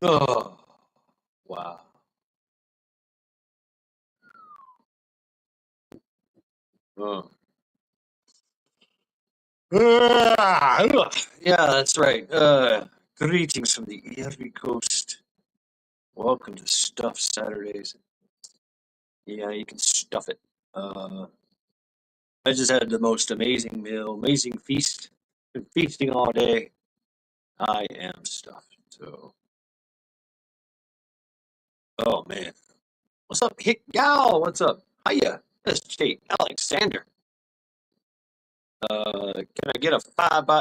Oh, wow. Oh. Yeah, that's right. Greetings from the Erie Coast. Welcome to Stuff Saturdays. Yeah, you can stuff it. Uh, I just had the most amazing meal, amazing feast. Been feasting all day. I am stuffed. So, oh man, what's up, Hick Gal? What's up? Hiya, that's Jake Alexander. Can I get a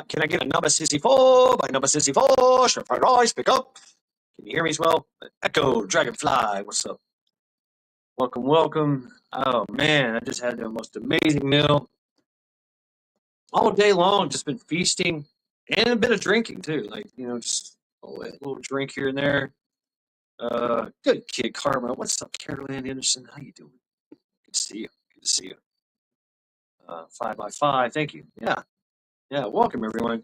can I get a number 64 by number 64? Should I rise, pick up? Can you hear me as well? Echo Dragonfly, what's up? Welcome, welcome. Oh man, I just had the most amazing meal all day long. Just been feasting and a bit of drinking too. Like just a little drink here and there. Good kid, Karma. What's up, Carol Ann Anderson? How you doing? Good to see you. Good to see you. 5 by 5. Thank you. Yeah, yeah. Welcome everyone.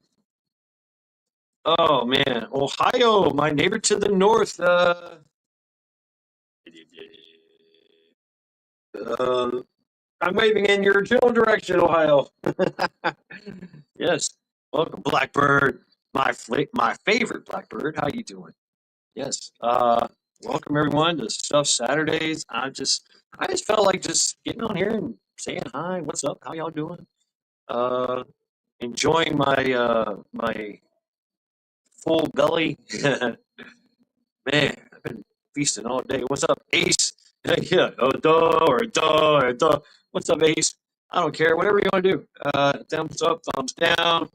Oh man, Ohio, my neighbor to the north. Uh, I'm waving in your general direction, Ohio. Yes, welcome, Blackbird. My favorite Blackbird. How you doing? Yes. Welcome everyone to Stuff Saturdays. I just felt like just getting on here and saying hi. What's up? How y'all doing? Uh, Enjoying my full belly. Man, I've been feasting all day. What's up, Ace? Yeah, duh. What's up, Ace? I don't care. Whatever you want to do. Thumbs up, thumbs down.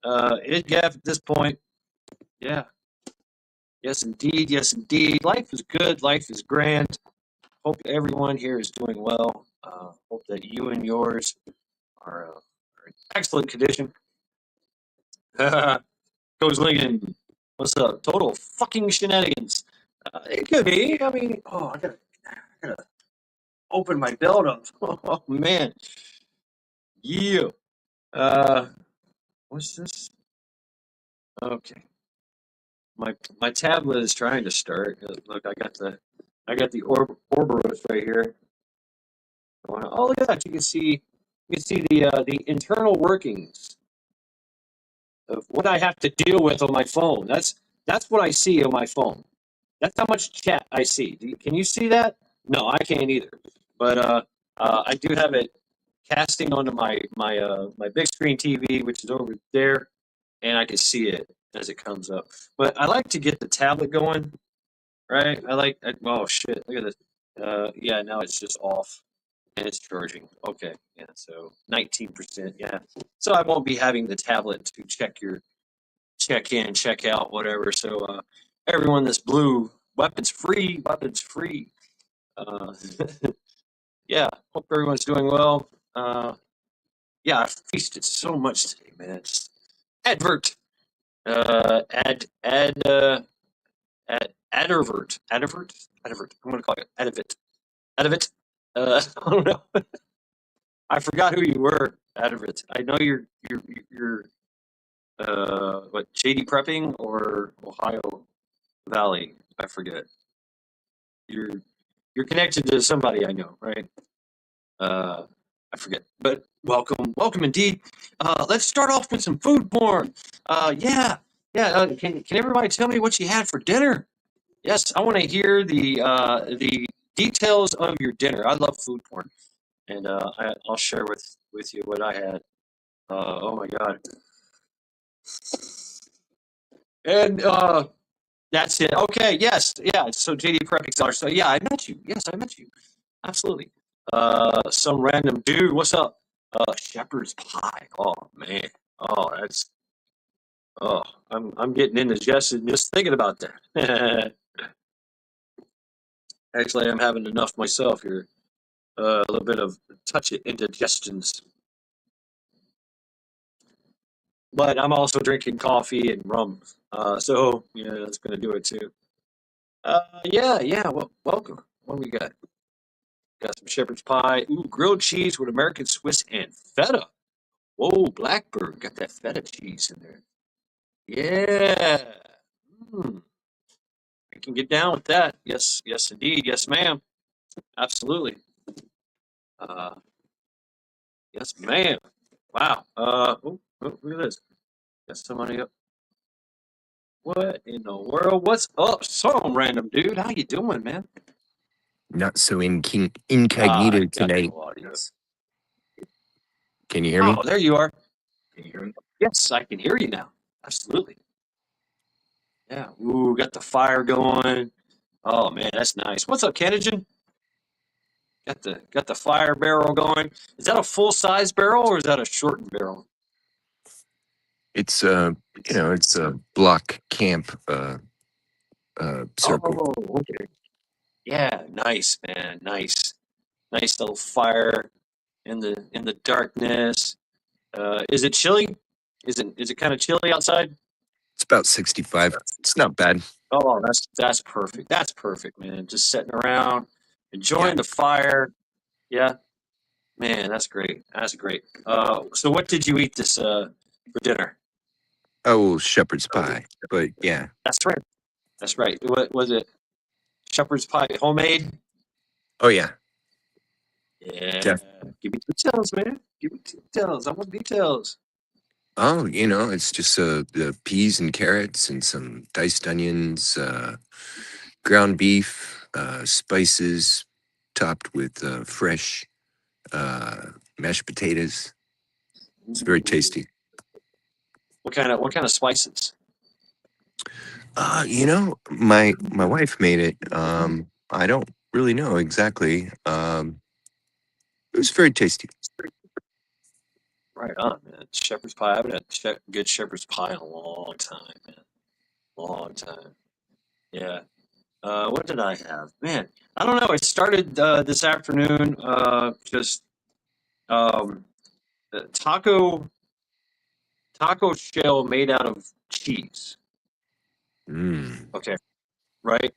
Gaff at this point. Yeah. Yes, indeed. Yes, indeed. Life is good. Life is grand. Hope everyone here is doing well. Hope that you and yours are in excellent condition. Goes Lincoln. What's up? Total fucking shenanigans. It could be. I mean, I gotta open my belt up. Oh man. Yeah. Uh, what's this? Okay. My tablet is trying to start. Look, I got the Orberos right here. Oh, look at that! You can see the internal workings of what I have to deal with on my phone. That's what I see on my phone. That's how much chat I see. Can you see that? No, I can't either. But I do have it casting onto my big screen TV, which is over there, and I can see it as it comes up. But I like to get the tablet going, right? Oh shit! Look at this. Yeah, now it's just off and it's charging. Okay, yeah, so 19%. Yeah, so I won't be having the tablet to check in, check out, whatever. So everyone that's blue, weapons free, weapons free. Uh, yeah, hope everyone's doing well. Yeah, I feasted so much today, man. Just advert, advert. I'm gonna call it advert. I don't know. I forgot who you were, advert. I know you're what, JD Prepping or Ohio Valley? I forget. You're you're connected to somebody I know, right? Uh, I forget, but welcome indeed. Let's start off with some food porn. Yeah, yeah. Can everybody tell me what you had for dinner? Yes, I want to hear the details of your dinner. I love food porn, and I'll share with you what I had. Oh my god! And that's it. Okay, yes, yeah. So JD Prepping Star. So yeah, I met you. Yes, I met you. Absolutely. Some random dude. What's up? Shepherd's pie. Oh man. Oh, that's. Oh, I'm getting indigestion just thinking about that. Actually, I'm having enough myself here. A little bit of touch of indigestions, but I'm also drinking coffee and rum. So yeah, that's gonna do it too. Yeah, yeah. Well, welcome. What do we got? Got some shepherd's pie. Ooh, grilled cheese with American Swiss and feta. Whoa, Blackbird got that feta cheese in there. Yeah. Mm. can get down with that. Yes, yes, indeed. Yes, ma'am. Absolutely. Yes, ma'am. Wow. Look at this. Got somebody up. What in the world? What's up? Some random dude. How you doing, man? Not so I incognito got tonight. no audience. Can you hear me? Oh, there you are. Can you hear me? Yes, I can hear you now. Absolutely. Yeah. Ooh, got the fire going. Oh man, that's nice. What's up, Kenogen? Got the fire barrel going. Is that a full size barrel or is that a shortened barrel? It's it's a block camp circle. Oh, okay. Yeah, nice, man. Nice. Nice little fire in the darkness. Is it chilly? Is it kind of chilly outside? It's about 65. It's not bad. Oh, that's perfect. That's perfect, man. Just sitting around, Yeah. enjoying the fire. Yeah, man, that's great. That's great. So what did you eat this for dinner? Oh, shepherd's pie. But yeah. That's right. That's right. What was it? Shepherd's pie, homemade? Oh yeah. Yeah. Def- Give me details, man. Give me details. I want details. oh, it's just the peas and carrots and some diced onions, ground beef, spices, topped with fresh mashed potatoes. It's very tasty. What kind of spices? My wife made it. I don't really know exactly. It was very tasty. Right on, man. Shepherd's pie. I haven't had good shepherd's pie in a long time, man. Long time. Yeah. What did I have? Man, I don't know. It started this afternoon. Just um, taco shell made out of cheese. Mm. Okay, right?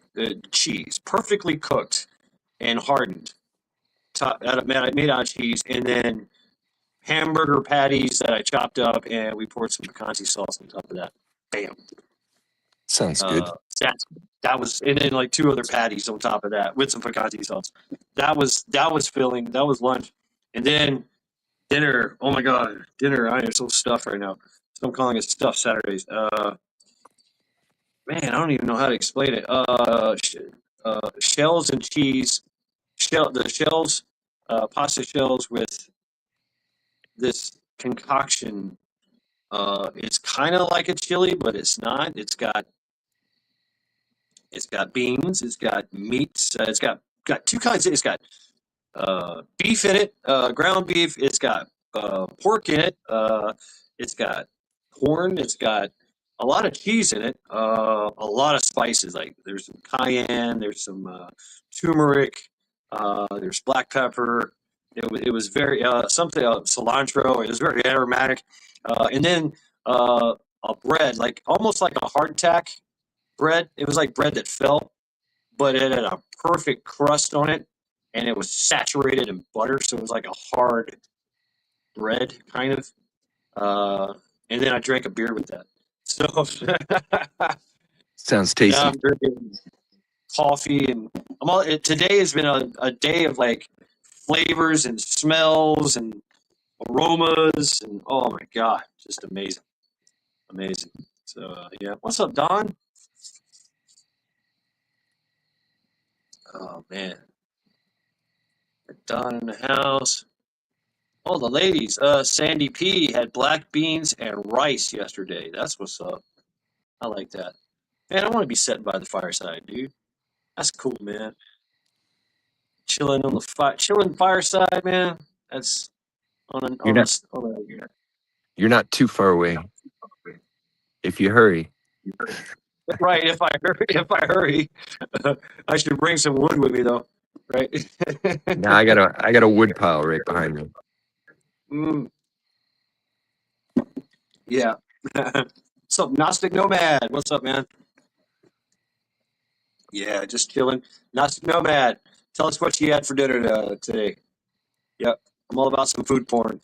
Cheese, perfectly cooked and hardened. Made out of cheese, and then hamburger patties that I chopped up, and we poured some picante sauce on top of that. Bam. Sounds good. Uh, that that was, and then like two other patties on top of that with some picante sauce. That was filling. That was lunch, and then dinner. Oh my god, dinner! I am so stuffed right now. So I'm calling it stuffed Saturdays. Man, I don't even know how to explain it. Shells and cheese. The shells, pasta shells with this concoction. It's kind of like a chili, but it's not. It's got beans. It's got meats. It's got two kinds. It's got beef in it, ground beef. It's got pork in it. It's got corn. It's got a lot of cheese in it. A lot of spices. Like there's some cayenne. There's some turmeric. There's black pepper. It was very something cilantro. It was very aromatic. And then a bread, like almost like a hardtack bread. It was like bread that fell, but it had a perfect crust on it, and it was saturated in butter, so it was like a hard bread kind of. And then I drank a beer with that. So Sounds now tasty. I'm drinking coffee, and today has been a day of like flavors and smells and aromas, and oh my god, just amazing, amazing. So yeah, what's up, Don? Oh man, Don in the house. Oh, the ladies. Sandy P had black beans and rice yesterday. That's what's up. I like that. Man, I want to be sitting by the fireside, dude. That's cool, man. Chilling on the chilling fireside, man. That's on a You're on a not on a. you're not too far away if you hurry. Right. If I hurry, I should bring some wood with me, though. Right. Now I got a wood pile right behind me. Mm, yeah. What's up, Gnostic Nomad? What's up, man? Yeah, just chilling. Gnostic Nomad. Tell us what you had for dinner today. Yep, I'm all about some food porn.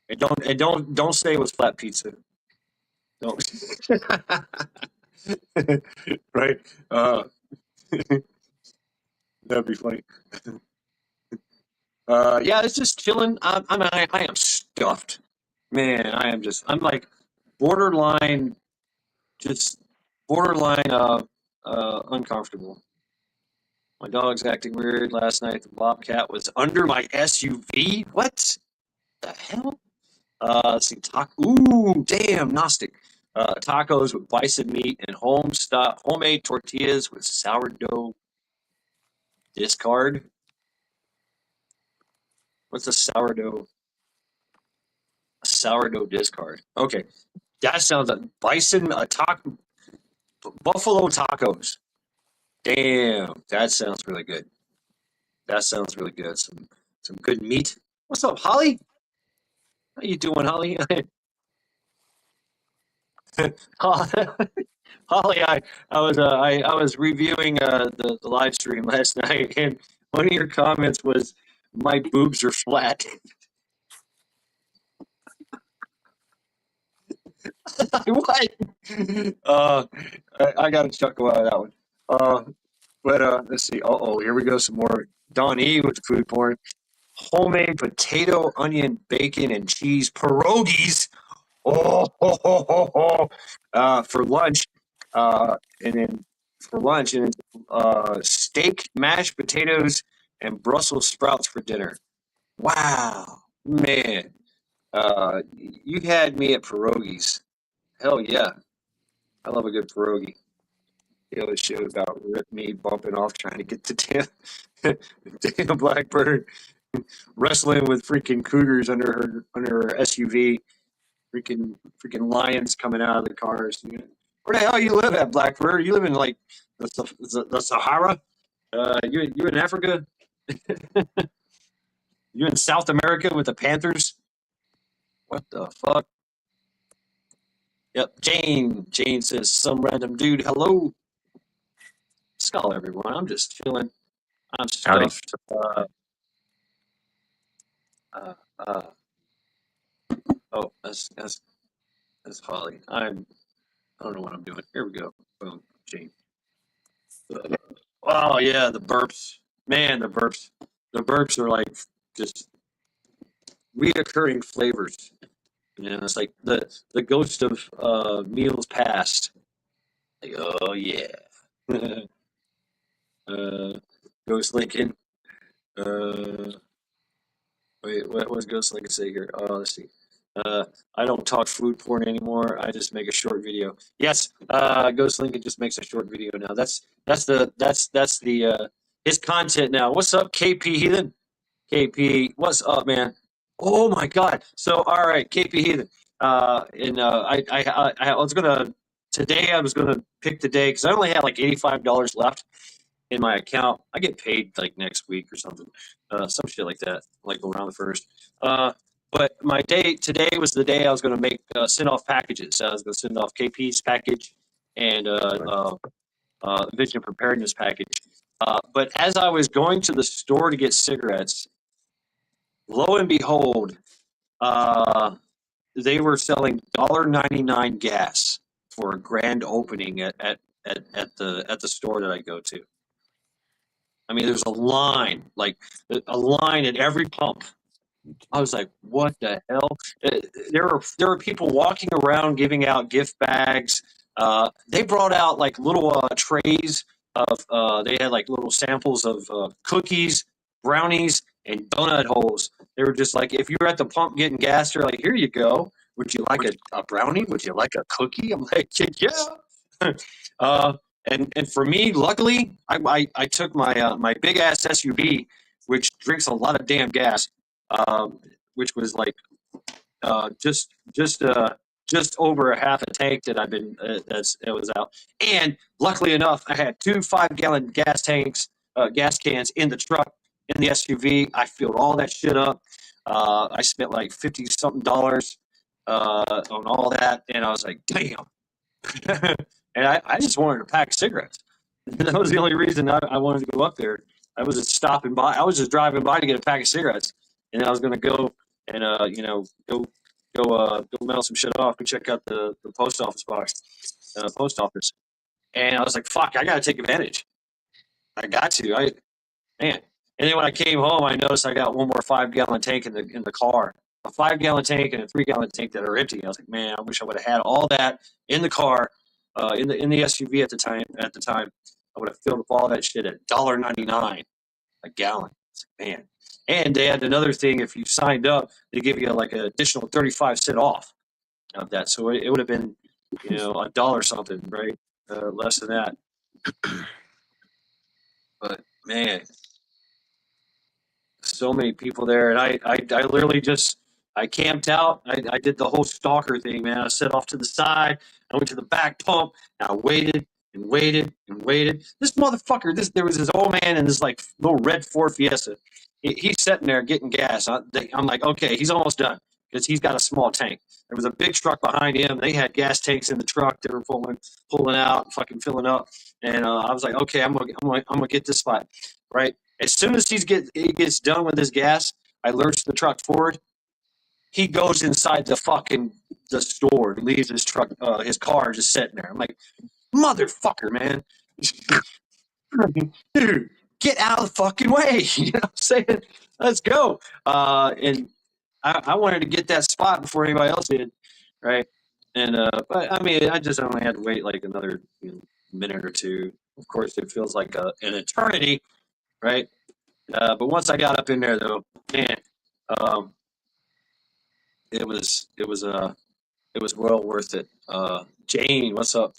And don't say it was flat pizza. Don't. Right? That'd be funny. Yeah, it's just chilling. I am stuffed, man. I'm like borderline, just borderline, uncomfortable. My dog's acting weird last night. The bobcat was under my SUV. What the hell? Let's see. Ooh, damn, Gnostic. Tacos with bison meat and homemade tortillas with sourdough discard. What's a sourdough? A sourdough discard. Okay, that sounds like bison buffalo tacos. Damn, that sounds really good. That sounds really good. Some good meat. What's up, Holly? How you doing, Holly? Holly, I was reviewing the live stream last night, and one of your comments was, "My boobs are flat." What? Uh, I got to chuckle out of that one. But let's see. Oh, here we go. Some more Don E with the food porn. Homemade potato, onion, bacon, and cheese pierogies. Oh, ho, ho, ho, ho. For lunch, and then for lunch, and steak, mashed potatoes, and Brussels sprouts for dinner. Wow, man, you had me at pierogies. Hell yeah, I love a good pierogi. The other show about me bumping off trying to get the damn Blackbird wrestling with freaking cougars under her SUV. Freaking lions coming out of the cars. Where the hell you live at, Blackbird? You live in like the Sahara? You in Africa? You in South America with the Panthers? What the fuck? Yep, Jane. Jane says some random dude. Hello, skull everyone. I'm just chilling. I'm Howdy. stuffed. Uh, uh, oh, that's Holly. I don't know what I'm doing. Here we go. Boom, Jane. Oh yeah, the burps. Man, the burps. The burps are like just reoccurring flavors. It's like the ghost of meals past. Like, oh yeah. Ghost Lincoln. Uh, wait, what was Ghost Lincoln say here? Oh, let's see. I don't talk food porn anymore. I just make a short video. Yes, Ghost Lincoln just makes a short video now. That's the his content now. What's up, KP Heathen? KP, what's up, man? Oh my God! So, all right, KP Heathen. And I was gonna today. I was gonna pick the day because I only had like $85 left in my account. I get paid like next week or something, some shit like that, like around the first. But my day today was the day I was gonna make send off packages. I was gonna send off KP's package and Vision Preparedness package. But as I was going to the store to get cigarettes, lo and behold, uh, they were selling $1.99 gas for a grand opening at the store that I go to. I mean, there's a line, like a line at every pump. I was like, "What the hell?" There were people walking around giving out gift bags. They brought out like little trays of. They had like little samples of cookies, brownies, and donut holes. They were just like, if you were at the pump getting gas, they're like, "Here you go. Would you like a brownie? Would you like a cookie?" I'm like, "Yeah." uh, and for me, luckily, I took my big ass SUV, which drinks a lot of damn gas, which was like just over a half a tank that I've been that's it was out. And luckily enough, I had two 5-gallon gas cans in the truck in the SUV. I filled all that shit up. I spent like 50 something dollars on all that, and I was like, damn. And I just wanted a pack of cigarettes. That was the only reason I wanted to go up there. I was just stopping by. I was just driving by to get a pack of cigarettes, and I was going to go and go mail some shit off and check out the post office box, post office. and I was like, "Fuck, I got to take advantage. I got to. Man." And then when I came home, I noticed I got one more 5 gallon tank in the car, a 5 gallon tank and a 3 gallon tank that are empty. I was like, man, I wish I would have had all that in the car, in the SUV at the time. At the time, I would have filled up all that shit at $1.99 a gallon. It's like, man. And they had another thing. If you signed up, they give you like an additional 35 cents off of that. So it would have been, a dollar something, right? Less than that. But man, so many people there, and I literally just I camped out. I did the whole stalker thing, man. I set off to the side. I went to the back pump, and I waited and waited and waited. This motherfucker, there was this old man in this like little red Ford Fiesta. He's sitting there getting gas. I'm like, okay, he's almost done because he's got a small tank. There was a big truck behind him. They had gas tanks in the truck. They were pulling out, fucking filling up. And I was like, okay, I'm gonna get this spot, right? As soon as he gets done with his gas, I lurch the truck forward. He goes inside the store and leaves his truck, his car just sitting there. I'm like, motherfucker, man, dude, get out of the fucking way. You know what I'm saying? Let's go. And I wanted to get that spot before anybody else did, right? And but I mean, I just only had to wait like another minute or two. Of course, it feels like an eternity, right? But once I got up in there, though, man, um, it was well worth it. Jane, what's up?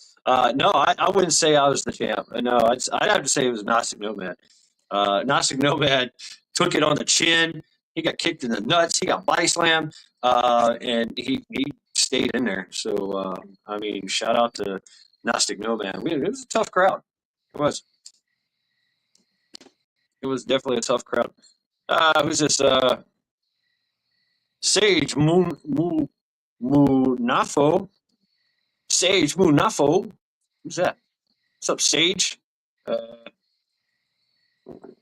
No, I wouldn't say I was the champ. No, I'd have to say it was Gnostic Nomad. Gnostic Nomad took it on the chin. He got kicked in the nuts. He got body slammed, and he stayed in there. So I mean, shout out to Gnostic Nomad. It was a tough crowd. It was. It was definitely a tough crowd. Who's this? Sage Munafo. Sage Munafo. Who's that? What's up, Sage? Uh,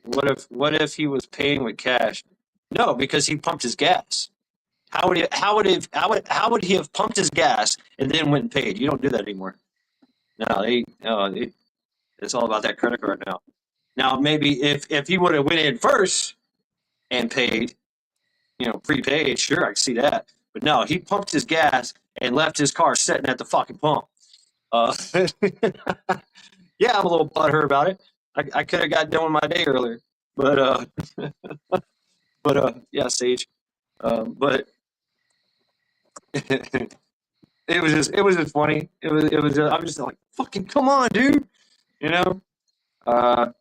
what if he was paying with cash? No, because he pumped his gas. How would he have pumped his gas and then went and paid? You don't do that anymore. No, it's all about that credit card now. Now maybe if he would have went in first and paid, prepaid, sure, I can see that. But no, he pumped his gas and left his car sitting at the fucking pump. Uh, yeah, I'm a little butthurt about it. I could have got done with my day earlier, but yeah, Sage. But it was just funny. It was just, I'm just like fucking come on, dude. You know. Uh,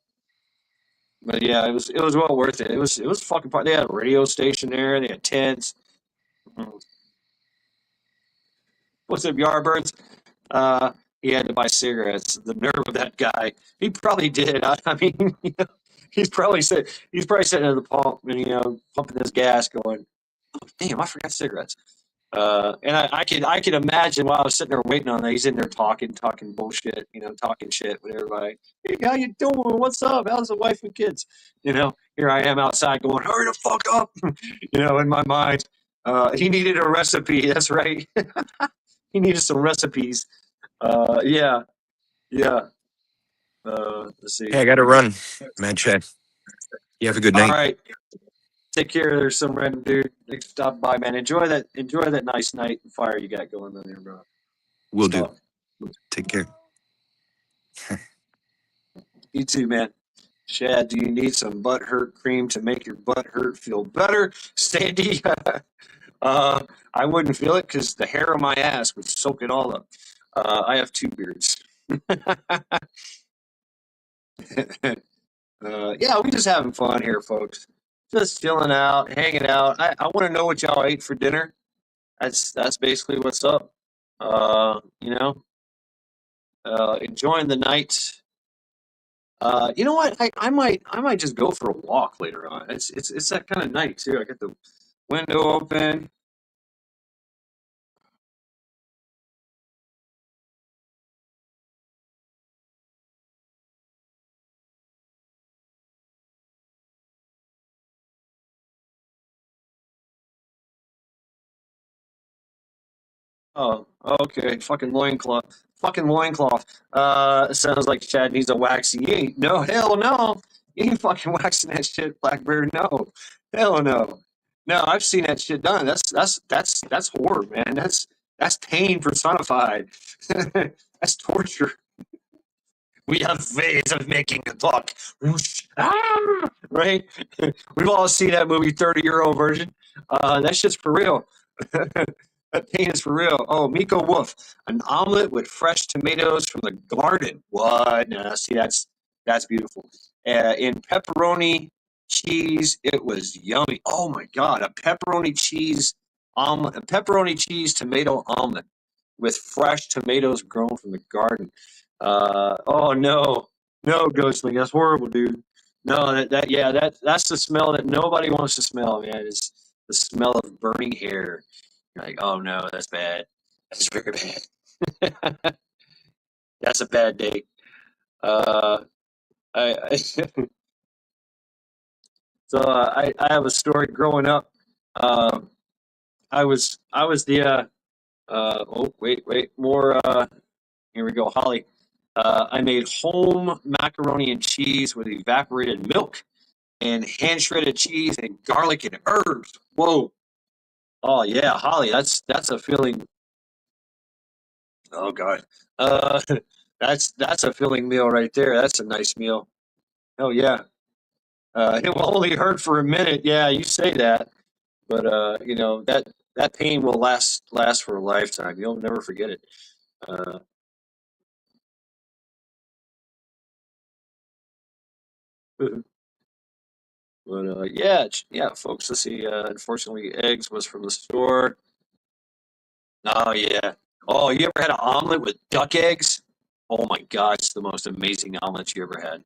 but yeah, it was well worth it. It was fucking fun. They had a radio station there. They had tents. What's up, Yardbirds? He had to buy cigarettes. The nerve of that guy. He probably did. I mean, he's probably sitting at the pump and pumping his gas, going, "Oh, damn, I forgot cigarettes." And I could imagine while I was sitting there waiting on that, he's in there talking bullshit, talking shit with everybody. Hey, how you doing? What's up? How's the wife and kids? Here I am outside going, hurry the fuck up. In my mind, he needed a recipe. That's right. He needed some recipes. Yeah, yeah. Let's see. Hey, I got to run, Mad Chad. You have a good All night. right. Take care. There's some random dude. Thanks for stopping by, man. Enjoy that nice night and fire you got going on there, bro. Will do. Stop. Take care. You too, man. Shad, do you need some butt hurt cream to make your butt hurt feel better? Sandy, I wouldn't feel it because the hair on my ass would soak it all up. I have two beards. Yeah, we just having fun here, folks. Just chilling out, hanging out. I want to know what y'all ate for dinner. That's basically what's up. Uh, you know, enjoying the night. You know what? I might just go for a walk later on. It's that kind of night too. I got the window open. Oh, okay. Fucking loincloth. fucking loincloth. Sounds like Chad needs a waxy. He ain't, no, hell no. You ain't fucking waxing that shit, Blackbeard. No, hell no. No, I've seen that shit done. That's horror, man. That's pain personified. That's torture. We have ways of making a talk. Whoosh. Ah! Right? We've all seen that movie, 30-year-old version. That shit's for real. That pain is for real. Oh, Miko Wolf, an omelet with fresh tomatoes from the garden. What? No, see, that's beautiful. In pepperoni cheese, it was yummy. Oh my god, a pepperoni cheese omelet, a pepperoni cheese tomato omelet with fresh tomatoes grown from the garden. Oh no, no, Ghostling, that's horrible, dude. No, that's the smell that nobody wants to smell, man. It's the smell of burning hair. You're like, oh no, that's bad. That's very bad. That's a bad date. Uh, I so I have a story growing up. Uh, I was the oh wait more here we go, Holly. I made home macaroni and cheese with evaporated milk and hand shredded cheese and garlic and herbs. Whoa. Oh yeah, Holly, that's a feeling. Oh god. Uh that's a filling meal right there. That's a nice meal. Oh yeah. It will only hurt for a minute. Yeah, you say that, but that pain will last for a lifetime. You'll never forget it. Uh, but yeah, folks. Let's see. Unfortunately, eggs was from the store. Oh yeah. Oh, you ever had an omelet with duck eggs? Oh my God, it's the most amazing omelet you ever had.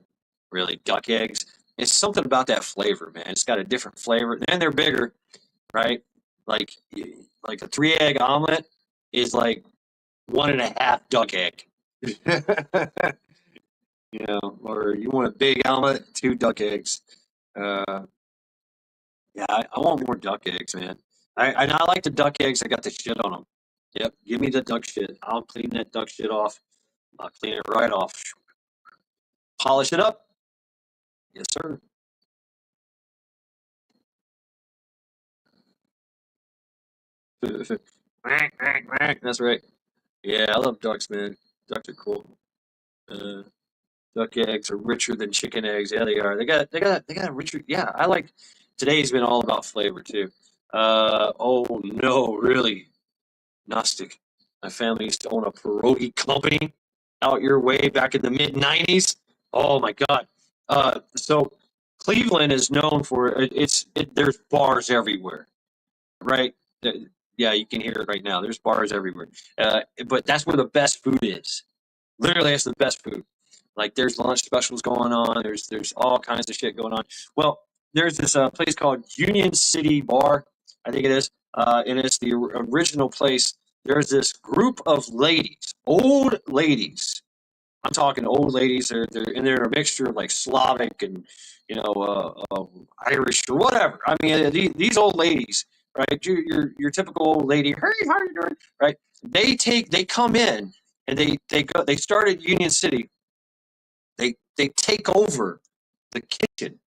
Really, duck eggs. It's something about that flavor, man. It's got a different flavor, and they're bigger, right? Like like a 3 egg omelet is like one and a half duck egg. Or you want a big omelet, 2 duck eggs. Uh, yeah, I want more duck eggs, man. I like the duck eggs that got the shit on them. Yep, give me the duck shit. I'll clean that duck shit off. I'll clean it right off. Polish it up. Yes, sir. That's right. Yeah, I love ducks, man. Ducks are cool. Uh, Duck eggs are richer than chicken eggs. Yeah, they are. They got a richer. Yeah, I like. Today's been all about flavor too. Oh no, really, Gnostic. My family used to own a pierogi company out your way back in the mid '90s. Oh my God. So Cleveland is known for there's bars everywhere, right? Yeah, you can hear it right now. There's bars everywhere. But that's where the best food is. Literally, that's the best food. Like there's lunch specials going on. There's all kinds of shit going on. Well, there's this place called Union City Bar, I think it is, and it's the original place. There's this group of ladies, old ladies. I'm talking old ladies. They're a mixture of like Slavic and Irish or whatever. I mean, these old ladies, right? Your typical old lady. Hey, how you doing? Right? They come in and they started Union City. They take over the kitchen,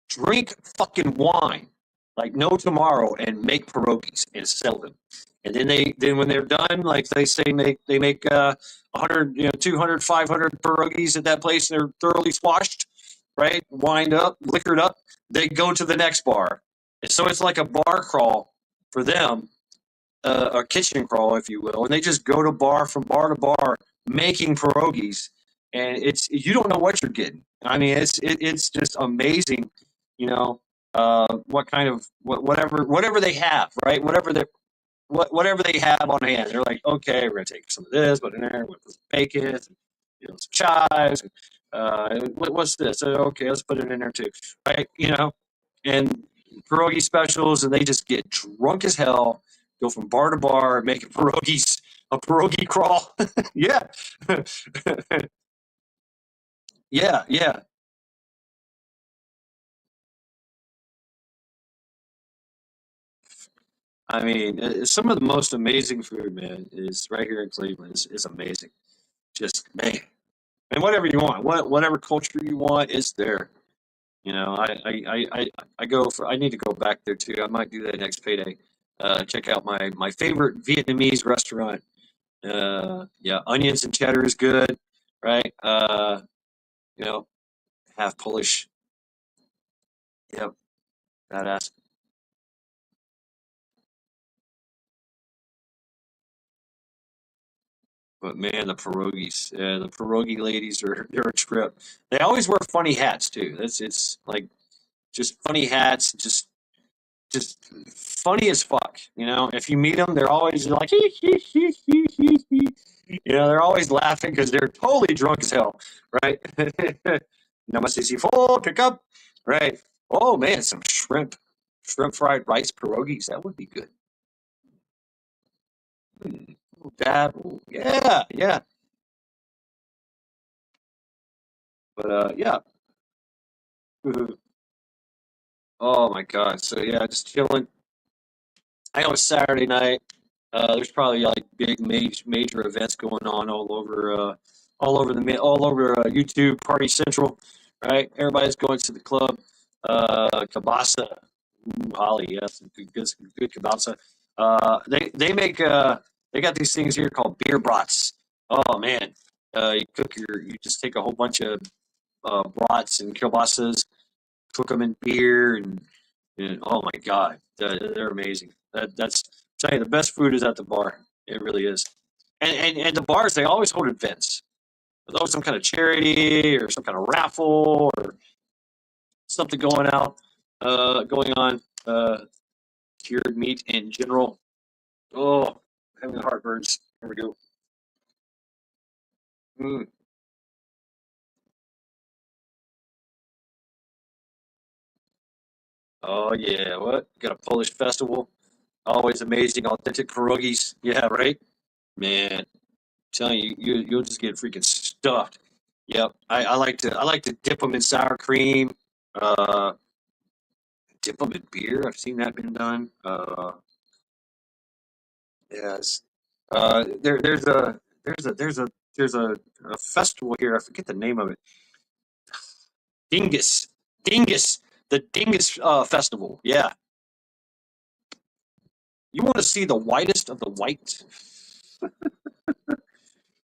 drink fucking wine like no tomorrow, and make pierogies and sell them. And then when they're done, like they say, they make 100, 200, 500 pierogies at that place, and they're thoroughly squashed, right? Wind up, liquored up. They go to the next bar, and so it's like a bar crawl for them, a kitchen crawl, if you will, and they just go to bar to bar, making pierogies, and it's you don't know what you're getting. I mean, it's just amazing, what kind of whatever they have, right? Whatever they have on hand, they're like, okay, we're gonna take some of this, put in there, with some bacon, and, some chives. And, what's this? Okay, let's put it in there too, right? And pierogi specials, and they just get drunk as hell, go from bar to bar, making pierogies, a pierogi crawl. Yeah, yeah, yeah. I mean, some of the most amazing food, man, is right here in Cleveland. Is amazing. just man, and whatever you want, whatever culture you want is there. You know, I go for. I need to go back there too. I might do that next payday. Check out my favorite Vietnamese restaurant. Yeah, onions and cheddar is good, right? You know, half Polish. Yep, badass. But man, the pierogi ladies they're a trip. They always wear funny hats too. It's like just funny hats, just funny as fuck. You know, if you meet them, they're always like, hee, hee, hee, hee, hee, hee. You know, they're always laughing because they're totally drunk as hell, right? Namaste C4, pick up, right? Oh man, some shrimp fried rice pierogies. That would be good. Mm, that, yeah, yeah. But yeah. Oh my god. So yeah, just chilling. I know it's Saturday night. There's probably like big major events going on all over YouTube Party Central, right? Everybody's going to the club. Kabasa, ooh, Holly, yes, good kibasa. They make they got these things here called beer brats. Oh man, you just take a whole bunch of brats and kielbasas, cook them in beer, and oh my god, they're amazing. That's I'm telling you, the best food is at the bar. It really is. And the bars they always hold events. There's always some kind of charity or some kind of raffle or something going on. Cured meat in general. Oh, having heartburns. Here we go. Mm. Oh yeah, what? Got a Polish festival. Always amazing, authentic pierogies. Yeah, right. Man, telling you, you'll just get freaking stuffed. Yep, I like to dip them in sour cream. Uh, dip them in beer. I've seen that been done. Yes. There's a festival here. I forget the name of it. Dingus, Dingus, the Dingus Festival. Yeah, you want to see the whitest of the white.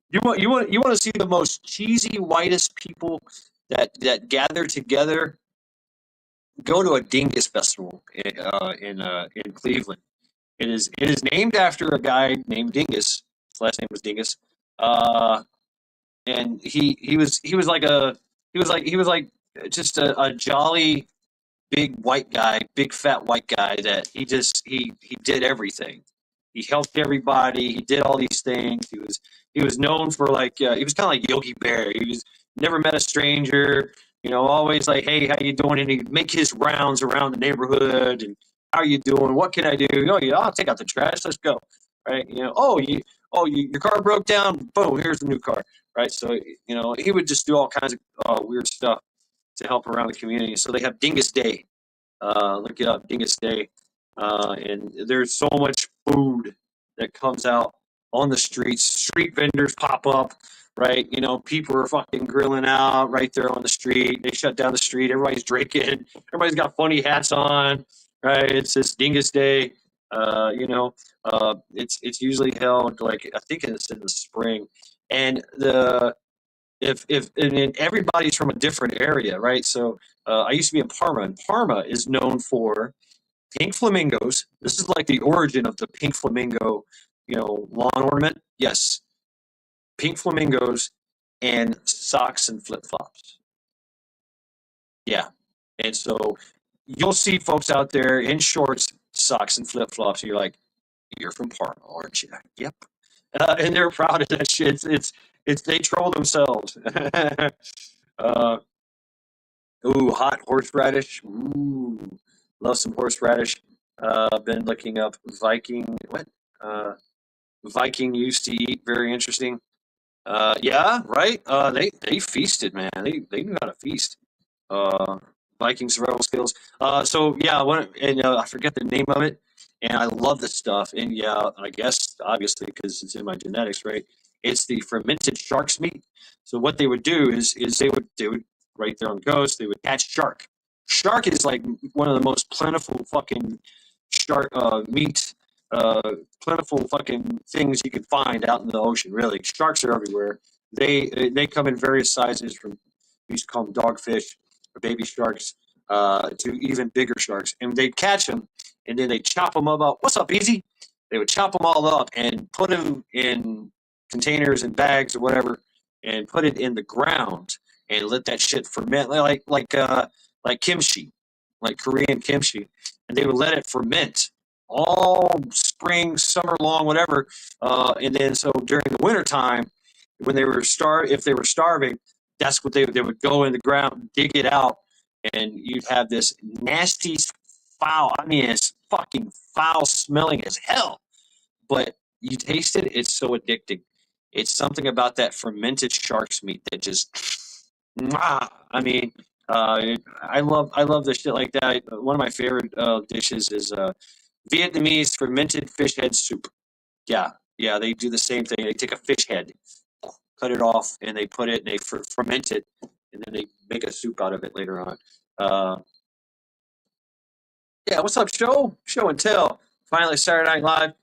You want to see the most cheesy whitest people that gather together. Go to a Dingus Festival in Cleveland. It is named after a guy named Dingus. His last name was Dingus. Uh, and he was like just a jolly big white guy, big fat white guy that he did everything. He helped everybody. He did all these things. He was known for like he was kind of like Yogi Bear. He was never met a stranger. You know, always like, hey, how you doing? And he'd make his rounds around the neighborhood and how are you doing? What can I do? Oh, yeah, I'll take out the trash. Let's go. Right? You know, your car broke down. Boom, here's the new car. Right? So you know, he would just do all kinds of weird stuff to help around the community. So they have Dingus Day. Look it up, Dingus Day. And there's so much food that comes out on the streets. Street vendors pop up, right? You know, people are fucking grilling out right there on the street. They shut down the street. Everybody's drinking. Everybody's got funny hats on, right? It's this Dingus Day. You know, it's usually held like I think it's in the spring, and the if and everybody's from a different area, right? So I used to be in Parma, and Parma is known for pink flamingos. This is like the origin of the pink flamingo, you know, lawn ornament. Yes, pink flamingos and socks and flip flops. Yeah, and so you'll see folks out there in shorts, socks, and flip flops. You're like, you're from Parma, aren't you? Yep. And they're proud of that shit. It's they troll themselves. uh, Ooh, hot horseradish. Ooh, love some horseradish. Been looking up Viking. What? Viking used to eat. Very interesting. Yeah, right. They feasted, man. They knew how to feast. Uh, Viking survival skills. So yeah, and I forget the name of it, and I love this stuff. And yeah, I guess obviously because it's in my genetics, right? It's the fermented shark's meat. So what they would do is they would right there on the coast, they would catch shark. Shark is like one of the most plentiful fucking shark meat, plentiful fucking things you can find out in the ocean. Really, sharks are everywhere. They come in various sizes, from we used to call them dogfish or baby sharks, to even bigger sharks, and they'd catch them and then they chop them up. What's up, Easy? They would chop them all up and put them in containers and bags or whatever, and put it in the ground and let that shit ferment, like kimchi, like Korean kimchi, and they would let it ferment all spring, summer long, whatever. And then so during the wintertime, when they were if they were starving, that's what they would go in the ground, dig it out, and you'd have this nasty, foul. I mean, it's fucking foul smelling as hell, but you taste it, it's so addicting. It's something about that fermented shark's meat that just, I mean, I love the shit like that. One of my favorite dishes is Vietnamese fermented fish head soup. Yeah, yeah, they do the same thing. They take a fish head, cut it off, and they put it and they ferment it, and then they make a soup out of it later on. Uh, Yeah, what's up, show and tell. Finally, Saturday Night Live.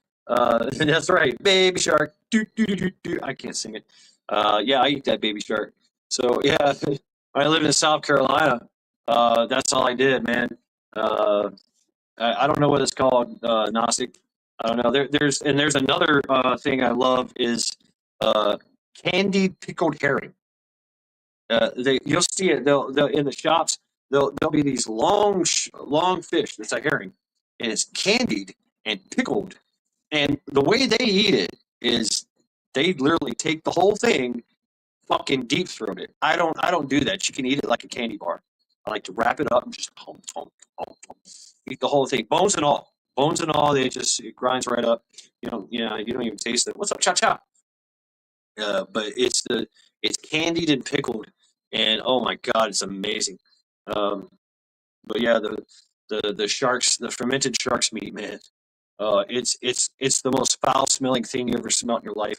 That's right, Baby Shark. Do, do, do, do, do. I can't sing it. Yeah, I eat that Baby Shark. So yeah, when I lived in South Carolina, that's all I did, man. Uh, I don't know what it's called, Nasic. I don't know. There's another thing I love is uh, candied pickled herring. You'll see it. They'll in the shops. There'll be these long fish that's a herring, and it's candied and pickled. And the way they eat it is they literally take the whole thing, fucking deep throat it. I don't do that. You can eat it like a candy bar. I like to wrap it up and just eat the whole thing, bones and all. Bones and all, it grinds right up. You don't even taste it. What's up, cha cha? But it's candied and pickled, and oh my god, it's amazing. Um, but yeah, the sharks, the fermented shark's meat, man. It's the most foul smelling thing you ever smelled in your life.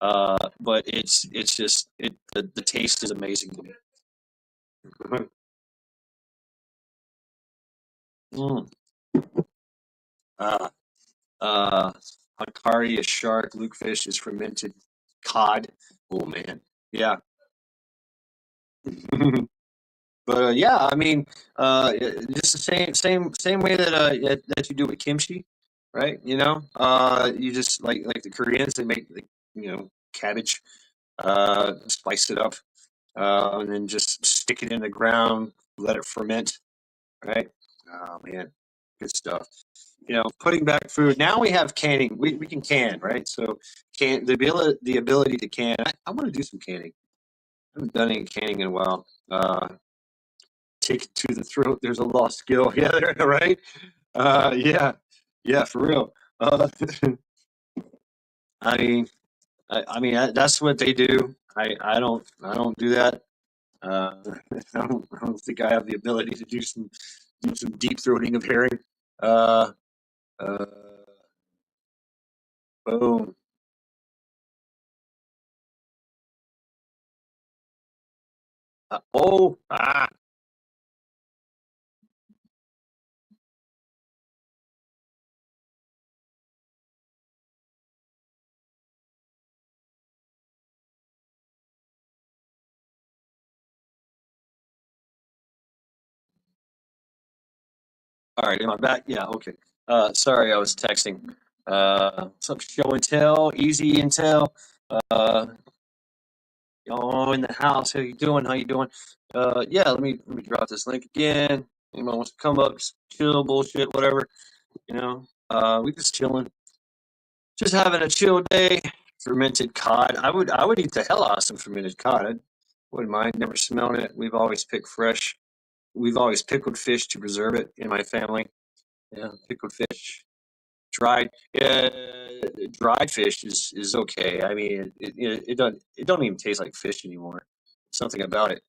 But it's just the taste is amazing to me. Mm. Uh, uh, Hakari is shark. Lukefish is fermented cod. Oh man, yeah. But yeah, I mean, just the same way that you do with kimchi, right? You just like the Koreans, they make cabbage, spice it up, and then just stick it in the ground, let it ferment, right? Oh man, good stuff. Putting back food. Now we have canning. We can can, right? So the ability to can. I want to do some canning. I haven't done any canning in a while. Take it to the throat. There's a lost skill. Yeah, right. Yeah, yeah, for real. I mean, that's what they do. I don't do that. I don't think I have the ability to do some deep throating of herring. Uh, uh, Boom. Oh, all right. Am I back? Yeah. Okay. Sorry, I was texting. What's up, show and tell, easy and tell. Uh, Y'all in the house. How you doing? How you doing? Yeah. Let me drop this link again. Anyone wants to come up, just chill, bullshit, whatever. We just chilling, just having a chill day. Fermented cod. I would eat the hell out of some fermented cod. I wouldn't mind. Never smelled it. We've always picked fresh. We've always pickled fish to preserve it in my family. Yeah, pickled fish. Dried, dried fish is okay. I mean, it don't even taste like fish anymore. Something about it.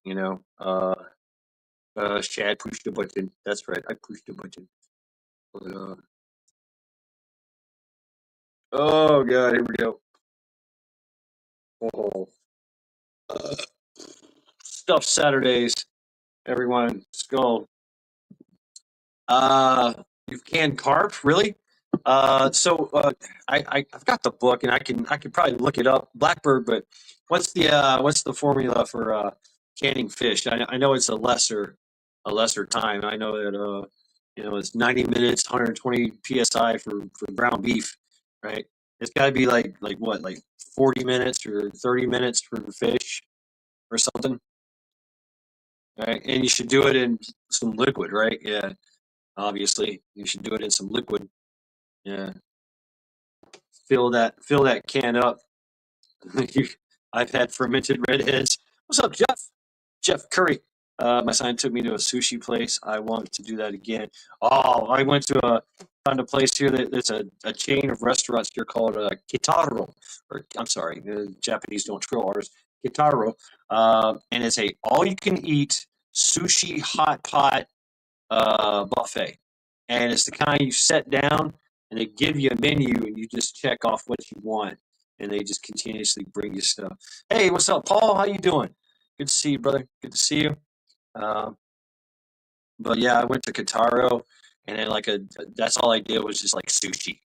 Shad pushed the button. That's right. I pushed the button. But, oh god, here we go. Oh, stuffed Saturdays, everyone. Let's go. Uh, you've canned carp, really? I've got the book, and I can probably look it up, Blackbird. But what's the formula for canning fish? I know it's a lesser time. I know that it's 90 minutes, 120 psi for ground beef, right? It's got to be like what, like 40 minutes or 30 minutes for fish or something, right? And you should do it in some liquid, right? Yeah, obviously you should do it in some liquid. Yeah, fill that can up. I've had fermented redheads. What's up, Jeff? Jeff Curry. My son took me to a sushi place. I want to do that again. Oh, I went to found a place here that's a chain of restaurants here called Kitaro, or I'm sorry, the Japanese don't trill ours. Kitaro, and it's a all you can eat sushi hot pot buffet, and it's the kind you set down and they give you a menu and you just check off what you want, and they just continuously bring you stuff. Hey, what's up, Paul? How you doing? Good to see you, brother. Good to see you. Um, but yeah, I went to Kataro, and then that's all I did was just like sushi.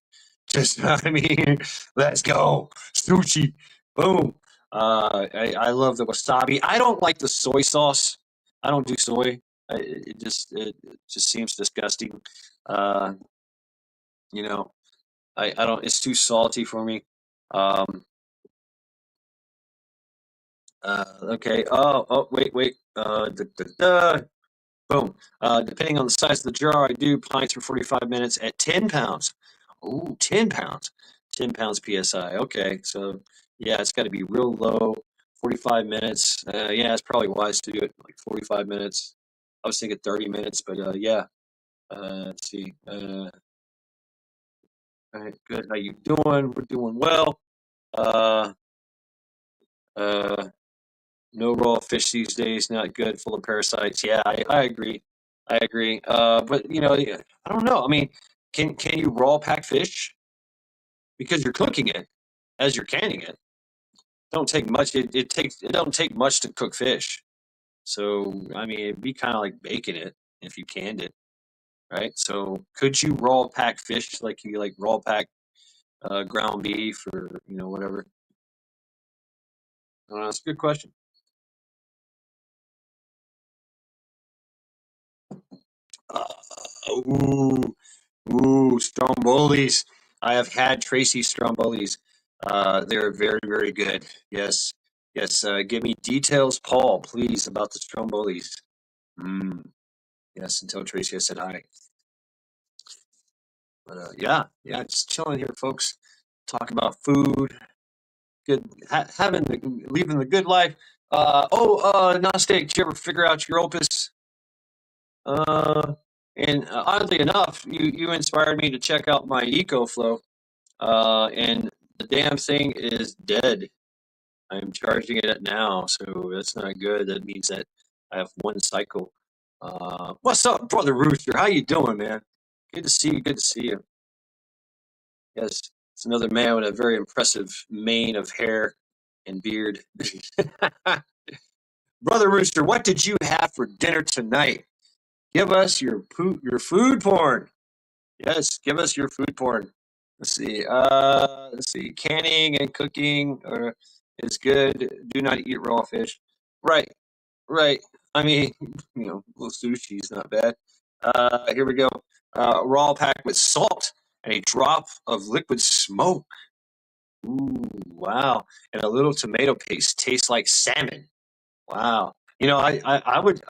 Just I mean, let's go sushi. Boom. I love the wasabi. I don't like the soy sauce. I don't do soy. It just seems disgusting. Uh, you know, I don't. It's too salty for me. Um, okay. Oh, wait. Boom. Depending on the size of the jar, I do pints for 45 minutes at 10 pounds. Ooh, 10 pounds. 10 pounds PSI. Okay. So, yeah, it's got to be real low. 45 minutes. Yeah, it's probably wise to do it like 45 minutes. I was thinking 30 minutes, but yeah. Let's see. All right, good. How you doing? We're doing well. Uh, uh, no raw fish these days. Not good. Full of parasites. Yeah, I agree. I agree. But yeah, I don't know. I mean, can you raw pack fish because you're cooking it as you're canning it? Don't take much. It don't take much to cook fish. So I mean, it'd be kind of like baking it if you canned it, right? So could you raw pack fish like you like raw pack ground beef or whatever? That's a good question. Uh, ooh, Strombolis. I have had Tracy Strombolis. They're very, very good. Yes, yes. Give me details, Paul, please, about the Strombolis. Mm, yes, and tell Tracy I said hi. But yeah, just chilling here, folks. Talk about food, good, living the good life. Gnostic, did you ever figure out your opus? Uh, and oddly enough, you inspired me to check out my EcoFlow. And the damn thing is dead. I'm charging it now, so that's not good. That means that I have one cycle. What's up, brother Rooster? How you doing, man? Good to see you. Good to see you. Yes, it's another man with a very impressive mane of hair and beard. Brother Rooster, what did you have for dinner tonight? Give us your food porn. Yes, give us your food porn. Let's see. Let's see. Canning and cooking is good. Do not eat raw fish. Right, right. I mean, a little sushi is not bad. Here we go. Raw pack with salt and a drop of liquid smoke. Ooh, wow. And a little tomato paste. Tastes like salmon. Wow. I would.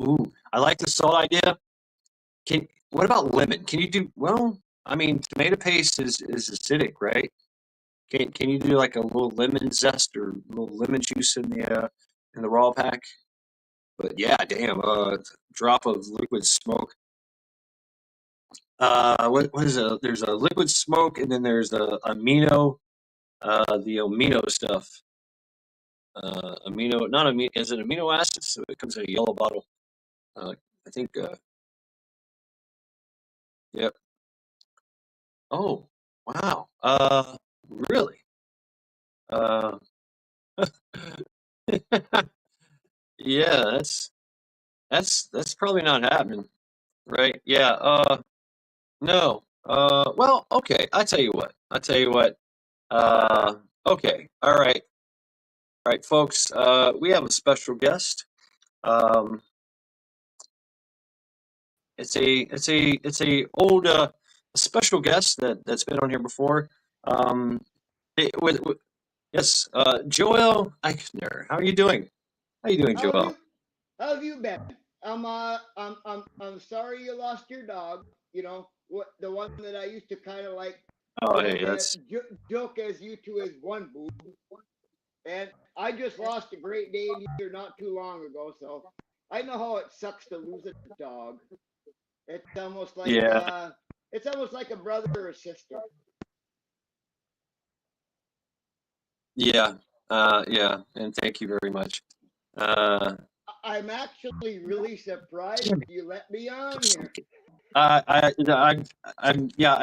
Ooh, I like the salt idea. What about lemon? Can you do well? I mean, tomato paste is acidic, right? Can you do like a little lemon zest or a little lemon juice in the raw pack? But yeah, damn, drop of liquid smoke. What is it? There's a liquid smoke, and then there's the amino stuff. Not amino. Is it amino acids? So it comes in a yellow bottle. Uh, I think. Yep. Oh, wow. Really? Uh, Yeah, that's probably not happening, right? Yeah. No. Well, okay. I tell you what. I tell you what. Okay. All right. All right, folks. We have a special guest. Um, it's a old special guest that's been on here before. Um, with yes, Joel Eichner. How are you doing? How are you doing, How have Joel? you how have you been? I'm sorry you lost your dog. You know what, the one that I used to kind of like Oh, hey, that's joke as you two as one boob. And I just lost a Great Dane here not too long ago, so I know how it sucks to lose a dog. It's almost like yeah, a brother or a sister. yeah, yeah, and thank you very much. Uh, I'm actually really surprised Damn it. you let me on here. I'm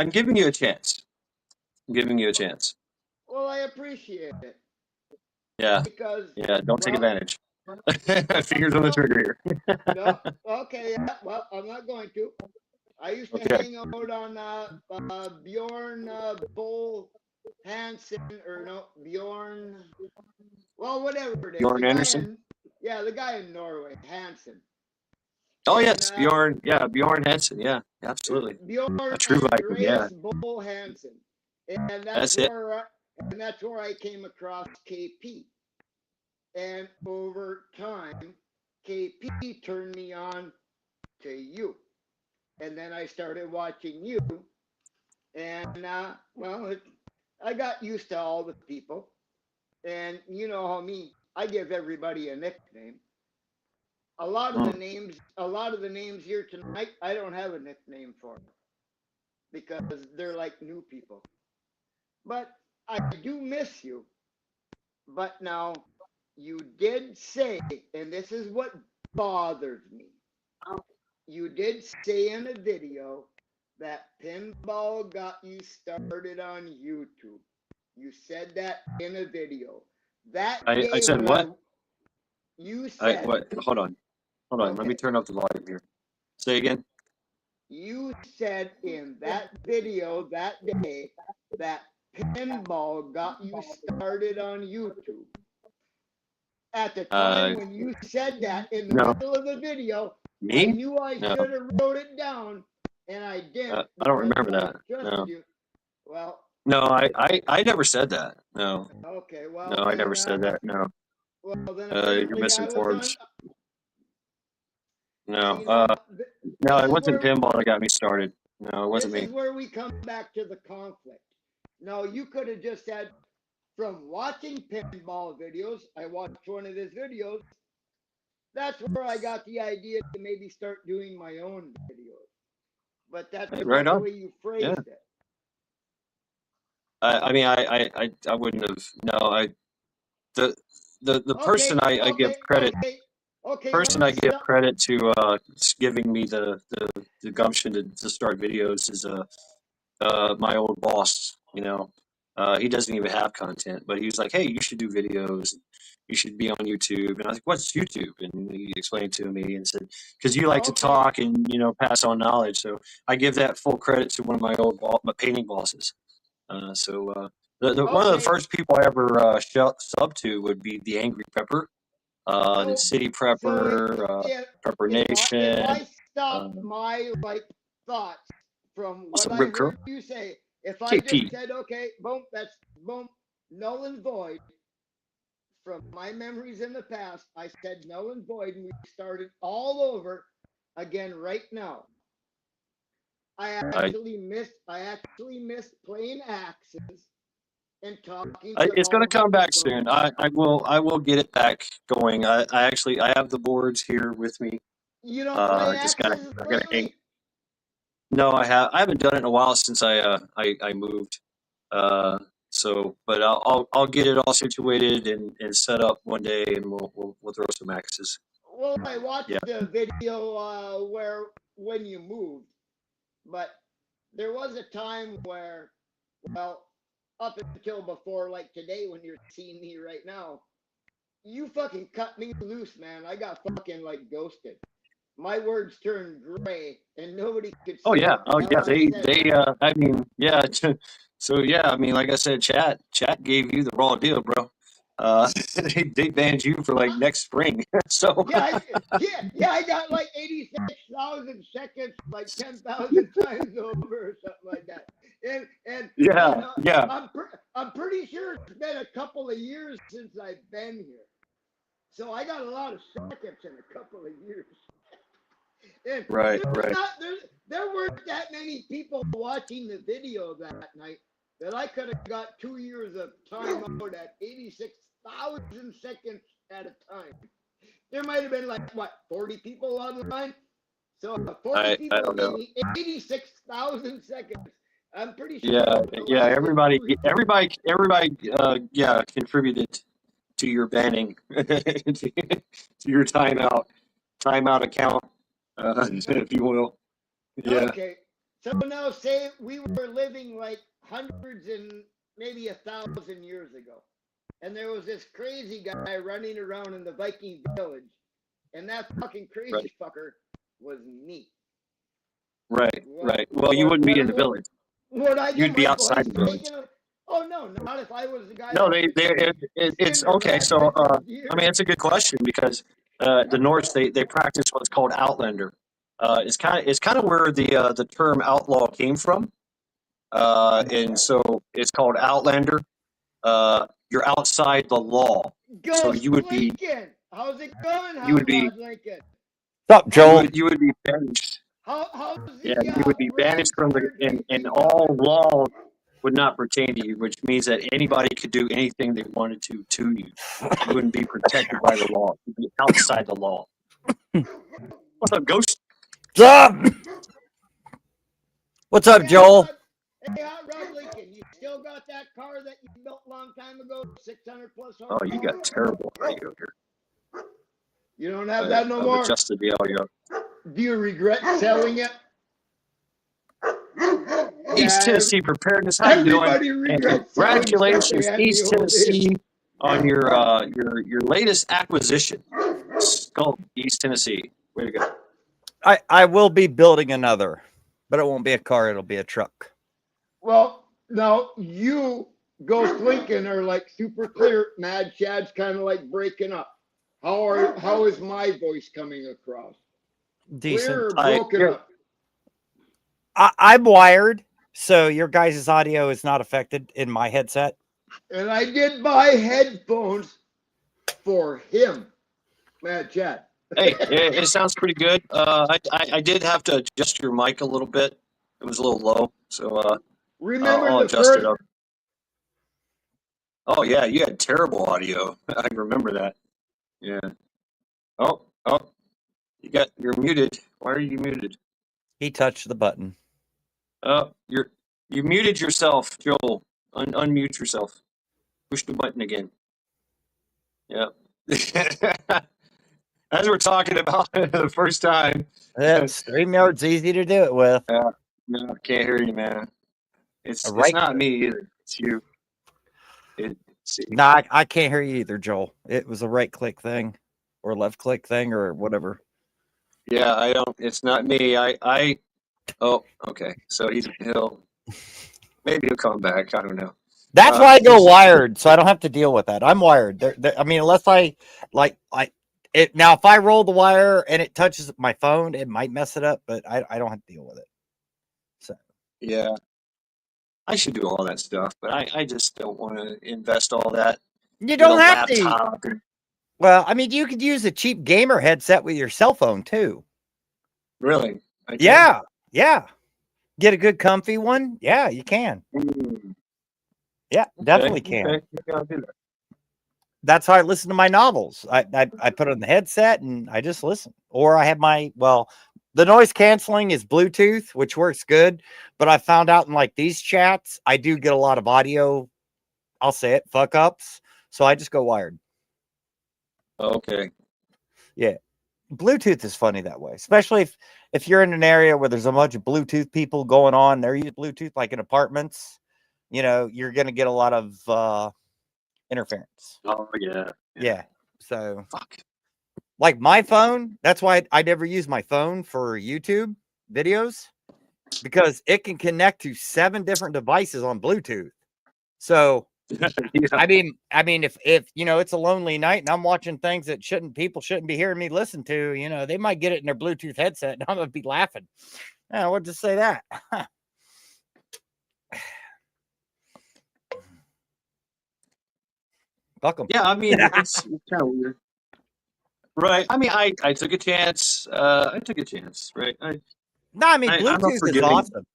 giving you a chance. I'm giving you a chance. Well, I appreciate it Yeah, because, yeah, don't take well, advantage. Fingers on the no, trigger no, here. okay, yeah, well, I'm not going to. I used to Okay, hang out on Bjorn Bull Hansen, or no, Bjorn, well, whatever it is, Bjorn Anderson. the guy in Norway, Hansen. Oh And yes, Bjorn. Yeah, Bjorn Hansen. Yeah, absolutely. A Bjorn true Viking. Yeah, Andreas Bull Hansen. And that's it. that's where I came across KP. And over time, KP turned me on to you. And then I started watching you. And, I got used to all the people. And you know how I give everybody a nickname. Mm. A lot of the names here tonight, I don't have a nickname for because they're like new people. But I do miss you. But now you did say, and this is what bothers me. You did say in a video that pinball got you started on YouTube. You said that in a video. That I day said when I what? you I said, what? Hold on, hold on. Let me okay, turn up the volume here. Say again. you said in that video that day that pinball got you started on YouTube. At the time Uh, when you said that in the no, middle of the video, I me? knew I No, should have wrote it down, and I didn't I don't because remember I that. trusted No, you. Well, no, I never said that. No, okay, no, I never said that. No, you're apparently I was misinformed. on. No, You know, no, this it is wasn't where pinball that got me started. No, it wasn't this me. is where we come back to the conflict. No, you could have just said, from watching pinball videos, I watched one of his videos. That's where I got the idea to maybe start doing my own videos. But that's Hey, right not the on. way you Yeah. phrased it. I mean, I wouldn't have. No, the the Okay, person I give okay, credit okay, okay. person I Let's give stop. credit to giving me the gumption to start videos is my old boss. He doesn't even have content, but he was like, "Hey, you should do videos. You should be on YouTube." And I was like, "What's YouTube?" And he explained to me and said, "Because you like to Okay, talk and pass on knowledge." So I give that full credit to one of my my painting bosses. So one of the okay. first people I ever sub to would be the Angry Pepper, then So, City so Prepper, Prepper if Nation, I stop uh, my thoughts from what's what up, I Rip Curl? heard you say, if I just KP. said, okay, boom, that's boom, null and void from my memories in the past, I said null and void, and we started all over again right now. I, I actually missed playing axes and talking to it's going all to the come back people. soon. I will get it back going. I have the boards here with me. You don't play Just gotta axes I gotta hang. lately? No, I haven't done it in a while since I moved. Uh, but I'll get it all situated and set up one day, and we'll throw some axes. Well, I watched Yeah. the video where when you moved, but there was a time where, well, up until before like today when you're seeing me right now, you fucking cut me loose, man. I got fucking like ghosted. My words turned gray, and nobody could Oh say yeah, what the oh hell yeah. I said. I mean, yeah. So yeah, I mean, like I said, chat gave you the raw deal, bro. They banned you for like next spring. So I got like 86,000 seconds, like 10,000 times over or something like that. And you yeah, know, yeah. I'm pretty sure it's been a couple of years since I've been here. So I got a lot of seconds in a couple of years. And Right, right. there weren't that many people watching the video that night that I could have got 2 years of time out at 86,000 seconds at a time. There might have been like what 40 people online. So 40 I people don't gave know. me 86,000 seconds. I'm pretty sure Yeah, it yeah. lasted 2 years. Everybody. Yeah, contributed to your banning, to your timeout account, if you will. Yeah. Okay, so now say we were living like hundreds and maybe 1,000 years ago, and there was this crazy guy running around in the Viking village, and that fucking Right. crazy fucker was me. Right. Right. Well, you wouldn't be in the village. Would I get You'd be my outside voice the village. taken? Oh no, not if I was the guy No, that it's skinned a okay. rat So, for 12 I years. mean, it's a good question because the Norse they practice what's called Outlander. It's kind of where the term outlaw came from, and so it's called Outlander. You're outside the law, so Ghost Lincoln, how's it going, you would Hot be Rod Lincoln? What's up, Joel? you would be banished. How's Yeah, the you would be banished from the Bradford and Viking all going? law would not pertain to you, which means that anybody could do anything they wanted to you. You wouldn't be protected by the law. You'd be outside the law. What's up, Ghost? What's up? What's up, Joel? Hey, Hot Rod Lincoln, you still got that car that you built a long time ago, 600 plus Oh, you got terrible audio here. You don't have that no I've more? adjusted the audio. Do you regret selling it? East Tennessee Preparedness. How you doing? Everybody And regrets selling stuff congratulations, they had in East the old days. Tennessee, on your latest acquisition. Go East Tennessee. Way to go. I will be building another, but it won't be a car. It'll be a truck. Well, now you, Ghost Lincoln, are like super clear. Mad Chad's kind of like breaking up. How is my voice coming across? Decent. Clear or broken up? I'm wired, so your guys' audio is not affected in my headset. And I did buy headphones for him, Mad Chad. Hey, it sounds pretty good. I did have to adjust your mic a little bit. It was a little low, so Remember I'll the adjust first? it up. Oh yeah, you had terrible audio. I remember that. Yeah. Oh, you're muted. Why are you muted? He touched the button. Oh, you muted yourself, Joel. Unmute yourself. Push the button again. Yeah. As we're talking about the first time. StreamYard's easy to do it with. No, I can't hear you, man. It's Right. not me either. It's you. No, I can't hear you either, Joel. It was a right click thing or left click thing or whatever. Yeah, I don't. It's not me. Oh, okay. So maybe he'll come back. I don't know. That's why I go wired, so I don't have to deal with that. I'm wired. I mean, unless I it. Now, if I roll the wire and it touches my phone, it might mess it up, but I don't have to deal with it. So yeah, I should do all that stuff, but I just don't want to invest all that. You don't have to. Well, I mean, you could use a cheap gamer headset with your cell phone too. Really? Yeah. Get a good comfy one. Yeah, you can. Yeah, definitely can. Okay. I'll do that. That's how I listen to my novels. I put it on the headset and I just listen. Or I have the noise canceling is Bluetooth, which works good. But I found out in like these chats, I do get a lot of audio, I'll say it, fuck ups. So I just go wired. Okay. Yeah. Bluetooth is funny that way, especially if you're in an area where there's a bunch of Bluetooth people going on. They're using Bluetooth like in apartments. You know, you're going to get a lot of interference. Oh, yeah. Yeah. So, Fuck. like my phone, that's why I never use my phone for YouTube videos because it can connect to 7 different devices on Bluetooth. So, Yeah. I mean, if you know it's a lonely night and I'm watching things that people shouldn't be hearing me listen to, you know, they might get it in their Bluetooth headset and I'm gonna be laughing. Yeah, what to say that? Welcome. Yeah, I mean, it's kind of weird. Right. I mean, I took a chance. I took a chance, right? No, I mean I'm a Bluetooth is forgiving, awesome.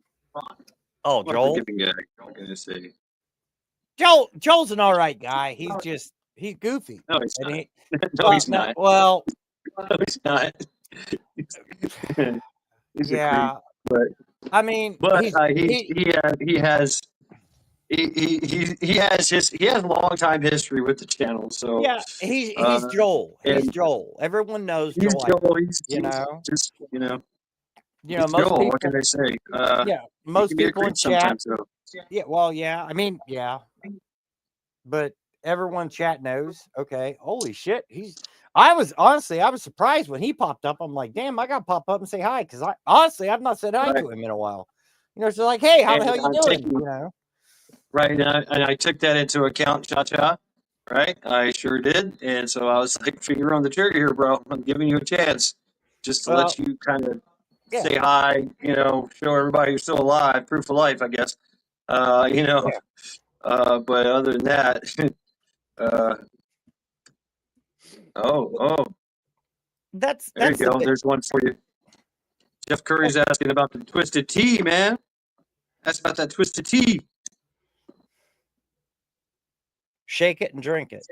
Oh, I'm a Joel. forgiving guy. I'm gonna say. Joel's an all right guy. He's goofy. No, he's And not. he No, he's no, not. well, No, he's not. He's a creep. yeah. But I mean, but he he has he has long time history with the channel. So yeah, he's uh, Joel. He's and Joel. Everyone knows he's Joel. Joel. He's You know, just most Joel. What people. can I say? Yeah, He most can be a people in creep chat. sometimes. So Yeah, well, yeah. I mean, yeah, but everyone chat knows. Okay, holy shit, I was surprised when he popped up. I'm like, damn, I gotta pop up and say hi because I've not said hi right. to him in a while. You know, so like, hey, how the And hell you I'm doing? taking You know, right, and I took that into account, Cha. Right, I sure did, and so I was like, finger on the trigger here, bro. I'm giving you a chance, just to well, let you kind of yeah, say hi. You know, show everybody you're still alive, proof of life, I guess. You know, yeah. but other than that, uh, oh, That's there you the go. bit. There's one for you. Jeff Curry's asking about the twisted tea, man. That's about that twisted tea. Shake it and drink it.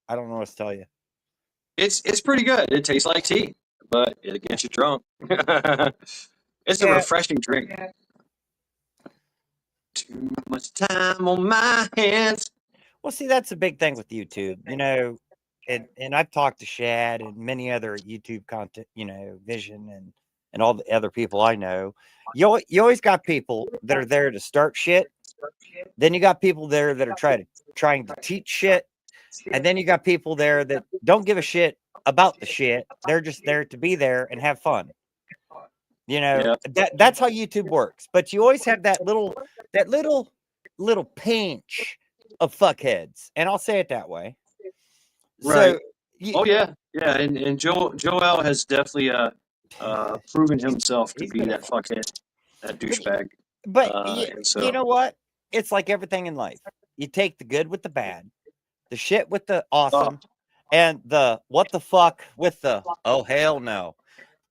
I don't know what to tell you. It's pretty good. It tastes like tea, but it gets you drunk. It's a Yeah. refreshing drink. Too much time on my hands. Well, see, that's the big thing with YouTube, you know, and I've talked to Shad and many other YouTube content, you know, Vision and all the other people I know. You always got people that are there to start shit. Then you got people there that are trying to teach shit, and then you got people there that don't give a shit about the shit. They're just there to be there and have fun. You know, Yeah. that's how YouTube works. But you always have that little pinch of fuckheads, and I'll say it that way. Right. So, Oh yeah, yeah, and Joel has definitely proven himself to he's be been a that fuckhead, that douchebag. but And you so know what? It's like everything in life. You take the good with the bad, the shit with the awesome, and the what the fuck with the oh hell no.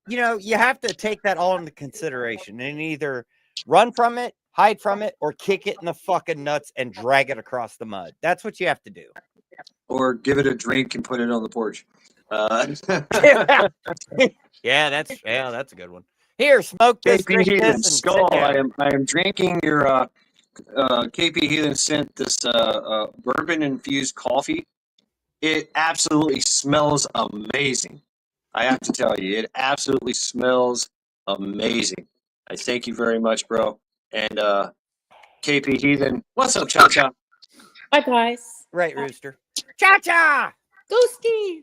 You know, you have to take that all into consideration and either run from it, hide from it, or kick it in the fucking nuts and drag it across the mud. That's what you have to do. or give it a drink and put it on the porch. Yeah, that's a good one. Here, smoke this, KP drink Heathen this, and sit Skull. down. I am drinking your KP Heathen sent this bourbon infused coffee. It absolutely smells amazing. I have to tell you, it absolutely smells amazing. I thank you very much, bro. And KP Heathen, what's up, Cha Cha? Hi guys. Right, Rooster. Cha-cha! Ghosty,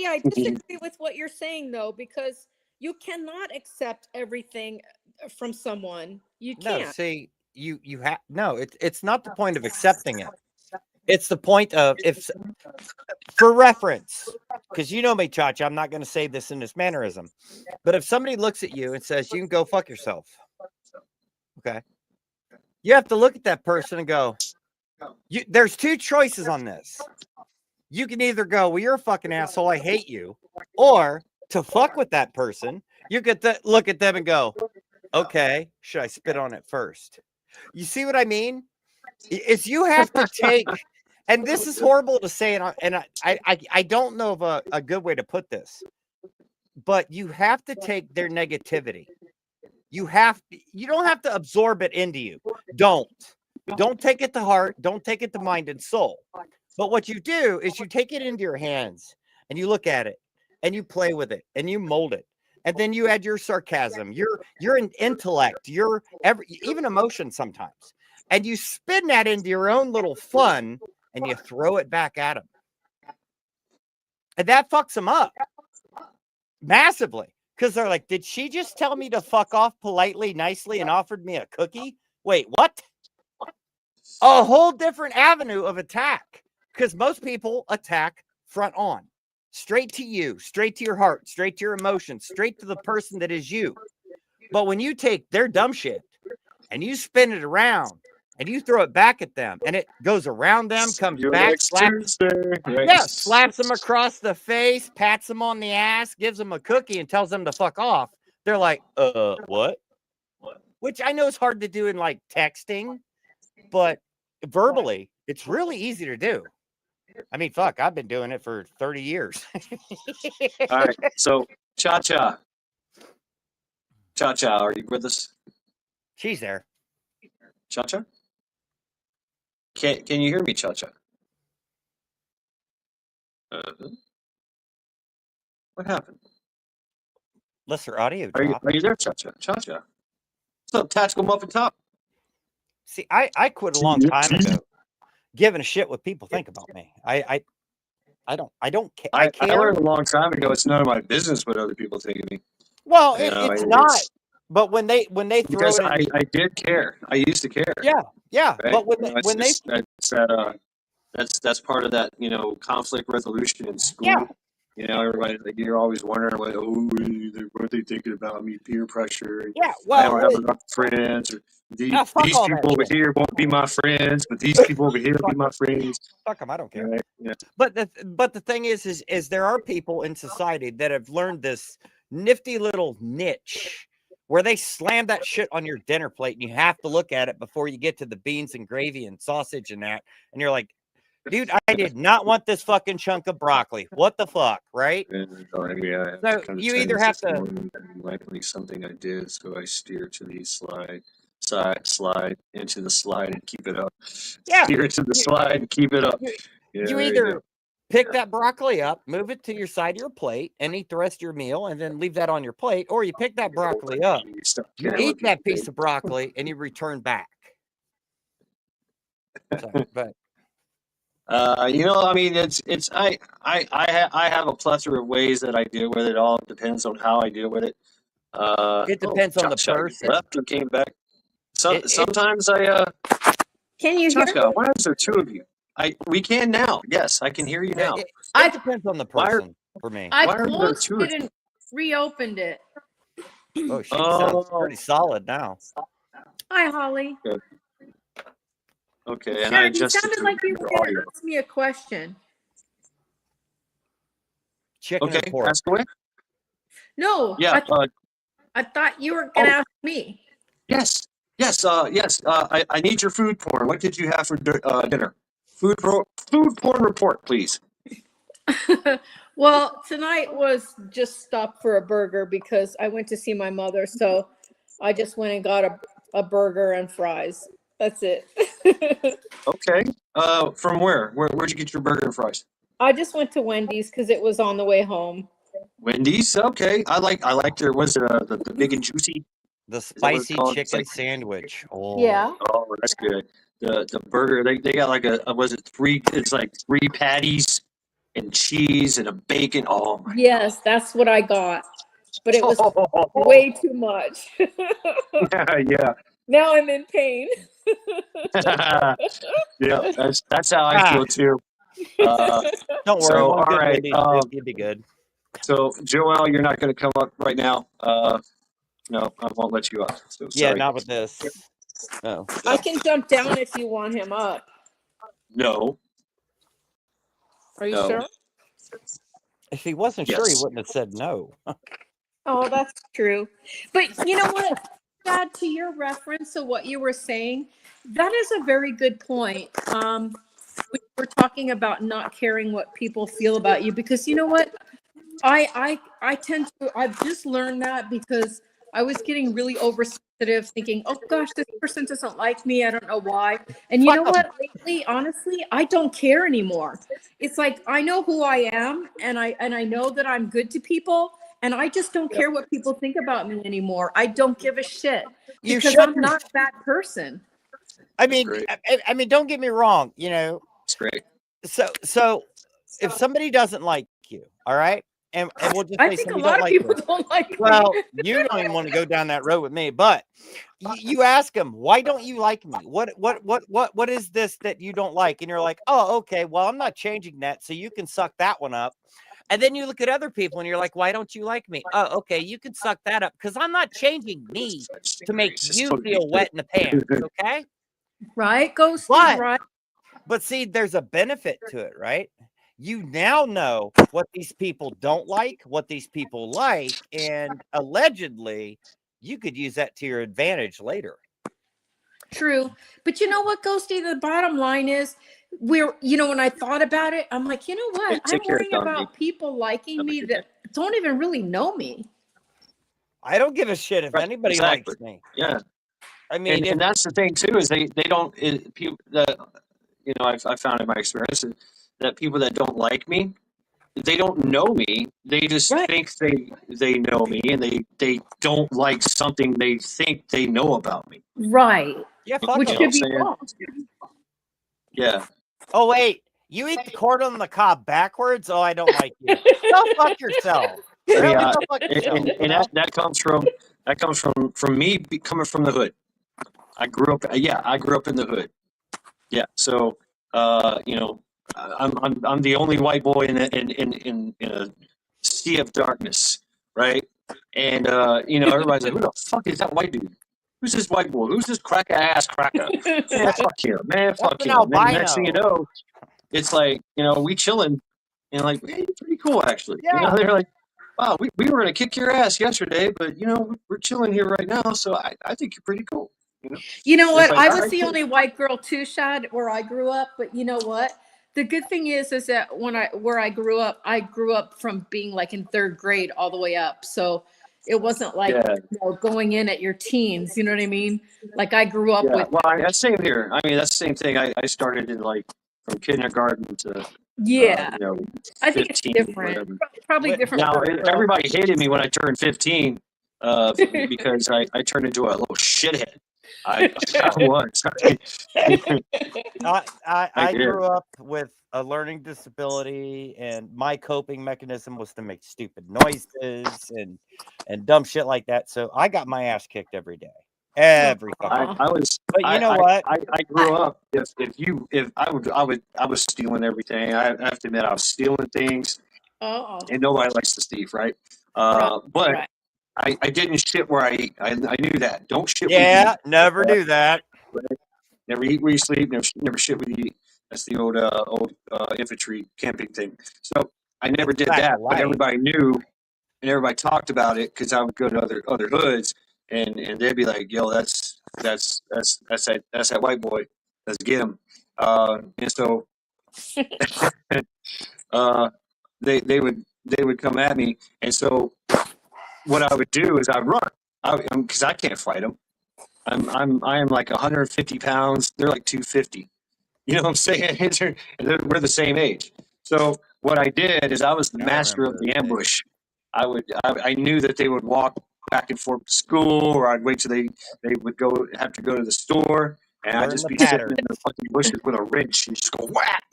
I disagree with what you're saying though, because you cannot accept everything from someone. You No, can't. see, you have no, it's not the point of accepting it. It's the point of if for reference, because you know me, Chacha, I'm not going to say this in this mannerism, but if somebody looks at you and says, you can go fuck yourself, okay, you have to look at that person and go, there's 2 choices on this. You can either go, well, you're a fucking asshole, I hate you, or to fuck with that person, you get to look at them and go, okay, should I spit on it first? You see what I mean? Is you have to take, and this is horrible to say, and I don't know of a good way to put this, but you have to take their negativity. You don't have to absorb it into you. Don't take it to heart. Don't take it to mind and soul. But what you do is you take it into your hands and you look at it and you play with it and you mold it. And then you add your sarcasm, your intellect, even emotion sometimes. And you spin that into your own little fun and you throw it back at them. And that fucks them up massively. Because they're like, did she just tell me to fuck off politely, nicely, and offered me a cookie? Wait, what? A whole different avenue of attack. Because most people attack front on, straight to you, straight to your heart, straight to your emotions, straight to the person that is you. But when you take their dumb shit and you spin it around and you throw it back at them and it goes around them, comes Your back, next slaps, Tuesday. Right. yeah, slaps them across the face, pats them on the ass, gives them a cookie and tells them to fuck off. They're like, what? Which I know is hard to do in like texting, but verbally, it's really easy to do. I mean, fuck, I've been doing it for 30 years. All right. So, Cha-Cha. Cha-Cha, are you with us? She's there. Cha-Cha? Can you hear me, Cha-Cha? What happened? Unless her audio Are dropped. you there, Cha-Cha? Cha-Cha. What's up, Tactical Muffin Top? See, I quit a long time ago giving a shit what people think about me. I don't care. I care. learned a long time ago it's none of my business what other people think of me. Well, You know, it's not. But when they throw Because it in, I did care. I used to care. yeah. Right? But You know, that's part of that, you know, conflict resolution in school. Yeah. You know, everybody, like, you're always wondering, like, oh, what are they thinking about me? Peer pressure. And Yeah, I well, don't have enough friends. Or these fuck all people that over shit. here won't be my friends, but these people over here will be my friends. Fuck them, I don't care. Right? Yeah. But the thing is there are people in society that have learned this nifty little niche where they slam that shit on your dinner plate and you have to look at it before you get to the beans and gravy and sausage and that. And you're like, dude, I did not want this fucking chunk of broccoli. What the fuck, right? And, yeah, So you either have to likely something I did, so I steer to the slide into the slide and keep it up. Yeah. Steer to the slide and keep it up. You, Yeah, you there either go. pick that broccoli up, move it to your side of your plate, and eat the rest of your meal, and then leave that on your plate, or you pick that broccoli up, you eat that piece of broccoli, and you return back. So, but you know, I mean, I have a plethora of ways that I deal with it. All depends on how I deal with it. It depends on the Cha-Cha person. left and came back. Sometimes Can you hear Cha-Cha, me? why is there two of you? We can now. Yes, I can hear you now. It I- depends on the Why are- person for me. I Why are there closed two of it and reopened it. Oh, she sounds Oh. pretty solid now. Hi, Holly. Okay, and Sharon, I you just sounded like you were going to ask me a question. Chicken okay. or pork? Ask away. No, Yeah. I thought you were going to ask me. Yes. Yes. Yes. I need your food porn. What did you have for dinner? Food porn report, please. Well, tonight was just stopped for a burger because I went to see my mother. So I just went and got a burger and fries. That's it. Okay. From where? Where'd you get your burger and fries? I just went to Wendy's because it was on the way home. Wendy's. Okay. I like their. Was it the big and juicy? The that what it's spicy called? It's chicken like- sandwich. Oh. Yeah. Oh, that's good. The burger. They got like was it three? It's like 3 patties and cheese and a bacon. Oh my. Yes, that's what I got. But it was Oh, way too much. yeah. Now I'm in pain. Yeah, that's how I feel too. Don't worry, So, one all good right, Wendy's you'd be good. So, Joel, you're not going to come up right now. No, I won't let you up. So Yeah, sorry. not with this. No. I can jump down if you want him up. No. Are you No. sure? If he wasn't sure, he Yes. wouldn't have said no. Oh, that's true. But you know what? Add to your reference of what you were saying, that is a very good point. We were talking about not caring what people feel about you because you know what? I tend to. I've just learned that because I was getting really oversensitive, thinking, "Oh gosh, this person doesn't like me. I don't know why." And you know what? Lately, honestly, I don't care anymore. It's like I know who I am, and I know that I'm good to people. And I just don't care what people think about me anymore. I don't give a shit You because I'm shouldn't. not that person. I mean, Great. I mean, don't get me wrong. You know, It's great. so if somebody doesn't like you. All right. And we'll just I say think a somebody lot don't of like people you. don't like me. Well, you don't even want to go down that road with me, but you ask them, why don't you like me? What is this that you don't like? And you're like, oh, okay, well, I'm not changing that. So you can suck that one up. And then you look at other people and you're like, why don't you like me? Oh, okay, you can suck that up because I'm not changing me to make you feel wet in the pants. Okay. Right, Ghosty, But right? But see, there's a benefit to it, right? You now know what these people don't like, what these people like, and allegedly you could use that to your advantage later. True. But you know what, Ghosty? The bottom line is when I thought about it, I'm like, you know what? I'm Take care, worrying Doggy. about people liking Have a me good that don't even really know me. I don't give a shit if Right, anybody exactly. likes me. Yeah, I mean, and that's the thing too is they don't people that I've found in my experience that people that don't like me, they don't know me. They just Right. think they know me, and they don't like something they think they know about me. Right. yeah, fuck Which You know them. what could I'm be saying? wrong. Yeah. Oh wait, you eat the corn on the cob backwards? Oh, I don't like you. Go fuck yourself. Really, Yeah, go fuck yourself. and You know? that comes from me coming from the hood. I grew up. Yeah, I grew up in the hood. Yeah, so I'm the only white boy in a sea of darkness, right? And everybody's like, "Who the fuck is that white dude? Who's this white boy? Who's this cracker ass cracker?" Man, fuck him, man, That's fuck an him. And then next thing you albino. know, it's like we chilling, and like, hey, pretty cool actually. Yeah. They're like, "Wow, we were gonna kick your ass yesterday, but we're chilling here right now, so I think you're pretty cool." You know, You know it's what? like, I all was right, the cool. only white girl too, Shad, where I grew up. But you know what? The good thing is that where I grew up from being like in third grade all the way up. So it wasn't like Yeah. going in at your teens. You know what I mean? Like I grew up Yeah, with. well, that's same here. I mean, that's the same thing. I started in like from kindergarten to Yeah, I think it's 15, different. whatever. Probably different Now, for a girl. everybody hated me when I turned 15 because I turned into a little shithead. I was. I did. grew up with a learning disability, and my coping mechanism was to make stupid noises and dumb shit like that. So I got my ass kicked every day, every fucking day. I was. But you know what? I grew up. If I was stealing everything. I have to admit I was stealing things, Oh, and nobody likes to thief, right? right, But right. I didn't shit where I eat. I knew that. Don't shit where you Yeah, eat. never do that. Never eat where you sleep. Never shit where you eat. That's the old infantry camping thing. So I never It's did fact that, of but life. everybody knew and everybody talked about it because I would go to other hoods and they'd be like, "Yo, that's that white boy. Let's get him." And so uh, they would come at me, and so what I would do is I'd run because I can't fight them. I am like 150 pounds. They're like 250. You know what I'm saying? We're the same age. So what I did is I was the I master remember of the those days. ambush. I knew that they would walk back and forth to school, or I'd wait till they would have to go to the store, and I'd Learn just the be sitting pattern. in the fucking bushes with a wrench and just go whack,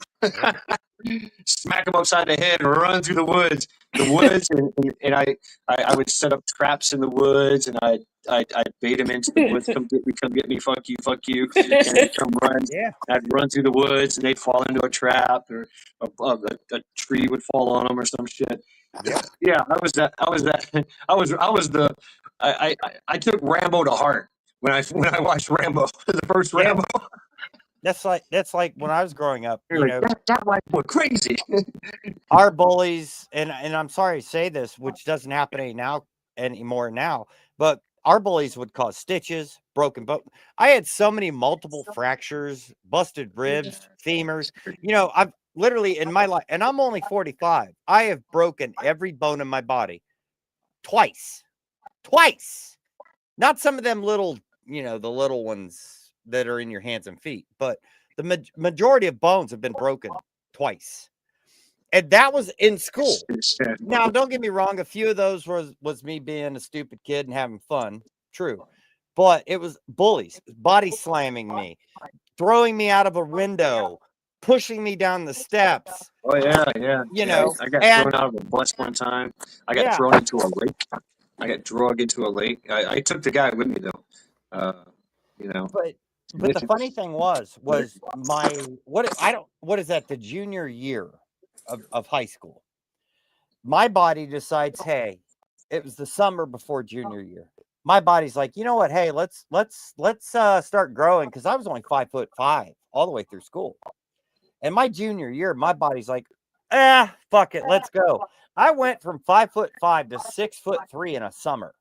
Yep. smack them upside the head, and run through the woods. And I would set up traps in the woods, and I'd bait them into the woods. Come get me, fuck you, and they'd come run. Yeah. I'd run through the woods, and they'd fall into a trap, or a tree would fall on them, or some shit. Yep. Yeah, I was that. I was the. I took Rambo to heart when I watched Rambo, the first Yeah. Rambo. That's like when I was growing up, You're like, that white boy crazy. our bullies, and I'm sorry to say this, which doesn't happen anymore now, but our bullies would cause stitches, broken bone. I had so many multiple fractures, busted ribs, femurs. I've literally in my life, and I'm only 45. I have broken every bone in my body twice. Not some of them little, the little ones that are in your hands and feet, but the majority of bones have been broken twice. And that was in school. Now, don't get me wrong. A few of those was me being a stupid kid and having fun. True. But it was bullies, body slamming me, throwing me out of a window, pushing me down the steps. Oh yeah, yeah. You Yeah. know, I got and thrown out of a bus one time. I got yeah, thrown into a lake. I got dragged into a lake. I took the guy with me though. You know. but the funny thing was my what is that, the junior year of high school. My body decides, hey, it was the summer before junior year. My body's like, you know what? Hey, let's start growing, because I was only 5'5" all the way through school. And my junior year, my body's like, fuck it, let's go. I went from 5'5" to 6'3" in a summer.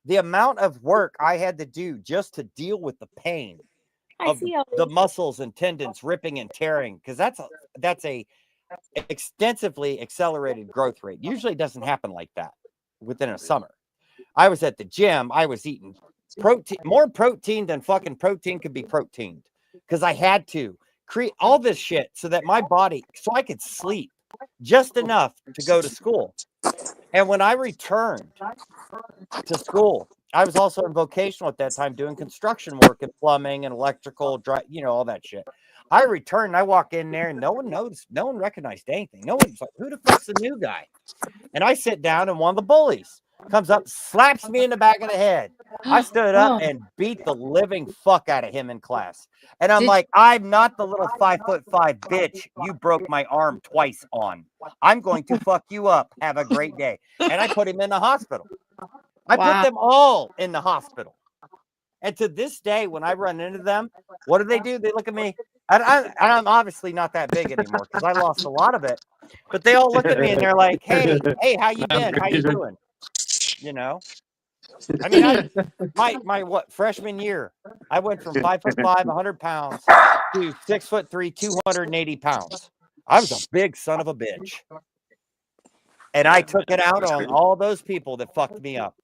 The amount of work I had to do just to deal with the pain I of see. the muscles and tendons ripping and tearing, because that's a extensively accelerated growth rate. Usually it doesn't happen like that within a summer. I was at the gym. I was eating more protein than fucking protein could be proteined, because I had to create all this shit so that my body, so I could sleep just enough to go to school. And when I returned to school, I was also in vocational at that time, doing construction work and plumbing and electrical, all that shit. I returned, I walk in there and no one noticed, no one recognized anything. No one's like, who the fuck's the new guy? And I sit down, and one of the bullies comes up, slaps me in the back of the head. I stood up and beat the living fuck out of him in class. And I'm like, I'm not the little 5'5" bitch you broke my arm twice on. I'm going to fuck you up. Have a great day. And I put him in the hospital. I put them all in the hospital. And to this day, when I run into them, what do? They look at me. And I'm obviously not that big anymore, because I lost a lot of it. But they all look at me and they're like, hey, how you been? How you doing? You know? I mean, my freshman year, I went from 5'5", 100 pounds to 6'3", 280 pounds. I was a big son of a bitch. And I took it out on all those people that fucked me up.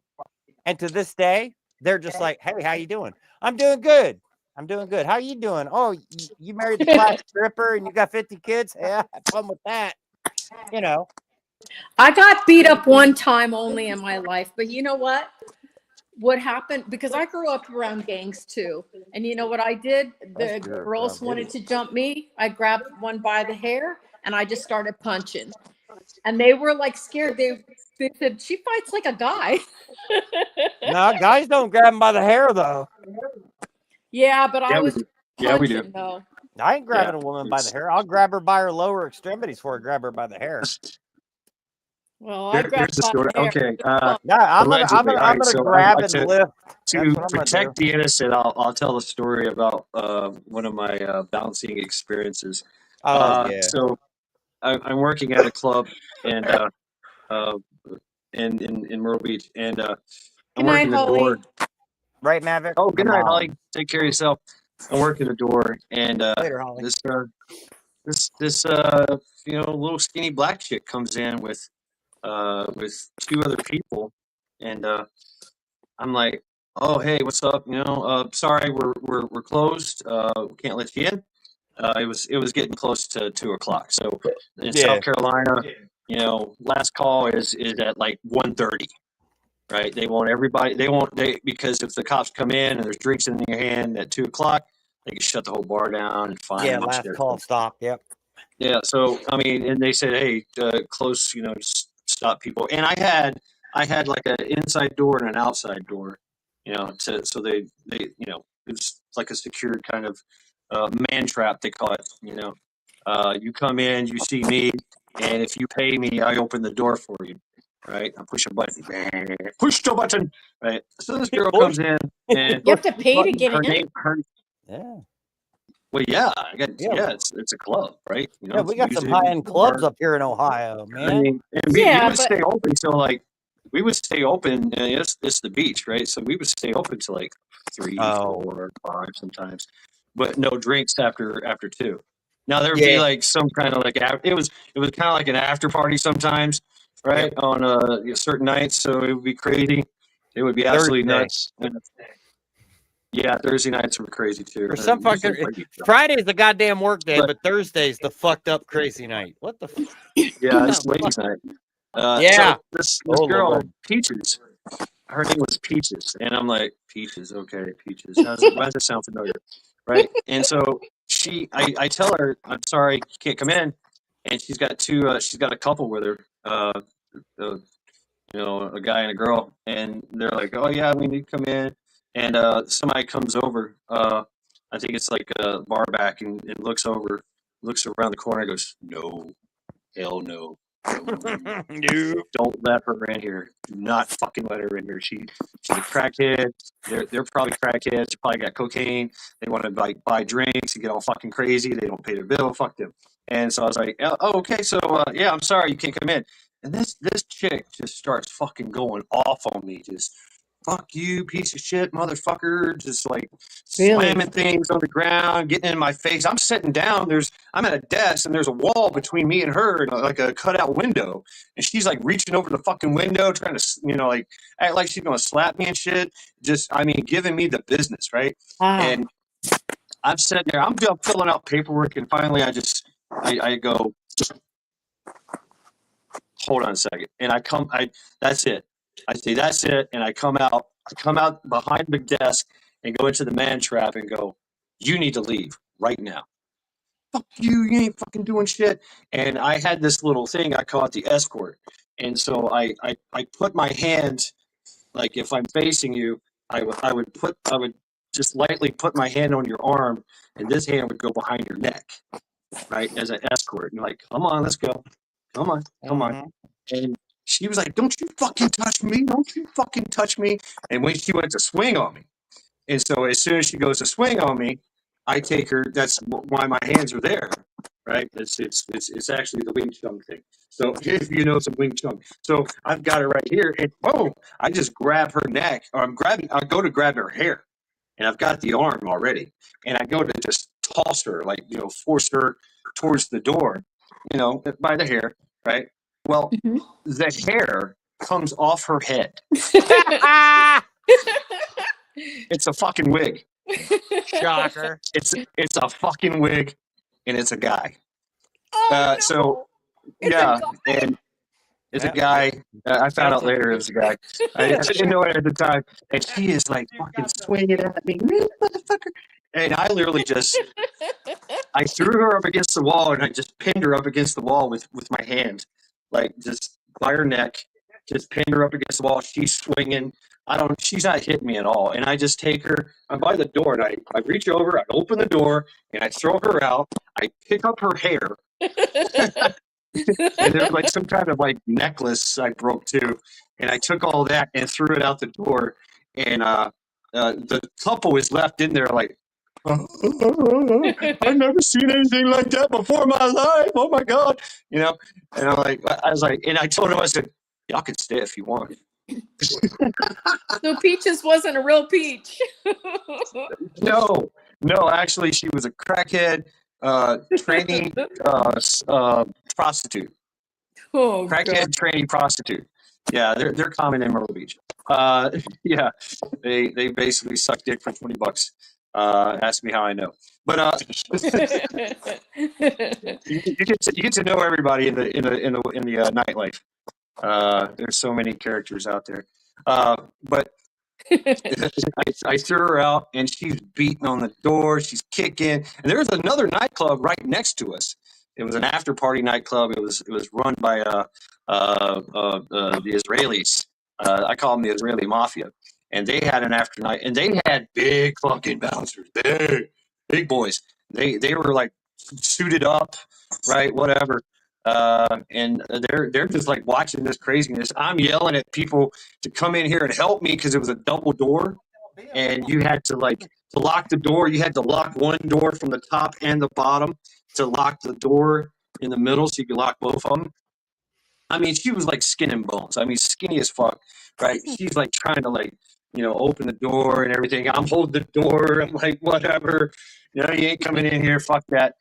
And to this day, they're just like, hey, how you doing? I'm doing good. I'm doing good. How you doing? Oh, you married the class stripper and you got 50 kids? Yeah, have fun with that. You know. I got beat up one time only in my life, but you know what? What happened? Because I grew up around gangs too. And you know what I did? The girls wanted to jump me. I grabbed one by the hair and I just started punching. And they were like scared. They said, she fights like a guy. No, guys don't grab them by the hair though. Yeah, but I was punching, yeah, we do. though. I ain't grabbing a woman by the hair. I'll grab her by her lower extremities before I grab her by the hair. Well, I grabbed the story. Okay. No, I'm gonna so grab and lift. To protect the innocent, I'll tell a story about one of my bouncing experiences. Yeah. So I'm working at a club and in Myrtle Beach, and I'm working the door. Right, Maverick? Oh, good night, Holly. Take care of yourself. I'm working the door, and Later, Holly. this little skinny black chick comes in with two other people, and I'm like, oh, hey, what's up? Sorry, we're closed. Can't let you in. It was getting close to 2:00. So in South Carolina, last call is at like 1:30. Right? They want everybody. Because if the cops come in and there's drinks in your hand at 2:00, they can shut the whole bar down and fine. Yeah, last call stop. Yep. Yeah. So I mean, and they said, hey, close. Just stop people. And I had like an inside door and an outside door. So they it's like a secured kind of man trap, they call it. You come in, you see me, and if you pay me, I open the door for you. Right, I push a button. Push the button. Right. So this girl comes in, and you have to pay to get in. Yeah. Well, yeah, it's a club, right? Yeah, we got some high-end clubs up here in Ohio, man. I mean, and we would stay open till like we would stay open. It's the beach, right? So we would stay open till like 3, 4, 5 sometimes, but no drinks after 2. Now there would be like some kind of like it was kind of like an after party sometimes. Right, on certain nights, so it would be crazy. It would be absolutely nuts. Yeah, Thursday nights were crazy too. For some fucking Friday's the goddamn work day, but Thursday's the fucked up crazy night. What the? Yeah, it's ladies' night. So this girl, Lord. Peaches. Her name was Peaches, and I'm like, Peaches, okay, Peaches. Why does it sound familiar? Right, and so I tell her, I'm sorry, you can't come in. And she's got a couple with her, a guy and a girl. And they're like, oh yeah, we need to come in. And somebody comes over, I think it's like a bar back, and looks around the corner and goes, no, hell no. Don't let her in here. Do not fucking let her in here. She's a crackhead. They're probably crackheads. They probably got cocaine. They want to like buy drinks and get all fucking crazy. They don't pay their bill. Fuck them. And so I was like, oh, okay. So yeah, I'm sorry, you can't come in. And this chick just starts fucking going off on me. Just fuck you, piece of shit, motherfucker. Just like slamming things on the ground, getting in my face. I'm sitting down. I'm at a desk, and there's a wall between me and her, and like a cutout window. And she's like reaching over the fucking window, trying to, like act like she's gonna slap me and shit. Just, I mean, giving me the business, right? And I'm sitting there, I'm filling out paperwork, and finally I go, hold on a second. And that's it. I say, that's it. And I come out behind the desk and go into the man trap and go, you need to leave right now. Fuck you ain't fucking doing shit. And I had this little thing I call it the escort. And so I put my hand, like if I'm facing you, I would just lightly put my hand on your arm, and this hand would go behind your neck, right, as an escort. And like, come on, let's go. Come on. And she was like, don't you fucking touch me. Don't you fucking touch me. And when she went to swing on me. And so as soon as she goes to swing on me, I take her. That's why my hands are there, right? It's actually the Wing Chun thing. So if you know some Wing Chun. So I've got her right here. And I just grab her neck. Or I go to grab her hair. And I've got the arm already. And I go to just toss her, like, force her towards the door, by the hair, right? Well, the hair comes off her head. It's a fucking wig. Shocker. It's a fucking wig, and it's a guy. No. So It's yeah, a guy. and it's a guy. I found out later it was a guy. I didn't know it at the time. And she is like fucking swinging at me, motherfucker. And I literally I threw her up against the wall, and I just pinned her up against the wall with my hand, like just by her neck, just pinned her up against the wall. She's swinging. She's not hitting me at all. And I just take her, I'm by the door, and I reach over, I open the door, and I throw her out. I pick up her hair. And there's like some kind of like necklace I broke too. And I took all that and threw it out the door. And the couple is left in there like, I've never seen anything like that before in my life. Oh my God. And I was like, and I told him, I said, y'all can stay if you want. So Peaches wasn't a real peach. No, actually she was a crackhead trainee prostitute. Oh, Crackhead God. trainee prostitute. Yeah, they're common in Myrtle Beach. Yeah, they basically suck dick for $20. Ask me how I know. But you get to know everybody in the nightlife. There's so many characters out there. But I threw her out, and she's beating on the door. She's kicking, and there was another nightclub right next to us. It was an after party nightclub. It was run by the Israelis. I call them the Israeli mafia, and they had an after night, and they had big fucking bouncers, big boys. They were like suited up, right? Whatever. And they're just like watching this craziness. I'm yelling at people to come in here and help me because it was a double door, and you had to lock the door. You had to lock one door from the top and the bottom to lock the door in the middle, so you could lock both of them. I mean, she was like skin and bones. I mean, skinny as fuck, right? She's like trying to open the door and everything. I'm holding the door. I'm like, whatever, you ain't coming in here. Fuck that.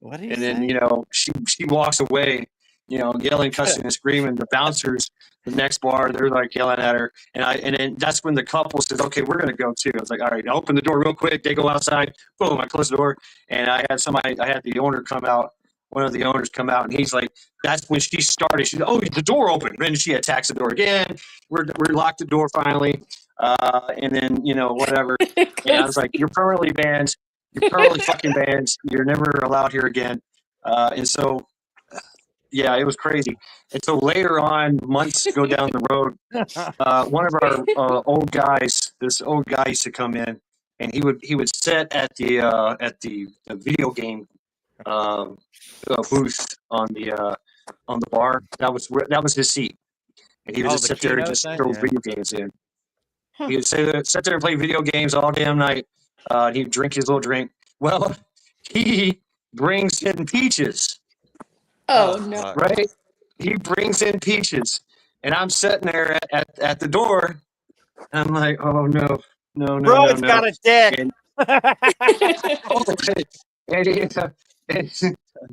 What do you And then, she walks away, yelling, cussing, and screaming. The bouncers, the next bar, they're like yelling at her. And then that's when the couple says, okay, we're going to go too. I was like, all right, now open the door real quick. They go outside. Boom, I close the door. And I had the owner come out. One of the owners come out, and he's like, that's when she started. She's like, oh, the door opened. And then she attacks the door again. We're locked the door finally. And then, whatever. And I was like, you're permanently banned. You're permanently fucking banned. You're never allowed here again. And so, yeah, it was crazy. And so later on, months go down the road, one of our old guys, this old guy used to come in, and he would sit at the video game booth on the bar. That was his seat, and he would just the sit there and keynote just thing? throw Yeah. video games in. Huh. He would sit there and play video games all damn night. And he'd drink his little drink. Well, he brings in peaches, Oh no. fuck. right? He brings in peaches, and I'm sitting there at the door. And I'm like, oh no, Bro, it's got a dick. And,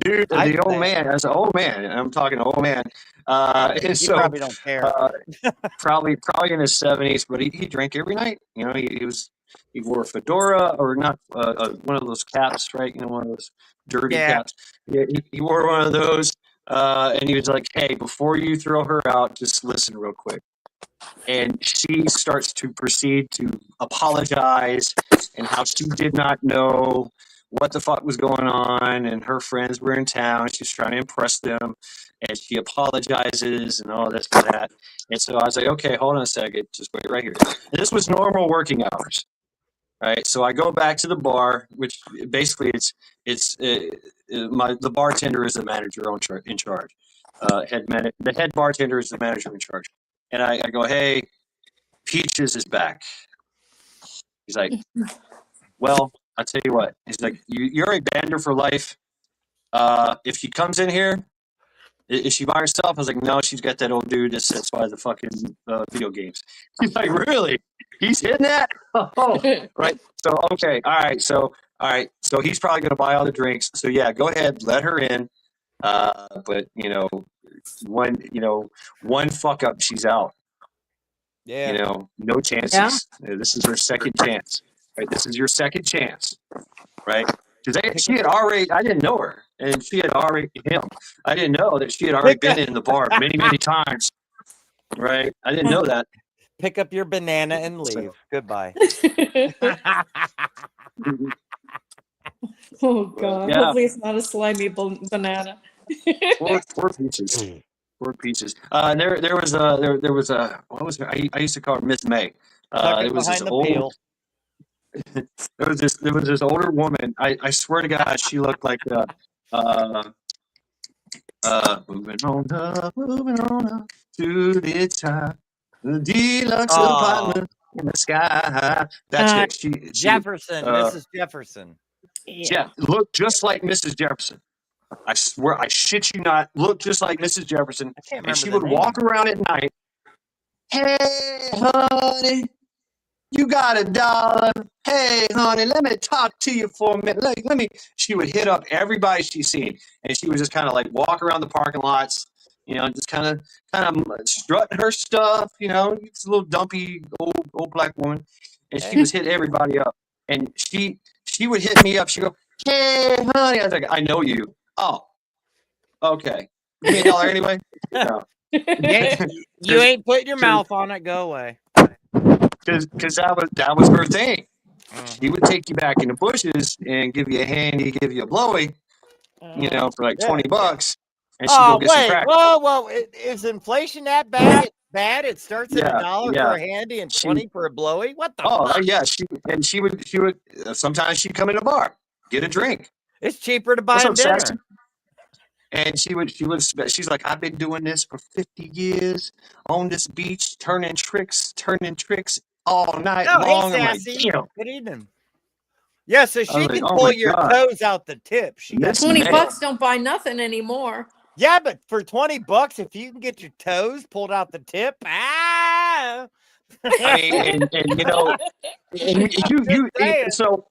dude, I the old think- man, as an old man, I'm talking old man. And You so probably don't care. probably in his 70s, but he drank every night. You know, he wore a fedora or not one of those caps, right? You know, one of those derby Yeah. caps. Yeah, he wore one of those, and he was like, "Hey, before you throw her out, just listen real quick." And she starts to proceed to apologize and how she did not know what the fuck was going on, and her friends were in town. She's trying to impress them, and she apologizes and all this and that. And so I was like, okay, hold on a second, just wait right here. And this was normal working hours, right? So I go back to the bar, which basically the bartender is the manager in charge. The head bartender is the manager in charge. And I go, hey, Peaches is back. He's like, well, I'll tell you what. He's like, you're a bander for life. If she comes in here, is she by herself? I was like, no, she's got that old dude that sits by the fucking video games. He's like, really? He's hitting that? Oh, right. So, okay. All right. So he's probably going to buy all the drinks. So, yeah, go ahead. Let her in. But, one fuck up, she's out. Yeah. No chances. This is her second chance. Right? This is your second chance. Right? Because she had already, I didn't know her. And she had already, I didn't know that she had already been in the bar many, many times. Right? I didn't know that. Pick up your banana and leave. Goodbye. Oh God! Yeah. Hopefully it's not a slimy banana. Four pieces. 4 pieces. There was a what was her? I used to call her Miss May. Tuck it It was this behind the old. peel. There was this older woman. I swear to God, she looked like moving on up to the top, the deluxe apartment in the sky. That's it. She Jefferson, Mrs. Jefferson. looked just like Mrs. Jefferson. I swear, I shit you not, looked just like Mrs. Jefferson. I can't remember And she the would name. walk around at night. Hey, honey, you got $1? Hey, honey, let me talk to you for a minute. Let me. She would hit up everybody she's seen, and she would just kind of like walk around the parking lots, just kind of strutting her stuff. It's a little dumpy old black woman, and she was hit everybody up. And she would hit me up. She go, hey, honey. I was like, I know you. Oh, okay. You ain't dollar anyway. No. You ain't putting your mouth on it. Go away. Because that was her thing. She would take you back in the bushes and give you a handy, give you a blowy, for like $20, and she'd go get some crack. Whoa! Is inflation that bad? It starts at $1 yeah. for a handy and 20 for a blowy. What the? Oh fuck? yeah, she would. Sometimes she'd come in the bar, get a drink. It's cheaper to buy What's a up, dinner. Saxon? And she's like, I've been doing this for 50 years on this beach, turning tricks all night long. Hey, I'm like, Sassy. damn. Good evening. Yeah, so she like, can oh pull my your God. toes out the tip. She got Miss $20 May. don't buy nothing anymore. Yeah, but for $20, if you can get your toes pulled out the tip, I mean, and so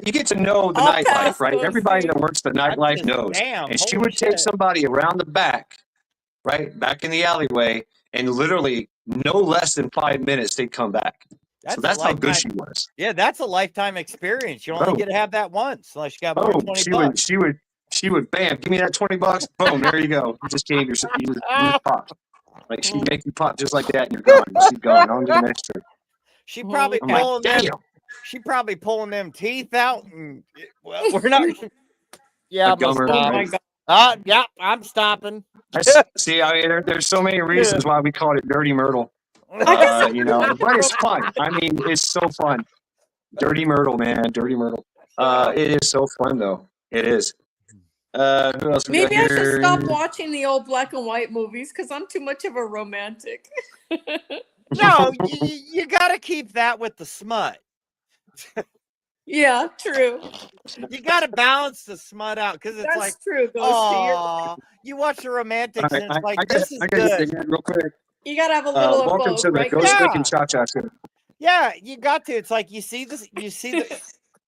you get to know the I'll nightlife, pass right? those Everybody things. that works the nightlife knows. Damn, And she holy would take shit. somebody around the back, right, back in the alleyway, and literally no less than 5 minutes they'd come back. So a that's how good she lifetime- was. Yeah, that's a lifetime experience. You only Oh. get to have that once, unless you got more than $20. She would, bam, give me that $20. Boom, there you go. You just gave yourself, you just popped. Like she'd make you pop just like that, and you're gone. She's gone. On to the next trick. She probably I'm like, pulling them. damn. She probably pulling them teeth out, and well, we're not. Yeah, A I'm gonna gummer, Oh stop. my right? God. Yeah, I'm stopping. See, I mean, there's so many reasons why we call it Dirty Myrtle. I guess You know, but it's fun. I mean, it's so fun. Dirty Myrtle, man. Dirty Myrtle. It is so fun, though. It is. Who else we got maybe I should here? stop watching the old black and white movies because I'm too much of a romantic. No, you got to keep that with the smut. Yeah, true. You got to balance the smut out because it's That's like, true, Ghosty. oh, you watch the All romantics right, and it's like, I this is gotta good. dig in real quick. You gotta have a little of Welcome both, to the right? Ghost Yeah. Link Cha-Cha Show. Yeah, you got to. It's like you see this. You see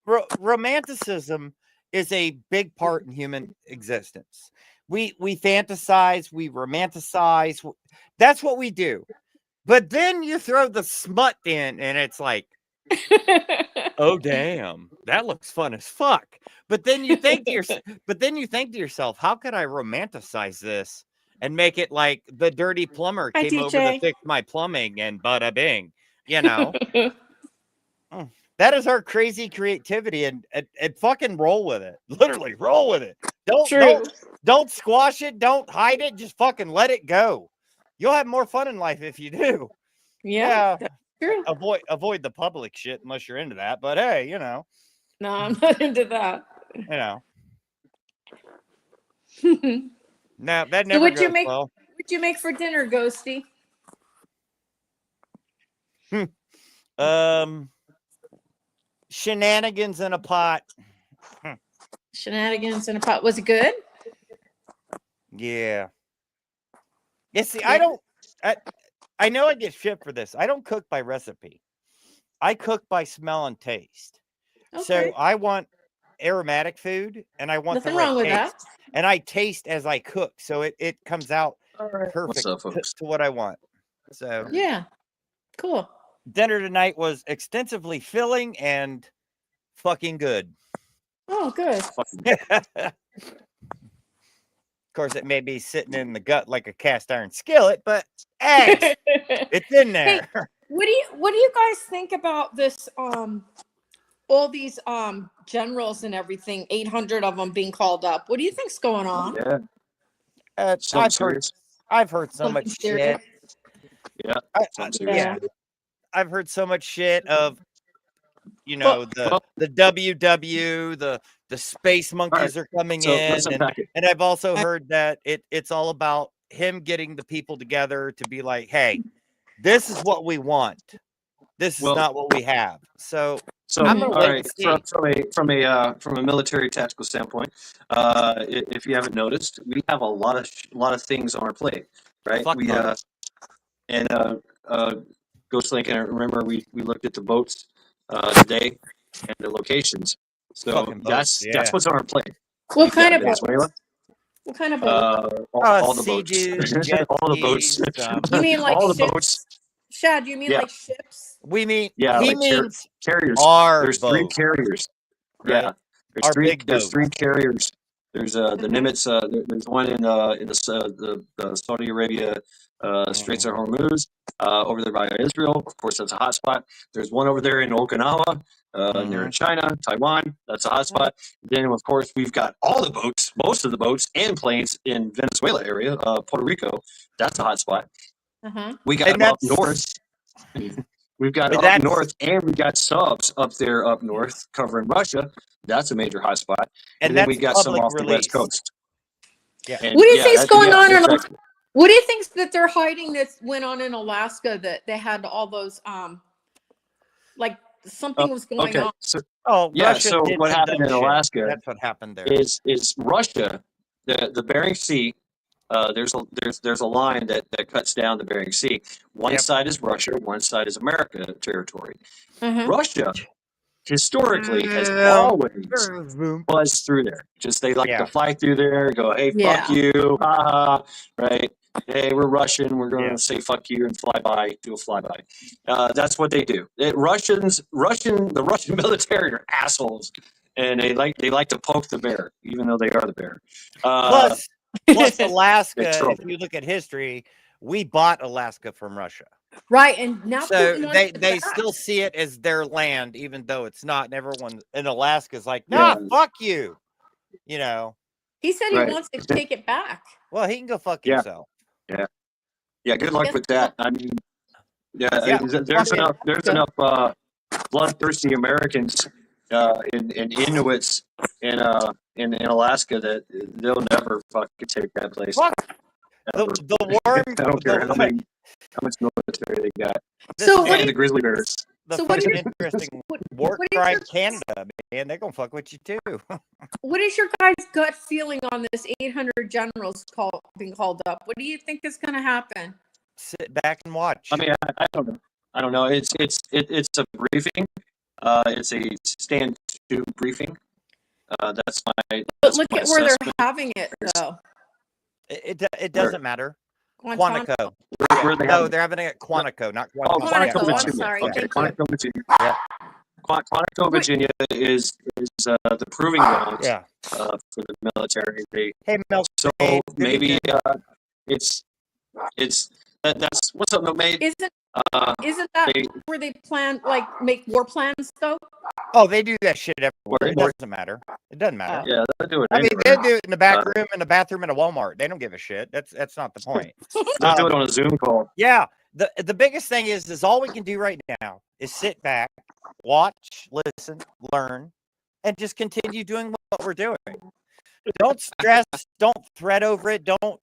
the romanticism is a big part in human existence. We fantasize, we romanticize. That's what we do. But then you throw the smut in, and it's like, oh damn, that looks fun as fuck. But then you think to yourself, how could I romanticize this and make it like the dirty plumber Hi, came over to DJ. fix my plumbing and bada bing, you know? That is our crazy creativity, and fucking roll with it. Literally roll with it. True. Don't squash it. Don't hide it. Just fucking let it go. You'll have more fun in life if you do. Yeah, that's true. Avoid the public shit unless you're into that. But hey, you know, No, I'm not into that. you know. No, that So never what'd goes you make? well. What'd you make for dinner, Ghosty? Shenanigans in a pot. Shenanigans in a pot. Was it good? Yeah. Yeah, see, Yeah. I know I get shit for this. I don't cook by recipe. I cook by smell and taste. So Okay. I want aromatic food and I want Nothing the right wrong with taste. that. And I taste as I cook. So it comes out perfect What's up, folks? to what I want. So Yeah. Cool. dinner tonight was extensively filling and fucking good. Oh, good. Of course, it may be sitting in the gut like a cast iron skillet, but hey, it's in there. What do you guys think about this all these generals and everything, 800 of them being called up? What do you think's going on? Yeah, I've heard so Something much serious? shit. Yeah, Yeah, I've heard so much shit of, you know, Well- the WW, the space monkeys are coming so in, let's unpack it. and I've also heard that it's all about him getting the people together to be like, hey, this is what we want. This is Well- not what we have. So So, I'm gonna all wait right, and see. from a military tactical standpoint, if you haven't noticed, we have a lot of things on our plate, right? Fuck We boats. and Ghost Link, and I remember we looked at the boats today and the locations. So Fucking boats, that's yeah. what's on our plate. What We've kind got of boats? Venezuela, What kind of boats? all the boats, Sea-Doos, jet all the boats, skis, You mean like all the ships? boats. Shad, you mean Yeah. like ships? we mean Yeah, he like means carriers. our There's three boat. carriers. right? Yeah, Our big there's boat. three carriers. There's the Nimitz. There's one in the Saudi Arabia Straits of Hormuz over there by Israel. Of course, that's a hot spot. There's one over there in Okinawa near China, Taiwan. That's a hot spot. Then, of course, we've got all the boats, most of the boats and planes in Venezuela area, Puerto Rico. That's a hot spot. Uh-huh. We got And them up that's- north. We've got But up that's- north, and we got subs up there up north covering Russia. That's a major hot spot. And then we that's got some public off the west release. coast. Yeah. And What do you think's going on in exactly. What do you think that they're hiding that went on in Alaska that they had all those like something was going Okay, on? so Oh, yeah. Russia So did what some happened dumb in shit. Alaska That's what happened there. is Russia, the Bering Sea. There's a line that cuts down the Bering Sea. One Yep. side is Russia, one side is America territory. Uh-huh. Russia historically has Yeah. always buzzed through there. Just they like Yeah. to fly through there, go, hey, Yeah. fuck you, haha, right? Hey, we're Russian. We're going to Yeah. say fuck you and fly by, do a flyby. That's what they do. The Russian military are assholes, and they like to poke the bear, even though they are the bear. Plus Alaska, Big trouble. if you look at history, we bought Alaska from Russia. Right, and now So Putin wants it they back. still see it as their land, even though it's not. And everyone in Alaska's like, Yeah. nah, fuck you. You know, He said he Right. wants to take it back. well, he can go fuck Yeah. himself. Yeah. Good luck Yes. with that. I mean, yeah. Yeah, There's fuck enough. it. There's Go. enough bloodthirsty Americans and Inuits in Alaska that they'll never fucking take that place. Fuck ever. the worm. I don't care how much military they got. So what And is the grizzly bears. The So what fucking is- interesting what war is crime your- Canada, man. They're gonna fuck with you too. what is your guys' gut feeling on this 800 generals being called up? What do you think is going to happen? Sit back and watch. I mean, I don't know. I don't know. It's a briefing. It's a stand to briefing. That's my. But look my at where they're assessment. having it, though. It doesn't matter. Guantanamo. Quantico. Where they No, have they're having it at Quantico, not Oh, Quantico. Quantico, Quantico, I'm Virginia. sorry, Okay, thank you. Quantico, Virginia. Yeah. Quantico, Virginia is the proving ground Yeah. for the military. Hey, Mel. So Hey, maybe it's that's what's up, no mate. Isn't Uh, that they- where they plan, like, make war plans, though? Oh, they do that shit everywhere. It Where- doesn't matter. It doesn't matter. yeah, they'll do it. I mean, anywhere. they do it in the back room, in the bathroom, in a Walmart. They don't give a shit. That's not the point. They'll do it on a Zoom call. Yeah. The biggest thing is all we can do right now is sit back, watch, listen, learn, and just continue doing what we're doing. Don't stress. Don't fret over it. Don't,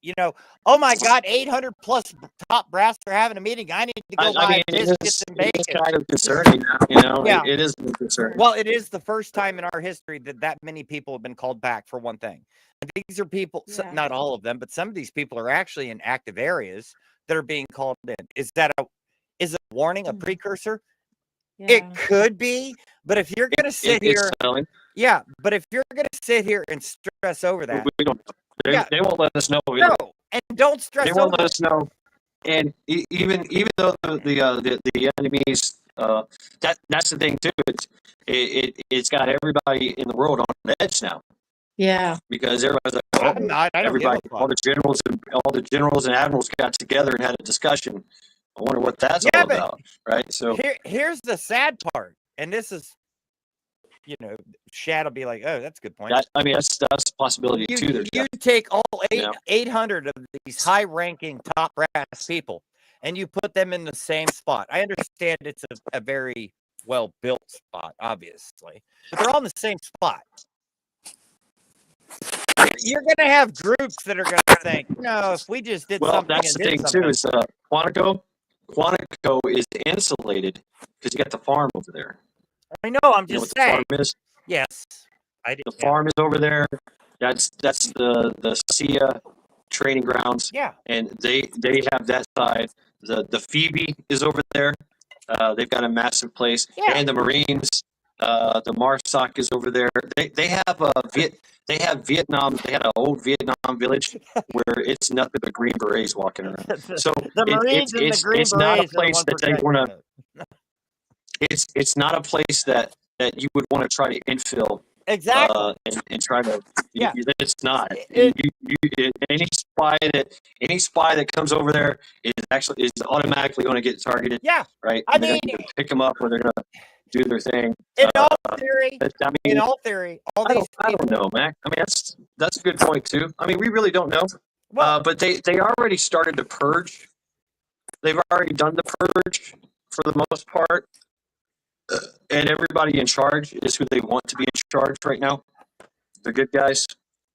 oh my God, 800 plus top brass are having a meeting. I need to go buy biscuits and it is bacon. kind of concerning. Yeah. It is concerning. Well, it is the first time in our history that many people have been called back for one thing. And these are people, Yeah. not all of them, but some of these people are actually in active areas that are being called in. Is it a warning, a precursor? Yeah. It could be, but if you're going to sit It's here, telling. yeah, but if you're going to sit here and stress over that, We don't. Yeah. They won't let us know. Either. no, and don't stress They won't over let us know. And even though the enemies, that's the thing too. It's got everybody in the world on edge now Yeah. because everybody's like, I don't give a everybody, fuck. all the generals and admirals got together and had a discussion. I wonder what that's Yeah, all but about, right? So Here's the sad part, and this is, Shad will be like, oh, that's a good point. that's a possibility too. You There, take all Yeah. 800 of these high-ranking top brass people, and you put them in the same spot. I understand it's a very well-built spot, obviously, but they're all in the same spot. You're going to have groups that are going to think, no, if we just did well, something that's the and did thing something. too. Is Quantico is insulated because you got the farm over there. I know, I'm You know what just the farm saying. is? Yes. I did. The farm is over there. That's the SIA training grounds, Yeah. and they have that side. The Phoebe is over there. They've got a massive place, Yeah. and the Marines. The MARSOC is over there. They have Vietnam. They had an old Vietnam village where it's nothing but Green Berets walking around. So The Marines and the Green it's not a Berets are the place ones that they protecting want to. it. It's not a place that you would want to try to infill Exactly. and try to. Yeah. It's not. It- Any spy that comes over there is automatically going to get targeted, Yeah. right? I They're mean- going to pick them up, or they're going to do their thing. In all theory, I mean, all I these don't know, Mac. I mean, that's a good point too. I mean, we really don't know. well, But they already started to purge. They've already done the purge for the most part, and everybody in charge is who they want to be in charge right now. The good guys,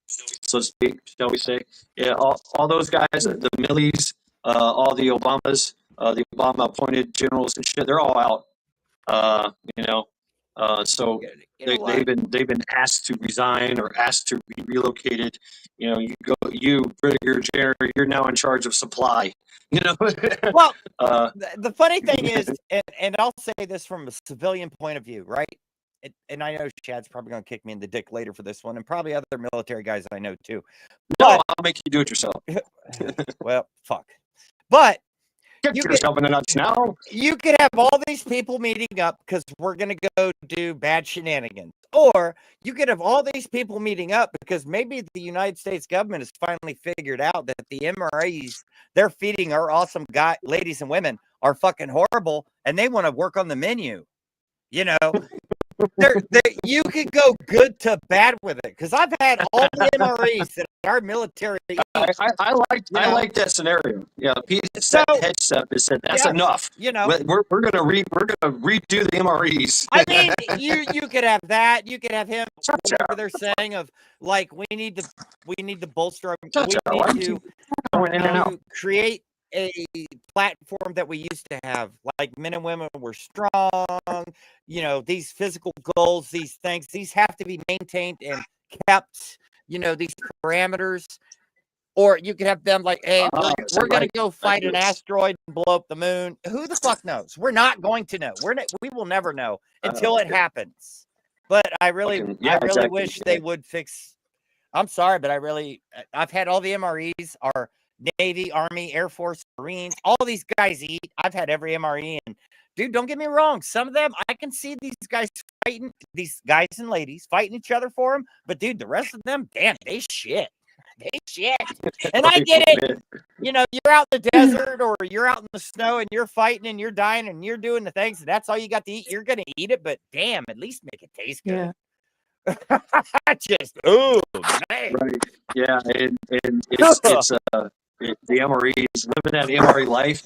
so to speak, shall we say? Yeah, all those guys, the Millies, all the Obamas, the Obama appointed generals and shit, they're all out. So they've been asked to resign or asked to be relocated. You Brigadier General, you're now in charge of supply. well, uh, the funny thing is, and I'll say this from a civilian point of view, right? And I know Chad's probably going to kick me in the dick later for this one, and probably other military guys I know too. no, But I'll make you do it yourself. well, fuck. But Get You yourself in the nuts now. you could have all these people meeting up because we're going to go do bad shenanigans. Or you could have all these people meeting up because maybe the United States government has finally figured out that the MRAs they're feeding our awesome ladies and women are fucking horrible, and they want to work on the menu. You know, you could go good to bad with it because I've had all the MREs that our military. I like that scenario. Yeah, Pete So- head step has said that's Yeah, enough. You know, We're gonna redo the MREs. I mean, you could have that. You could have him. Cha-cha. Whatever they're saying of like we need to bolster. Cha-cha, We why need you going in and out? to create a platform that we used to have. Like men and women were strong. You know, these physical goals, these things, these have to be maintained and kept. You know, these parameters. Or you could have them like, hey, we're going to go fight an asteroid and blow up the moon. Who the fuck knows? We're not going to know. We will never know until it happens. But I really exactly. wish they would fix. I'm sorry, but I've had all the MREs, our Navy, Army, Air Force, Marines, all these guys eat. I've had every MRE. And dude, don't get me wrong. Some of them, I can see these guys fighting, these guys and ladies fighting each other for them. But dude, the rest of them, damn, they shit. They shit. And I get it. You know, you're out in the desert or you're out in the snow and you're fighting and you're dying and you're doing the things and that's all you got to eat. You're going to eat it, but damn, at least make it taste good. Just, oh, man. Right. Yeah. And it's the MREs, living that MRE life.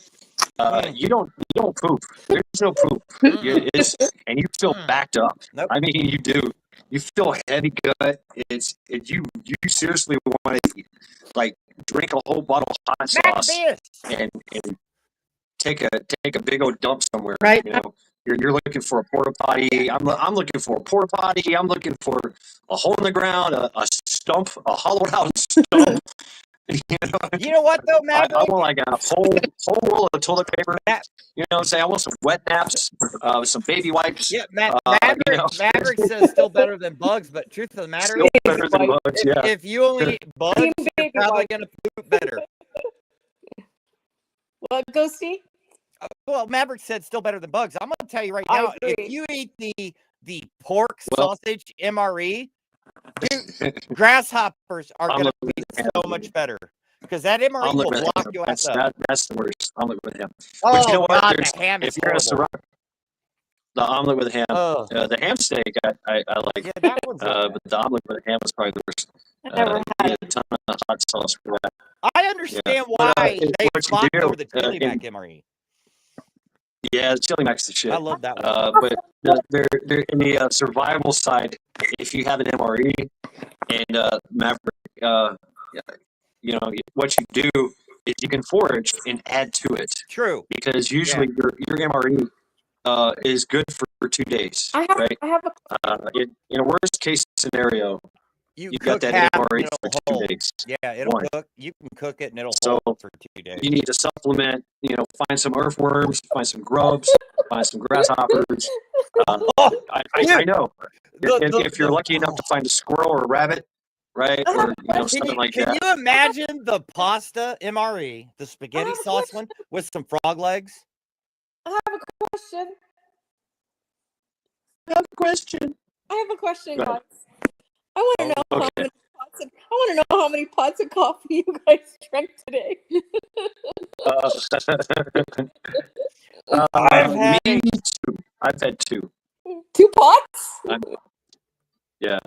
You don't poop. There's no poop. And you feel backed up. Nope. I mean, you do. You feel heavy gut. You seriously want to like drink a whole bottle of hot sauce and take a big old dump somewhere. Right. You know, you're looking for a porta potty. I'm looking for a porta potty. I'm looking for a hole in the ground, a stump, a hollowed out stump. You know what though, Maverick? I want like a whole roll of toilet paper. You know, say I want some wet naps, some baby wipes. Yeah, Maverick says still better than bugs, but truth of the matter Still better than bugs. Yeah. if you only eat bugs, you're probably gonna poop better. What, Ghosty? Well, Maverick said still better than bugs. I'm gonna tell you right I now, agree. if you eat the pork sausage MRE, dude, grasshoppers are gonna be so much better because that MRE will block you out. That's the worst. Omelet with ham. Oh, But you know what? God, There's- the ham is if you're horrible. the omelet with ham, Oh, the ham steak I like, yeah, that one's okay. but the omelet with ham is probably the worst. I never You had need a ton of hot sauce for that. I understand But, why they what you fought do, over the chili in- mac MRE. Yeah, chili mac's the shit. I love that one. But they're in the survival side. If you have an MRE and Maverick, you know what you do is you can forage and add to it True. because usually your MRE is good for 2 days. I have, right? I have a In a worst case scenario, You you got cook that half MRE and for it'll 2 hold. days. Yeah, it'll One. cook. You can cook it and it'll So, hold for 2 days. You need to supplement. You know, find some earthworms, find some grubs, find some grasshoppers. I know. If you're lucky enough to find a squirrel or a rabbit, right, or something like Can that. you imagine the pasta MRE, the spaghetti sauce one with some frog legs? I have a question. I have a question. I have a question, Go guys. ahead. I want to know how Okay. many pots of, I want to know how many pots of coffee you guys drank today. I've had Me too. I've had 2. 2 pots? Yeah.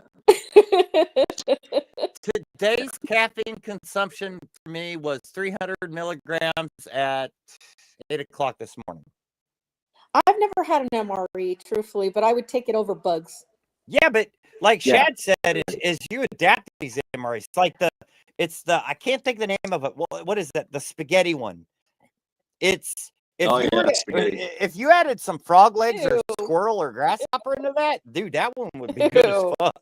Today's caffeine consumption for me was 300 milligrams at 8 o'clock this morning. I've never had an MRE, truthfully, but I would take it over bugs. Yeah, but like Yeah. Shad said, is you adapt these MREs. It's like I can't think the name of it. What is that? The spaghetti one. If spaghetti. if you added some frog legs or Ew. squirrel or grasshopper into that, dude, that one would be good as Ew. fuck.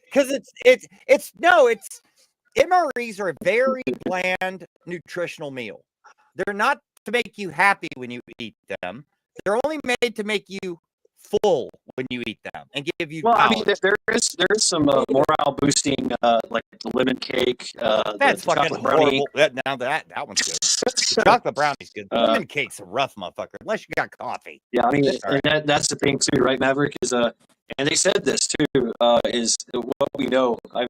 Because it's MREs are a very bland nutritional meal. They're not to make you happy when you eat them. They're only made to make you full when you eat them and give you Well, power. I mean, there is some morale boosting, like the lemon cake, That's the fucking chocolate brownie. horrible. Now that one's good. The chocolate brownie's good. The lemon cake's a rough motherfucker unless you got coffee. Yeah, I mean, Sorry. and that's the thing too, right, Maverick? Is and they said this too, is what we know. I'm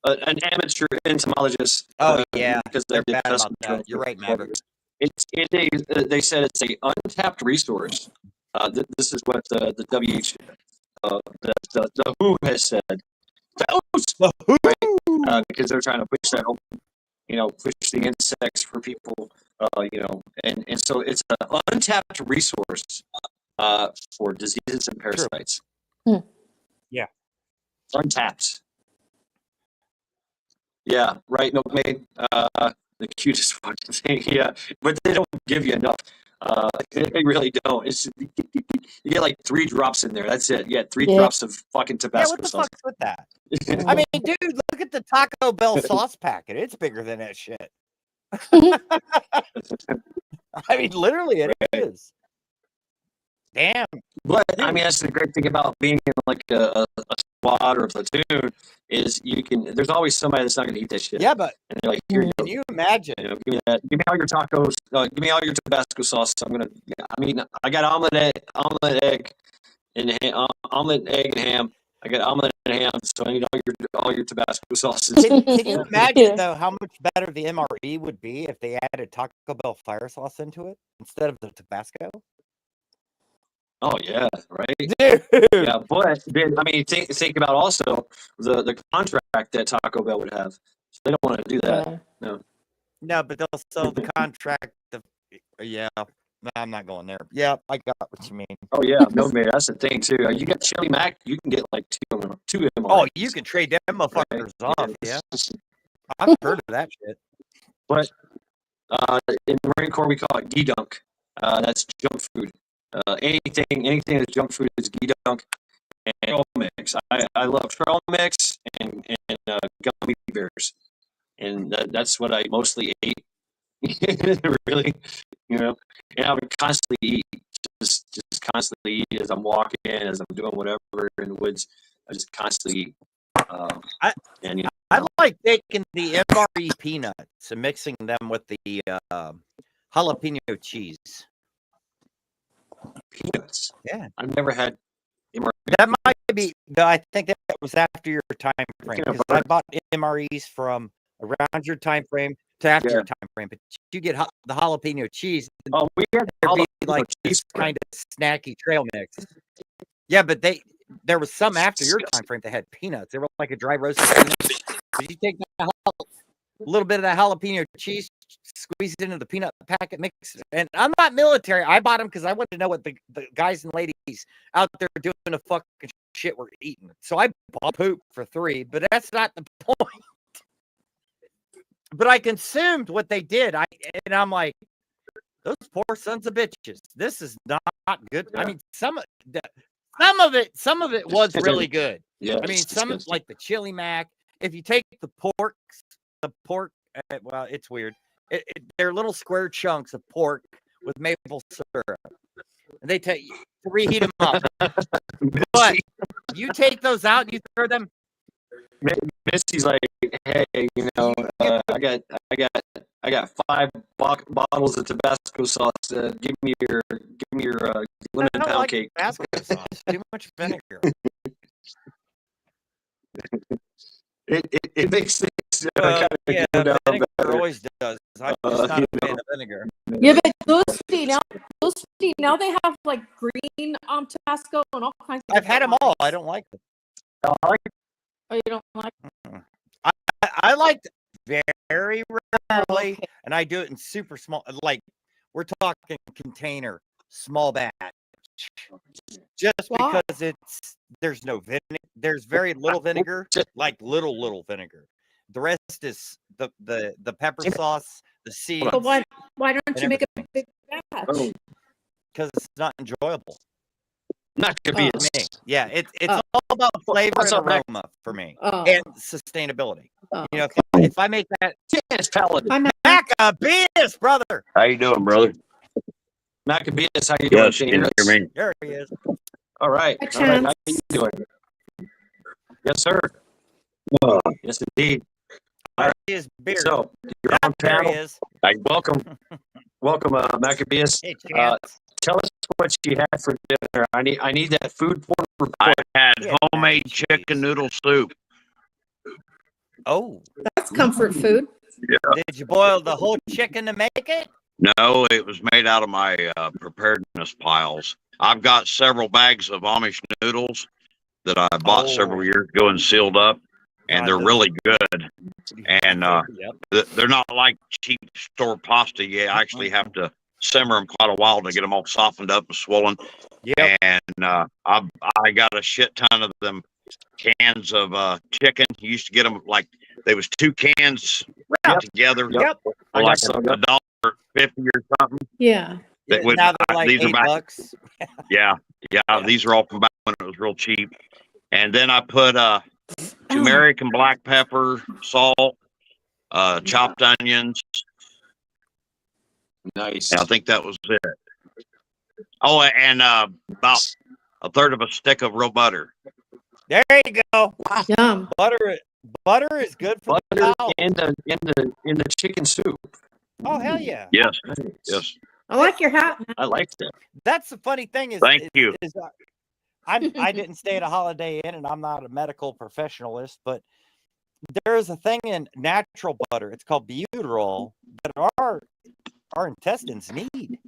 an amateur entomologist. Oh yeah, because I they're did bad pest about control that. You're for right, 12 Maverick. years. They said it's a untapped resource. This is what the the WHO has said. Right? Because they're trying to push that, push the insects for people, and so it's an untapped resource for diseases and parasites. Hmm. Yeah. Untapped. Yeah, right. No, made the cutest fucking thing. Yeah, but they don't give you enough. They really don't. It's you get like 3 drops in there. That's it. Yeah, 3 Yeah. drops of fucking Yeah, Tabasco what the sauce. fuck's with that? I mean, dude, look at the Taco Bell sauce packet. It's bigger than that shit. I mean, literally, it is. Damn. But I mean, that's the great thing about being in like a squad or a platoon is there's always somebody that's not going to eat that shit. Yeah, but And they're like, here you go. can you imagine? Give me that. Give me all your tacos. Give me all your Tabasco sauce. I got omelet, egg, and omelet, egg, and ham. I got omelet and ham, so I need all your Tabasco sauces. Can you imagine though how much better the MRE would be if they added Taco Bell fire sauce into it instead of the Tabasco? Oh yeah, right. Dude. Yeah, but then I mean, think about also the contract that Taco Bell would have. So they don't want to do that. No, but they'll sell the contract. Yeah, no, I'm not going there. Yeah, I got what you mean. Oh yeah, no man, that's the thing too. You got Chili Mac, you can get like two of them. Oh, you can trade them motherfuckers off. Yeah, I've heard of that shit. But in the Marine Corps, we call it G-Dunk. That's junk food. Anything that's junk food is G-Dunk and trail mix. I love trail mix and gummy bears, and that's what I mostly ate. Really, and I would constantly eat, just constantly eat as I'm walking, as I'm doing whatever in the woods. I just constantly eat. I like taking the MRE peanuts and mixing them with the jalapeno cheese. Peanuts. Yeah, I've never had MRE. that might be. I think that was after your time frame because I bought MREs from around your time frame to after your time frame. But you get the jalapeno cheese. Oh, we had there'd be like this kind of snacky trail mix. Yeah, but there was some after your time frame that had peanuts. They were like a dry roasted peanuts. But you take a little bit of that jalapeno cheese, squeeze it into the peanut packet mix. And I'm not military. I bought them because I wanted to know what the guys and ladies out there doing the fucking shit were eating. So I bought poop for 3, but that's not the point. But I consumed what they did. And I'm like, those poor sons of bitches. This is not good. Yeah. I mean, some of it was really good. Yeah, I mean, some like the chili mac. If you take the pork, well, it's weird. They're little square chunks of pork with maple syrup. And they reheat them up. But you take those out and you throw them. Missy's like, hey, I got 5 bottles of Tabasco sauce. Give me your lemon pound cake. Tabasco sauce. Too much vinegar. It makes things yeah, go down vinegar better. always does. I'm just not a fan of vinegar. Yeah, but those now they have like green Tabasco and all kinds of. I've had them all. I don't like them. Oh, you don't like them? I like very rarely, and I do it in super small. Like we're talking container, small batch. Just because there's no vinegar, there's very little vinegar, like little vinegar. The rest is the pepper sauce, the seeds. But why don't you make a big batch? Because it's not enjoyable. Not gonna be me. Yeah, it's all about flavor and aroma for me, and sustainability. If I make that, it's palatable. Maccabeus, brother. How you doing, brother? Maccabeus, how you doing? Yes, there he is. All right. All right. How you doing? Yes, sir. Yes, indeed. All right. He is beer. So you're on panel. There he is. Welcome, Maccabeus. Hey, tell us what you had for dinner. I need that food porn report. I had homemade chicken noodle soup. Oh, that's comfort food. Yeah. Did you boil the whole chicken to make it? No, it was made out of my preparedness piles. I've got several bags of Amish noodles that I bought several years ago and sealed up, and they're really good. And they're not like cheap store pasta. You actually have to simmer them quite a while to get them all softened up and swollen. Yep. And I got a shit ton of them cans of chicken. You used to get them like they was 2 cans together. Yep. For like $1.50 or something. Yeah. That would, Now they're like these are back, $8. yeah. These are all from back when it was real cheap. And then I put turmeric and black pepper, salt, chopped onions. Nice. I think that was it. Oh, and about a third of a stick of real butter. There you go. Yum. Butter is good for the Butter bowel. in the chicken soup. Oh hell yeah. Yes, Nice. yes. I like your hat. I like that. That's the funny thing is. Thank you. I didn't stay at a Holiday Inn, and I'm not a medical professionalist, but there is a thing in natural butter. It's called butyrol that our intestines need.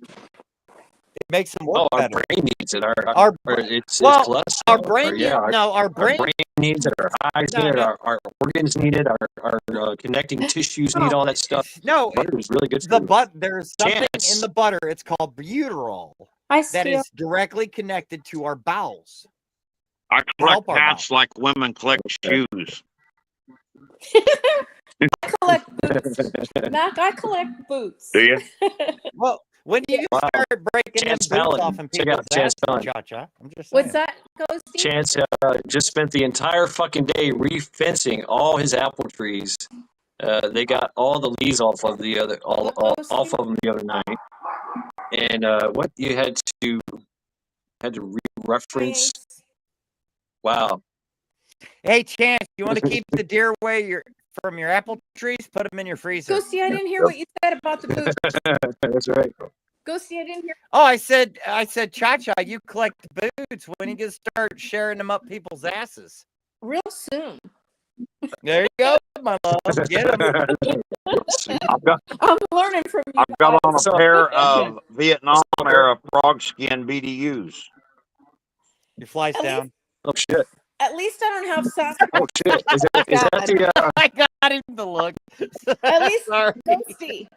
It makes them work Our better. brain needs it. It's well, cholesterol. Our brain, Our brain needs it. Our eyes need it. Our organs need it. Our connecting tissues need all that stuff. No, Butter is really good. there's something in the butter. It's called butyrol I that is directly connected to our bowels. I Help collect our hats like women collect shoes. I collect boots. Mac, I collect boots. Do you? Well, when you start breaking them Chance boots Fallon. off and Check people's out Chance asses, Fallon. Cha-Cha, I'm just saying. What's that, Ghosty? Chance just spent the entire fucking day refencing all his apple trees. They got all the leaves off of the other, off of them the other night. And what you had to re-reference. Wow. Hey, Chance, you want to keep the deer away from your apple trees? Put them in your freezer. Ghosty, I didn't hear what you said about the boots. That's right. Ghosty, I didn't hear. Oh, I said, Cha-Cha, you collect boots. When you get start sharing them up people's asses? Real soon. There you go, my love. Get them. I'm learning from you. I've got on guys. a pair of Vietnam era frog skin BDUs. Your flies down. Oh shit. At least I don't have Sasquatch. Oh shit. Is that the I got him to look. At least, Sorry. Ghosty.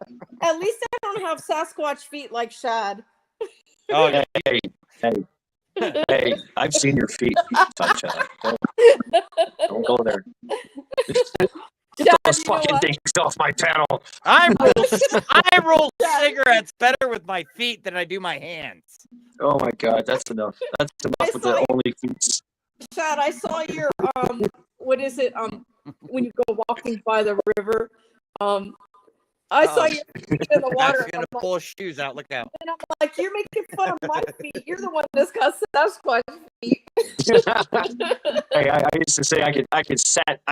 At least I don't have Sasquatch feet like Shad. Oh, yeah. Hey, I've seen your feet, Cha-Cha. Don't go there. Get Shad, those you know fucking what? things off my panel. I roll cigarettes better with my feet than I do my hands. Oh my god, that's enough. That's enough with the only feet. Shad, I saw your what is it? When you go walking by the river, I saw your feet in the water. That's gonna pull shoes out. Look out! And I'm like, you're making fun of my feet. You're the one that's got Sasquatch feet. Hey, I used to say I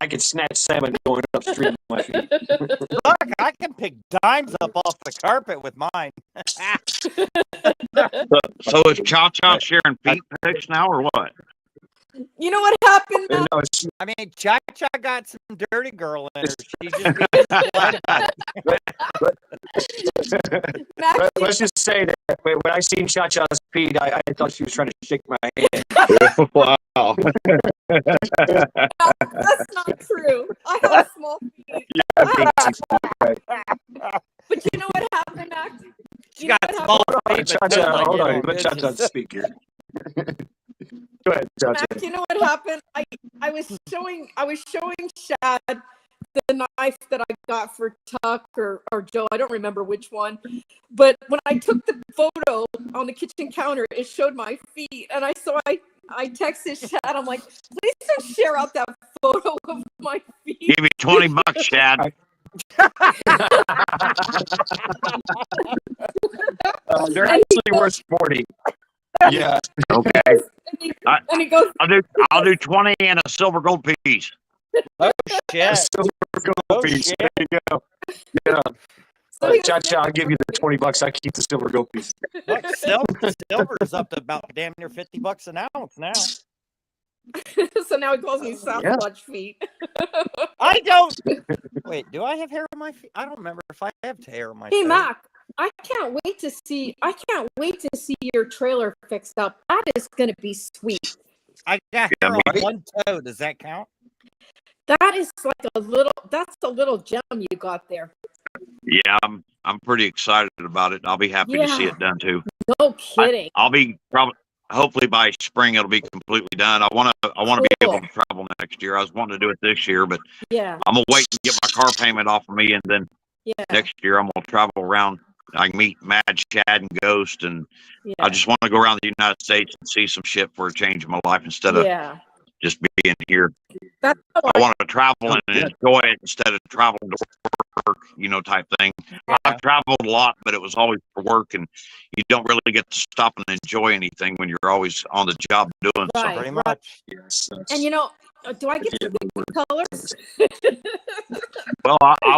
could snatch salmon going upstream with my feet. Look, I can pick dimes up off the carpet with mine. So is Cha-Cha sharing feet pics now or what? You know what happened? And Mac? no, I mean, Cha-Cha got some dirty girl in her. She just being black. Mac, let's just say that when I seen Cha-Cha's feet, I thought she was trying to shake my hand. Wow. that's not true. I have small feet. But you know what happened, Mac? She got small feet. Cha-Cha, hold on. Let Cha-Cha speak here. Go ahead, Cha-Cha. Mac, you know what happened? I was showing Shad the knife that I got for Tuck or Joe. I don't remember which one. But when I took the photo on the kitchen counter, it showed my feet. And I texted Shad. I'm like, please don't share out that photo of my feet. Give me $20, Shad. They're actually worth 40. Yeah. Okay. And he goes, I'll do 20 and a silver gold piece. Oh shit! Silver gold piece. shit. There you go. Yeah. so he Cha-Cha, I'll give you the $20. I keep the silver gold piece. Look, silver's up to about damn near $50 an ounce now. so now he calls me Sasquatch feet. I don't. Wait, do I have hair on my feet? I don't remember if I have hair on my Hey, feet. Mac, I can't wait to see. I can't wait to see your trailer fixed up. That is going to be sweet. I got Yeah, her me- on one toe. Does that count? That is like a little. That's a little gem you got there. Yeah, I'm pretty excited about it. I'll be happy to see Yeah. it done too. No kidding. I'll be probably hopefully by spring it'll be completely done. I want to be able to travel next year. I was wanting to do it this year, but Yeah. I'm gonna wait and get my car payment off of me, and then Yeah. next year I'm gonna travel around. I can meet Mad Chad and Ghost, and Yeah. I just want to go around the United States and see some shit for a change in my life instead of Yeah. just being here. That's how I want to travel and enjoy it instead of traveling to work, type thing. I've traveled a lot, but it was always for work, and you don't really get to stop and enjoy anything when you're always on the job doing Right. something. Pretty much. Yes. And do I get to pick the colors? Well, I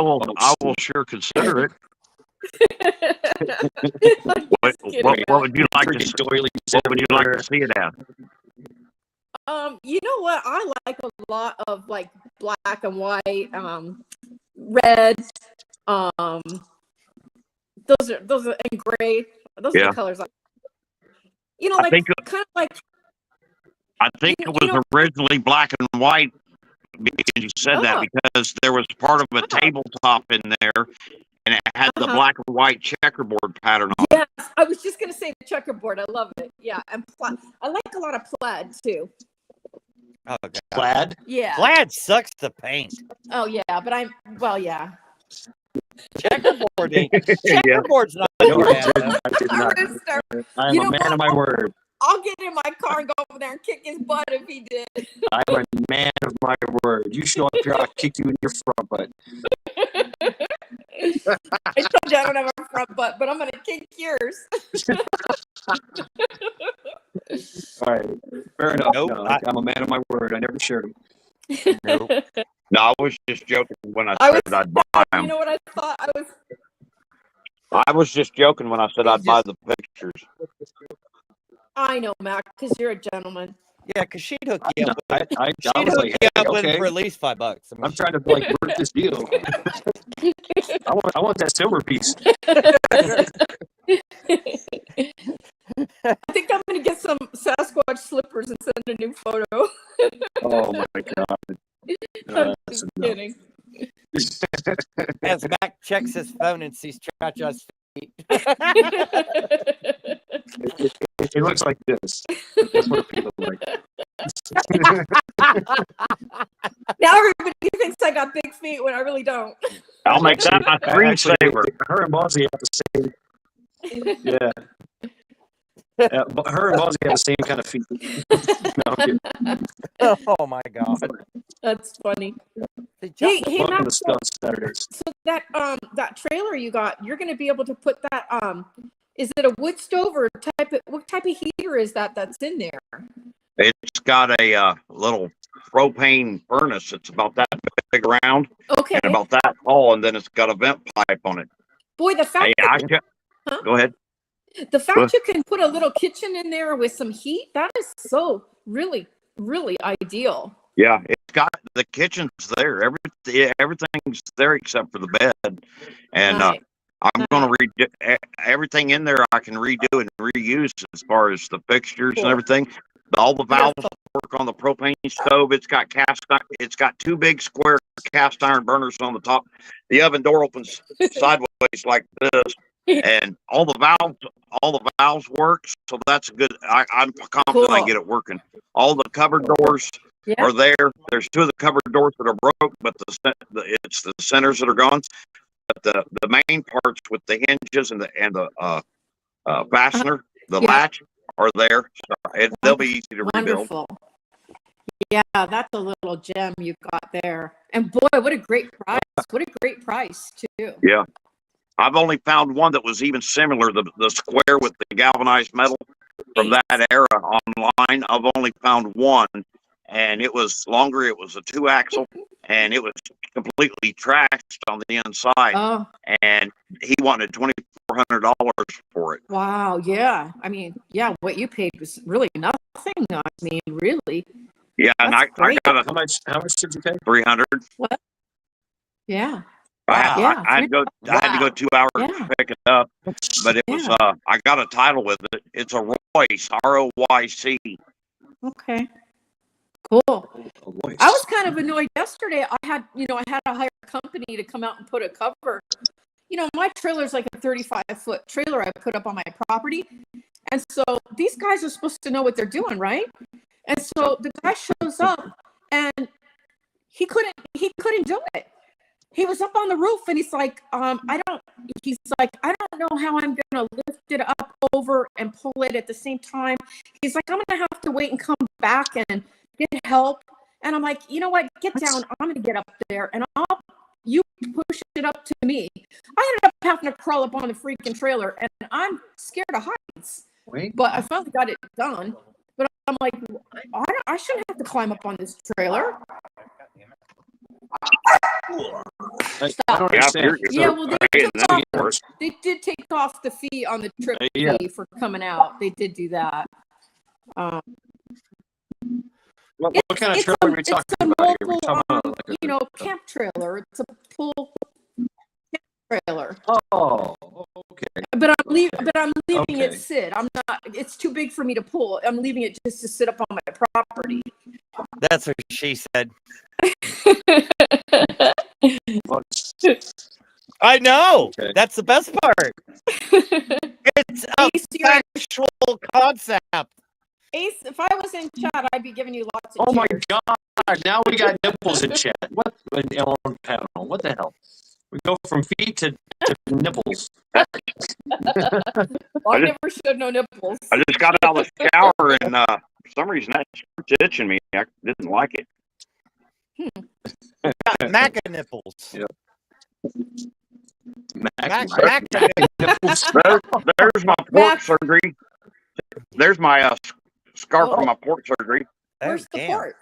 will sure consider it. What would you like to see? What would you like to see it as? You know what? I like a lot of like black and white, red. Those are and gray. Those are Yeah. the colors. I Like think kind of like. I think it was originally black and white. Because you said that because there was part of a tabletop in there, and it had the black and white checkerboard pattern on it. Yes, I was just gonna say the checkerboard. I love it. Yeah, and I like a lot of plaid too. Oh, God. Plaid. Yeah. Plaid sucks to paint. Oh yeah, but yeah. Checkerboard ain't. Yeah. Checkerboard's not No, I bad. did not. I did I'm not. gonna start. I'm You a know man what? of my word. I'll get in my car and go over there and kick his butt if he did. I'm a man of my word. You show up here, I'll kick you in your front butt. I told you I don't have a front butt, but I'm gonna kick yours. All right. Fair enough. Nope, No, I'm a man of my word. I never shared them. Nope. No, I was just joking when I I said was- I'd buy You them. know what I thought? I was just joking when I said I'd buy the pictures. I know, Mac, because you're a gentleman. Yeah, because she'd hook you up. I She'd was hook like, you hey, up with okay. for at least $5. I mean, I'm trying to like work this deal. I want that silver piece. I think I'm gonna get some Sasquatch slippers and send a new photo. Oh my god. I'm That's just enough. kidding. as Mac checks his phone and sees Cha-Cha's feet. It looks like this. That's what people like. Now everybody thinks I got big feet when I really don't. I'll make that my Actually, screensaver. her and Bossy have the same. Yeah. Her and Bossy have the same kind of feet. No, I'm kidding. Oh my God. That's funny. Hey, Hey, Welcome Mac, to Stunt Saturdays. so that trailer you got, you're gonna be able to put that is it a wood stove or what type of heater is that's in there? It's got a little propane furnace. It's about that big around Okay. and about that tall, and then it's got a vent pipe on it. Boy, the fact Hey, go ahead. you can put a little kitchen in there with some heat, that is so really, really ideal. Yeah, it's got the kitchen's there. Everything's there except for the bed, and Right. I'm going to redo everything in there. I can redo and reuse as far as the fixtures and Cool. everything. All the valves work on the propane stove. It's got It's got two big square cast iron burners on the top. The oven door opens sideways like this, and all the valves work. So that's good. I'm confident I Cool. get it working. All the cupboard doors Yeah. are there. There's two of the cupboard doors that are broke, but it's the centers that are gone. But the main parts with the hinges and the fastener, the Yeah. latch are there. So they'll be easy to rebuild. Wonderful. Yeah, that's a little gem you got there. And boy, what a great price. What a great price, too. Yeah. I've only found one that was even similar, the square with the galvanized metal from that era online. I've only found one, and it was longer. It was a 2-axle, and it was completely trashed on the inside. Oh, And he wanted $2,400 for it. wow. Yeah. I mean, yeah, what you paid was really nothing. I mean, really. Yeah, and That's I great. got a How much did you pay? 300. Yeah. Wow. Yeah, I had to go. I had to go Wow. 2 hours Yeah. to pick it up, but it was. Yeah. I got a title with it. It's a Royce, ROYC. Okay. Cool. A voice. I was kind of annoyed yesterday. I had to hire a company to come out and put a cover. My trailer's like a 35-foot trailer I put up on my property. And so these guys are supposed to know what they're doing, right? And so the guy shows up and he couldn't do it. He was up on the roof and he's like, I don't know how I'm gonna lift it up over and pull it at the same time. He's like, I'm gonna have to wait and come back and get help. And I'm like, you know what? Get down. I'm gonna get up there and you push it up to me. I ended up having to crawl up on the freaking trailer and I'm scared of heights. Wait. But I finally got it done. But I'm like, I shouldn't have to climb up on this trailer. I don't understand. Yeah, well, paying that for it. they did take off the fee on the trip Yeah. fee for coming out. They did do that. What kind of It's trailer a- are we it's talking a about here? We're mobile, talking about like a, camp trailer. It's a pull camp trailer. Oh, okay. But I'm leaving Okay. it sit. I'm not. It's too big for me to pull. I'm leaving it just to sit up on my property. That's what she said. Well, I know. Okay. That's the best part. It's a Ace, you're in- factual concept. Ace, if I was in chat, I'd be giving you lots of oh my cheers. God! Now we got nipples in chat. What on panel? What the hell? We go from feet to nipples. I never showed no nipples. I just got out of the shower and for some reason that starts itching me. I didn't like it. Maca nipples. Yeah. Maca nipples. There's my port Mac. surgery. There's my scar Oh. from my port surgery. Where's the Damn. port?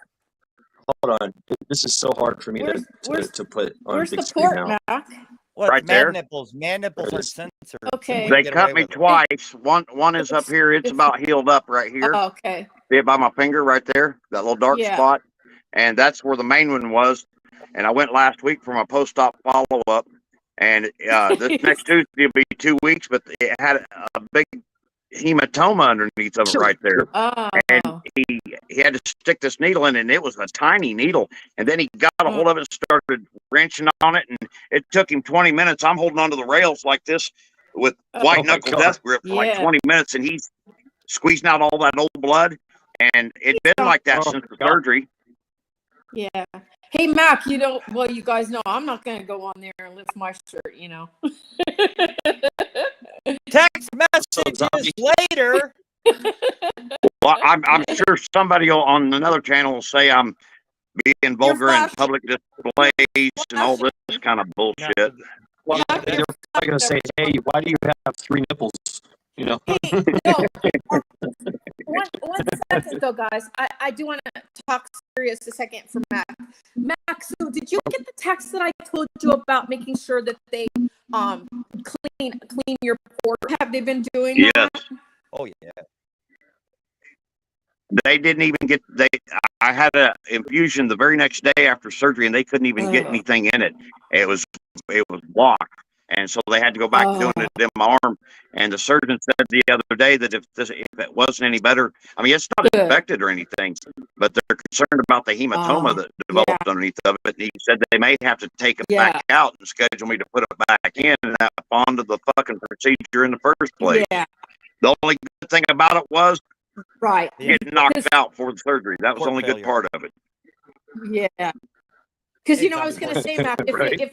Hold on. This is so hard for me Where's- to put on Where's big the screen port, now. Mac? What? Right man there. nipples. Man nipples There are it is. censored. Okay. They Get cut away me with it. twice. One is up here. It's about healed up right here. Oh, okay. See it by my finger right there, that little dark Yeah. spot. And that's where the main one was. And I went last week for my post-op follow-up. And this next Tuesday will be 2 weeks, but it had a big hematoma underneath of it right there. Oh. And he had to stick this needle in, and it was a tiny needle. And then he got a hold of it and started wrenching on it, and it took him 20 minutes. I'm holding onto the rails like this with white Oh my knuckle God. death grip for like Yeah. 20 minutes, and he's squeezing out all that old blood. And it's been like that Oh since the God. surgery. Yeah. Hey, Mac, you guys know I'm not going to go on there and lift my shirt, Text messages zombie. later. Well, I'm sure somebody on another channel will say I'm being vulgar in flashing. public displays and all this kind of bullshit. Well, Yeah. they're probably gonna say, "Hey, why do you have 3 nipples?" You know. Hey, no. One second, though, guys. I do want to talk serious a second for Mac. Mac, so did you get the text that I told you about making sure that they clean your port? Have they been doing Yes. that? Oh yeah. They didn't even get I had a infusion the very next day after surgery, and they couldn't even get Oh. anything in it. It was blocked, and so they had to go back Oh. doing it in my arm. And the surgeon said the other day that if it wasn't any better, I mean, it's not Good. infected or anything, but they're concerned about the hematoma Oh, that developed underneath of it. And he said they may have to take it Yeah. back out and schedule me to put it back in and have on to the fucking procedure in the first place. Yeah, The only good thing about it was right. Yeah. getting knocked Because- out for the surgery. That was the Port only failure. good part of it. Yeah. Because I was going to say, Mac, if, Right. if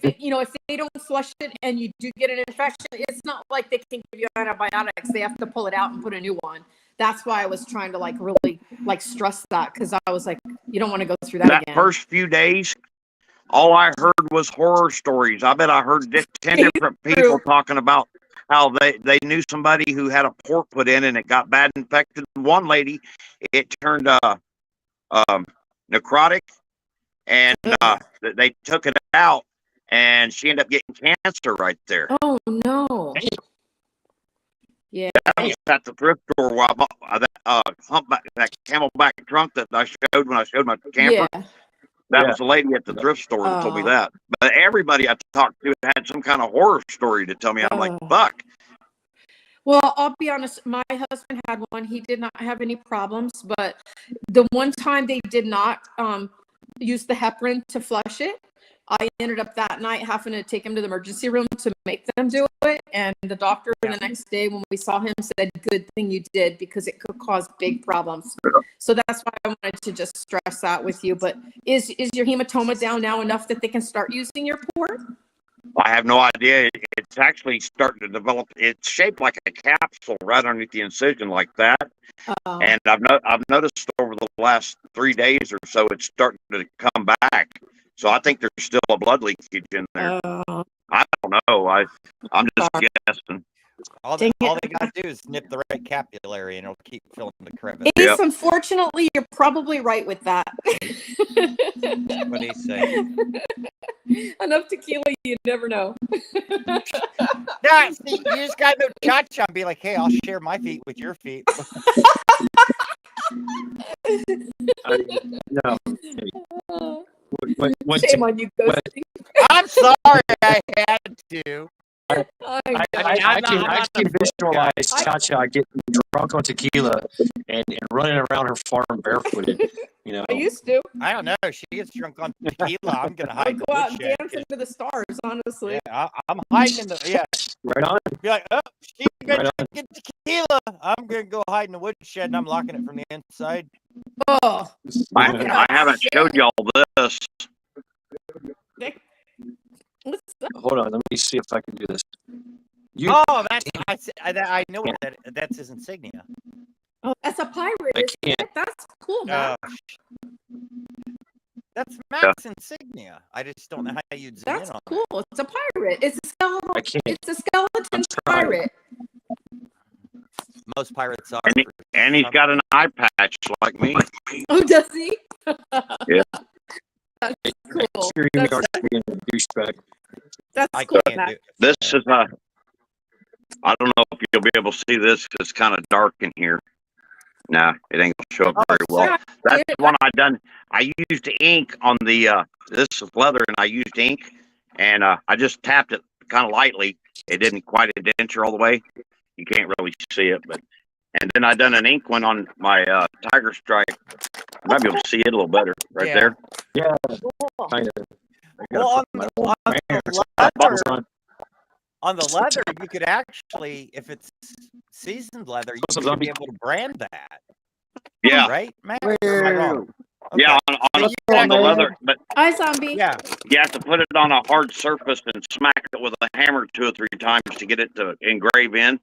they don't flush it and you do get an infection, it's not like they can give you antibiotics. They have to pull it out and put a new one. That's why I was trying to really stress that, because I was like, you don't want to go through that That again. first few days, all I heard was horror stories. I bet I heard 10 different people talking about how they knew somebody who had a port put in and it got bad infected. One lady, it turned necrotic, and they took it out, and she ended up getting cancer right there. Oh no. Yeah. I was at the thrift store while I bought that humpback, that camelback trunk that I showed when I showed my camper. Yeah. That Yeah. was the lady at the thrift store that told me Oh. that. But everybody I talked to had some kind of horror story to tell me. I'm like, Oh. fuck. Well, I'll be honest, my husband had one. He did not have any problems, but the one time they did not use the heparin to flush it, I ended up that night having to take him to the emergency room to make them do it. And the doctor the next day when we saw him said, good thing you did, because it could cause big problems. So that's why I wanted to just stress that with you. But is your hematoma down now enough that they can start using your port? I have no idea. It's actually starting to develop. It's shaped like a capsule right underneath the incision, like that. And I've noticed over the last 3 days or so, it's starting to come back. So I think there's still a blood leakage in there. I don't know. I'm just guessing. All they got to do is nip the right capillary and it'll keep filling the crevice. Ace, Yep. unfortunately, you're probably right with that. What do you say? Enough tequila, you never know. Yeah, see, you just got to go cha-cha and be like, hey, I'll share my feet with your feet. No. Shame on you, Ghosty. I'm sorry I had to. I I can visualize Cha-Cha getting drunk on tequila and running around her farm barefooted. You know, I used to. I don't know. She gets drunk on tequila. I'm going to I'd hide in go the out and woodshed. dance into the stars, honestly. Yeah, I'm hiding in the, right on. Be like, oh, she's going Right to on. get tequila. I'm going to go hide in the woodshed and I'm locking it from the inside. Oh, I haven't showed y'all this. what's that? Hold on, let me see if I can do this. Oh, I know what that's his insignia. Oh, that's a pirate. I Isn't can't. it? That's cool, man. That's Mac's insignia. I just don't know how you'd zoom That's in on cool. It's a pirate. It's a skeleton. I can't. It's a skeleton I'm trying. pirate. Most pirates are. And he's got an eye patch like me. Oh, does he? Yeah. That's cool. Sure, you are being a douchebag. That's I cool, can't Mac. do it. This is I don't know if you'll be able to see this. It's kind of dark in here. Nah, it ain't gonna show up very well. Yeah, That's it- the one I done. I used ink on the. This is leather, and I used ink, and I just tapped it kind of lightly. It didn't quite indenture all the way. You can't really see it, but. And then I done an ink one on my Tiger Strike. You might be able to see it a little better right Yeah. there. Yeah, Cool. kind of. Well, on the leather, on the Sometimes. leather, you could actually, if it's seasoned leather, you Some should be zombie- able to brand that. Yeah, Right, Mac? Or am I wrong? Okay. yeah, So on you the can actually- leather, but Hi, zombie. Yeah. you have to put it on a hard surface and smack it with a hammer 2 or 3 times to get it to engrave in.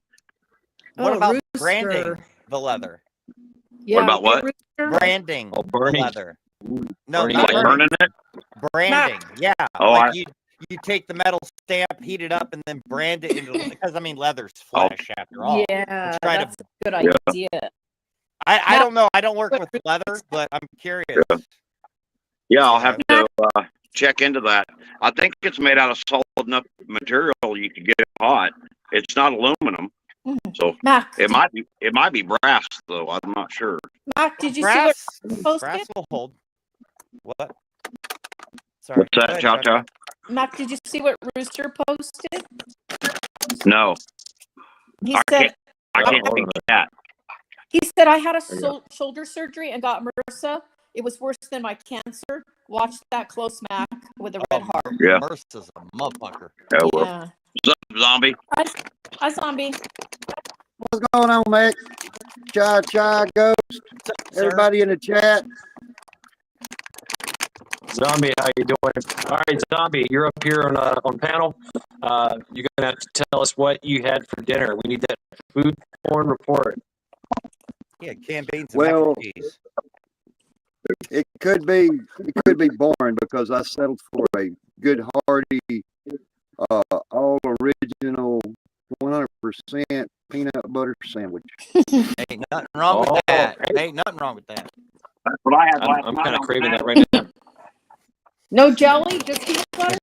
What Oh, about rooster. branding the leather? Yeah, about what? rooster. Branding Oh, the burning. leather. No, Burning. not Like burning. burning it. Branding. Yeah. Oh, like you take the metal stamp, heat it up, and then brand it into because I mean leather's flesh after all. Yeah, try to- that's a good Yeah. idea. I don't know. I don't work with leather, but I'm curious. Yeah, I'll have to check into that. I think it's made out of solid enough material you can get it hot. It's not aluminum, so Mac, it might be brass though. I'm not sure. Mac, did you Brass, see what posted? brass will hold. What? Sorry. What's go that, ahead, Cha-Cha? Cha-Cha. Mac, did you see what Rooster posted? No, He I said can't see that. I had a shoulder surgery and got MRSA. It was worse than my cancer. Watch that close, Mac, with a red heart. Yeah. Mercer's a motherfucker. Yeah, well, Yeah. what's up, zombie? Hi, zombie. What's going on, mate? Cha, Ghost, Sir, everybody in the chat. Zombie, how you doing? All right, Zombie, you're up here on panel. You're gonna have to tell us what you had for dinner. We need that food porn report. yeah, canned beans and Well, mac and cheese. It could be boring because I settled for a good hearty, all original, 100% peanut butter sandwich. Ain't nothing wrong with Oh, that. hey. Ain't nothing wrong with that. That's what I had last I'm night kind of on craving that Saturday. right now. No jelly, just peanut butter.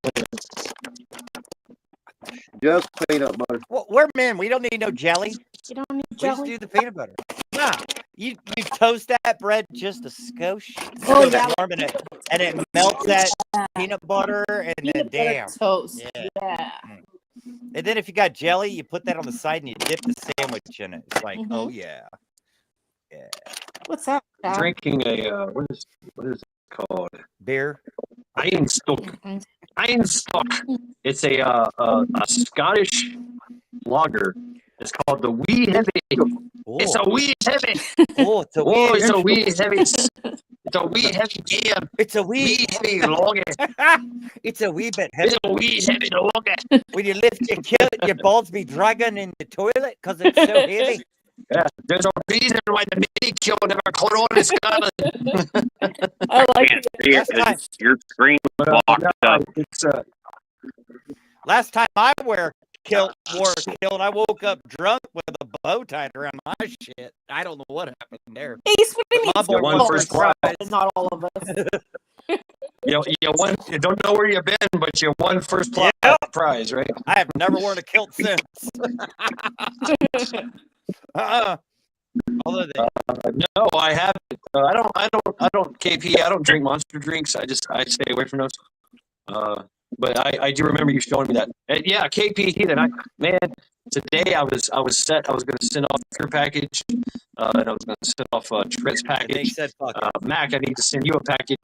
Just peanut butter. Well, we're men. We don't need no jelly. You don't need We just jelly. do the peanut butter. Nah, you toast that bread just a skosh, Oh, so it's yeah. warm and it melts that peanut butter, and then Peanut butter damn. toast. Yeah. Yeah. And then if you got jelly, you put that on the side and you dip the sandwich in it. It's like, oh yeah, yeah. What's that? Dad? Drinking a what is it called? Beer. Einstock. It's a Scottish lager. It's called the Wee Heavy. Oh, It's a Wee Heavy. oh, it's a Oh, wee. it's a Wee Heavy. It's a Wee Heavy beer. It's a Wee wee. Heavy lager. It's a wee bit heavy. It's a Wee Heavy lager. When you lift your balls be dragging in the toilet because it's so heavy. Yeah, there's a reason why the mini kill never caught on in Scotland. I like Can't it. see it That's 'cause nice. your screen's blocked up. It's Last time I wore a kilt, I woke up drunk with a bow tied around my shit. I don't know what happened there. Ace, what do you mean? My You won boy first was prize. Not all of us. you won. You don't know where you've been, but you won first prize, right? I have never worn a kilt since. Although No, I haven't. I don't. KP. I don't drink monster drinks. I stay away from those. But I do remember you showing me that. And yeah, KP. Today I was set. I was going to send off your package, and I was going to send off Trent's they package. said, "Fuck it." Mac, I need to send you a package.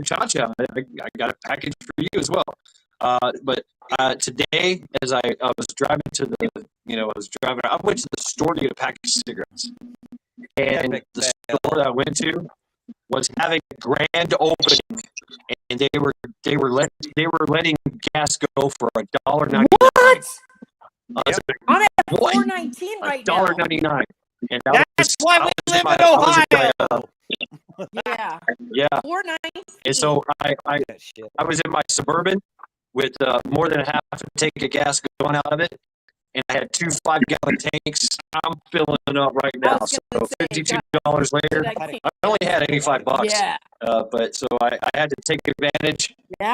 Chacha, I got a package for you as well. But today, as I was driving I went to the store to get a package of cigarettes, and Epic the fail. store that I went to was having a grand opening, and they were letting gas go for $1.99. What? Yep. I'm at What? $4.19 right now. $1.99. And that That's was- why I we was live my- in I was Ohio. Yeah. Yeah, $4.19. and so I That shit. was in my Suburban with more than half a tank of gas going out of it, and I had 2 5-gallon tanks. I'm filling up right I now. was So gonna say, $52 later, I can't- I only had $85. Yeah. But so I had to take advantage. Yeah.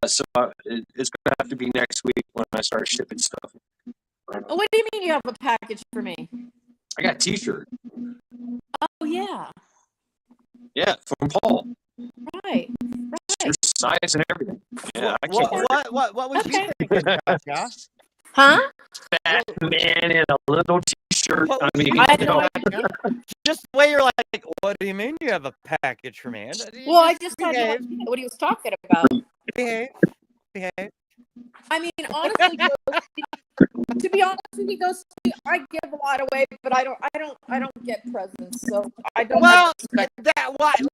So it's gonna have to be next week when I start shipping stuff. Oh, what do you mean you have a package for me? I got a T-shirt. Oh, yeah. Yeah, from Paul. Right. Your size and everything. Yeah, I can't wait. What was you Okay. thinking, Chacha? Huh? Fat man in a little T-shirt. What I was mean, you I had you no know, idea. Just the way you're like, what do you mean you have a package for me? Well, I just had no behave, idea what he was talking about. behave. I mean, honestly, to be honest with you, Ghost, I give a lot away, but I don't get presents, so I don't. Well, have to expect- that what? should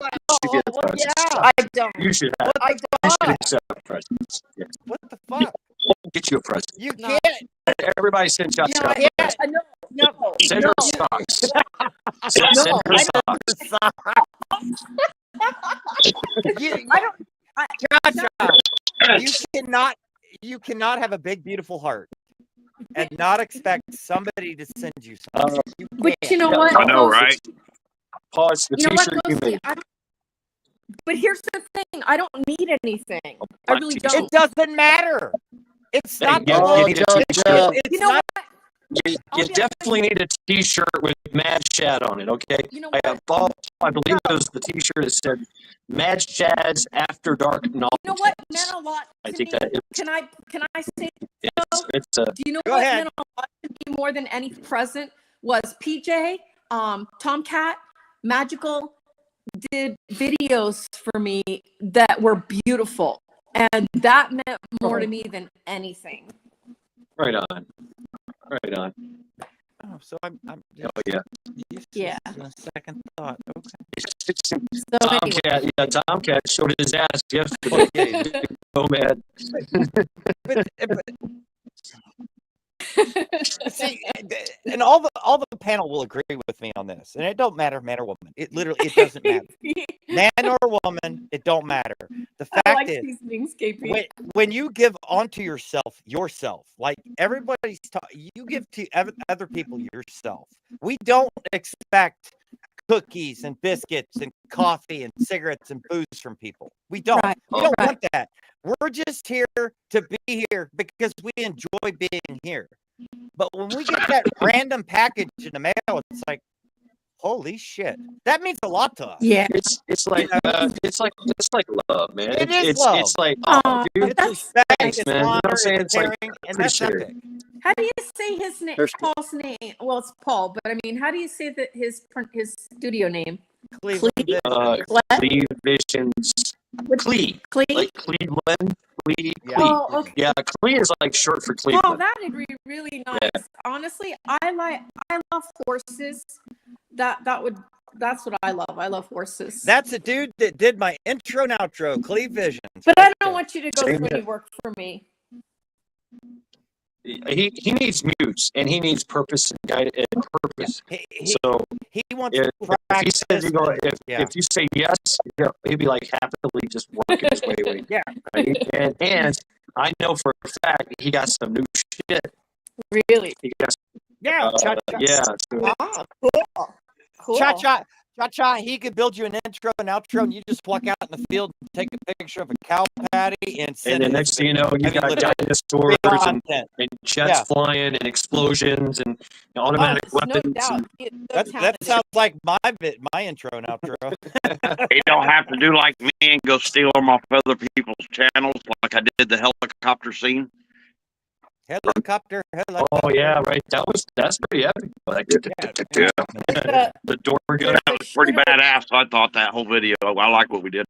get a Well, present. yeah. I don't. You should have. I You should don't. accept presents. Yeah. What the fuck? We'll get you a present. You No. can't. Everybody send shots No, out. no, Send no. her socks. Send No, her I socks. I don't. Chacha, you cannot have a big beautiful heart and not expect somebody to send you something. You But can't. you know Yeah, what? I know, Ghost? right? Pause the You know what, T-shirt you Ghosty? made. But here's the thing: I don't need anything. I really It don't. It doesn't matter. It's Hey, not you- the you Oh, need a Chacha. T-shirt. it's You know not what? You I'll be definitely need a T-shirt with Mad Shad on it. Okay. You know I what? bought. I believe it was the T-shirt that said Mad Shad's After Dark Novel. You know what meant a lot I to think me? that it, Can I say? it's a. Do you know Go what ahead. meant a lot to me more than any present was PJ, Tomcat, Magical did videos for me that were beautiful, and that meant more to me than anything. Right on. Right on. Oh, so I'm Oh yeah. Yeah. A second thought. Okay. So anyway, Tomcat showed his ass yesterday. Oh man. But see, and all the panel will agree with me on this, and it don't matter, man or woman. It literally it doesn't matter, man or woman. It don't matter. The I fact like is, these things, KP. when you give onto yourself, like everybody's you give to other people yourself. We don't expect cookies and biscuits and coffee and cigarettes and booze from people. We don't. Right. We don't Right. want that. We're just here to be here because we enjoy being here. But when we get that random package in the mail, it's like, holy shit. That means a lot to us. Yeah. It's like it's like love, man. It is it's love. it's like, oh, Aw, dude, It's that's respect, thanks, it's man. You know what I'm honor, saying? it's It's like, caring, and that's appreciate epic. how do you say his name? There's- Paul's name. Well, it's Paul, but I mean, how do you say that his studio name? Cleveland Cleve? Vision. Cleve? Cleve Visions, Cleve, Cleve? like Cleveland, Cleve, Yeah. Cleve. Oh, okay. Yeah, Cleve is like short for Paul, Cleveland. that'd be really nice. Honestly, I love horses. That's what I love. I love horses. That's a dude that did my intro and outro, Cleve Visions. But right I don't there. want you to go Same through any here. work for me. He needs muse and he needs purpose and guide and purpose. So He wants if to he practice. says you go, Yeah. if you say yes, he'll be like happily just working his way away. Yeah. Right? And I know for a fact he got some new shit. Really? He got Yeah. Cha-cha. yeah. So Ah, cool. Cool. Cha-cha. Cha-cha, he could build you an intro and outro, and you just walk out in the field and take a picture of a cow patty and send and then it. next thing you know, you I mean, got literally, dinosaurs and content. jets Yeah. flying and explosions and automatic Oh, no weapons. doubt. And, It's so That talented. sounds like my intro and outro. You don't have to do like me and go steal them off other people's channels like I did the helicopter scene. Helicopter. oh yeah, right. That's pretty epic. Like, Yeah. the door goes. There's That a was pretty shooter badass. I thought that whole video. I like what we did.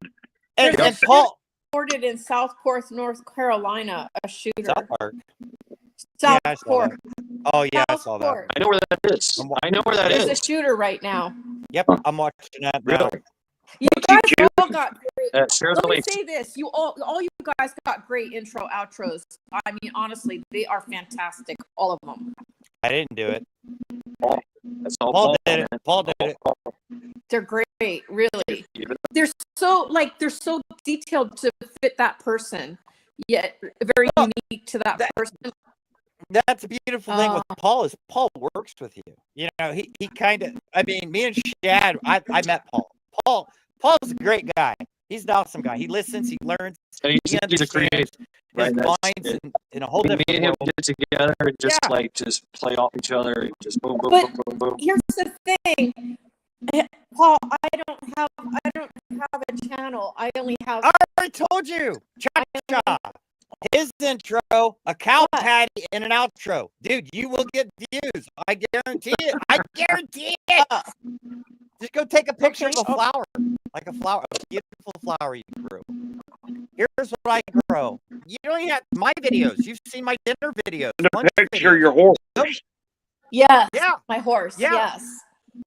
And, There's and a Paul. reported in Southport, North Carolina, a shooter. South Park. Yeah, I saw Southport. that. Oh yeah, I saw that. Southport. I know where that is. I know where that There's a is. shooter right now. Yep, I'm watching that now. Really? You guys all got great. Share the Let me link. say this: you all you guys got great intro outros. I mean, honestly, they are fantastic, all of them. I didn't do it. That's all Paul did man. it. Paul did it. They're great, really. Even They're so detailed to fit that person, yet very unique to that person. That's a beautiful thing with Oh. Paul is Paul works with you. You know, he kind of. I mean, me and Shad. I met Paul. Paul's a great guy. He's an awesome guy. He listens. He learns. And He he's a understands creative. Right, his that's minds it. in a whole Me different and him world. get together and just Yeah. like just play off each other and just boom, boom, But- boom, boom, boom. Here's the thing, Paul. I don't have a channel. I only have. I already told you. Cha-cha. His intro, a cow What? patty, and an outro. Dude, you will get views. I guarantee it. I guarantee it. Just go take a picture Okay. of a flower. Like a flower, a beautiful flower you grew. Here's what I grow. You don't even have my videos. You've seen my dinner videos. Lunch Picture videos. your horse. Yes. Yeah. My horse. Yeah. Yes.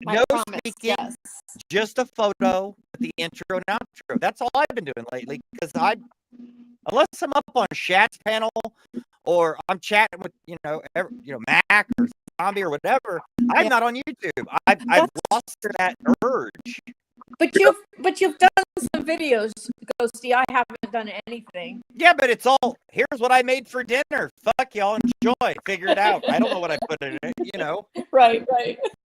My No promise. speaking. Yes. Just a photo with the intro and outro. That's all I've been doing lately. Because unless I'm up on Shad's panel or I'm chatting with Mac or Zombie or whatever, I'm Yeah. not on YouTube. I've That's lost that urge. But you've done some videos, Ghosty. I haven't done anything. Yeah, but it's all. Here's what I made for dinner. Fuck y'all, enjoy. Figure it out. I don't know what I put in it. Right.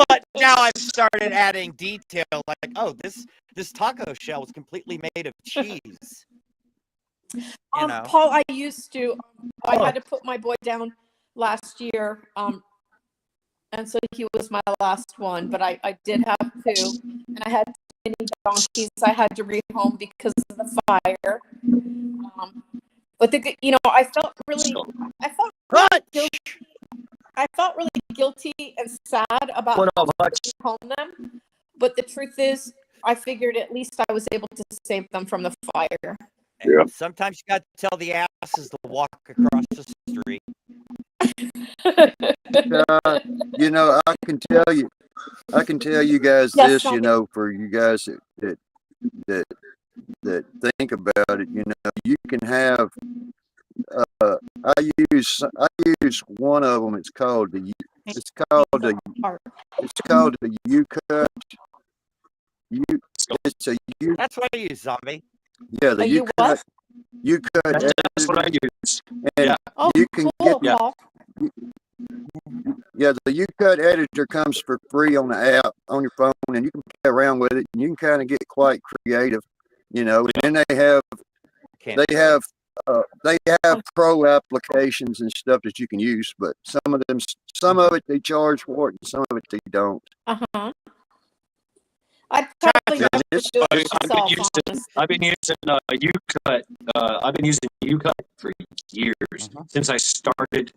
But now I've started adding detail, like, oh, this taco shell was completely made of cheese. You know. Paul, I used to. I had to put my boy down last year. And so he was my last one, but I did have two, and I had many donkeys I had to rehome because of the fire. But I felt really Hutch! guilty. I felt really guilty and sad about What up, Hutch? home them. But the truth is, I figured at least I was able to save them from the fire. Yeah. Sometimes you got to tell the asses to walk across the street. I can tell you guys Yes, this, Zombie. for you guys that think about it, you can have. I use one of them. It's called the U-Cut. It's a U. That's what I use, Zombie. Yeah, the You what? U-Cut. That's what I use. And Oh, you can cool, get Paul. Yeah, the U-Cut editor comes for free on the app on your phone, and you can play around with it, and you can kind of get quite creative, And then they have they have pro applications and stuff that you can use, but some of it they charge for it, and some of it they don't. Uh-huh. I'd probably Yeah, have to it's- do it I've been myself, using honestly. I've been using UCut. I've been using UCut for years since I started.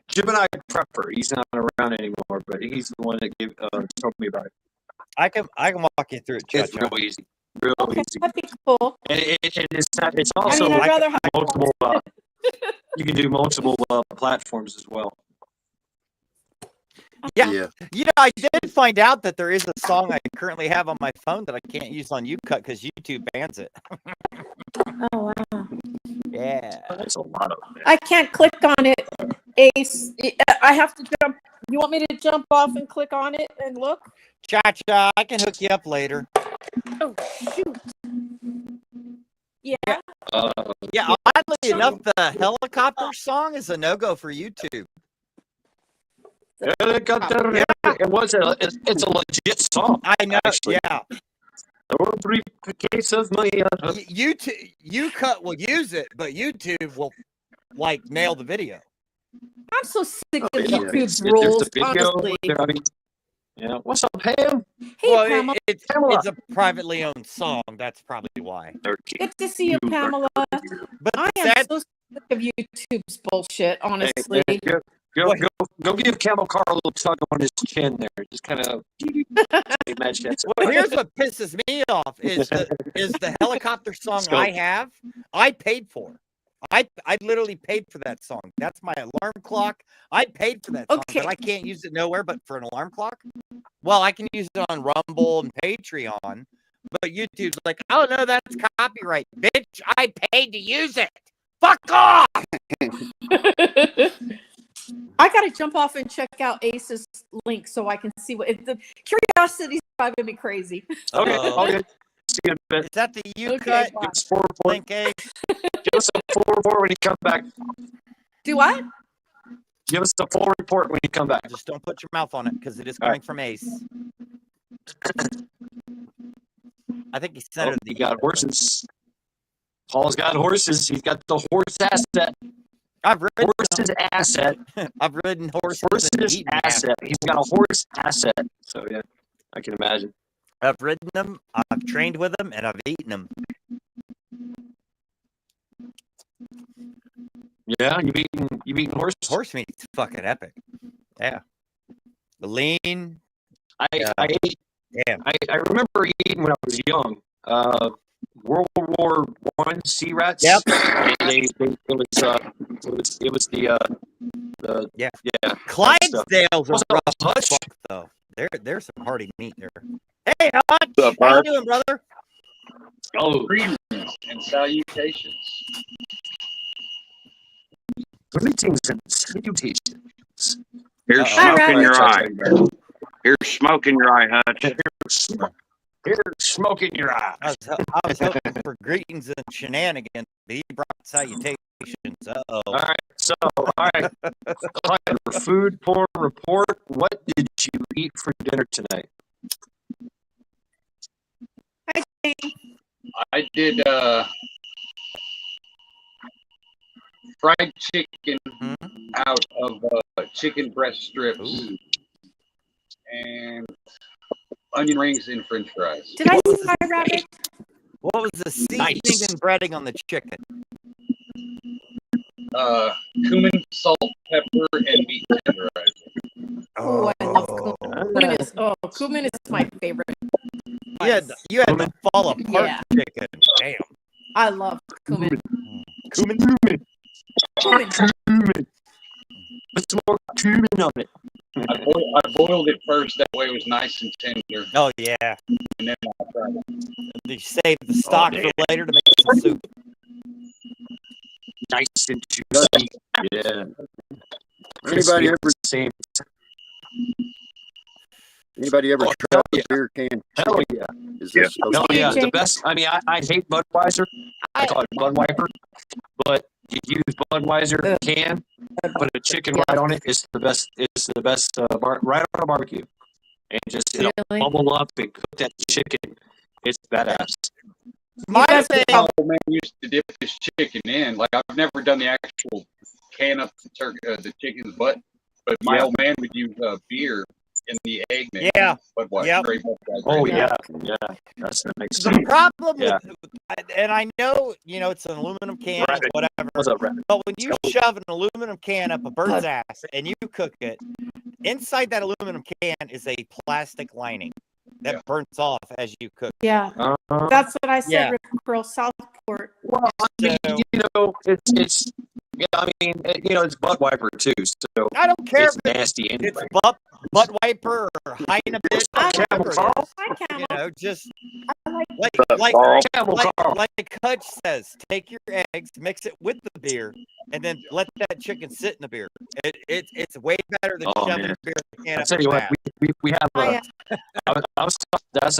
Gemini Prepper. He's not around anymore, but he's the one that told me about it. I can walk you through it, It's Cha-Cha. real easy, real Okay, easy, that'd be cool. and it's not. It's I also mean, I'd rather have multiple. You can do multiple platforms as well. Yeah. Yeah. You know, I did find out that there is a song I currently have on my phone that I can't use on UCut because YouTube bans it. Oh, wow. Yeah. That's a lot of. I can't click on it, Ace. I have to jump. You want me to jump off and click on it and look? Cha-Cha, I can hook you up later. Oh, shoot. Yeah. Yeah, oddly enough, the helicopter song is a no-go for YouTube. Helicopter. It was it's a legit song. I know, Actually. yeah. Or briefcase of money. YouTube, UCut will use it, but YouTube will, like, nail the video. I'm so sick of Yeah. YouTube's If there's rules, a video, honestly. I mean, yeah. What's up, Pam? Hey, Well, Pamela. it's Pamela. a privately owned song. That's probably why. Good to see you, Pamela. But I am that, so sick of YouTube's bullshit, honestly. Hey, go give Camel Car a little tug on his chin there. Just kind of imagine that. well, here's what pisses me off is the helicopter song Let's go. I have. I paid for. I literally paid for that song. That's my alarm clock. I paid for that song, Okay. but I can't use it nowhere but for an alarm clock. Well, I can use it on Rumble and Patreon, but YouTube's like, oh no, that's copyright, bitch. I paid to use it. Fuck off. I gotta jump off and check out Ace's link so I can see what the curiosity's driving me crazy. Okay, Uh-oh. okay. See you in a bit. Is that the UCut Okay, Give us 4 report. link, Ace? Give us a full report when you come back. Do what? Give us a full report when you come back. Just don't put your mouth on it because it is All coming from Ace. I think he sent it. He got horses. Paul's got horses. He's got the horse asset. I've ridden Horses asset. I've ridden horses and Horses eaten asset. He's got a horse asset. So yeah, I can imagine. I've ridden them, I've trained with them, and I've eaten them. Yeah, you've eaten horses. Horse meat's fucking epic. Yeah. The lean. I ate. Damn. I remember eating when I was young. World War I sea rats. Yep. It was the Yeah. What's Clydesdales are up, rough as Hutch? fuck, though. There's some hearty meat there. Hey, Hutch! What's up, How you Bart? doing, brother? Oh, Greetings and salutations. greetings and salutations. Here's Uh-oh. smoke in your eye. Here's Here's smoke in your eye, Hutch. smoke in your eye. I was hoping for greetings and shenanigans. But he brought salutations. Uh-oh. All right. Clyde, food porn report. What did you eat for dinner tonight? I did fried chicken out of chicken breast strips Ooh. and onion rings and french fries. Did I see my rabbit? What was the seasoning Nice. and breading on the chicken? Cumin, salt, pepper, and meat tenderizer. Oh, I love cumin. Cumin is my favorite. You had the fall apart Yeah. chicken. Damn. I love cumin. Cumin. Cumin. Put some more cumin on it. I boiled it first, that way it was nice and tender, Oh, yeah. and then I fried it. You save the stock Oh, for later to make some soup. Nice and juicy. Yeah. Anybody ever Same. ever Oh, tried yeah. a beer can? Hell yeah. Is Yeah. this supposed Hell to yeah. The James. best. I mean, I hate Budweiser. I call it Budweiser. But you use Budweiser can, put a chicken right on it. It's the best. It's the best right on a barbecue. And just it'll Really? bubble up and cook that chicken. It's badass. You guys thing, My old man used to dip his chicken in. Like I've never done the actual can up the chicken's butt, but my old man would use beer in the egg mix. yeah, Budweiser, yep. straight Budweiser. Oh Yeah. yeah. That's nice. The problem Yeah. and I know, it's an aluminum can, Rabbit. whatever. What's up, Rabbit? But when you shove an aluminum can up a bird's ass and you cook it, inside that aluminum can is a plastic lining that burns off as you cook. Yeah. Uh, That's what I said, Yeah. Rip Curl Southport. well, I mean, So- it's yeah. I mean, it's butt wiper too, so I don't care it's if nasty it's anyway. butt wiper or Heineken, whatever it is. Hi, Camel. Just I like Camel Carl. like Hutch says, take your eggs, mix it with the beer, and then let that chicken sit in the beer. It's way better than Oh, shoving man. beer in the can I up tell your you what, ass. we have I, I was that's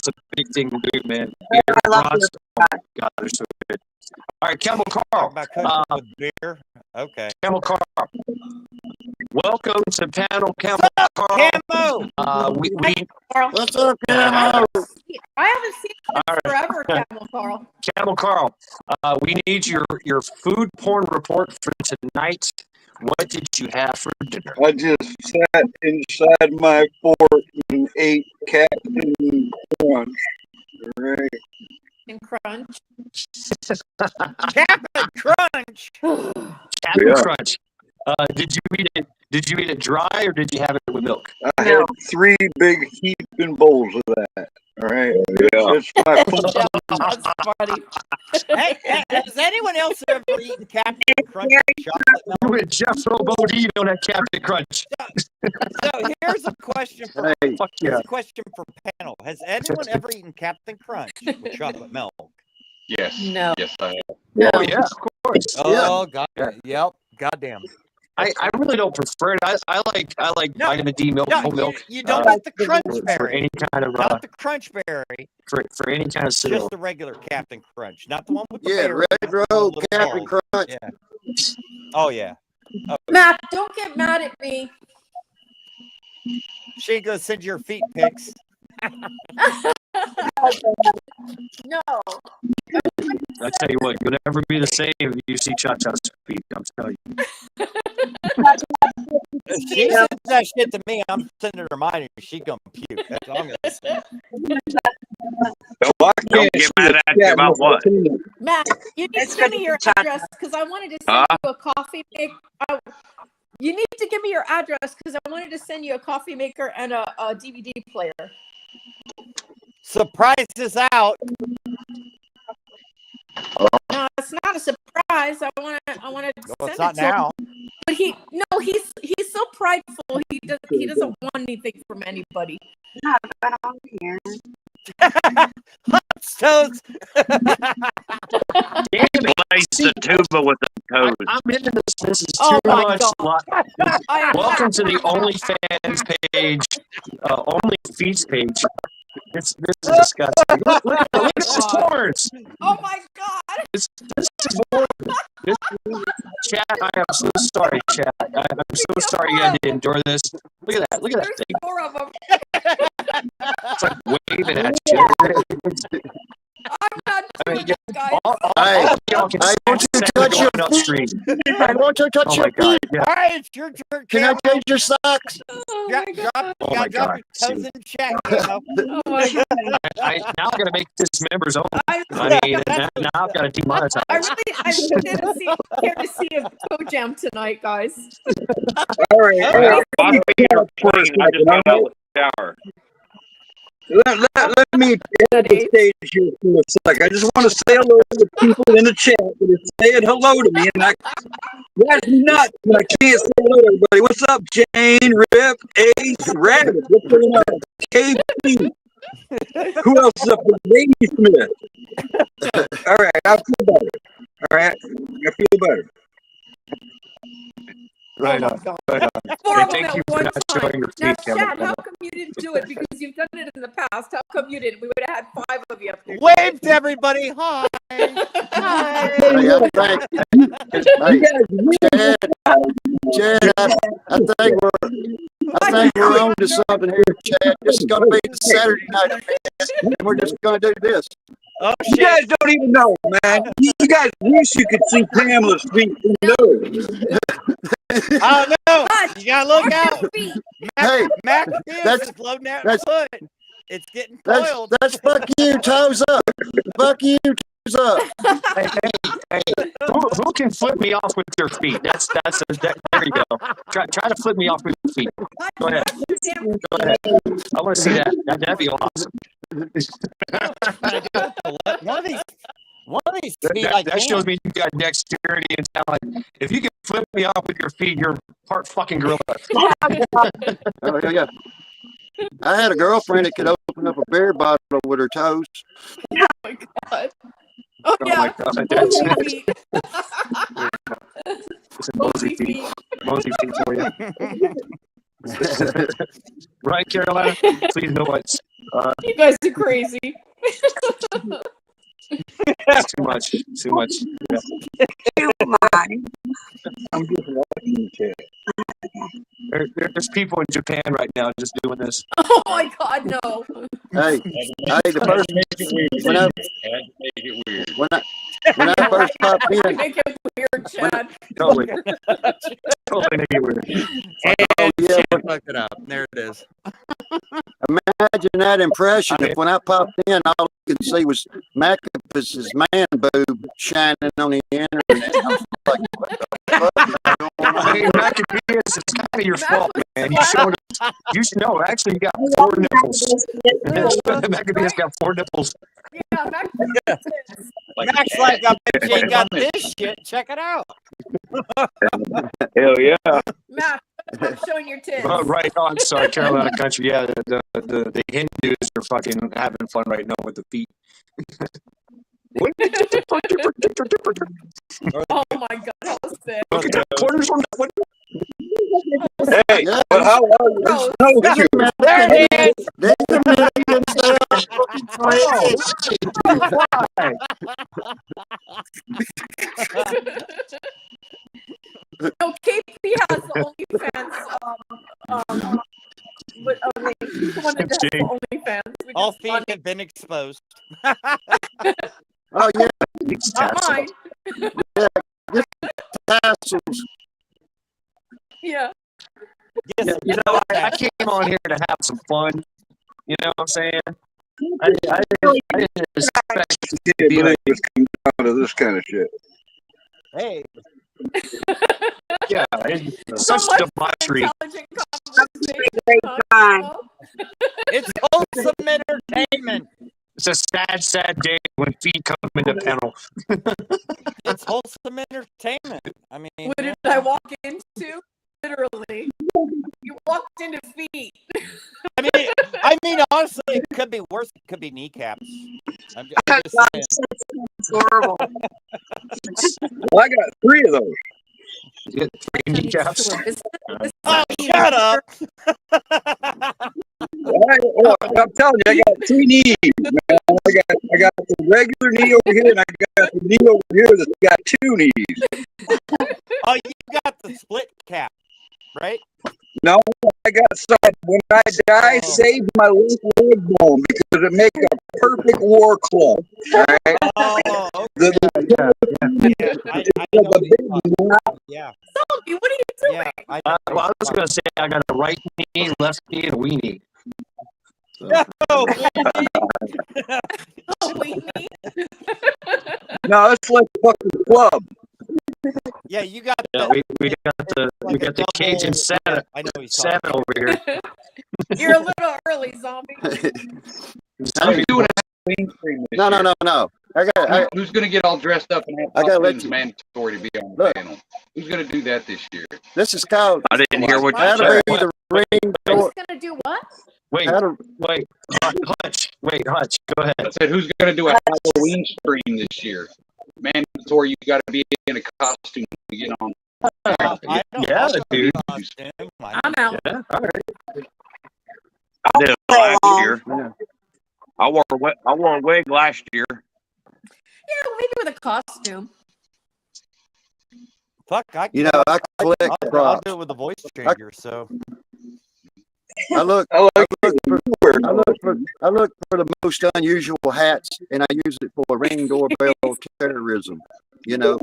a big thing to do, man. Beer brats, oh my God, they're so good. All right, Camel Talk Carl. about cooking with beer. Okay. Camel Carl. Welcome to panel Camel Carl. Camo. We Carl. What's up, Camo? I haven't seen you All in forever, Camel Carl. Camel Carl. We need your food porn report for tonight. What did you have for dinner? I just sat inside my fork and ate Captain Crunch. Right. And Crunch. Captain Crunch. Captain Yeah. Crunch. Did you eat it? Did you eat it dry or did you have it with milk? I had 3 big heaping bowls of that. All right. Yeah. That's my That's funny. Hey, has anyone else ever eaten Captain Crunch with chocolate milk? You went Jeff Bodine on that Captain Crunch. So here's a question for Hey, Fuck here's yeah. a question for panel. Has anyone ever eaten Captain Crunch with chocolate milk? Yes. No. Yes, I have. No. Oh yeah, of course. Oh god, Yeah. yep, goddamn. I really don't prefer it. I like No, vitamin D milk, No, whole milk you don't uh, get the crunch for berry. any kind of Not the crunch berry, for any kind of cereal. just the regular Captain Crunch, not the one with the Yeah, berry. Red Road, Captain balls. Crunch. Yeah. Oh yeah. Matt, don't get mad at me. She ain't gonna send your feet pics. No. I tell you what, you'll never be the same if you see Cha Cha's feet. I'm telling you. If she sends that shit to me, I'm sending her mine and she gonna puke. That's all I'm gonna say. No, I Don't can't get see mad a at you cat about unless I what? can. Matt, you need to give me your address because I wanted to send you a coffee maker. You need to give me your address because I wanted to send you a coffee maker and a DVD player. Surprise is out. No, it's not a surprise. I want to No, send it's it not to him. now. But he's so prideful. He doesn't want anything from anybody. Toes. Damn it. Plays the tuba with the toes. I'm into this. This is Oh too my much. God. I am Welcome to the OnlyFans page, Only Feeds page. This is disgusting. Look at this horns. Oh my God! This is horrible. Chat, I am so sorry, chat. I'm so sorry you had to endure this. Look at that. Look at that There's thing. 4 of them. It's like waving at you. I'm not doing it, guys. All Hey, y'all can I want you to touch your going upstream. I want you to touch Oh your my God. feet. Yeah. All right, it's your turn. Can I change your socks? Oh Drop, my drop, God. Oh my drop God. your toes in check. You know? Oh my God. Now I'm gonna make this members only. I I mean, now I've got to demonetize. really didn't care to see a toe jam tonight, guys. All right. My feet are clean. I just got out of the shower. Let me take the stage here for a sec. I just want to say hello to the people in the chat that are saying hello to me, and that's nuts. And I can't say hello to everybody. What's up, Jane, Rip, Ace, Rabbit? What's going on? KB. Who else is up there? Lady Smith. All right, I feel better. All right, I feel better. Right Oh on. my God. Right on. 4 Hey, of them thank at you for one not time. showing your Now, feet, Kevin. Chad, how come you didn't do it? Because you've done it in the past. How come you didn't? We would have had 5 of you up there. Wave to everybody. Hi. Hi. Hey, I think, hey, Chad, I think we're on to something here, Chad. This is gonna be the Saturday night event, and we're just gonna do this. Oh You shit! guys don't even know, man. You guys wish you could see Pamela's feet. You know. Oh no! Hutch, You gotta look watch out. your feet. Hey, Mac Pierce that's- is floating out that's- foot. It's getting coiled. That's fuck you, toes up. Fuck you, toes up. Who can flip me off with their feet? There you go. Try to flip me off with your feet. Hutch, Go ahead. watch your damn feet. Go ahead. I want to see that. That'd be awesome. One of these feet I That shows can. me you got dexterity and talent. If you can flip me off with your feet, you're part fucking gorilla. Oh, yeah. I had a girlfriend that could open up a beer bottle with her toes. Oh my god. Oh Oh yeah. my god, that's Mosey feet. Mosey feet. Mosey feet for you. Right, Carolina? Please no lights. You guys are crazy. It's too much. Too much. Yeah. I'm just watching the chat. There's people in Japan right now just doing this. Oh my god, no. Hey, the first when I first popped in, Make it weird, Chad. Totally. Totally make it weird. oh yeah, Look it up. There it is. imagine that impression. If when I popped in, all you could see was Macapus's man boob shining on the internet. I was like, what the fuck is going on? Hey, Maccabeus, it's kind of your fault, man. You showed us. You should know. Actually, you got 4 nipples. Maccabeus got 4 nipples. Yeah, Max. Mac's like, I bet you ain't got this shit. Check it out. Hell yeah. Max, stop showing your tits. Oh, right. Oh, I'm sorry, Carolina country. Yeah, the Hindus are fucking having fun right now with the feet. Oh my god, how sick. Look at the corners on that one. Hey, Yeah. but how are you? Gross. No, you. There it is. They Americans, they are fucking crazy. Why? No, KP has the OnlyFans. But wait, the one that does the OnlyFans. which All is feet funny. have been exposed. Oh yeah, These Not tassels. mine. tassels. Yeah. Yes, You know, I came on here to have some fun. You know what I'm saying? I didn't expect to be like, Believers come down to this kind of shit. Hey, yeah, it's such much debauchery. Intelligent conversation. it's wholesome entertainment. It's a sad day when feet come into panel. It's wholesome entertainment. I mean, What did I walk into? Literally. You walked into feet. I mean, honestly, it could be worse. It could be kneecaps. I'm just saying. Horrible. Well, I got 3 of those. You get 3 kneecaps. Oh, shut up! I'm telling you, I got 2 knees, man. I got the regular knee over here, and I got the knee over here that's got 2 knees. Oh, you got the split cap, right? No, I got some. When I die, save my left leg bone because it make a perfect war club. All right? Oh, okay. The I know what you're talking about. Yeah, Zombie, what are you doing? yeah. I know Well, I was going to say I got a right knee, left knee, and a weenie. So, Oh, Oh, wait, me? No, it's like a fucking club. yeah, you got yeah, the, we got the Cajun Santa I know what he's talking over here. You're a little early, zombie. Are we doing a Halloween stream this year? No. Who's going to get all dressed up and have I gotta let costumes you- mandatory to be on the Look. panel? Who's going to do that this year? This is called I didn't hear what you how to said. be the ring Who's door. gonna do what? Wait, How to, Hutch, go ahead. I said, who's going to do a Halloween stream this year? Mandatory, you got to be in a costume to get on. I don't Yeah, know. dude. I'm out. Yeah, all right. I did it last year. yeah. I wore a wig last year. Yeah, maybe with a costume. Fuck, I You know, I collect I'll props. do it with a voice changer. So I look I like look for you wear I look for the most unusual hats, and I use it for ring doorbell terrorism. You know,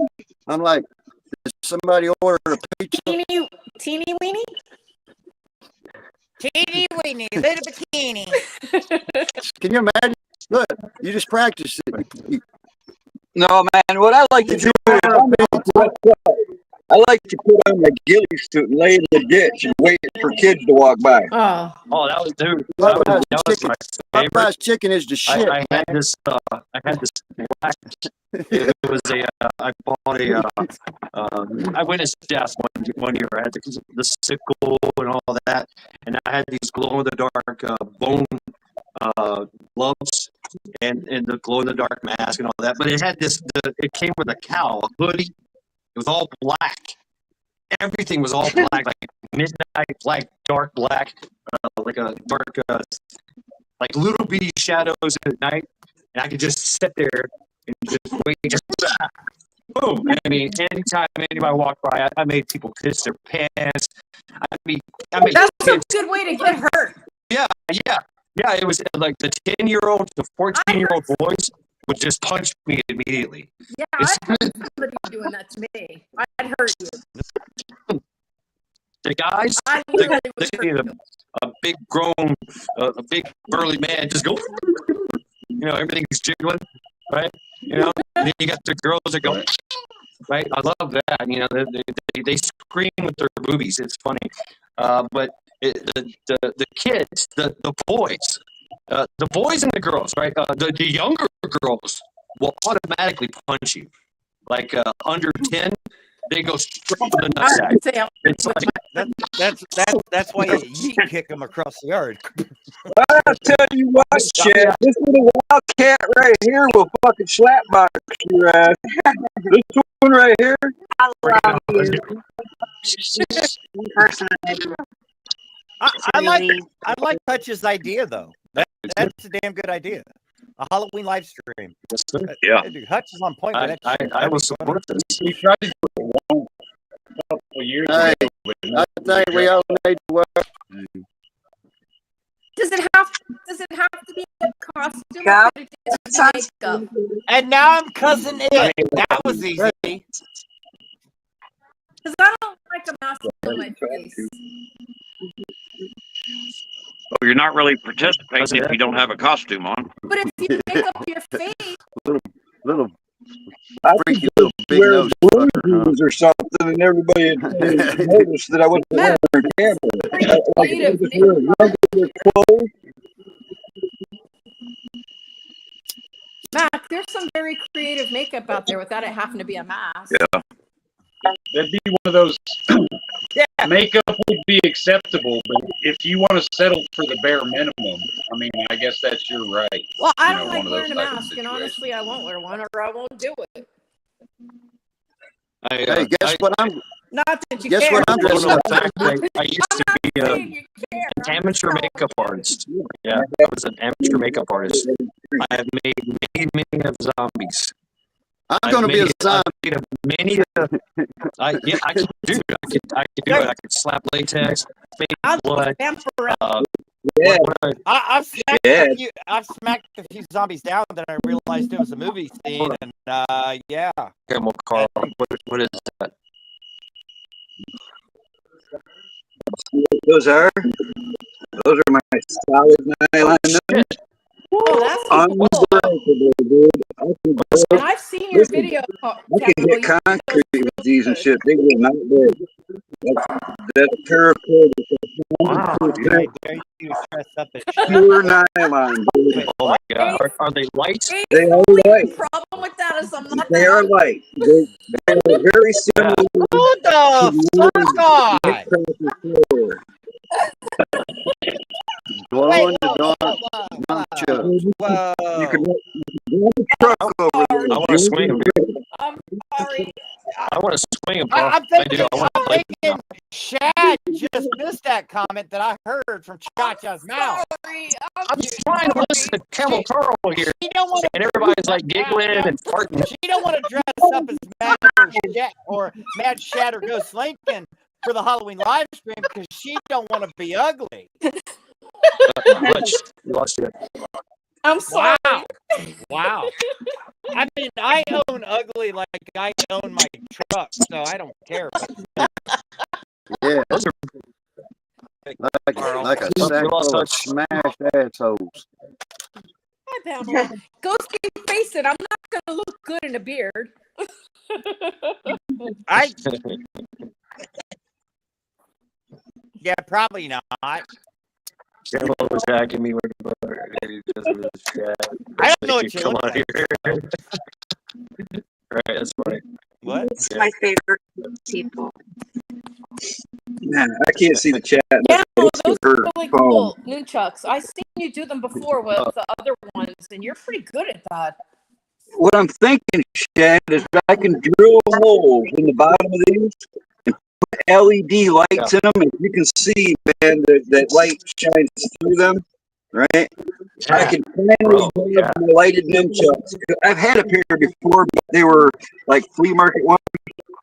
I'm like, did somebody order a pizza? Teeny weeny. Teeny weeny, little bikini. Can you imagine? Look, you just practiced it. No, man. What I like to Did do you is order a pizza? I like to put on my ghillie suit and lay in the ditch and wait for kids to walk by. Oh, Oh, that was dude. That Popeye's was my favorite. Popeye's chicken is the shit. I had this black. It was I bought a I witnessed death one year. I had the sickle and all that, and I had these glow in the dark bone gloves and the glow in the dark mask and all that. But it had it came with a cowl, a hoodie. It was all black. Everything was all black, like midnight black, dark black, like a dark, like little bitty shadows at night. And I could just sit there and just wait, just boom. I mean, anytime anybody walked by, I made people piss their pants. I made that's a kids. good way to get hurt. Yeah. It was like the 10-year-old to 14-year-old boys would just punch me immediately. Yeah, I heard somebody doing that to me. I'd hurt you. The guys, I literally was hurt you. a big grown, a big burly man just go, everything's jiggling, right? And then you got the girls that go, right? I love that. They scream with their boobies. It's funny, but the kids, the boys and the girls, right? The younger girls will automatically punch you. Like under 10, they go straight to the nutsack. It's like, That's why you kick them across the yard. I'll tell you what, Chad, this little wildcat right here will fucking slapbox your ass. This one right here. I love you. I like Hutch's idea though. That's a damn good idea. A Halloween live stream. Yeah. Dude, Hutch is on point with that shit. I will support this. We tried to do it a couple of years Hey, ago. But I think we all need to work. Does it have to be a costume? Yeah. Or could it just be makeup? And now I'm cousin it. That was easy. Because I don't like a mask on my face. Oh, you're not really participating if you don't have a costume on. But if you make up your face, Little I freaky could little big wear nose blue fucker, huh? jeans or something, and everybody would noticed that I wasn't wearing a camera. Like if I just wear regular clothes. Mac, there's some very creative makeup out there without it having to be a mask. Yeah. That'd be one of those. Makeup would be acceptable, but if you want to settle for the bare minimum, I mean, I guess that's your right. Well, I You don't know, like one of those wearing a type of mask, and situations. honestly, I won't wear one, or I won't do it. Hey, guess what I'm? Not that you Guess care. what I'm Well, dressing in up? fact, I used I'm to not be saying you care. an amateur makeup artist. Yeah, I was an amateur makeup artist. I have made many of zombies. I'm going to be a zombie. I many I can do it. I could do it. I could slap latex, fake I'll blood. vampire. Yeah. I've smacked a few zombies down, then I realized it was a movie scene, and yeah. Okay, well, Carl, what is that? Those are my solid nylon nuts. Oh, that's Unbreakable, dude. and I've seen your Listen, video. I can hit concrete with these and shit. They will not break. That's paracord. Wow. There you dress up as Pure nylon, dude. Oh my God, are they light? They are light. The problem with that is I'm not They are light. They are very similar Who the fuck on? Glow in the dark. Chuck. You can run the truck over I there. want to swing him. I'm sorry. I want to swing him, Carl. I'm I do. I want to play. thinking Shad just missed that comment that I heard from Cha-Cha's mouth. Sorry. I'm just trying to listen to Camel Carl here, She don't want and everybody's like giggling and farting. She don't want to dress up as Mad or Mad Shad or Ghost Lincoln, for the Halloween live stream because she don't want to be ugly. Hutch, you lost it. I'm sorry. Wow. Wow. I mean, I own ugly like I own my truck, so I don't care. But Yeah, Those are like a You sack lost full of touch. smashed assholes. Hi, Pamela. Ghost can face it. I'm not going to look good in a beard. I yeah, probably not. Campbell was jacking me with the chat. I don't know what you Come look on like. here. Right, that's funny. What? It's my favorite people. Man, I can't see the chat. Yeah, those It's are her really phone. cool nunchucks. I've seen you do them before with the other ones, and you're pretty good at that. What I'm thinking, Chad, is I can drill holes in the bottom of these and put LED lights in them, and you can see, man, that light shines through them, right? I can finally have my lighted nunchucks. I've had a pair before, but they were like flea market ones,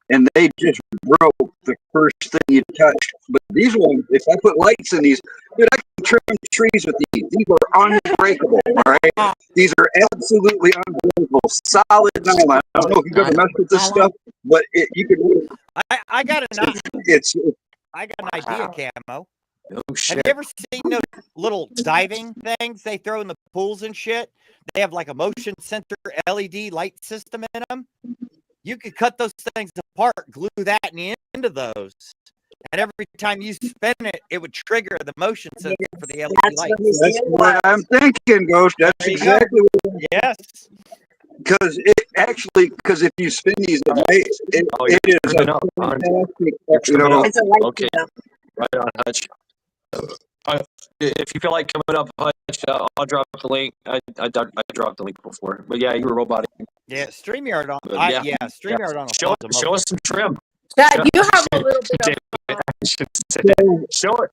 and they just broke the first thing you touched. But these ones, if I put lights in these, dude, I can trim trees with these. These are unbreakable, all right? These are absolutely unbreakable. Solid nylon. I don't know if you've ever messed with this stuff, but you could really, I got an it's I got an idea, Camo. Oh Have shit. you ever seen those little diving things they throw in the pools and shit? They have like a motion sensor LED light system in them. You could cut those things apart, glue that in the end of those, and every time you spin it, it would trigger the motion sensor for the LED That's lights. what his that's deal what was. I'm thinking, Ghost. That's There you go. exactly what. Yes. Because it actually, because if you spin these at night, Oh, it you're is trimming a up. fantastic, You're trimming up. It's a light Okay. deal. Right on, Hutch. If you feel like coming up, Hutch, I'll drop the link. I dropped the link before, but yeah, you were robotic. Yeah, StreamYard on. But yeah. StreamYard on. Show us some trim. Dad, you have a little bit of. I should say, show it.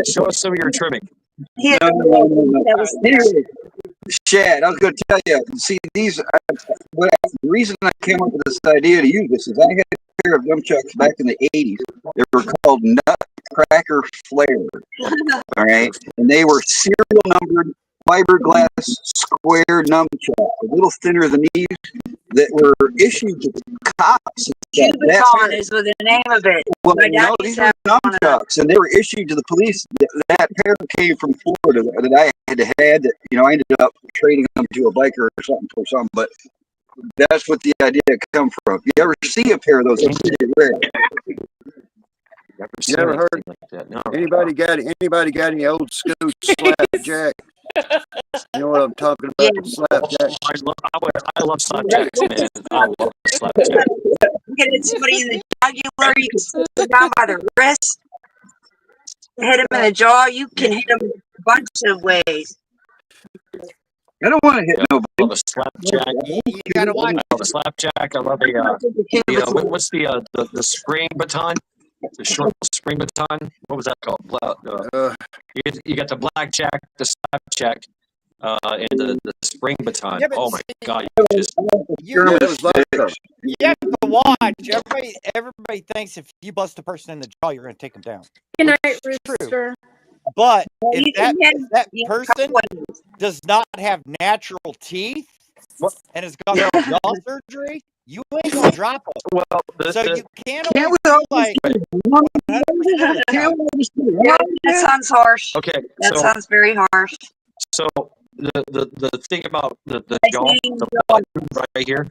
Show us some of your trimming. He had No, that was there. Anyway, Chad, I was going to tell you. See, these. The reason I came up with this idea to use this is I had a pair of nunchucks back in the '80s. They were called Nutcracker Flares. All right, and they were serial numbered fiberglass square nunchucks, a little thinner than these, that were issued to cops. Jubaton is with the name of it. Well, My dad no, used these to are have one of them. nunchucks, and they were issued to the police. That pair came from Florida that I had. That I ended up trading them to a biker or something for something. But that's what the idea come from. You ever see a pair of those? It's pretty rare. You ever heard like that? No. anybody got any old school slapjack? You know what I'm talking about? Yeah. Slapjack. I love slapjacks, man. I love slapjacks. Get it somebody in the jugular, you can sit them down by the wrist, hit them in the jaw. You can hit them a bunch of ways. I don't want to hit I nobody. love a slapjack. You gotta watch. I love a slapjack. I love a what's the spring baton? The short spring baton. What was that called? You got the blackjack, the slapjack, and the spring baton. Yeah, but Oh my god! You It was like You have to watch. Everybody thinks if you bust a person in the jaw, you're going to take them down. Good night, True. Rooster. But Well, you if that, can hit that you person ways. does not have natural teeth and has got jaw surgery, you ain't going to drop them. Well, So you can't Can't always we do always like do one? 100% of the Can't time. we always do Yeah, one? that sounds harsh. okay. That sounds very harsh. So the thing about the Like jaw, hitting the the jaw. button right here.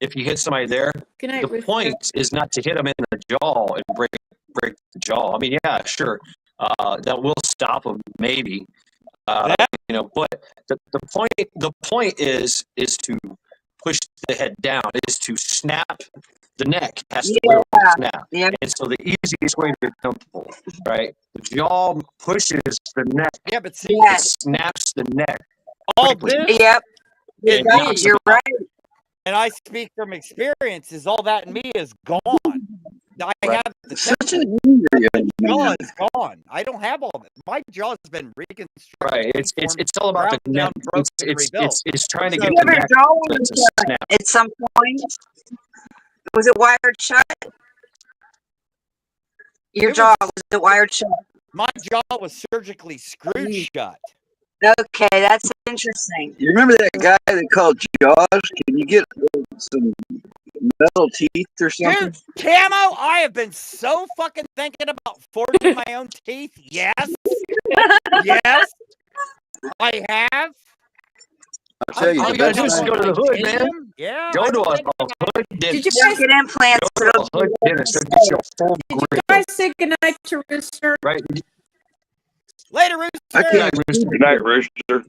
If you hit somebody there, Good night, the Rooster. point is not to hit them in the jaw and break the jaw. I mean, yeah, sure, that will stop them, maybe. That- But the point is to push the head down. Is to snap the neck. Has to literally snap. Yeah. And so the easiest way to be comfortable, right? The jaw pushes the neck. Yeah, but see, Yeah. It snaps the neck. all quickly. this, Yep. It You're right. knocks You're them out. right. and I speak from experience, is all that in me is gone. I Right. have the Such an template. angry young Jaw man. is gone. I don't have all of it. My jaw's been reconstructed. Right. It's all about the ground neck. down, broken, It's trying to So- get You the ever neck jaw was to shut snap. at some point? Was it wired shut? Your It jaw was was it wired shut? my jaw was surgically screwed shut. Okay, that's interesting. You remember that guy they called Jaws? Can you get some metal teeth or something? Dude, Camo, I have been so fucking thinking about forging my own teeth. Yes. Yes. I have. I'll tell you, All the you gotta best do is thing. go to the hood, man. Titanium? Yeah. Go I've to been a thinking about hood Did you dentist. guys Get implants. Go to It'll a be hood dentist. They'll get you a full did you grip. guys say goodnight to Rooster? Right? Later, I Rooster. can't. Good night, Rooster.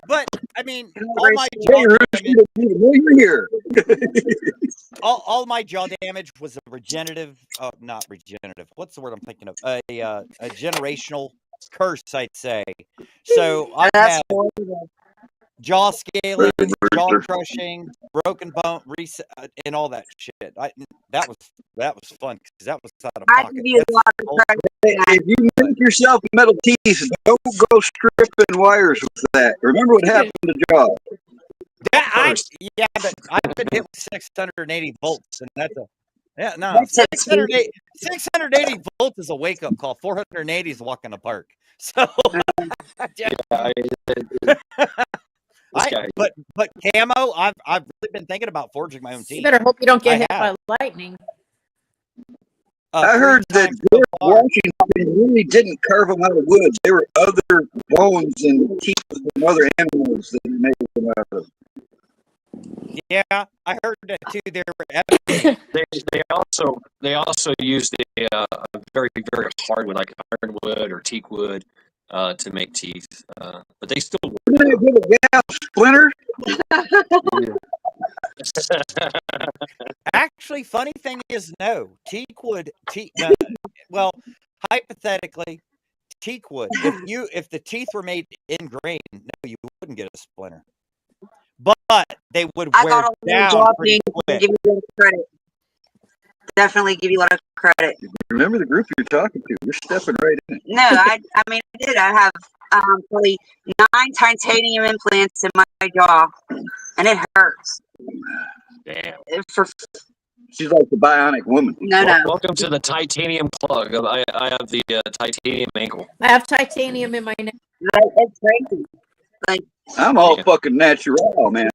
But I mean, Good all night, my Rooster. jaw Hey, Rooster, damage, you're here. all my jaw damage was a regenerative, not regenerative. What's the word I'm thinking of? A generational curse, I'd say. So I That's have horrible. jaw scaling, jaw Rooster. crushing, broken bone, reset, and all that shit. That was fun because that was out of I pocket. give you a That's lot of old, credit. Hey, if you make yourself metal teeth, don't go stripping wires with that. Remember what happened to Jaws? yeah, but I've been hit with 680 volts, and that's a no. That's a 680 volts is a wake up call. 480 is a walk in the park. So, but Camo, I've really been thinking about forging my own You teeth. better hope you don't get I hit have. by lightning. I 3 heard that times so George far. Washington really didn't carve them out of wood. They were other bones and teeth from other animals that he made them out of. Yeah, I heard that too. They were evidence. They also used a very very hard wood like ironwood or teak wood to make teeth, but they still work. Didn't they give a gal splinter? Actually, funny thing is, no. Teak wood. Well, hypothetically, teak wood. If the teeth were made in grain, no, you wouldn't get a splinter. But they would I wear got a little down job pretty being quick. give you a lot of credit. Definitely give you a lot of credit. Remember the group you're talking to. You're stepping right in. No, I mean I did. I have probably 9 titanium implants in my jaw, and it hurts. Damn. For She's like the bionic woman. no. Welcome to the titanium plug. I have the titanium ankle. I have titanium in my neck. It's crazy. Like I'm all fucking natural, man.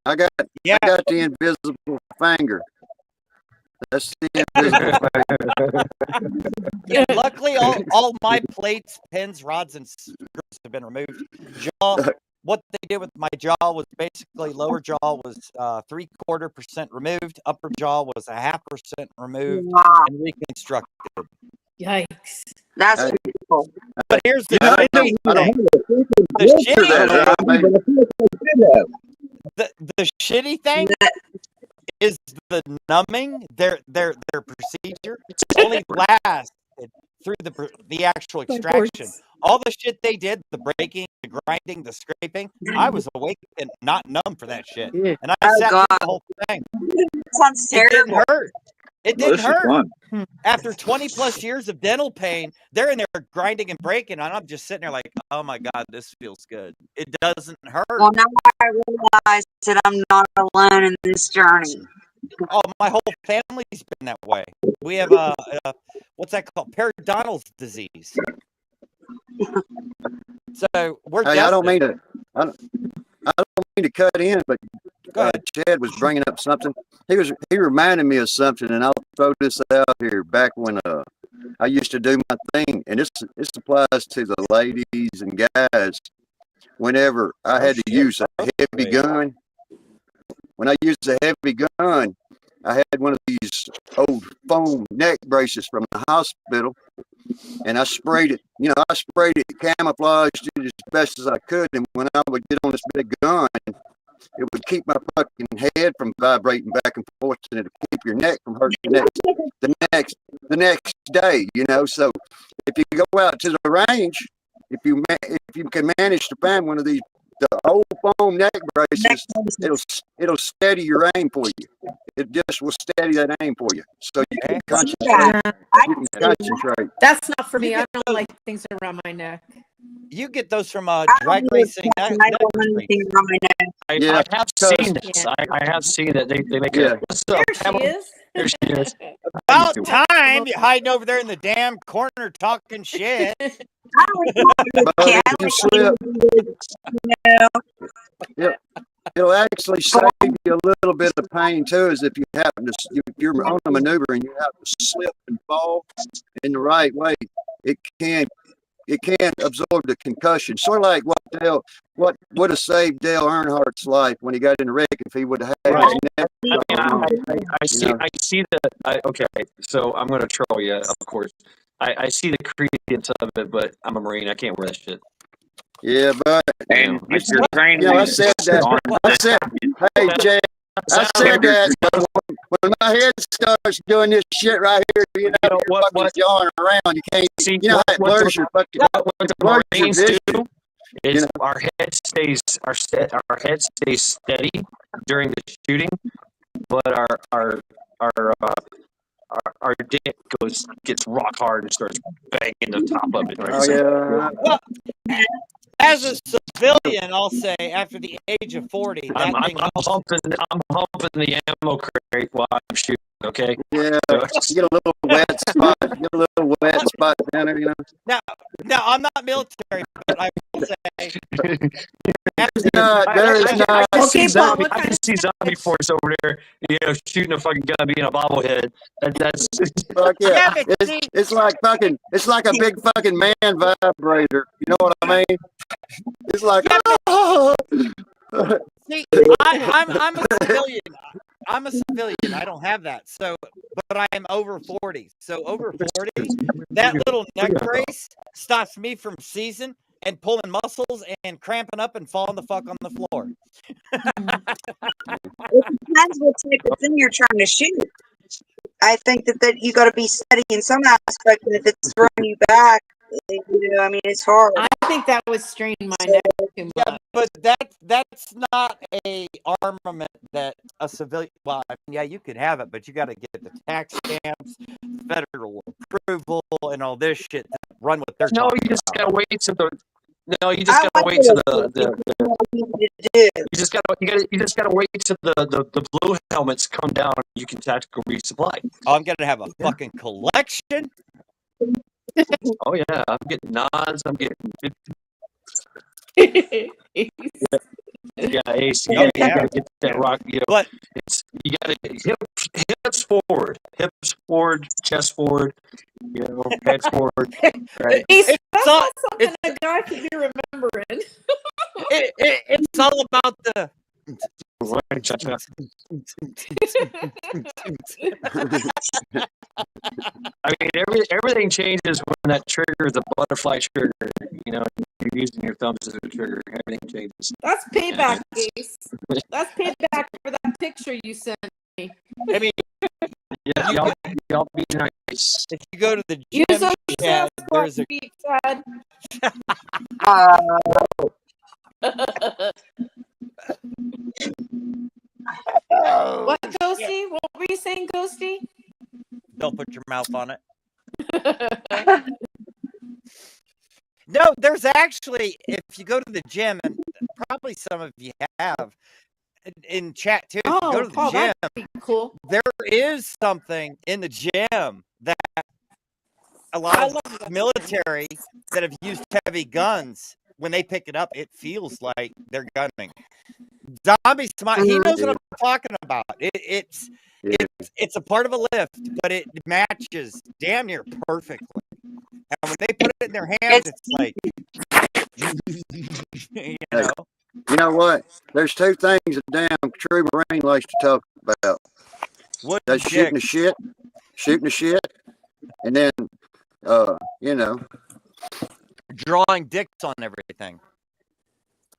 I got Yeah. I got the invisible finger. That's the invisible finger. Yeah, luckily, all my plates, pins, rods, and screws have been removed. Jaw. What they did with my jaw was basically lower jaw was 3/4% removed, upper jaw was 0.5% removed, wow, and reconstructed. Yikes. that's I- beautiful. But here's the I don't shitty know. I thing. don't The shitty that. thing. I mean, The shitty thing is the numbing. Their procedure only lasted through the actual extraction. All the shit they did, the breaking, the grinding, the scraping, I was awake and not numb for that shit. And I Oh, sat through God. the whole thing. Sounds It didn't terrible. hurt. It Well, didn't this is hurt. fun. After 20 plus years of dental pain, they're in there grinding and breaking, and I'm just sitting there like, oh my God, this feels good. It doesn't hurt. Well, now I realize that I'm not alone in this journey. Oh, my whole family's been that way. We have what's that called? Periodontal disease. So we're Hey, I don't destined. mean to cut in, but Go ahead. Chad was bringing up something. He reminded me of something, and I'll throw this out here. Back when I used to do my thing, and this applies to the ladies and guys. Whenever I had to use a heavy gun, when I used a heavy gun, I had one of these old foam neck braces from the hospital, and I sprayed it. I sprayed it, camouflaged it as best as I could, and when I would get on this big gun, it would keep my fucking head from vibrating back and forth, and it would keep your neck from hurting the next day. So if you go out to the range, if you can manage to find one of the old foam neck braces, it'll steady your aim for you. It just will steady that aim for you, so you can concentrate. You can concentrate. That's not for me. I don't like things around my neck. You get those from I drag don't really racing. I don't want anything around my neck. Yeah, I have because- seen this. Yeah. I have seen that they make Yeah. a. What's up, There she Pamela? is. There she is. About time you're hiding over there in the damn corner talking shit. But if you slip, it'll actually save you a little bit of pain too. Is if you happen to, if you're on a maneuver and you happen to slip and fall in the right way, it can absorb the concussion. Sort of like what would have saved Dale Earnhardt's life when he got in the wreck if he would have had his neck. I see that. Okay, so I'm going to troll you, of course. I see the credence of it, but I'm a Marine. I can't wear that shit. Yeah, but And if you're training, I said that. I said, hey, Jay, I said that, but when my head starts doing this shit right here, you know, you're fucking jawing around. You can't see. You know how it blurs your fucking. What the Marines do is our head stays steady during the shooting, but our dick gets rock hard and starts banging the top of it. Right? Oh yeah. As a civilian, I'll say after the age of 40, I'm humping the ammo crate while I'm shooting. Okay. Yeah. You get a little wet spot. Get a little wet spot down there. You know. Now I'm not military, but I will say. There's not. I can see zombie force over there, you know, shooting a fucking gun, being a bobblehead. That's fuck yeah. It's like fucking. It's like a big fucking man vibrator. You know what I mean? It's like. See, I'm a civilian. I'm a civilian. I don't have that. So, but I am over 40. So over 40, that little neck brace stops me from seizing and pulling muscles and cramping up and falling the fuck on the floor. It depends what type of thing you're trying to shoot. I think that you got to be steady in some aspect, and if it's throwing you back, you know, I mean, it's hard. I think that would strain my neck too much. Yeah, but that's not a armament that a civilian. Well, I mean, yeah, you could have it, but you got to get the tax stamps, federal approval, and all this shit to run with their. No, you just gotta wait till the. No, you just gotta wait till you just gotta wait till the blue helmets come down. And you can tactical resupply. Oh, I'm gonna have a fucking collection. Oh yeah, I'm getting nods. I'm getting. Yeah, Ace. You gotta get that rock. You know, but you gotta hips forward, chest forward. You know, head forward. Right? That's not something a guy could be remembering. It's all about the. I mean, everything changes when that trigger is a butterfly trigger. You know, you're using your thumbs as a trigger. Everything changes. That's payback, Ace. That's payback for that picture you sent me. I mean, yeah, y'all be nice. If you go to the gym, there's a. What, Ghosty? What were you saying, Ghosty? Don't put your mouth on it. No, there's actually, if you go to the gym, and probably some of you have in chat too, if you go to the gym, that'd be cool. There is something in the gym that a lot of military that have used heavy guns, when they pick it up, it feels like they're gunning. Zombie Smile, he knows what I'm talking about. It's a part of a lift, but it matches damn near perfectly. And when they put it in their hands, it's like, you know. You know what? There's two things a damn true Marine likes to talk about. That's shooting the shit, and then, you know, drawing dicks on everything.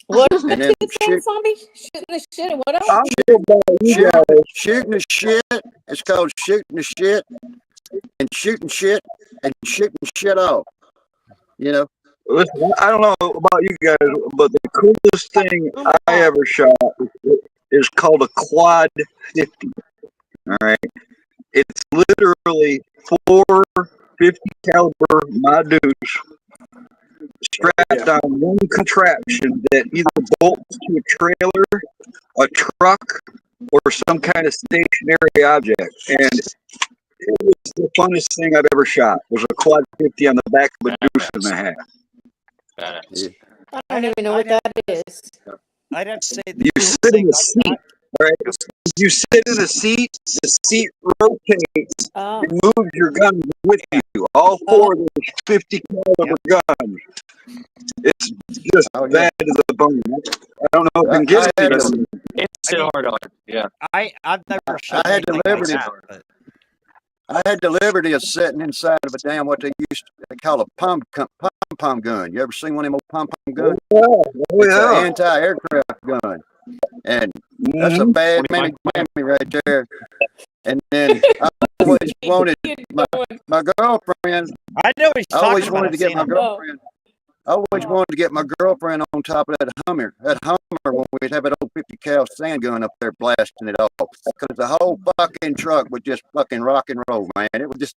What and then zombie? Shooting the shit and what else? Shooting the shit. It's called shooting the shit, and shooting shit off. You know. Listen, I don't know about you guys, but the coolest thing I ever shot is called a Quad 50. All right, it's literally 4 50 caliber my dudes strapped on one contraption that either bolts to a trailer, a truck, or some kind of stationary object, and It was the funnest thing I've ever shot. It was a quad 50 on the back of a deuce and a half. Badass. I don't even know what that is. I'd have to say the You coolest sit in thing the I seat. got. All right. You sit in the seat rotates Oh, and moves your gun with you. All four of those 50 caliber guns. It's just Oh, yeah. bad to the bone. I don't know if I can I get it. had to to- you. It's still hard on. Yeah. I've never shot I had the anything like Liberty. that, but I had the Liberty of sitting inside of a damn what they used to call a pom gun. You ever seen one of them old pom guns? Oh, It's an yeah. anti-aircraft gun, and that's a Mhm. bad mammy right there. And then I always wanted my girlfriend. I know what he's I always talking about. wanted I've to get seen my him. girlfriend. I always wanted to get my girlfriend on top of that Hummer when we'd have an old 50 cal sand gun up there blasting it off. Because the whole fucking truck would just fucking rock and roll, man. It would just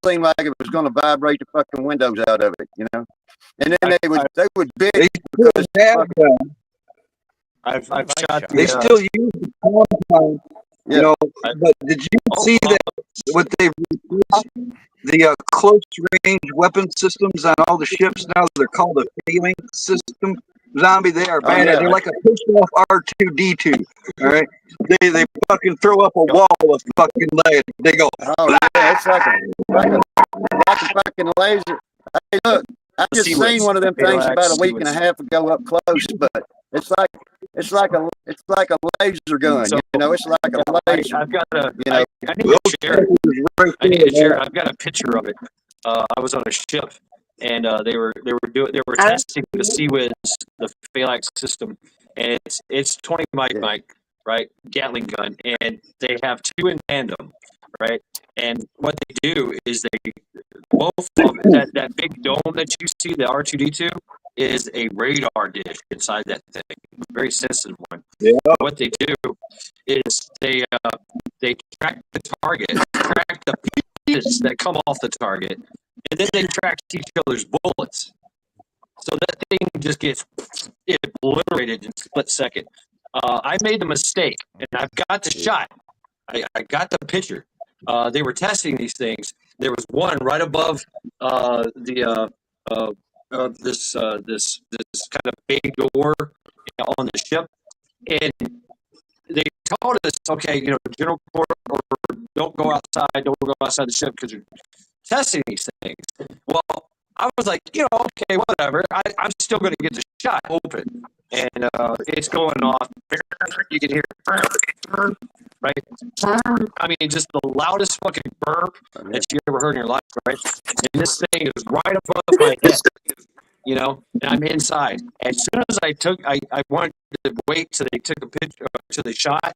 seem like it was going to vibrate the fucking windows out of it, you know. And then they would They bitch still because have them. I've Like shot shot. They the. still use the compound, you Yeah. know. But did you see that what they've replaced the close range weapon systems on all the ships now? They're called a Phalanx system. Zombie, they are Oh, bad. yeah. They're like a pushed off R2D2. All right, they fucking throw up a wall of fucking lead. They go. Oh yeah, it's like a fucking laser. Hey, look, I just Sea-Wings. seen one of them things about a week and a Sea-Wings. half ago up close, but it's like a laser gun. So- You know, it's like a laser. I've got a. You know, I need to share. I need to share. I've got a picture of it. I was on a ship, and they were testing the Sea-Wiz, the Phalanx system, and it's 20 mic, right, Gatling gun, and they have two in tandem, right, and what they do is they both of that big dome that you see, the R2D2, is a radar dish inside that thing, a very sensitive one. Yeah. What they do is they track the target, track the pieces that come off the target, and then they track each other's bullets. So that thing just gets obliterated in a split second. I made the mistake, and I've got the shot. I got the picture. They were testing these things. There was one right above this kind of big door on the ship, and they told us, okay, general court, or don't go outside the ship because you're testing these things. Well, I was like, okay, whatever. I'm still going to get the shot open, and it's going off. You can hear, right? I mean, just the loudest fucking burp that you ever heard in your life, right? And this thing is right above my head, and I'm inside. As soon as I wanted to wait till they took a picture, to the shot,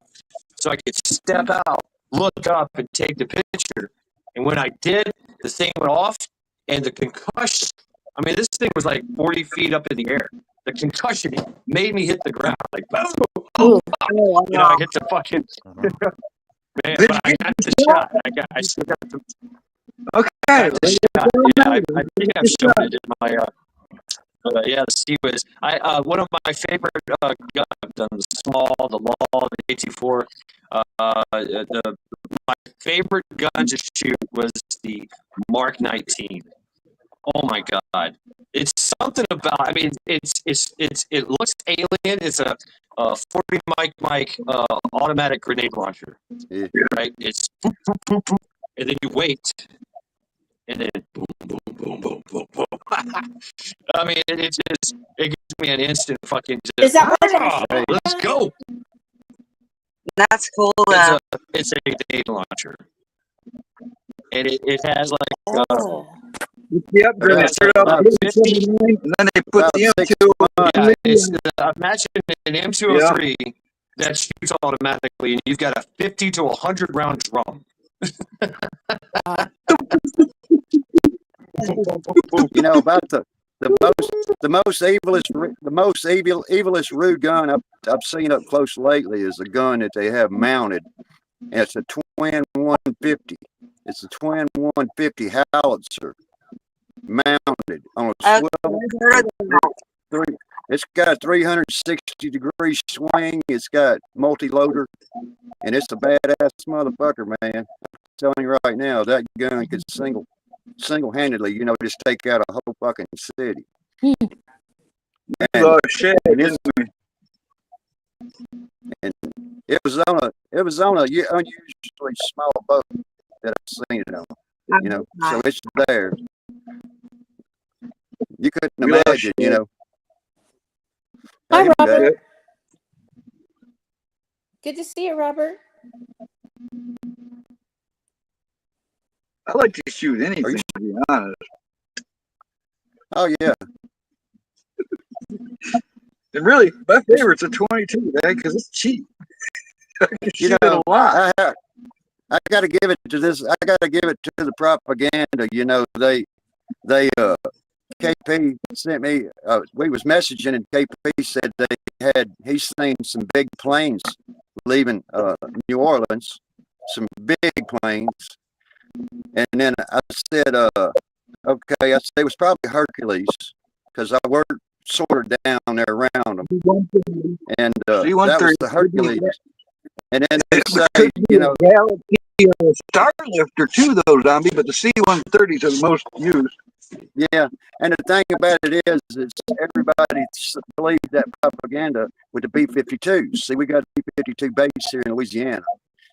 so I could step out, look up, and take the picture. And when I did, the thing went off, and the concussion, I mean, this thing was like 40 feet up in the air. The concussion made me hit the ground, like, boom, oh, fuck. I hit the fucking, man, but I got the shot. I still got the, Okay. got the shot. Yeah, I think I've shown it in my, the Sea-Wiz. One of my favorite guns I've done, the small, the long, the AT4. My favorite gun to shoot was the Mark 19. Oh my God! It's something about. I mean, it looks alien. It's a 40 mic automatic grenade launcher. Yeah. Right? It's boop, boop, boop, boop, and then you wait, and then boom, boom, boom, boom, boom, boom. I mean, it gives me an instant fucking. Is that what let's go? That's cool. It's a grenade launcher, and it has like. The upgrade, Yeah, start off with 79, and then they put the M2. Yeah, it's imagine an M203 that shoots automatically, and you've got a 50 to 100 round drum. About the most evilest rude gun I've seen up close lately is a gun that they have mounted. And it's a twin 150. It's a twin 150 howitzer mounted on a swivel. It's got a 360 degree swing. It's got multi-loader, and it's a badass motherfucker, man. telling you right now, that gun could single-handedly, just take out a whole fucking city. Oh shit! And it was on a unusually small boat that I've seen it on. So it's there. You couldn't imagine, Hi, Hey, Robert. Good to see you, Robert. I like to shoot anything, to be honest. Oh yeah. And really, my favorite's a 22, man, because it's cheap. I can shoot it a lot. I got to give it to this. I got to give it to the propaganda. KP sent me. We was messaging, and KP said he's seen some big planes leaving New Orleans, some big planes. And then I said, okay. I said it was probably Hercules because I worked sort of down there around them, and that was the Hercules. And then they say, Starlifter too, though, Zombie, but the C-130s are the most used. Yeah, and the thing about it is everybody believes that propaganda with the B-52s. See, we got a B-52 base here in Louisiana.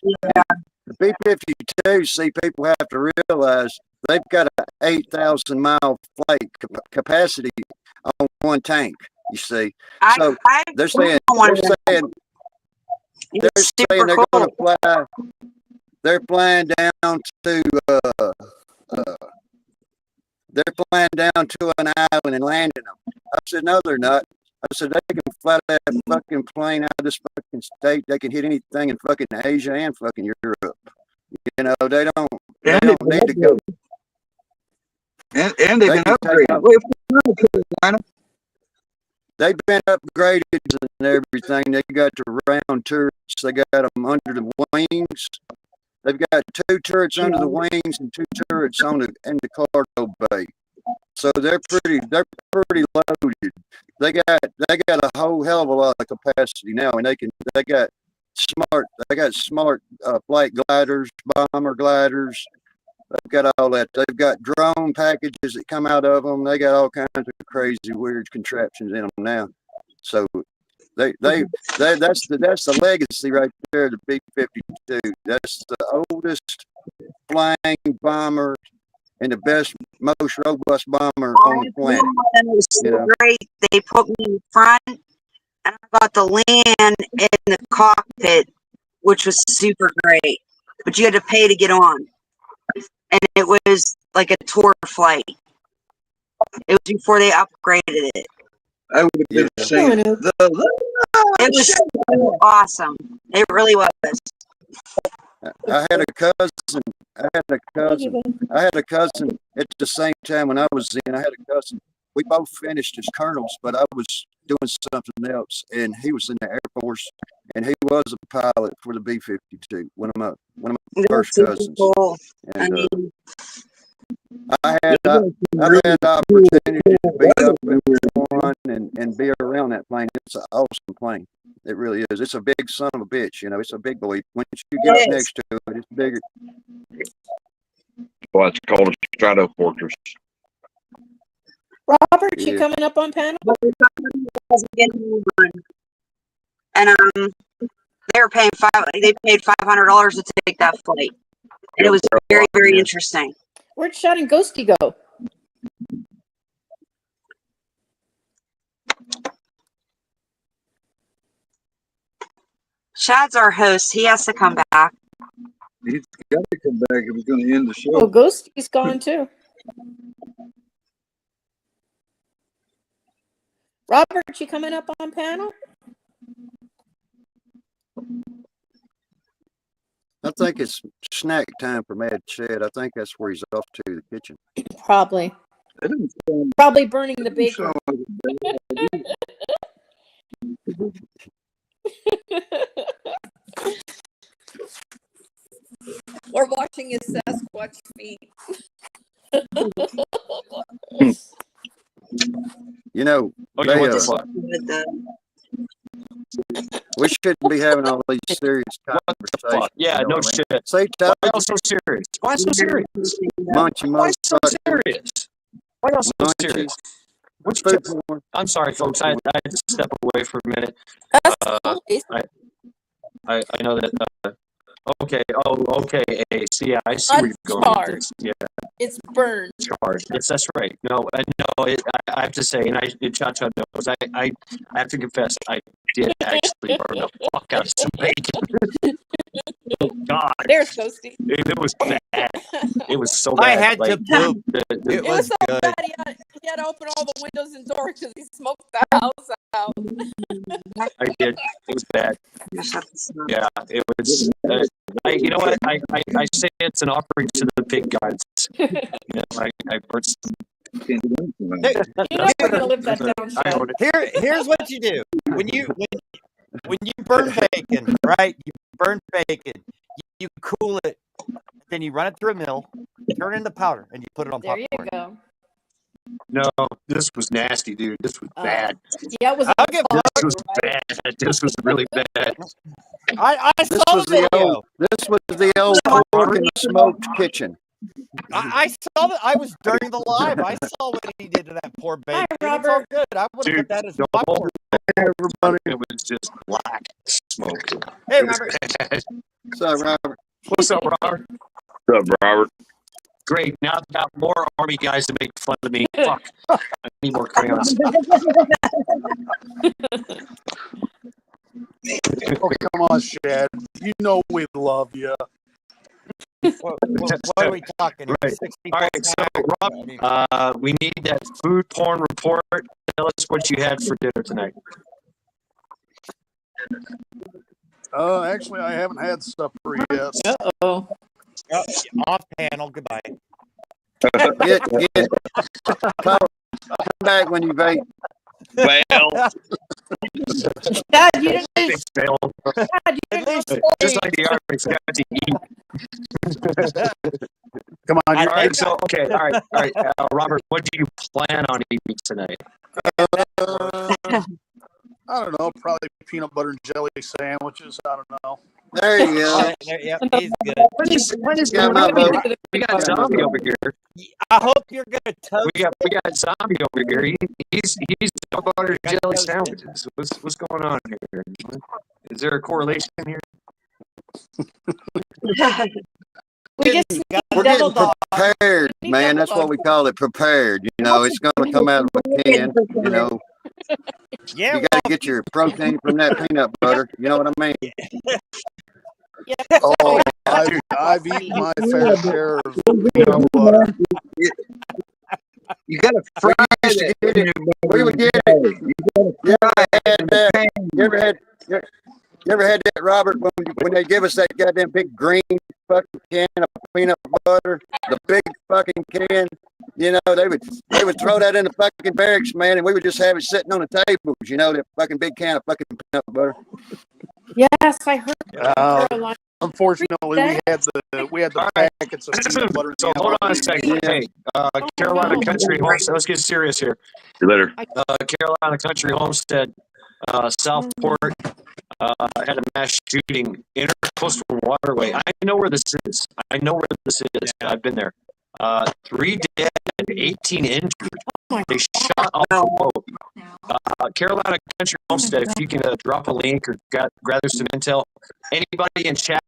Yeah. The B-52, see, people have to realize they've got an 8,000-mile flight capacity on one tank. You see, so they're saying they're going to fly. They're flying down to an island and landing them. I said, no, they're not. I said, they can fly that fucking plane out of this fucking state. They can hit anything in fucking Asia and fucking Europe. They don't need to go. And they've been upgraded. They've been upgraded and everything. They got the round turrets. They got them under the wings. They've got 2 turrets under the wings and 2 turrets in the cargo bay. So they're pretty loaded. They got a whole hell of a lot of capacity now, and they got smart flight gliders, bomber gliders. They've got all that. They've got drone packages that come out of them. They got all kinds of crazy, weird contraptions in them now. So that's the legacy right there. The B-52. That's the oldest flying bomber and the best, most robust bomber on the planet. It was so great. They put me in front, and I got to land in the cockpit, which was super great. But you had to pay to get on, and it was like a tour flight. It was before they upgraded it. I would have been saying It was so awesome. It really was. I had a cousin at the same time when I was in. I had a cousin. We both finished as colonels, but I was doing something else, and he was in the Air Force, and he was a pilot for the B-52. One of my first cousins. Cool. And I had the opportunity to be up in one and be around that plane. It's an awesome plane. It really is. It's a big son of a bitch. It's a big boy. Once you get up next to it, it's bigger. Well, it's called a Stratofortress. Robert, you coming up on panel? And they paid $500 to take that flight, and it was very, very interesting. Where'd Shad and Ghosty go? Shad's our host. He has to come back. He's got to come back if he's going to end the show. Oh, Ghosty's gone too. Robert, you coming up on panel? I think it's snack time for Mad Chad. I think that's where he's off to, the kitchen. Probably. Probably burning the bacon. Or washing his Sasquatch feet. You know, Oh, they, you want this? We shouldn't be having all these serious What the conversations. fuck? Yeah, you know no what I mean? shit. Say, Why tell y'all so serious? Why so serious? munchy Why so motherfucker. serious? Why y'all so Munchy. serious? What's Food your, porn. I'm sorry, folks. I had to step away for a minute. That's Uh, nice. I know that. Okay. Oh, okay. See, I see where you're going with Uncharged. this. Yeah, It's burned. charged. Yes, that's right. No, I have to say, and Cha-Cha knows. I have to confess, I did actually burn the fuck out of some bacon. Oh God, There's Ghosty. it was bad. It was so I bad. had to poop. The- It It was was so good. bad he had to open all the windows and doors because he smoked the house out. I did. It was bad. Yeah, it was. You know what? I say it's an offering to the pig gods. You know, I burnt some. You're never gonna live that down, I Chef. own it. Here's what you do when you burn bacon, right? You burn bacon, you cool it, then you run it through a mill, turn it into powder, and you put it on There you popcorn. go. No, this was nasty, dude. This was bad. Yeah, it was. I'll get This was bad. This was really bad. I This saw was the the video. old. This was the old pork in the smoked kitchen. I saw that. I was during the live. I saw what he did to that poor bacon. It's all Robert. good. I would have Dude, put that as the popcorn. Everybody, it was just black smoke. Hey, It was Robert. bad. So, Robert, What's up, Robert? What's up, Robert? Great. Now I've got more army guys to make fun of me. Fuck. I need more crayons. Oh, come on, Shad. You know we love you. What are we talking? Right. 64 All right, so Rob, we need that food porn report. Tell us what you had for dinner tonight. Actually, I haven't had supper yet. Uh-oh. Off panel. Goodbye. get come back when you vape. Well, Dad, you didn't. Thanks, Bill. Dad, you didn't. Just like the army, it's got to eat. Come on, All you're right, so okay, all right. Robert, what do you plan on eating tonight? I don't know, probably peanut butter and jelly sandwiches. I don't know. There you go. Yep, he's good. What is Yeah, going my on vote. here? We got Zombie over here. I hope you're gonna toast. We got Zombie over here. He's peanut butter and jelly sandwiches. What's going on here? Is there a correlation here? We just need We're devil getting dog. prepared, We need man. devil That's what dog. we call it, prepared. You know, it's going to come out of a can. You know, Yeah, you got to get your protein from that peanut butter. You know what I mean? Yeah. Oh, I've eaten my fair share of peanut butter. You gotta fry We used to it. get it. We would get it. You ever had that? You ever had that, Robert? When they give us that goddamn big green fucking can of peanut butter, the big fucking can. You know, they would throw that in the fucking barracks, man, and we would just have it sitting on the tables. You know, that fucking big can of fucking peanut butter. Yes, I heard. Caroline. Unfortunately, we had the packets of peanut butter. So hold on a second. Hey, Carolina Country Homestead. Let's get serious here. see you later. Carolina Country Homestead, Southport, had a mass shooting, Intercoastal Waterway. I know where this is. I've been there. 3 dead and 18 injured. They shot off the boat. Carolina Country Homestead, if you can drop a link or gather some intel. Anybody in chat,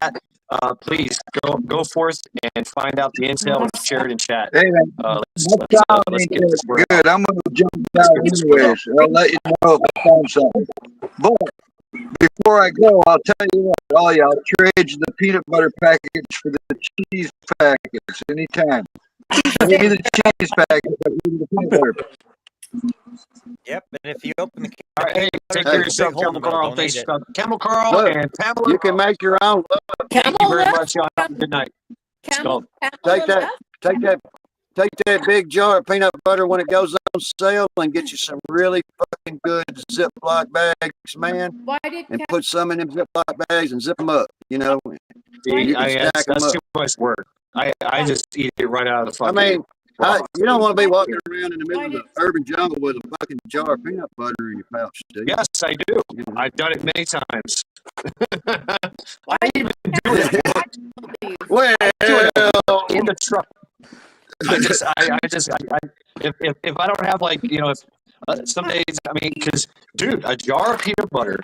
please go forth and find out the intel and share it in chat. Hey, man, Let's get this word good. I'm gonna jump out anyways. I'll let you know if I find something. But before I go, I'll tell you what, all y'all trade the peanut butter package for the cheese package anytime. Give me the cheese package, I'll give you the peanut butter. Yep, and if you open the All right, hey, take care of yourself, Camel Carl. Thanks, Camel Carl Look, and Pamela. You can make your own. Thank you very much, y'all. Have a good night. Camel, Take that big jar of peanut butter when it goes on sale and get you some really fucking good Ziploc bags, man. Why did And put some in them Ziploc bags and zip them up. You know, you can stack them That's up. too much work. I just eat it right out of the I fucking. mean, You don't want to be walking around in the middle Why of the did- urban jungle with a fucking jar of peanut butter in your pouch, do you? Yes, I do. You know? I've done it many times. Why I even do it Please. Well, in the truck. If I don't have like, if some days, I mean, because dude, a jar of peanut butter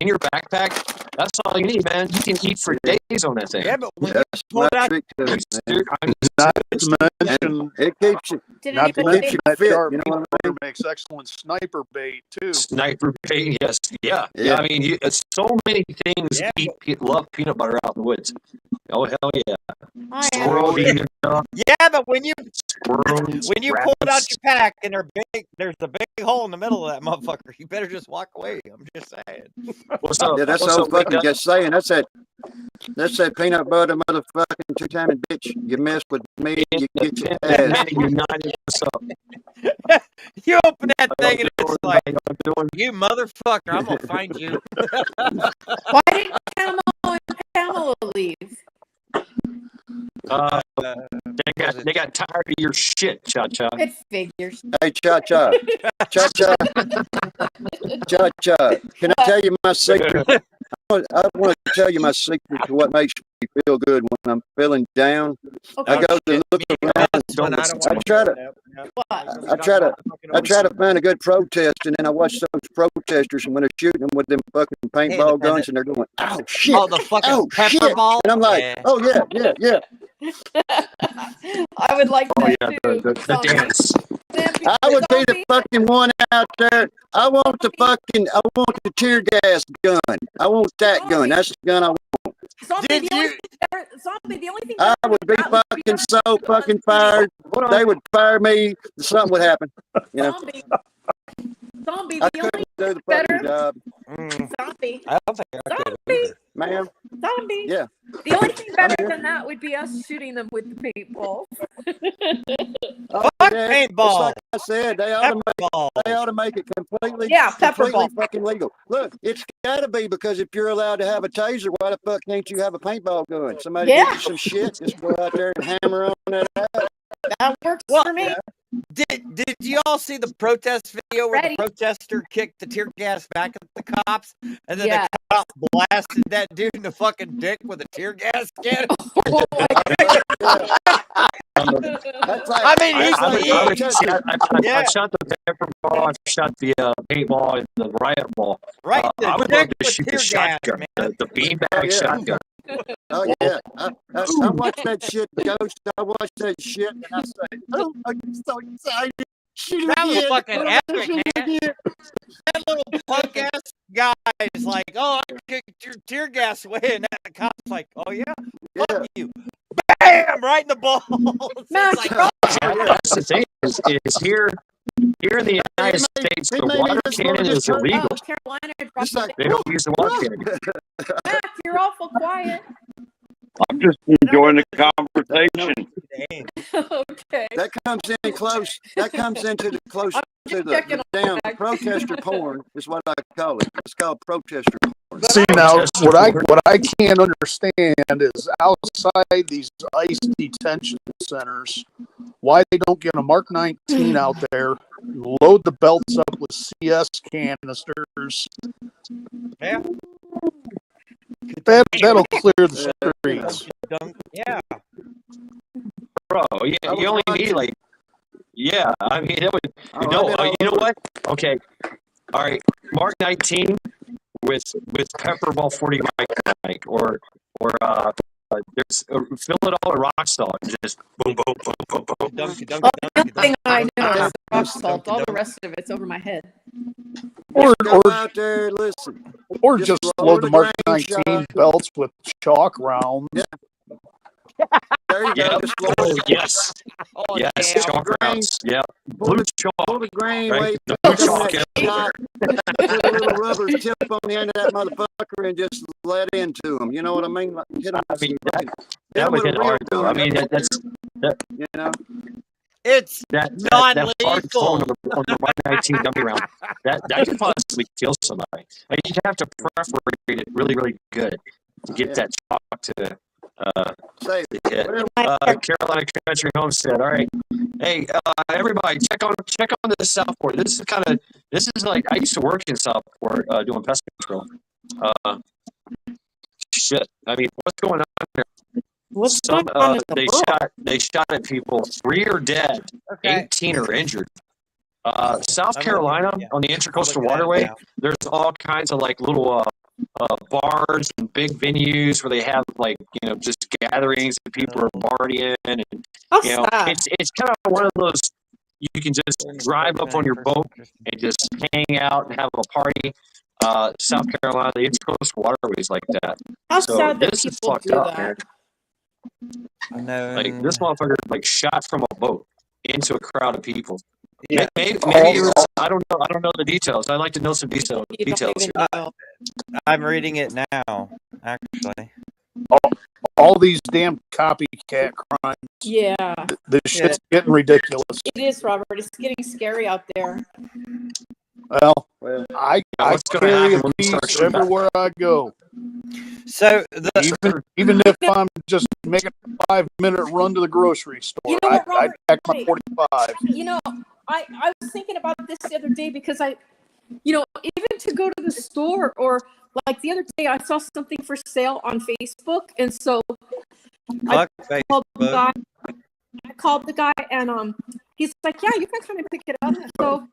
in your backpack, that's all you need, man. You can eat for days on that thing. Yeah, but when that's pull my it out- trick to it, man. Dude, I'm Not just- to mention, It keeps you. Did not to anybody mention you that fit, jar of you know peanut what I butter makes excellent sniper bait too. sniper bait, yes, yeah. Yeah. I mean, it's so many things Yeah, love peanut butter out in the woods. Oh hell yeah! I am. Squirrel eating it, yeah, but when you squirrels, pull it out rabbits. your pack and there's a big hole in the middle of that motherfucker, you better just walk away. I'm just saying. What's up? Yeah, that's What's so up, Big fucking Guy? just saying. That's that peanut butter motherfucking two-timing bitch. You mess with me, you get your ass. United. What's up? You open that thing and it's like, How you doing? you motherfucker, I'm gonna find you. Why did Camo and Pamela leave? They got tired of your shit, Cha Cha. It figures. Hey, cha-cha. Cha-cha. Cha-cha. Can I tell you my secret? I want to tell you my secret to what makes me feel good when I'm feeling down. Okay. I go to look around. I try to find a good protest, and then I watch those protesters, and when they're shooting them with them fucking paintball guns, and they're going, "Oh shit! Oh, the fucking Oh pepper shit!" ball. And I'm like, Yeah. "Oh yeah." I would like Oh that yeah, too. the dance. I would be the fucking one out there. I want the tear gas gun. I want that gun. That's the gun I want. Zombie, Did the only you- thing better, Zombie, the only thing I better would be than that would fucking so fucking fired. They would fire me. Something would happen. You know, Zombie, I the only couldn't do the better- fucking job, Zombie, I don't think I could either. ma'am. Zombie. Yeah. The only thing better here. than that would be us shooting them with the paintball. Oh, Fuck yeah, paintball. It's like I said, they ought Pepper to make it completely, Yeah, pepper completely ball. fucking legal. Look, it's got to be, because if you're allowed to have a taser, why the fuck can't you have a paintball gun? Somebody Yeah. gives you some shit, just go out there and hammer on it out. That works Well, for me. Did you all see the protest video where Ready. the protester kicked the tear gas back at the cops, and then Yeah. the cop blasted that dude in the fucking dick with a tear gas can? Oh my That's like, I mean, he's I shot the pepper ball. I shot the paintball and the riot ball. right. I The would love dick to with shoot the tear gas, shotgun, man. the beanbag Oh, yeah. shotgun. oh yeah, I watch that shit, Ghost. I watch that shit, and I say, oh, I'm so excited. Shoot That was again. fucking Shoot epic, man. again. That little punk ass guy is like, "Oh, I kicked your tear gas away," and that cop's like, "Oh yeah, Yeah. fuck you." Bam! Right in the balls. It's Max, like, That's the thing is here in the United States, he the made me water just cannon wanna is just- illegal. Oh, Carolina Just dropped like, They don't use the water cannon. Max, you're awful quiet. I'm just enjoying the conversation. Okay. that comes in close. That comes into the close I'm to just the checking on damn Max. protester porn is what I call it. It's called protester porn. See now, what I can't understand is outside these ICE detention centers, why they don't get a Mark 19 out there, load the belts up with CS canisters. yeah, That'll clear the streets. yeah. Bro, yeah, you only need like, yeah, I mean, that would, Oh, no, I've been all you know over. what? Okay, all right, Mark 19 with pepper ball 40 mic or there's fill it all with rock salt and just boom boom boom boom boom. Dunky, Oh, the only thing I know Yeah. is rock salt. All the rest of it's over my head. Or Go out there, listen. or Just just load load the the Mark grain 19 shot. belts with chalk rounds. There you Yeah, go. Just load oh, it. yes, Oh, yes, yeah. chalk Grain. rounds, yeah, Pull blue the, chalk, pull the grain, right? wait, The put blue on chalk that everywhere. shot, put a little rubber tip on the end of that motherfucker and just let into them. You know what I mean? Like, hit them I with some mean, fucking, hit that 'em would with a hit real hard though. I gun. mean, that's You know? It's that hard tone non-lethal. on the 119 dummy round. That could possibly kill somebody. Like, you'd have to perforate it really, really good to get Yeah. that chalk to Say, Yeah. Carolina Country Homestead. All right. Hey, everybody, check on the Southport. This is like I used to work in Southport doing pest control. Shit. I mean, what's going on here? What's going on in the world? They shot at people. 3 are dead. Okay. 18 are injured. South I'm Carolina looking, yeah. on the I'm Intracoastal looking at it Waterway. now. There's all kinds of like little bars and big venues where they have like just gatherings and people are partying and How you know sad. it's kind of one of those you can just drive up on your boat and just hang out and have a party. South Carolina, the Intracoastal Waterway is like that. How So sad that this is people fucked do up, that. man. Like this motherfucker like shot from a boat into a crowd of people. Yeah. Maybe it was, I don't know. I don't know the details. I'd like to know some details. You don't even know. I'm reading it now, actually. All these damn copycat crimes. Yeah. This shit's getting ridiculous. It is, Robert. It's getting scary out there. Well, I what's gonna carry happen a when we start piece shooting? everywhere I go. So Even if I'm just making a 5-minute run to the grocery store, You know what, I Robert? pack my 45. You know, I was thinking about this the other day because even to go to the store or like the other day I saw something for sale on Facebook, and so I called the guy and he's like, yeah, you can come and pick it up. So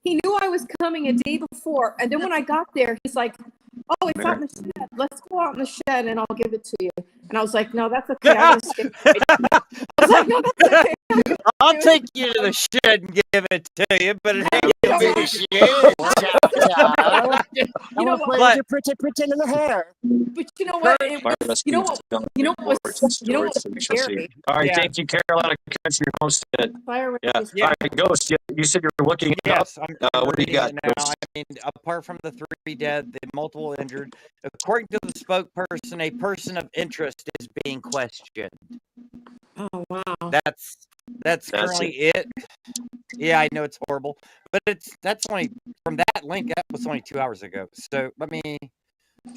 he knew I was coming a day before, and then when I got there, he's like, oh, it's out in the shed. Let's go out in the shed and I'll give it to you. And I was like, no, that's okay. I was like, no, that's okay. I'll take you to the shed and give it to you, but it ain't gonna be the shed. You know what? But- pretend in the hair. But you know what? It was, you know what was scary? All right, Yeah. thank you, Carolina Country Homestead. Fire Yeah. raised. All right, Ghost. You said you're looking it up. Yes, I'm What do you reading got? it now. Ghost? I mean, apart from the 3 dead, the multiple injured, according to the spokesperson, a person of interest is being questioned. Oh wow. That's currently it. Yeah, I know it's horrible, but that's only from that link. That was only 2 hours ago. So let me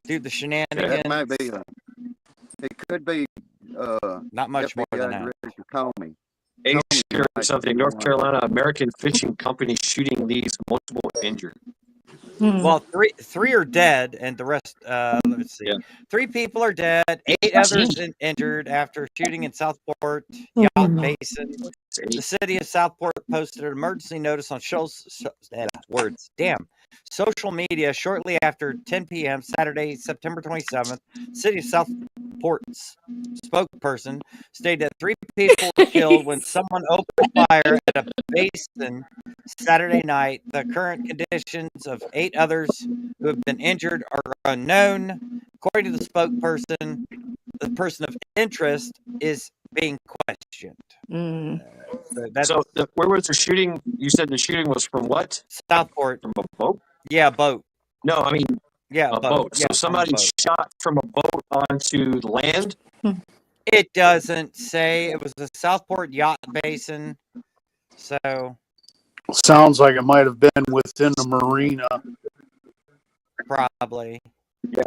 do the shenanigans. That might be. It could be. Not much more than that. Director Comey. A share something. North Carolina American Fishing Company shooting leaves multiple injured. Well, three are dead, and the rest. Let's see. Yeah. 3 people are dead. 8 others injured after shooting in Southport Yacht Basin. The city of Southport posted an emergency notice on social media shortly after 10 p.m. Saturday, September 27th. City of Southport's spokesperson stated that 3 people were killed when someone opened fire at a basin Saturday night. The current conditions of 8 others who have been injured are unknown. According to the spokesperson, the person of interest is being questioned. So where was the shooting? You said the shooting was from what? Southport. From a boat? Yeah, boat. No, I mean Yeah, a boat. So Yeah, somebody shot from a boat onto the land? It doesn't say. It was the Southport Yacht Basin. So Sounds like it might have been within the marina. probably. Yeah.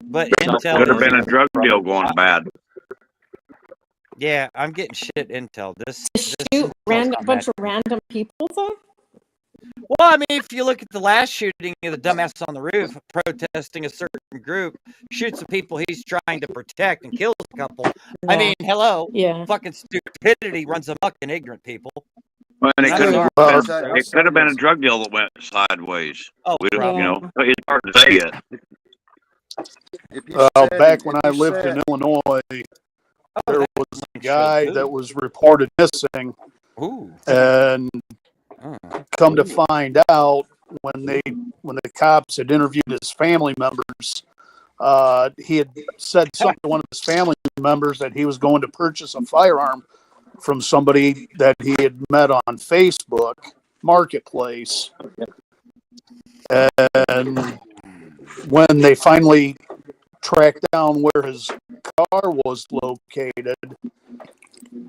But Could intel have is- been a drug deal going bad. Yeah, I'm getting shit intel. This Shoot bunch of random people though. Well, I mean, if you look at the last shooting of the dumbass on the roof protesting a certain group, shoots the people he's trying to protect and kills a couple. I mean, hello. Yeah. Fucking stupidity runs amok in ignorant people. Well, and it I'm could have sorry. been a drug deal that went sideways. Oh, we don't, probably. you know, it's hard to say yet. Back when I lived in Illinois, there was a guy that was reported missing. Ooh. And come to find out, when the cops had interviewed his family members, he had said something to one of his family members that he was going to purchase a firearm from somebody that he had met on Facebook Marketplace. And when they finally tracked down where his car was located,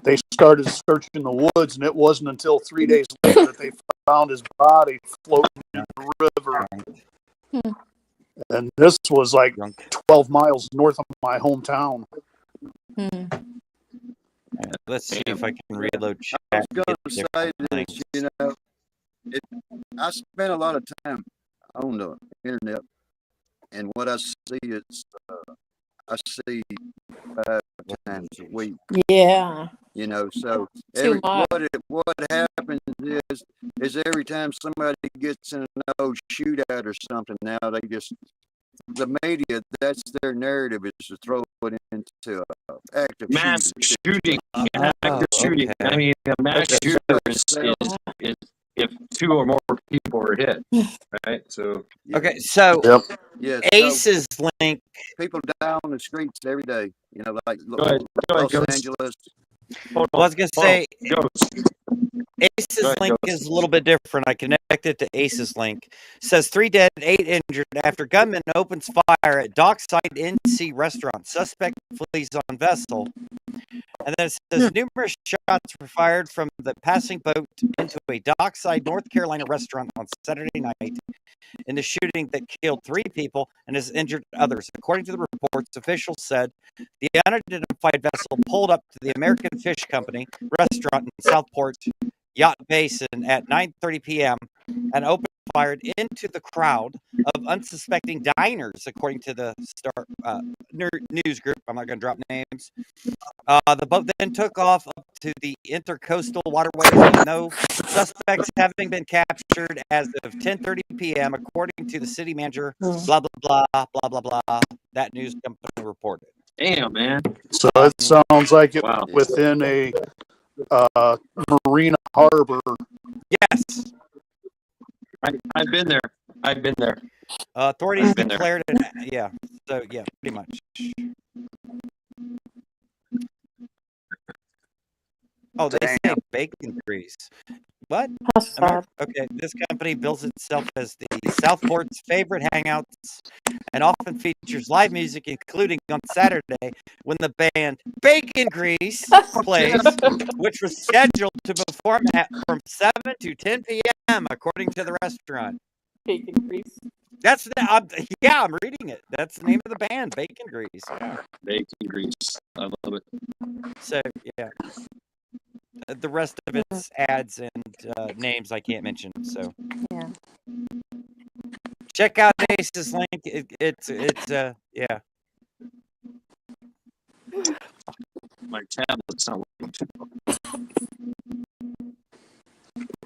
they started searching the woods, and it wasn't until 3 days later that they found his body floating in the river. And this was like 12 miles north of my hometown. Let's see if I can reload I chat. was and get gonna the say different this, things. you know, I spend a lot of time on the internet, and what I see is, I see 5 times a week. Yeah. You know, so Too much. what happens is every time somebody gets in an old shootout or something, now they just, the media, that's their narrative, is to throw it into an active Mass shooting. active shooting. okay. I mean, a mass That's shooter how is it if 2 or more people are hit, right? So Okay, so Yep. Yes. Ace's link. People die on the streets every day. You know, like go ahead, Los Ghost. Angeles. Hold Well, I was gonna say Ghost. Ace's ahead, link Ghost. is a little bit different. I connected to Ace's link. Says 3 dead, 8 injured after gunman opens fire at Dockside NC restaurant. Suspect flees on vessel. And then it says numerous shots were fired from the passing boat into a Dockside, North Carolina restaurant on Saturday night in the shooting that killed 3 people and has injured others. According to the reports, officials said the unidentified vessel pulled up to the American Fish Company restaurant in Southport Yacht Basin at 9:30 p.m. and opened fire into the crowd of unsuspecting diners, according to the Star news group. I'm not going to drop names. The boat then took off up to the intercoastal waterways with no suspects having been captured as of 10:30 p.m., according to the city manager. Blah blah blah blah blah blah. That news company reported. Damn, man. So it sounds like it Wow. within a marina harbor. Yes. I've been there. I've been there. Authorities been there. declared it. Yeah. So yeah, pretty much. Oh, they say bacon grease. What? Okay, this company bills itself as the Southport's favorite hangouts and often features live music, including on Saturday when the band Bacon Grease plays, which was scheduled to perform from 7 to 10 p.m., according to the restaurant. Bacon Grease. That's the, yeah, I'm reading it. That's the name of the band, Bacon Grease. Yeah. Bacon grease. I love it. So, yeah. The rest of it's ads and names I can't mention. So, yeah. Check out Ace's link. It's yeah. My tablet's not working.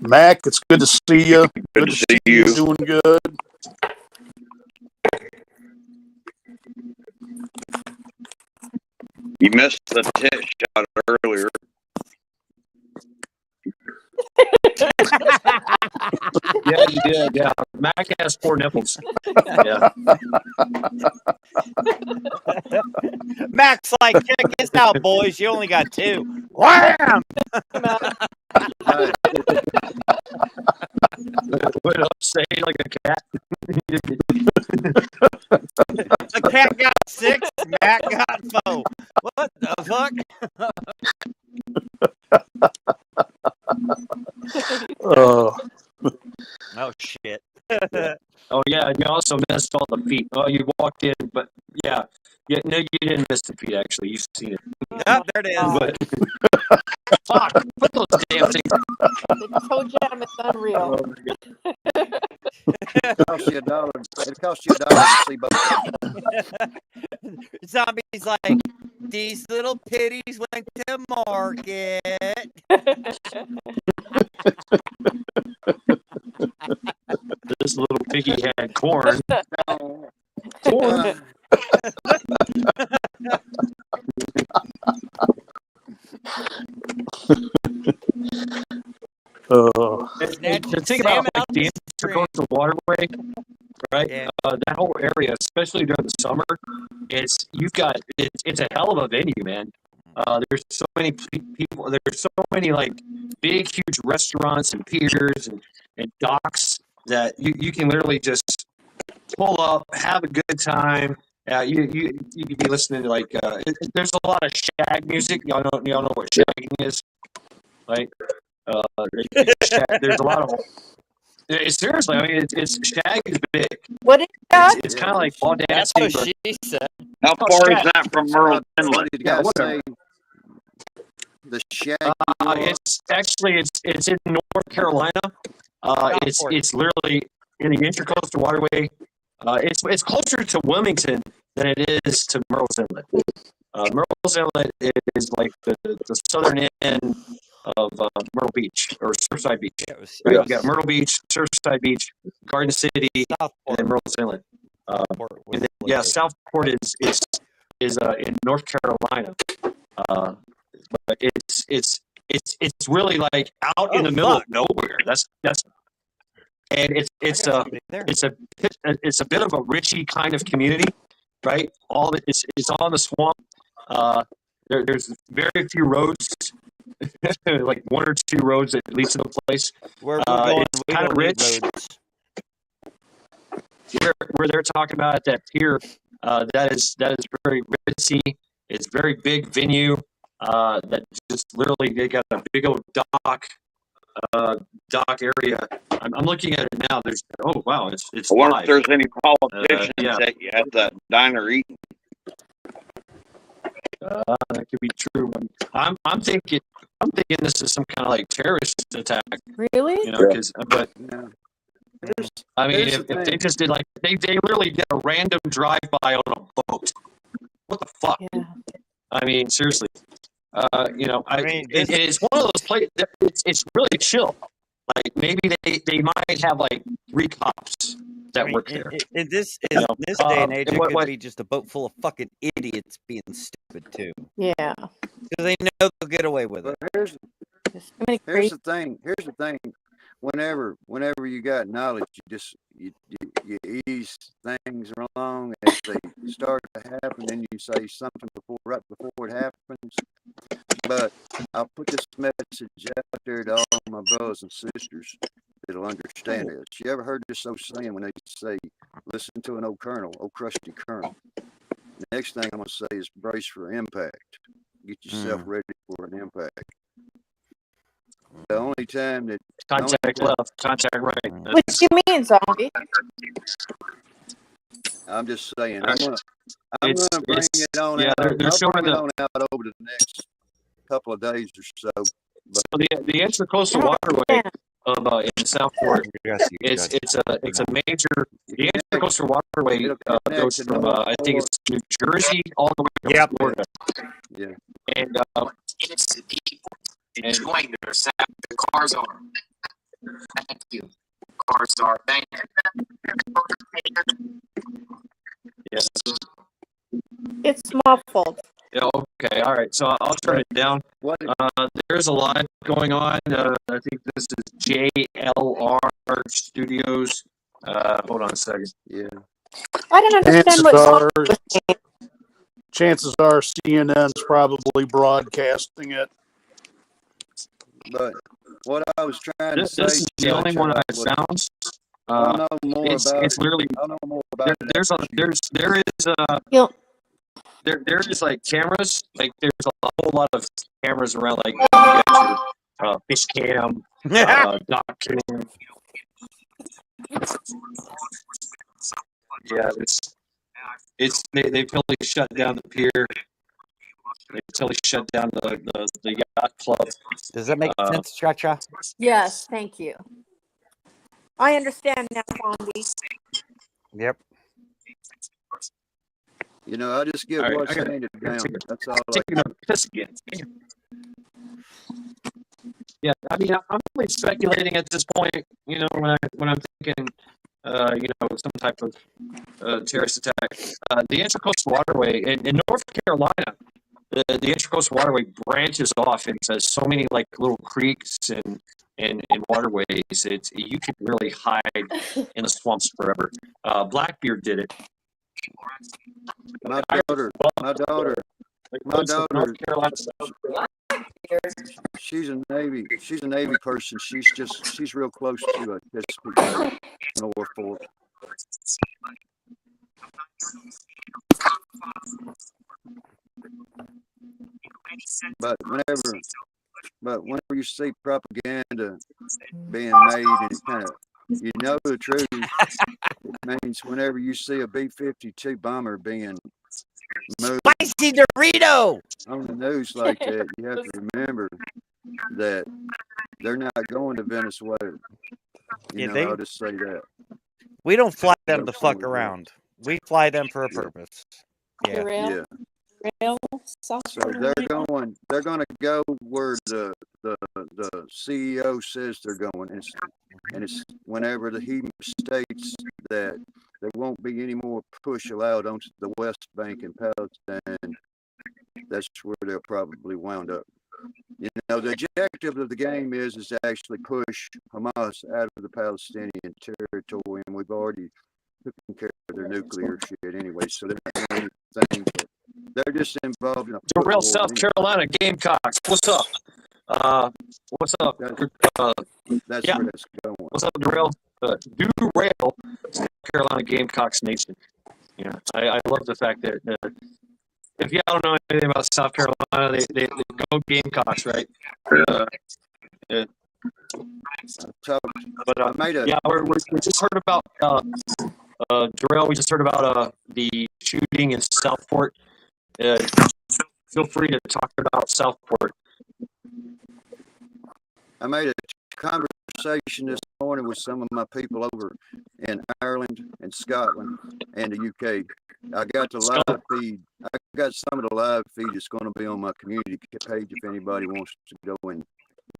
Mac, it's good to see you. Good to see you. Doing good. You missed the tit shot earlier. Yeah, you did. Yeah, Mac has 4 nipples. Yeah. Mac's like, check this out, boys. You only got 2. Wham! What else say like a cat? The cat got 6. Mac got 4. What the fuck? Oh shit. Oh yeah, you also missed all the feet. Oh, you walked in, but yeah, no, you didn't miss the feet. Actually, you've seen it. Oh, there it is. But, fuck, put those damn things. The toe jam is unreal. It costs you $1. It costs you $1 to see both. Zombie's like, these little titties went to market. This little piggy had corn. Corn. To think about like the intercoastal waterway, right? Yeah. That whole area, especially during the summer, it's a hell of a venue, man. There's so many people. There's so many like big, huge restaurants and piers and docks that you can literally just pull up, have a good time. You could be listening to like there's a lot of shag music. Y'all know what shagging is, right? There's a lot of Seriously, I mean, it's shag is big. What is that? It's kind of like ball That's dancing, what but she said. How oh, far is shag. that from Merle What Inlet? did the Yeah, guy whatever. say? The shag. It's actually it's in North Carolina. It's literally in the Intracoastal Waterway. It's closer to Wilmington than it is to Myrtle's Inlet. Myrtle's Inlet is like the southern end of Myrtle Beach or Surfside Beach. It was, Right? it You got was Myrtle Beach, Surfside Beach, Garden City, and Southport. then Myrtle's Inlet. Southport was And then, the yeah, location. Southport is in North Carolina. But it's really like out in the middle of nowhere. That's and it's a bit of a richy kind of community, right? All it's all in the swamp. There's very few roads, like one or two roads that lead to the place. Where we're going, It's we kind don't of need rich. roads. Where they're talking about that pier, that is very ritzy. It's very big venue. That just literally they got a big old dock area. I'm looking at it now. There's wow, it's I wonder live. if there's any politicians yeah. at that diner eating. That could be true. I'm thinking this is some kind of like terrorist attack. Really? You know, because but No. I mean, Here's if the they thing. just did like they literally did a random drive by on a boat. What the fuck? Yeah. I mean, seriously. You know, I mean, this it's one of those places. It's really chill. Like maybe they might have like 3 cops that work there. in this You know, this day and age, and it what- could what- be just a boat full of fucking idiots being stupid too, Yeah. because they know they'll get away with it. But here's There's so many here's crazy. the thing. Here's the thing. Whenever you got knowledge, you ease things along. As they start to happen, then you say something right before it happens. But I'll put this message out there to all my brothers and sisters that'll understand this. You ever heard this old saying when they say, "Listen to an old colonel, old crusty colonel." The next thing I'm gonna say is brace for impact. Get yourself ready for an impact. The only time that Contact left, contact right. What do you mean, zombie? I'm just saying, I'm gonna It's- bring it's- it on yeah, out. they're I'll showing bring it the- on out over the next couple of days or so. So the Intracoastal Waterway of in Southport, it's a major. The Intracoastal Waterway goes from I think it's New Jersey all the way to Florida. Yeah. And It's the people enjoying their sound. The cars are. Thank you. Cars are. Thank you. yes. It's muffled. Yeah, okay, all right. So I'll turn it down. There's a lot going on. I think this is JLR Studios. Hold on a second. Yeah. I don't understand what zombie was saying. Chances are CNN's probably broadcasting it. But what I was trying to say, This is the only one I found. I'll know more It's about it's it. literally I'll know more about it. there is like cameras. Like there's a whole lot of cameras around. Like you got your fish cam, dock cam. Yeah, it's they totally shut down the pier. They totally shut down the yacht club. Does that make sense, Cha-Cha? Yes, thank you. I understand now, zombie. Yep. You know, I just get All right, what's I gotta- handed down. That's all. Taking a piss again. Yeah, I mean, I'm only speculating at this point. You know, when I'm thinking, you know, some type of terrorist attack. The Intracoastal Waterway in North Carolina, the Intracoastal Waterway branches off into so many like little creeks and waterways. You could really hide in the swamps forever. Blackbeard did it. My daughter, North Carolina. she's a Navy person. She's real close to Chesapeake, Norfolk. But whenever you see propaganda being made and kind of you know the truth. It means whenever you see a B-52 bomber being moved Spicy Dorito. on the news like that, you have to remember that they're not going to Venezuela. Yeah, I'll just say that. we don't fly them They're to fuck going there. around. We fly them for a Yeah. purpose. Yeah. Darrell, Yeah. Darrell, South So Carolina. they're gonna go where the CEO says they're going, and it's whenever he states that there won't be any more push allowed onto the West Bank and Palestine. That's where they'll probably wound up. The objective of the game is to actually push Hamas out of the Palestinian territory, and we've already taken care of their nuclear shit anyway, so they're not doing anything. They're just involved in a foot Darrell, war South anyway. Carolina Gamecocks. What's up? What's up? That's Yeah. where that's going. What's up, Darrell? Darrell, South Carolina Gamecocks Nation. Yeah, I love the fact that if you don't know anything about South Carolina, they go Gamecocks, right? Yeah. But I made a yeah, we just heard about Darrell. We just heard about the shooting in Southport. Feel free to talk about Southport. I made a conversation this morning with some of my people over in Ireland and Scotland and the UK. I got the live feed. I got some of the live feed that's going to be on my community page if anybody wants to go and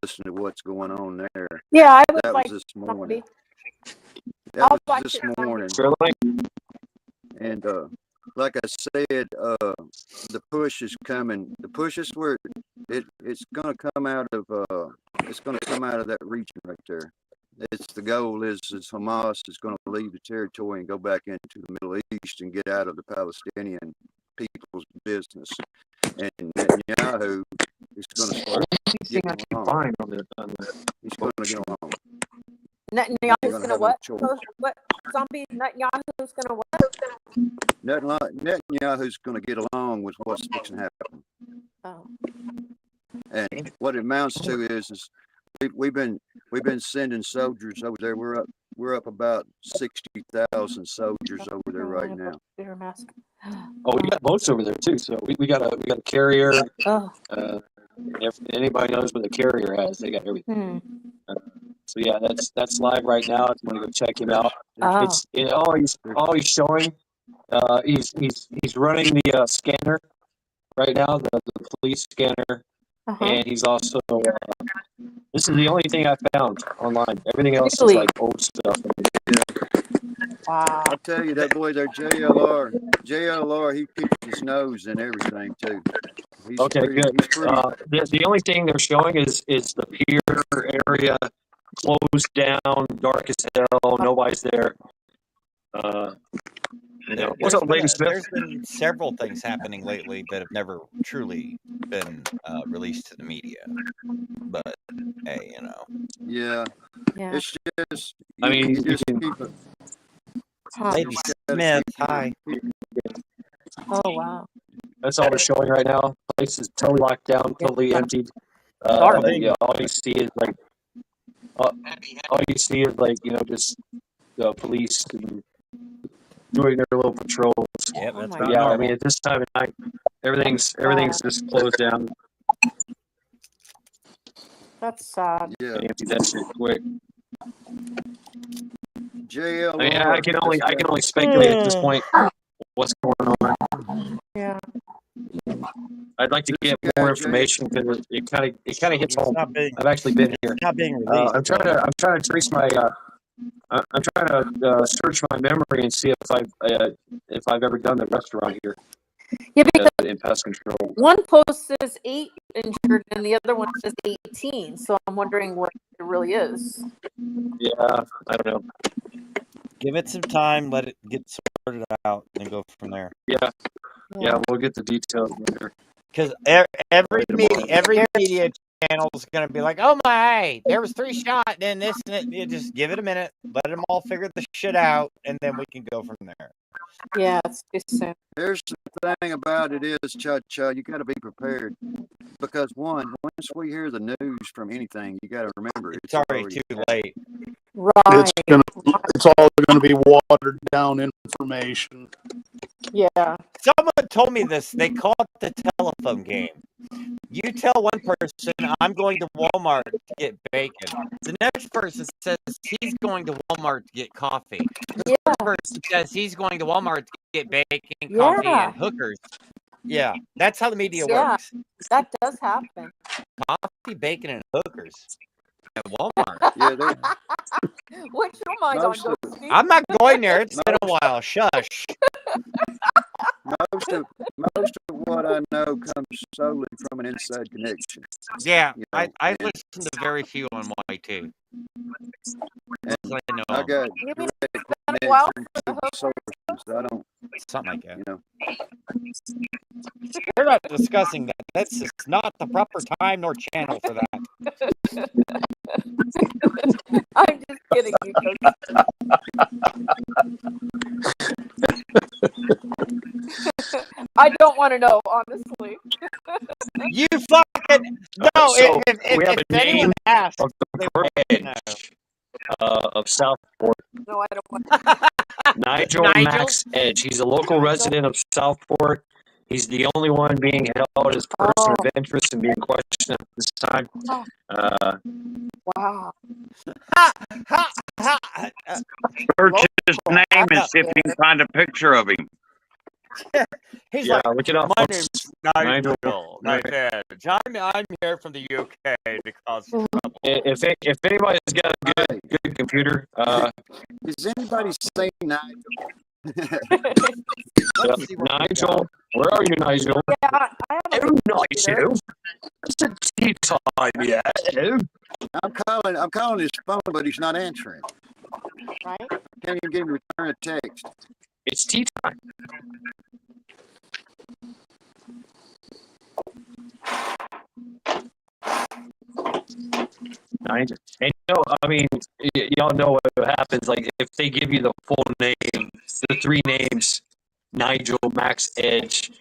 listen to what's going on there. Yeah, I would That like was this to morning. copy. That I'll was watch this it on morning. And like I said, the push is coming. The push is where it's going to come out of. It's going to come out of that region right there. The goal is Hamas is going to leave the territory and go back into the Middle East and get out of the Palestinian people's business. And Netanyahu is going to start getting along. He's going to get along. Netanyahu's gonna what? What? Zombie Netanyahu's gonna what? Netanyahu's going to get along with what's fixing to happen. Oh. And what it amounts to is we've been sending soldiers over there. We're up about 60,000 soldiers over there right now. Oh, we got boats over there too. So we got a carrier. Oh. If anybody knows what a carrier has, they got everything. So yeah, that's live right now. If you want to go check him out, he's showing. He's running the scanner right now, the police scanner, and he's also. This is the only thing I found online. Everything else is like old stuff. Wow. I'll tell you, that boy there, JLR, he keeps his nose in everything too. He's Okay, pretty, good. He's pretty, The only thing they're showing is the pier area closed down, dark as hell. Nobody's there. What's up, Lady Smith? There's been several things happening lately that have never truly been released to the media. But hey, yeah. Yeah. It's just, I mean, you just you keep it. Lady Smith, hi. Oh wow. That's all they're showing right now. Place is totally locked down, totally emptied. Dark. All you see is just police and doing their little patrols. Yeah, that's But yeah, I mean, at this time of night, everything's just closed down. That's sad. Yeah. They empty that shit quick. JLR. I mean, I can only speculate at this point what's going on. Yeah. I'd like to get more information because it kind of hits home. I've actually been here. Not being released. I'm trying to trace my. I'm trying to search my memory and see if I've ever done the restaurant here. Yeah, because in pest control. one post says 8 injured and the other one says 18. So I'm wondering what it really is. Yeah, I don't know. Give it some time, let it get sorted out, and go from there. Yeah, we'll get the details later. Because every media channel is going to be like, "Oh my, there was 3 shots, and this and it." You just give it a minute, let them all figure the shit out, and then we can go from there. Yeah, it's too soon. Here's the thing about it is, Cha-Cha, you got to be prepared. Because once we hear the news from anything, you got to remember it's already too late. Right. It's all gonna be watered down information. Yeah. Someone told me this. They call it the telephone game. You tell one person, I'm going to Walmart to get bacon. The next person says he's going to Walmart to get coffee. The third person says he's going to Walmart to get bacon, coffee, Yeah. and hookers. Yeah, that's how the media Yeah, works. that does happen. Coffee, bacon, and hookers at Walmart. Yeah, they're Which room am I going to go, Steve? I'm not going there. It's been a while. Shush. most of what I know comes solely from an inside connection. Yeah, You know, I listen to very few on YT. and I know I got You mean direct it's been a while connection for the to the hookers? sources. I don't, something like that. you know. We're not discussing that. This is not the proper time nor channel for that. I'm just kidding you, Coach. I don't want to know, honestly. You fucking no. So if we have a anyone name asks, of the they current would know. edge of Southport. No, I don't want Nigel Max Edge. He's a local resident of Southport. He's the only one being held as person of interest and being questioned at this time. Wow. Search his name and see if you can find a picture of him. He's Yeah, like, look it up, my folks. name's Nigel. Nigel. I'm here from the UK to cause trouble. If anybody's got a good computer, Has anybody seen Nigel? Nigel, where are you, Nigel? Yeah, I have Oh, Nigel. It's a tea time, yeah. I'm calling his phone, but he's not answering. Right? I can't even get him to return a text. It's tea time. Nigel. And I mean, y'all know what happens. Like, if they give you the full name, the three names, Nigel Max Edge.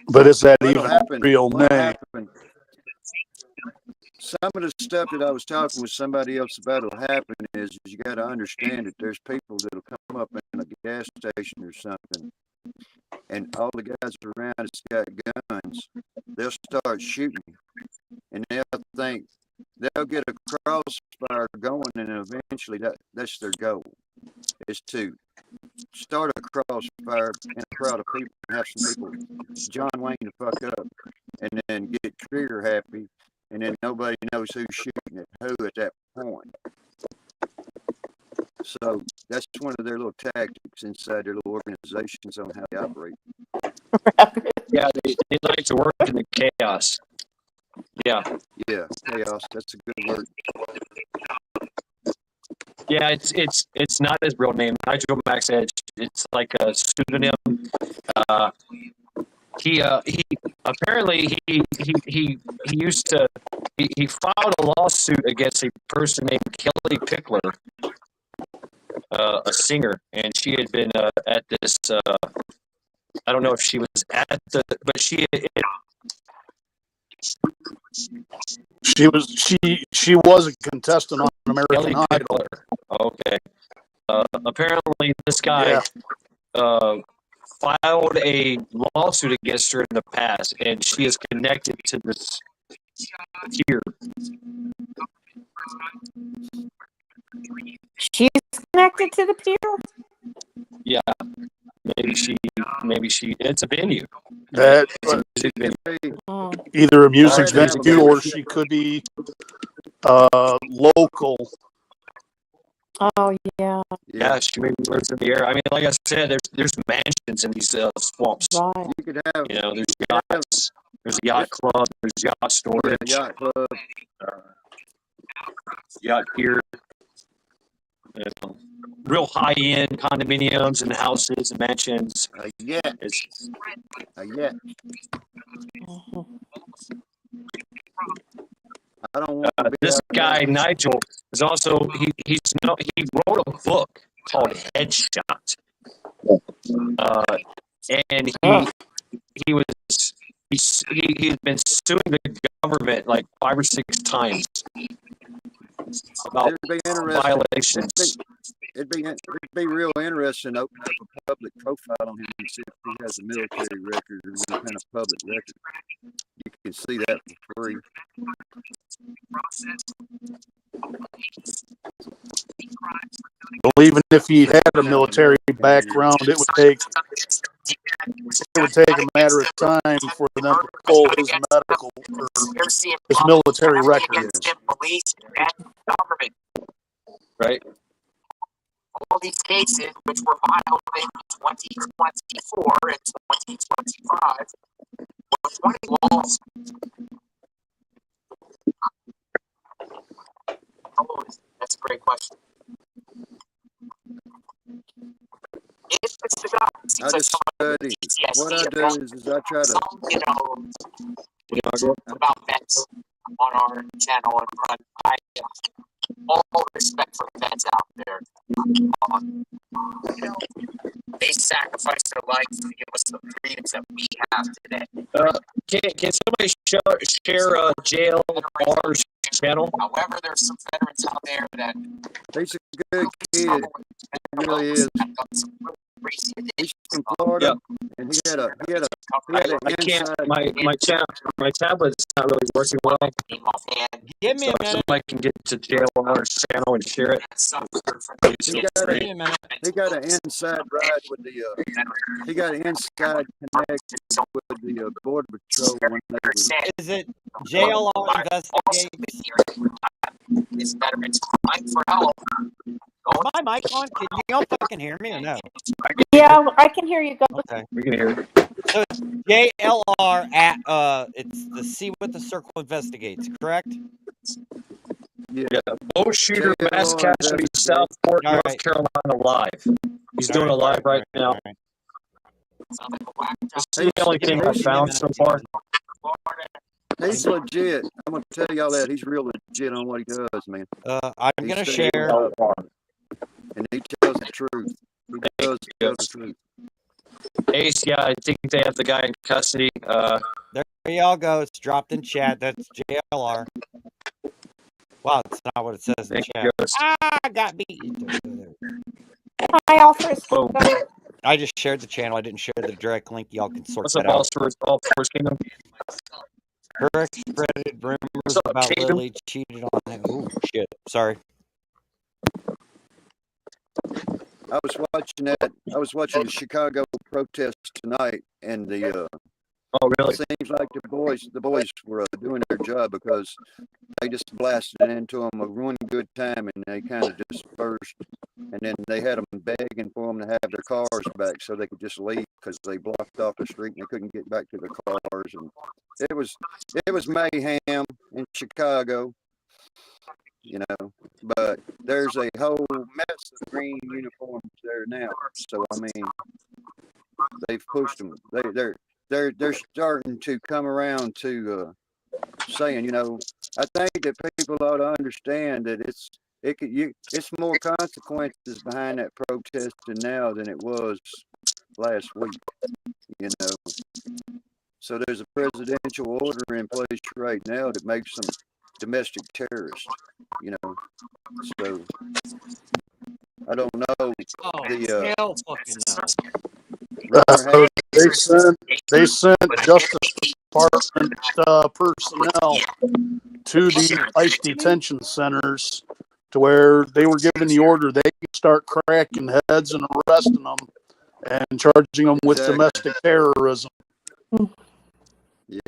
But is that What'll even happen? a real What'll name? happen? Some of the stuff that I was talking with somebody else about will happen is you got to understand that there's people that'll come up in a gas station or something, and all the guys around has got guns. They'll start shooting, and they'll think they'll get a crossfire going, and eventually that's their goal, is to start a crossfire in a crowd of people and have some people John Wayne the fuck up, and then get trigger happy. And then nobody knows who's shooting at who at that point. So that's one of their little tactics inside their little organizations on how they operate. Yeah, they like to work in the chaos. Yeah. Yeah, chaos. That's a good word. Yeah, it's not his real name, Nigel Max Edge. It's like a pseudonym. He apparently he used to he filed a lawsuit against a person named Kelly Pickler, a singer, and she had been at this. I don't know if she was at the, but she was a contestant on American Kelly Idol. Pickler. Okay. Apparently, this guy filed a lawsuit against her in the past, and she is connected to this here. She's connected to the pier? Yeah, maybe she. It's a venue. That It's a music venue. either a music Alright, venue or she could be local. Oh, yeah. Yeah, she maybe lives in the air. I mean, like I said, there's mansions in these swamps. Right. You could have There's yachts, there's a yacht club, there's yacht storage, yacht club. yacht pier, real high-end condominiums and houses and mansions. Yeah. I don't want to be This out guy there. Nigel is also he wrote a book called Headshot, and he had been suing the government like 5 or 6 times about It'd be interesting. violations. It'd be real interesting to open up a public profile on him and see if he has a military record or any kind of public record. You can see that for free. Well, even if he had a military background, it would take a matter of time for them to pull his medical or his military record. Right? All these cases which were filed in 2024 and 2025 were 20 laws. How old is it? That's a great question. If it's the guy, I just study. What I do is I try to. you know, about vets on our channel and run. I all respect for vets out there. You know, they sacrificed their life to give us the freedoms that we have today. Can somebody share JLR's channel? However, there's some veterans out there that He's a good kid. He really is. He's from Florida, and he had an I can't. inside. My tablet's not really working well. Give me So a if minute. somebody can get to JLR's channel and share it. He got an inside ride with the. He got an inside connect with the Border Patrol when they were. Is it JLR Investigates? It's veterans fight for help. My mic on? Can you all fucking hear me or no? Yeah, I can hear you. Go. Okay. We can hear it. So it's JLR at it's the C with the circle investigates, correct? Yeah. Bow shooter mass JLR casualty investigates. Southport, All North right. Carolina live. He's doing a live right now. This is the only thing I found so far. He's legit. I'm gonna tell y'all that he's real legit on what he does, man. I'm gonna He's share. and he tells the truth. He does tell the truth. Ace, yeah, I think they have the guy in custody. There y'all go. It's dropped in chat. That's JLR. Wow, it's not what it says in chat. I got beat. Hi, Alfred. Boom. I just shared the channel. I didn't share the direct link. Y'all can sort What's that up, out. All Force Kingdom? Kirk spreaded rumors up, about Tatum? Lily cheated on him. Oh shit! Sorry. I was watching that. I was watching the Chicago protest tonight, and the. Oh, really? It seems like the boys were doing their job because they just blasted into them a really good time, and they kind of dispersed. And then they had them begging for them to have their cars back so they could just leave because they blocked off the street and they couldn't get back to their cars. And it was mayhem in Chicago, you know. But there's a whole mess of green uniforms there now. So I mean, they've pushed them. They're starting to come around to saying, you know, I think that people ought to understand that it's more consequences behind that protesting now than it was last week, you know. So there's a presidential order in place right now that makes them domestic terrorists, you know. So I don't know Hell fucking They sent Justice Department personnel to the ICE detention centers to where they were given the order they could start cracking heads and arresting them and charging them with domestic terrorism. Yeah,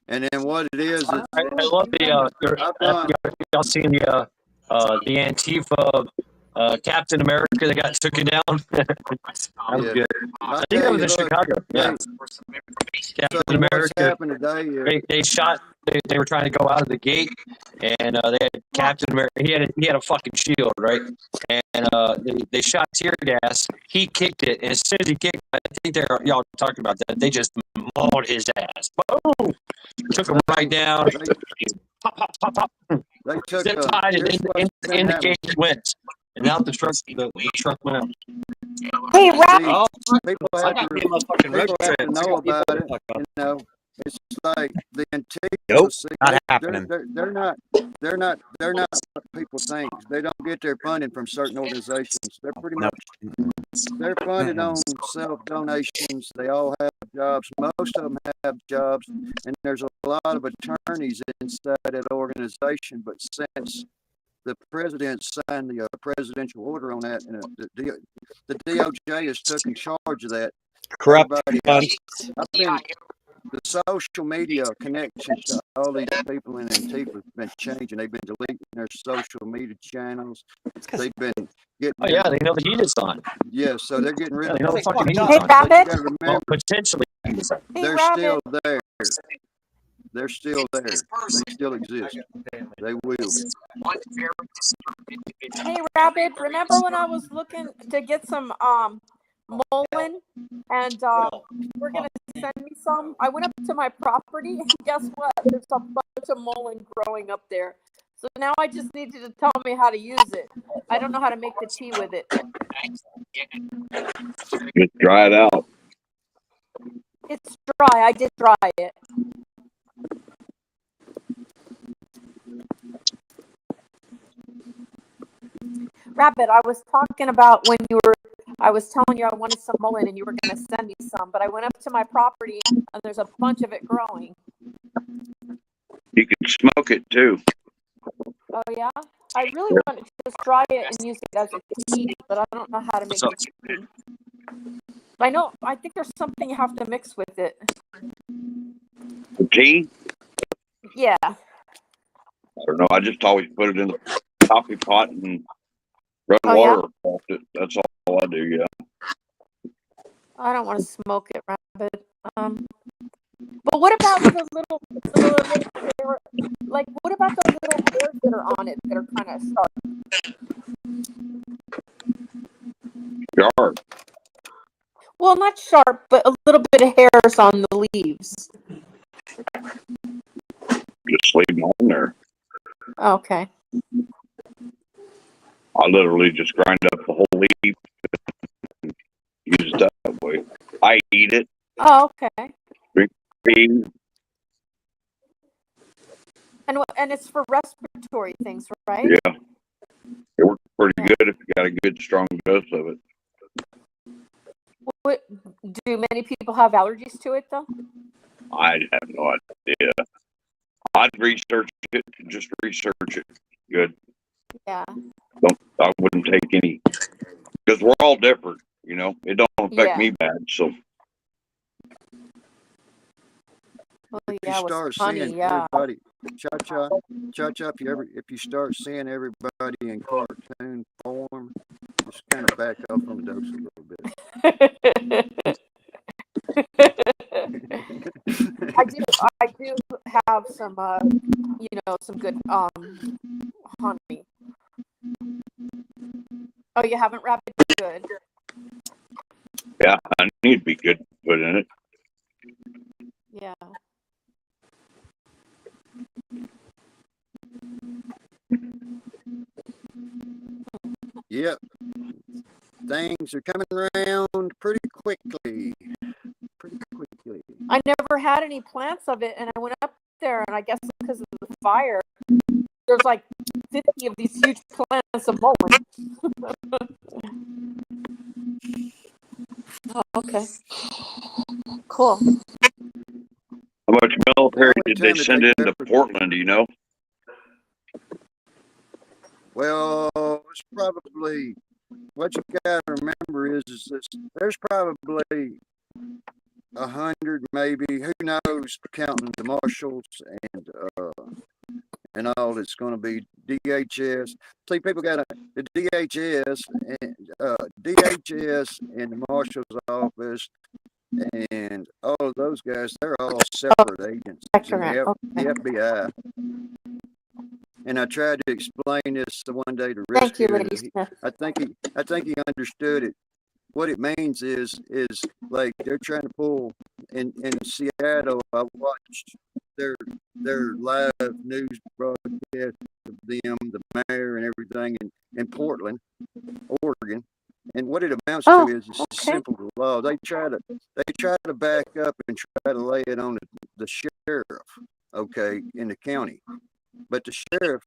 and then what it is, I love y'all seen the Antifa Captain America that got taken down. That was good. I think that was in Chicago. Yeah. Captain America. They shot. They were trying to go out of the gate, and they had Captain America. He had a fucking shield, right? And they shot tear gas. He kicked it, and as soon as he kicked, I think y'all talking about that. They just mauled his ass. Boom! Took him right down. Pop, pop, pop, pop. They took Zip tied it in the gate went. And out the truck went out. Hey, Rap. People have to know about it. You know, it's like the Antifa. Nope, See, not happening. They're not. they're not what people think. They don't get their funding from certain organizations. They're pretty No. much they're funded on self donations. They all have jobs. Most of them have jobs, and there's a lot of attorneys inside that organization. But since the president signed the presidential order on that, and the DOJ has taken charge of that. Corrupt Everybody funds. I've been the social media connections to all these people in Antifa has been changing. They've been deleting their social media channels. They've been getting Oh yeah, they know the heat is on. yeah, so they're getting rid Yeah, of they know the fucking heat But is you on. Rabbit. gotta Well, remember, potentially. heat is on. Hey, they're Rabbit. still there. They're still there. They still exist. They will. Hey, Rabbit. Remember when I was looking to get some mullein, and we're gonna send me some? I went up to my property, and guess what? There's a bunch of mullein growing up there. So now I just need you to tell me how to use it. I don't know how to make the tea with it. Just dry it out. It's dry. I did dry it. Rabbit, I was talking about when I was telling you I wanted some mullein and you were going to send me some, but I went up to my property and there's a bunch of it growing. You can smoke it too. Oh, yeah? I really want to just dry it and use it as a tea, but I don't know how to make the tea. I think there's something you have to mix with it. The tea? Yeah. I don't know. I just always put it in the coffee pot and run water off it. That's all I do. Yeah. I don't want to smoke it, Rabbit. But what about the little hair, like what about the little hairs that are on it that are kind of sharp? Sharp. Well, not sharp, but a little bit of hairs on the leaves. Just leave them on there. Okay. I literally just grind up the whole leaf and use it that way. I eat it. Oh, okay. Drink tea. And it's for respiratory things, right? Yeah. It works pretty good if you got a good strong dose of it. What, do many people have allergies to it though? I have no idea. I'd research it. Just research it. Good. Yeah. I wouldn't take any because we're all different. You know, it don't affect me bad. So. Well, If yeah, you start seeing everybody, cha-cha, if you start seeing everybody in cartoon form, just kind of back up from the dose a little bit. I do have some, some good honey. Oh, you haven't wrapped it good. Yeah, I need to be good to put in it. Yeah. Yep. Things are coming around pretty quickly. I never had any plants of it, and I went up there, and I guess because of the fire, there's like 50 of these huge plants of mullein. Oh, okay. Cool. How much military did they send into Portland? Do you know? Well, it's probably what you got to remember is there's probably 100, maybe, who knows, counting the marshals and all that's going to be DHS. See, people got the DHS and the marshal's office and all of those guys. They're all separate agencies. The FBI. And I tried to explain this one day to Rick. I think he understood it. What it means is like they're trying to pull in Seattle. I watched their live news broadcast of them, the mayor and everything in Portland, Oregon. And what it amounts to is it's simple law. They try to back up and try to lay it on the sheriff, in the county. But the sheriff,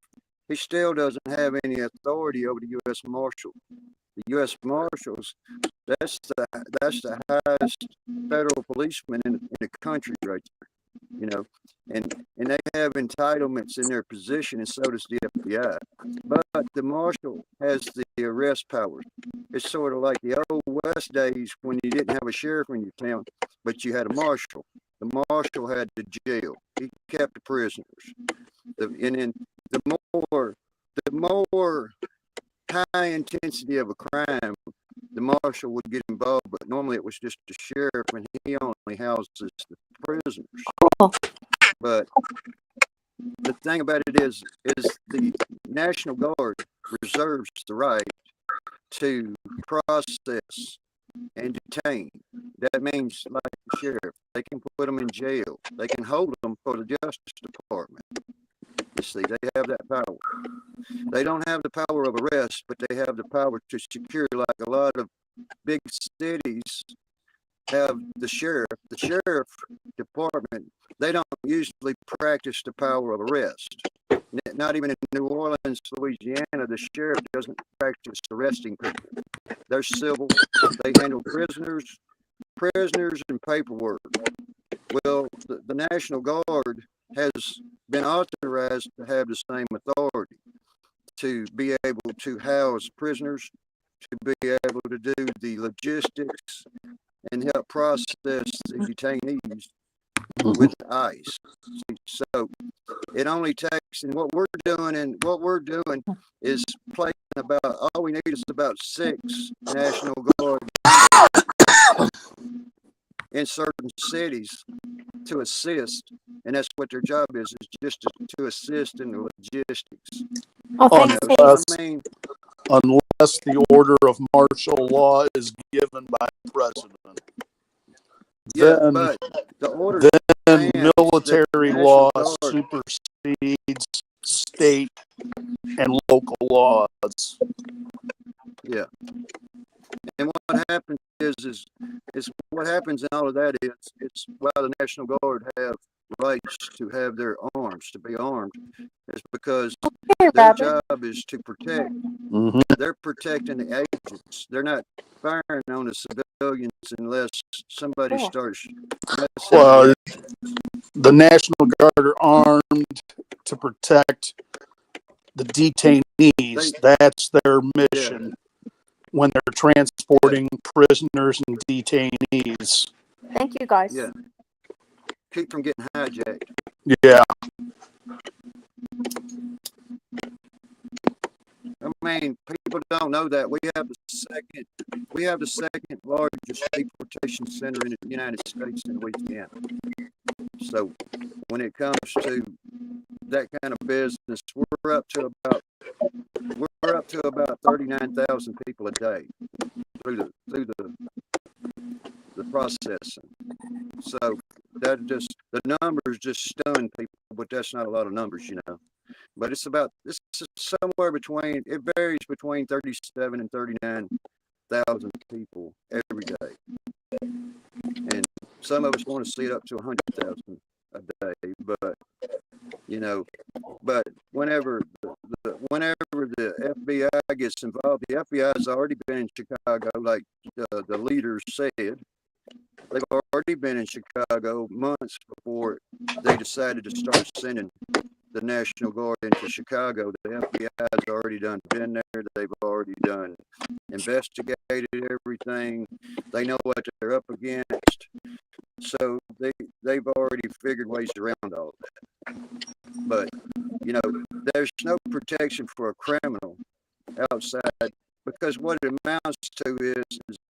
he still doesn't have any authority over the U.S. Marshal. The U.S. Marshals, that's the highest federal policeman in the country right there, you know, and they have entitlements in their position, and so does the FBI. But the marshal has the arrest powers. It's sort of like the old West days when you didn't have a sheriff in your town, but you had a marshal. The marshal had the jail. He kept the prisoners. And then the more high intensity of a crime, the marshal would get involved, but normally it was just the sheriff, and he only houses the prisoners. But the thing about it is the National Guard reserves the right to process and detain. That means, like the sheriff, they can put them in jail. They can hold them for the Justice Department. You see, they have that power. They don't have the power of arrest, but they have the power to secure, like a lot of big cities have the sheriff. The sheriff department, they don't usually practice the power of arrest. Not even in New Orleans, Louisiana, the sheriff doesn't practice arresting people. They're civil. They handle prisoners and paperwork. Well, the National Guard has been authorized to have the same authority, to be able to house prisoners, to be able to do the logistics and help process the detainees with ICE. So it only takes, and what we're doing is placing about, all we need is about 6 National Guard in certain cities to assist, and that's what their job is just to assist in the logistics. Unless the order of martial law is given by the president. Yeah, but the order then military law supersedes state and local laws. Yeah. And what happens is what happens in all of that is, it's why the National Guard have rights to have their arms, to be armed, is because their job is to protect. They're protecting the agents. They're not firing on the civilians unless somebody starts. Well, the National Guard are armed to protect the detainees. That's their mission when they're transporting prisoners and detainees. Thank you, guys. Yeah. Keep from getting hijacked. Yeah. I mean, people don't know that we have the second largest deportation center in the United States in Louisiana. So when it comes to that kind of business, we're up to about 39,000 people a day through the processing. So that just, the numbers just stun people, but that's not a lot of numbers, you know. But it's somewhere between, it varies between 37 and 39,000 people every day. And some of us want to see it up to 100,000 a day, but, you know, but whenever the FBI gets involved, the FBI has already been in Chicago, like the leaders said. They've already been in Chicago months before they decided to start sending the National Guard into Chicago. The FBI has already been there. They've already investigated everything. They know what they're up against. So they've already figured ways around all of that. But, you know, there's no protection for a criminal outside, because what it amounts to is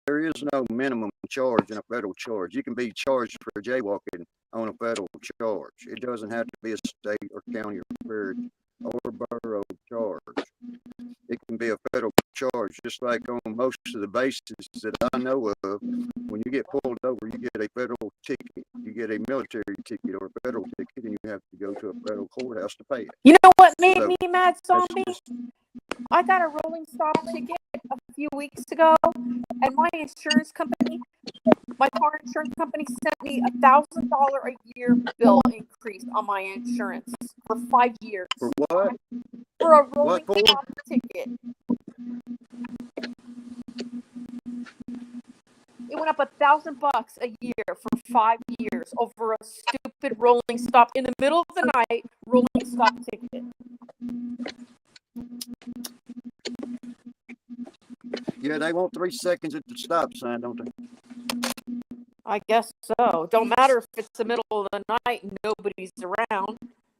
there is no minimum charge in a federal charge. You can be charged for jaywalking on a federal charge. It doesn't have to be a state or county or borough charge. It can be a federal charge, just like on most of the bases that I know of. When you get pulled over, you get a federal ticket, you get a military ticket or a federal ticket, and you have to go to a federal courthouse to pay it. You know what made me mad, Zombie? I got a rolling stop ticket a few weeks ago, and my insurance company My car insurance company sent me $1,000 a year bill increase on my insurance for 5 years For what? for a rolling What for? stop ticket. It went up $1,000 a year for 5 years over a stupid rolling stop in the middle of the night rolling stop ticket. Yeah, they want 3 seconds at the stop sign, don't they? I guess so. Don't matter if it's the middle of the night and nobody's around,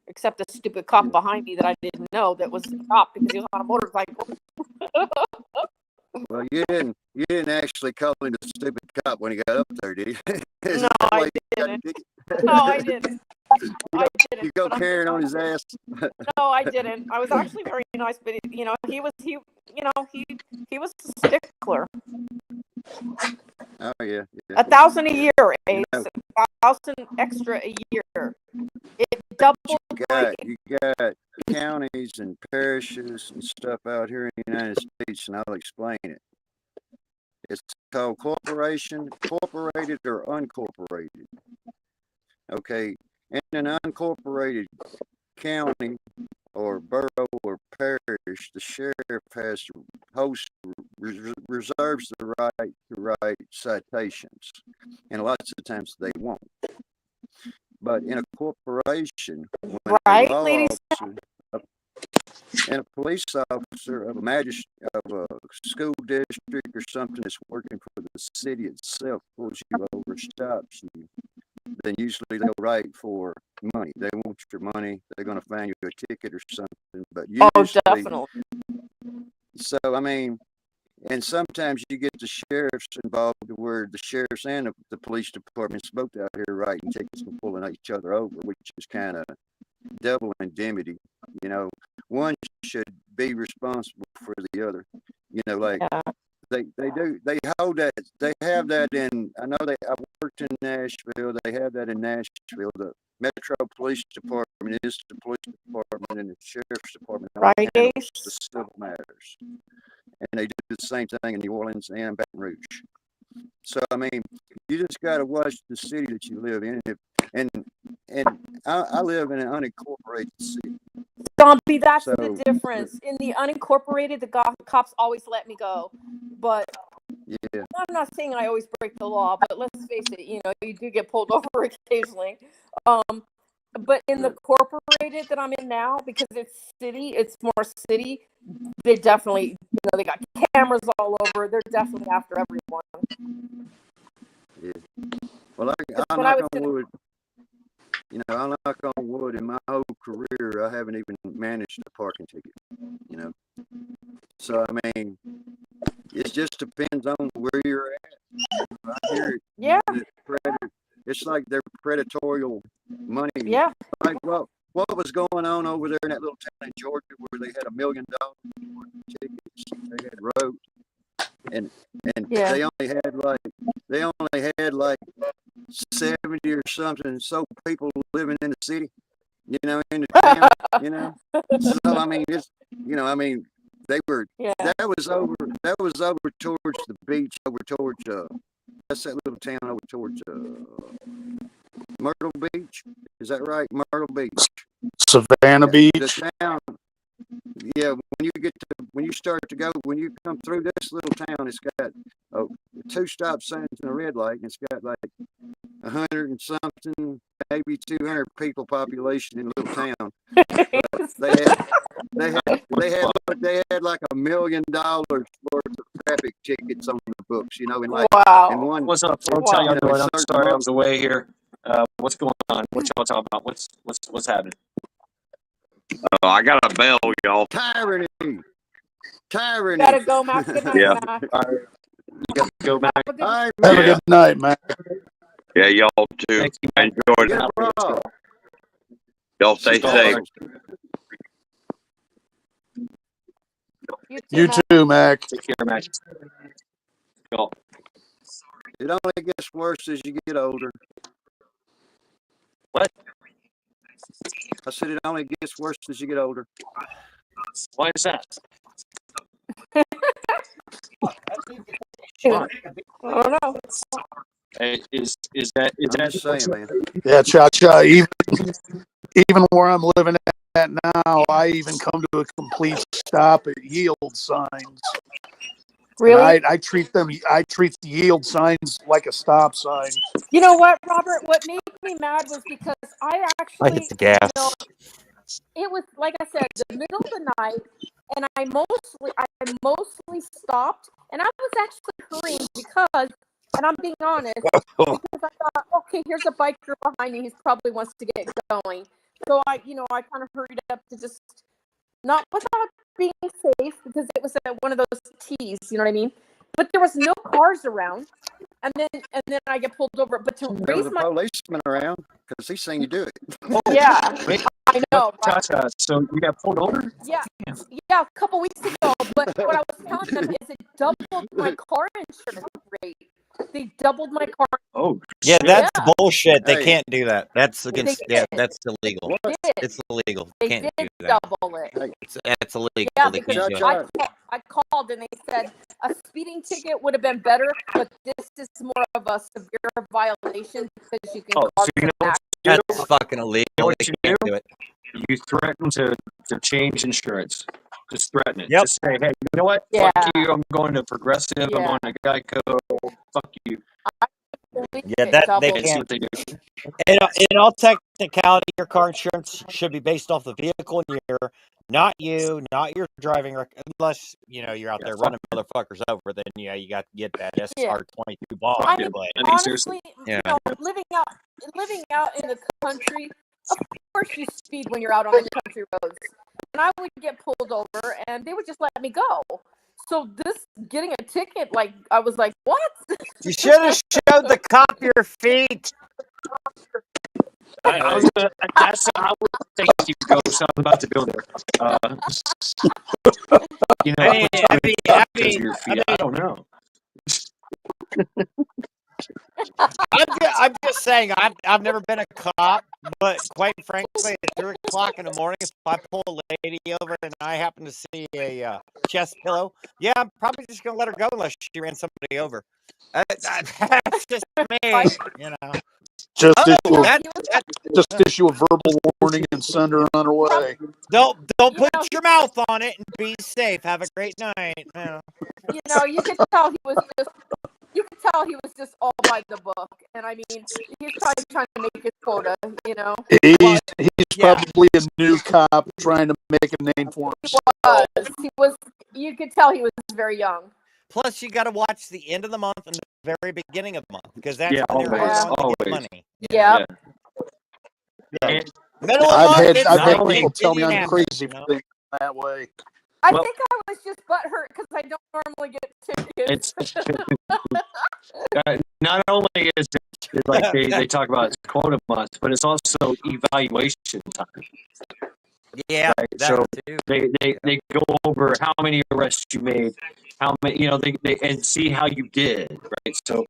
except a stupid cop behind me that I didn't know that was a cop because he was on a motorcycle. Well, you didn't actually call him the stupid cop when he got up there, did you? No, I didn't. No, I didn't. You go carrying on his ass. No, I didn't. I was actually very nice, but he was a stickler. Oh yeah. $1,000 a year, Ace. You know. $1,000 extra a year. It doubled. You got counties and parishes and stuff out here in the United States, and I'll explain it. It's called incorporated or uncorporated. Okay, in an uncorporated county or borough or parish, the sheriff reserves the right to write citations, and lots of times they won't. But in a corporation, when a law officer and a police officer of a magistrate of a school district or something that's working for the city itself pulls you over, stops you, then usually they'll write for money. They want your money. They're going to find you a ticket or something. But usually, definitely. So I mean, and sometimes you get the sheriffs involved, where the sheriffs and the police departments both out here writing tickets and pulling each other over, which is kind of double indemnity. You know, one should be responsible for the other. You know, like they hold that. They have that in. I know I worked in Nashville. They have that in Nashville. The Metro Police Department is the police department, and the sheriff's department handles the civil matters. And they do the same thing in New Orleans and Baton Rouge. So I mean, you just got to watch the city that you live in. And I live in an unincorporated city. Zombie, that's the difference. In the unincorporated, the cops always let me go. But yeah, I'm not saying I always break the law, but let's face it, you do get pulled over occasionally. But in the corporated that I'm in now, because it's more city, they definitely, they got cameras all over. They're definitely after everyone. Yeah. Well, I'm knock on wood. I'll knock on wood. In my whole career, I haven't even managed a parking ticket. So I mean, it just depends on where you're at. I hear it. Yeah. It's like they're predatorial money. Yeah. Like, well, what was going on over there in that little town in Georgia where they had $1 million worth of tickets? They had road, and they only had like 70 or something so people living in the city, in the town, So I mean, they were that was over towards the beach, over towards that's that little town over towards Myrtle Beach. Is that right? Myrtle Beach. Savannah Beach. The town. Yeah, when you come through this little town, it's got 2 stop signs and a red light, and it's got like 100 and something, maybe 200 people population in a little town. They had like $1 million worth of traffic tickets on the books, in like in one. What's up, folks? How y'all doing? I'm sorry I was away here. What's going on? What y'all talking about? What's happening? I got a bell, y'all. Tyranny. Gotta go, Mac. Good night, Yeah. Mac. All right. You got to go back. All right, Have a Yeah. good night, man. Yeah, y'all too. Thank you. I enjoyed it. Rob. Y'all stay safe. You too, Mac. Take care, Mac. Go. It only gets worse as you get older. What? I said it only gets worse as you get older. Why is that? I don't know. Is that I'm just saying, man. Yeah, Cha-Cha, even where I'm living at now, I even come to a complete stop at yield signs. Really? And I treat the yield signs like a stop sign. You know what, Robert? What made me mad was because I I actually, hit the gas. you know, it was like I said, the middle of the night, and I mostly stopped, and I was actually hurrying because, and I'm being honest, because I thought, okay, here's a biker behind me. He probably wants to get going. So I kind of hurried up to just not without being safe because it was one of those T's, you know what I mean? But there was no cars around, and then I get pulled over. But to There was raise a my policeman around because he's seen you do it. yeah, Wait, I know. Right? Cha-Cha, so you got pulled over? Yeah, a couple weeks ago. But what I was telling them is it doubled my car insurance rate. They doubled my car. Oh, Yeah, shit. that's Yeah. bullshit. They Hey. can't do that. That's They against. did. That's illegal. They did. It's illegal. They Can't did do that. double it. That's illegal. Yeah, They because can't do it. Cha-Cha. I called and they said a speeding ticket would have been better, but this is more of a severe violation because you can Oh, cause so you an know what accident. That's fucking illegal. You know what They you can't do? do it. You threaten to change insurance. Just threaten it. Yep. Just say, hey, you know what? Yeah. Fuck you. I'm going to Progressive. I'm Yeah. going to Geico. Fuck you. Yeah, that they And see can't. what they do. In all technicality, your car insurance should be based off the vehicle and year, not you, not your driving record. Unless you're out there running motherfuckers over, then you got to get that SR22 bond. I mean, But honestly, yeah. living out in the country, of course you speed when you're out on the country roads. And I would get pulled over, and they would just let me go. So getting a ticket, like I was like, what? You should have showed the cop your feet. I was that's I would think you go. So I'm about to go there. I don't know. I'm just saying, I've never been a cop, but quite frankly, at 3:00 in the morning, if I pull a lady over and I happen to see a chest pillow, yeah, I'm probably just gonna let her go unless she ran somebody over. That's just me, Just Oh, just issue a verbal warning and send her on her way. Don't put your mouth on it and be safe. Have a great night. You could tell he was just all by the book, and I mean, he's probably trying to make his quota. He's probably a new cop trying to make a name for himself. He was. You could tell he was very young. Plus, you got to watch the end of the month and the very beginning of the month because that's when always, they're hard on to always. get money. Yeah. Middle of the month, I've it's had not people big. tell me I'm Didn't crazy happen, for thinking that way. I think I was just butthurt because I don't normally get tickets. Not only is it like they talk about it's quota months, but it's also evaluation time. Yeah, right? that So too. they go over how many arrests you made, how many they and see how you did, right? So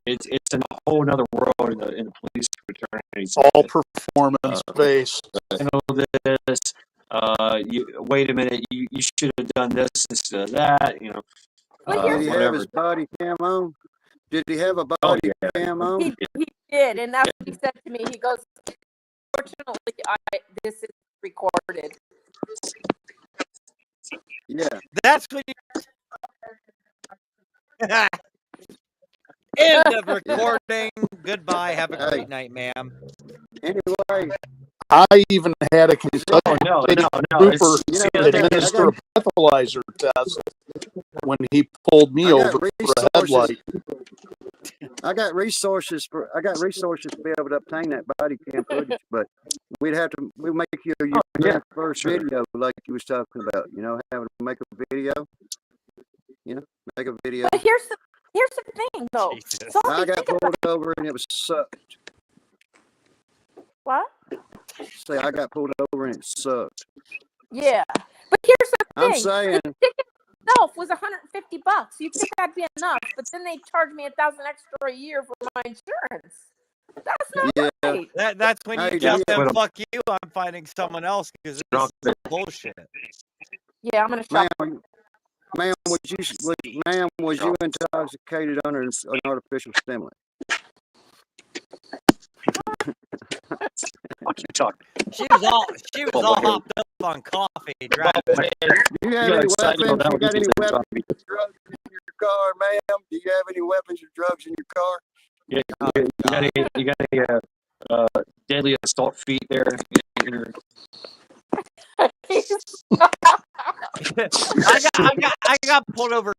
it's a whole other world in the police fraternities. All performance based. I know this. Wait a minute. You should have done this instead of that. Did he have Whatever. his body cam on? Did he have a body cam on? He did, and that's what he said to me. He goes, "Fortunately, this is recorded." Yeah. That's what End of recording. Goodbye. Have a great night, ma'am. Anyway, I even had a Kentucky no, trooper administer a breathalyzer test when he pulled me over for a headlight. I got resources to be able to obtain that body cam footage, but we'll make you your first video like you was talking about, having to make a video. Make a video. But here's the thing, though. I got pulled over and it was sucked. What? Say I got pulled over and it sucked. Yeah, but here's the thing. I'm saying the ticket itself was $150. You think that'd be enough? But then they charged me $1,000 extra a year for my insurance. That's not right. That's when you tell them, "Fuck you! I'm finding someone else because this is bullshit." Yeah, I'm gonna shop. Ma'am, was you intoxicated under an artificial stimulant? Fuck you talking. She was all hopped up on coffee driving. Do you have any excited weapons? about You got any that. weapons or drugs in your car, ma'am? Do you have any weapons or drugs in your car? Yeah, you got any deadly assault feet there? In your... I got pulled over.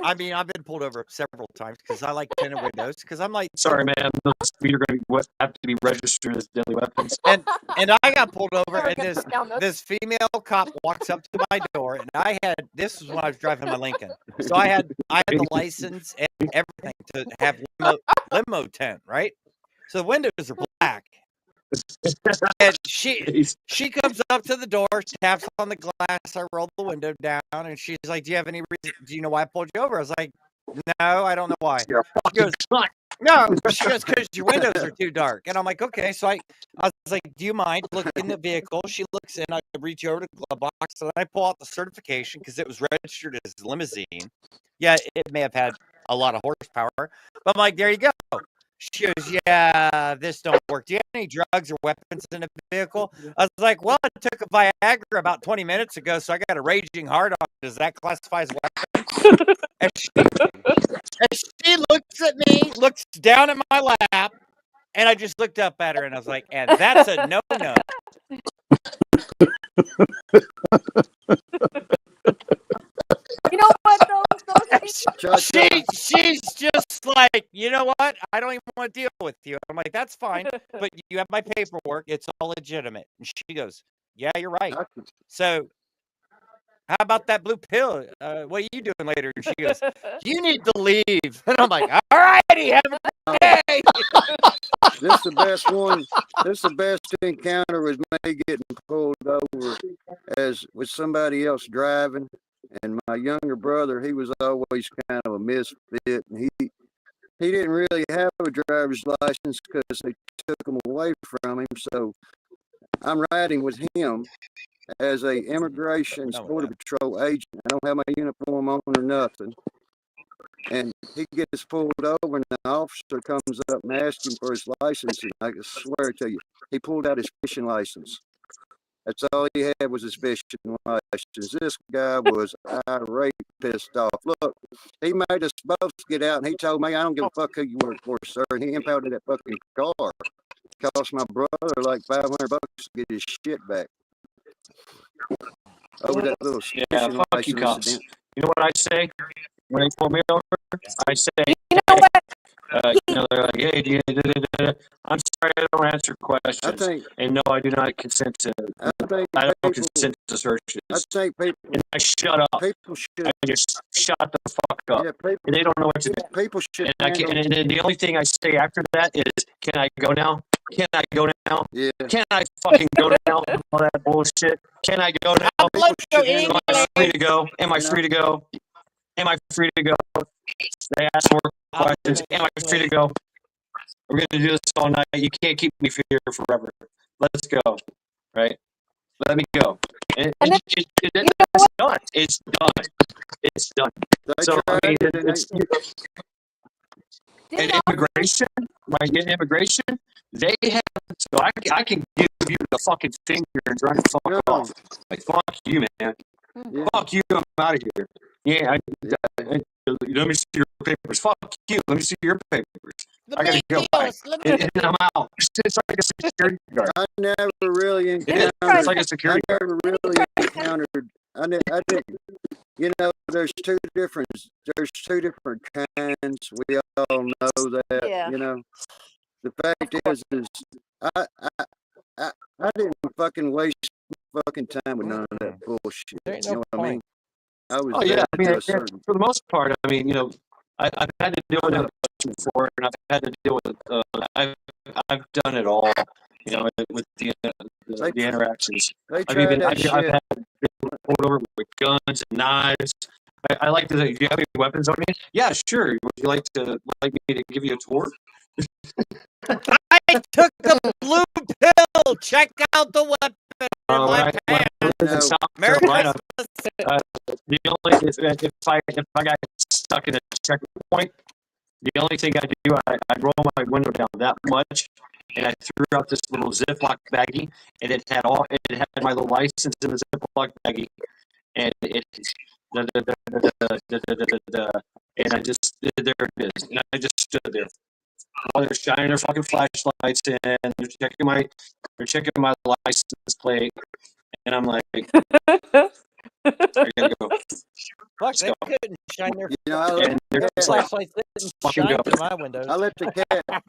I mean, I've been pulled over several times because I like tinted windows. Because I'm like, Sorry, man. Those feet are going to have to be registered as deadly weapons. and I got pulled over, and this female cop walks up to my door, and this was when I was driving my Lincoln, so I had the license and everything to have limo tint, right? So the windows are black. And she comes up to the door, taps on the glass. I roll the window down, and she's like, "Do you have any reason? Do you know why I pulled you over?" I was like, "No, I don't know why." She goes, "No." She goes, "Because your windows are too dark." And I'm like, "Okay." So I was like, "Do you mind looking in the vehicle?" She looks in. I reach over to the glove box, and I pull out the certification because it was registered as limousine. Yeah, it may have had a lot of horsepower, but I'm like, "There you go." She goes, "Yeah, this don't work. Do you have any drugs or weapons in the vehicle?" I was like, "Well, I took a Viagra about 20 minutes ago, so I got a raging heart on. Does that classify as weapon?" and she looks at me, looks down at my lap, and I just looked up at her, and I was like, "And that's a no-no." You know what? Those She's just like, "You know what? I don't even want to deal with you." I'm like, "That's fine, but you have my paperwork. It's all legitimate." And she goes, "Yeah, you're right. So how about that blue pill? What are you doing later?" And she goes, "You need to leave." And I'm like, "All righty, have a good day." This the best one. This the best encounter was me getting pulled over as with somebody else driving, and my younger brother, he was always kind of a misfit, and he didn't really have a driver's license because they took him away from him. So I'm riding with him as a immigration border patrol agent. I don't have my uniform on or nothing. And he gets pulled over, and the officer comes up and asks him for his license. And I can swear to you, he pulled out his fishing license. That's all he had was his fishing license. This guy was irate, pissed off. Look, he made us both get out, and he told me, "I don't give a fuck who you work for, sir." And he impounded that fucking car. It cost my brother like $500 to get his shit back. Over that little Yeah, fishing fuck you, license cops. incident. You know what I say when they pull me over? I say, they're like, "Hey, do you, I'm sorry, I don't answer questions." And no, I do not consent to. I don't consent to searches. I think people. And I shut up. People should. I just shut the fuck up. Yeah, people, and they don't know what to do. People should. And then the only thing I say after that is, "Can I go now? Can I go now? Yeah. Can I fucking go now?" All that bullshit. Can I go now? Am I free to go? Am I free to go? Am I free to go? They ask more questions. Am I free to go? We're going to do this all night. You can't keep me here forever. Let's go. Right? Let me go. And it's done. It's done. It's done. So, I mean, and immigration, right? In immigration, they have, so I can give you the fucking finger and try to fuck off. Like, fuck you, man. Yeah. Fuck you, I'm out of here. Yeah, let me see your papers. Fuck you, let me see your papers. I gotta go. And I'm out. It's like a security guard. I never really encountered. It's like a security I never really encountered. I didn't. You know, there's two different kinds. We all know that. Yeah. You know, the fact is I didn't fucking waste fucking time with none of that bullshit. You know what I mean? I was. Oh yeah, I mean, to a certain. for the most part, I mean, I've had to deal with it before, and I've had to deal with. I've done it all. With the interactions. I've had pulled over with guns and knives. I like to. Do you have any weapons on you? Yeah, sure. Would you like me to give you a tour? I took the blue pill. Check out the weapon in my pants. In South Carolina, the only if I got stuck in a checkpoint, the only thing I do, I roll my window down that much, and I threw out this little Ziploc baggie, and it had my little license in the Ziploc baggie, and it and I just there it is, and I just stood there. Oh, they're shining their fucking flashlights in. They're checking my license plate, and I'm like, I gotta go. Fuck, Let's they go. couldn't shine their You know, I let, And they're the just cat, like, flashlights didn't fucking shine go. through my windows. I let the cat out.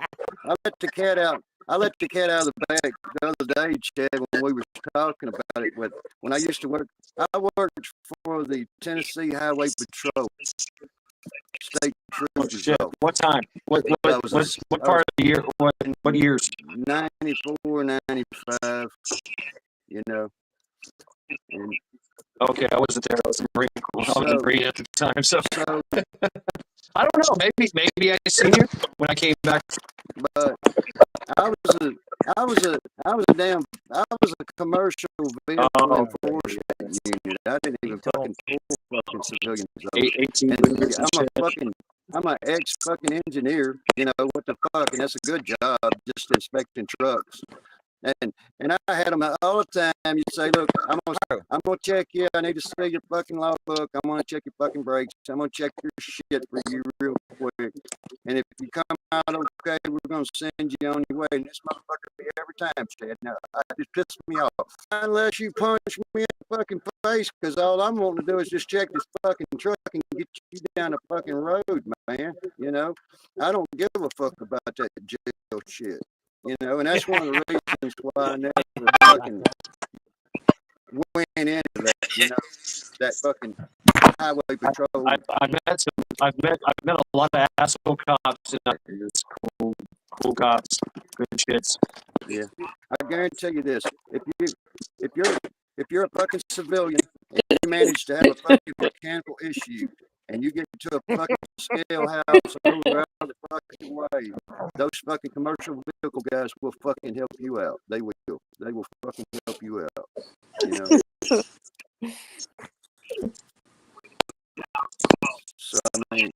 I let the cat out of the bag the other day, Chad, when we were talking about it. When I used to work, I worked for the Tennessee Highway Patrol, State Oh Troopers shit! office. What time? What I was what part of the year? What years? 94, 95, you know. And Okay, I wasn't there. I was in Marine. I was in so, Marine at the time, so so, I don't know. Maybe I seen you when I came back. but I was a commercial vehicle Oh, enforcement unit. I didn't even fucking pull fucking civilians over. 18 And wheelers and shit. I'm an ex fucking engineer, you know, what the fuck, and that's a good job, just inspecting trucks. And I had them all the time. You say, look, I'm gonna check you. I need to see your fucking logbook. I'm gonna check your fucking brakes. I'm gonna check your shit for you real quick. And if you come out okay, we're gonna send you on your way. And this motherfucker be every time, Chad. Now, it just pisses me off. Unless you punch me in the fucking face, because all I'm wanting to do is just check this fucking truck and get you down the fucking road, man. You know, I don't give a fuck about that jail shit. You know, and that's one of the reasons why I never fucking went into that, you know, that fucking highway patrol. I've met a lot of asshole cops, and it's cool cops, good shits. Yeah, I guarantee you this: if you're a fucking civilian and you manage to have a fucking mechanical issue, and you get to a fucking scale house over out of the fucking way, those fucking commercial vehicle guys will fucking help you out. They will fucking help you out. You know. So I mean,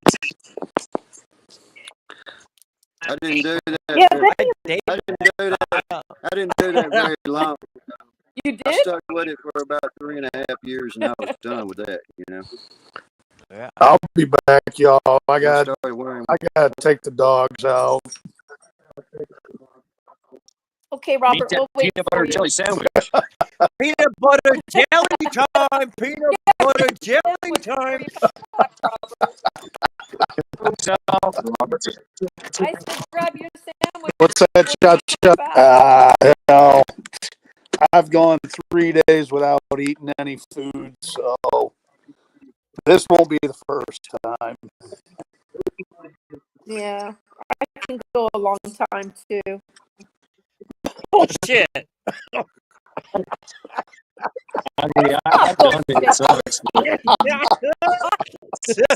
I didn't do that. Yeah, I didn't do that very long. You did? I stuck with it for about 3.5 years, and I was done with that. You know. Yeah. I'll be back, y'all. I got to take the dogs out. Okay, Robert, we'll wait peanut for butter you. jelly sandwich. Peanut butter jelly time. Peanut butter jelly time. I said grab your sandwich. What's that? Hell. I've gone 3 days without eating any food, so this won't be the first time. Yeah, I can go a long time too. Oh shit! I mean, I've done it, so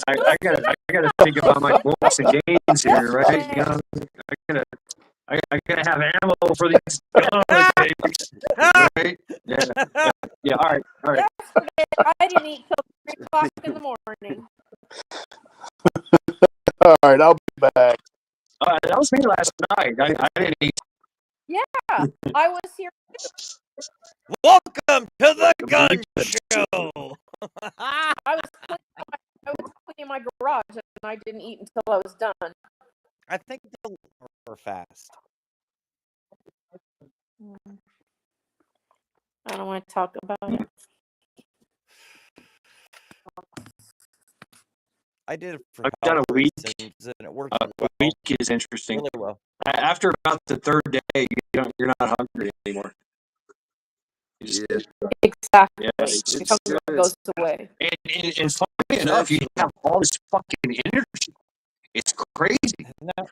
I gotta think about my goals and gains here, right? You know, I gotta have ammo for these guns, baby. Right? Yeah. All right. I didn't eat till 3 o'clock in the morning. All right, I'll be back. That was me last night. I didn't eat. Yeah, I was here. Welcome to the gun show. I was cleaning my garage and I didn't eat until I was done. I think they're fast. I don't want to talk about it. I did it for I've got a week. reasons, and it worked A week is interesting. really well. After about the third day, you're not hungry anymore. Exactly. Yeah, The hunger goes away. And funny enough, you have all this fucking energy. It's crazy.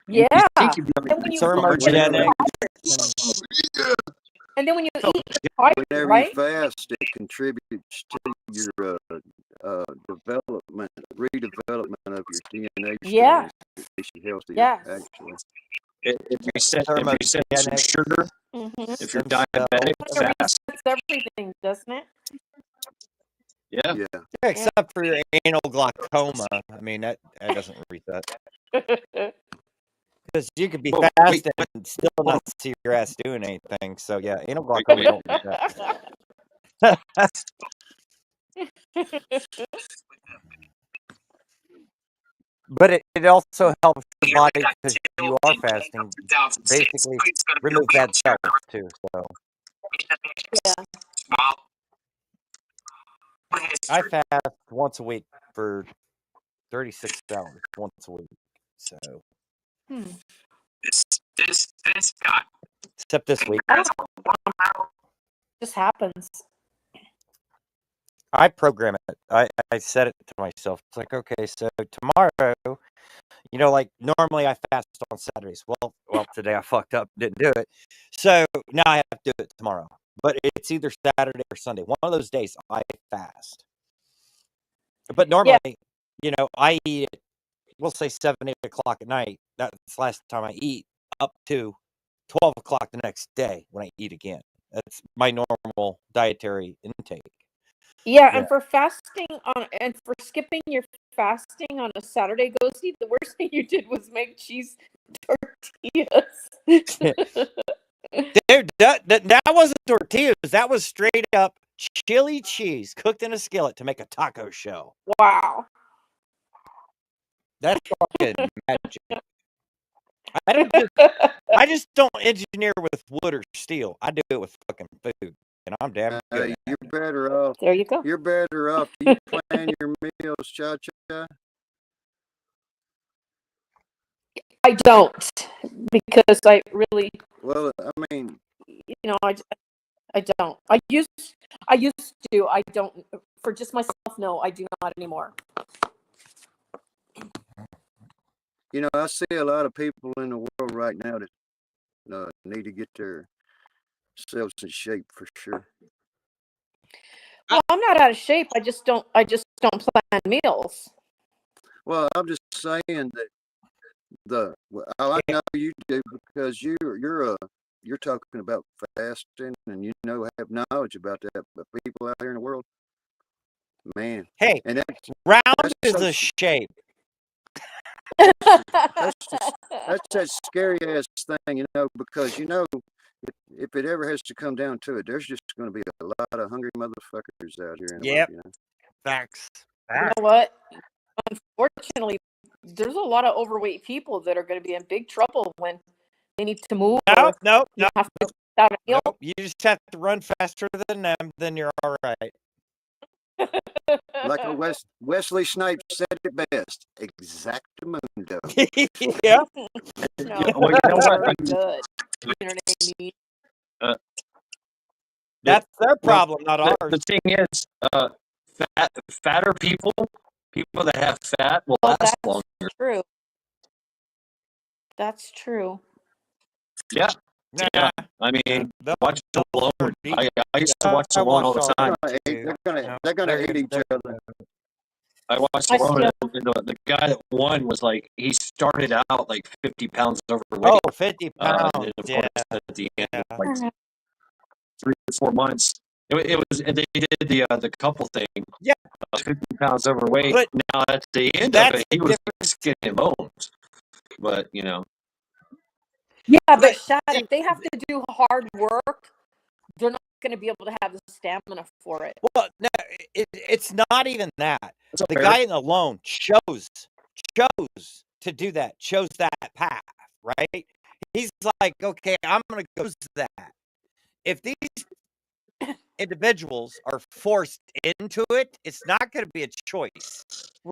Yeah. You think you'd be And when you thermogenic. And then when you eat, you're tired, Whenever right? you fast, it contributes to your redevelopment of your DNA. Yeah. It makes you healthier, Yes. actually. If you set some sugar, if you're diabetic, It fast. resets everything, doesn't it? Yeah. Yeah. Except for your anal glaucoma. I mean, that doesn't reset. Because you could be Whoa, fast wait, and still not see your ass doing anything. So yeah, anal wait, glaucoma wait. don't do that. But it also helps your body because you are fasting. Basically, remove bad cells too. So Yeah. I fast once a week for 36 hours, once a week. So Hmm. This guy. except this week, I don't know. Just happens. I program it. I set it to myself. It's like, okay, so tomorrow, like normally I fast on Saturdays. Well, today I fucked up, didn't do it. So now I have to do it tomorrow. But it's either Saturday or Sunday. One of those days I fast. But normally, I eat at, we'll say 7, 8 o'clock at night. That's the last time I eat up to 12 o'clock the next day when I eat again. That's my normal dietary intake. Yeah, and for fasting and for skipping your fasting on a Saturday, Ghosty, the worst thing you did was make cheese tortillas. Dude, that wasn't tortillas. That was straight up chili cheese cooked in a skillet to make a taco shell. Wow. That's fucking magic. I just don't engineer with wood or steel. I do it with fucking food, and I'm damn good. You're better off. There you go. You're better off. Do you plan your meals, Cha-Cha? I don't, because I really, Well, I mean, I don't. I used to. I don't. For just myself, no, I do not anymore. I see a lot of people in the world right now that need to get their selves in shape for sure. Well, I'm not out of shape. I just don't plan meals. Well, I'm just saying that I know you do because you're talking about fasting and have knowledge about that, but people out there in the world, man. Hey, and round is a shape. That's that scary ass thing, because if it ever has to come down to it, there's just going to be a lot of hungry motherfuckers out here in the world. Facts. You know what? Unfortunately, there's a lot of overweight people that are going to be in big trouble when they need to move. No. Have to have a meal. You just have to run faster than them, then you're all right. Like Wesley Snipes said it best, exactamundo. Yeah. No, Well, you know what? very good. You know what I mean? That's their problem, not ours. The thing is, fatter people that have fat will last longer. True. That's true. Yeah. Yeah. I mean, watch Stallone. I used to watch Stallone all the time. They're gonna hit each other. I watched Stallone. The guy that won was like, he started out like 50 pounds overweight. Oh, 50 pounds. And of course, at the end of like 3 or 4 months, it was. And they did the couple thing. Yeah. 50 pounds overweight. But now at the end of it, he was skin and bones. But Yeah, but Shad, if they have to do hard work, they're not going to be able to have the stamina for it. Well, no, it's not even that. The guy in the loan chose to do that, chose that path, right? He's like, okay, I'm going to go to that. If these individuals are forced into it, it's not going to be a choice.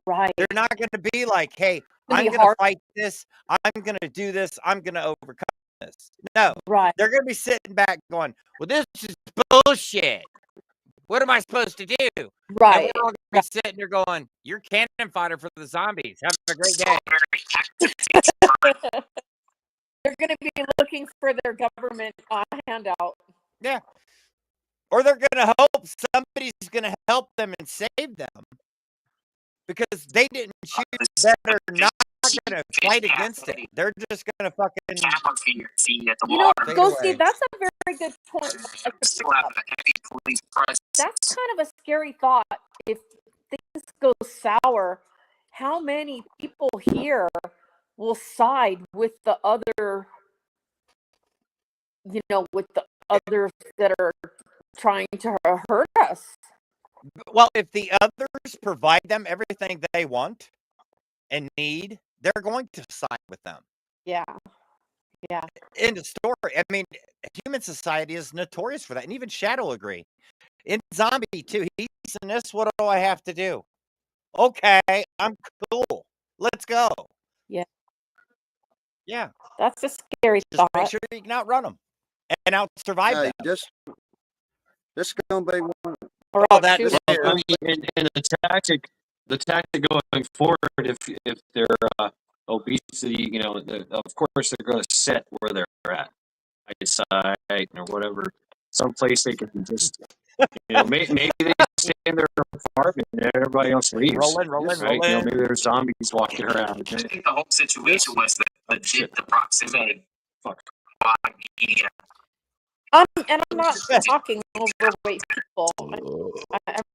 Right. They're not going to be like, hey, I'm going to fight this. I'm going to do this. I'm going to overcome this. No. Right. They're going to be sitting back going, well, this is bullshit. What am I supposed to do? Right. And we're all going to be sitting there going, you're cannon fodder for the zombies. Have a great day. They're going to be looking for their government handout. Yeah. Or they're going to hope somebody's going to help them and save them because they didn't choose that. They're not going to fight against it. They're just going to fucking. Ghosty, that's a very good point. That's kind of a scary thought. If things go sour, how many people here will side with the other, with the others that are trying to hurt us. Well, if the others provide them everything they want and need, they're going to side with them. Yeah. Yeah. In the story, I mean, human society is notorious for that, and even Shadow agree. In Zombie 2, he's in this. What do I have to do? Okay, I'm cool. Let's go. Yeah. Yeah. That's a scary Just make thought. sure you can outrun them and out survive Hey, them. this gonna be one. Or Oh, I'll that shoot is them. true. I mean, and the tactic going forward, if they're obesity, of course they're going to set where they're at, site or whatever, someplace they can just, maybe they stay in their apartment and everybody else leaves. Rolling, Right? Maybe there's zombies walking around. I think the whole situation was the proximity. Fuck. And I'm not talking overweight people. I'm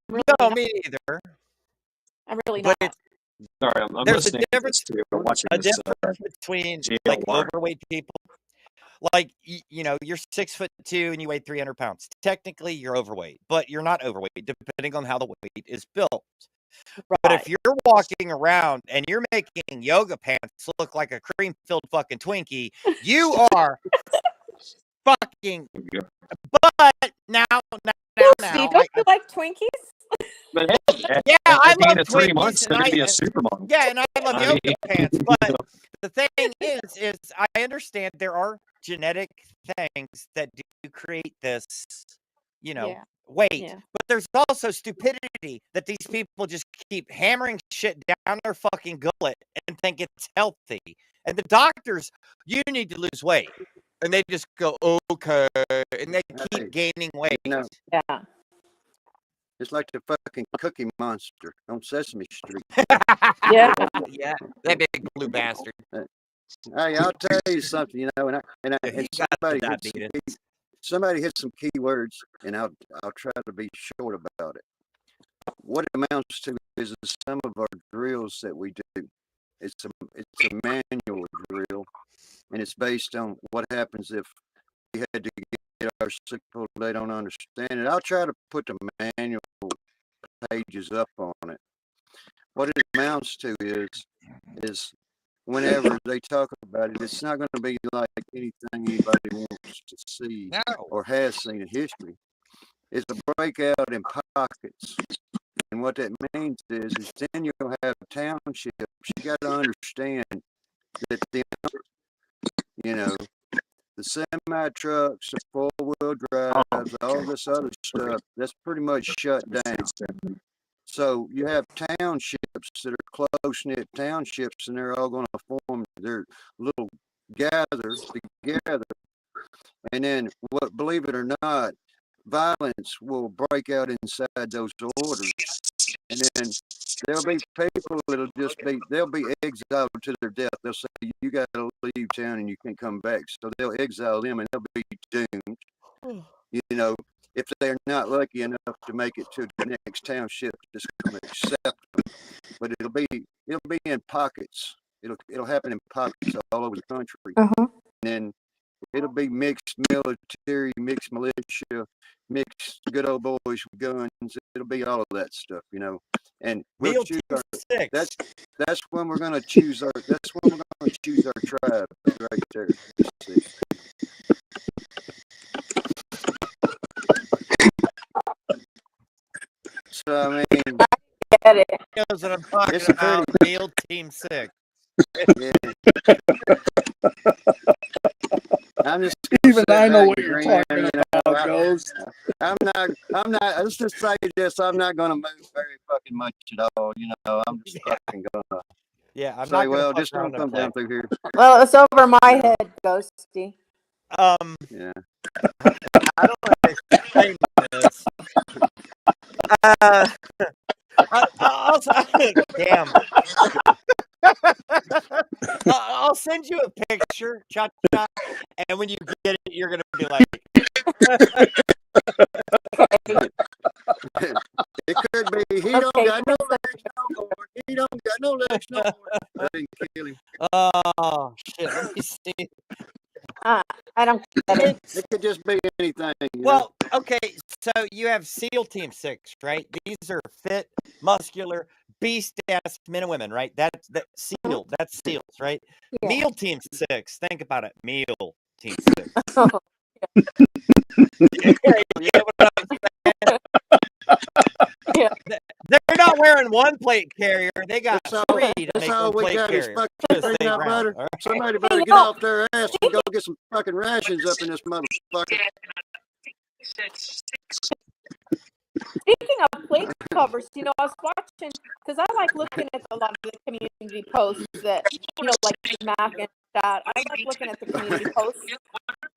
really No, not. me neither. I'm really But not. Sorry, I'm there's a listening to difference. this too. I'm watching A this difference between jail like wire. overweight people. Like you're 6'2" and you weigh 300 pounds. Technically, you're overweight, but you're not overweight, depending on how the weight is built. But if Right. you're walking around and you're making yoga pants look like a cream-filled fucking Twinkie, you are fucking. But now, Steve, don't you like Twinkies? But hey, yeah, at I the end love of 3 Twinkies, months, and they're gonna be I a supermodel. yeah, and I love I yoga mean, pants. But the thing is I understand there are genetic things that do create this, Yeah. weight. Yeah. But there's also stupidity that these people just keep hammering shit down their fucking gullet and think it's healthy. And the doctors, you need to lose weight. And they just go, okay. And they Hey, keep gaining weight. Yeah. It's like the fucking Cookie Monster on Sesame Street. Yeah. Yeah, that big blue bastard. Hey, I'll tell you something, and He got the diabetes. somebody hit some key words, and I'll try to be short about it. What it amounts to is some of our drills that we do. It's a manual drill, and it's based on what happens if we had to get our sick people. They don't understand it. I'll try to put the manual pages up on it. What it amounts to is whenever they talk about it, it's not going to be like anything anybody wants to see or has seen in history. It's a breakout in pockets. And what that means is then you'll have townships. You got to understand that the semi trucks, the 4-wheel drives, all this other stuff, that's pretty much shut down. So you have townships that are close-knit townships, and they're all going to form their little gather together. And then, believe it or not, violence will break out inside those orders. And then there'll be people that'll they'll be exiled to their death. They'll say, you got to leave town and you can't come back. So they'll exile them and they'll be doomed. If they're not lucky enough to make it to the next township that's going to accept them. But it'll be in pockets. It'll happen in pockets all over the country. And then it'll be mixed military, mixed militia, mixed good old boys with guns. It'll be all of that stuff, And we'll choose that's when we're going to choose our tribe right there. So I mean, get it. Knows what I'm talking about. Meal Team 6. Yeah. I'm just even I know what you're talking about, Ghost. I'm not. Let's just say this. I'm not going to move very fucking much at all. I'm just fucking gonna. Yeah, I'm say, not well, gonna just don't come down through here. Well, it's over my head, Ghosty. Yeah. I don't understand this. Damn. I'll send you a picture, Cha-Cha, and when you get it, you're gonna be like, It could be. He don't Okay, got no legs no more. He don't got no legs no more. That didn't kill him. Oh shit! Let me see. I don't get it. It could just be anything. You know? Well, okay, so you have SEAL Team 6, right? These are fit, muscular, beast-ass men and women, right? That's SEAL. That's SEALs, right? Yeah. Meal Team 6. Think about it. Meal Team 6. Oh, You know what I'm saying? yeah. They're not wearing one plate carrier. They got That's all, 3 to that's make all one we plate got is carrier. fucking Just think peanut round, butter. all right? Somebody Hey, better you get know, off their ass and go get some fucking rations up in this motherfucker. speaking of plate covers, you know, I was watching because I like looking at a lot of the community posts that, you know, like Mac and that. I like looking at the community posts.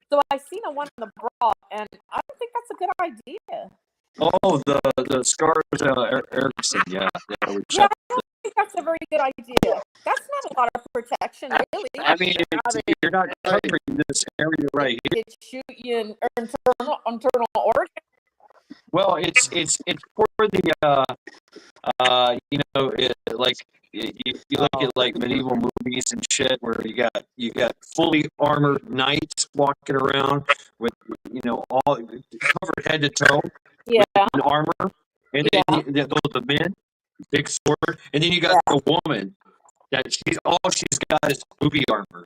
So I seen a one on the bra, and I don't think that's a good idea. Oh, the scars, Erickson. Yeah, we Yeah, checked. I don't think that's a very good idea. That's not a lot of protection, really. I mean, you're not covering this area right here. It shoot you in internal organ. Well, it's for the like you look at like medieval movies and shit where you got fully armored knights walking around with all covered head to toe Yeah. in armor, and then the men, big sword, and then you got the woman that she's got is booby armor,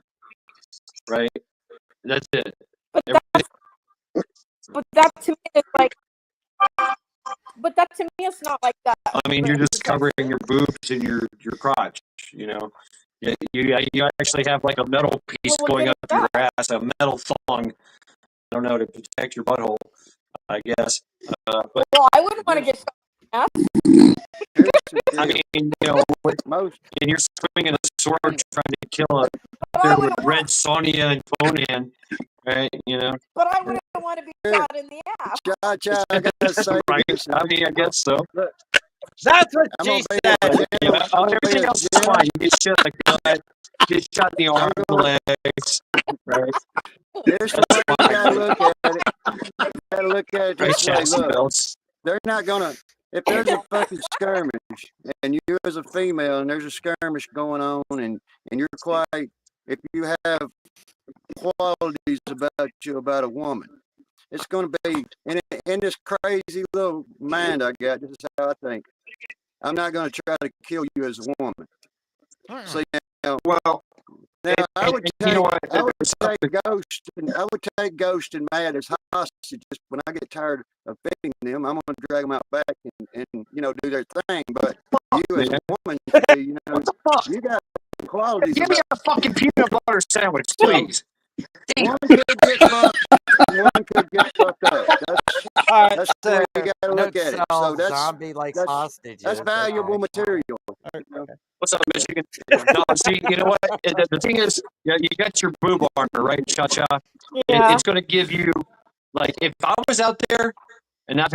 right? That's it. But that to me is like. But that to me is not like that. I mean, you're just covering your boobs and your crotch. You actually have like a metal piece going up your ass, a metal thong. I don't know, to protect your butthole, I guess. But well, I wouldn't want to get shot. I mean, and you're swinging a sword trying to kill a with Red Sonja and Conan, right? But I wouldn't want to be shot in the ass. I gotta say, right? I mean, I guess so. That's what she said. Everything else is fine. You get shot in the gut, you get shot in the arm, the legs, right? Here's why you gotta look at it. You gotta look at it this way. Look, they're not gonna. If there's a fucking skirmish and you as a female and there's a skirmish going on and you're quite, if you have qualities about a woman, it's going to be in this crazy little mind I got. This is how I think. I'm not going to try to kill you as a woman. See, well, now I would take Ghost and Matt as hostages. When I get tired of feeding them, I'm going to drag them out back and do their thing. But you as a woman, you got qualities. Give me a fucking peanut butter sandwich, please. One could get fucked. One could get fucked up. That's the way you got to look at it. So that's valuable material. What's up, Michigan? No, see, you know what? The thing is, you got your boob armor, right, Cha-Cha? Yeah. It's going to give you, like, if I was out there and I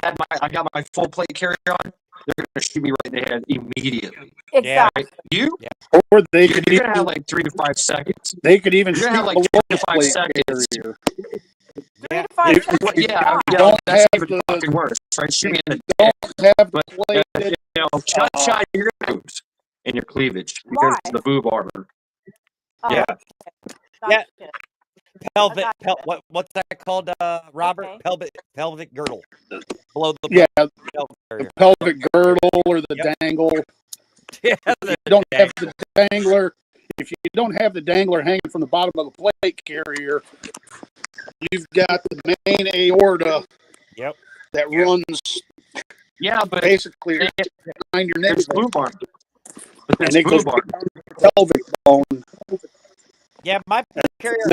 got my full plate carrier on, they're going to shoot me right in the head immediately. Exactly. Right? Or they could you're going to have like 3 to 5 seconds. They could even you're going to have like 3 to 5 seconds. Yeah. That's even fucking worse. Right? Shoot me in the head. But, Cha-Cha your boobs and your cleavage because of the boob armor. Yeah. Yeah. What's that called, Robert? Okay. Pelvic girdle. Below the the pelvic girdle or the dangle. Yeah, if you don't have the dangler. If you don't have the dangler hanging from the bottom of the plate carrier, you've got the main aorta. Yep. That runs. Yeah, but basically behind your neck. Boob armor. And it goes down to the pelvic bone. Yeah, my plate carrier.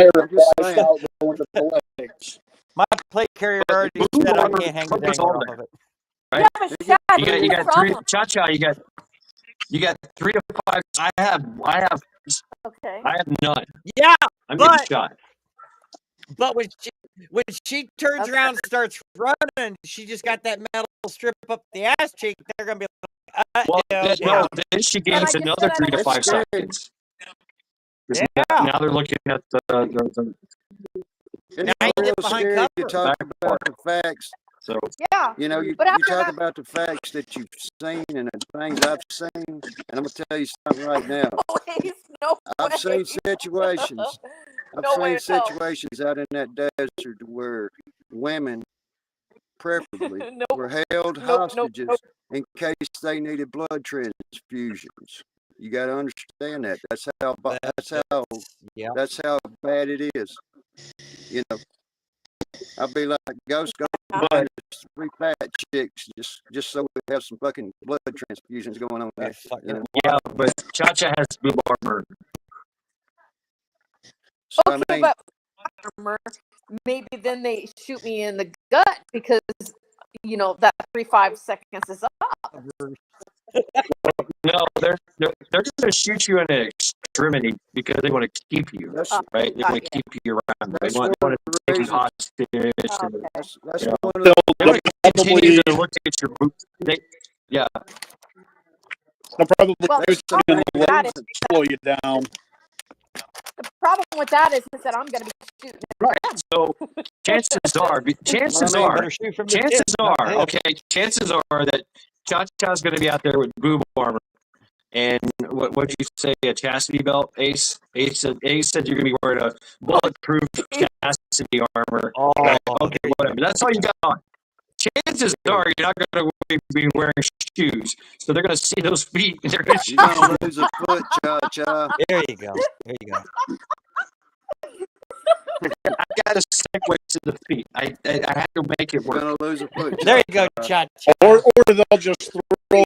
My plate carrier already said I can't hang the dangler off of it. Right? Yeah, you got 3 Cha-Cha. You got 3 to 5. I have none. Yeah, I'm getting shot. But when she turns around and starts running, she just got that metal strip up the ass cheek. They're gonna be like, then she gains another 3 to 5 seconds. Yeah. Now they're looking at the It's real scary to talk about the facts. So Yeah, You know, you but after talk that, about the facts that you've seen and the things I've seen, and I'm gonna tell you something right now. please, no I've seen way. situations. I've No way seen in hell. situations out in that desert where women, preferably, Nope. were held Nope. Nope. hostages Nope. in case they needed blood transfusions. You got to understand that. That's how. Yeah. That's how bad it is. You know, I'll be like, Ghost, go but find us 3 fat chicks just so we have some fucking blood transfusions going on here. You know. yeah, but Cha-Cha has boob armor. So Okay, I mean, but armor, maybe then they shoot me in the gut because that 3-5 seconds is up. No, they're gonna shoot you in an extremity because they want to keep you, right? They want to keep you around. They want to take you hostage. And, that's you know, one of they're the going to continue to look at your boobs. Yeah. They'll probably Well, the problem with that is slow you down. the problem with that is that I'm going to be shooting. Right. So chances are, chances are that Cha-Cha's going to be out there with boob armor. And what'd you say, a chastity belt, Ace? Ace said you're going to be wearing a bulletproof chastity armor. Oh, right? Okay, whatever. That's all you got on. Chances are you're not going to be wearing shoes. So they're going to see those feet. And they're going to You're gonna lose a foot, Cha-Cha. There you go. There you go. I got to segue to the feet. I had to make it work. You're gonna lose a foot. There you go, Cha-Cha. Or they'll just throw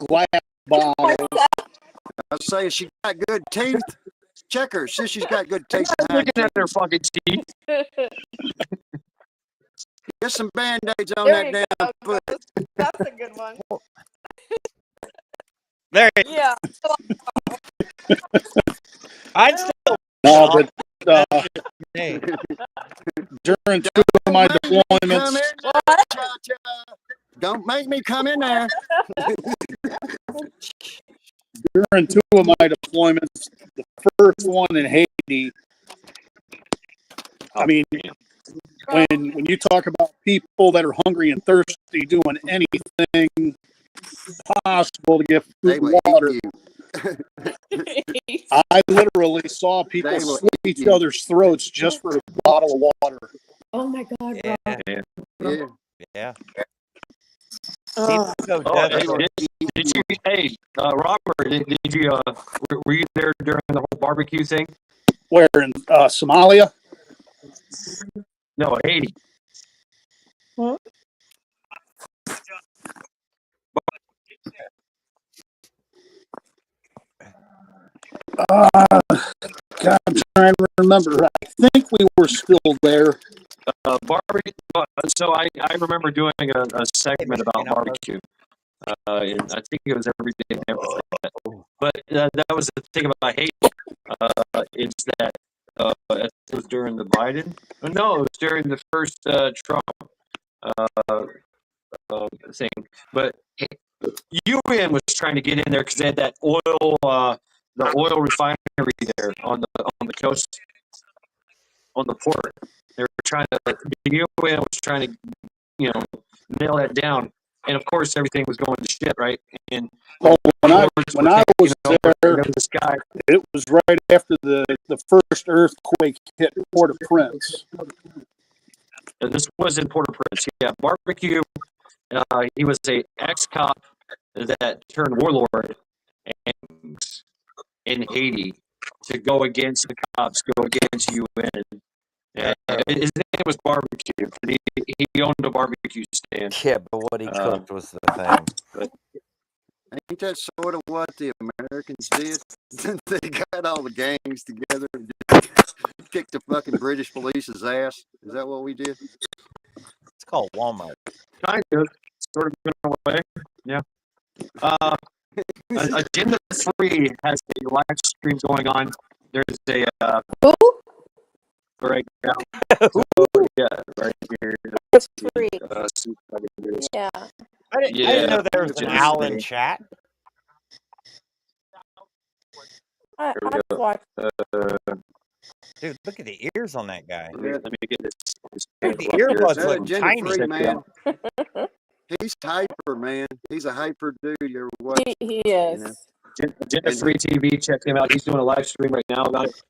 glass bottles. I say she got good teeth. Check her. See, she's got good teeth. I'm looking at her fucking teeth. Get some band-aids on There that damn foot. That's a good one. There you Yeah. I'd still. No, but Hey. during 2 of my Come in deployments, there, Cha-Cha. Don't make me come in there. during 2 of my deployments, the first one in Haiti, I mean, when you talk about people that are hungry and thirsty doing anything possible to get food and water, I literally saw people They will slit eat each you. other's throats just for a bottle of water. Oh my God, Yeah. Yeah. Yeah. Oh. So Oh, definitely. did you? Hey, Robert, did you? Were you there during the whole barbecue thing? Where in Somalia? No, Haiti. Huh? God, I'm trying to remember. I think we were still there. Barbecue. So I remember doing a segment about barbecue. And I think it was every day. But that was the thing about Haiti. Is that it was during the Biden? No, it was during the first Trump thing. But UN was trying to get in there because they had that oil, the oil refinery there on the coast, on the port. They were trying to. The UN was trying to, nail that down. And of course, everything was going to shit, right? And Well, when I was there, this guy. it was right after the first earthquake hit Port-au-Prince. This was in Port-au-Prince. Yeah, barbecue. He was a ex-cop that turned warlord in Haiti to go against the cops, go against UN. His name was Barbecue. He owned a barbecue stand. Yeah, but what he cooked was the thing. But Ain't that sort of what the Americans did? They got all the gangs together and just kicked the fucking British police's ass. Is that what we did? It's called Walmart. kind of, sort of in a way. Yeah. Agenda 3 has a live stream going on. There's a right now. So, yeah, right here. It's free. See if I can do this. Yeah. I didn't know there was an owl in chat. I There we go. watched. Dude, look at the ears on that guy. Let me get this. Dude, the earbuds That look agenda tiny. free man. He's hyper, man. He's a hyper dude. You ever watch? He You is. know? Agenda Free TV. Check him out. He's doing a live stream right now about it.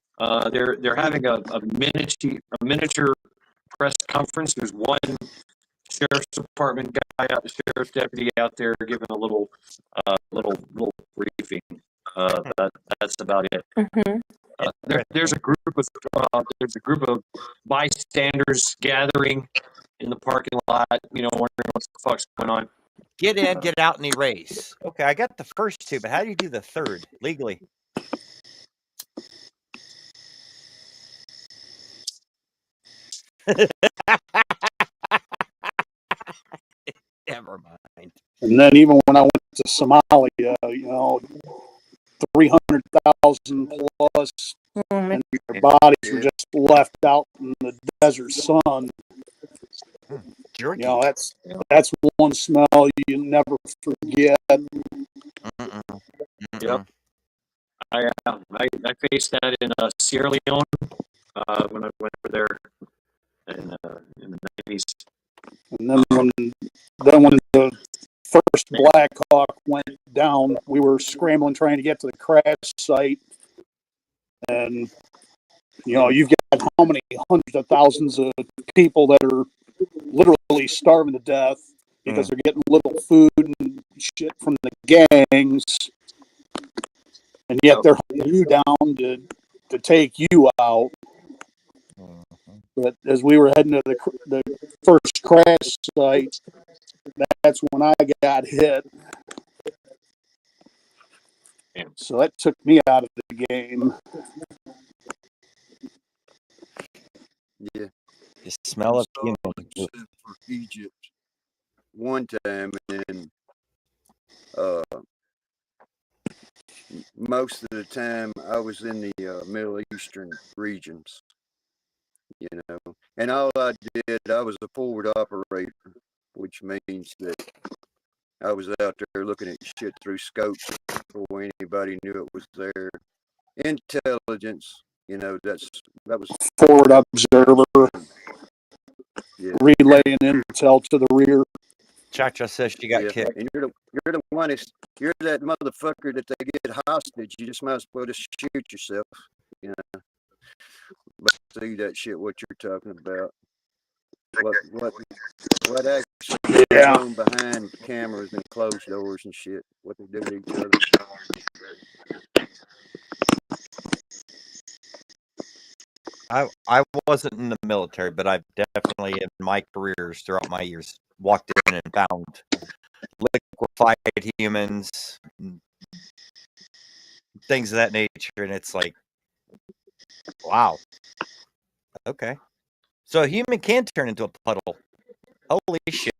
They're having a miniature press conference. There's one sheriff's department guy, sheriff's deputy out there giving a little briefing. That's about it. Mhm. There's a group of bystanders gathering in the parking lot. Wondering what the fuck's going on. Get in, get out, and erase. Okay, I got the first two, but how do you do the third legally? Never mind. And then even when I went to Somalia, 300,000 plus, and their bodies were just left out in the desert sun. Jerky. That's one smell you never forget. Yep. I faced that in Sierra Leone when I went over there in the 90s. And then when the first Black Hawk went down, we were scrambling trying to get to the crash site, and you've got how many hundreds of thousands of people that are literally starving to death because they're getting little food and shit from the gangs, and yet they're hunting you down to take you out. But as we were heading to the first crash site, that's when I got hit. So that took me out of the game. Yeah. The smell of human. For Egypt one time, and most of the time I was in the Middle Eastern regions, and all I did, I was a forward operator, which means that I was out there looking at shit through scopes before anybody knew it was there. Intelligence, that was Forward observer, relaying intel to the rear. Chacha says she got kicked. And you're the one you're that motherfucker that they get hostage. You just might as well just shoot yourself, But see that shit what you're talking about. What actually goes on behind cameras and closed doors and shit. What they do to each other. I wasn't in the military, but I've definitely in my careers throughout my years walked in and found liquefied humans, things of that nature, and it's like, wow. Okay. So a human can turn into a puddle. Holy shit.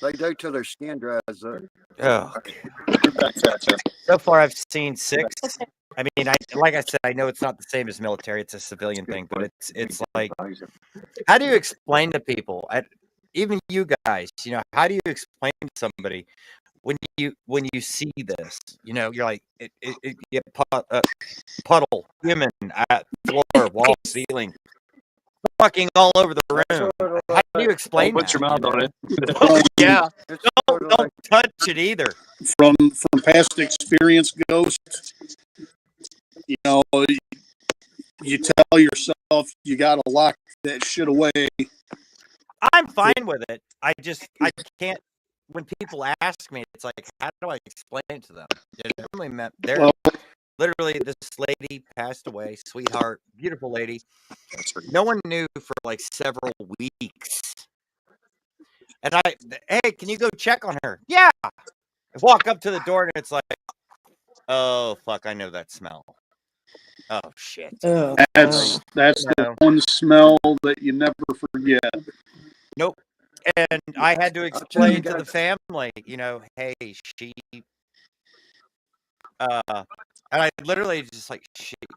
They do till their skin dries up. Oh. So far I've seen 6. I mean, like I said, I know it's not the same as military; it's a civilian thing. But it's like, how do you explain to people, even you guys, how do you explain to somebody when you see this? You're like, it puddle, human, floor, wall, ceiling, fucking all over the room. How do you explain that? Put your mouth on it. Yeah, don't touch it either. From past experience, Ghost, you tell yourself you got to lock that shit away. I'm fine with it. I can't. When people ask me, it's like, how do I explain it to them? Literally, this lady passed away, sweetheart, beautiful lady. No one knew for like several weeks. And hey, can you go check on her? Yeah. I walk up to the door and it's like, oh fuck, I know that smell. Oh shit. That's the one smell that you never forget. Nope. And I had to explain to the family, hey, she and I literally just like,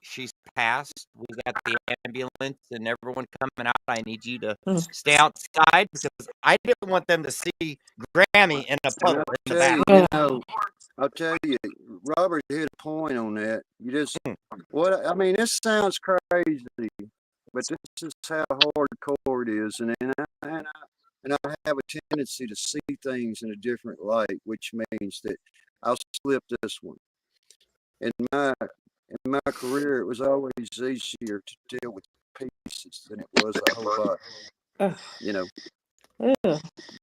she's passed. We got the ambulance and everyone coming out. I need you to stay outside because I didn't want them to see Grammy in a puddle in the back. I'll tell you, Robert hit a point on that. You just, I mean, this sounds crazy, but this is how hardcore it is. And I have a tendency to see things in a different light, which means that I'll slip this one. In my career, it was always easier to deal with pieces than it was a whole lot. You know,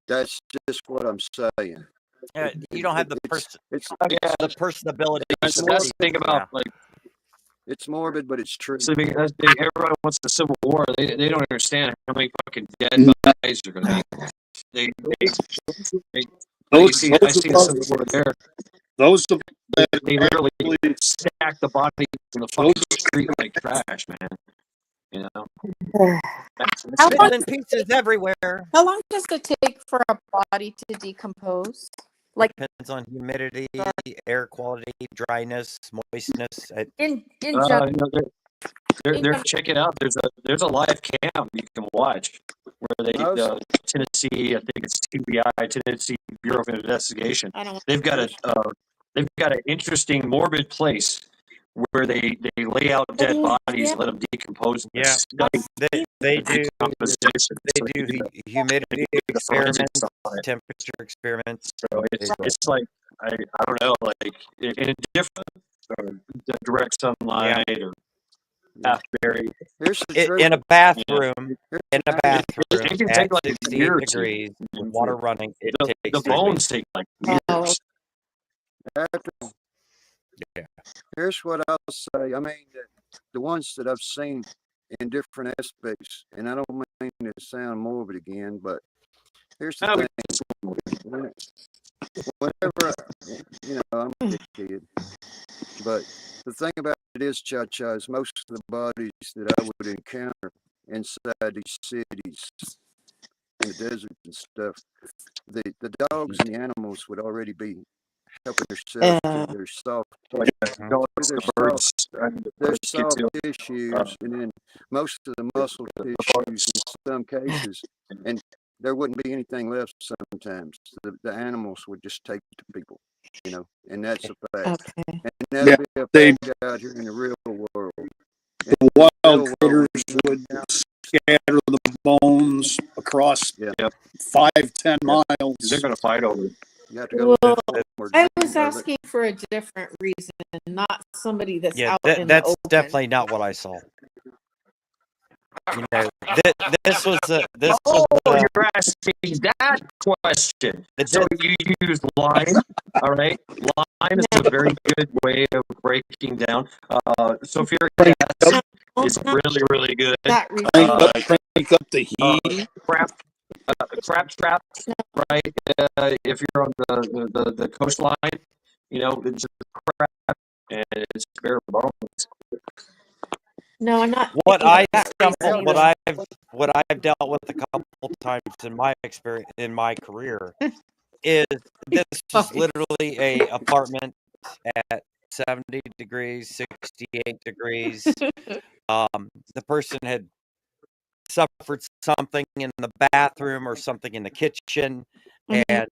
that's just what I'm saying. You don't have the the personability. That's the thing about like. It's morbid, but it's true. So everybody wants the Civil War. They don't understand how many fucking dead bodies are going to be. I see the Civil War there. They literally stack the bodies in the fucking street like trash, man. You know, bits and pieces everywhere. How long does it take for a body to decompose? Like Depends on humidity, air quality, dryness, moistness. in no, check it out. There's a live cam you can watch where they Tennessee, I think it's TBI, Tennessee Bureau of Investigation. They've got an interesting morbid place where they lay out dead bodies and let them decompose. Yeah, they do humidity experiments, temperature experiments. So it's like I don't know, like in a different direct sunlight or half buried. In a bathroom, it can at take like 68 a year or degrees, two. with water running. It takes The bones take like years. Yeah. Here's what I'll say. I mean, the ones that I've seen in different aspects, and I don't mean to sound morbid again, but here's the thing. Whenever, I'm a kid, but the thing about it is, Cha-Cha, is most of the bodies that I would encounter inside these cities, in the desert and stuff, the dogs and the animals would already be helping themselves to their soft, their soft tissues, and then most of the muscle tissues in some cases, and there wouldn't be anything left sometimes. The animals would just take to people, and that's a fact. And that'll be a fact out here in the real world. The wild critters would scatter the bones across 5-10 miles. They're going to fight over it. You have to go I was asking for a different reason, not somebody that's out in the that's open. definitely not what I saw. This was you're asking that question. So you use lime, all right? Lime is a very good way of breaking down. Sulfuric acid is really, really good. Crank up the heat. Crab trap, right? If you're on the coastline, it's just crab and it's bare bones. No, I'm not. What I've dealt with a couple times in my experience in my career is this is literally a apartment at 70 degrees, 68 degrees. The person had suffered something in the bathroom or something in the kitchen, and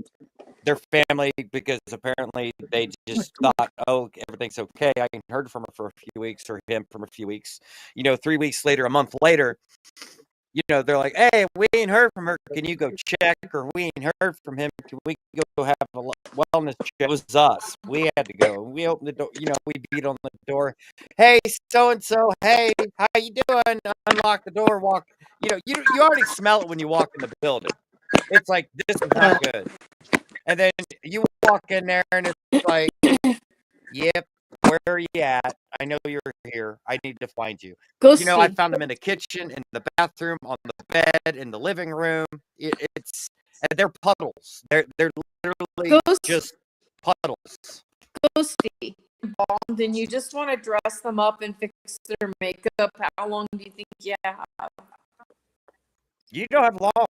their family, because apparently they just thought, oh, everything's okay. I ain't heard from her for a few weeks, or him from a few weeks. 3 weeks later, a month later, they're like, hey, we ain't heard from her. Can you go check? Or we ain't heard from him. Can we go have a wellness check? It was us. We had to go. We opened the door. We beat on the door. Hey, so-and-so. Hey, how you doing? Unlock the door. Walk. You already smell it when you walk in the building. It's like, this is not good. And then you walk in there and it's like, yep, where are you at? I know you're here. I need to find you. I found them in the kitchen, in the bathroom, on the bed, in the living room. And they're puddles. They're literally just puddles. Ghosty bombed, and you just want to dress them up and fix their makeup. How long do you think you have? You don't have long.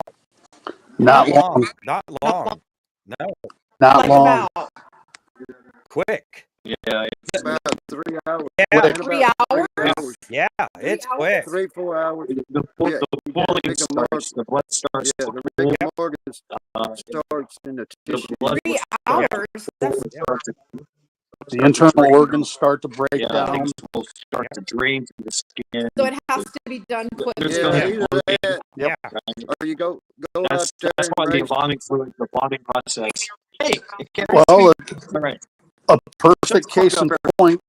Not long. Not long. No. Not long. Quick. Yeah, it's about 3 hours. Yeah. 3 hours? Yeah, it's quick. 3-4 hours. The pulling starts, the blood starts. Yeah, the rigor mortis starts in the tissue. 3 hours? The internal organs start to break Yeah, down. things will start to drain through the skin. So it has to be done There's quickly. going Yeah, to be either bleeding. that Yep. Right? or you go out That's there that's and why the break. embalming fluid, the bonding process. Hey, it carries Well, me. All right. a Shut perfect the fuck case up, in Eric. point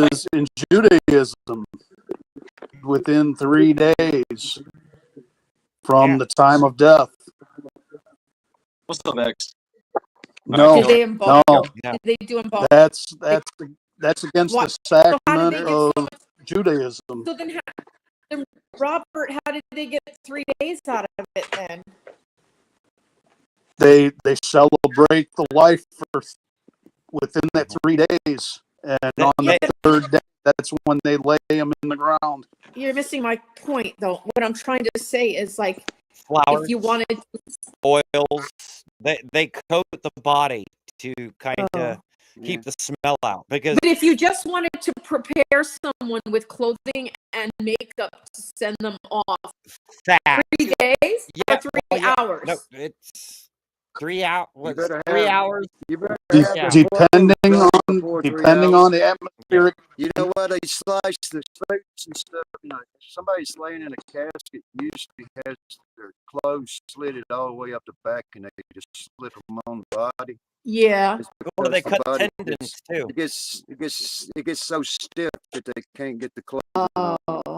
is in Judaism. Within 3 days from Yeah. the time of death. What's up, X? No, Did they embalm? no, No. Did they do embalm? that's against Why? the So how did sacrament they get so of much? Judaism. So then Robert, how did they get 3 days out of it then? They celebrate the life for within that 3 days, and on the third day, that's when they lay him in the ground. You're missing my point, though. What I'm trying to say is, like, Flowers, if you wanted, oils, they coat the body to kind of oh. keep the smell out. Because But if you just wanted to prepare someone with clothing and makeup to send them off, fat, 3 days yeah, or 3 well, yeah, hours? no, it's 3 hours. You What's better 3 have hours? you better De- have Yeah. the clothes depending done on before 3 depending hours. on the atmospheric. You know what? They slice the suits and stuff. You know, somebody's laying in a casket usually has their clothes slitted all the way up the back, and they just slip them on the body. Yeah. It's Well, they because the cut body tendons too. it gets so stiff that they can't get the clothes on Oh.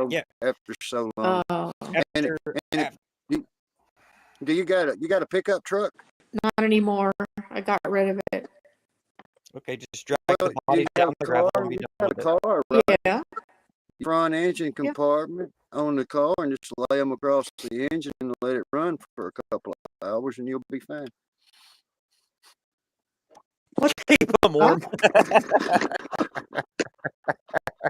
Yeah. after so long. Oh. And do you got a pickup truck? Not anymore. I got rid of it. Okay, just drag Well, the body you down have the a gravel car. and be You done got a with it. car, right? Yeah. Front engine compartment on the car, and just lay them across the engine and let it run for a couple of hours, and you'll be fine. Keep them warm.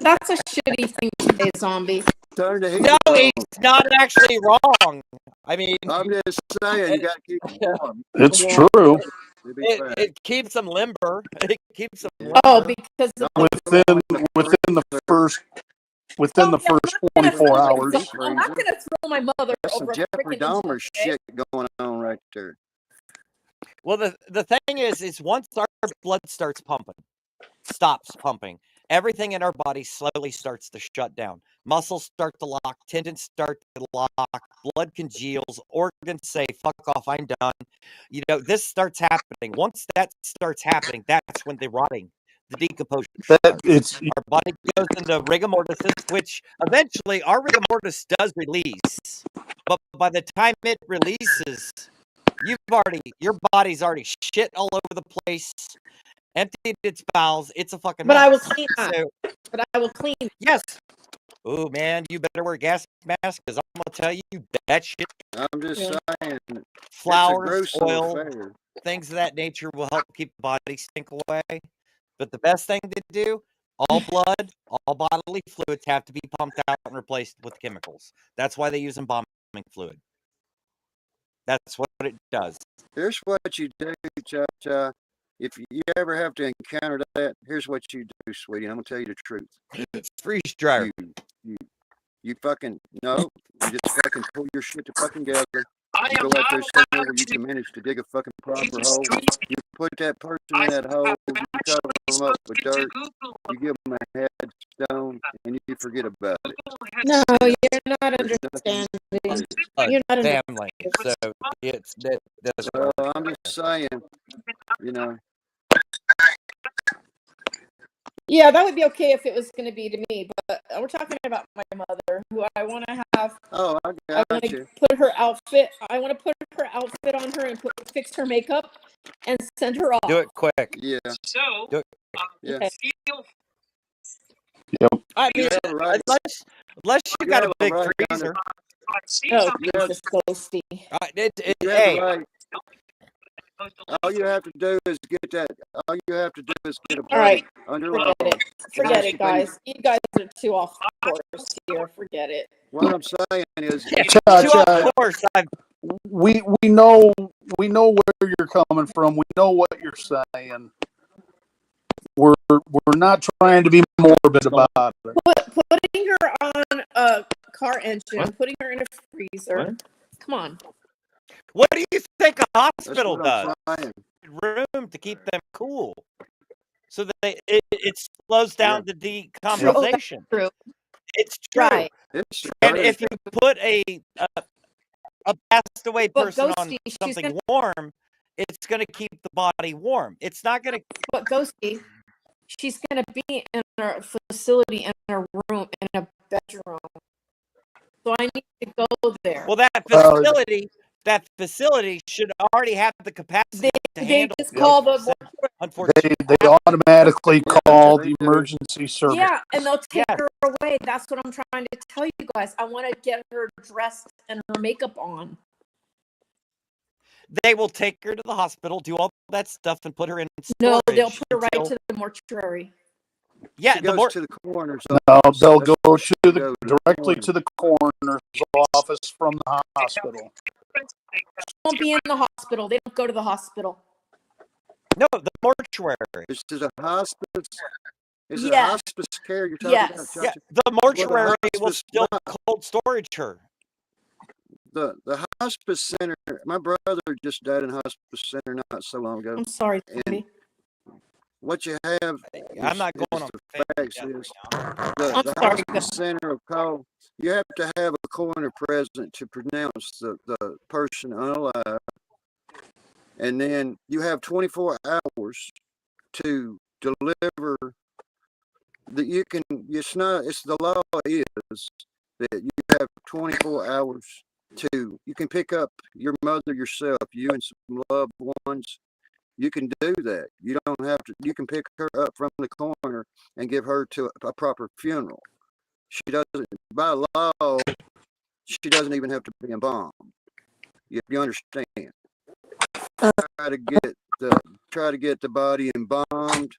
That's a shitty thing to say, zombie. Turn the heat No, on. it's not actually wrong. I mean, I'm just saying, you got to keep them warm. It's Keep 'em warm, true. you'll be fine. it keeps them limber. It keeps them Yeah. limber. Oh, because of the Within the first Zombie, I'm not gonna 24 throw- hours. I'm not gonna throw my mother That's some over a Jeffrey freaking Dahmer engine, okay? shit going on right there. Well, the thing is once our blood starts pumping, stops pumping, everything in our body slowly starts to shut down. Muscles start to lock, tendons start to lock, blood congeals, organs say, fuck off, I'm done. You know, this starts happening. Once that starts happening, that's when the rotting, the decomposition starts. Our body goes into rigor mortis, which eventually our rigor mortis does release. But by the time it releases, your body's already shit all over the place, emptied its bowels. It's a fucking But mess. I will clean that. So, But I will clean. yes. Oh man, you better wear a gas mask because I'm gonna tell you that shit. I'm just saying, Flowers, it's a gruesome oil, affair. things of that nature will help keep the body stink away. But the best thing to do, all blood, all bodily fluids have to be pumped out and replaced with chemicals. That's why they use embalming fluid. That's what it does. Here's what you do, Cha-Cha. If you ever have to encounter that, here's what you do, sweetie. I'm gonna tell you the truth. It's freeze dryer. You fucking no. You just fucking pull your shit to fucking together. You go out there somewhere where you can manage to dig a fucking proper hole. You put that person in that hole. You cover them up with dirt. You give them a headstone, and you forget about it. No, you're not understanding. You're not family. So it's that doesn't So work. I'm just saying, you know. Yeah, that would be okay if it was going to be to me, but we're talking about my mother, who I want to have. Oh, I I got want to you. put her outfit. I want to put her outfit on her and fix her makeup and send her off. Do it quick. Yeah. Do it. Yeah. Okay. Yep. I mean, have a right- unless you got have a big right freezer. Oh, Jesus, ghosty. You have Hey, a right. All you have to do is get that. All you have to do is get a All right, boat under forget law. it. Forget it, guys. You guys are too off course here. Forget it. What I'm saying is, Cha-Cha, of course, we know where you're coming from. We know what you're saying. We're not trying to be morbid about it. Putting her on a car engine, putting her in a freezer. Come on. What do you think a that's hospital what I'm does? saying. Room to keep them cool, so that it slows Yeah. down the True. Oh, that's decomposition. true. It's true. Right. It's And true. if you put a passed away But person on Ghosty, she's something gonna. warm, it's going to keep the body warm. It's not going to. But Ghosty, she's gonna be in her facility, in her room, in a bedroom. So I need to go there. Well, that facility should already have the capacity to They handle. just call the they Unfortunately, automatically call the emergency service. yeah, and they'll take Yes. her away. That's what I'm trying to tell you guys. I want to get her dressed and her makeup on. They will take her to the hospital, do all that stuff, and put her in No, storage. they'll put her right until- to the mortuary. Yeah, She the goes more to the coroner's No, office. they'll That's go where to she the goes, directly coroner. to the coroner's office from the hospital. They won't be in the hospital. They don't go to the hospital. no, the mortuary. This is a hospice. Is it Yeah. hospice care you're talking about, Yes. Yeah, Chacha? the Well, mortuary the will hospice, still cold storage her. the hospice center. My brother just died in hospice center not so long ago. I'm sorry, And Tony. what you have I'm is, not is going on the family facts death is right now. the I'm sorry, hospice center of call. You have to have a coroner present to pronounce the person unalive, and then you have 24 hours to deliver. That you can. It's not. It's the law is that you have 24 hours to. You can pick up your mother yourself, you and some loved ones. You can do that. You don't have to. You can pick her up from the corner and give her to a proper funeral. She doesn't, by law, she doesn't even have to be embalmed. You understand? Try to get the body embalmed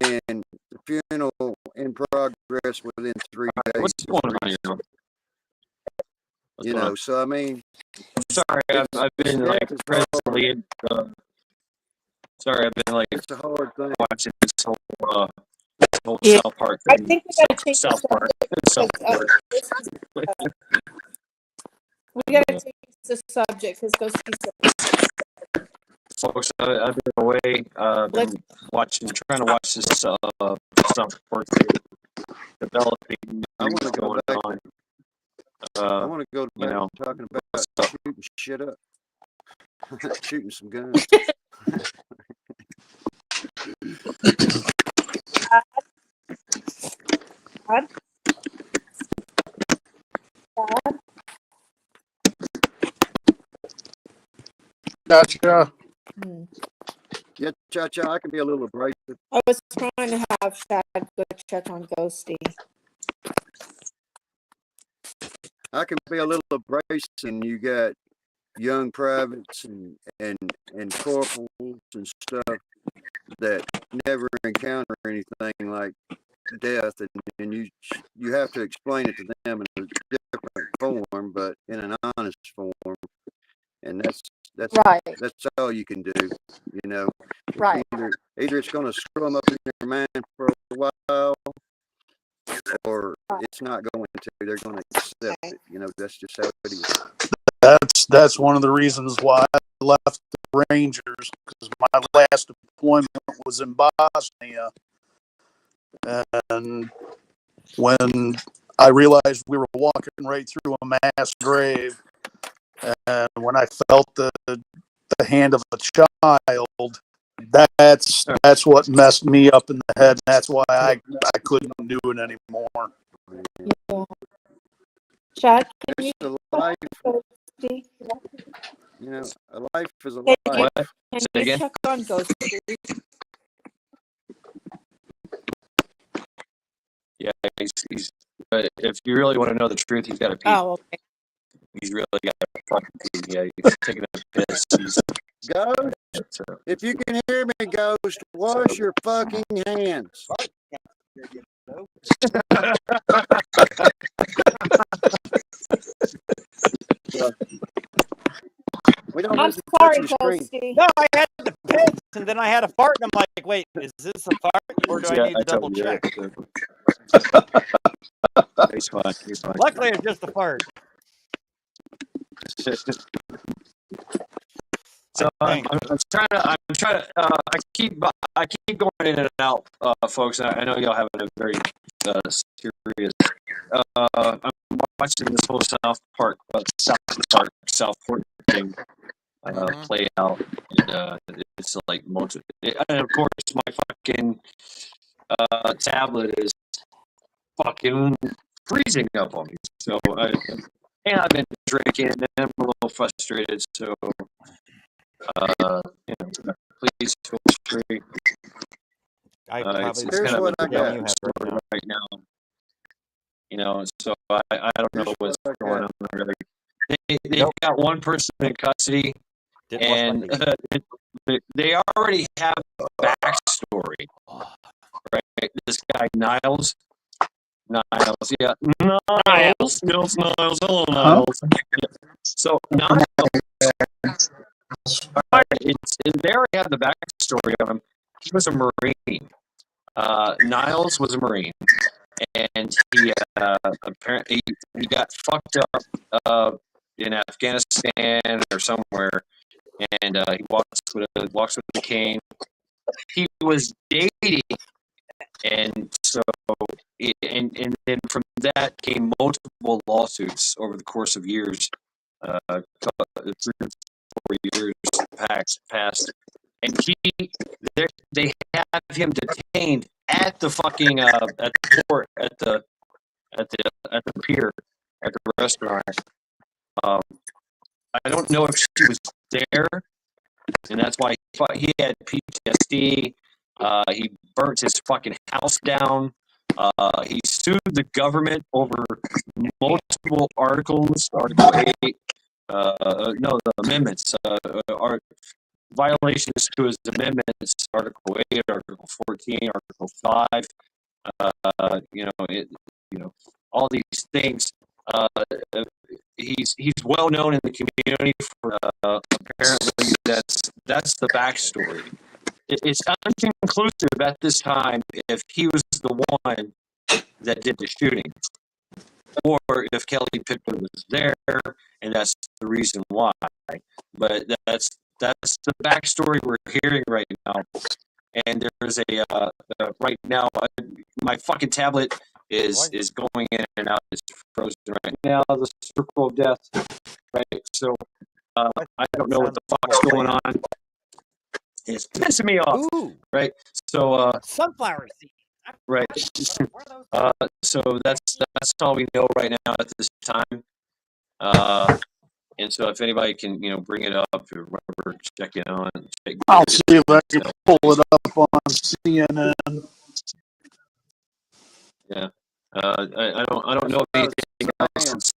and the funeral in progress within 3 days. What's going on here? You know, so I mean, Sorry, I've been like death is hard. presently. Sorry, I've been like It's a hard thing. watching this whole Yeah. South Park I thing. think we gotta change the South Park. South because, Park. this is, we gotta change the subject because Ghosty. Folks, I've been away. Been trying to watch this South Park developing I want to go going back. on. I want to go you back know, to talking about so- shooting shit up, shooting some guns. Gotcha. Yeah, Cha-Cha, I can be a little abrasive. I was trying to have Shad go check on Ghosty. I can be a little abrasive, and you got young privates and corporals and stuff that never encounter anything like death, and you have to explain it to them in a different form, but in an honest form, and that's Right. that's all you can do, you know. Right. Either it's going to screw them up in your mind for a while, or it's not going to. They're going to accept it. You know, that's just how it is. That's one of the reasons why I left the Rangers, because my last deployment was in Bosnia, and when I realized we were walking right through a mass grave, and when I felt the hand of a child, that's what messed me up in the head. And that's why I couldn't do it anymore. Yeah. Shad, can you It's a life, Ghosty? you know, a life is a Can life. you, What? can Say you again? check on Ghosty? Yeah, he's if you really want to know the truth, he's got to pee. Oh, okay. He's really got to fucking pee. Yeah, he's taking a piss. Ghost, if you can hear me, Ghost, wash your fucking hands. We don't I'm need to sorry, touch the screen. Ghosty. No, I had to piss, and then I had a fart, and I'm like, wait, is this a fart, or do I need to double check? He's fine. He's fine. Luckily, it's just a fart. So I'm trying to. I keep going in and out, folks. I know y'all having a very serious. I'm watching this whole South Park thing play out, and it's like and of course my fucking tablet is fucking freezing up on me. So and I've been drinking, and I'm a little frustrated. So please feel free. It's Here's kind of what a I got. story right now. So I don't know what's going on really. They've got one person in custody, and they already have a backstory. Right, this guy Niles, yeah, Niles. Hello, Niles. Yeah. So Niles, they already have the backstory on him. He was a Marine. Niles was a Marine, and he apparently he got fucked up in Afghanistan or somewhere, and he walks with a cane. He was dating, and so and then from that came multiple lawsuits over the course of years, 3 or 4 years passed, and they have him detained at the fucking at the port at the pier at the restaurant. I don't know if she was there, and that's why he had PTSD. He burnt his fucking house down. He sued the government over multiple articles, Article 8, no, the amendments, violations to his amendments, Article 8, Article 14, Article 5, all these things. He's well known in the community for apparently that's the backstory. It's inconclusive at this time if he was the one that did the shooting, or if Kelly Pickler was there, and that's the reason why. But that's the backstory we're hearing right now. And there's a right now, my fucking tablet is going in and out. It's frozen right now. The circle of death. Right. So I don't know what the fuck's going on. It's pissing me off. Ooh. Right. So sunflower seed. Right. So that's all we know right now at this time. And so if anybody can, bring it up or remember checking on it. I'll see if I can pull it up on CNN. Yeah. I don't know anything else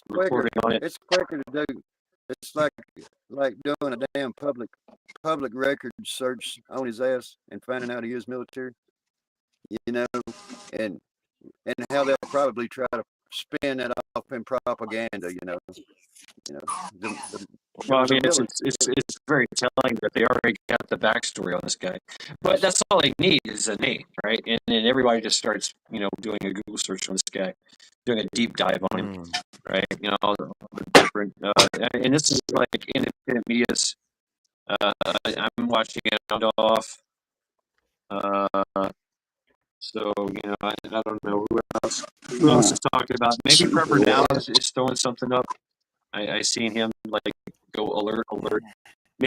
reporting on it. It's quicker to do. It's like doing a damn public record search on his ass and finding out he is military. And how they'll probably try to spin that off in propaganda. Well, I mean, it's very telling that they already got the backstory on this guy. But that's all they need is a name, right? And then everybody just starts, doing a Google search on this guy, doing a deep dive on him, right? All the different, and this is like independent media's. I'm watching it off. So, I don't know who else is talking about. Maybe Prepper Now is throwing something up. I seen him go alert.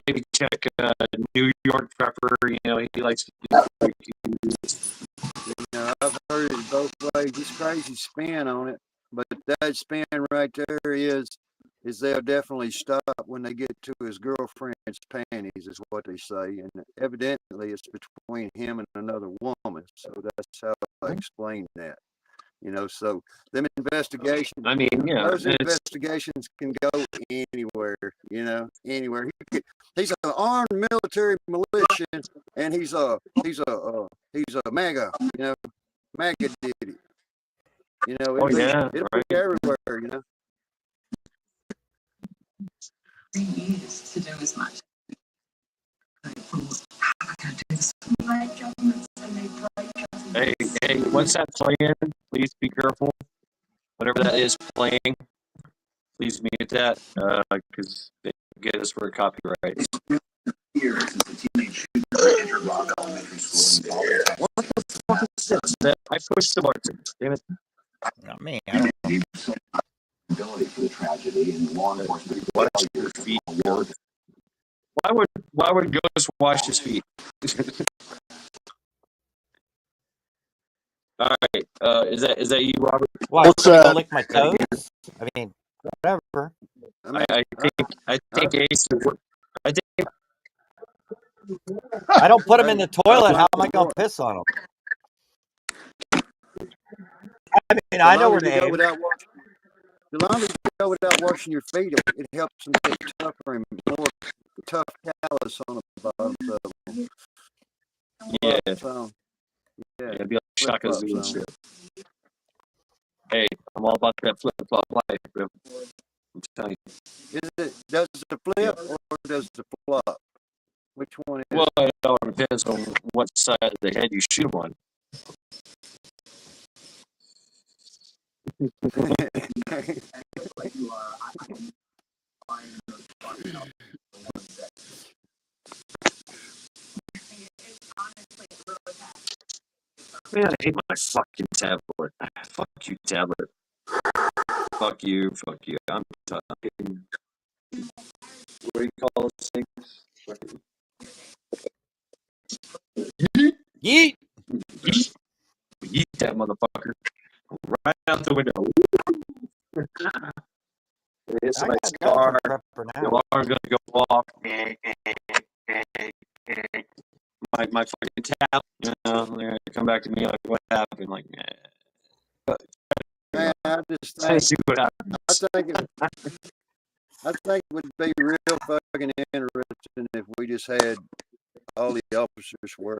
Maybe check New York Prepper. He likes to do breaking news. I've heard it both ways. It's crazy spin on it, but that spin right there is they'll definitely stop when they get to his girlfriend's panties, is what they say, and evidently it's between him and another woman. So that's how I explain that. So them investigations. I mean, those investigations can go anywhere. Anywhere. He's an armed military militia, and he's a MAGA. MAGA did it. It'll be everywhere. Years to do as much. Hey, what's that playing? Please be careful. Whatever that is playing, please mute that, because they get us for copyright. Push the button. Damn it. Not me. Ability for the tragedy and law enforcement Watch your feet. Why would Ghost wash his feet? All right. Is that you, Robert? Why? What's Gonna go that? lick my toes? I mean, whatever. I think Ace. I think. I don't put them in the toilet. How am I gonna piss on them? I mean, I know where to aim. The longer you go without washing your feet, it helps them get tougher and more tough callus on the bottom of them. Yeah. So, yeah. It'd be like Shaka Zulu flip-flops, shit. Hey, I'm all about that flip flop life, bro. I'm telling you. Does the flip or does the flop? Which one is Well, it all depends on what side of the head you shoot them on. Man, I hate my fucking tablet. Fuck you, tablet. Fuck you. I'm talking. What do you call those things? Yeet. Yeet that motherfucker. Right out the window. It's my car. The alarm's gonna go off. My fucking tab. They're gonna come back to me like, what happened? Like, Man, I just let's see what happens. I think it would be real fucking interesting if we just had all the officers wear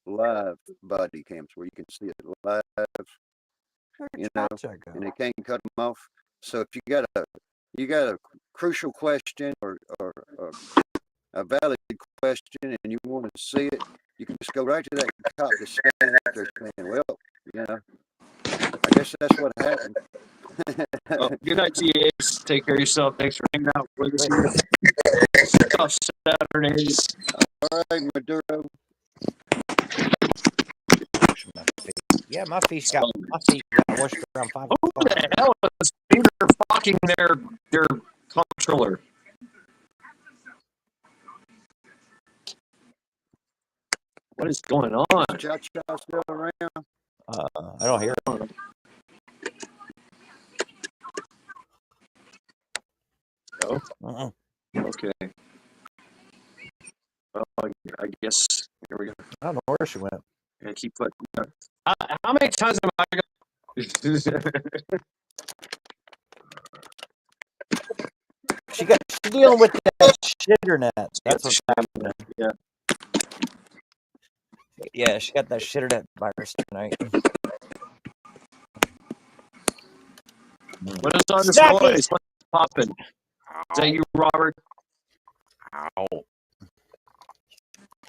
live body cams where you can see it live, you know, and they can't cut them off. So if you got a crucial question or a valid question and you want to see it, you can just go right to that cop that's standing out there saying, well, you know, I guess that's what happened. Well, good night to you, Ace. Take care of yourself. Thanks for hanging out with us. Tough Saturdays. All right, Maduro. Yeah, my feet got washed around 5 Who the hell is finger fucking their controller? What is going on? Cha-cha still around? I don't hear it. Oh? Okay. Well, I guess here we go. I don't know where she went. I keep putting. How many times am I going? She's dealing with that shitter net. That's what's happening. Yeah. Yeah, she got that shitter net virus tonight. What is all this Snacky. noise? What's popping? Is that you, Robert? Ow.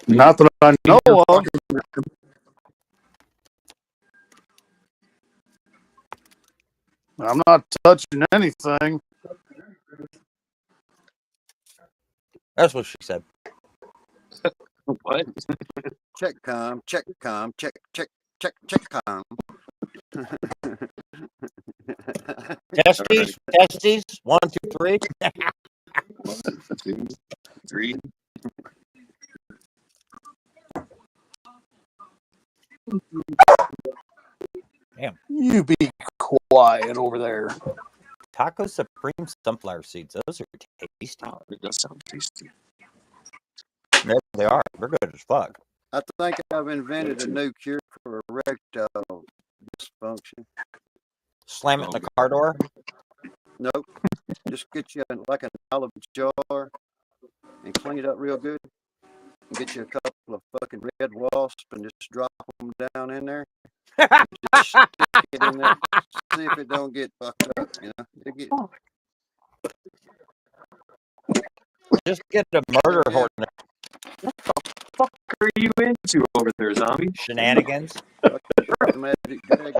Not that I know of. I'm not touching anything. That's what she said. What? Check com. Check com. Check com. Testes. 1, 2, 3. 1, 2, 3. Damn. You be quiet over there. Taco Supreme sunflower seeds. Those are tasty. Oh, it does sound tasty. Yeah, they are. They're good as fuck. I think I've invented a new cure for erectile dysfunction. Slam it in the car door. Nope. Just get you like an olive jar and clean it up real good. And get you a couple of fucking red wasps and just drop them down in there. Just stick it in there. See if it don't get fucked up. You know, Just get a murder hornet. What the fuck are you into over there, zombie? Shenanigans. Fuck the magic dragon.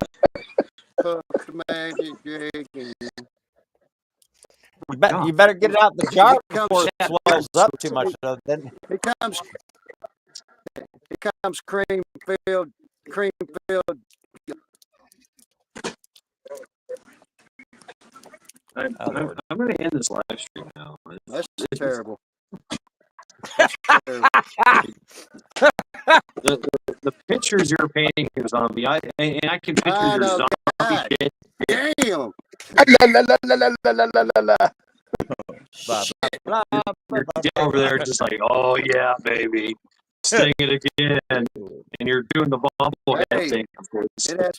Fuck the magic dragon. You better get it out the jar before it swells up too much. Then Here comes cream filled I'm going to end this live stream now. That's terrible. The pictures you're painting of zombie, and I can picture I your know, zombie God dead. damn. You're over there just like, oh yeah, baby, sing it again, and you're doing the bobblehead Hey, thing, of course. It has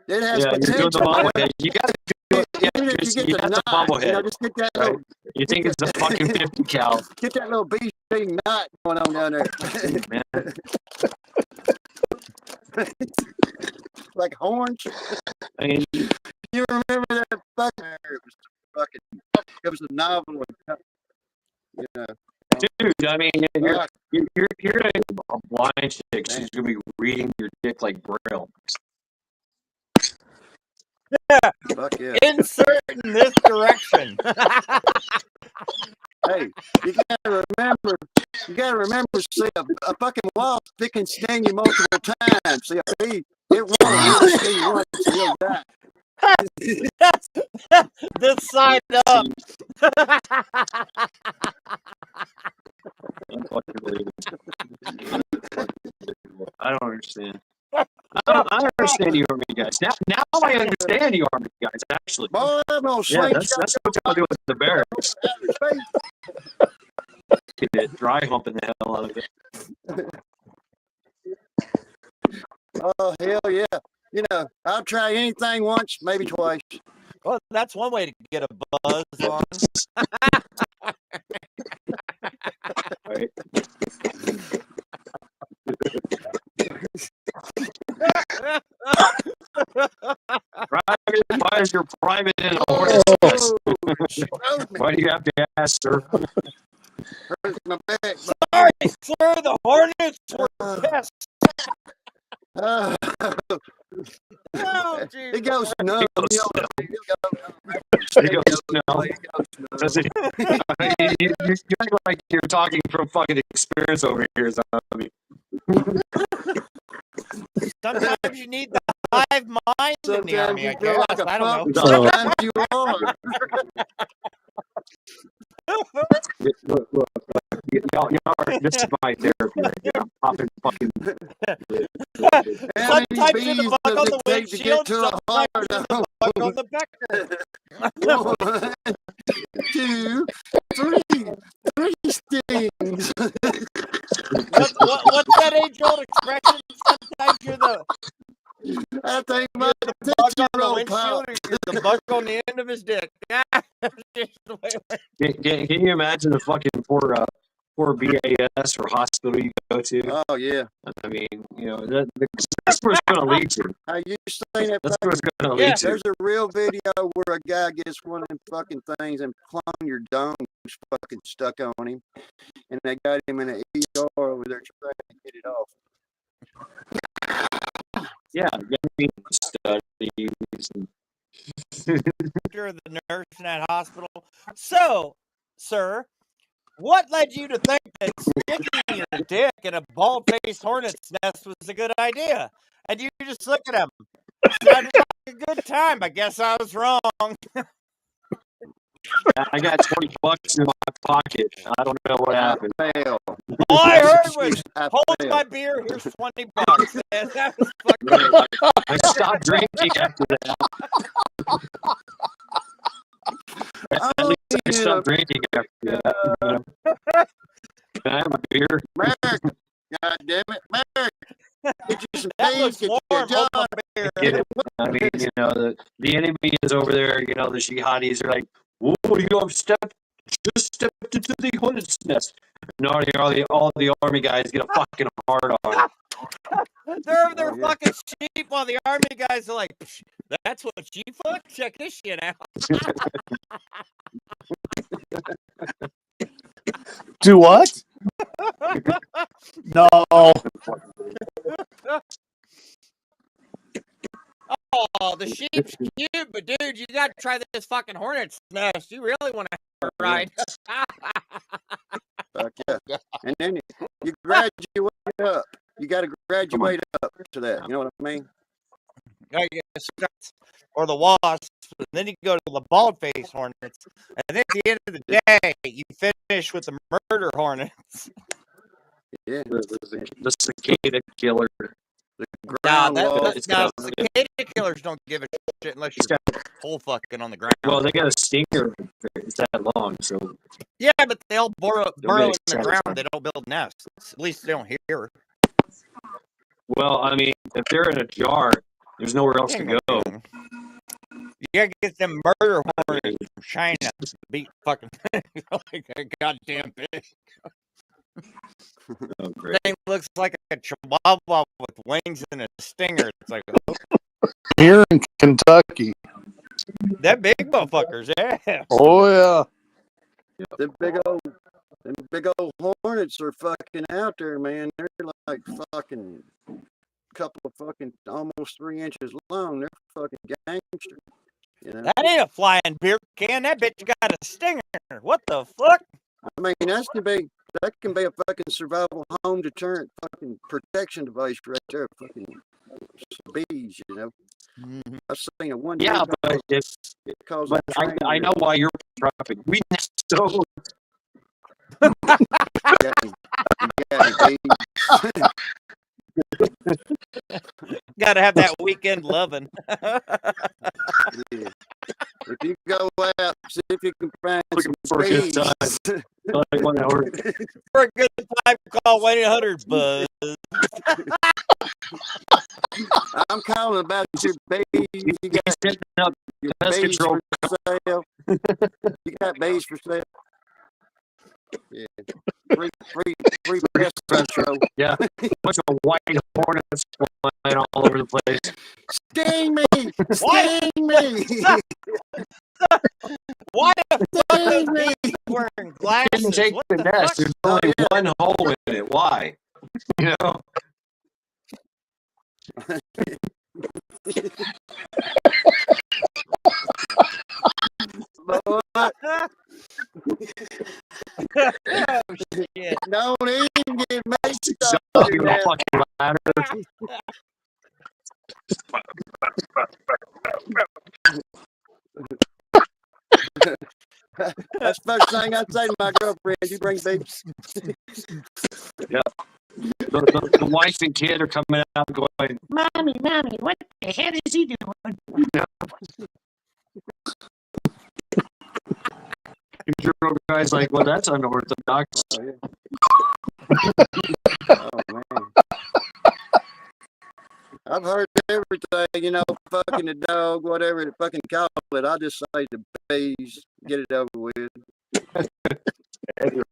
Yeah, you're doing potential, the man. bobblehead. You gotta do it. Yeah, Even if you just get you the got the knot, bobblehead, just get that right? little, You think it's a fucking 50 cal? get that little beefy knot going on down there. Man, Like horns. I mean, You remember that it was a novel, you know. dude, I mean, you're a blind chick. She's gonna be reading your dick like Braille. Fuck yeah. Insert in this direction. Hey, you gotta remember, see, a fucking wasp, it can sting you multiple times. See, it won't really sting you once, you'll die. This side up. I don't understand. I understand you army guys. Now I understand you army guys, actually. Boy, I'm gonna Yeah, slingshot that's what y'all do with the barracks. Get it dry humping the hell out of it. Oh, hell yeah. You know, I'll try anything once, maybe twice. Well, that's one way to get a buzz on. Right. Private, why is your private in a hornet's nest? Why do you have to ask, sir? Hurts my back. Sorry, sir, the hornets were pests. Oh, Oh, it goes numb. Does it? You act like you're talking from fucking experience over here, zombie. Sometimes you need the hive mind in the army, I guess. Like I don't know. Sometimes you are. Look, y'all are, this is my therapy right here. I'm popping fucking. Sometimes you're the bug on the take to windshield, get to a sometimes heart? you're the bug on the pecker. 1, 2, 3 stings. What's that age-old expression? Sometimes you're the I think my bug on the roll windshield pop. or you're the bug on the end of his dick. Can you imagine the fucking poor BAS or hospital you go to? Oh yeah. I mean, you know, that's where it's going to lead to. Have you seen that? That's where it's going to lead to. There's a real video where a guy gets one of them fucking things and plumb your dome fucking stuck on him, and they got him in an ER over there trying to get it off. Yeah, I mean, studies and You're the nurse in that hospital. So, sir, what led you to think that sticking your dick in a bald-faced hornet's nest was a good idea? And you just look at him. Sounded like a good time. I guess I was wrong. I got $20 in my pocket. I don't know what happened. All I heard was, hold my beer, here's $20. And that was fucking I stopped drinking after that. At least I stopped drinking after that. Can I have a beer? Merrick, God damn it, Merrick. Get you some That peas, looks get warm. you a Hold job. my beer. Get it. I mean, you know, the enemy is over there. You know, the jihadis are like, "Whoa, you have stepped into the hornet's nest." And all the army guys get a fucking hard on. They're fucking sheep while the army guys are like, that's what she fuck? Check this shit out. Do what? No. Oh, the sheep's cute, but dude, you gotta try this fucking hornet's nest. You really want to have a ride. Fuck yeah. And then you graduate up. You got to graduate up to that. You know what I mean? I guess or the wasps, and then you go to the bald face hornets, and then at the end of the day, you finish with the murder hornets. Yeah. The cicada killer. Nah, Ground cicada killers don't give a shit unless you're hole fucking on the ground. Well, they got a stinger. It's that long, so Yeah, but they all burrow in the excited. ground. They don't build nests. At least they don't hear. Well, I mean, if they're in a jar, there's nowhere else to go. You gotta get them murder hornets from China to beat fucking like a goddamn pig. Oh, great. Thing looks like a chihuahua with wings and a stinger. It's like Here in Kentucky. that big motherfuckers, yeah. Oh yeah. The big old hornets are fucking out there, man. They're like fucking couple of fucking almost 3 inches long. They're fucking gangster. You know? That ain't a flying beer can. That bitch got a stinger. What the fuck? I mean, that can be a fucking survival home deterrent fucking protection device right there. Fucking bees, you know. Mm-hmm. I've seen it one. Yeah, but I know why you're prepping. We so. Gotta have that weekend loving. Yeah. If you go out, see if you can find some For a good bees. time. Like 1 hour. For a good time, call 1-800-BUZZ. I'm calling about your bees. You got setting up your pest bees control. for sale. You got bees for sale. Yeah. Free pest control. Yeah. Bunch of white hornets flying all over the place. Sting me! Sting me! Why the fuck are those bees wearing glasses? Didn't take What the the nest. fuck? There's only one hole in it. Why? You know? Oh, shit. Don't even get me Zombie with a fucking ladder. That's the first thing I say to my girlfriend. You bring bees. Yeah. The wife and kid are coming out going, Mommy, what the hell is he doing? Yeah. Your guy's like, well, that's unorthodox. Oh, man. I've heard everything, you know, fucking the dog, whatever the fucking call it. I just say the bees, get it over with.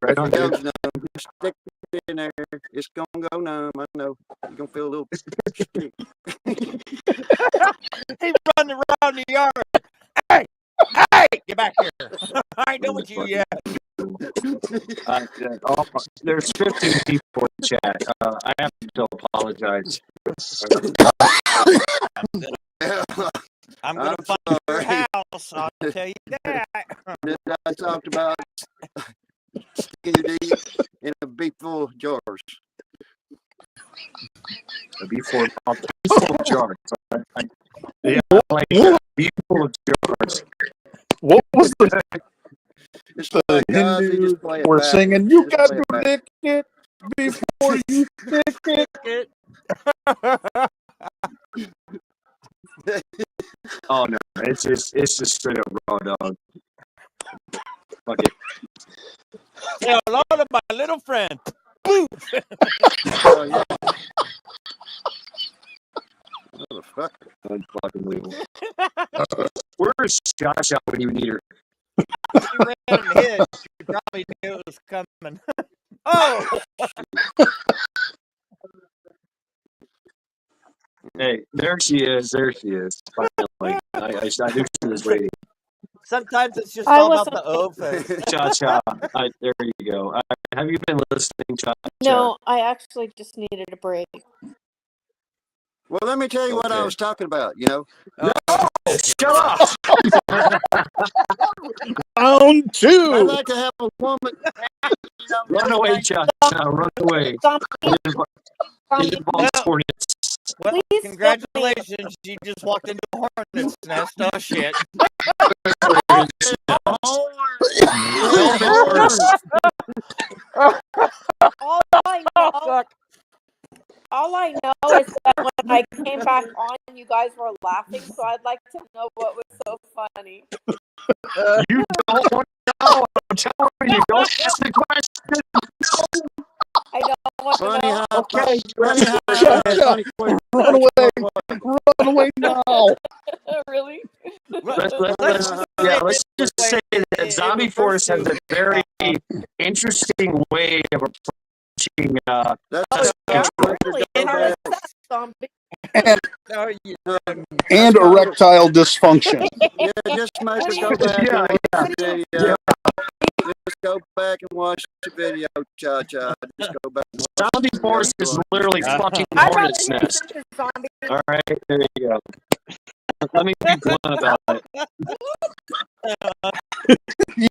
Right on, It goes dude. numb. Stick it in there. It's gonna go numb. I know. You're gonna feel a little stick. He's running around the yard. Hey, get back here. I ain't done with you yet. There's 15 people in chat. I have to apologize. I'm gonna find your house. I'll tell you that. I talked about sticking your deed in a beef full of jars. A beef full of jars. Yeah, like a beef full of jars. What was the like Hindus were singing? You got to lick it before you stick it. Oh no, it's just straight up raw dog. Fuck it. Say hello to my little friend. Boo! Oh, yeah. Motherfucker. Unfucking Where's Josh out when you need her? She ran and hid. She probably knew it was coming. Oh! Hey, there she is. Finally. I knew she was waiting. Sometimes it's just I all about wasn't- the O face. Cha-cha. There you go. Have you been listening, Cha-cha? No, I actually just needed a break. Well, let me tell you what I was talking about, you know. Shut up! Round two. I'd like to have a woman. Run away, Cha-cha. Run away. It involves hornets. Well, Please fill me in. congratulations. You just walked into a hornet's nest. Oh, shit. All I know is that when I came back on, you guys were laughing, so I'd like to know what was so funny. You don't want to know. I'm telling you. Don't ask the question. I don't want to Funny know. how, Okay. funny how, funny quick. Run away now. Really? Let's just say that Zombie Force has a very interesting way of approaching. Really? And how is that, zombie? And erectile dysfunction. Yeah, just make her go back and watch the video. Just go back and watch the video, Cha-Cha. Just go back and watch Zombie Force is literally fucking hornet's nest. All right, there you go. Let me be blunt about it.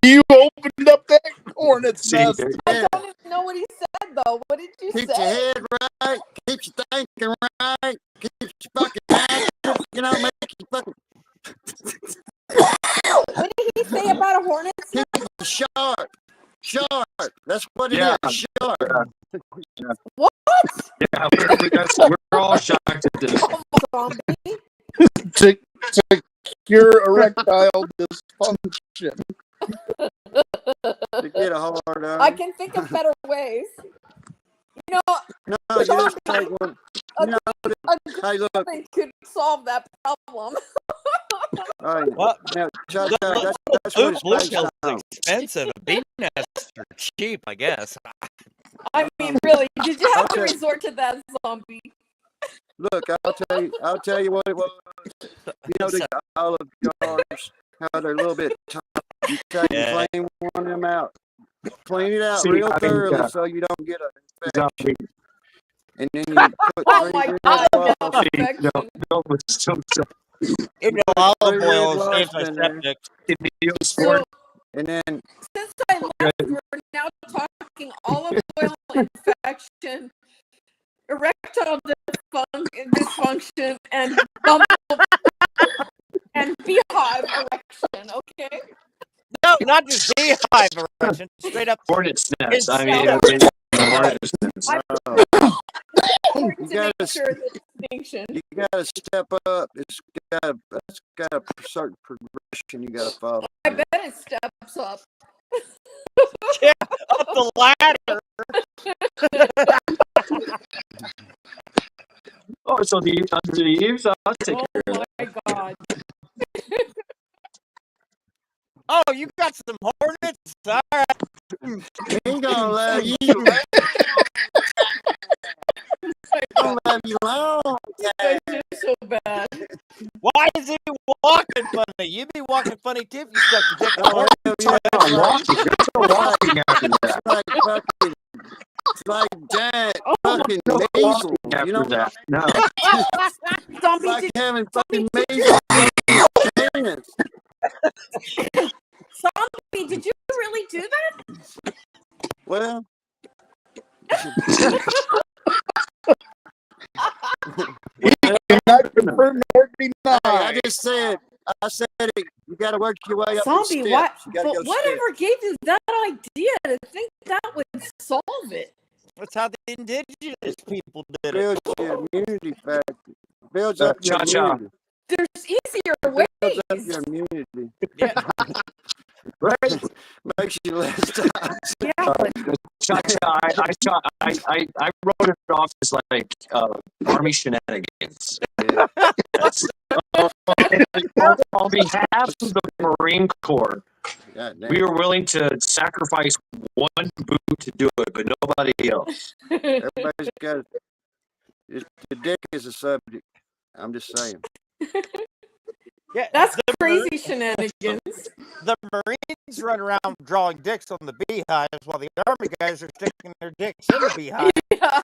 You opened up that hornet's nest. I don't even know what he said, though. What did you Keep say? your head right. Keep your thinking right. Keep your fucking active. You know, make you fucking. What did he say about a hornet's nest? Keep it sharp. Sharp. That's what it is. Sharp. What? Yeah, we're all shocked at this. Zombie? to cure erectile dysfunction. To get a hard on. I can think of better ways. You know, No, you just take one. a You know, hey, look. good could solve that problem. All right. Well, Now, Cha-Cha, that's what it's Blue based pill's on. expensive. A bee nests are cheap, I guess. I mean, really, did you have to Okay. resort to that, zombie? Look, I'll tell you what it was. You know the olive jars, how they're a little bit tough. You take and clean one of them out. Clean it out real thoroughly so you don't get an infection. And then you put Oh my God, no infection. You know, olive oil is Lotion in there. antiseptic. And then Since I left, we're now talking olive oil infection, erectile dysfunction, and and beehive erection. Okay. No, not just beehive erection. Straight up hornet's nest. I mean, hornet's nest. you gotta, Sure the distinction. you gotta step up. It's got a certain progression you gotta follow. I bet it steps up. Yeah, up the ladder. Oh, so the under the eaves. I'll take care of Oh my God. Oh, you got some hornets? All right. He ain't gonna let you. Gonna let you alone. You're so bad. Why is he walking funny? You be walking funny too if you stuck your dick in a hornet. walking after that. It's like giant Oh fucking No measles. walking You know, after that. No. Zombie, like did, having fucking measles. zombie, did you really do that? Well, Cannot confirm nor deny. I said it. You got to work your way up the Zombie, steps. what? You got to But go steps. whatever gave you that idea to think that would solve it? That's how the indigenous people did it. Builds your immunity factor. Builds up your Cha-cha. immunity. There's easier ways. Builds up your immunity. Yeah. Right. Makes you less toxic. Yeah, but I wrote it off as like army shenanigans. That's, on behalf of the Marine Corps, God damn. we were willing to sacrifice one boot to do it, but nobody else. Everybody's got the dick is a subject. I'm just saying. Yeah, that's the crazy shenanigans. The Marines run around drawing dicks on the beehives while the Army guys are sticking their dicks in the beehive. Yeah.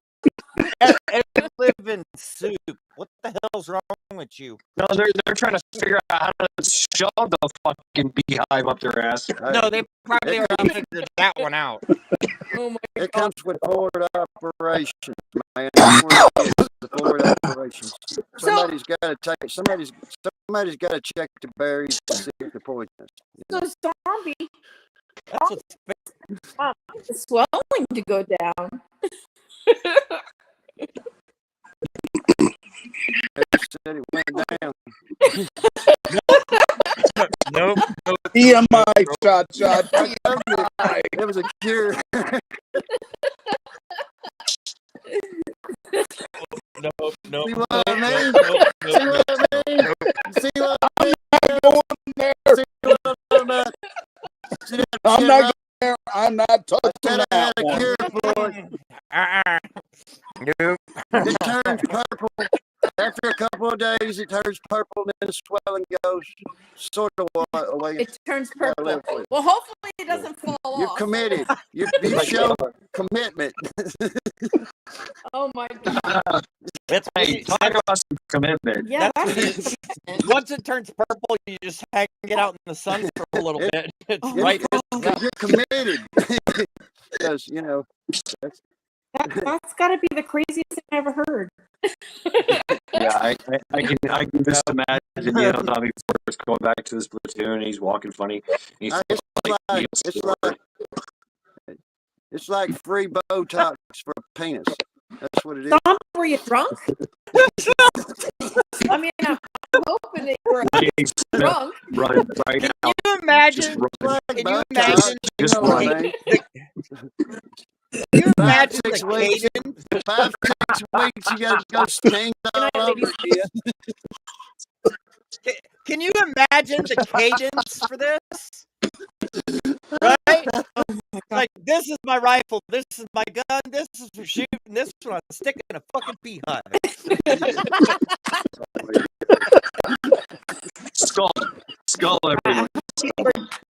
And they live in soup. What the hell's wrong with you? No, they're trying to figure out how to shove the fucking beehive up their ass. No, they probably already figured that one out. Oh my It God. comes with forward operations, man. That's what it is, the forward operation. medications. Somebody's got to take. Somebody's got to check the berries to see if they're poisonous. So zombie, the swelling to go down. They said it went down. Nope. TMI, shot. It was a cure. Nope. See what I mean? See what I mean? I'm not going there. I'm not touching I had that a one. cure for it. Nope. It turns purple. After a couple of days, it turns purple, and then the swelling goes sort of away. It turns purple. Well, hopefully it doesn't fall You're off. committed. You show commitment. Oh my God. Hey, talk about some commitment. Yeah, Once it turns purple, you just hang it out in the sun for a little bit. It's right. You're committed. Because, you know, that's got to be the craziest thing I ever heard. Yeah, I can just imagine, you know, Tommy first going back to his platoon, and he's walking funny. He's it's like free Botox for a penis. That's what it is. Tom, were you drunk? I mean, I'm hoping that you were drunk. Right Can now. you imagine? Can you imagine? Just right. Can you imagine the 5, 6 weeks, you gotta go sting all over you. Can you imagine the cadence for this? Right? Like, this is my rifle, this is my gun, this is for shooting, this is when I'm sticking a fucking beehive. Skull everywhere.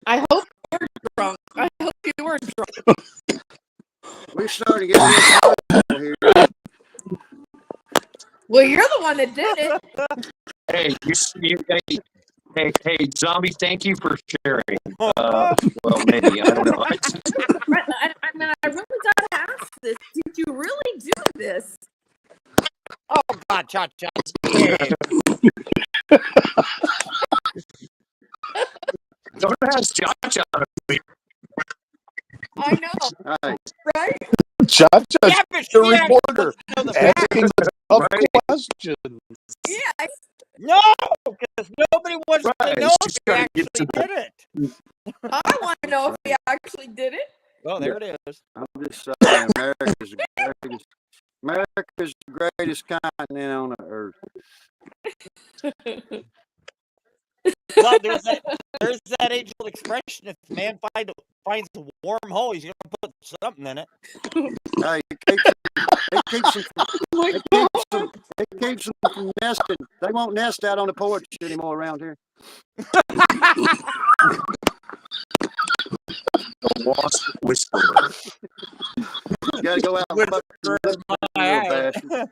I hope you're drunk. I hope you were drunk. We're starting to get here. Well, you're the one that did it. Hey, hey, zombie! Thank you for sharing. Well, maybe I don't know. I mean, I really gotta ask this. Did you really do this? Oh God, cha. Don't ask Cha-Cha. I know, Right. right? Cha-Cha's Yeah, but the she reporter know the asking the tough questions. Yeah. No, because nobody wants Right, to know if she's he gotta get actually to the- did it. I want to know if he actually did it. Well, there it is. I'm just saying, America's the greatest continent on the earth. Well, there's that age-old expression: if a man finds a warm hole, he's gonna put something in it. Hey, it keeps them from nesting. They won't nest out on the porch anymore around here. The wasp whisperer. You gotta go out and fuck your little bastard.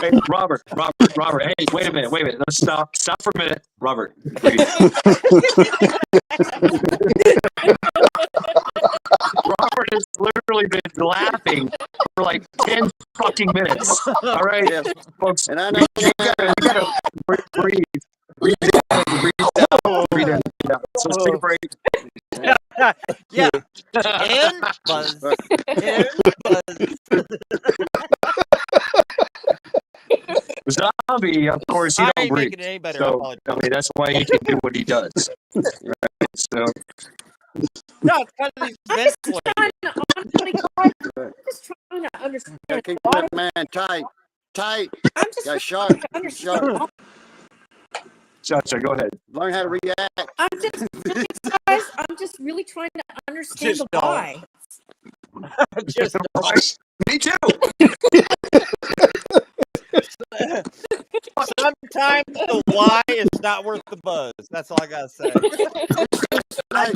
Hey, Robert. Hey, wait a minute. Let's stop for a minute, Robert. Breathe. Robert has literally been laughing for like 10 fucking minutes. All right, folks. And I know you gotta breathe. Breathe in, breathe out, breathe in, breathe out. So let's take a break. Yeah. And buzz. And buzz. Zombie, of course, he I don't ain't breathe. making it any better. I So, apologize. I mean, that's why he can do what he does. Right? So, No, it's because he's ventilating. I'm just trying to understand. gotta keep why- that man tight. I'm just Got trying sharp. to understand. Cha-Cha, go ahead. Learn how to react. Guys, I'm just really trying to understand Just the why. Just Right. Me too. sometimes the why is not worth the buzz. That's all I gotta say. I've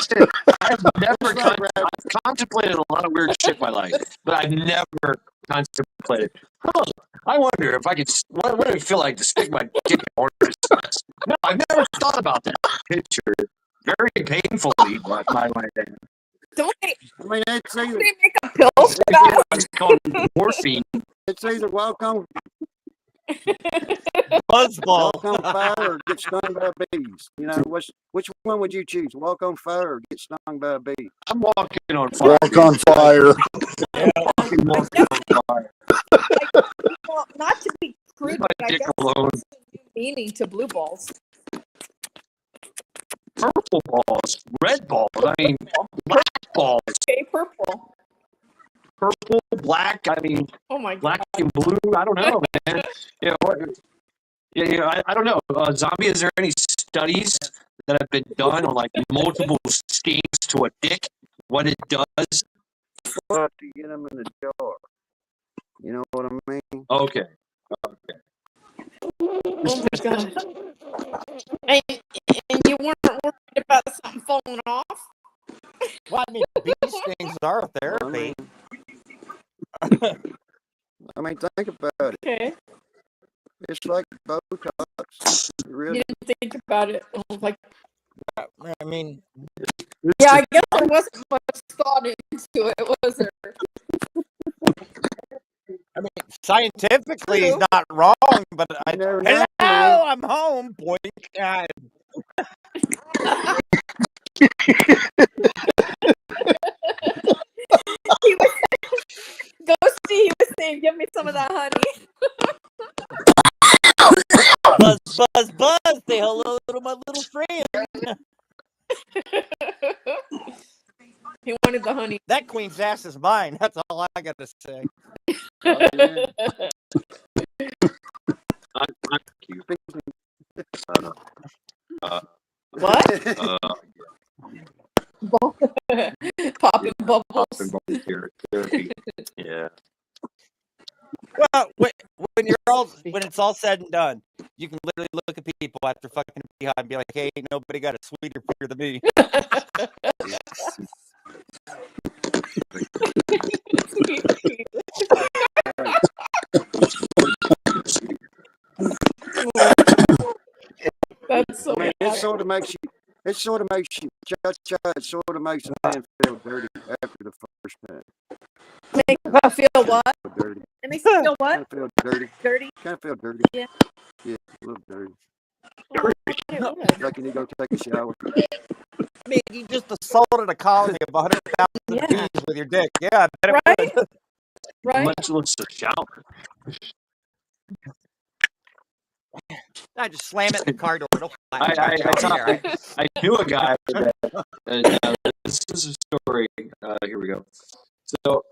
contemplated a lot of weird shit in my life, but I've never contemplated. Oh, I wonder if I could. What would it feel like to stick my dick in orange? No, I've never thought about that picture. Very painfully, my mind. Don't they, I mean, it's either they make a pill for that? It's called morphine. it's either walk on Buzzball. Walk on fire or get stung by bees. You know, which one would you choose? Walk on fire or get stung by a bee? I'm walking on fire. Walk on fire. Fucking walking on fire. Well, not to be crude, My but I dick guess alone. there's some new meaning to blue balls. Purple balls, red balls. I mean, black balls. Okay, purple. Purple, black. I mean, Oh my black god. and blue. I don't know, man. You know, I don't know. Zombie, is there any studies that have been done on like multiple stings to a dick? What it does? What to get them in the jar? You know what I mean? Okay. Oh my god. And you weren't worried about something falling off? Well, I mean, bee stings are therapy. I mean, think about it. Okay. It's like Botox. It really You didn't think about it. Like, I mean, yeah, I guess there wasn't much thought into it, was there? I mean, scientifically, he's not wrong, but never know, hello, I'm home. Boy, God. Ghosty, he was saying, give me some of that honey. Buzz, buzz, buzz. Say hello to my little friend. He wanted the honey. That queen's ass is mine. That's all I got to say. What? Popping bubbles. Therapy. Yeah. Well, when it's all said and done, you can literally look at people after fucking behind and be like, "Hey, ain't nobody got a sweeter beer than me." That's so I mean, bad. it sort of makes you. It sort of makes you. It sort of makes a man feel dirty after the first time. Make me feel what? Dirty. It makes me feel what? Kind of feel dirty. Dirty? Kind of feel dirty. Yeah. Yeah, a little dirty. Oh, Like you need to go take a shower. I mean, you just assaulted a colony of 100,000 bees with your dick. Yeah, I bet it would. Right? Much looks to shower. I just slam it in the car door. It'll fly. I knew a guy that this is a story. Here we go. So,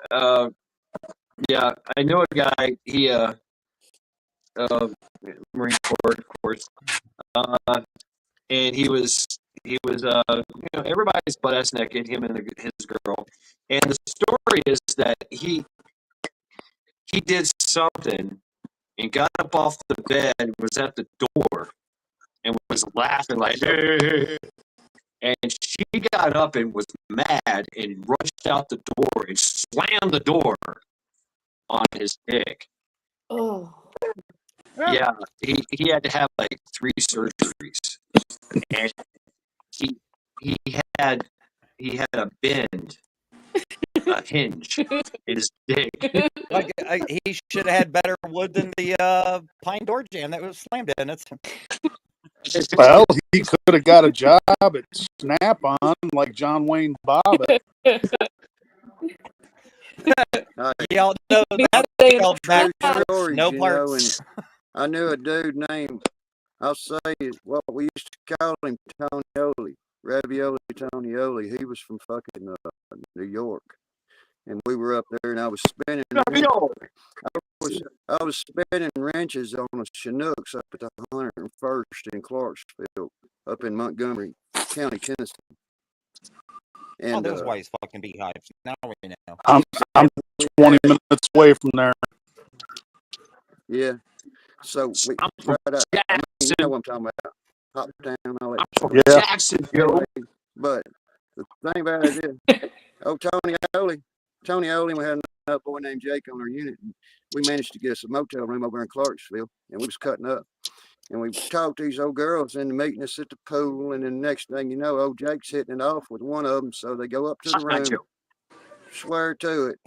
yeah, I knew a guy. He, Marine Corps, of course, and he was, everybody's butt ass naked, him and his girl. And the story is that he did something and got up off the bed, was at the door, and was laughing like, hey. And she got up and was mad and rushed out the door and slammed the door on his dick. Oh. Yeah, he had to have like 3 surgeries, and he had a bend, a hinge in his dick. Like he should have had better wood than the pine door jam that was slammed in it. Well, he could have got a job at Snap-on like John Wayne Bobbitt. Y'all know that spelled backwards, Stories, no you know, parts. and I knew a dude named, I'll say what we used to call him Tonioli, Ravioli Tonioli. He was from fucking New York, and we were up there, and I was spinning. I was spinning wrenches on a Chinooks up at the 101st in Clarksville, up in Montgomery County, Tennessee. And There's why he's fucking beehives. Now we know. I'm 20 minutes away from there. yeah. So we right out, I mean, you know what I'm talking about. Hop down, all that. Yeah. Jacksonville. But the thing about it is, Tony Oli, we had another boy named Jake on our unit. And we managed to get us a motel room over in Clarksville, and we was cutting up. And we talked to these old girls into meeting us at the pool, and then the next thing you know, old Jake's hitting it off with one of them. So they go up to the room, swear to it.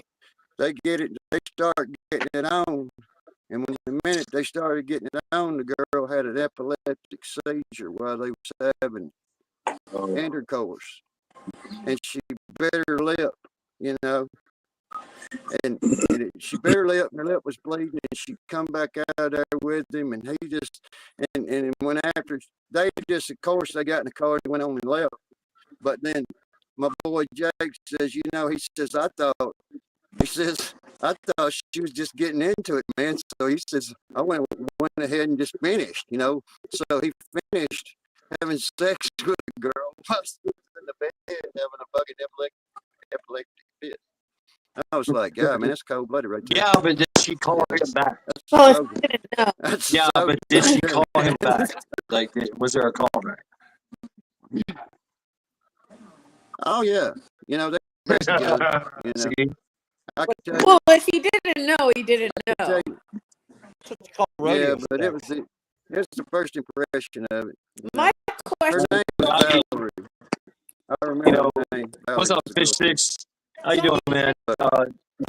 They get it, they start getting it on. And when the minute they started getting it on, the girl had an epileptic seizure while they was having intercourse, and she bit her lip, you know, and she bit her lip, and her lip was bleeding, and she come back out there with him, and he just, and when after they just, of course, they got in the car and went on and left. But then my boy Jake says, you know, he says, I thought she was just getting into it, man. So he says, I went ahead and just finished, you know. So he finished having sex with a girl while she was in the bed having a fucking epileptic fit. I was like, yeah, man, that's cold blooded right there. Yeah, but did she call him back? Oh, So, I didn't know. that's Yeah, so but did she good, call man. him back? Like, was there a call back? Oh yeah, you know they're together. You know, See? I can tell you. Well, if he didn't know, he didn't I can know. tell you. That's what you call Yeah, rodeo but it sex. was the first impression of it. You know. My Her question. name was Valerie. I You remember know, her name. what's Valerie up, was a Fish girl. Sticks? How you doing, man?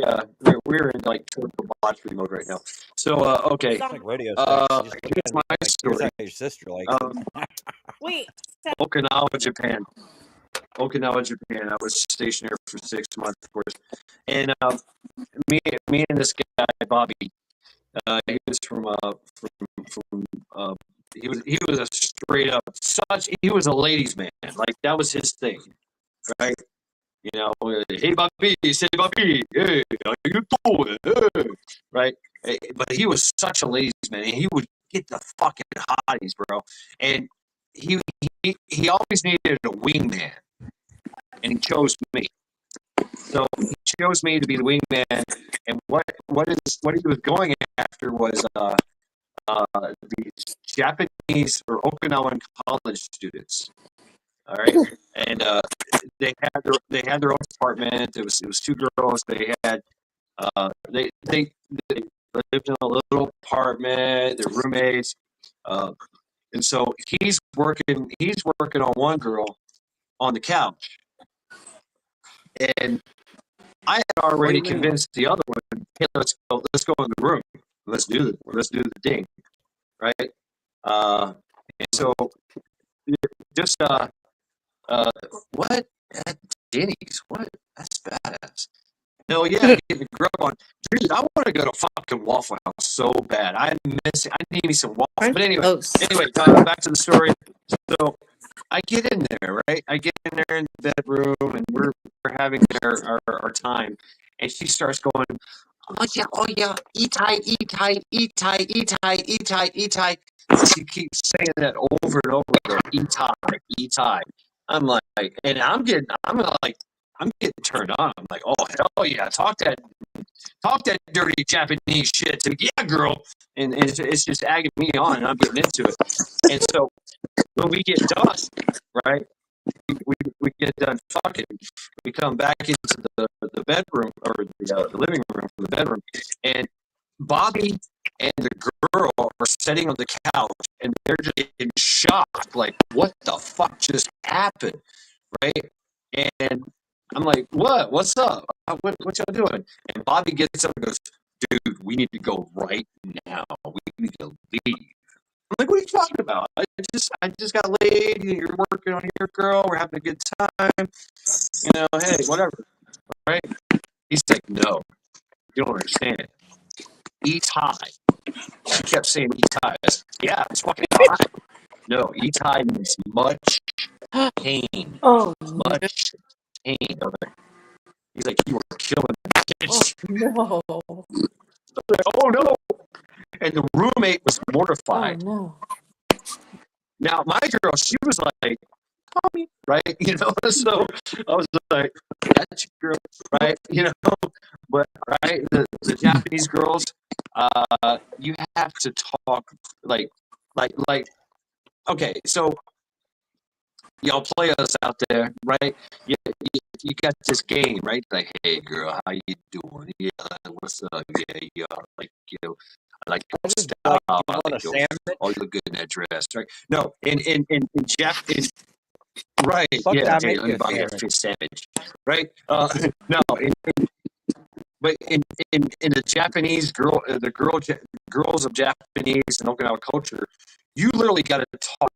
Yeah, we're in like total debauchery mode right now. So, okay. It's like rodeo sex. You just Here's pretend my like here's story. how your sister likes it. Wait. Okinawa, Japan. Okinawa, Japan. I was stationed there for 6 months, of course. And me and this guy, Bobby, he was he was a straight up he was a ladies' man. Like that was his thing, right? You know, hey Bobby, say Bobby, hey, how you doing? Hey. Right? But he was such a ladies' man, and he would get the fucking hotties, bro. And he always needed a wingman, and he chose me. So he chose me to be the wingman, and what he was going after was these Japanese or Okinawan college students. All right, and they had their own apartment. It was 2 girls. They had they lived in a little apartment. They're roommates, and so he's working on one girl on the couch, and I had What do already you mean? convinced the other one, hey, let's go in the room. Let's do the thing, right? And so just what at Denny's? What? That's badass. No, yeah, getting the grub on. Dude, I want to go to fucking Waffle House so bad. I need me some waffles. But anyway, back to the story. So I get in there, right? I get in there in the bedroom, and we're having our time, and she starts going, oh yeah, eat tight. She keeps saying that over and over again, eat tight. I'm like, and I'm getting turned on. I'm like, oh hell yeah, talk that dirty Japanese shit to me. Yeah, girl. And it's just agging me on, and I'm getting into it. And so when we get done, right? We get done fucking. We come back into the bedroom or the living room from the bedroom, and Bobby and the girl are sitting on the couch, and they're just in shock, like, what the fuck just happened, right? And I'm like, what? What's up? What y'all doing? And Bobby gets up and goes, dude, we need to go right now. We need to leave. I'm like, what are you talking about? I just got laid. You're working on your girl. We're having a good time. You know, hey, whatever. Right? He's like, no, you don't understand. Eat high. She kept saying eat high. Yeah, it's fucking high. No, eat high means much pain. Oh, much pain. He's like, you were killing me, bitch. no. Like, oh no. And the roommate was mortified. Oh, no. Now, my girl, she was like, Tommy, right? You know, so I was like, that's your girl, right? You know, but, right, the Japanese girls, you have to talk like, okay, so y'all play us out there, right? You got this game, right? Like, hey, girl, how you doing? Yeah, what's up? Yeah, like, you know, I like your style. I like your, oh, you look good in that dress, right? No, in Japanese, right? Fuck Yeah, that, hey, make let me you a buy you a sandwich. fish sandwich, right? No, But in the Japanese girls of Japanese and Okinawa culture, you literally got to talk,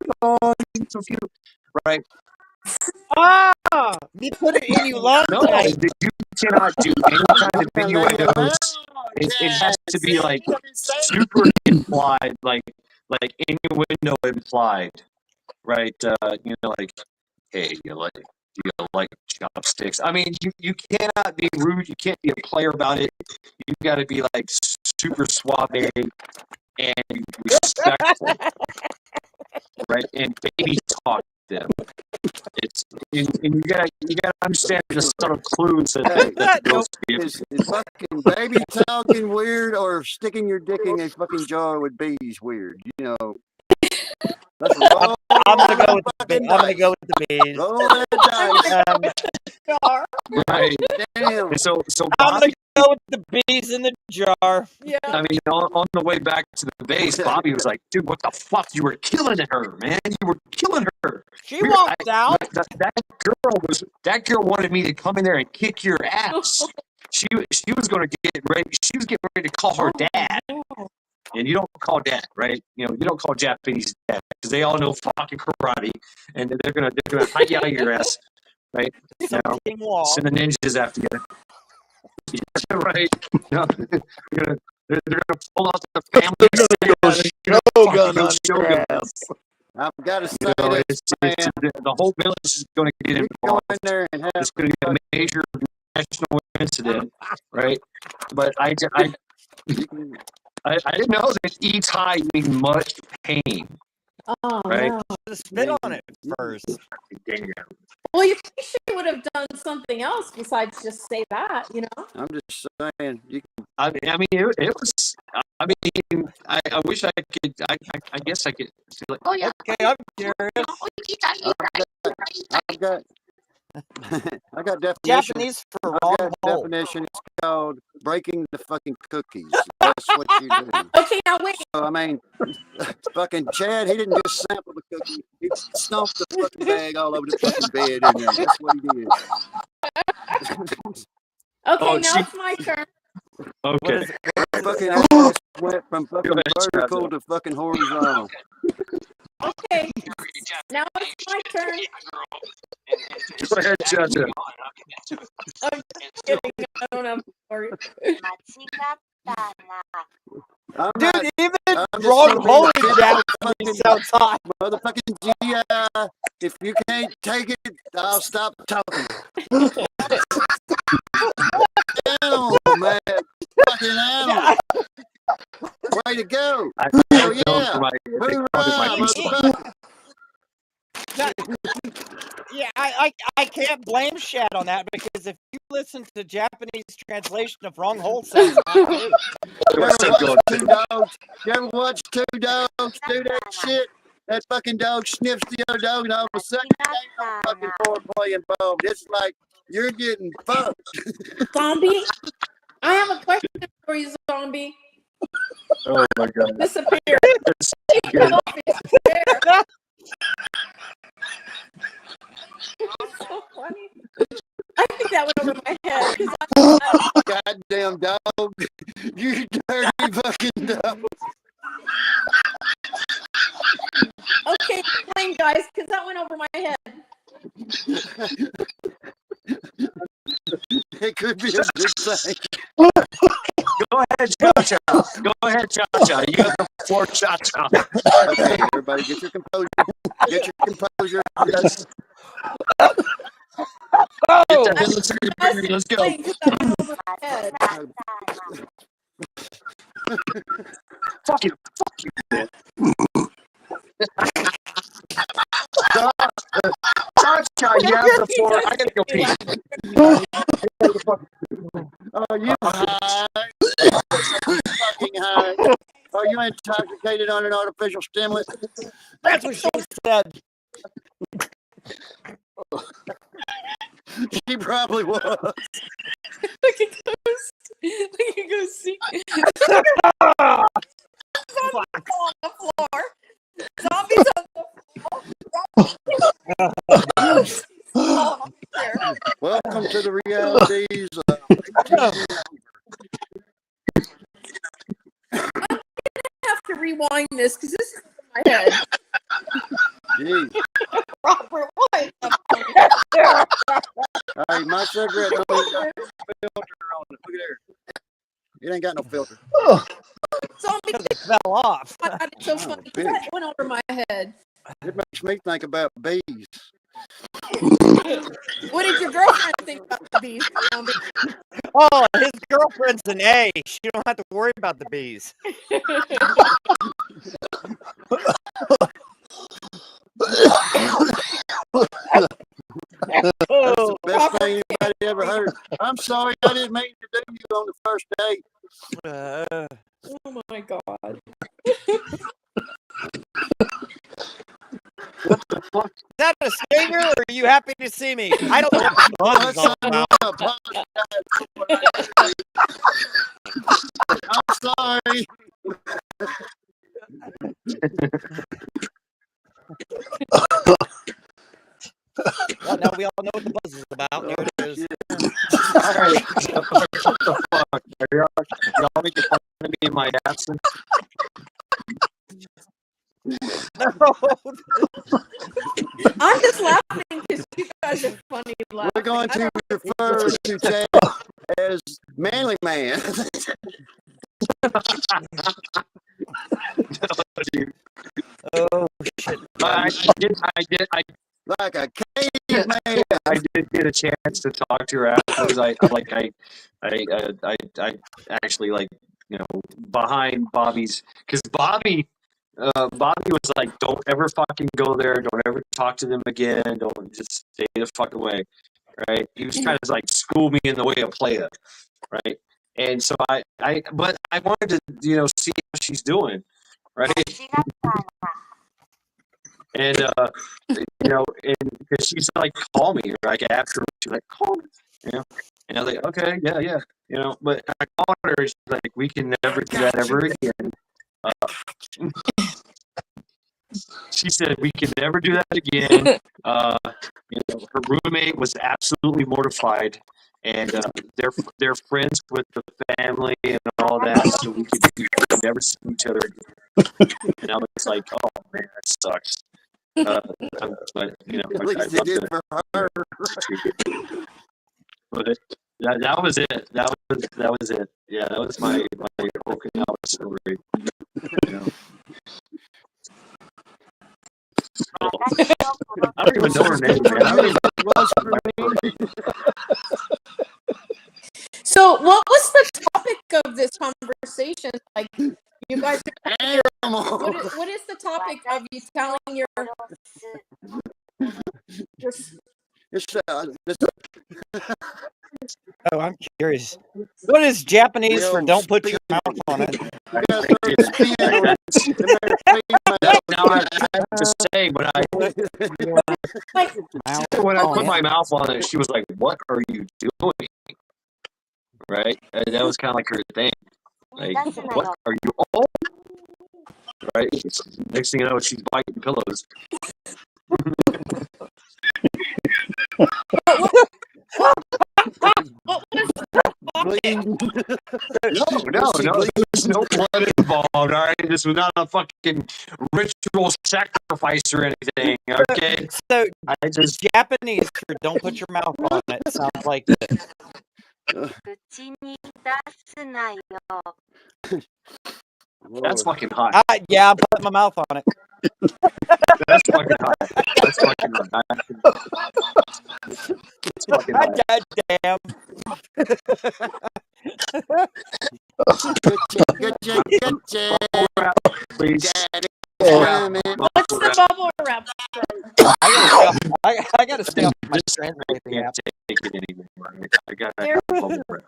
right? Ah, me put it in you long No, time. you cannot do any kind of innuendos. It has to be like super implied, like innuendo implied, right? You know, like, hey, do you like chopsticks? I mean, you cannot be rude. You can't be a player about it. You got to be like super suave and respectful, right? And baby talk them. It's and you gotta understand the subtle clues that the girls give. Is fucking baby talking weird or sticking your dick in a fucking jar with bees weird? You know. Let's roll. I'm gonna go with the bees. Roll that dice. Right. Damn. And so I'm Bobby, gonna go with the bees in the jar. Yeah. I mean, on the way back to the base, Bobby was like, "Dude, what the fuck? You were killing her, man. You were killing her." She walked out. That girl wanted me to come in there and kick your ass. She was going to get ready. She was getting ready to call her dad. And you don't call dad, right? You know, you don't call Japanese dad because they all know fucking karate, and they're gonna hike out of your ass, right? Send the ninjas after you. Yeah, right. No, they're gonna pull out the family. Shogun on your ass. I've got to say this, man. The whole village is going to get involved. Go in there and have it's going to be a major national incident, right? But I didn't know that eats high means much pain. Oh, right? no. Spit on it first. Well, you should would have done something else besides just say that, you know? I'm just saying. I mean, it was. I mean, I wish I could. I guess I could. Like, oh yeah. Okay, I'm curious. I got definition. Japanese for wrong hole. Definition. It's called breaking the fucking cookies. That's what you do. Okay, now wait. So I mean, fucking Chad, he didn't just sample the cookie. He stomped the fucking bag all over the fucking bed in there. That's what he did. Okay, now it's my turn. Okay. Fucking ass went from fucking vertical to fucking horizontal. Okay, now it's my turn. Go ahead, Judge. I'm just kidding. I don't have a story. Dude, even wrong hole sounds hot. Motherfucking GI, if you can't take it, I'll stop talking. Animal, man. Fucking animal. Way to go. Oh, yeah. Hoorah, Yeah, I can't blame Shad on that because if you listen to Japanese translation of wrong hole sounds hot too. You ever watch two dogs do that shit? That fucking dog sniffs the other dog and all of a sudden it ain't no fucking foreplay involved. It's like you're getting fucked. Zombie, I have a question for you, Zombie. Oh my god. Disappear. Take it off his chair. It's so funny. I think that went over my head. Goddamn dog. You dirty fucking dog. Okay, explain, guys, because that went over my head. It could be a good thing. Go ahead, Cha-Cha. Go ahead, Cha-Cha. You got the floor, Cha-Cha. Okay, everybody get your composure. Get your composure. Yes. Let's go. Fuck you, man. Cha-Cha, you have the floor. I gotta go pee. Oh, you high. Fucking high. Are you intoxicated on an artificial stimulant? That's what she said. She probably was. Look at go see. Zombies on the floor. Zombies on the floor. Welcome to the realities of rewind this because this is in my head. Jeez. Robert, why? Hey, my cigarette don't even got no filter on it. Look at there. It ain't got no filter. So It fell off. it's so funny. That went over my head. It makes me think about bees. What did your girlfriend think about the bees? Oh, his girlfriend's an A. She don't have to worry about the bees. That's the best thing anybody ever heard. I'm sorry, I didn't mean to do you on the first date. Oh my God. What the fuck? Is that a stinger or are you happy to see me? I don't know what the buzz is all about. I'm sorry. Well, now we all know what the buzz is about. Here it is. All right. What the fuck? Y'all making fun of me in my absence? I'm just laughing because you guys are funny. We're going to refer to Chad as Manly Man. Oh shit! I did. Like a caveman. I did get a chance to talk to her afterwards. I actually behind Bobby's because Bobby was like, don't ever fucking go there. Don't ever talk to them again. Don't just stay the fuck away. Right? He was trying to like school me in the way of play it. Right? And so but I wanted to, see how she's doing. Right? And and because she's like, call me, like after she's like, call me, and I was like, okay, yeah, but I called her, and she's like, we can never do that ever again. She said we can never do that again. Her roommate was absolutely mortified, and they're friends with the family and all that, so we could never see each other again. And I was like, oh man, that sucks. But At least it did for her. But that was it. That was it. Yeah, that was my Okinawa story. I don't even know her name, man. So, what was the topic of this conversation? Like, you guys are, what is the topic of you telling your Oh, I'm curious. What is Japanese for "don't put your mouth on it"? Now I have to say, when I put my mouth on it, she was like, "What are you doing?" Right? And that was kind of like her thing. Like, what are you all? Right? Next thing you know, she's biting pillows. No, there's no blood involved, all right? This was not a fucking ritual sacrifice or anything, okay? So, Japanese for "don't put your mouth on it" sounds like this. That's fucking hot. Yeah, I'm putting my mouth on it. That's fucking hot. That's fucking hot. That's fucking hot. Damn. Please. What's the bubble wrap? I gotta stay off my translating app. Take it anymore. I got bubble wrap.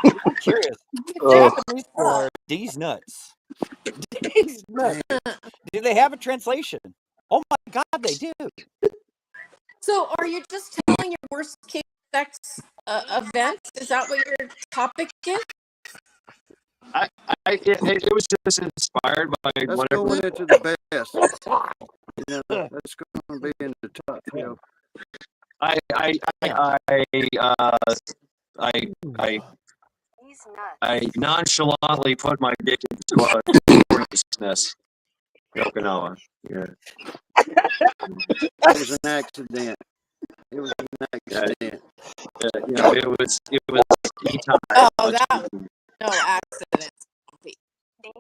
I'm curious. Japanese for "these nuts." These nuts. Do they have a translation? Oh my God, they do. So, are you just telling your worst case sex event? Is that what your topic is? It was just inspired by That's whatever. going into the best. That's going to be in the top. I nonchalantly put my dick into a hornet's nest in Okinawa. Yeah. It was an accident. It was an accident. You know, it was anytime. Oh, that no accident.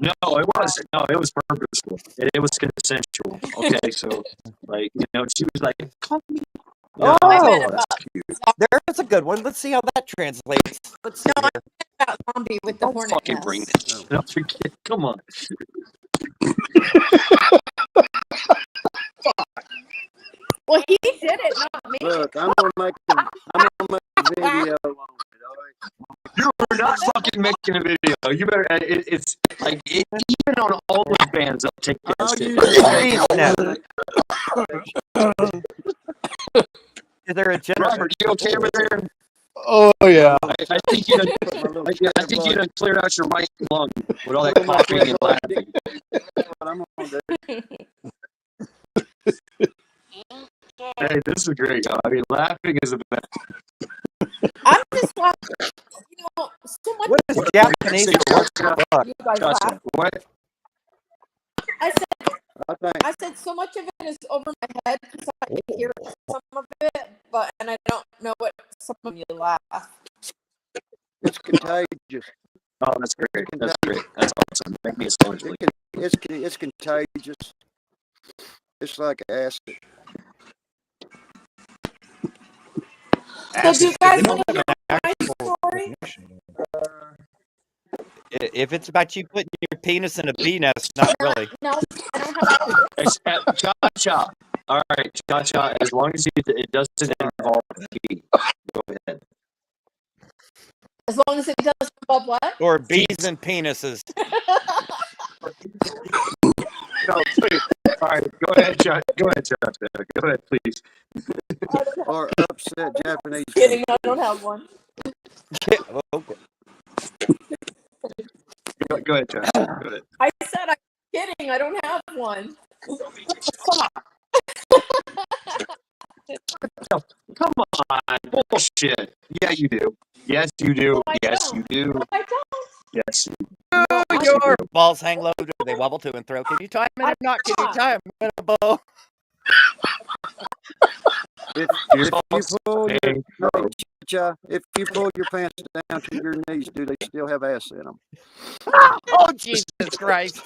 No, it wasn't. No, it was purposeful. It was consensual. Okay, so like, you know, she was like, "Come here." Oh, that's cute. there's a good one. Let's see how that translates. Let's see. No, here. I about zombie with the hornet Fucking nest. bring this. Don't forget. Come on. Well, he did it, not me. Look, I'm gonna make a video on it. All right. You are not fucking making a video. You better. It's like even on OnlyFans, I'll take that I'll shit. use Is there a Jennifer? Robert, you okay over there? Oh yeah. I think you done cleared out your right lung with all that coughing and laughing. What I'm gonna do. Hey, this is great. I mean, laughing is the best. I'm just like, you know, so much. What is Japanese for what the fuck? You guys laugh. What? I said so much of it is over my head because I can hear some of it, and I don't know what some of you laugh. It's contagious. Oh, that's great. That's great. That's awesome. Make me astonished. It's contagious. It's like acid. So do you guys want to hear my story? If it's about you putting your penis in a bee nest, not really. No, I don't have Cha-cha. All right, cha-cha. As long as it doesn't involve pee. Go ahead. as long as it doesn't involve what? Or bees and penises. No, please. All right, go ahead, Cha. Go ahead, Cha. Go ahead, please. Or upset Japanese. Kidding, I don't have one. Okay. Go ahead, Cha. Go ahead. I said I'm kidding, I don't have one. Come on, bullshit. Yeah, you do. Yes, you do. No, I Yes, don't. you do. No, I don't. Yes, you do. Your balls hang low. Do they wobble to and throw? Can you tie them in a knot? Can you tie them in a bow? If you pull your pants down to your knees, do they still have ass in them? Oh, Jesus Christ.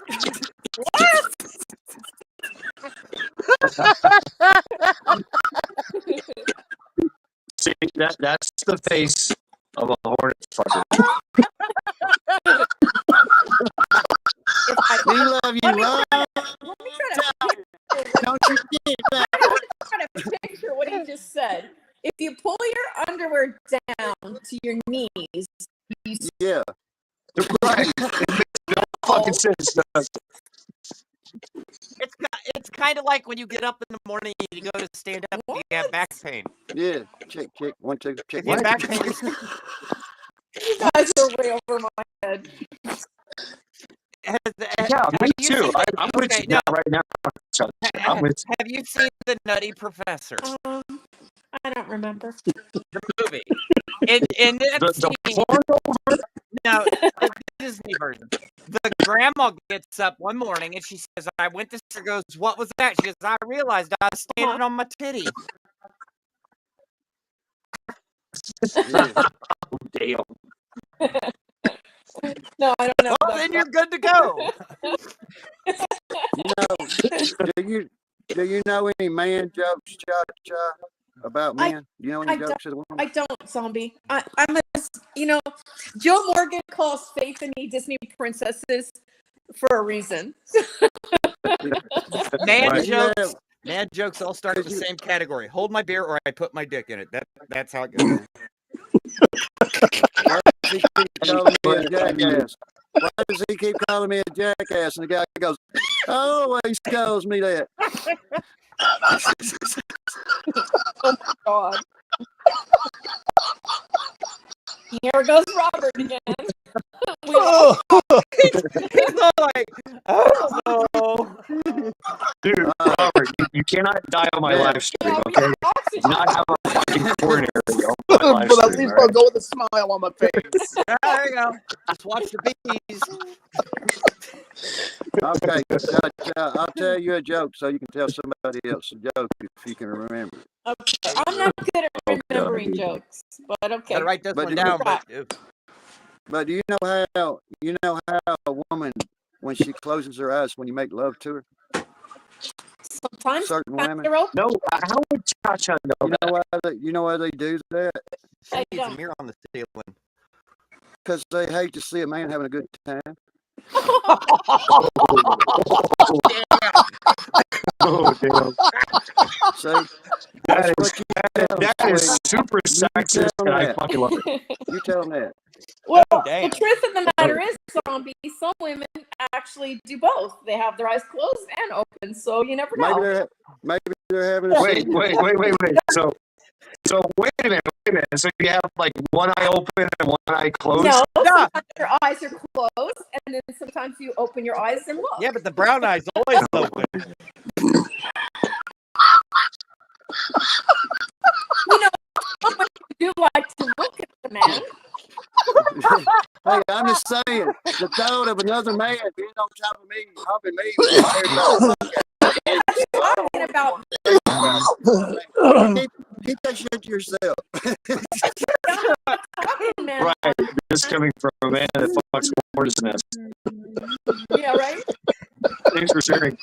See, that's the face of a hornet fucker. We love you, love. Let me Don't you get that? try to picture what he just said. If you pull your underwear down to your knees, you Yeah. Right. It makes no fucking sense, does it? It's kind of like when you get up in the morning and you go to stand up and you have back pain. Yeah. Check. 1, 2. Check. If you have back pain, you guys are way over my head. Yeah, me too. I'm with you now, right now. I'm with you. Have you seen The Nutty Professor? I don't remember. The movie. In that The scene, porno? no, the Disney version. The grandma gets up one morning and she says, I went to her, goes, what was that? She goes, I realized I was standing on my titty. Oh, damn. No, I don't know. Well, then you're good to go. Do you know any man jokes, Cha, about men? Do you know any jokes of the women? I don't, zombie. I'm a, Joe Morgan calls Faith and me Disney princesses for a reason. Man jokes all start in the same category. Hold my beer or I put my dick in it. That's how it goes. Why does he keep calling me a jackass? And the guy goes, always calls me that. Oh my God. Here goes Robert again. He's all like, oh no. Dude, Robert, you cannot die on my live stream, okay? Do not have a fucking coronary on my live But at stream, least all I'll right? go with a smile on my face. There you go. Just watch the bees. Okay, I'll tell you a joke so you can tell somebody else a joke if you can remember. Okay. I'm not good at remembering jokes, but okay. Gotta write this But one do you- down. But do you know how a woman, when she closes her eyes when you make love to her, Sometimes certain women, they're open. No, how would Cha-Cha know that? you know why they do that? I Needs a don't. mirror on the ceiling. Because they hate to see a man having a good time. Oh, damn. See, That what is, you tell them, that is Swing. super You sexist, tell and I that. fucking love it. You tell them that. Well, Oh, the damn. truth of the matter is, Zombie, some women actually do both. They have their eyes closed and open, so you never know. Maybe they're having a Wait, seizure. wait. So wait a minute. So you have like one eye open and one eye closed? No, Yeah. sometimes your eyes are closed, and then sometimes you open your eyes and look. Yeah, but the brown eye's always open. You know, some women do like to look at the man. Hey, I'm just saying, the thought of another man being on top of me, humping me, Talking about keep that shit to yourself. talking man. Right. This coming from a man that fucks hornet's nest. Yeah, right? Thanks for sharing.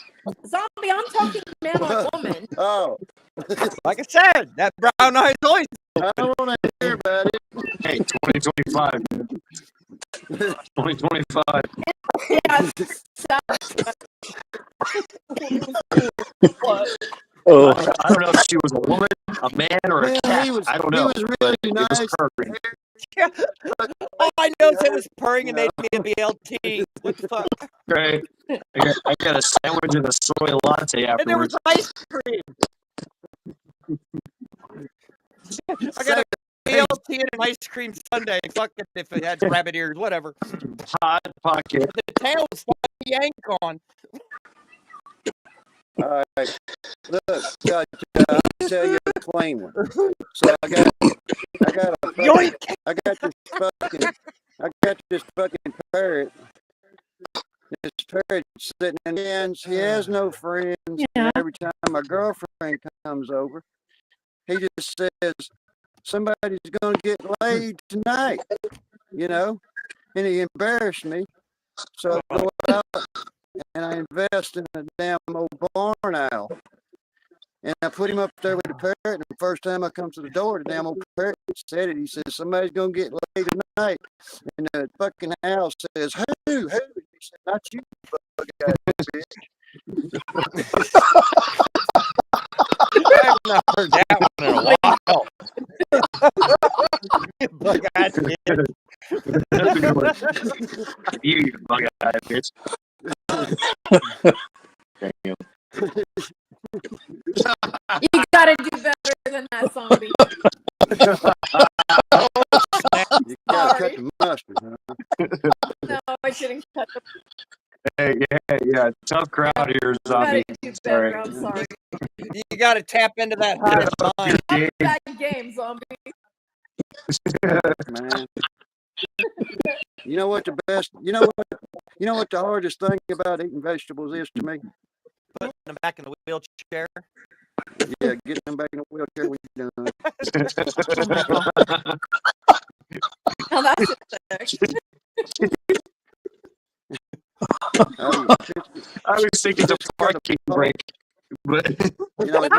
Zombie, I'm talking man on woman. Oh, Like I said, that brown eye's always I don't want to hear about it. Hey, 2025. 2025. Yeah, Oh, I don't know if she was a woman, a man, or a Man, cat. he was I don't know. He was really It was nice. purring. All I know is it was purring and made me a BLT. What the fuck? Right. I got a sandwich and a soy latte And there was afterwards. ice cream. I got a BLT and an ice cream sundae. Fuck it if it had rabbit ears, whatever. Hot pocket. The tail was yank on. All right. Look, I'll tell you a plain one. So I got this fucking parrot. This parrot sitting in the ends. He has no friends. Yeah. And every time my girlfriend comes over, he just says, somebody's gonna get laid tonight, you know? And he embarrassed me. So I go out and I invest in a damn old barn owl. And I put him up there with the parrot, and the first time I come to the door, the damn old parrot said it. He says, somebody's gonna get laid tonight. And the fucking owl says, who? He said, not you, bug-eyed bitch. I've not heard that one in a while. Bug-eyed bitch. That's a good one. You bug-eyed bitch. Damn. You gotta do better than that, Zombie. You gotta cut the mustard, huh? No, I shouldn't cut the. Hey, yeah. Tough crowd here, You Zombie. gotta do better. I'm sorry. You got to tap into that high mind. Game. Bad game, Zombie. Man. You know what the hardest thing about eating vegetables is to me? Putting them back in the wheelchair. Yeah, getting them back in the wheelchair when you're done. Now that's it. I was thinking the parking brake, but You know, at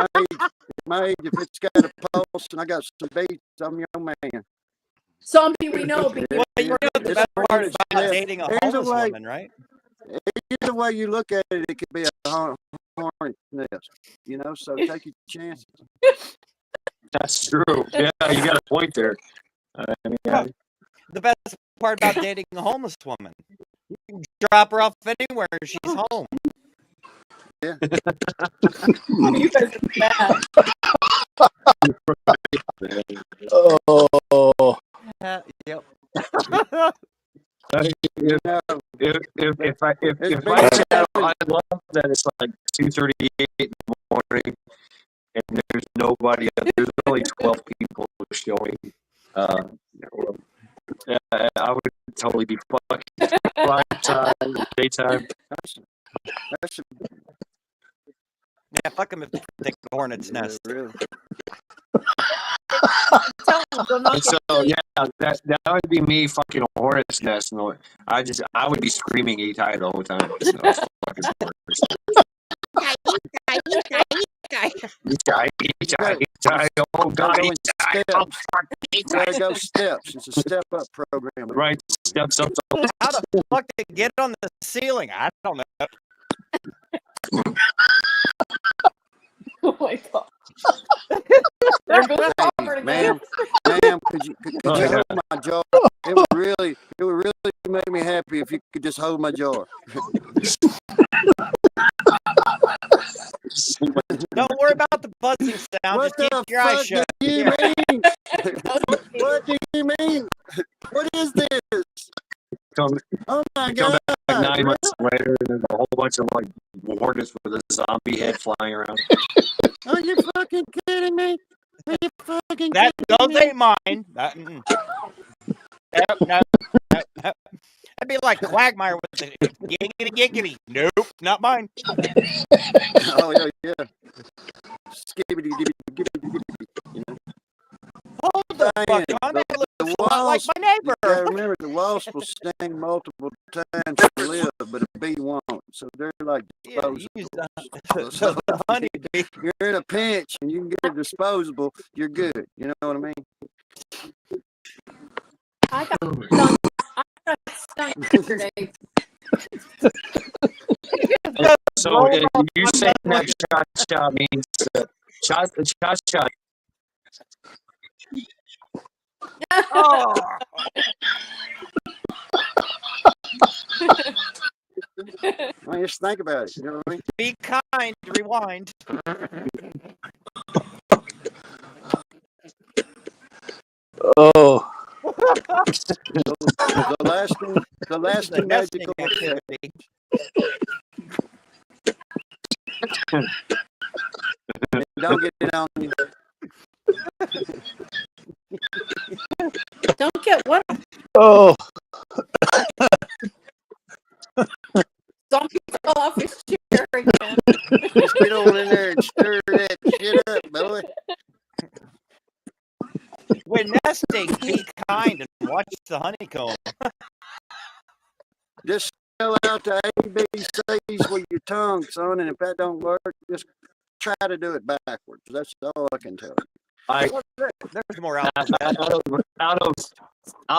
my age, if it's got a pulse and I got some beats, I'm your man. Zombie, we know. Because Well, you know the It's best hard part to about say. dating a There's a homeless way- woman, right? Either way you look at it, it could be a hornet nest. You know, so take your chances. that's true. Yeah, you got a point there. I mean, The best part about dating a homeless woman, you can drop her off anywhere and she's home. Yeah. you guys are bad. oh, Yep. You know, if I It's love that it's like 2:38 in the morning and there's nobody. There's only 12 people showing. I would totally be fucking prime time, daytime. That's Yeah, fuck them if they think the hornet's nest. really. And so yeah, that would be me fucking a hornet's nest. And I would be screaming "Eat tight" all the time. So it's fucking worse. Oh God, Gotta go steps. It's a step up program. Right, steps up. How the fuck did it get on the ceiling? I don't know. Oh my god. There goes Robert again. Ma'am, could you hold my jar? It would really make me happy if you could just hold my jar. Don't worry about the buzzing sound. What Just the keep your eyes fuck shut. do you mean? What do you mean? What is this? Oh my Come god! back 9 months later, and there's a whole bunch of like hornets with a zombie head flying around. Are you fucking kidding me? Are you fucking That kidding those me? ain't mine. No. That'd be like Quagmire with the giggity. Nope, not mine. Oh yeah. Skibbity gibbity. You know. Hold the fuck on. That looks a lot like my neighbor. You gotta remember, the wasp will sting multiple times to live, but a bee won't. So they're like disposable. So the honeybee. You're in a pinch and you can get a disposable. You're good. You know what I mean? I got stung yesterday. So you say that cha-cha means cha-cha. Oh. Well, just think about it. You know what I mean? Be kind. Rewind. Oh. The last two magical activity. Don't get it on you. Don't get what? Oh. Zombie fell off his chair again. Just get on in there and stir that shit up, boy. When nesting, be kind and watch the honeycomb. Just spell out the ABCs with your tongue, son, and if that don't work, just try to do it backwards. That's all I can tell you. There's more out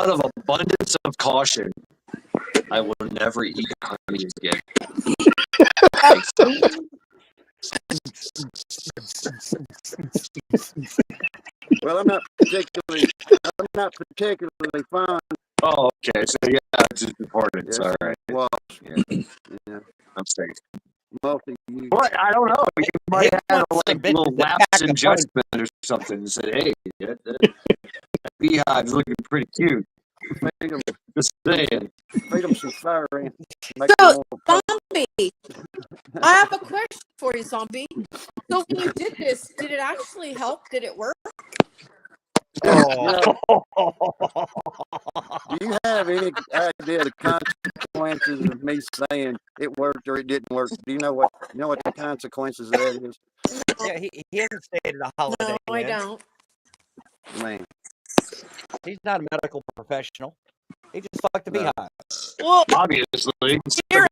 of abundance of caution, I will never eat honey again. Well, I'm not particularly fond. Oh, okay. So yeah, it's just important. It's all right. Well, yeah. I'm safe. Multi-use. But I don't know. You might have like a little lapse in of judgment or something and say, "Hey, that beehive's looking pretty cute." Just saying. Feed them some fire ants. So, Zombie, I have a question for you, Zombie. So when you did this, did it actually help? Did it work? Do you have any idea the consequences of me saying it worked or it didn't work? Do you know what the consequences of that is? Yeah, he hasn't stayed at a holiday. No, I Inn. don't. Man, He's not a medical professional. He just fucked the beehive. Well, Obviously,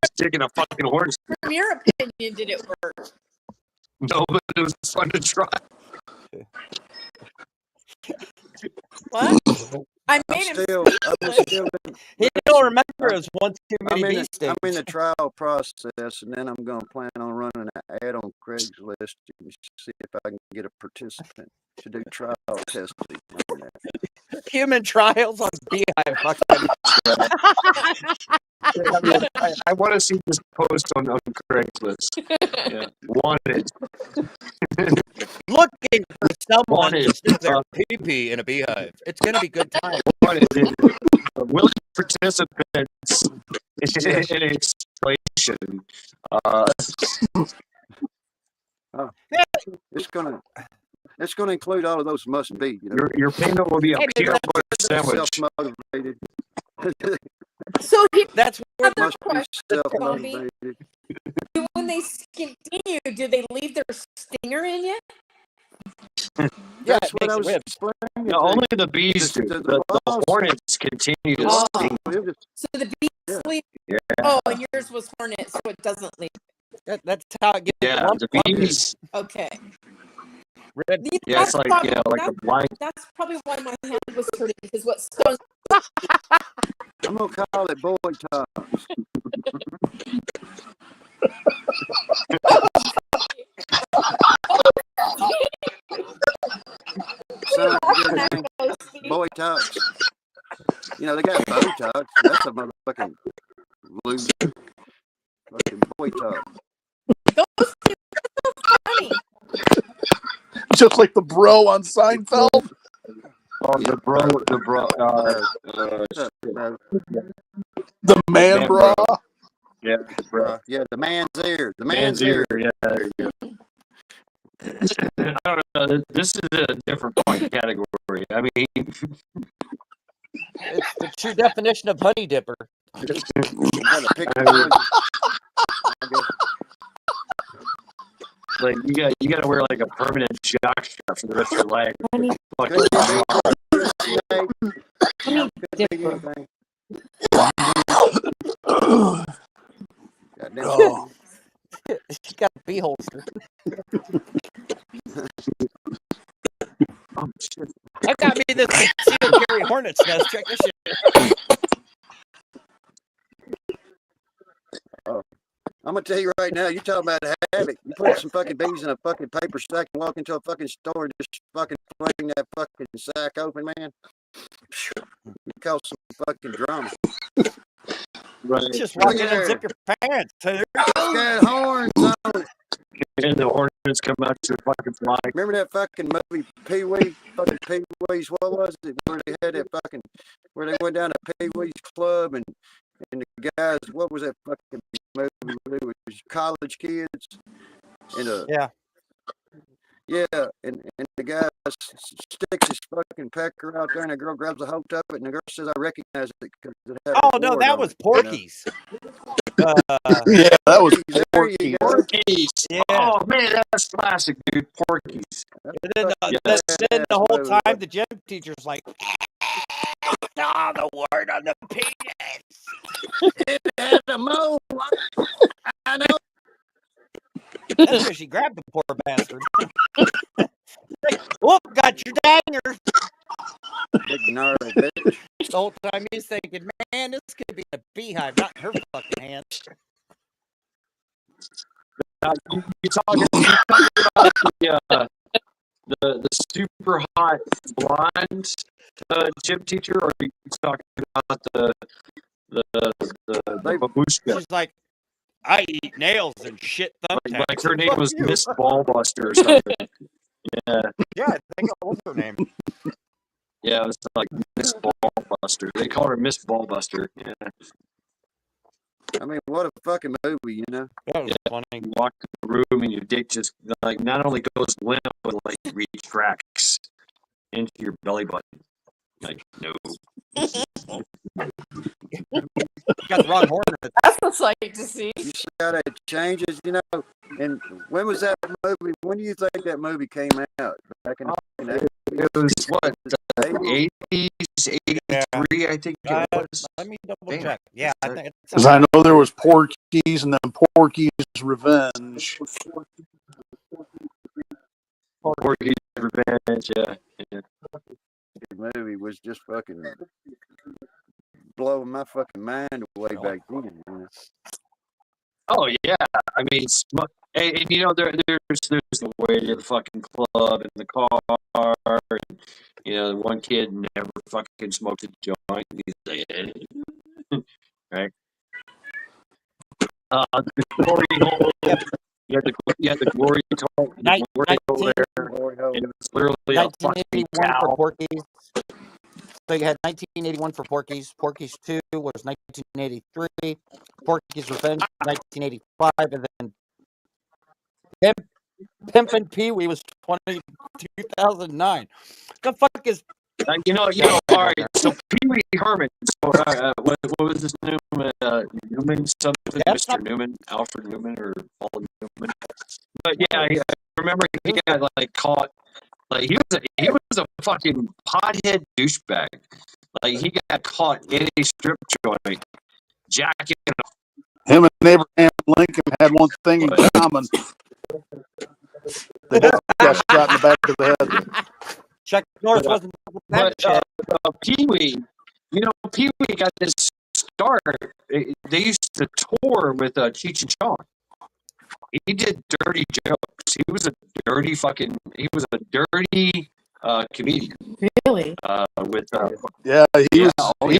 sticking a fucking horse. from your opinion, did it work? No, but it was fun to try. What? I made him. He don't remember it was one too many bee stings. I'm in the trial process, and then I'm going to plan on running an ad on Craigslist to see if I can get a participant to do trial testing on that. Human trials on beehive. I want to see this post on Craigslist. Yeah. Wanted. Looking for someone Wanted. to stick their pee-pee in a beehive. It's going to be good time. Wanted. Willing participants in explanation. Oh, it's gonna include all of those must be. You know, your payment will be a Hey, maybe peanut that's butter sandwich. self-motivated. So here's that's another Must be question, Tommy. self-motivated. When they continue, do they leave their stinger in you? yeah, That's it what I makes was it explaining. No, only the bees do. The The laws. hornets continue to Oh, sting. so the bees Yeah. leave. Yeah, Oh, and yours was hornet, so it doesn't leave. that's how it gets yeah, lump the clumpy. bees. Okay. Red. Yeah, it's like like a blind. That's probably why my hand was hurting, because what stung. I'm gonna call it boy tops. Sounds good, man. Boy tops. You know they got Botox. That's a motherfucking loser. Fucking boy top. Funny. Just like the bro on Seinfeld. Oh, the bro. The man bra. Yeah, the bro. Yeah, the man's ear. The Man's man's ear. ear. Yeah, there you go. I don't know. This is a different category. I mean, It's the true definition of honey dipper. You gotta pick I mean, like you got to wear like a permanent jock strap for the rest of your life. Fucking Oh. She got a bee holster. oh shit! I got me this concealed carry hornet's nest. Check this shit. I'm gonna tell you right now, you talking about havoc. You put some fucking bees in a fucking paper sack and walk into a fucking store and just fucking fling that fucking sack open, man. You cause some fucking drama. Right. Just walk in and zip your pants. It's got horns on it. And the hornets come out to fucking fly. Remember that fucking movie Pee-wee? Fucking Pee-wee's, what was it? Where they had that fucking, where they went down to Pee-wee's club and the guys, what was that fucking movie? It was college kids. And Yeah. and the guy sticks his fucking pecker out there, and the girl grabs a hold of it, and the girl says, "I recognize it because it had." Oh no, that was Porky's. Yeah, that was Porky's. Porky's. Yeah. Oh man, that's classic, dude. Porky's. And then, Yes. then the whole time the gym teacher's like, "No, the word on the penis." It had a mole. I know. That's because she grabbed the poor bastard. Like, whoop, got your danger. Big gnarly bitch. The whole time he's thinking, man, this could be a beehive, not in her fucking hands. You talking about the super hot blonde gym teacher, or are you talking about the babushka? She's like, I eat nails and shit thumbtacks. Like her name was Miss Ballbuster or something. Yeah. Yeah, I think that was her name. Yeah, it was like Miss Ballbuster. They call her Miss Ballbuster. Yeah. I mean, what a fucking movie, you know? That was funny. You walk in the room and your dick just like not only goes limp, but like retracts into your belly button. Like, no. You got the wrong horn. That's a sight to see. You see how that changes, you know? And when was that movie? When do you think that movie came out? Back in the 80s? It was what, 80s, 83, I think it was. Let me double check. Yeah, I think it's Because I know there was Porky's and then Porky's Revenge. Porky's Revenge, yeah. The movie was just fucking blowing my fucking mind away back then. You know? Oh yeah, I mean, and you know, there's the way to the fucking club in the car, and, you know, one kid never fucking smoked a joint. He's like, right? The glory hole. You had the glory hole. The glory hole there, and it was literally a fucking 1981 for cow. Porky's. So you had 1981 for Porky's. Porky's 2 was 1983. Porky's Revenge 1985, and then Pimpin' Pee-wee was 2009. The fuck is you know, all right. So Pee Wee Herman. So, what was his name? Newman, something, That's Mr. Newman, Alfred Newman, or Paul Newman. But yeah, I remember he got like caught. Like he was a fucking pothead douchebag. Like he got caught in a strip joint, jacking off. Him and Abraham Lincoln had one thing in common. They both got shot in the back of the head. Chuck Norris wasn't that shit. Pee Wee, you know, Pee Wee got this start. They used to tour with Cheech and Chong. He did dirty jokes. He was a dirty comedian. Really? With Yeah, he was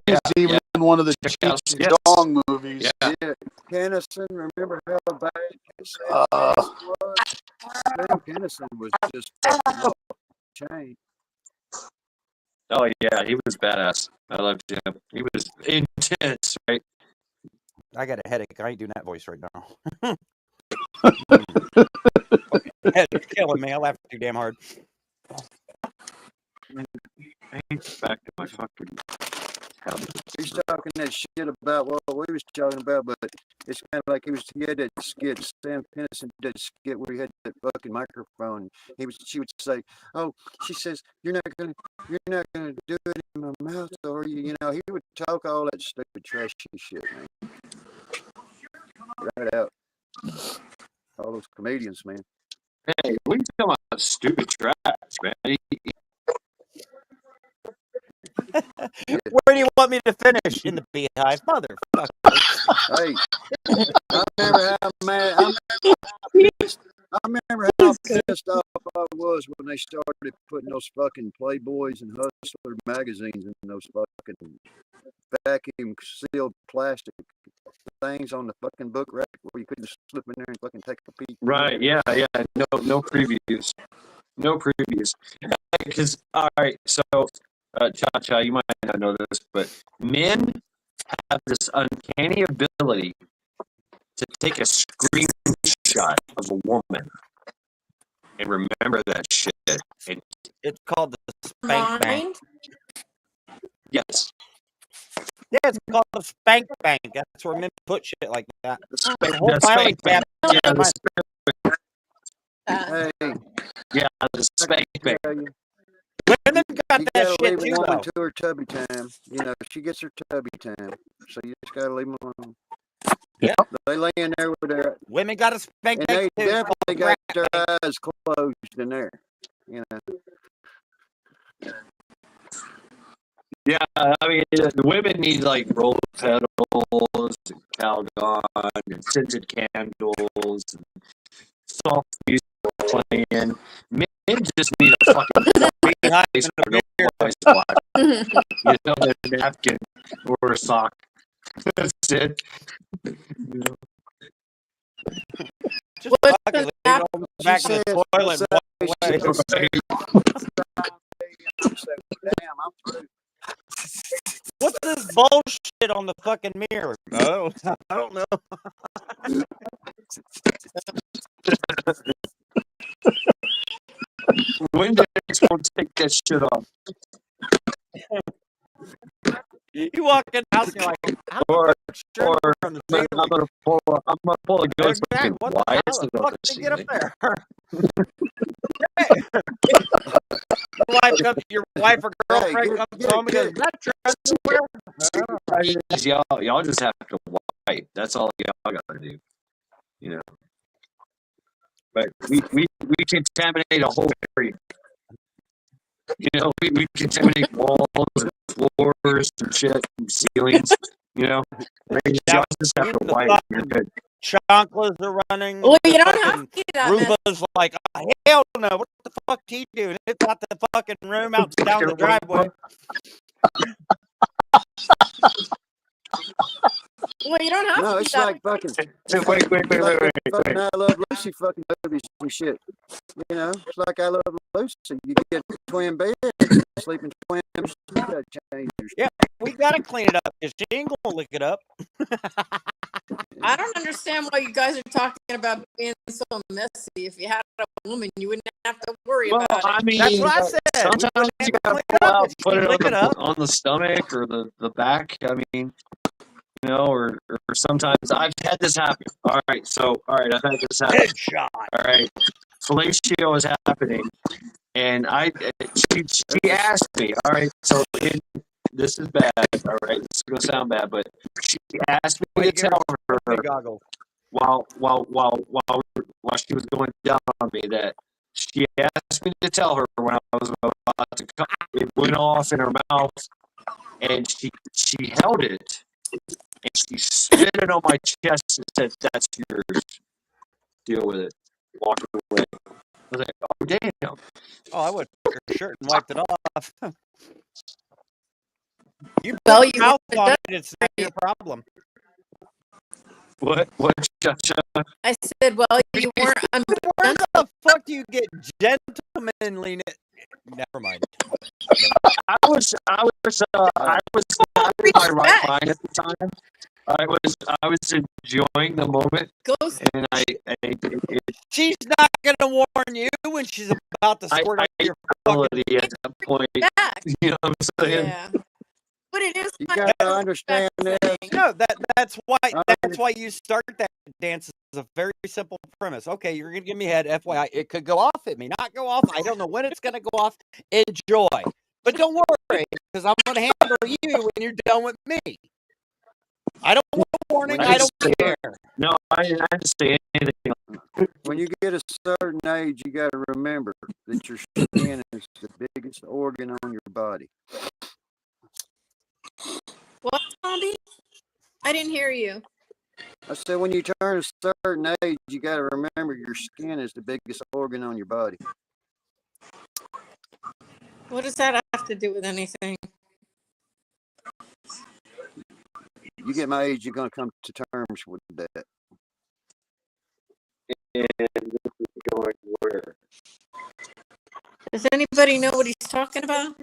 yeah, even in one of the Check out- Cheech and yes. Chong movies. Yeah. Kennison, remember how bad Kennison Uh, was? Sam Kennison was just fucking off the chain. Oh yeah, he was badass. I loved him. He was intense, right? I got a headache. I ain't doing that voice right now. It's killing me. I laughed too damn hard. Back to my fucking. He's talking that shit about what we was talking about, but it's kind of like he had that skit. Sam Kennison did a skit where he had that fucking microphone. She would say, "Oh," she says, "You're not gonna do it in my mouth, or you know." He would talk all that stupid trashy shit, man. Right out. All those comedians, man. Hey, we talking about stupid trash, man. Where do you want me to finish? In the beehive, motherfucker. Hey, I remember how mad. I remember how pissed off I was when they started putting those fucking Playboys and Hustler magazines in those fucking vacuum sealed plastic things on the fucking book rack where you couldn't slip in there and fucking take a peek. Right? Yeah. No previews. No previews. Because all right, so Cha, you might not know this, but men have this uncanny ability to take a screenshot of a woman and remember that shit. And It's called the spank bank. Mind? yes, Yeah, it's called the spank bank. That's where men put shit like that. the The whole spank filing bank. cabinet. Yeah, the Hey, the spank bank. Women got you that gotta shit leave a too, woman though. to her tubby time. You know, she gets her tubby time, so you just gotta leave them alone. Yeah. They lay in there with their, Women got a spank and bank they too. definitely got their eyes closed in there. You know. Yeah, I mean, the women need like rose petals, and Calgon, and scented candles, and soft music playing. Men just need a fucking place where nobody's watching. You know, a napkin or a sock. That's it. You know? Just What's fucking the leave it on the back of the toilet and walk away. Damn, I'm through. What's this bullshit on the fucking mirror? Oh, I don't know. Windex won't take that shit off. You walk in the house and you're like, how Or from the I'm gonna pull a ghost fucking what the why hell? is it The on fuck the did you get up ceiling? there? Your wife or girlfriend Hey, comes home and goes, "That dress is weird." Y'all just have to wipe. That's all y'all gotta do. You know. But we contaminate a whole area. You know, we contaminate walls and floors and shit and ceilings. You know, y'all just have to wipe. You're good. Chocolates are running. Well, you don't fucking have to do that, man. Roomba's like, oh, hell no. What the fuck he doing? It's out the fucking room out down the driveway. Well, you don't have No, to be it's that. like fucking. It's Wait, like, wait, it's wait, like wait, the wait, fucking wait. I Love Lucy fucking movies and shit. You know, it's like I Love Lucy. You get twin beds, sleeping twins. You gotta change your Yeah, we gotta clean it up. 'Cause she ain't gonna lick it up. I don't understand why you guys are talking about being so messy. If you had a woman, you wouldn't have to worry Well, about it. I mean, That's what I said. We sometimes wouldn't you have to gotta clean pull it up out, if put she it lick it up. on the stomach or the back. I mean, you know, or sometimes I've had this happen. All right, I've had this happen. Headshot. All right, fellatio is happening, and she asked me. All right, so this is bad. All right, this is gonna sound bad, but she asked me Why to you give her tell so many her goggles? while she was going down on me that she asked me to tell her when I was about to come. It went off in her mouth, and she held it, and she spit it on my chest and said, "That's yours. Deal with it." Walked away. I was like, "Oh damn!" Oh, I would have took her shirt and wiped it off. You Well, put you your mouth would on have it, it's not your problem. What? Cha-cha? I said, well, you weren't Where the fuck do you get gentlemanly? Never mind. I was in my right mind at the time. I was enjoying the moment, and she's not gonna warn you when she's about to squirt out your fucking at that point. You know what I'm saying? Yeah. But it is You kind gotta of understand this. No, that's why you start that dance is a very simple premise. Okay, you're gonna give me head. FYI, it could go off. It may not go off. I don't know when it's gonna go off. Enjoy, but don't worry because I'm gonna handle you when you're done with me. I don't want a warning. I don't care. No, I didn't have to say anything. When you get a certain age, you got to remember that your skin is the biggest organ on your body. What, Tommy? I didn't hear you. I said, when you turn a certain age, you got to remember your skin is the biggest organ on your body. What does that have to do with anything? You get my age, you're going to come to terms with that. And this is going where? Does anybody know what he's talking about?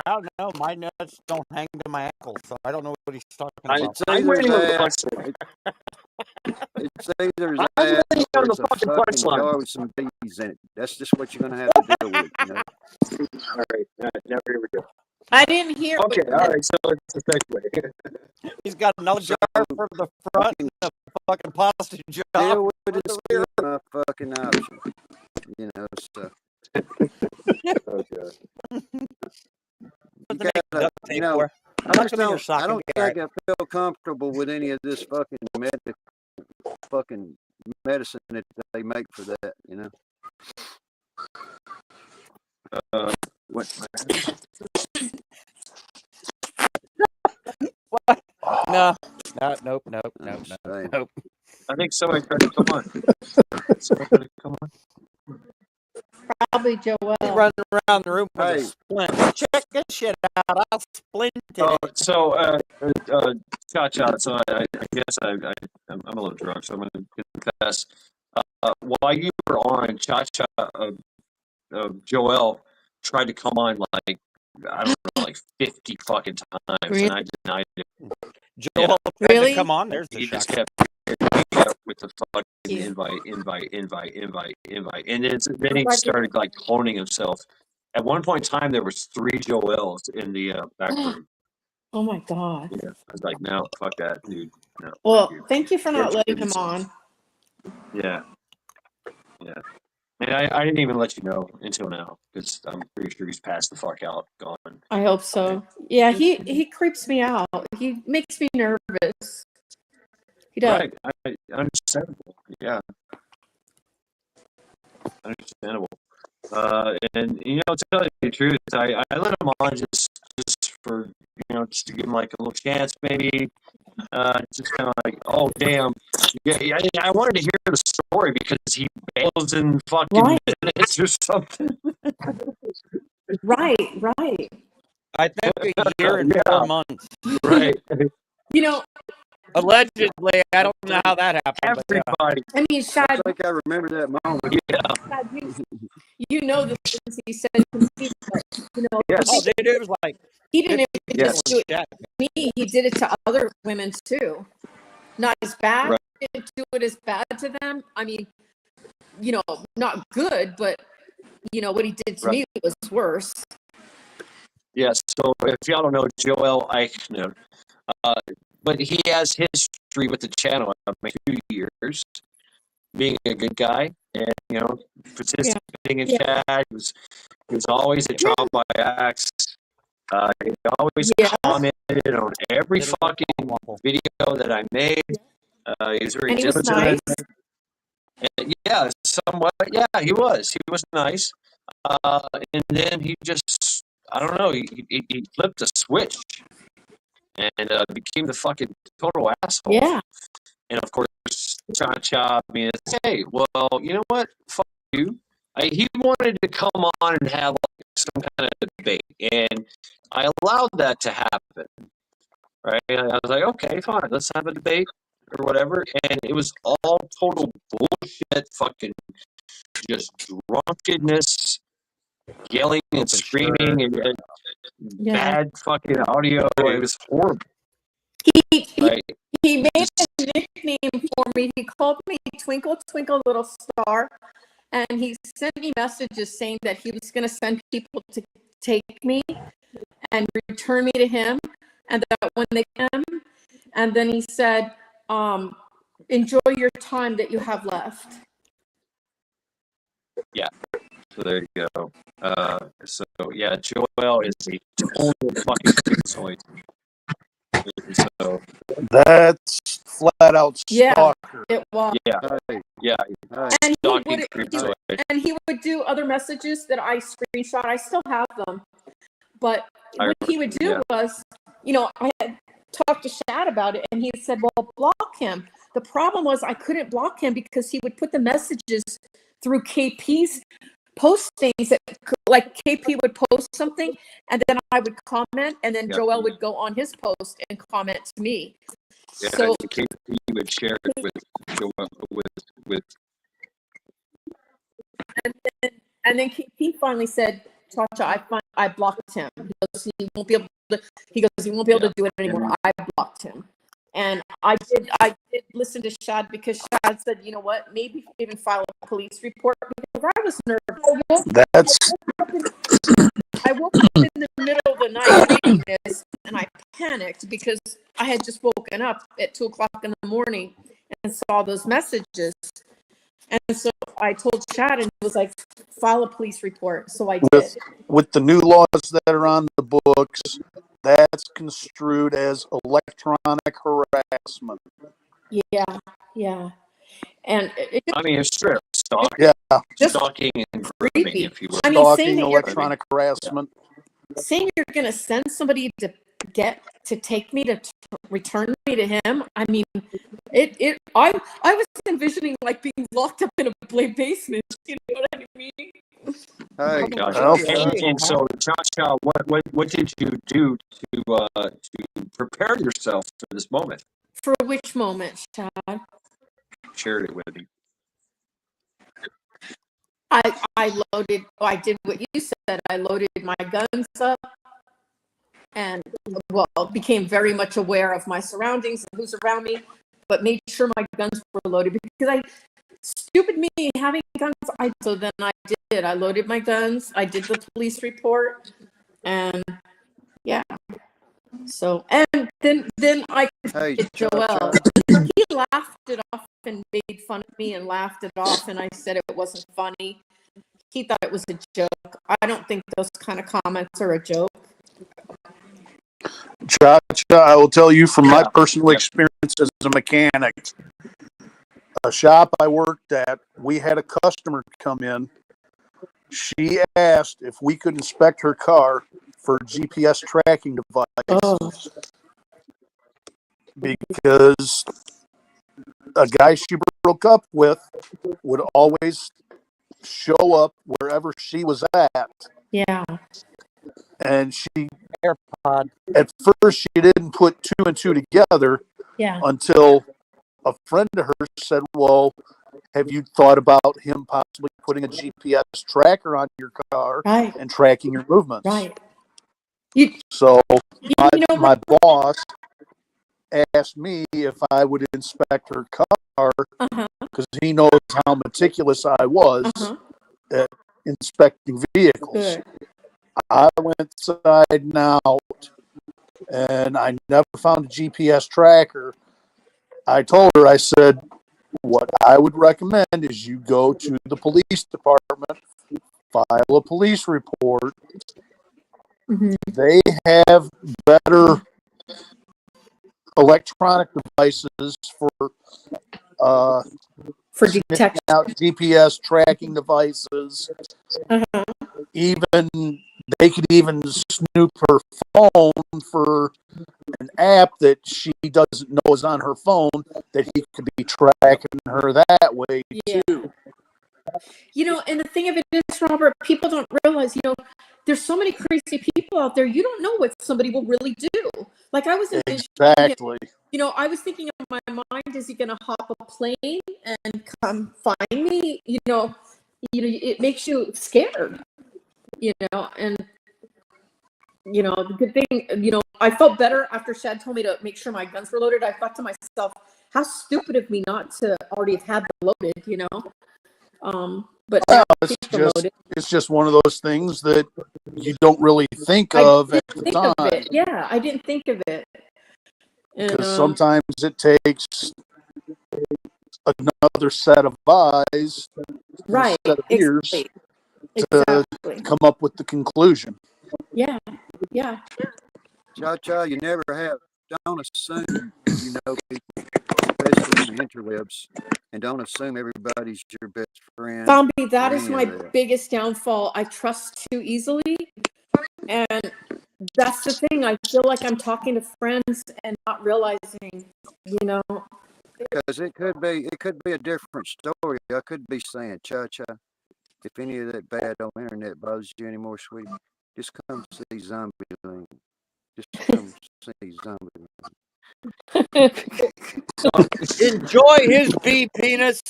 I don't know. My nuts don't hang to my ankles, so I don't know what he's talking about. I'm waiting on the punchline. It's either I'm that waiting or on it's the a fucking fucking punchline. jar with some bees in it. That's just what you're going to have to deal with, you know? All right, now here we go. I didn't hear. Okay, all right, so it's a segue. He's got another jar from the front and a fucking pasta jar. Deal with it is still my fucking option. You know, so. You gotta, you know, How much in your sock? I don't All think I feel comfortable with any of this fucking medicine that they make for that, you know. What? What? No. Nope. I think somebody tried to come on. Somebody tried to come on. Probably Joel. He's running around the room with a splint. Check this shit out. I'll splint it. Oh, so Cha-Cha. So I guess I'm a little drunk, so I'm going to confess. While you were on, Cha-Cha, Joel tried to come on like, I don't know, like 50 fucking times, and I denied it. Joel tried to come on. There's the He just shock. kept with the fucking invite, and then he started like cloning himself. At one point in time, there was 3 Joels in the back room. Oh my God. Yeah, I was like, no, fuck that, dude. No, Well, thank you for not Get letting your him on. Yeah. And I didn't even let you know until now because I'm pretty sure he's passed the fuck out, gone. I hope so. Yeah, he creeps me out. He makes me nervous. He does. Right, understandable. Yeah, understandable. And you know, to tell you the truth, I let him on just for just to give him like a little chance, maybe. Just kind of like, oh damn, yeah. I wanted to hear the story because he bails in fucking minutes or something. Right. I think a year and 4 months. Right. You know, Allegedly, I don't know how that happened. But, Everybody. I mean, Shad, I think I remember that moment. Yeah. Shad, you know the things he said to me, but, you know, Yes. oh, dude, it was like he didn't even Yes. just do it to me, he did it to other women too. Not as bad, Right. he didn't do it as bad to them. I mean, you know, not good, but, you know, what he did to Right. me was worse. Yes. So if y'all don't know Joel Eichner, but he has history with the channel. I mean, 2 years being a good guy and participating in chat. He was always at Trial by Axe. He always commented on every fucking video that I made. He's very And he was diligent. nice. And yeah, somewhat. Yeah, he was. He was nice. And then he just, I don't know, he flipped a switch and became the fucking total asshole. Yeah. And of course, Cha-Cha, I mean, hey, well, you know what? Fuck you. He wanted to come on and have like some kind of debate, and I allowed that to happen. Right? And I was like, okay, fine, let's have a debate or whatever. And it was all total bullshit, fucking just drunkenness, yelling and screaming, and bad fucking audio. It was horrible. He made a nickname for me. He called me Twinkle Twinkle Little Star, and he sent me messages saying that he was going to send people to take me and return me to him, and that when they came, and then he said, enjoy your time that you have left. Yeah. So there you go. So yeah, Joel is a total fucking schizoid. So That's flat out stalker. It was. Yeah. And Stalking schizoid. he would do other messages that I screenshot. I still have them. But what he would do was, you know, I had talked to Shad about it, and he said, well, block him. The problem was I couldn't block him because he would put the messages through KP's postings. That, like, KP would post something, and then I would comment, and then Joel would go on his post and comment to me. Yeah, So KP would share it with Joel, with and then KP finally said, Cha-Cha, I blocked him. He won't be able to do it anymore. I blocked him. And I did listen to Shad because Shad said, you know what, maybe even file a police report because I was nervous. I woke up in the middle of the night reading this, and I panicked because I had just woken up at 2:00 in the morning and saw those messages. And so I told Chad, and he was like, file a police report. So I did. With the new laws that are on the books, that's construed as electronic harassment. Yeah. And I mean, it's true. Stalking, stalking and grooming, if you will. I mean, Stalking, electronic harassment. Saying you're going to send somebody to take me to return me to him. I mean, I was envisioning like being locked up in a basement. You know what I mean? Oh gosh. And so, Cha-Cha, what did you do to prepare yourself for this moment? For which moment, Chad? Share it with me. I did what you said. I loaded my guns up and, well, became very much aware of my surroundings and who's around me, but made sure my guns were loaded because stupid me having guns. So then I loaded my guns. I did the police report, and yeah. So, and then I did Joel. He laughed it off and made fun of me and laughed it off, and I said it wasn't funny. He thought it was a joke. I don't think those kind of comments are a joke. Cha-Cha, I will tell you from my personal experience as a mechanic, a shop I worked at, we had a customer come in. She asked if we could inspect her car for GPS tracking devices because a guy she broke up with would always show up wherever she was at. Yeah. and she AirPod. at first she didn't put two and two together Yeah. until a friend of hers said, "Well, have you thought about him possibly putting a GPS tracker on your car Right. and tracking your movements?" Right. You, So you know, my boss asked me if I would inspect her car uh-huh. because he knows how meticulous I was at inspecting vehicles. Good. I went inside and out, and I never found a GPS tracker. I told her, I said, what I would recommend is you go to the police department, file a police report. Mm-hmm. They have better electronic devices for sniffing detection. out GPS tracking devices. Uh-huh. Even they could even snoop her phone for an app that she doesn't know is on her phone that he could be tracking her that way too. You know, and the thing of it is, Robert, people don't realize, you know, there's so many crazy people out there. You don't know what somebody will really do. Like I was Exactly. you know, I was thinking in my mind, is he going to hop a plane and come find me? You know, it makes you scared. You know, and you know, the good thing, you know, I felt better after Shad told me to make sure my guns were loaded. I thought to myself, how stupid of me not to already have had them loaded, you know. But well, it's just one of those things that you don't really think of at the time. Yeah, I didn't think of it. Because sometimes it takes another set of eyes, right, set of ears exactly. to come up with the conclusion. Yeah, yeah. Cha-cha, you never have. Don't assume you know people, especially in the interwebs, and don't assume everybody's your best friend. Zombie, that is my biggest downfall. I trust too easily, and that's the thing. I feel like I'm talking to friends and not realizing, you know. Because it could be a different story. I could be saying, Cha-cha, if any of that bad on the internet bothers you anymore, sweetie, just come see Zombie Lane. Just come see Zombie Lane. Enjoy his bee penis.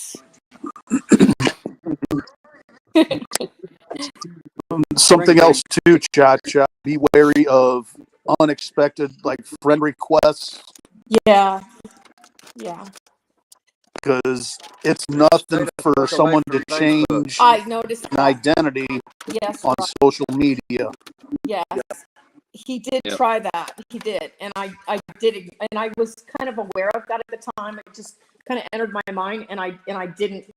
Something else too, Cha-cha. Be wary of unexpected like friend requests. Yeah. Yeah. Because it's nothing for someone to change I noticed an identity on social media. Yes. He did try that. He did. And I did, and I was kind of aware of that at the time. It just kind of entered my mind, and I didn't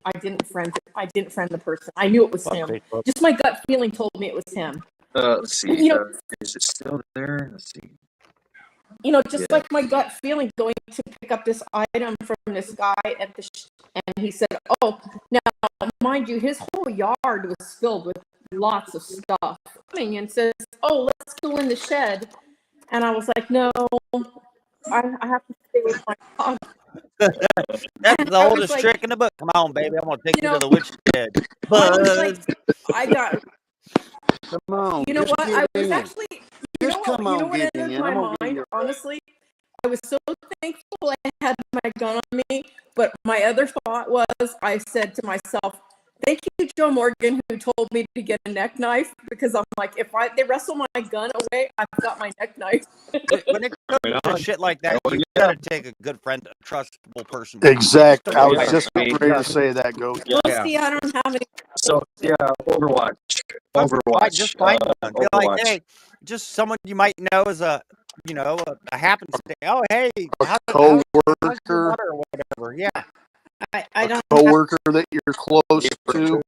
friend the person. I knew it was him. Facebook. Just my gut feeling told me it was him. Let's see. You know, is it still there? Let's see. You know, just like my gut feeling going to pick up this item from this guy at the and he said, "Oh, now mind you, his whole yard was filled with lots of stuff." And says, "Oh, let's go in the shed," and I was like, "No, I have to stay with my dog." That's the oldest trick in the book. Come on, baby, I'm gonna take you to the witch shed. But I got. Come on. You know what? I was in. actually. You know what entered my mind? Honestly, I was so thankful I had my gun on me. But my other thought was, I said to myself, "Thank you, Joe Morgan, who told me to get a neck knife," because I'm like, if they wrestle my gun away, I've got my neck knife. When it comes to shit like that, you gotta take a good friend, a trustable person. Exactly. I was just ready to say that, Go. Well, see, I don't have any. So yeah, Overwatch. Just find one. Be like, hey, just someone you might know as a happenstance. Oh, hey, a coworker or whatever. Yeah. I don't coworker that you're close to.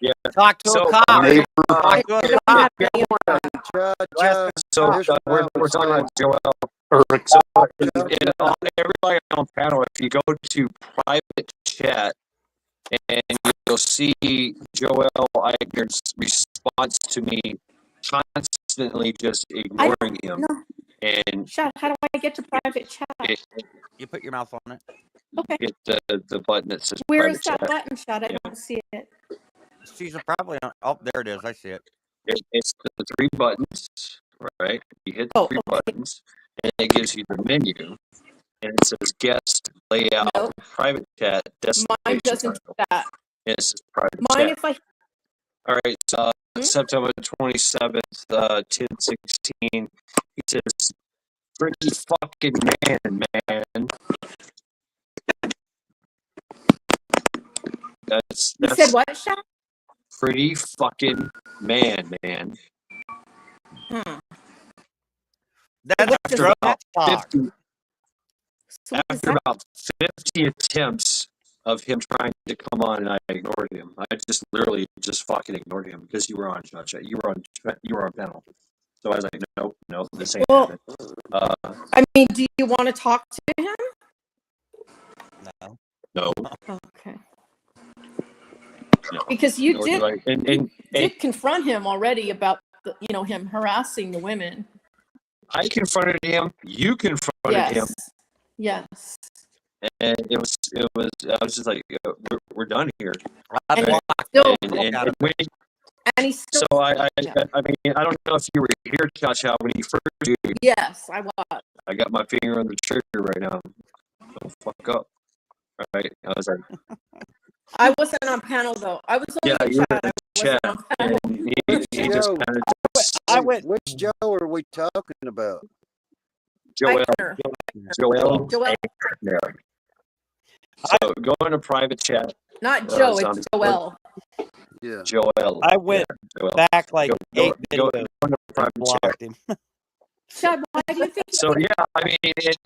Yeah. Talk to a cop. Neighbor. Talk to a cop. So we're talking about Joel. Everybody on panel, if you go to private chat and you'll see Joel Eigner's response to me constantly just ignoring him. And Shad, how do I get to private chat? You put your mouth on it. Okay. Hit the button that says Where private is that chat. button, Shad? I don't see it. She's probably on. Oh, there it is. I see it. It's the 3 buttons, right? You hit the Oh, 3 okay. buttons, and it gives you the menu, and it says guest, layout, No, private chat, mine destination doesn't do title. that. And it says private Mine, chat. if I All right, so hmm? September 27th, 10/16. He says, "Pretty fucking man." You said what, Shaq? pretty fucking man. Hmm. That's What does After drone about talk. 50, so what does after that? about 50 attempts of him trying to come on, and I ignored him. I just literally just fucking ignored him because you were on chat. You were on panel. So I was like, no, this ain't Well, happening. I mean, do you want to talk to him? No, Okay. no. Because you Nor did do I. And did confront him already about the, him harassing the women. I confronted him. You confronted him. Yes. And it was. I was just like, we're done here. And Right? still, And he's still. so I mean, I don't know if you were here, Cha-Cha, when he first did. Yes, I was. I got my finger on the trigger right now. Don't fuck up. Right? I was like, I wasn't on panel though. I was only in you were chat. in I chat, wasn't on panel. and Which he just Joe? kind of I went. Which Joe are we talking about? Joel. Joel. So going to private chat. Not Joe, it's Joel. Yeah. Joel. I went Joel. back like Go 8 videos. to private blocked chat. him. Chad, why do you think? So yeah, I mean,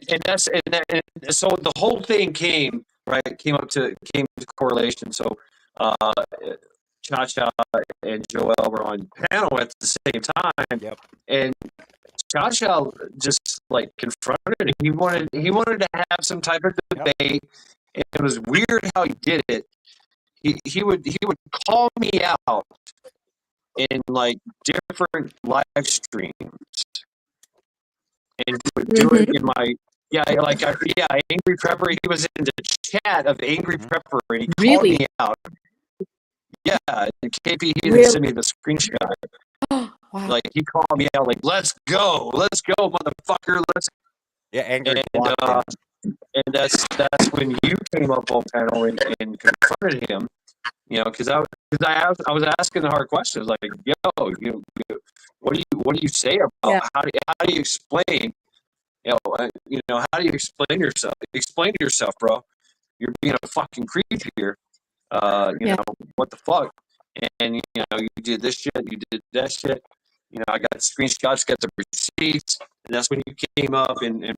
and so the whole thing came up to correlation. So Cha-Cha and Joel were on panel at the same time. Yep. And Cha-Cha just like confronted him. He wanted to have some type of debate. And it was weird how he did it. He would call me out in like different live streams. And he would do it in my Angry Prepper. He was in the chat of Angry Prepper, and he called me out. Yeah, and KP, he didn't send me the screenshot. Wow. Like he called me out, like let's go, motherfucker, let's. Yeah, Angry. And that's when you came up on panel and confronted him. Because I was asking the hard questions, like, yo, what do you say about how do you explain, how do you explain yourself? Explain yourself, bro. You're being a fucking creep here. What the fuck? And you did this shit, you did that shit. I got screenshots, got the receipts, and that's when you came up and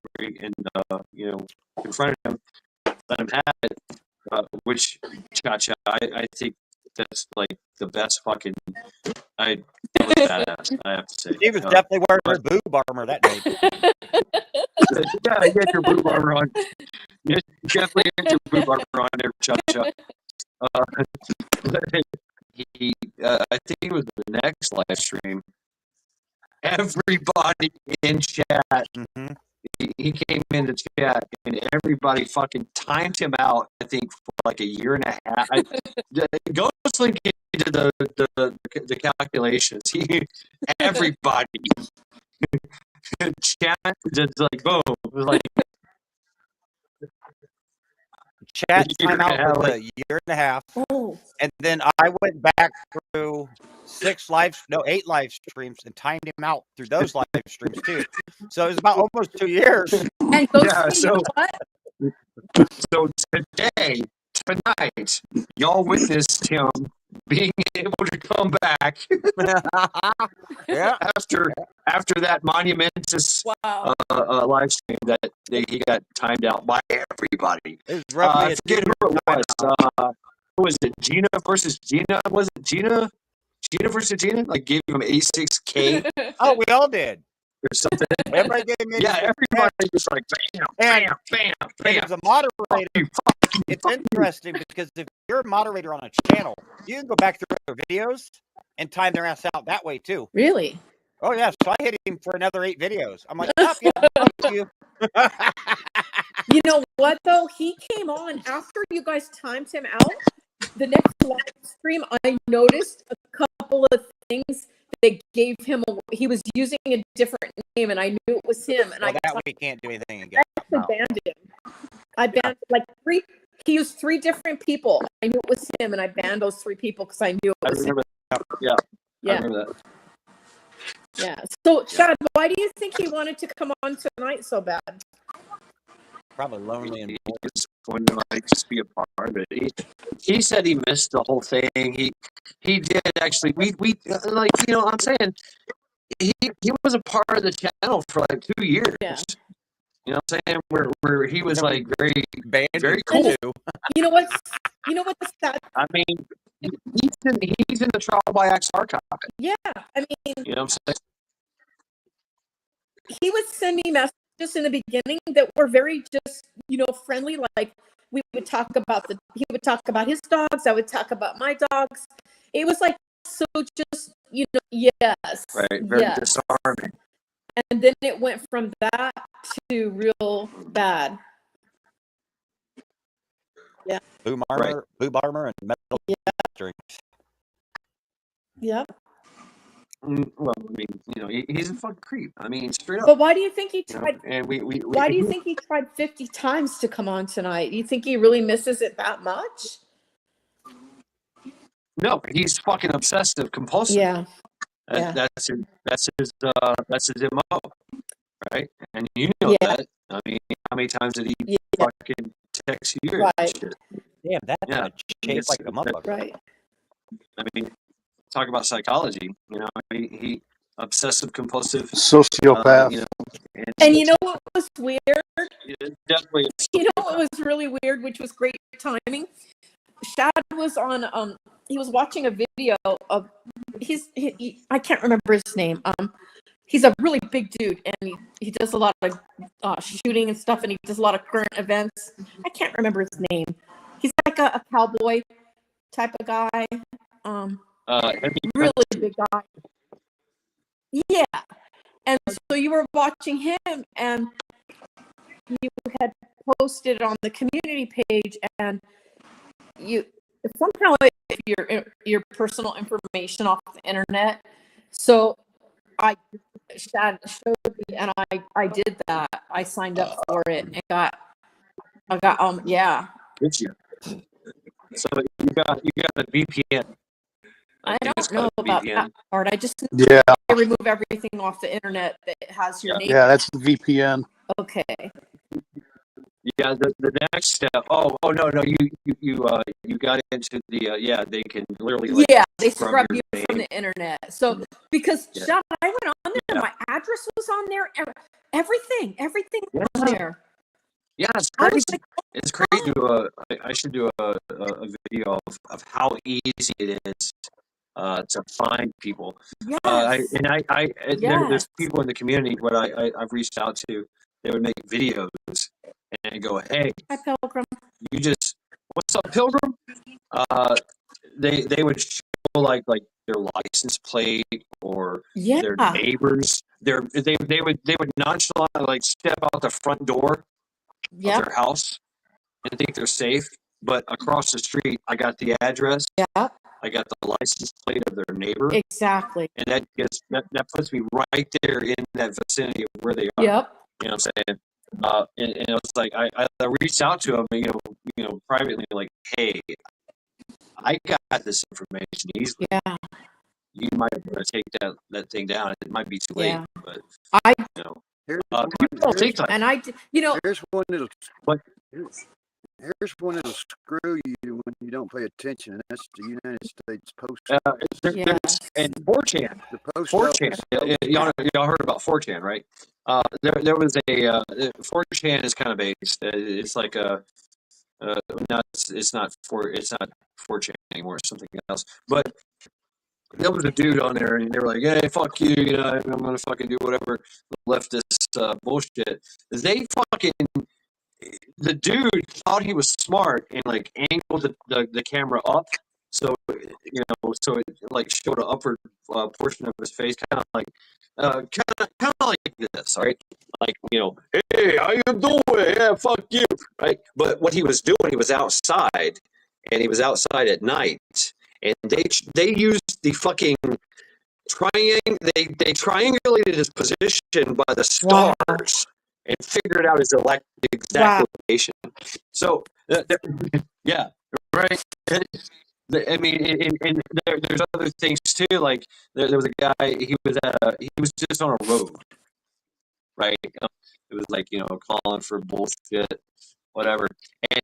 confronted him, let him have it. Which Cha-Cha, I think that's like the best fucking. That was badass, I have to say. He was definitely wearing her boob armor that day. Yeah, you had your boob armor on. You definitely had your boob armor on there, Cha-Cha. I think it was the next live stream. Everybody in chat. He came into chat and everybody fucking timed him out. I think for like a year and a half. Ghostlink did the calculations. Everybody chat just like boom. It was like Chat time out for a year and a half. And then I went back through 8 live streams and timed him out through those live streams too. So it was about almost 2 years. And so tonight, y'all witnessed him being able to come back after that monumentous live stream that he got timed out by everybody. I forget who it was. Who was it? Gina versus Gina? Was it Gina? Gina versus Gina? Like gave him A6K? Oh, we all did. Or something. Everybody gave me everybody was like bam. As a moderator, it's interesting because if you're a moderator on a channel, you can go back through their videos and time their ass out that way too. Really? Oh yeah. So I hit him for another 8 videos. I'm like, fuck you. You know what though? He came on after you guys timed him out. The next live stream, I noticed a couple of things they gave him he was using a different name, and I knew it was him, and Well, I that we can't do anything against. actually banned him. I banned like three. He used three different people. I knew it was him, and I banned those three people because I knew it I was him. remember that. Yeah. I Yeah, remember that. yeah. So, Shad, why do you think he wanted to come on tonight so bad? Probably lonely and He just wanted to like just be a part of it. He said he missed the whole thing. He did actually. We like, you know, I'm saying he was a part of the channel for like 2 years. Yeah. You know what I'm saying? Where he was like very very cool. You know what's the sad? I mean, he's in the Trial by Axe archive. Yeah, I mean, You know what I'm saying? he would send me messages in the beginning that were very just, you know, friendly. Like we would talk about he would talk about his dogs. I would talk about my dogs. It was like so just, you know, yes, Right. Very yes. disarming. And then it went from that to real bad. Yeah. boom armor, and metal drinks. Yep. Well, I mean, you know, he's a fucking creep. I mean, straight up. But why do you think he You know, tried? and Why do you think he tried 50 times to come on tonight? You think he really misses it that much? No, he's fucking obsessive compulsive. Yeah. Yeah. That's his MO, right? And you know that. I mean, how many times did he fucking text you? And Right. shit? Damn, that's Yeah. shaped like a motherfucker. Right. I mean, talk about psychology. You know, he obsessive compulsive Sociopath. You know, And you know what was weird? definitely. You know what was really weird, which was great timing? Shad was on he was watching a video of I can't remember his name. He's a really big dude, and he does a lot of shooting and stuff, and he does a lot of current events. I can't remember his name. He's like a cowboy type of guy. Really big guy. Yeah. And so you were watching him, and you had posted on the community page, and you somehow your personal information off the internet. So Shad showed me, and I did that. I signed up for it and I got yeah. Did you? So you got the VPN. I don't know about that part. I just Yeah. I remove everything off the internet that has your name. Yeah, that's the VPN. Okay. Yeah, the next step. Oh no, you got into the they can literally like they scrub scrub your you from name. the internet. So because Shad, I went on there, my address was on there, everything was on there. Yeah, it's I crazy. was like, It's crazy to I should do a video of how easy it is to find people. Yes. There's people in the community what I've reached out to. They would make videos and go, hey, hi Pilgrim. you just what's up, Pilgrim? They would show like their license plate or their neighbors. They would nonchalantly like step out the front door of their house and think they're safe, but across the street, I got the address. Yeah. I got the license plate of their neighbor. Exactly. And that puts me right there in that vicinity of where they are. Yep. You know what I'm saying? And it was like I reached out to him, you know, privately, like, hey, I got this information easily. Yeah. You might want to take that thing down. It might be too late, but you know. And I, you know, here's one that'll screw you when you don't pay attention, and that's the United States Post. And 4chan. The Post 4chan. Y'all heard about 4chan, right? There was a 4chan is kind of based. It's like a it's not 4chan anymore. It's something else, but. There was a dude on there, and they were like, "Hey, fuck you! You know, I'm gonna fucking do whatever leftist bullshit." The dude thought he was smart and like angled the camera up, so you know, so it like showed an upward portion of his face, kind of like this, all right? Like, you know, hey, how you doing? Yeah, fuck you, right? But what he was doing, he was outside, and he was outside at night. And they used the fucking they triangulated his position by the Wow. stars and figured out his exact Wow. location. So, yeah, right. I mean, and there's other things too. Like there was a guy. He was just on a road, right? It was like calling for bullshit, whatever.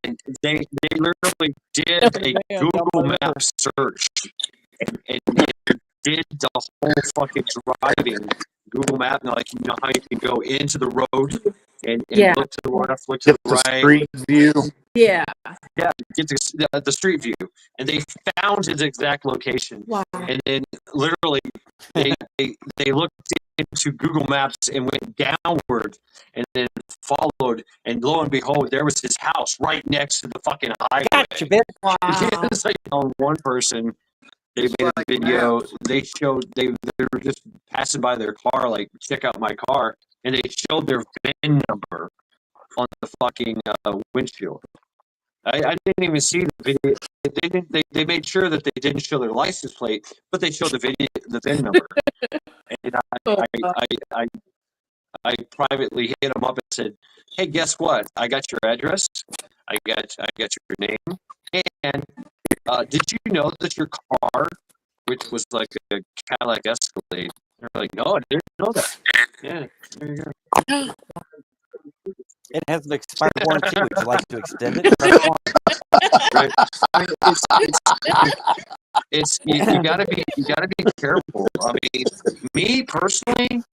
And they literally did a Google Maps search and did the whole fucking driving Google Map. And like how you can go into the road and Yeah. look to the left, look to Get the the right. street view. Yeah. Yeah, get the street view, and they found his exact location. Wow. And then literally they looked into Google Maps and went downward, and then followed, and lo and behold, there was his house right next to the fucking highway. Gotcha, bitch. Wow. It's like on one person, they made a video. They showed they were just passing by their car, like check out my car, and they showed their VIN number on the fucking windshield. I didn't even see the video. They made sure that they didn't show their license plate, but they showed the VIN number. And I privately hit them up and said, "Hey, guess what? I got your address. I got your name. And did you know that your car, which was like a Cadillac Escalade?" They're like, "No, I didn't know that." Yeah, there you go. It has an expired warranty. Would you like to extend it? Right. I mean, it's you gotta be careful. I mean, me personally,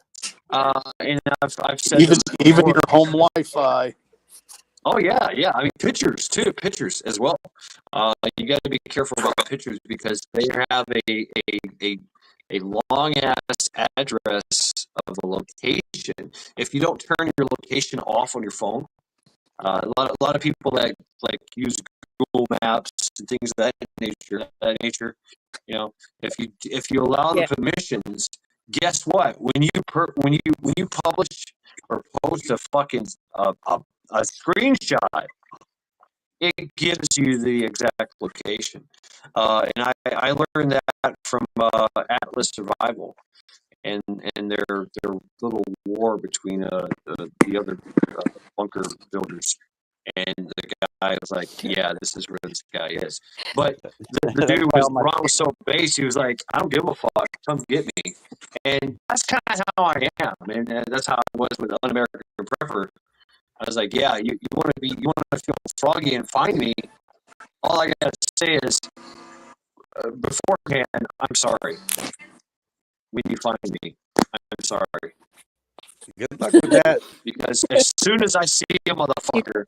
and I've said Even this before. your home Wi-Fi. Oh yeah. I mean, pictures as well. You got to be careful about pictures because they have a long ass address of a location. If you don't turn your location off on your phone, a lot of people that like use Google Maps and things of that nature. If you allow the permissions, guess what? When you publish or post a fucking a screenshot, it gives you the exact location. And I learned that from Atlas Survival and their little war between the other bunker builders. And the guy was like, "Yeah, this is where this guy is." But the dude was Ron was so base. He was like, "I don't give a fuck. Come get me." And that's kind of how I am, and that's how I was with Un-American Prepper. I was like, "Yeah, you want to feel froggy and find me. All I gotta say is, beforehand, I'm sorry. When you find me, I'm sorry." Good luck with that. Because as soon as I see a motherfucker,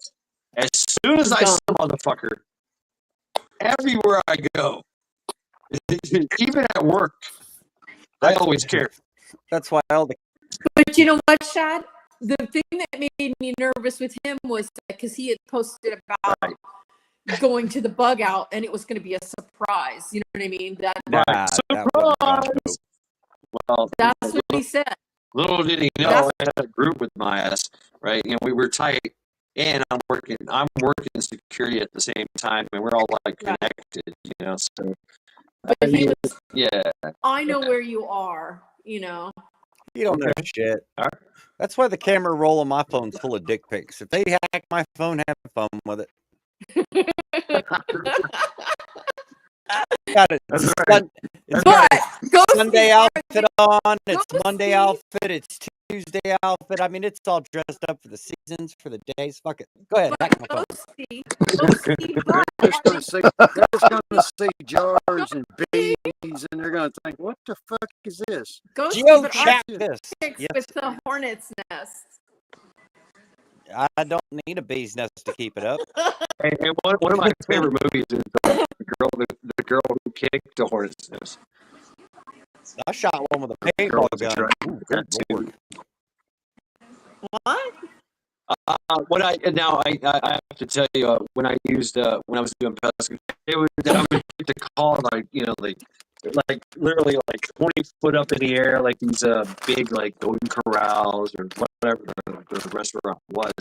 everywhere I go, even at work, I always care. That's why all the. But you know what, Shad? The thing that made me nervous with him was because he had posted about going to the bug out and it was going to be a surprise. You know what I mean? Surprise! Well, that's what he said. Little did he know I had a group with my ass, right? We were tight, and I'm working security at the same time, and we're all like connected, So, but he was, yeah. I know where you are, You don't know shit. That's why the camera roll on my phone's full of dick pics. If they hack my phone, have fun with it. Got it. That's right. It's got a Sunday outfit on. It's Monday outfit. It's Tuesday outfit. I mean, it's all dressed up for the seasons, for the days. Fuck it. Go ahead. Hack my phone. They're just gonna see jars and bees, and they're gonna think, "What the fuck is this?" Go Geochat this. With the hornet's nest. I don't need a bee's nest to keep it up. And one of my favorite movies is the girl who kicked the hornet's nest. I shot one with a paintball gun. Ooh, good Lord. What? I have to tell you when I was doing pest control, I would get the call like literally like 20 foot up in the air, like these big like Golden Corrals or whatever the restaurant was.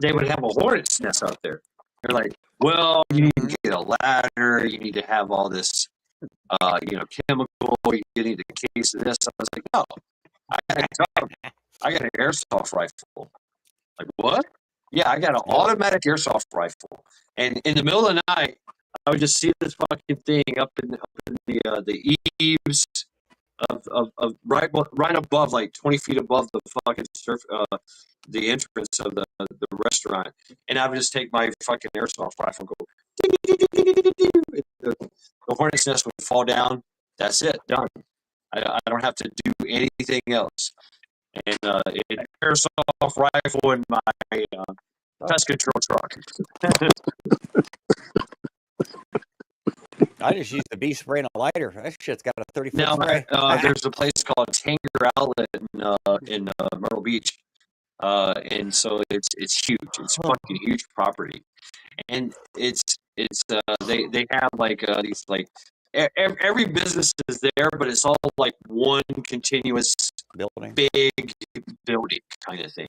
They would have a hornet's nest out there. They're like, "Well, you need to get a ladder. You need to have all this chemical. You need a case of this. I was like, no, I got an airsoft rifle. Like, what? Yeah, I got an automatic airsoft rifle. And in the middle of the night, I would just see this fucking thing up in the eaves of right above, like 20 feet above the fucking the entrance of the restaurant. And I would just take my fucking airsoft rifle and go, ding, ding, ding, ding, ding, ding, ding. The hornet's nest would fall down. That's it, done. I don't have to do anything else. And an airsoft rifle in my pest control truck. I just use the bee spray and a lighter. That shit's got a 30-foot Now, spray. there's a place called Tanger Outlet in Myrtle Beach, and so it's huge. It's fucking huge property, and they have like these like every business is there, but it's all like one continuous building, big building kind of thing.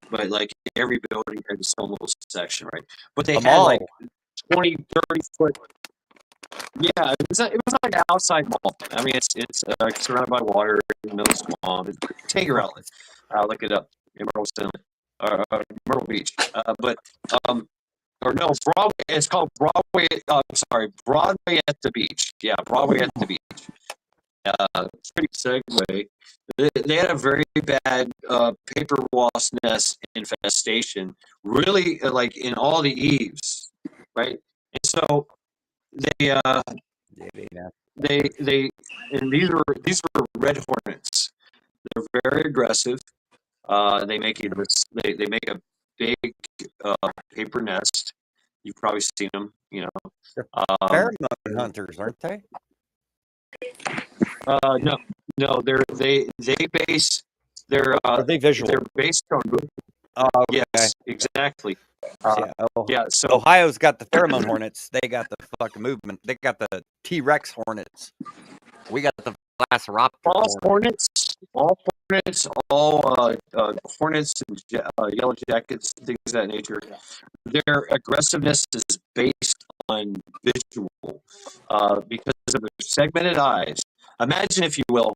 But like every building has its own little section, right? But they had like 20, 30 foot. Yeah, it was like an outside mall. I mean, it's surrounded by water in the middle of the swamp. Tanger Outlet. I'll look it up in Myrtle Beach. Or no, Broadway. It's called Broadway. I'm sorry, Broadway at the Beach. Yeah, Broadway at the Beach. Pretty segue. They had a very bad paper wasp nest infestation. Really, like in all the eaves, right? And so they and these are red hornets. They're very aggressive. They make a big paper nest. You've probably seen them, Pheromone hunters, aren't they? No, they base their Are they visual? They're based on movement. Okay. Yes, exactly. Yeah, so Ohio's got the pheromone hornets. They got the fucking movement. They got the T-Rex hornets. We got the Velociraptor all hornets, all hornets and yellow jackets, things of that nature. Their aggressiveness is based on visual, because of their segmented eyes. Imagine, if you will,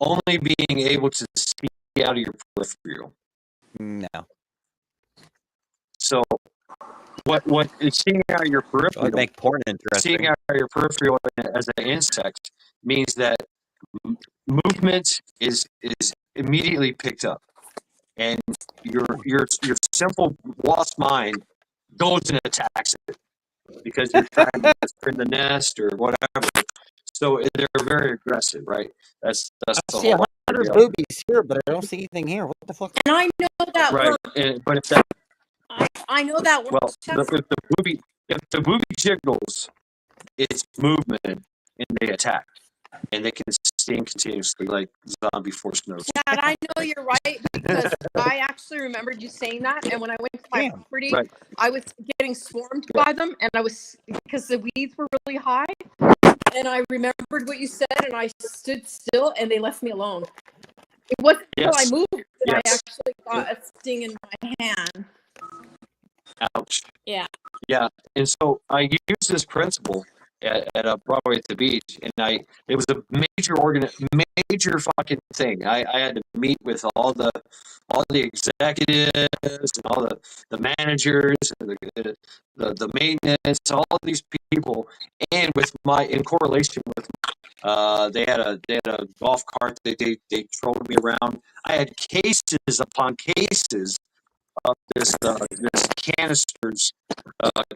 only being able to see out of your peripheral. No. So, what is seeing out of your peripheral? Would make porn interesting. Seeing out of your peripheral as an insect means that movement is immediately picked up, and your simple wasp mind goes and attacks it because you're trying to spin the nest or whatever. So they're very aggressive, right? That's I the see whole 100 deal. boobies here, but I don't see anything here. What the fuck? And I know that Right, works. but if that I know that well, works. if the booby jiggles, it's movement, and they attack, and they can sting continuously like zombie force notes. Dad, I know you're right because I actually remembered you saying that. And when I went to my property, Right. I was getting swarmed by them, and I was because the weeds were really high. And I remembered what you said, and I stood still, and they left me alone. It wasn't until I Yes. moved that I Yes. actually got a sting in my hand. Ouch. Yeah. Yeah, and so I used this principle at Broadway at the Beach, and it was a major fucking thing. I had to meet with all the executives and all the managers and the maintenance, all of these people, and in correlation with they had a golf cart that they trolled me around. I had cases upon cases of this canisters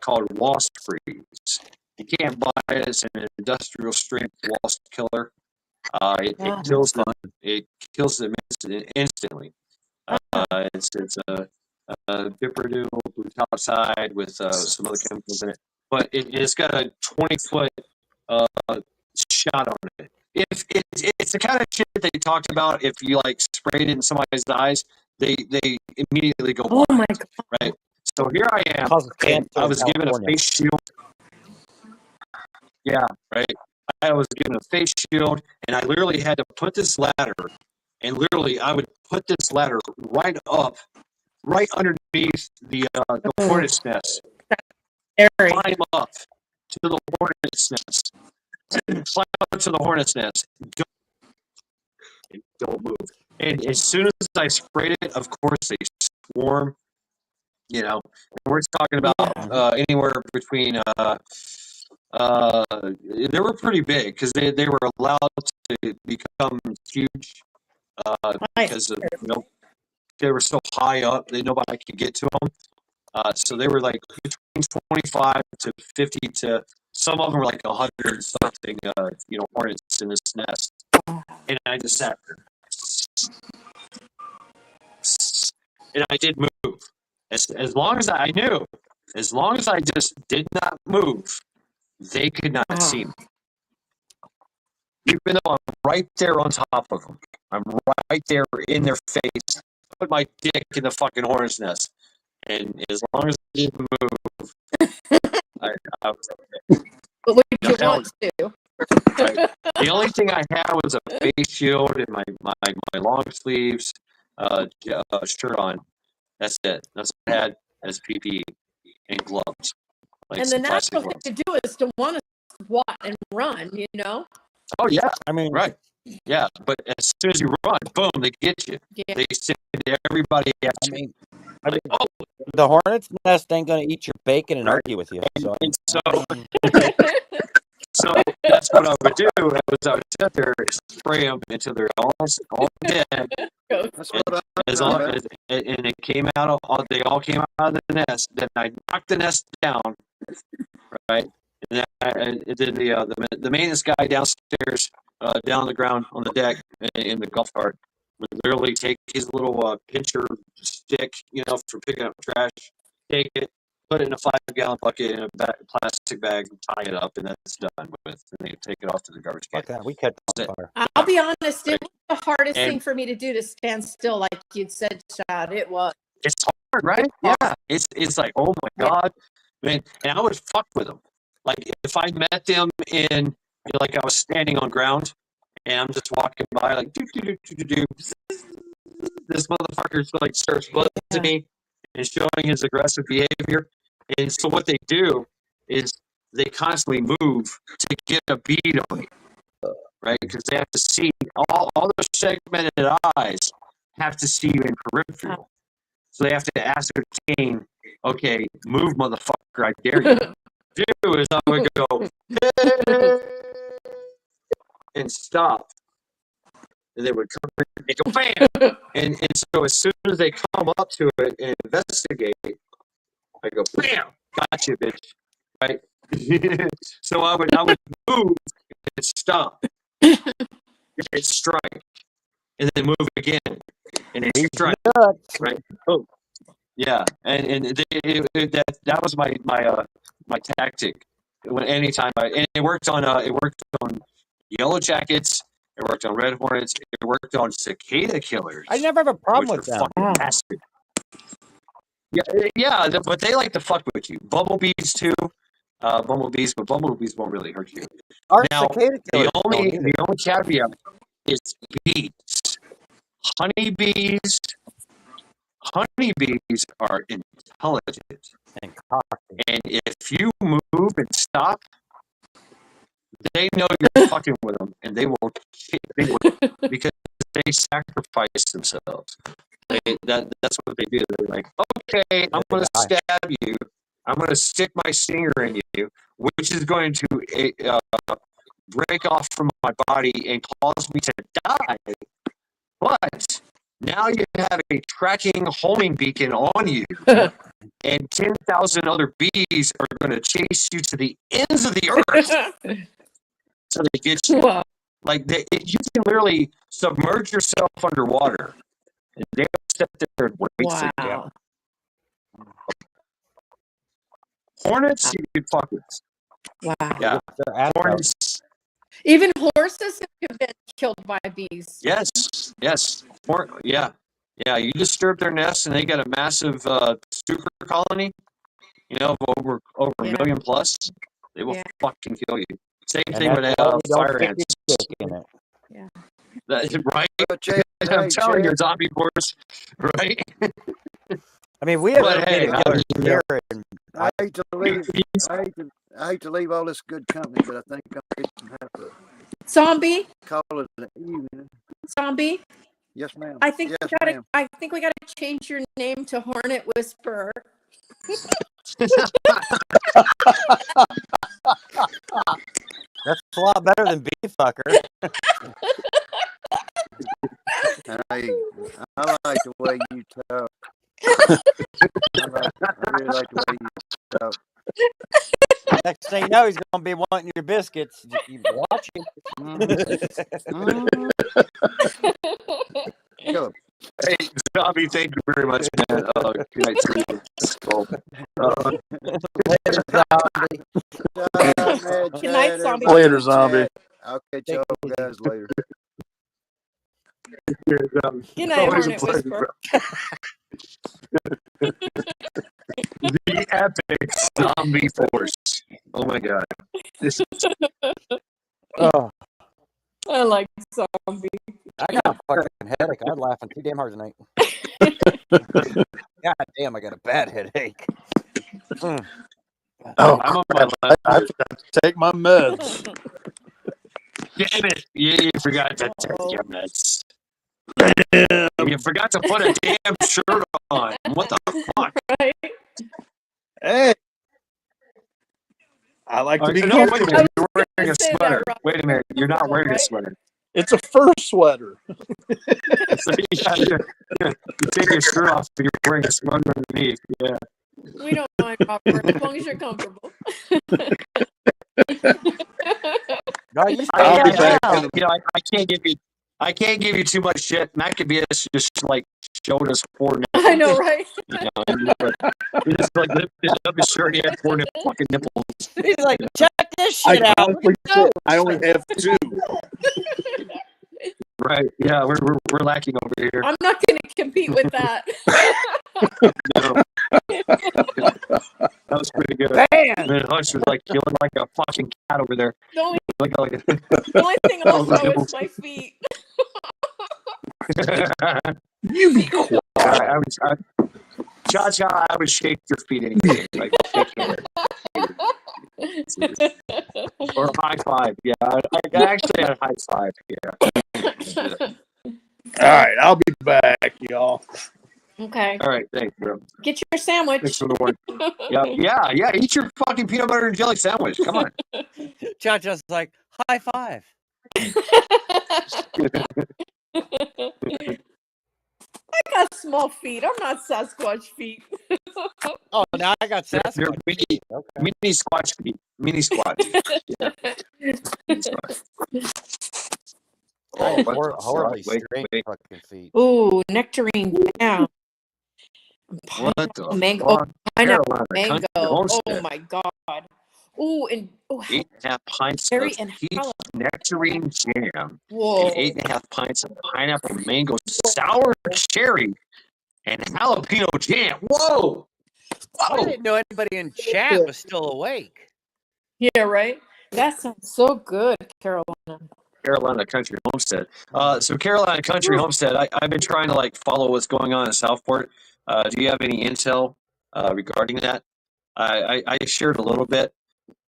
called wasp freeze. You can't buy it. It's an industrial strength wasp killer. It kills them. It kills them instantly. It's a Piperdu blue top side with some other chemicals in it, but it's got a 20-foot shot on it. If it's the kind of shit they talked about, if you like sprayed it in somebody's eyes, they immediately go blind. Oh my God. Right. So here I am. Causes cancer I in was given a California. face shield. Yeah, right. I was given a face shield, and I literally had to put this ladder, and literally I would put this ladder right underneath the hornet's nest. Climb up to the hornet's nest, Climb up to the hornet's nest. Don't move. And as soon as I sprayed it, of course they swarm. You know, we're talking about anywhere between. They were pretty big because they were allowed to become huge because of, you know, they were so high up that nobody could get to them. So they were like between 25 to 50 to some of them were like 100 something, you know, hornets in this nest. And I just sat there. And I did move. As long as I knew, as long as I just did not move, they could not see me. Even though I'm right there on top of them, I'm right there in their face. Put my dick in the fucking hornet's nest, and as long as I didn't move, I was okay. But would you want to? Right. The only thing I had was a face shield and my long sleeves shirt on. That's it. That's what I had as PPE and gloves. Like And the natural thing to do is to want to squat and run, you know? Oh yeah, I mean, right. Yeah, but as soon as you run, boom, they get you. Yeah. They send everybody at you. Like, oh, the hornet's nest ain't gonna eat your bacon and argue with you. So, and so that's what I would do. I would sit there and spray them until they're all dead. That's what I As long as and it came out, they all came out of the nest. Then I knocked the nest down, right? And then the maintenance guy downstairs, down on the ground on the deck in the golf cart, would literally take his little pincher stick, you know, for picking up trash, take it, put it in a 5-gallon bucket in a plastic bag, tie it up, and that's done with. And they take it off to the garbage can. okay, we catch on fire. I'll be honest, it was the hardest And- thing for me to do to stand still, like you'd said, Chad. It was. It's hard, right? Yeah. It's like, oh my God. Man, and I would fuck with them. Like if I met them in, you know, like I was standing on ground and I'm just walking by like this motherfucker's like starts buzzing me and showing his aggressive behavior. And so what they do is they constantly move to get a bead on you, right? Because they have to see all those segmented eyes have to see you in peripheral. So they have to ascertain, okay, move, motherfucker, I dare you. Do is I would go, hey, and stop. And they would come and go, bam! And so as soon as they come up to it and investigate, I go, bam! Gotcha, bitch. Right? So I would move and stop. And strike. And then move again. And then strike. Right? Oh. Yeah, and that was my tactic. Anytime and it worked on yellow jackets, it worked on red hornets, it worked on cicada killers. I never have a problem with them. Fucking bastard. Yeah, but they like to fuck with you. Bumblebees too, but bumblebees won't really hurt you. Our Now cicada killers the don't either. only caveat is bees. Honeybees are intelligent, and if you move and stop, they know you're fucking with them, and they will because they sacrifice themselves. That's what they do. They're like, okay, I'm going to stab you. I'm going to stick my stinger in you, which is going to break off from my body and cause me to die. But now you have a tracking homing beacon on you, and 10,000 other bees are going to chase you to the ends of the earth. So they get you. Wow. Like you can literally submerge yourself underwater, and they step there and wait for you. Wow. Hornets, you can fuck with. Wow. Yeah, hornets. Even horses have been killed by bees. Yes. Yeah. You disturb their nest, and they got a massive super colony. You know, of over a million plus. They will fucking kill you. Same thing with fire ants. Yeah. Right? I'm telling you, zombie force, right? I mean, we have But hey, I I hate to I hate to leave all this good company, but I think I'm going to have to Zombie, call it an evening. zombie. Yes, ma'am. I think Yes, we gotta. ma'am. I think we gotta change your name to Hornet Whisperer. That's a lot better than beef fucker. Hey, I like the way you talk. I really like the way you talk. Next thing you know, he's gonna be wanting your biscuits. You watch him. Go. Hey, Zombie, thank you very much, man. Good night to you. Let's go. Later, zombie. Good night, zombie. Later, zombie. I'll catch y'all guys later. Good night, Always a Hornet pleasure, Whisperer. The epic zombie force. Oh my god. This Oh, I like zombie. I got a fucking headache. I'm laughing too damn hard tonight. God damn, I got a bad headache. Mm. Oh, I'm on crap. my I forgot to take my meds. Damn it. You forgot to take your meds. You forgot to put a damn shirt on. What the fuck? Right? Hey, I like to be No, wait a comfortable. minute. You're wearing a say that, sweater. Rob. Wait a minute. You're not wearing a Right? sweater. It's a fur sweater. So, you take your shirt off and you're wearing a sweater underneath. Yeah. We don't mind, Robert, as long as you're comfortable. No, you I, stay I'll be down. back. I can't give you too much shit. Maccabeus just like showed us four nipples. I know, right? You know, he just like lifted up his shirt. He had four fucking nipples. He's like, check this I shit out. honestly said I only have two. Right? Yeah, we're lacking over here. I'm not going to compete with that. No. That was pretty good. Bam! And then Hush was like killing like a fucking cat over there. The only, Like, the only thing I'll show is my feet. You be quiet. Cha-cha, I would shake your feet anyway. Like, shake your or high five. Yeah, I actually had a high five. Yeah. All right, I'll be back, y'all. Okay. All right, thanks, bro. Get your sandwich. Thanks for the warning. Yeah. Eat your fucking peanut butter and jelly sandwich. Come on. Cha-Cha's like, high five. I got small feet. I'm not Sasquatch feet. Oh, now I got They're Sasquatch. mini squatch feet. Mini squatch. Yeah. Mini squatch. I have what the horribly fuck? straight Wait. fucking feet. Ooh, nectarine jam. What the Mango. fuck? Oh, pineapple Carolina mango. Country Oh Homestead. my god. Ooh, and 8.5 pints berry of and peach jalapeno. nectarine jam. Whoa. And 8.5 pints of pineapple mango sour cherry and jalapeno jam. Whoa! I didn't know anybody in chat was still awake. Yeah, right? That sounds so good, Carolina. Carolina Country Homestead. So Carolina Country Homestead, I've been trying to like follow what's going on in Southport. Do you have any intel regarding that? I shared a little bit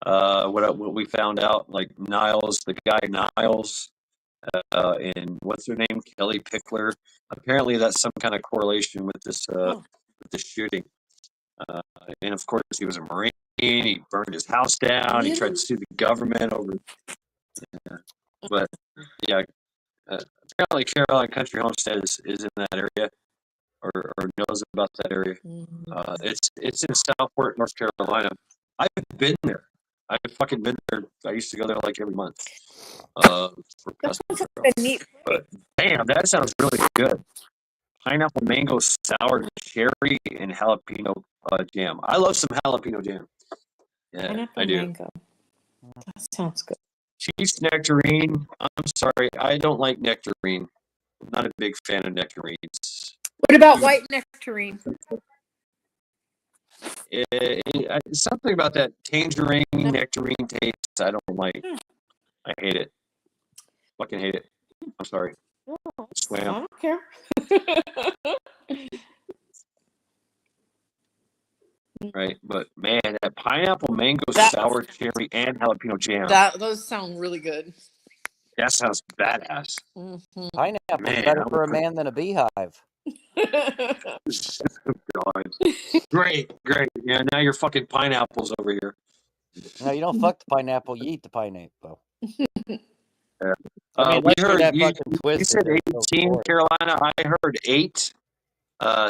what we found out. Like Niles, the guy Niles, and what's her name, Kelly Pickler. Apparently, that's some kind of correlation with this with the shooting. And of course, he was a Marine. He burned his house down. He tried to sue the government over. But yeah, apparently Carolina Country Homestead is in that area, or knows about that area. It's in Southport, North Carolina. I've been there. I've fucking been there. I used to go there like every month. For customer neat. But damn, that sounds really good. Pineapple, mango, sour cherry, and jalapeno jam. I love some jalapeno jam. Yeah, Pineapple I do. mango. That sounds good. Cheese nectarine. I'm sorry, I don't like nectarine. I'm not a big fan of nectarines. What about white nectarine? Something about that tangerine nectarine taste I don't like. I hate it. Fucking hate it. I'm sorry. I Swam. don't care. right? But man, that pineapple, mango, That sour cherry, and jalapeno jam. those sound really good. That sounds badass. Mhm. Pineapple's Man, better I for a would man than a beehive. God. Great. Yeah, now you're fucking pineapples over here. No, you don't fuck the pineapple. You eat the pineapple. Yeah. I mean, We unless you're heard that you fucking twisted. said to go 18, for it. Carolina. I heard 8.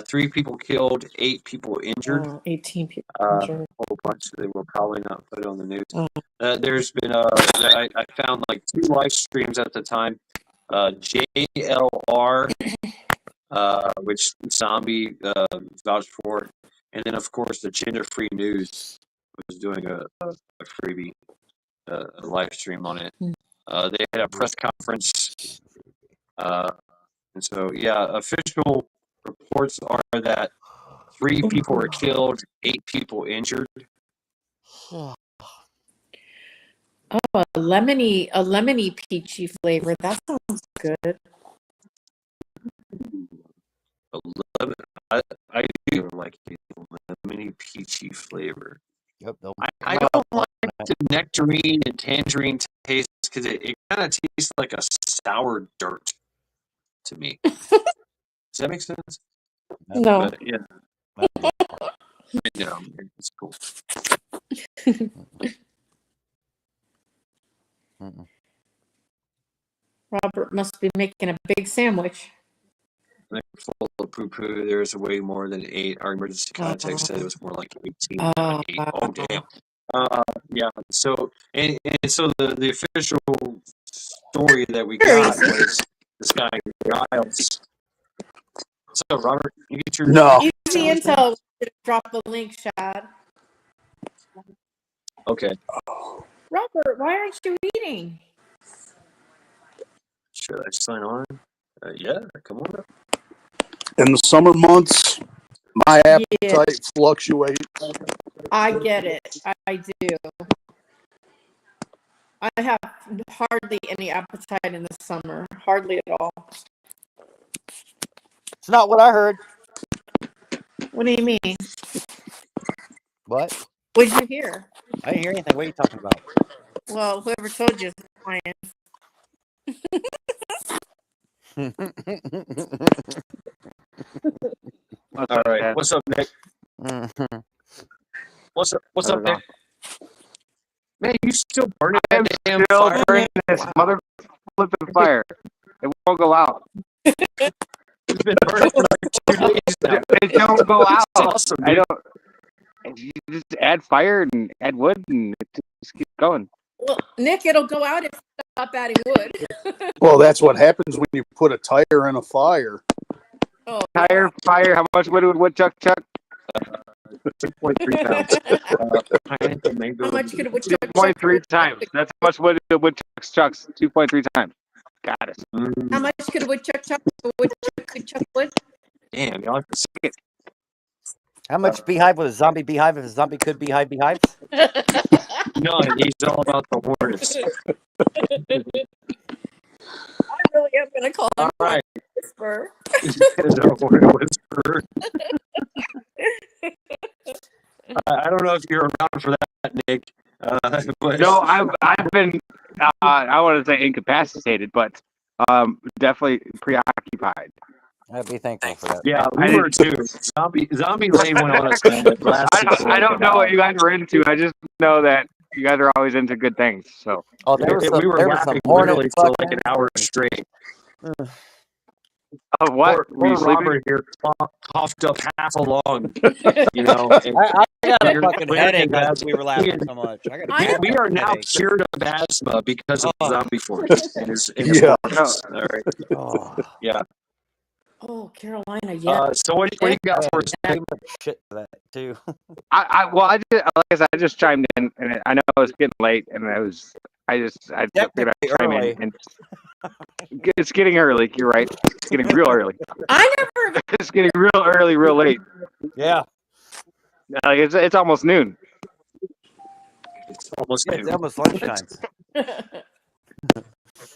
3 people killed, 8 people injured. 18 people A injured. whole bunch. They will probably not put it on the news. Oh. There's been I found like 2 live streams at the time. JLR, which Zombie vouched for, and then of course the Gender Free News was doing a freebie, a live stream on it. They had a press conference, and so yeah, official reports are that 3 people were killed, 8 people injured. Oh, a lemony peachy flavor. That sounds good. I do like the lemony peachy flavor. Yep. I don't like the nectarine and tangerine taste because it kind of tastes like a sour dirt to me. Does that make sense? No. But, yeah. No, it's cool. Robert must be making a big sandwich. Full of poo-poo. There's way more than 8. Our emergency contact said it was more like 18. Oh, 8. Oh, damn. Yeah. So and so the official story that we got was this guy Giles. What's up, Robert? You get your Easy intel. Drop the link, Shad. Okay. Robert, why aren't you eating? Should I sign on? Yeah, come on up. In the summer months, my appetite fluctuates. I get it. I do. I have hardly any appetite in the summer. Hardly at all. It's not what I heard. What do you mean? What? What'd you hear? I didn't hear anything. What are you talking about? Well, whoever told you is lying. All right. What's up, Nick? What's up, Nick? Man, you still burning that damn fire? Burning this mother flipping fire. It won't go out. It's been burning for like 2 days now. It don't go out. Awesome, I don't. You just add fire and add wood, and it just keeps going. Well, Nick, it'll go out if you stop adding wood. Well, that's what happens when you put a tire in a fire. Oh, Tire, fire. How much wood would woodchuck chuck? 2.3 pounds. How much could a woodchuck 2.3 times. That's how much wood a woodchuck chucks. 2.3 times. Got it. How much could a woodchuck chuck? A woodchuck could chuck wood? Damn, y'all have to see it. How much beehive would a zombie beehive if a zombie could beehive beehives? None. He's all about the hornets. I really am going to call him All right. Whisper. The hornet whisperer. I don't know if you're around for that, Nick. But No, I've been I want to say incapacitated, but definitely preoccupied. I'd be thankful for that. yeah, we were too. Zombie Lane went on us last I don't know what you guys were into. I just know that you guys are always into good things. So Oh, there was some, we were there was some laughing hornet literally for like an fucking- hour straight. Oh, what? Poor Were you sleeping? Robert here coughed up half a lung. You know, and I got a we're- fucking we're headache having because we were laughing so much. I got a we are now headache. cured of asthma because of Oh. Zombie Force. And it's Yeah. works. All right. Oh. Yeah. Oh, Carolina, yeah. So what do you got for us? Too much shit for that too. I just chimed in, and I know it was getting late, and I figured I'd chime early. in. And it's getting early. You're right. It's getting real early. I never. It's getting real early, real late. Yeah. Like it's almost noon. It's almost Yeah, it's almost lunchtime.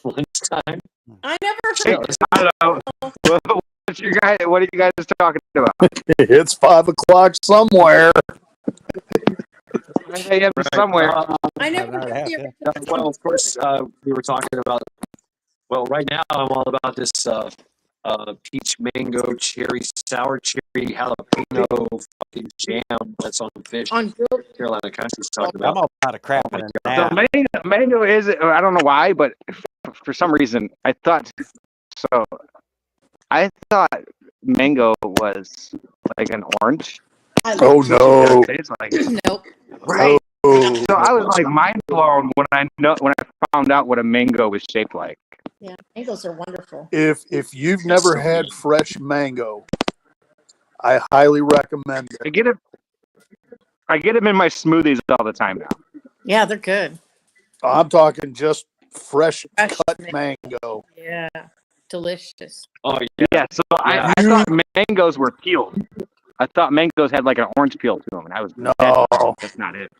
lunchtime. I never Hey, heard. I don't know. What are you guys talking about? It's 5 o'clock somewhere. I am somewhere. I never heard the original. Well, of course, we were talking about. Well, right now I'm all about this peach, mango, cherry, sour cherry, jalapeno fucking jam that's on fish. On grilled. Carolina Country's talking I'm about. all out of crap in The now. mango is, I don't know why, but for some reason I thought so. I thought mango was like an orange. Oh no. It's like Nope. right. Oh. So I was like mind blown when I found out what a mango was shaped like. Yeah, mangoes are wonderful. If you've never had fresh mango, I highly recommend it. I get them in my smoothies all the time now. Yeah, they're good. I'm talking just fresh Fresh cut mango. Yeah, delicious. Oh Yeah. So I thought mangoes were peeled. I thought mangoes had like an orange peel to them, and I was No. that's not it.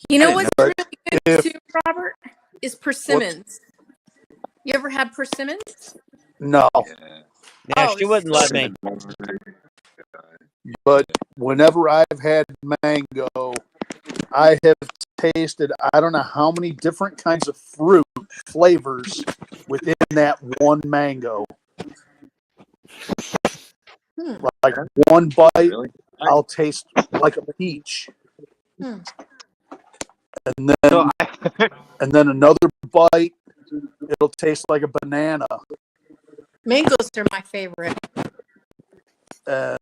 You know what's But really good too, Robert? Is persimmons. You ever had persimmons? No. Yeah, she wouldn't let me. But whenever I've had mango, I have tasted I don't know how many different kinds of fruit flavors within that one mango. Like one bite, I'll taste like a peach. Hmm. And then another bite, it'll taste like a banana. Mangoes are my favorite. And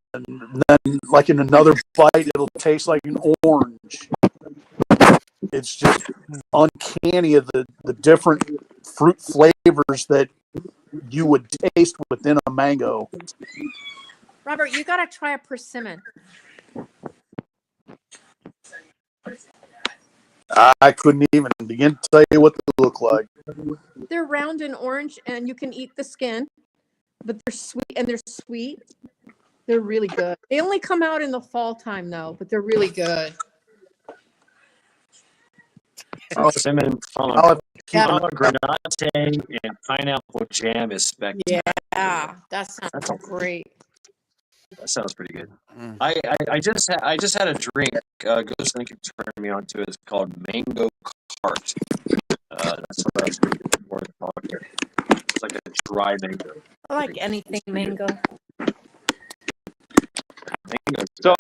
then, like in another bite, it'll taste like an orange. It's just uncanny of the different fruit flavors that you would taste within a mango. Robert, you gotta try a persimmon. I couldn't even begin to tell you what they look like. They're round and orange, and you can eat the skin, but they're sweet. They're really good. They only come out in the fall time, though, but they're really good. Cinnamon, pomegranate, and pineapple jam is spectacular. Yeah, that sounds great. That sounds pretty good. I just had a drink. Ghost Link turned me on to it. It's called Mango Cart. That's what I was drinking before the podcast. It's like a dry mango. I like anything mango. Mango. So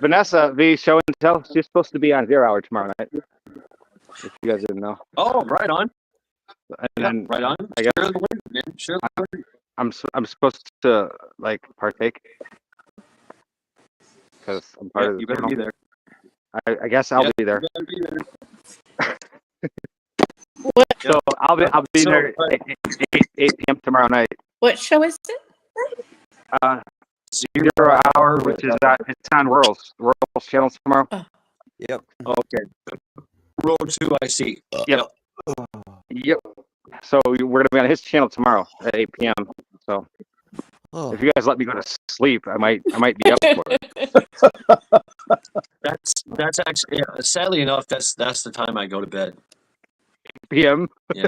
Vanessa V show and tell, she's supposed to be on 0 Hour tomorrow night. If you guys didn't know. Oh, right on. And then Right on. I guess Share the word, man. Share the word. I'm supposed to like partake because I'm part of the You better channel. be there. I guess I'll be there. You better be there. So I'll be So, there 8 p.m. tomorrow night. What show is it? 0 Hour, which is it's on World's channel tomorrow. Yep. Okay. Row 2, I see. Yep. Yep. So we're gonna be on his channel tomorrow at 8 p.m. So if you guys let me go to sleep, I might be up for it. That's actually sadly enough that's the time I go to bed. 8 p.m. Yeah.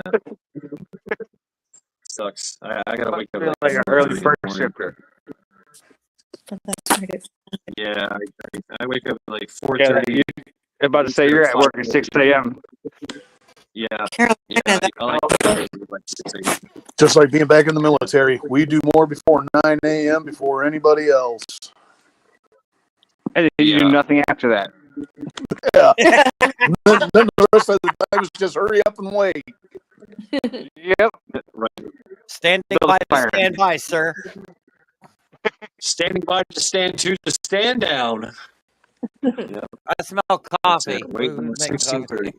Sucks. I gotta wake up like an early 4:30 first in the morning. shifter. Yeah, I wake up at like Yeah, 4:30. I'm about to say you're at work at 6 a.m. Yeah. Yeah, I like like 6 a.m. Just like being back in the military, we do more before 9 a.m. before anybody else. And you do nothing after that. Yeah. then the rest of the time is just hurry up and wait. Yep. Right. Standing Build by a to fire. stand by, sir. Standing by to stand to stand down. Yeah. I smell coffee. Wait Ooh, until make coffee. 16:30.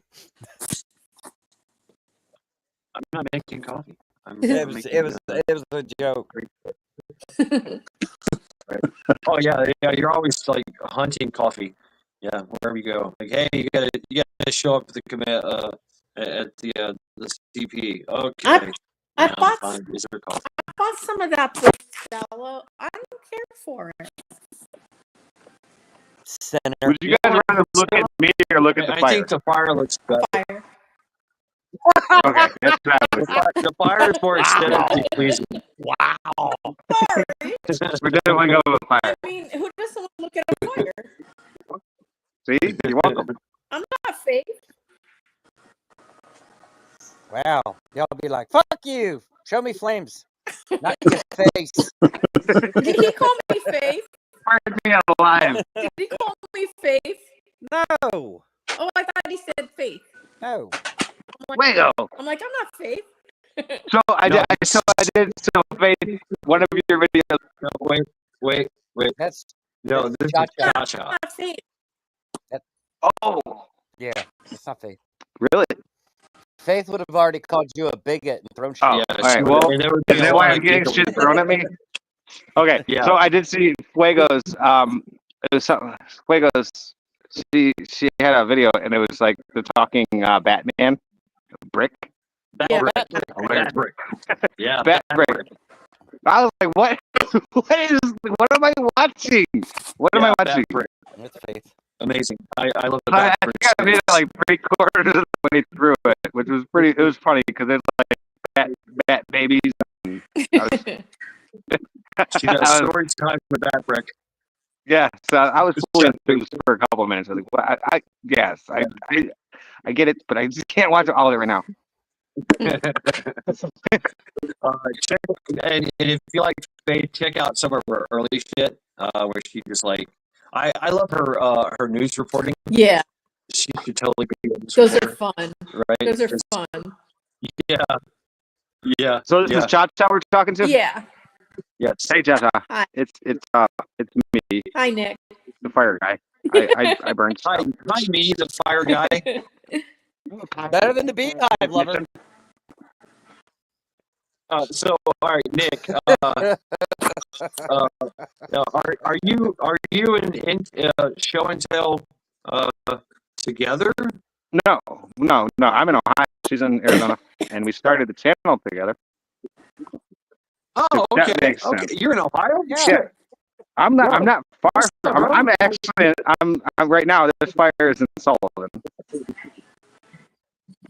I'm not making coffee. It was a joke. Right. Oh yeah, you're always like hunting coffee. Yeah, wherever you go. Like, hey, you gotta show up at the command at the CP. Okay. I bought fine. Is there coffee? I bought some of that Bustelo. I don't care for it. Center. Would you guys rather look at me or look at the I fire? think the fire looks better. Fire. Okay, that's bad. The fire is more aesthetically pleasing. Wow. We definitely go with fire. I mean, who doesn't want to look at a fire? See, you're welcome. I'm not fake. Wow. Y'all be like, fuck you. Show me flames. Not your face. Did he call me Faith? Burn me alive. Did he call me Faith? No. Oh, I thought he said Faith. No. Fuego. I'm like, I'm not Faith. So I did. So Faith, one of your videos. No, wait. That's No, this Cha-Cha. is I'm Cha-Cha. not Faith. Oh, yeah. It's not Faith. really? Faith would have already called you a bigot and thrown shit. Oh, Yeah, all right. Well, is that why I'm getting shit thrown at me? Okay. Yeah. So I did see Fuego's. It was something. Fuego's. She had a video and it was like the talking Batman brick. Yeah. Brick. Yeah. Bat brick. I was like, what? What am I watching? What am I watching? Brick. That's Faith. Amazing. I love the I Bat think Brick. I made it like 3/4 of the way through it, which was pretty. It was funny because there's like bat babies. And She does story time with Bat Brick. yeah, so I was fully enthused for a couple of minutes. I was like, well, yes, I get it, but I just can't watch all of it right now. Check, and if you like Faith, check out some of her early shit, where she just like, I love her news reporting. Yeah. She should totally be a news Those are reporter, fun. right? Those are It's- fun. Yeah. So this is Cha-Cha we're talking to? Yeah. Yes. Hey Cha-Cha. Hi. It's me, Hi, Nick. the fire guy. I burned Hi, stuff. me, the fire guy. Better than the beehive lover. So, all right, Nick. Are you in show and tell together? No. I'm in Ohio. She's in Arizona, and we started the channel together. Oh, If that okay. makes sense. Okay, you're in Ohio. Yeah. I'm not far What's up, from. bro? I'm actually. I'm right now. This fire is in Sullivan.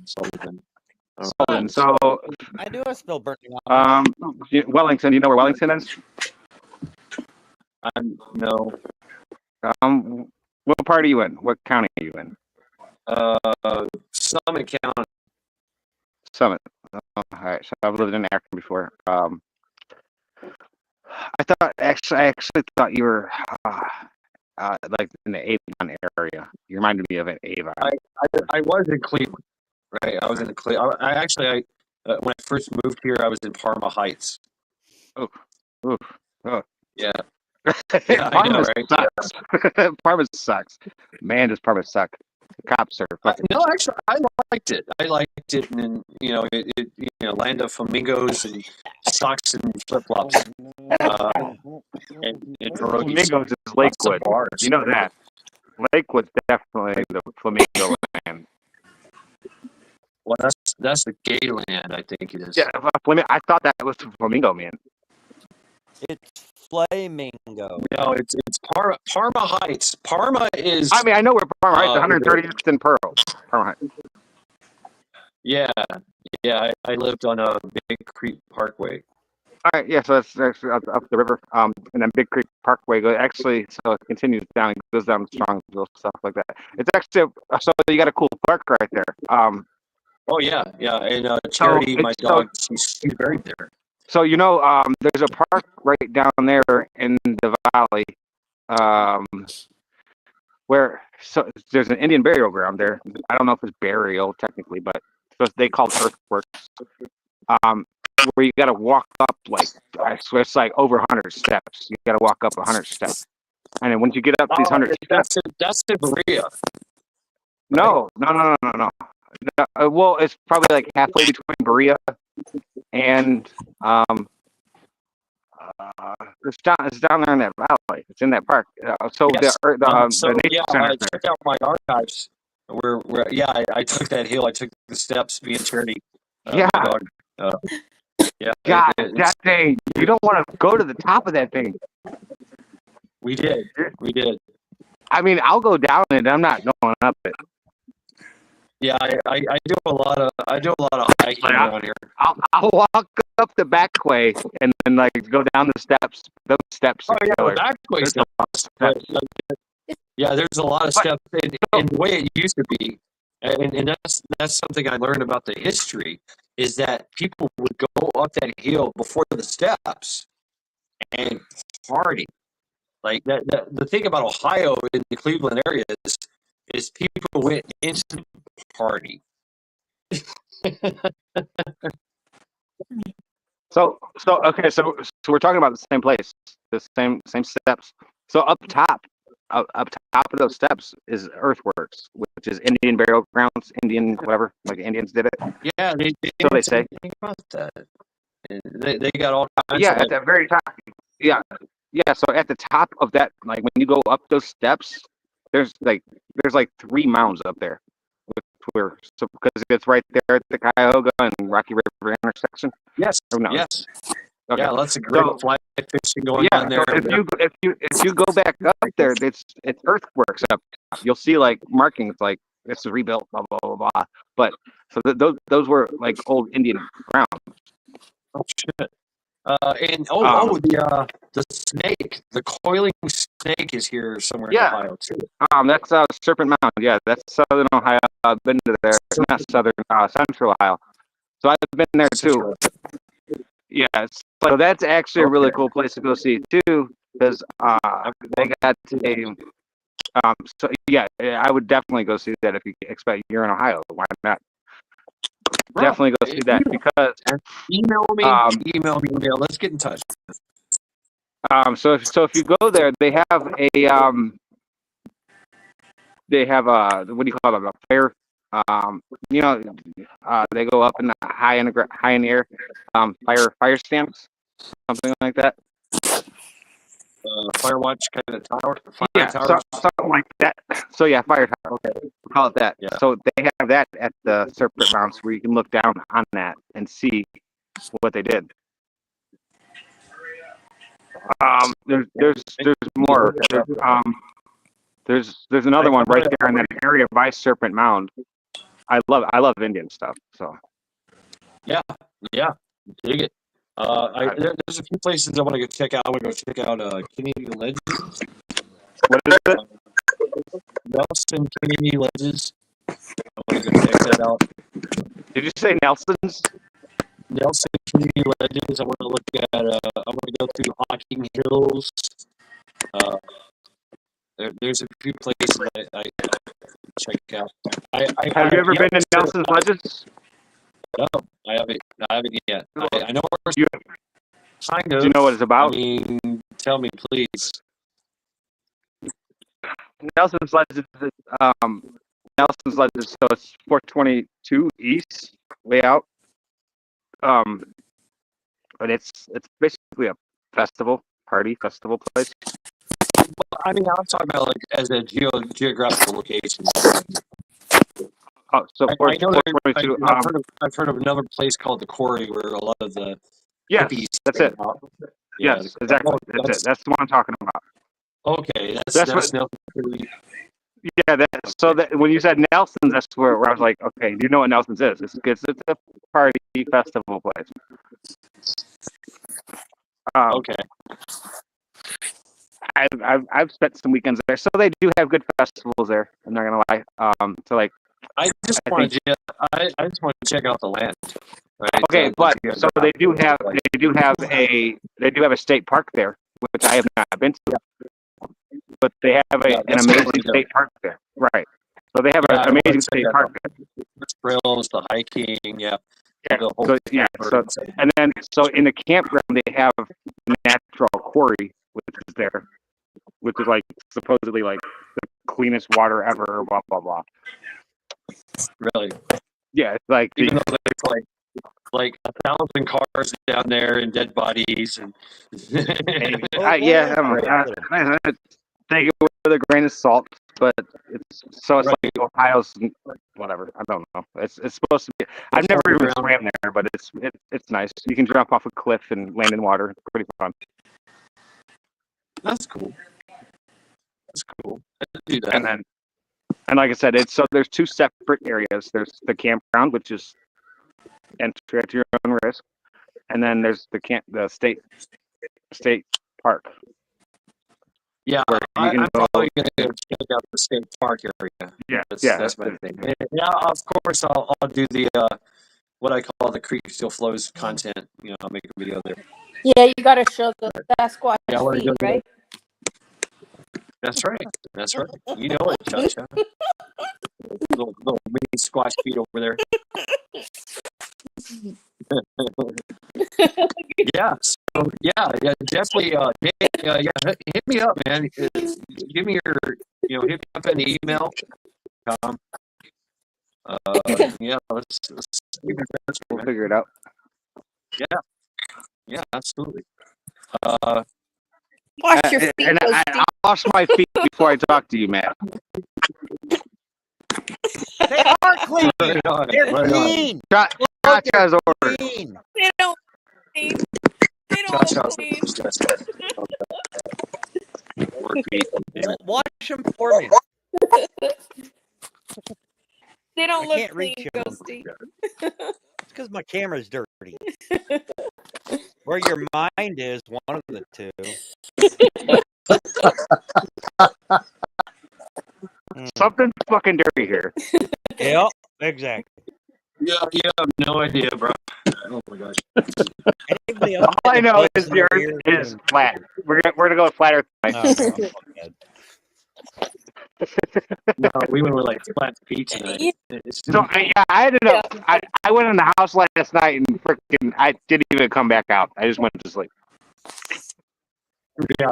Sullivan. Sullivan. So, I do have still burning on. Wellington. You know where Wellington is? No. What part are you in? What county are you in? Summit County. Summit. All right. So I've lived in Akron before. I actually thought you were like in the Avon area. You reminded me of an Avon. I was in Cleveland, right? I was in Cleveland. I when I first moved here, I was in Parma Heights. Oh. Yeah. Yeah, I know, Parma right? sucks. Parma sucks. Man, does Parma suck. The cops are fucking. No, actually, I liked it. And then, land of flamingos and socks and flip flops. And pierogies. Flamingos is Lots of Lakewood. bars. You know that. Lakewood's definitely the flamingo land. Well, that's the gay land, I think it is. Yeah, I thought that was flamingo, man. It's Flamingo. No, it's Parma Heights. Parma is. I mean, I know where Parma Heights, 130th and Pearl. Parma Heights. Yeah. I lived on a Big Creek Parkway. All right, yeah, so that's up the river, and then Big Creek Parkway so it continues down and goes down to Strongsville, stuff like that. It's actually so you got a cool park right there. Oh yeah, and Charity, my dog, she's buried there. So there's a park right down there in the valley, where there's an Indian burial ground there. I don't know if it's burial technically, but they call it earthworks. Where you got to walk up I swear it's like over 100 steps. You got to walk up 100 steps, and then once you get up these 100 steps, that's in Berea. No. Well, it's probably like halfway between Berea and it's down there in that valley. It's in that park. So Yes. the nature center. Check out my archives. I took that hill. I took the steps being Charity. Yeah. My dog. God, that thing. You don't want to go to the top of that thing. We did. I mean, I'll go down it. I'm not going up it. Yeah, I do a lot of hiking around here. I'll walk up the back way and then go down the steps. Those steps. Oh yeah, the back way. Yeah, there's a lot of But stuff in the way it used to be, and that's something I learned about the history is that people would go up that hill before the steps and party. Like the thing about Ohio in the Cleveland area is people went into the party. so okay, so we're talking about the same place, the same steps. So up top of those steps is earthworks, which is Indian burial grounds, Indian whatever, like Indians did it. Yeah, they So they didn't say say. anything about that. And they got all kinds Yeah, of at like the very top. Yeah, yeah. So at the top of that, like when you go up those steps, there's like 3 mounds up there, where so because it's right there at the Cuyahoga and Rocky River intersection. yes, Oh no. yes, Okay. yeah, lots of great So fly fishing going yeah, on so there. if you go back up there, it's earthworks up top. You'll see like markings like it's rebuilt, blah blah blah blah. But so those were like old Indian grounds. Oh shit. And Um, the snake, the coiling snake is here somewhere in yeah, Ohio too. that's Serpent Mound. Yeah, that's Southern Ohio. I've been to there, not Southern, Central Ohio. So I've been there too. Yeah, so that's actually a really cool place to go see too, because they got a. So yeah, I would definitely go see that if you expect you're in Ohio. Why not? Definitely go see that because email me. Let's get in touch. So if you go there, they have a what do you call it, a fair, they go up in the high in the air, fire stamps, something like that. Firewatch kind of tower, fire Yeah, tower. something like that. So yeah, fire tower. Okay, we'll call it that. Yeah. So they have that at the Serpent Mounds where you can look down on that and see what they did. There's more. There's another one right there in that area by Serpent Mound. I love Indian stuff. So Yeah, dig it. There's a few places I want to go check out. I want to go check out Canadian Ledges. What is it? Nelson Canadian Ledges. I want to go check that out. Did you say Nelson's? Nelson Canadian Ledges. I want to look at. I want to go through Hocking Hills. There's a few places I check out. Have you ever been to Nelson's Ledges? No, I haven't yet. I know where you. Kind of. Do you know what it's about? I mean, tell me, please. Nelson's Ledges. Nelson's Ledges. So it's 422 East, way out. But it's basically a festival place. I mean, I'm talking about like as a geographical location. Oh, so I know 422. I've heard of another place called the Quarry where a lot of the yes, hippies that's hang it. out. Yes, exactly. That's it. That's the one I'm talking about. Okay, that's Nelson. Yeah, so that when you said Nelson's, that's where I was like, okay, do you know what Nelson's is? It's a party festival place. Okay. I've spent some weekends there, so they do have good festivals there. I'm not gonna lie. So like, I just want to check out the land. Right? Okay, but so they do have a state park there, which I have not been to. But they have an amazing state park there, right? So they have an amazing state park there. The trails, the hiking, yeah. And then in the campground they have natural quarry, which is there, which is like supposedly like the cleanest water ever, blah blah blah. Really? Yeah, it's like even though there's like 1,000 cars down there and dead bodies and take it with a grain of salt, but it's like Ohio's whatever. I don't know. It's supposed to be. I've never even swam there, but it's nice. You can jump off a cliff and land in water. It's pretty fun. That's cool. Do that. And like I said, there's two separate areas. There's the campground, which is entry at your own risk, and then there's the state park. Yeah, where you I'm can go. probably gonna go check out the state park area. Yeah, That's my thing. And yeah, of course I'll do the what I call the Creek Still Flows content. You know, I'll make a video there. Yeah, you got to show the Sasquatch Yeah, I want to feet, go. right? That's right. That's right. You know it, Cha-Cha. Little mini squash feet over there. Yeah. So yeah, definitely. Nick, yeah, hit me up, man. Give me your, hit me up in the email. Yeah, let's We'll figure it out. Yeah, absolutely. Wash your feet, And I Ghosty. wash my feet before I talk to you, man. They are clean. Right on, They're right on. clean. Cha-Cha's order. Clean. They don't clean. They don't Cha-Cha's clean. Work feet. Wash them for me. They don't I look can't clean, reach 'em. Ghosty. It's because my camera's dirty. Where your mind is, one of the two. Something's fucking dirty here. Yep, exactly. Yeah, you have no idea, bro. Oh my gosh. Anybody else All I know get is a the bug in earth your ear? is flat. We're gonna go with flat earth tonight. Oh, okay. No, we went with like flat feet tonight. So I ended up. I went in the house last night and freaking I didn't even come back out. I just went to sleep. Yeah,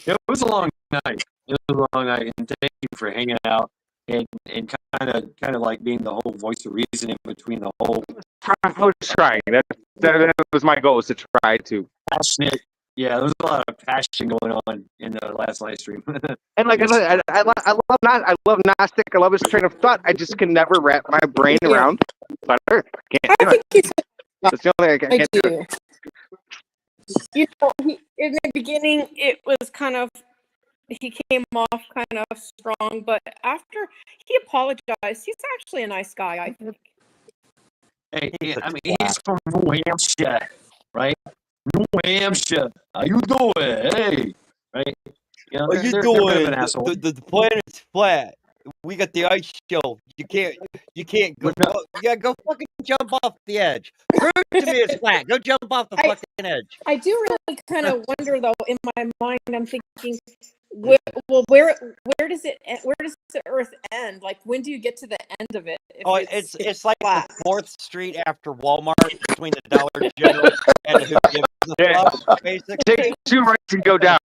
it was a long night. It was a long night, and thank you for hanging out and kind of like being the whole voice of reason in between the whole I was trying. That was my goal, was to try to. passionate. Yeah, there was a lot of passion going on in the last live stream. And like I love Gnostic. I love his train of thought. I just can never wrap my brain around flat Earth. Can't do it. That's the only thing I can't do. It. You know, in the beginning, it was kind of, he came off kind of strong, but after he apologized, he's actually a nice guy, I think. Hey, I mean, he's from New Hampshire, right? New Hampshire. How you doing? Hey, right? You know, What you they're a bit of doing? an asshole. The planet's flat. We got the ice show. You can't go. You gotta go fucking jump off the edge. Prove to me it's flat. Go jump off the fucking edge. I do really kind of wonder, though, in my mind, I'm thinking, where does the Earth end? Like, when do you get to the end of it? If Oh, it's like the 4th Street after Walmart between the Dollar General and the Who Gives a Fuck, basically. Take 2 rights and go down.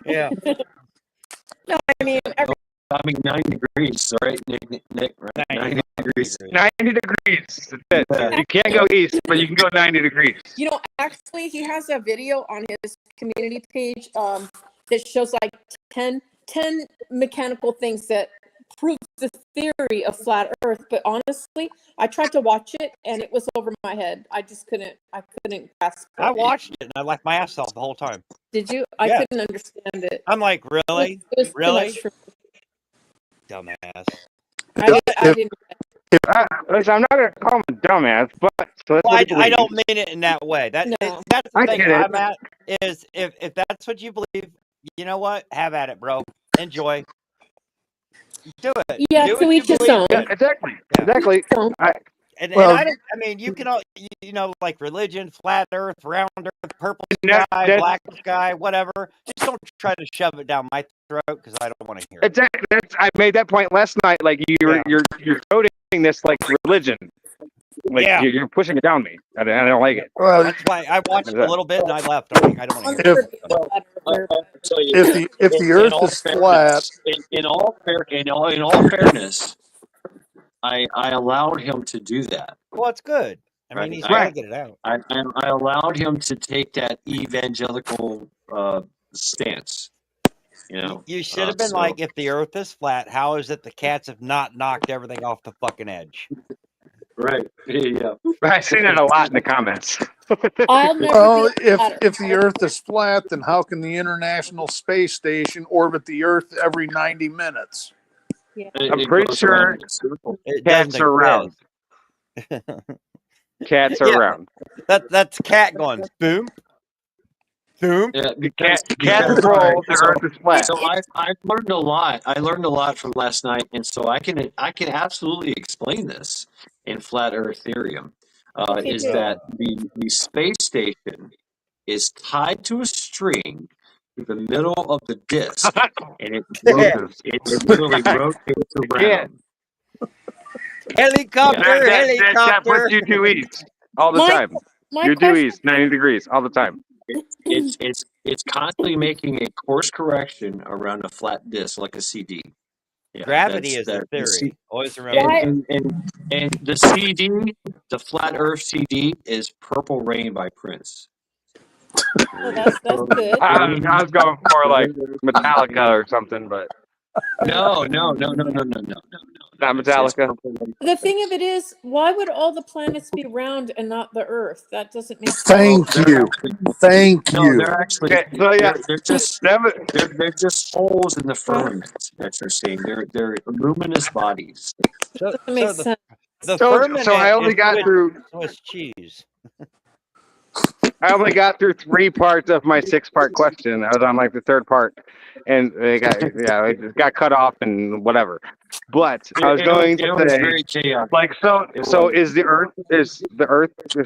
Yeah. No, I mean, 9 degrees, right, Nick? Right? 90 degrees. 90 degrees. That's it. You can't go east, but you can go 90 degrees. you know, actually, he has a video on his community page that shows like 10 mechanical things that prove the theory of flat Earth. But honestly, I tried to watch it and it was over my head. I couldn't grasp it. I watched it and I laughed my ass off the whole time. Did you? I Yeah. couldn't understand it. I'm like, really? It was too Really? much for me. Dumbass. I didn't. Listen, I'm not gonna call him a dumbass, but so that's Well, what he I don't believes. mean it in that way. That's No. the I thing get it. I'm at is if that's what you believe, you know what? Have at it, bro. Enjoy. Do it. Yeah, Do to what you each his believe own. in. Exactly. Yeah. Exactly. And Well- I don't. I mean, you can all you know, like religion, flat Earth, round Earth, purple No, sky, that's- black sky, whatever. Just don't try to shove it down my throat because I don't want to hear it. Exactly. I made that point last night. Like you're coding this like religion. Like Yeah. you're pushing it down me. I don't like it. Well, That's why I watched a little bit and I left. I'm like, I don't want to hear it. if tell you, if the in Earth all is flat, fairness, in all fairness, I allowed him to do that. Well, it's good. I mean, Right. he's got to Right. get it out. I allowed him to take that evangelical stance. You know, You should have been so- like, if the Earth is flat, how is it the cats have not knocked everything off the fucking edge? right, yeah. I've seen that a lot in the comments. I'll never well, be a flat if the Earth is flat, then how can the International Space Station orbit the Earth every 90 minutes? Yeah. I'm pretty goes sure around in a circle. It cats doesn't are round. exist. Cats are Yeah. round. That's cat going boom. Thump. Because Cats all right, roll, the earth is flat. so I've learned a lot. I learned a lot from last night, and so I can absolutely explain this in flat Eartherium. Okay, Is good. that the space station is tied to a string to the middle of the disk, and it literally rotates around. Helicopter, That helicopter. puts you due east all the My- time. my You're due question- east, 90 degrees all the time. It's constantly making a course correction around a flat disk like a CD. Yeah, Gravity is that's the theory. C- Always remember and, that. and the CD, the flat Earth CD, is "Purple Rain" by Prince. Oh, that's good. I was going for like Metallica or something, but No. not Metallica. The thing of it is, why would all the planets be round and not the Earth? That doesn't make sense. Thank you. Thank No, you. they're actually Okay, so yeah, they're just holes in the firmament that you're seeing. They're luminous bodies. So, That makes so sense. the So firmament I only is got Swiss- through Swiss cheese. I only got through 3 parts of my 6-part question. I was on like the 3rd part, and it got cut off and whatever. But I was going to was say, very chaotic. like, so is the Earth?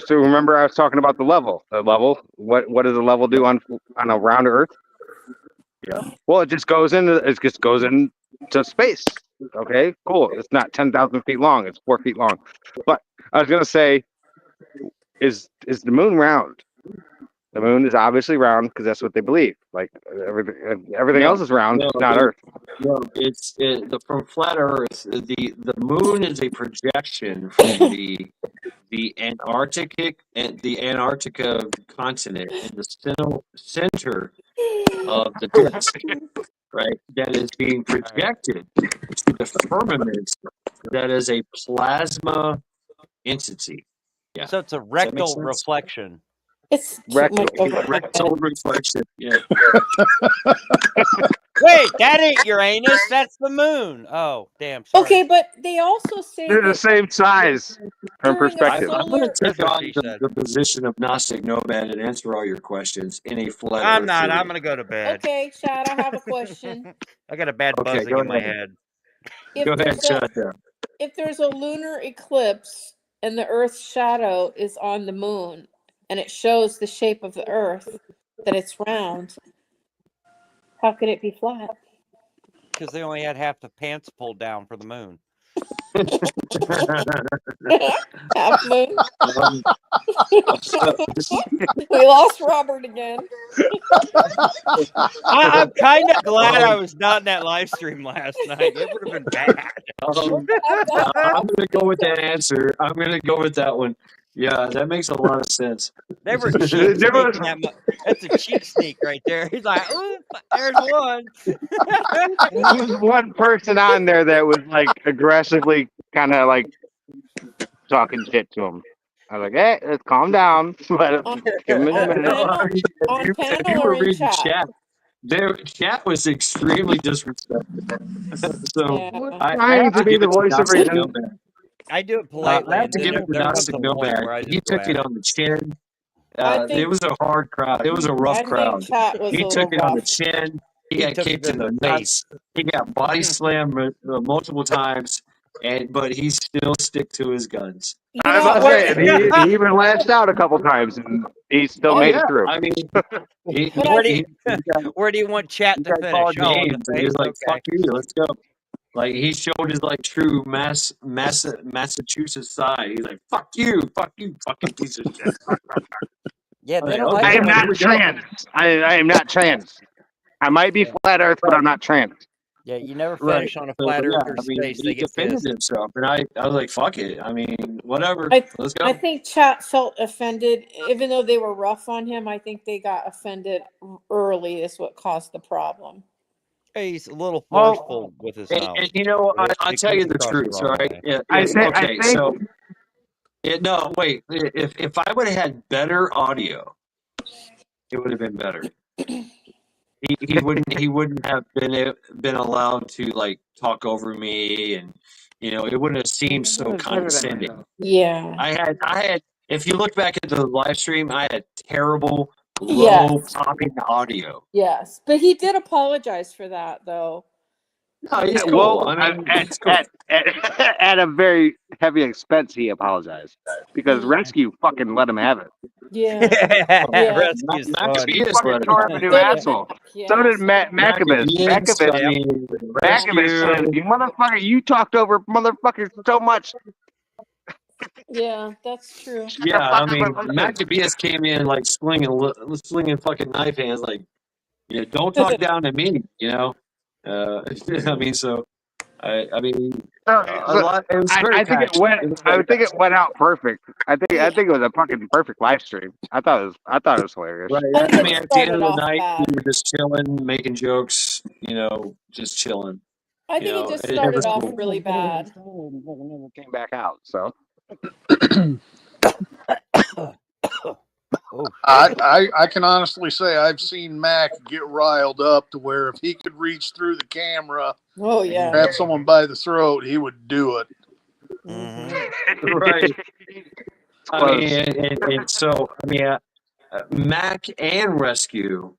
So remember, I was talking about the level. The level. What does the level do on a round Earth? Yeah. Well, it just goes into space. Okay, cool. It's not 10,000 feet long. It's 4 feet long. But I was gonna say, is the moon round? The moon is obviously round because that's what they believe. Like everything else is round, not Earth. No, from flat Earth. The moon is a projection from the Antarctica continent in the center of the disk, right? That is being projected to the firmament. That is a plasma entity. Yeah. So it's a Does that make rectal sense? reflection. It's Rectal reflection. Yeah. Wait, that ain't Uranus. That's the moon. Oh, damn. Sorry. Okay, but they also say They're the that same size from during a perspective. I'm going to solar. take on the position of Gnostic Nomad and answer all your questions in a flat I'm Earth not. theory. I'm gonna go to bed. Okay, Chad, I have a question. I got a bad Okay, buzzing go in my ahead. head. If Go ahead, there's a shut down. if there's a lunar eclipse and the Earth's shadow is on the moon and it shows the shape of the Earth, that it's round, how could it be flat? Because they only had half the pants pulled down for the moon. Half moon. We lost Robert again. I'm kind of glad I was not in that live stream last night. It would have been bad. I'm going to go with that answer. I'm going to go with that one. Yeah, that makes a lot of sense. They were cheek sneaking that that's a cheek sneak right there. He's like, "Ooh, there's one." There was one person on there that was like aggressively kind of like talking shit to him. I was like, hey, let's calm down. Give him a minute. If you were reading chat, chat was extremely disrespectful. So I have to be give the it to voice of Gnostic reason. Nomad. I do it politely. I have and to then give it to there comes Gnostic a point Nomad. where I He just go took it out. on the chin. I think- It was a hard crowd. It was a rough I think crowd. chat was He a took little it on the rough. chin. He He got took kicked it in in the the nuts. He got body slammed multiple times, but he still stick to his guns. I was about to say, and he even lashed out a couple times, and he still made it through. I mean, where do you want chat to finish? called Oh, on names, the and he was face? like, "Fuck you, let's go." Like he showed his like true Massachusetts side. He's like, "Fuck you, fucking piece of shit." Yeah, they Okay, don't okay, I am here not we go. trans. I am not trans. I might be flat Earth, but I'm not trans. Yeah, you never Right. finish on a So, flat yeah, earth or I mean, space. he They get defended pissed. himself, and I was like, "Fuck it." I mean, whatever. Let's go. I think chat felt offended, even though they were rough on him. I think they got offended early. Is what caused the problem. He's a little Well, forceful with his and, tone. and you know, I'll It tell you comes the across truth. the wrong Right? way. Yeah, I think- so no, wait. If I would have had better audio, it would have been better. He wouldn't have been allowed to like talk over me, and it wouldn't have seemed so condescending. Yeah. I had if you look back at the live stream, I had terrible Yes. low popping audio. Yes, but he did apologize for that, though. No, he's Well, cool. I mean, at, he's cool. at a very heavy expense, he apologized because Mm. Rescue fucking let him have it. Yeah. Yeah. Rescue's fun. He Maccabeus fucking let him tore have up a it. new So did asshole. Mac. Yeah. So did Maccabeus. Maccabeus, I Maccabeus mean, Maccabeus said, Rescue. "You motherfucker, you talked over motherfuckers so much." Yeah, that's true. Shut the Yeah, fuck I up mean, and listen. Maccabeus came in like slinging fucking knife hands, like, don't talk down to me, I mean, so I mean, a lot. It was very I think it passionate. went. It was I very think it passionate. went out perfect. I think it was a fucking perfect live stream. I thought it was hilarious. Right. I I think mean, it at the end started of the off night, we bad. were just chilling, making jokes, just chilling. I think it just It started was off cool. really bad. Never came back out. So Oh, I can honestly say I've seen Mac get riled up to where if he could reach through the camera Oh and yeah. grab someone by the throat, he would do it. Right. I close. mean, and so, I mean, Mac and Rescue,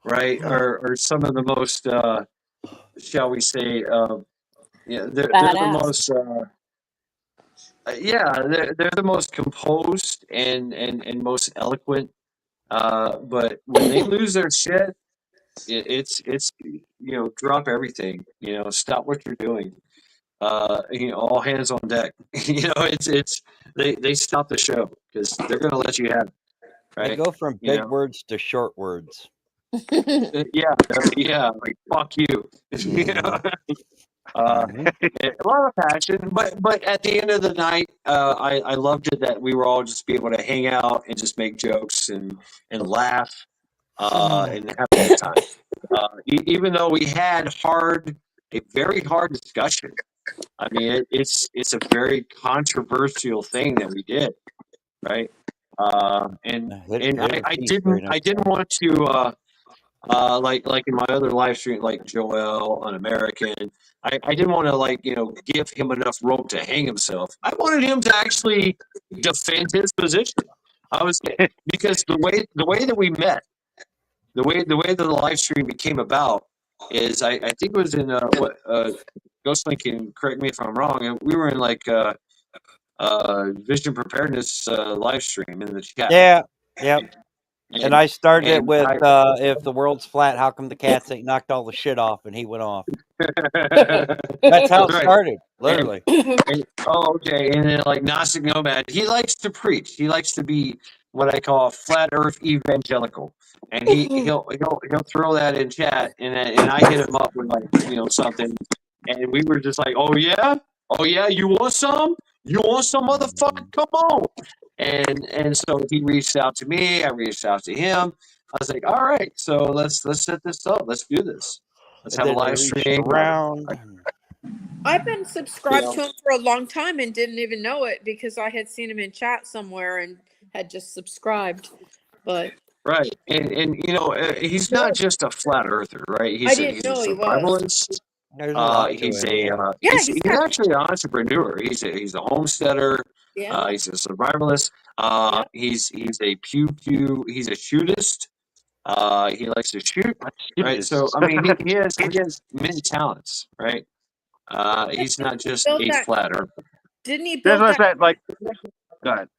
right, are some of the most, shall we say, they're the Badass. most, they're the most composed and most eloquent. But when they lose their shit, it's drop everything, stop what you're doing. All hands on deck. It's they stop the show because they're gonna let you have it, they right? go from You big know, words to short words. yeah, like fuck you. You know, a lot of passion, but at the end of the night, I loved it that we were all just be able to hang out and just make jokes and laugh and have a good time. Even though we had a very hard discussion. I mean, it's a very controversial thing that we did, right? And I didn't want to like in my other live stream, like Joel on American. I didn't want to give him enough rope to hang himself. I wanted him to actually defend his position. Because the way that we met, the way that the live stream became about is I think it was in Ghostlink can correct me if I'm wrong, and we were in vision preparedness live stream in the chat. Yeah. Yep. And I started it and with if the world's flat, how come the cats ain't knocked all the shit off? And he went off. That's how it Right. started, literally. Okay. And then Gnostic Nomad, he likes to preach. He likes to be what I call a flat Earth evangelical, and he'll throw that in chat, and I hit him up with something, and we were just like, oh yeah, you want some, motherfucker, come on, and so he reached out to me, I reached out to him. I was like, all right, so let's set this up, let's do this, let's have a live stream. I've been subscribed to him for a long time and didn't even know it because I had seen him in chat somewhere and had just subscribed. But right, and he's not just a flat earther, right? I didn't know he was. He's actually an entrepreneur. He's a homesteader. Yeah. He's a survivalist. He's a he's a shootist. He likes to shoot, right? So I mean, he has many talents, right? He's not just a flat earther. Didn't he build That's that? what go ahead.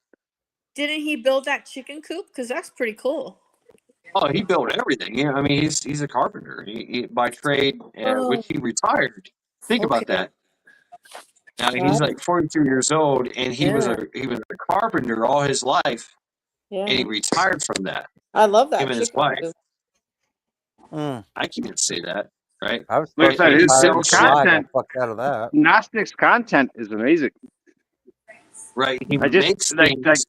Didn't he build that chicken coop? Because that's pretty cool. Oh, he built everything. Yeah, I mean, he's a carpenter. He by trade, which he retired. Think about that. Now he's like 42 years old, and he was a carpenter all his life, and he retired from that. I love that. Him and his chicken wife. coop. I can't say that, right? I was Like I said, his content, fucked out of that. Gnostic's content is amazing. Right. He I just makes like things.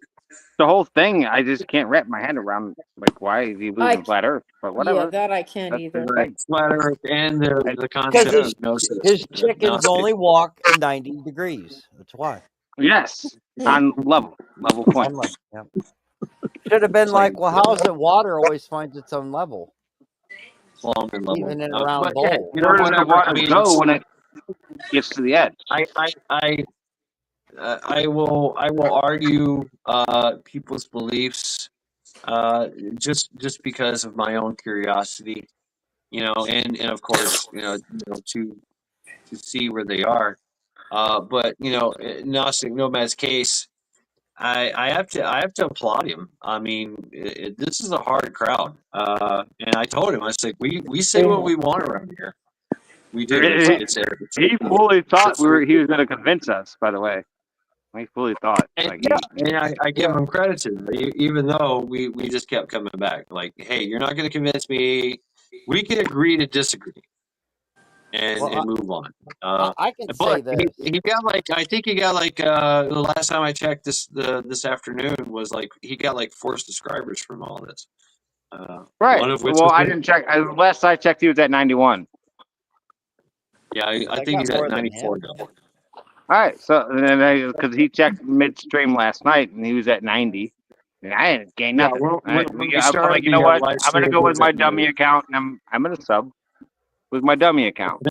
the whole thing. I just can't wrap my head around why is he losing flat Earth? But whatever. Yeah, that I can't That's either. Right, flat Earth and the concept Because of gnosis. his chickens Gnostic. only walk 90 degrees. That's why. Yes, on level point. Yeah. Should have been like, well, how is it water always finds its own level? Long and level. Even in a round But, bowl. Where does the water go when it gets to the edge? I will argue people's beliefs just because of my own curiosity, and of course, to see where they are. But Gnostic Nomad's case, I have to applaud him. I mean, this is a hard crowd, and I told him, I said, we say what we want around here. We do. He fully thought he was going to convince us. By the way, he fully thought. And, I give him credit to that, even though we just kept coming back. Like, hey, you're not going to convince me. We can agree to disagree and move on. I can say But this. he got I think he got the last time I checked this afternoon was he got 4 subscribers from all this. Right. One of which Well, was I didn't check. Last I checked, he was at 91. Yeah, I think he's at 94 now. All right. So then, because he checked midstream last night and he was at 90, and I didn't gain Yeah, nothing. when we I'm started like, you know the, what? live I'm gonna stream, go he with was my at dummy 90. account, and I'm gonna sub with my dummy account.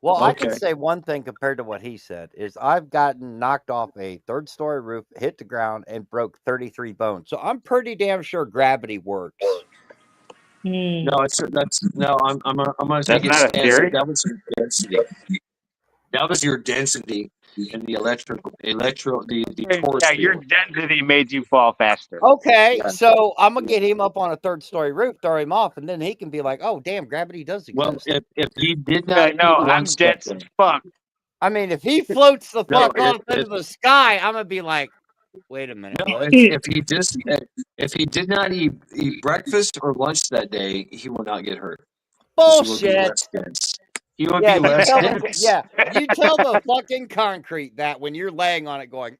Well, I can Okay. say one thing compared to what he said is I've gotten knocked off a 3rd-story roof, hit the ground, and broke 33 bones. So I'm pretty damn sure gravity works. No, I'm gonna take That's not a theory? that was your density. That was your density in the the force Yeah, your field. density made you fall faster. Okay, Yeah. so I'm gonna get him up on a 3rd-story roof, throw him off, and then he can be like, "Oh, damn, gravity does Well, exist." if he did Yeah, not no, eat I'm lunch dense that as day, fuck. I mean, if he floats the no, fuck off into the sky, I'm gonna be like, "Wait a minute, no, what?" if he did not eat breakfast or lunch that day, he will not get hurt. 'Cause he would be Bullshit. less dense. He would Yeah, be less dense. you tell the fucking concrete that when you're laying on it, going,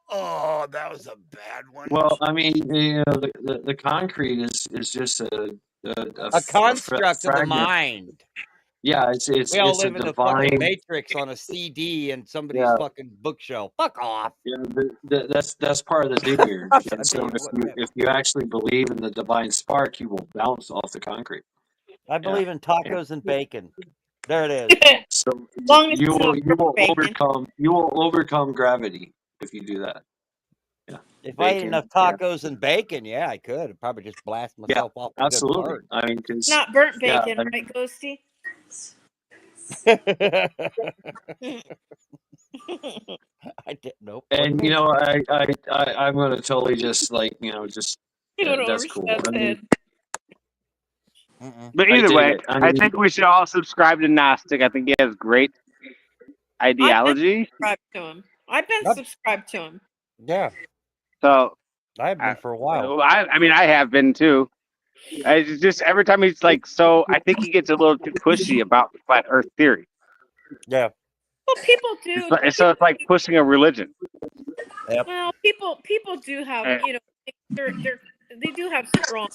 "Oh, that was a bad one." Well, I mean, the concrete is just a construct of the fragment. mind. Yeah, it's We all a live in the fucking divine. Matrix on a CD and somebody's Yeah. fucking bookshelf. Fuck off. Yeah, that's part of the demiurge. And so if you actually believe in the divine spark, you will bounce off the concrete. I believe in tacos and bacon. There it is. So long as you it's will not bacon. overcome gravity if you do that. Yeah. If I ate Bacon, enough yeah. tacos and bacon, yeah, I could. I'd probably just blast myself off a good Absolutely. fart. I mean, 'cause Not burnt yeah, bacon, I mean, right, Ghosty? I didn't know. and I'm gonna totally just that's cool. I mean, But I either dig way, it. I think we should all subscribe to Gnostic. I think he has great ideology. Subscribed to him. I've been Yep. subscribed to him. Yeah, So I have been for a while. I mean, I have been too. It's just every time he's like, so I think he gets a little too pushy about the flat Earth theory. Yeah. Well, people do. So it's like pushing a religion. Yep. Well, people do have, they do have strong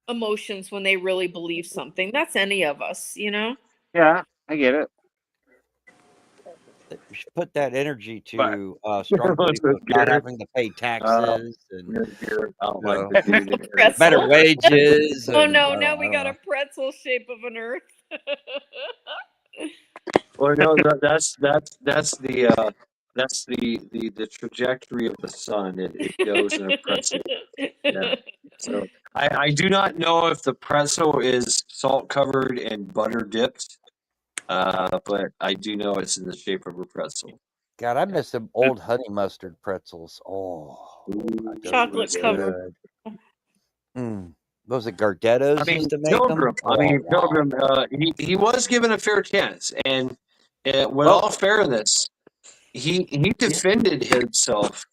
emotions when they really believe something. That's any of us, Yeah, I get it. We should put that energy to strong What's people this, not Garrett? having to pay taxes and like Pretzel. better wages. Oh and, no, I now don't we got know. a pretzel shape of an earth. Well, no, that's the trajectory of the sun. It goes in a pretzel. Yeah. So I do not know if the pretzel is salt covered and butter dipped, but I do know it's in the shape of a pretzel. God, I miss some old honey mustard pretzels. Oh, Chocolate covered. Those are Gardettos I mean, used to make Pilgrim. them. Pilgrim. He was given a fair chance, and with all fairness, he defended himself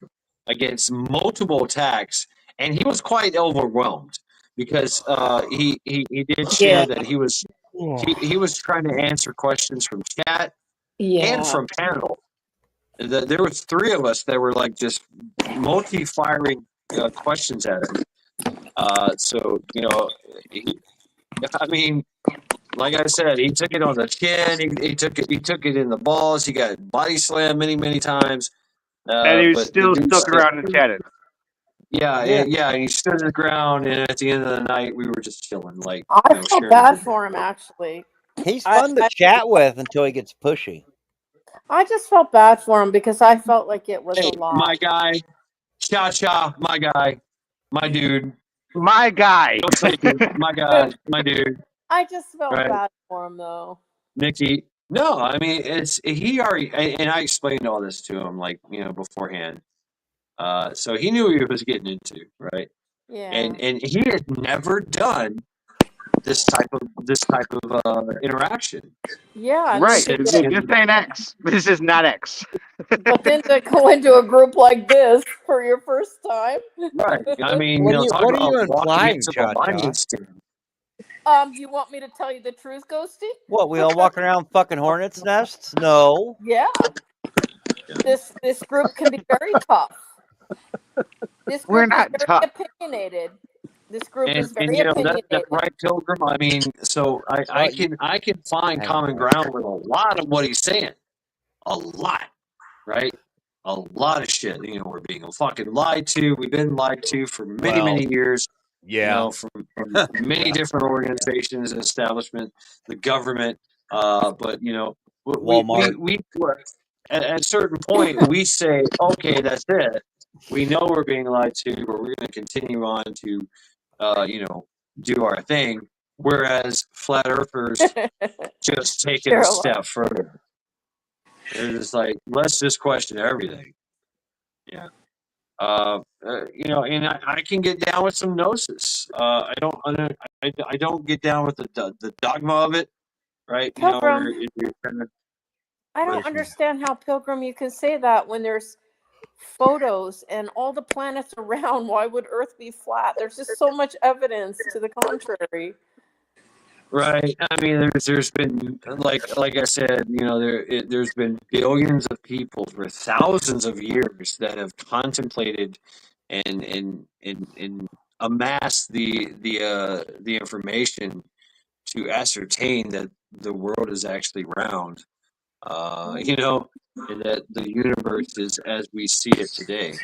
against multiple attacks, and he was quite overwhelmed because he did share that he was trying to answer questions from chat and from panel. There was 3 of us that were like just multi-firing questions at him. So I mean, like I said, he took it on the chin. He took it in the balls. He got body slammed many times. And he was but still the dude stuck around and chatted. Yeah. And he stood on the ground, and at the end of the night, we were just chilling. Like I felt bad for him, actually. He's fun to chat with until he gets pushy. I just felt bad for him because I felt like it was a lot. My guy, Cha-Cha, my guy. my dude. My guy. Don't say dude. My guy, my dude. I just felt Right. bad for him though. Nikki. No, I mean he already, and I explained all this to him like beforehand. So he knew what he was getting into, right? Yeah. And he had never done this type of interaction. Yeah. And Right. then This to ain't X. This is not X. but then to go into a group like this for your first time. Right. I mean, What are talk you about walking implying, into the Cha Cha? lion's den. You want me to tell you the truth, Ghosty? What, we all walking around fucking hornets' nests? No. Yeah. This group can be very tough. This We're group not is very tough. opinionated. This group is And very that's opinionated. right, Pilgrim. I mean, so I can find common ground with a lot of what he's saying. A lot, right? A lot of shit. We're being fucking lied to. We've been lied to for many years. Yeah. From many different organizations and establishment, the government. But Walmart. we at a certain point we say, okay, that's it. We know we're being lied to, but we're going to continue on to, do our thing. Whereas flat earthers just take it a step further. They're just like, let's just question everything. Yeah. And I can get down with some gnosis. I don't get down with the dogma of it, right? Pilgrim, You're kind of, I don't understand how, Pilgrim, you can say that when there's photos and all the planets around. Why would Earth be flat? There's just so much evidence to the contrary. right. I mean, there's been like I said, there's been billions of people for thousands of years that have contemplated and amassed the information to ascertain that the world is actually round, and that the universe is as we see it today.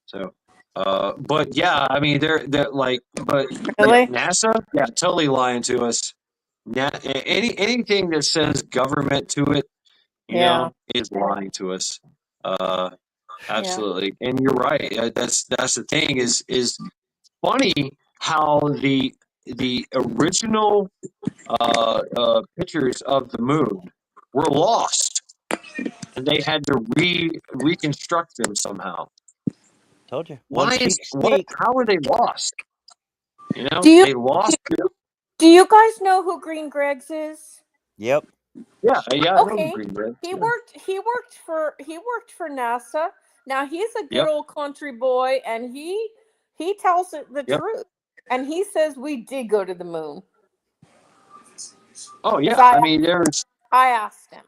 So, but yeah, I mean, they're like, but Really? NASA, yeah, totally lying to us. Anything that says government to it, is lying to us. Absolutely, and you're right. That's the thing. Is funny how the original pictures of the moon were lost, and they had to reconstruct them somehow. Told you. Why is what? How are they lost? Do They lost. Do you guys know who Green Greggs is? Yep. Yeah. I know Okay. Green Greggs, He yeah. worked for NASA. Now he's a good Yep. old country boy, and he tells it the Yep. truth. And he says we did go to the moon. Oh yeah. 'Cause I mean, I asked him.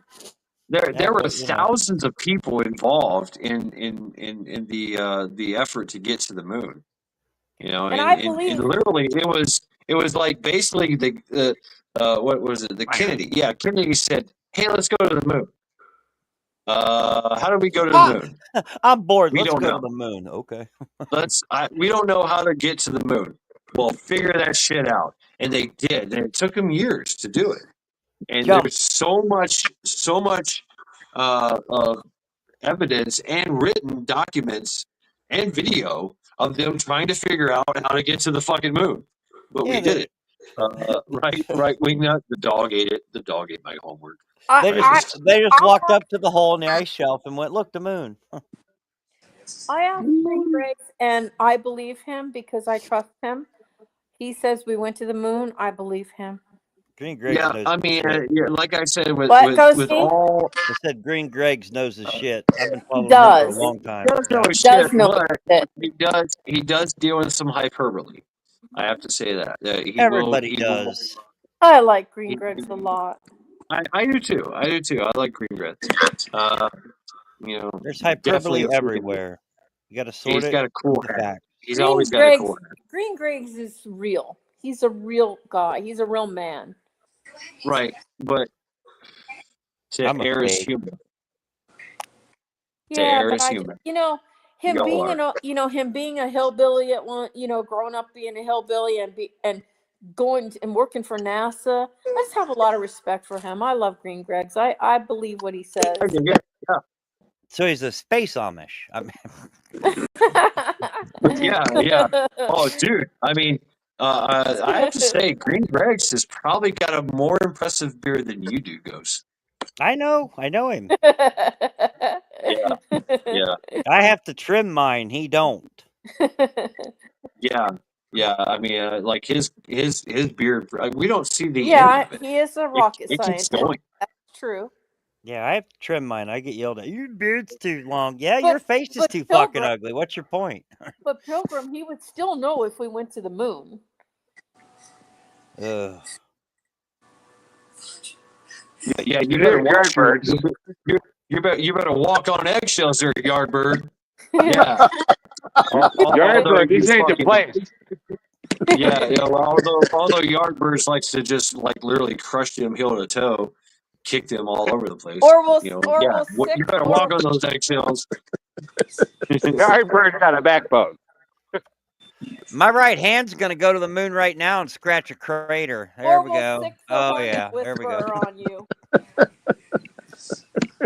There were thousands of people involved in the effort to get to the moon. And I believe- and literally it was like basically the what was it, the Kennedy? Yeah, Kennedy said, "Hey, let's go to the moon." How do we go to the moon? I'm bored. We Let's don't go know. to the moon. Okay. We don't know how to get to the moon. Well, figure that shit out, and they did. And it took them years to do it. And Jump. there's so much evidence and written documents and video of them trying to figure out how to get to the fucking moon. But we did it. Right wing nut. The dog ate it. The dog ate my homework. They just walked up to the hole in the ice shelf and went, "Look, the moon." I asked Green Greggs, and I believe him because I trust him. He says we went to the moon. I believe him. Green Greggs Yeah, knows I his mean, shit. like I said, with Ghosty? all I said Green Greggs knows his shit. I've been following him Does. for a long time. does know his Does shit, know but he does deal in some hyperbole. I have to say that. Everybody does. I like Green Greggs a lot. I do too. I like Green Greggs. There's definitely hyperbole a freaking- everywhere. You got to sort He's it. got a cool with the head. facts. He's always got a cool head. Green Greggs is real. He's a real guy. He's a real man. Right, but to I'm a err is fake. human. Yeah, err but is I, human. him Y'all being are. him being a hillbilly at one, growing up being a hillbilly and going and working for NASA. I just have a lot of respect for him. I love Green Greggs. I believe what he says. Yeah. So he's a space Amish. I mean, Yeah. Oh, dude. I mean, I have to say, Green Greg's has probably got a more impressive beard than you do, Ghost. I know him. Yeah. I have to trim mine. He don't. Yeah. I mean, like his beard. We don't see the end Yeah, of it. he is a rocket It keeps scientist. going. That's true. Yeah, I have to trim mine. I get yelled at. Your beard's too long. Yeah, But- your face is but too fucking Pilgrim- ugly. What's your point? But Pilgrim, he would still know if we went to the moon. Ugh. Yeah, you better watch you better walk on eggshells there, Yardbird. Yeah. Yardbird, these ain't the place. Yeah. Well, although Yardbirds likes to just like literally crush them heel to toe, kick them all over the place. Or we'll you sick better walk on those eggshells. Yardbird's got a backbone. My right hand's gonna go to the moon right now and scratch a crater. There or we we'll go. sick the Oh hornet yeah, there we whisperer go. on you.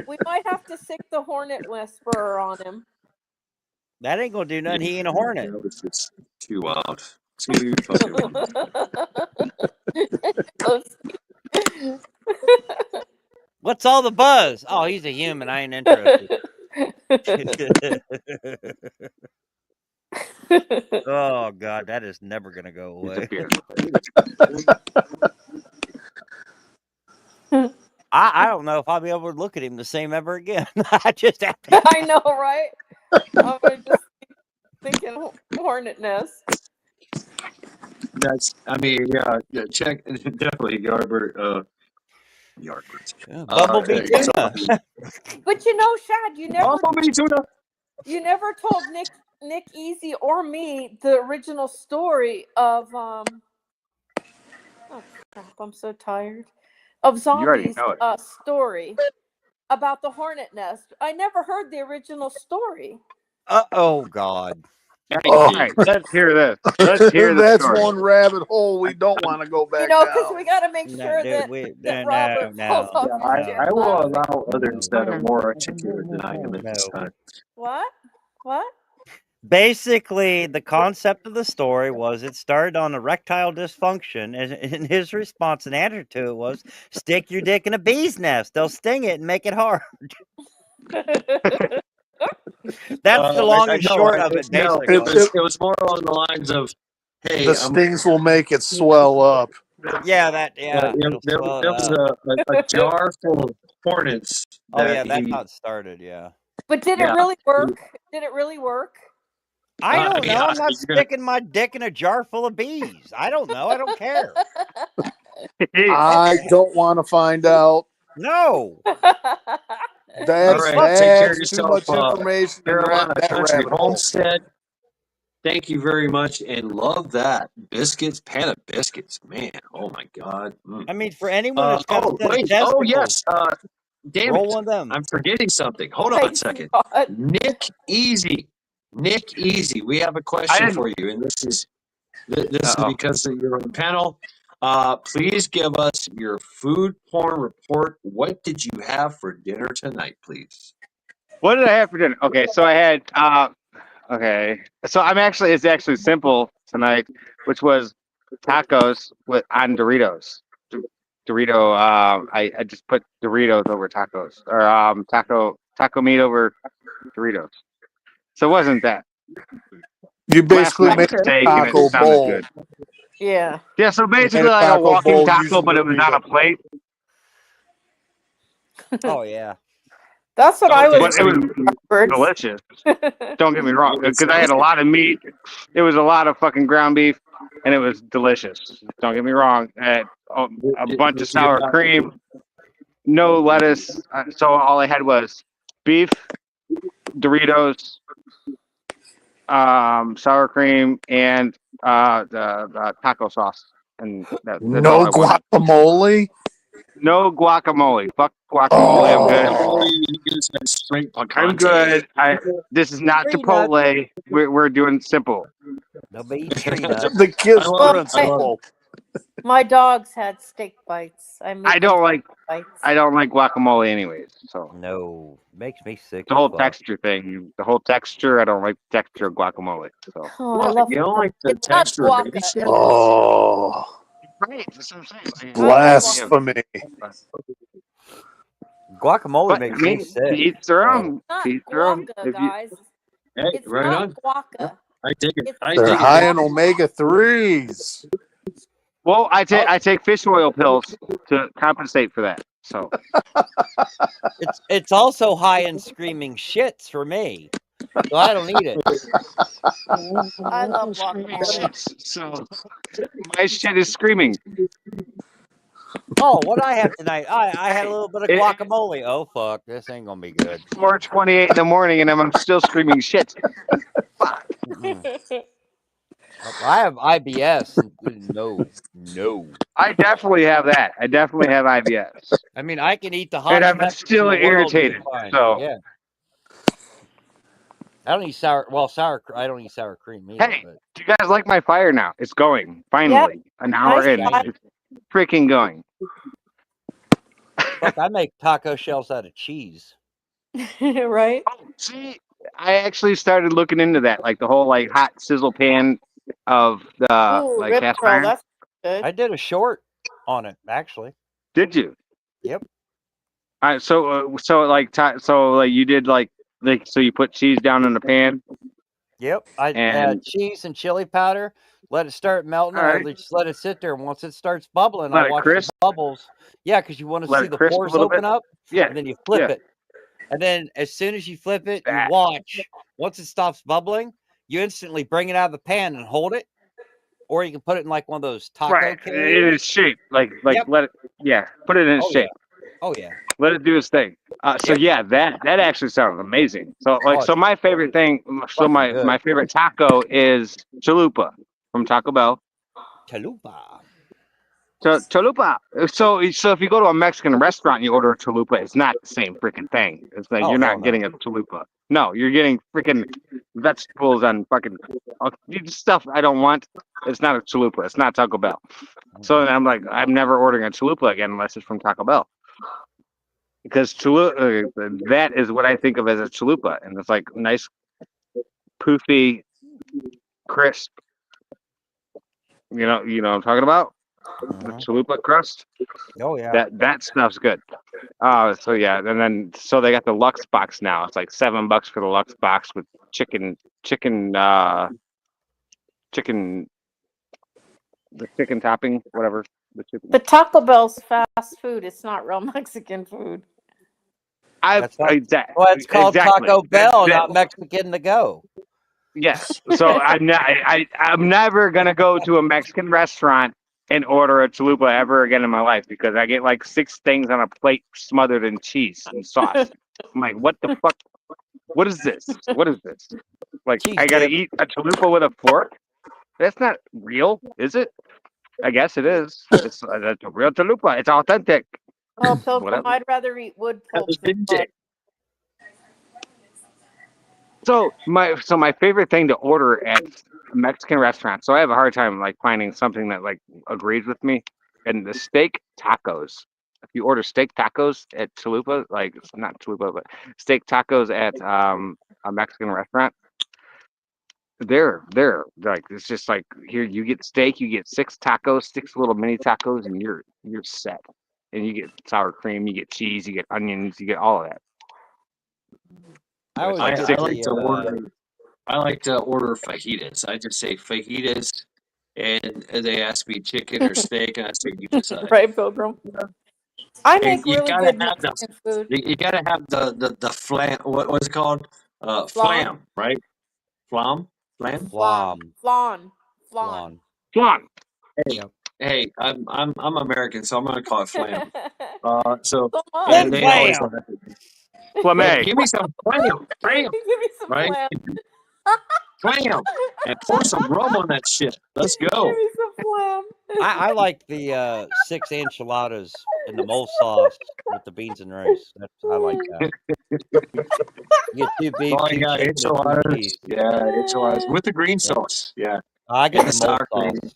We might have to sick the hornet whisperer on him. That ain't gonna do nothing. He ain't a hornet. That was just too wild. Too fucking wild. What's all the buzz? Oh, he's a human. I ain't interested. Oh God, that is never gonna go away. I don't know if I'll be able to look at him the same ever again. I just have to. I know, right? I'm just thinking hornet nest. That's. I mean, yeah. Check definitely Yardbird. Yardbirds. Bumblebee tuna. But you know, Shad, you never Bumblebee tuna. You never told Nick Easy or me the original story of oh crap, I'm so tired. Of already Zombie's know it. Story about the hornet nest. I never heard the original story. Oh God. Oh. Right, let's hear this. Let's hear the That's story. one rabbit hole we don't want to go back Because down. we got to make sure that Robert falls off his chair. I will allow others that are more articulate than I am at this time. What? Basically, the concept of the story was it started on erectile dysfunction, and his response and answer to it was, stick your dick in a bee's nest. They'll sting it and make it hard. That's the long and short of it, basically. It was more along the lines of, hey, The stings will make it swell up. Yeah, there was a jar full of hornets. Oh, yeah, that's how it started, yeah. But did it really work? Did it really work? I don't know. I'm not you're gonna- sticking my dick in a jar full of bees. I don't know. I don't care. I don't want to find out. No. That's, All right, take care of that's too yourself, much information. to Carolina grab that Country rabbit hole. Homestead. Thank you very much, and love that biscuits, pan of biscuits, man. Oh my God. I mean, for anyone who's got a set of Oh testicles, yes. Damn roll it. one of them. I'm forgetting something. Hold on a second. Nick Easy. We have a question for you, and this is because you're on the panel. Please give us your food porn report. What did you have for dinner tonight, please? What did I have for dinner? Okay, so I had it's actually simple tonight, which was tacos on Doritos. Dorito, I just put Doritos over tacos, or taco meat over Doritos. So it wasn't that. You basically Last made night's a steak and it taco sounded bowl. good. Yeah. Yeah, so You made basically a like a taco walking bowl taco, using but it was on a Dorito. plate. Oh, yeah. That's what I was. But it was delicious. Don't get me wrong, because I had a lot of meat. It was a lot of fucking ground beef, and it was delicious. Don't get me wrong. I had a bunch of sour cream, no lettuce. So all I had was beef, Doritos, sour cream, and the taco sauce. And that's No all I wanted. guacamole. No guacamole. Fuck guacamole. I'm good. I'm good. This is not Tree Chipotle. We're doing simple. Nobody eats tree nuts. The kiss I love it. principle. My dogs had steak bites. I made I them don't like bites. I don't like guacamole anyways. So No, makes me sick the as whole fuck. texture thing, the whole texture, I don't like the texture of guacamole. So Oh, I What? love You don't guacamole. like the It's not texture of guaca. anything? Oh, right, that's what I'm saying. I love guacamole. blasphemy. Guacamole But I makes me mean, to sick. each their So own. It's not To each their own. guaca, If you guys. Hey, It's right not on. guaca. I dig it. It's I They're dig it. high in man. omega-3s. well, I take Oh, I take fish oil pills to compensate for that. So it's also high in screaming shits for me. So I don't need it. I love screaming guacamole. shits. So my shit is screaming. Oh, what do I have tonight? I had a little bit of It, guacamole. Oh fuck, this ain't gonna be good. 4:28 in the morning, and I'm still screaming shit. Fuck. I have IBS. And no. I definitely have that. I definitely have IBS, I mean, I can eat the and hottest I'm peppers in still the world and be irritated. fine. So Yeah, I don't eat sour. Well, I don't eat sour cream either. hey, But do you guys like my fire now? It's going Yep. finally. An hour Nice in, fire. it's freaking going. fuck, I make taco shells out of cheese. Right? Oh, see, I actually started looking into that, like the whole like hot sizzle pan of the Ooh, like rib cast curl. iron. That's good. I did a short on it actually. Did you? Yep. All right, so like you did like so you put cheese down in the pan Yep. I and cheese and chili powder. Let it start melting. all right, Just let it sit there. And once it starts bubbling, I let it watch the crisp, bubbles. Yeah, because you want to let see it the crisp a pores little open bit. up, Yeah, and then you flip yeah. it. And then as soon as you flip it, you That watch. Once it stops bubbling, you instantly bring it out of the pan and hold it. Or you can put it in like one of those taco right. It carriers. is shaped like Yep. let it put it in its Oh yeah. shape. Oh yeah. Let it do its thing. So Yep. yeah, that actually sounds amazing. So like Oh, so it's my favorite thing, so fucking my good. favorite taco is chalupa from Taco Bell. Chalupa. Chalupa. So if you go to a Mexican restaurant and you order a chalupa, it's not the same freaking thing. It's like Oh you're hell not getting no. a chalupa. No, you're getting freaking vegetables and fucking stuff I don't want. It's not a chalupa. It's not Taco Bell. So then I'm like, I'm never ordering a chalupa again unless it's from Taco Bell. Because that is what I think of as a chalupa, and it's like nice, poofy, crisp. You know what I'm talking about? The chalupa crust. Oh yeah. That stuff's good. So yeah, and then so they got the Lux box now. It's like $7 for the Lux box with chicken, the chicken topping, whatever. The chicken. But Taco Bell's fast food. It's not real Mexican food. That's not, well, it's called exactly. Taco Bell, not Mexican to go. Yes. So I'm never gonna go to a Mexican restaurant and order a chalupa ever again in my life because I get like 6 things on a plate smothered in cheese and sauce. I'm like, what the fuck? What is this? What is this? Like, cheese I gotta dip. eat a chalupa with a fork? That's not real, is it? I guess it is. It's a real chalupa. It's authentic. Oh, Pilgrim, Whatever. I'd rather eat wood pulp than butter. So my favorite thing to order at a Mexican restaurant. So I have a hard time like finding something that like agrees with me. And the steak tacos. If you order steak tacos at Chalupa, like it's not Chalupa, but steak tacos at a Mexican restaurant, they're like it's just like here you get steak, you get 6 tacos, 6 little mini tacos, and you're set. And you get sour cream, you get cheese, you get onions, you get all of that. I always I get like to the order. I like to order fajitas. I just say fajitas, and they ask me chicken or steak, and I say you decide. Right, Pilgrim? I And make you really gotta good have the Mexican food. you gotta have the flam. What's it called? Flan. Flam, right? Flam. Flan. Flan. Flan. Hey, hey, I'm American, so I'm gonna call it flam. So So much. and they always flam. have that. Flamé. Give me some flam, flam, Give me some right? flam. Flam, and pour some rum on that shit. Let's Give go. me some flam. I like the 6 enchiladas in the mole sauce with the beans and rice. I like that. You get 2 beef, Oh, 2 yeah, chicken, and 2 enchiladas. cheese. Yeah, enchiladas with the green Yep. sauce. Yeah, I get and the mole sour sauce. cream.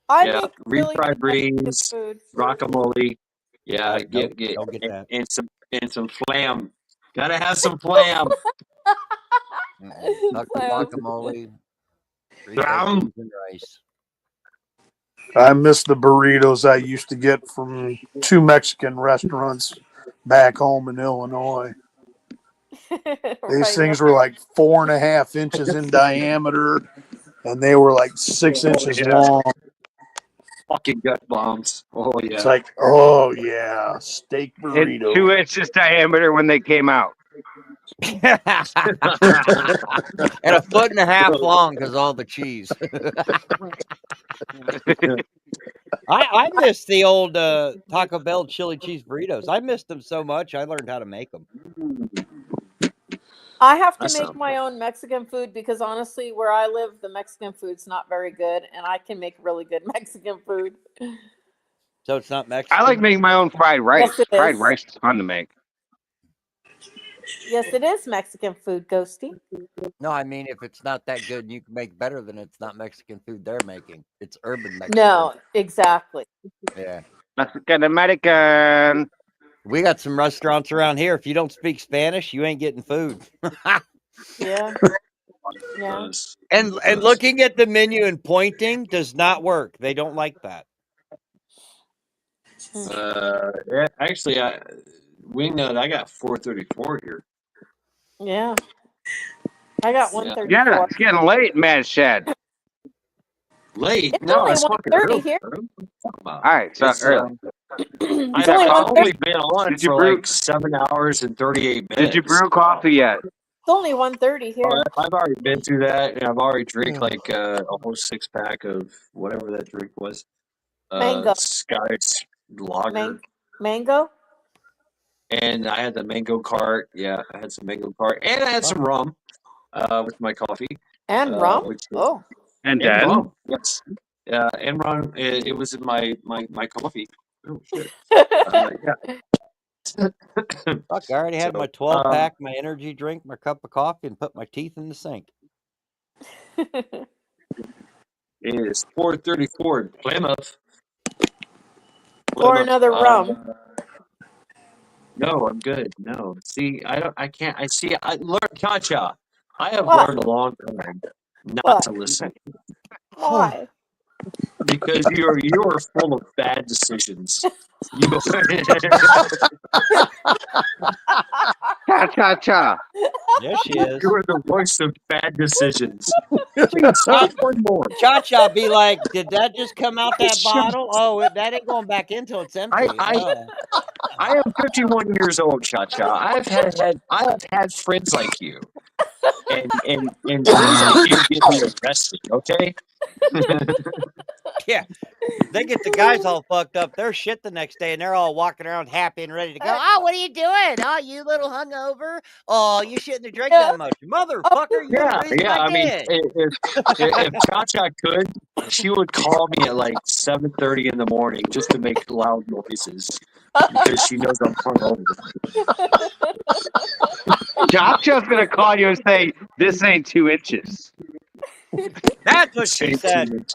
I Yeah, make really refried good Mexican greens, food. guacamole. Yeah, Nope, get don't get that. and some flam. Gotta have some flam. Tuck the Clam. guacamole, refried Flam. beans and rice. I miss the burritos I used to get from 2 Mexican restaurants back home in Illinois. These Right. things were like 4.5 inches in diameter, and they were like 6 Oh inches yeah, long. fucking gut bombs. Oh It's yeah. like, oh yeah, steak And burrito. 2 inches diameter when they came out. And 1.5 foot long because all the cheese. I miss the old Taco Bell chili cheese burritos. I missed them so much. I learned how to make them. I have to That make sounds my own Mexican food because honestly, where I live, the Mexican food's not very good, and I can make really good Mexican food. So it's not I Mexican. like making my own fried rice. Yes, it Fried is. rice is fun to make. Yes, it is Mexican food, Ghosty. No, I mean if it's not that good and you can make better than it's not Mexican food they're making. It's urban Mexican. No, exactly. Yeah. Mexican American. We got some restaurants around here. If you don't speak Spanish, you ain't getting food. Yeah. Yeah. And looking at the menu and pointing does not work. They don't like that. Yeah, actually, Wingnut, I got 434 here. Yeah. I got Yeah. 134. Yeah, it's getting late, man. Shed. Late? It's No, only it's fucking 1:30 early. here. Bro. What are you talking about? All right, so It's, early. It's I've only only 1:30. been on Did you for brew? like 7 hours and 38 minutes. Did you brew coffee yet? It's only 1:30 here. I've already been through that, and I've already drank like a whole 6-pack of whatever that drink was. Mango. Scottish lager. Mango? And I had the mango cart. Yeah, I had some mango cart. And I had some rum with my coffee. And rum? Which was, Oh. And and then? rum, yes. And rum, it was in my coffee. Oh, shit. Yeah. Fuck, I already had my 12-pack, my energy drink, my cup of coffee, and put my teeth in the sink. It is 4:34 in Plymouth. Or another rum. No, I'm good. No, see, I can't. I learned Cha-Cha. I have What? learned a long time not What? to listen Why? because you are full of bad decisions. You Cha-cha-cha. Yes, she is. You are the voice of bad decisions. Please stop one more. Cha-Cha be like, did that just come out that bottle? Oh, that ain't going back in till it's empty. I am 51 years old, Cha-Cha. I've had friends like you, and you get me arrested. Okay. Yeah. They get the guys all fucked up. They're shit the next day, and they're all walking around happy and ready to go. Oh, what are you doing? Oh, you little hungover. Oh, you shouldn't have drank that much. Motherfucker, you're the reason Yeah. I mean, did. if Cha-Cha could, she would call me at like 7:30 in the morning just to make loud noises because she knows I'm hungover. Cha-cha's gonna call you and say, "This ain't 2 inches." That's what she said.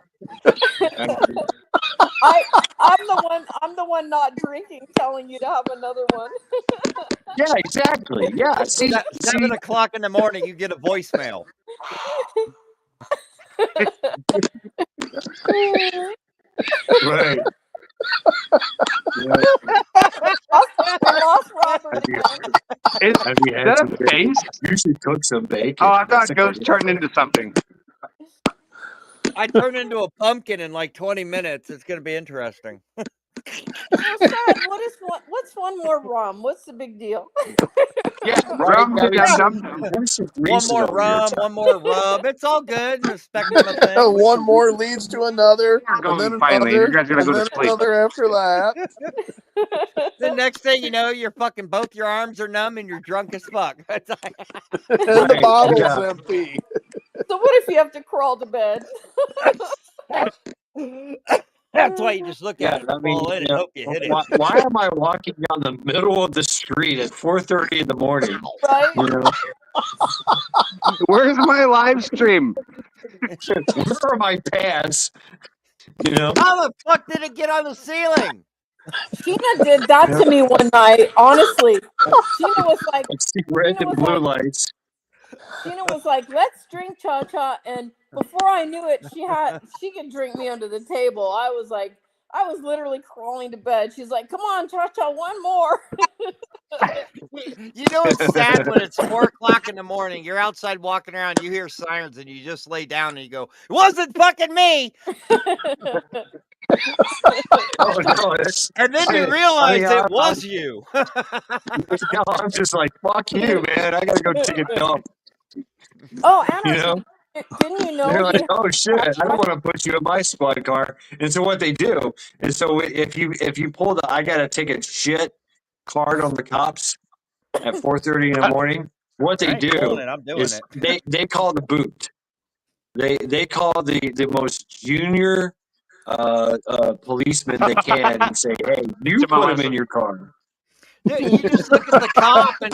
I'm the one not drinking, telling you to have another one. Yeah, exactly. Yeah. See, 7 o'clock in the morning, you get a voicemail. Right. Lost Robert. Have you had that some a bacon? face? You should cook some bacon. Oh, I That's thought a Ghost good turned into something. I turn into a pumpkin in like 20 minutes. It's going to be interesting. Oh, son, what's one more rum? What's the big deal? Yeah, Rum to One more rum, one more rub. It's all good in the spectrum of things. One more leads to another, and then finally. another, You guys gotta and go to then sleep. another after that. The next thing you know, you're fucking both your arms are numb and you're drunk as fuck. And the bottle's empty. So what if you have to crawl to bed? That's why you just look at it, I mean, fall in, and hope you hit it. why am I walking down the middle of the street at 4:30 in the morning? Right? You know, Where's my live stream? where are my pants? You know? How the fuck did it get on the ceiling? Sheena did that to me one night. Honestly, Sheena was like, I see red and blue lights. Sheena was like, "Let's drink cha-cha," and before I knew it, she could drink me under the table. I was literally crawling to bed. She's like, "Come on, cha-cha, one more." You know it's sad when it's 4 o'clock in the morning. You're outside walking around, you hear sirens, and you just lay down and you go, "It wasn't fucking me." Oh, no, And then you realize it was you. I'm just like, fuck you, man. I gotta go take a dump. Oh, Anarchy, You know? didn't you know? They're like, you- oh shit, I don't want to put you in my squad car. And so what they do is, so if you pull the I gotta take a shit card on the cops at 4:30 in the morning, what they do I'm doing is it. they call the boot. They call the most junior policeman they can and say, hey, you put him in your car. Dude, you just look at the cop and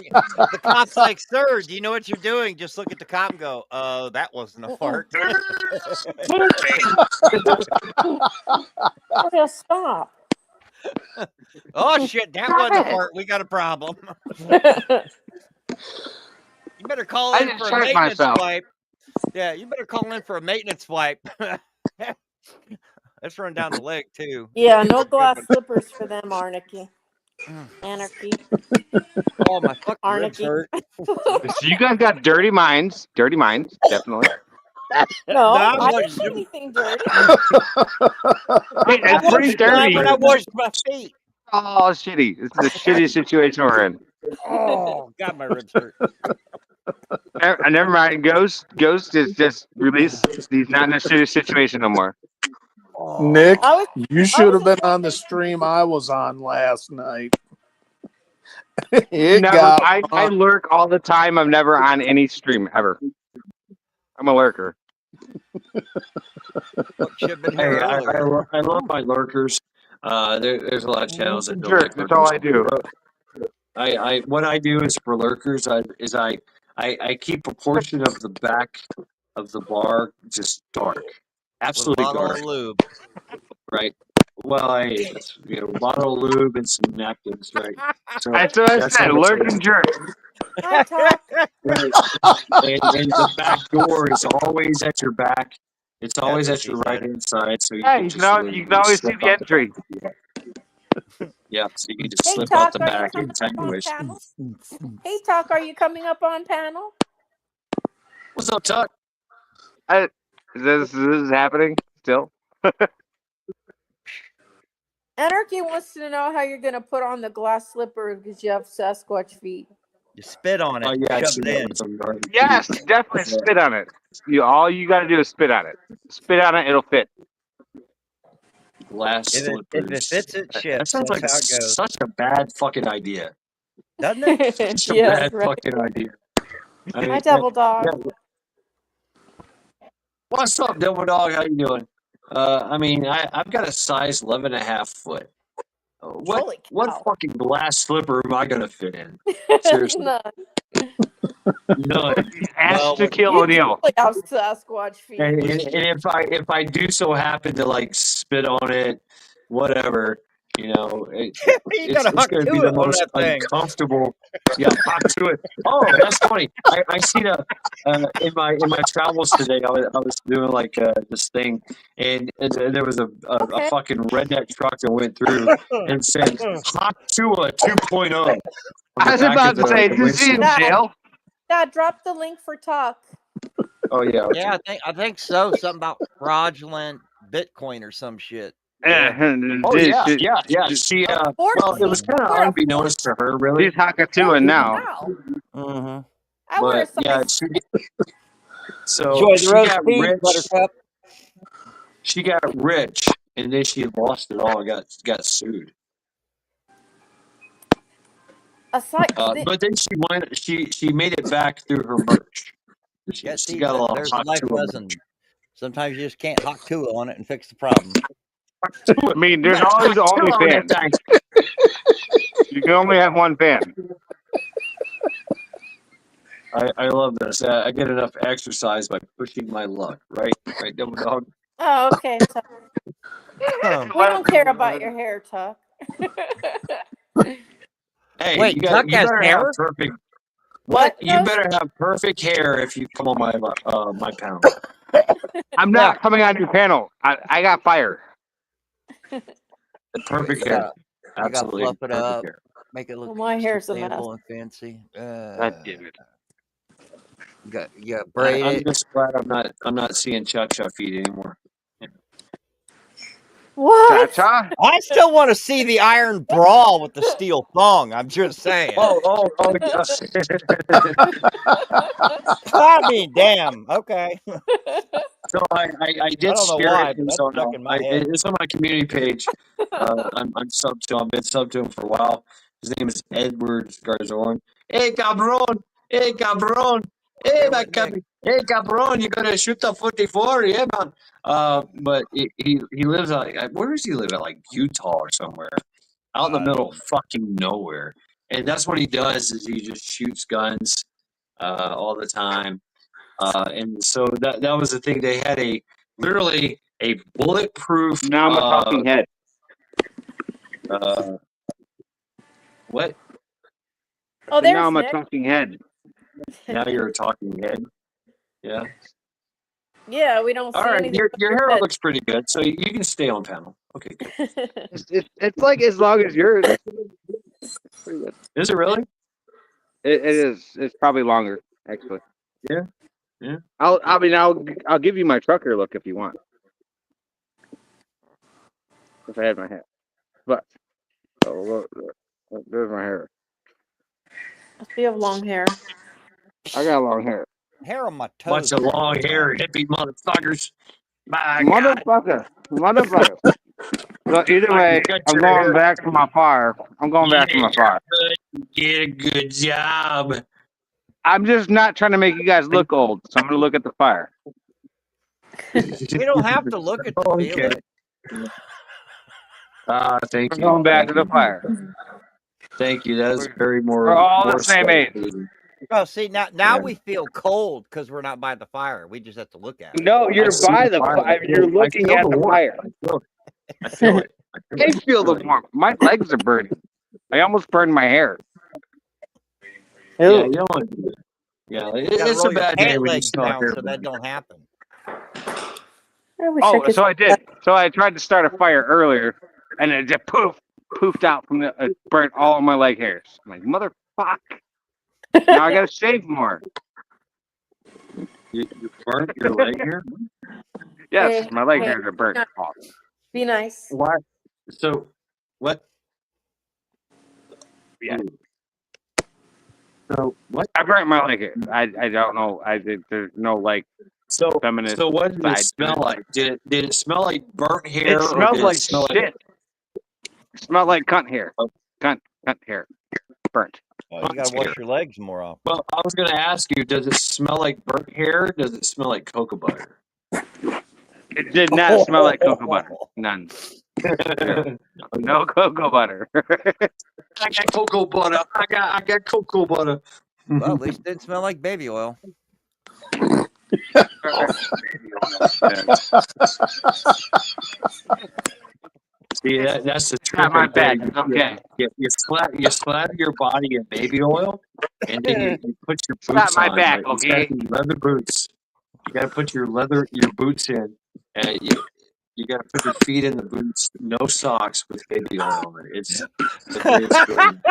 the cop's like, "Sir, do you know what you're doing?" Just look at the cop and go, that wasn't a fart." Oh, stop. Oh shit, that wasn't a fart. We got a problem. You better call I in didn't for a check maintenance myself. wipe. Yeah, you better call in for a maintenance wipe. Let's run down the leg too. Yeah, no glass slippers for them, Anarchy. Anarchy. Oh, my fucking ribs Anarchy. hurt. So you guys got dirty minds. Dirty minds, definitely. No, I I washed didn't do anything dirty. Hey, I it's pretty washed mine dirty. when I washed my feet. Oh, shitty. This is the shittiest situation we're in. Oh, God, my ribs hurt. Never mind. Ghost is just released. He's not in a shitty situation no more. Nick, I was- you should have been on the stream I was on last night. It Never. got I lurk all the time. I'm never on any stream ever. I'm a lurker. Hey, I love my lurkers. There's a lot of channels that don't Jerk, like that's all lurkers. I do. I what I do is for lurkers. I keep a portion of the back of the bar just dark, absolutely Bottle dark. of lube. Right. Well, bottle of lube and some napkins, right? So That's what I that's said. how it's Lurk and jerk. Hi, Talk. Right. And the back door is always at your back. It's always at your right hand side, so you Yeah, can you just can always see slip the out entry. Yeah, so you can just Hey, slip out Talk, the are you back coming anytime up you on wish. panel? Hey, Talk, are you coming up on panel? What's up, Tuck? This is happening still. Anarchy wants to know how you're going to put on the glass slipper because you have Sasquatch feet. You spit on it. Oh yeah, Shove it in. Yes, definitely spit on it. All you got to do is spit on it. Spit on it, it'll fit. Glass If slippers. it fits, it shits. That sounds That's like how it goes. such a bad fucking idea. Doesn't it? Such a Yeah, bad right. fucking idea. I mean, Hi, Double Dog. yeah. What's up, Double Dog? How you doing? I mean, I've got a size 11.5 foot. What fucking glass slipper am I gonna fit in? Seriously, None. none. Ask Shaquille You O'Neal. definitely have Sasquatch feet. And if I do so happen to like spit on it, whatever, You it's gotta hawk going to to be it the on most that thing. uncomfortable. Yeah, hawk to it. Oh, that's funny. I seen in my travels today. I was doing like this thing, and there was a fucking redneck truck that went through and said hawk to a 2.0. I was about to say, is he in jail? Dad, drop the link for Talk. Oh yeah. Okay. Yeah, I think so. Something about fraudulent Bitcoin or some shit. Oh yeah. She well, it was kind of unbeknownst to her, really. She's Hakatuan now. Mm-hmm. I wear a But yeah, size. so Enjoy the she roast got beef, rich. Buttercup. She got rich, and then she lost it all. And got sued. But then she went. She made it back through her merch. She got a lot There's of a hot life to lesson. Sometimes you just can't hawk to it on it and fix the problem. I mean, there's always only fans. You can only have one fan. I love this. I get enough exercise by pushing my luck, right? Right, Double Dog? Oh, okay, Tuck. We don't care about your hair, Tuck. Hey, Wait, you Tuck has better hair? have perfect. What? You better have perfect hair if you come on my panel. I'm not coming on your panel. I got fire. Perfect You hair. gotta Absolutely fluff it perfect up, hair. make it look Well, my hair's a mess. sustainable and fancy. God damn it. You got braid I'm it. just glad I'm not seeing Cha-Cha feet anymore. What? Cha-Cha? I still want to see the iron brawl with the steel thong. I'm just saying. Oh, I mean, damn. Okay. So I did don't know share why, it, but and that's so stuck now in my head. it's on my community page. I'm subbed to him. I've been subbed to him for a while. His name is Edward Garzon. Hey, cabron! Hey, cabron! Hey, my cabron! Hey, cabron! You gonna shoot the 44? Yeah, man. But he lives where does he live at? Like Utah or somewhere, out in the middle of fucking nowhere. And that's what he does is he just shoots guns all the time. And so that was the thing. They had literally a bulletproof. Now I'm a talking head. What? Oh, So now there's I'm a Nick. talking head. Now you're a talking head. Yeah. Yeah, we don't All see right. anything. Your hair looks pretty good, so you can stay on panel. Okay. Good. It's like as long as yours. Pretty good. Is it really? It is. It's probably longer, actually. Yeah. Yeah. I'll give you my trucker look if you want. If I had my hair, but there's my hair. You have long hair. I got long hair. Hair on my Bunch toes. of long hair hippie motherfuckers. My God. Motherfucker. So either way, I'm going back to my fire. I'm going back to my fire. Did a good job. I'm just not trying to make you guys look old, so I'm gonna look at the fire. We don't have to look at the feel Okay. it. Thank I'm you. going back to the fire. Thank you. That is very more. We're all the more same age. Oh, see now Yeah. we feel cold because we're not by the fire. We just have to look at it. No, you're see by the the fire. fire. You're looking at the warmth. fire. I feel it. I feel the warmth. My legs are burning. I almost burned my hair. Yeah, you don't want to do it. Yeah, You gotta it's roll a your bad day pant when you legs smell down hair. so that don't happen. I wish I Oh, could. so I did. So I tried to start a fire earlier, and it just poofed out from the burnt all of my leg hairs. I'm like, motherfuck. Now I gotta shave more. You burnt your leg hair? Yes, Hey, my leg hey, hairs are burnt. Be nice. Why? So, what? Yeah. So what? I burnt my leg hairs. I don't know. There's no like So feminist. so what did it side to smell it. like? Did it smell like burnt hair? It or smells did like it smell shit. It smelled like cunt hair. Cunt hair. Burnt. You gotta wash your legs more often. Well, I was going to ask you, does it smell like burnt hair? Or does it smell like cocoa butter? It did not smell like cocoa butter. None. No cocoa butter. I got cocoa butter. I got cocoa butter. Well, at least it didn't smell like baby oil. See, that's the trick. Not my right there. bad. Okay. You slather your body in baby oil, and then you put your It's not boots my on. back, Like, okay? especially leather boots. You gotta put your boots in, and you gotta put your feet in the boots. No socks with baby oil on it. It's the greatest feeling.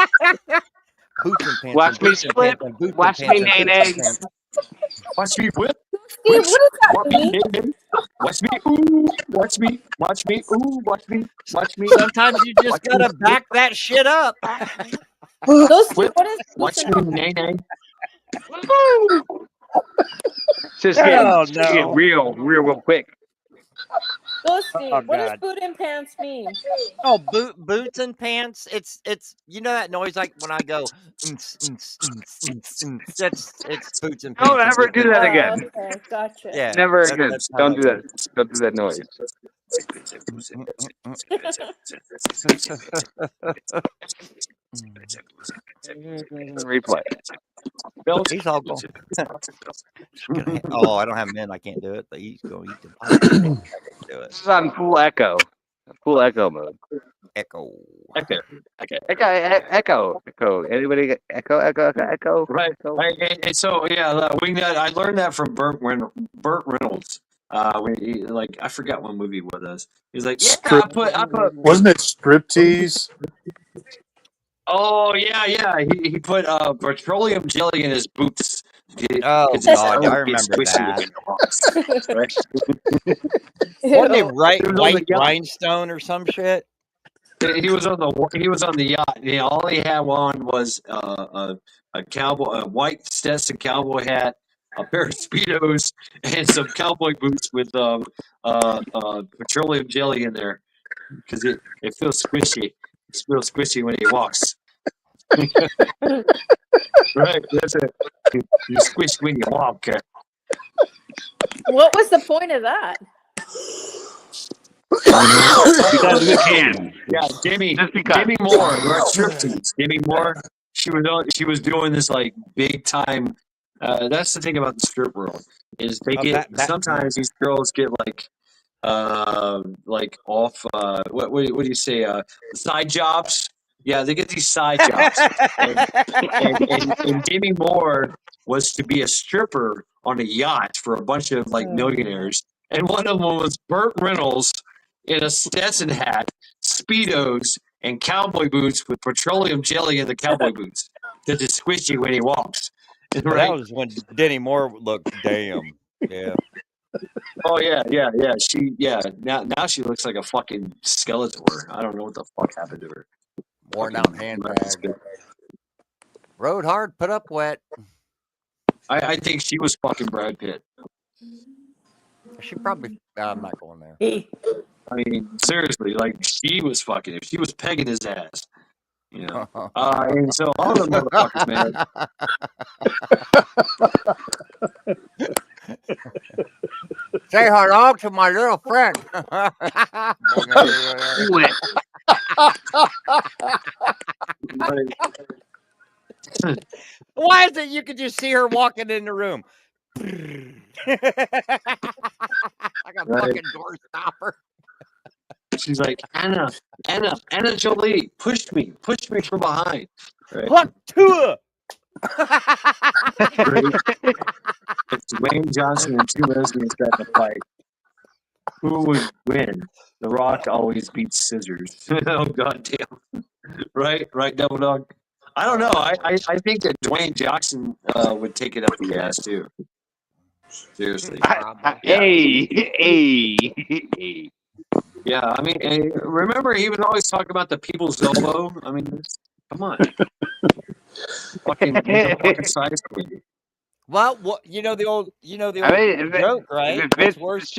Boots and pants. Watch and me boots and split. pants and boots Watch and me pants and nay boots and nay. pants. Watch me whip. Steve, what does that Watch mean? me. Watch me. Ooh. Watch me. Watch me. Ooh. Watch me. Watch me. Sometimes you just gotta back that shit up. Whip. What is Watch me. Nay nay. Just get real quick. Go, Steve. Oh, What does God. boot and pants mean? Oh, boots and pants. It's you know that noise like when I go. It's boots and pants. Don't ever do that again. Okay, gotcha. Yeah. Never again. That's how Don't do it that. Don't do that noise. Replay. Belt. He's all going. Oh, I don't have men. I can't do it. But he's going to eat the pie. I can do it. This is on full echo mode. Echo. Echo. Anybody get echo? Right. And so yeah, I learned that from Burt Reynolds. When he, like, I forgot what movie it was. He's like, yeah, I put. Wasn't it Striptease? Oh yeah. He put petroleum jelly in his boots. Oh God, I remember that. Wasn't it white rhinestone or some shit? He was on the yacht. And all he had on was a white Stetson cowboy hat, a pair of Speedos, and some cowboy boots with petroleum jelly in there because it feels squishy. It feels squishy when he walks. Right, that's it. You squish when you walk. What was the point of that? Because we can. Yeah, Demi Moore, we're at Striptease. Demi Moore, she was doing this like big time. That's the thing about the strip world is they get sometimes these girls get like off what do you say side jobs. Yeah, they get these side jobs. and Demi Moore was to be a stripper on a yacht for a bunch of like millionaires, and one of them was Burt Reynolds in a Stetson hat, Speedos, and cowboy boots with petroleum jelly in the cowboy boots because it's squishy when he walks. Right? That was when Demi Moore looked damn. Yeah. Oh yeah. Now she looks like a fucking Skeletor. I don't know what the fuck happened to her. Worn out handbag. Rode hard, put up wet. I think she was fucking Brad Pitt. She probably. I'm not going there. I mean, seriously, like she was fucking him. She was pegging his ass. You know. And so all of them motherfuckers, man. Say hello to my little friend. Why is it you could just see her walking in the room? Like a fucking door stopper. She's like, Anna Jolie, push me from behind. Right? What to? It's Dwayne Johnson and two lesbians got to fight. Who would win? The Rock always beats Scissors. Oh goddamn! Right, Double Dog. I don't know. I think that Dwayne Johnson would take it up the ass too. Seriously. Hey. Yeah, I mean, remember he was always talking about the people's elbow. I mean, come on. fucking size queen. Well, what the old joke, right? What's worse?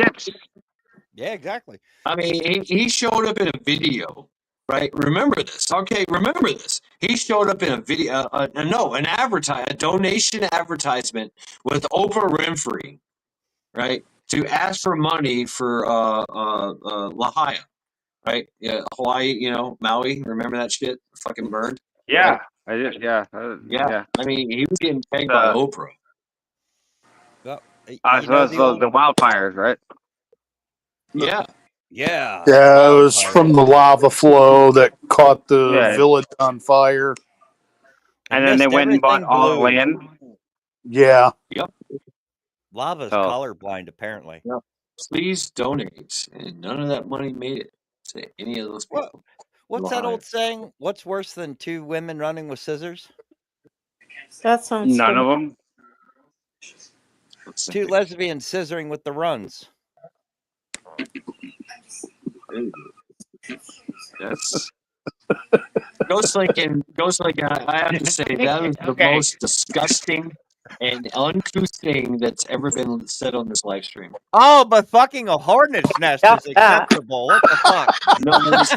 Yeah, exactly. I mean, he showed up in a video, right? Remember this, okay? Remember this. He showed up in a video, a donation advertisement with Oprah Winfrey, right? To ask for money for Lahaina, right? Yeah, Hawaii, Maui. Remember that shit? Fucking burned. Yeah, right? Yeah. I mean, he was getting paid by Oprah. So the wildfires, right? Yeah. Yeah, it was from the lava flow that caught the village on fire. And then they went and bought all the land. Yeah. Yep. Lava's colorblind, apparently. Yep. Please donate, and none of that money made it to any of those people. What's that old saying? What's worse than two women running with scissors? That sounds none of them. Two lesbians scissoring with the runs. That's Ghost Lincoln. I have to say that was the most disgusting and uncouth thing that's ever been said on this live stream. Oh, but fucking a hornet's nest is acceptable. What the fuck? No, that's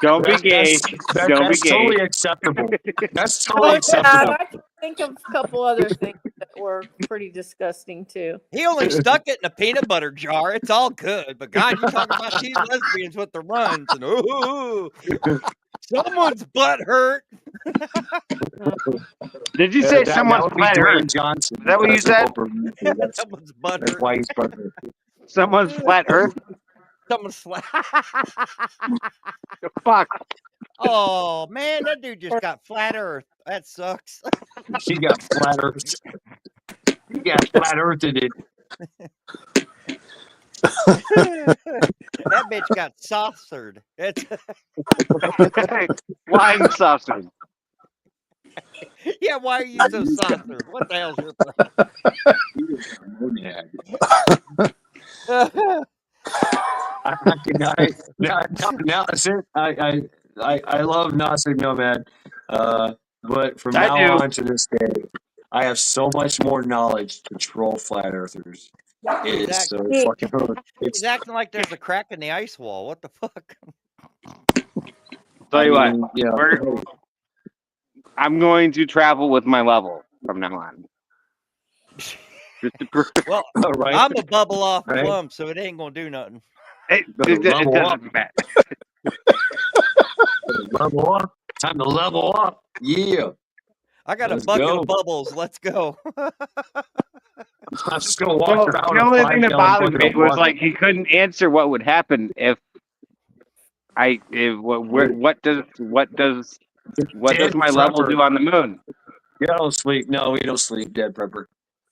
don't be gay. Don't be gay. Totally acceptable. That's totally acceptable. I can think of a couple other things that were pretty disgusting too. He only stuck it in a peanut butter jar. It's all good. But God, you talk about these lesbians with the runs and Someone's butt hurt. Did you say that someone's would be butt Dwayne hurt? Johnson. Is that what you That's said? Oprah Winfrey. That's, Someone's butt that's hurt. why he's butt hurt. Someone's flat Earth. Someone's The fuck. Oh man, that dude just got flat Earth. That sucks. She got flat earth. He got flat earthed it. That bitch got saucered. It's Wine saucer. yeah, why are you so saucered? What the hell's your problem? Now that's it. I love Nasser Nomad, but from I now do. on to this day, I have so much more knowledge to troll flat earthers. It is so fucking. He's acting like there's a crack in the ice wall. What the fuck? Tell you what, yeah. I'm going to travel with my level from now on. Well, right. I'm a bubble off Right. plum, so it ain't gonna do nothing. It level up. doesn't matter. Level up. Time to level up. Yeah. I got Let's a bucket go. of bubbles. Let's go. I'm just gonna walk Well, around. the only and thing that find bothered down me bucket of was water. like he couldn't answer what would happen if what does my level Prepper. do on the moon? You don't sleep. No, we don't sleep, Dead Prepper.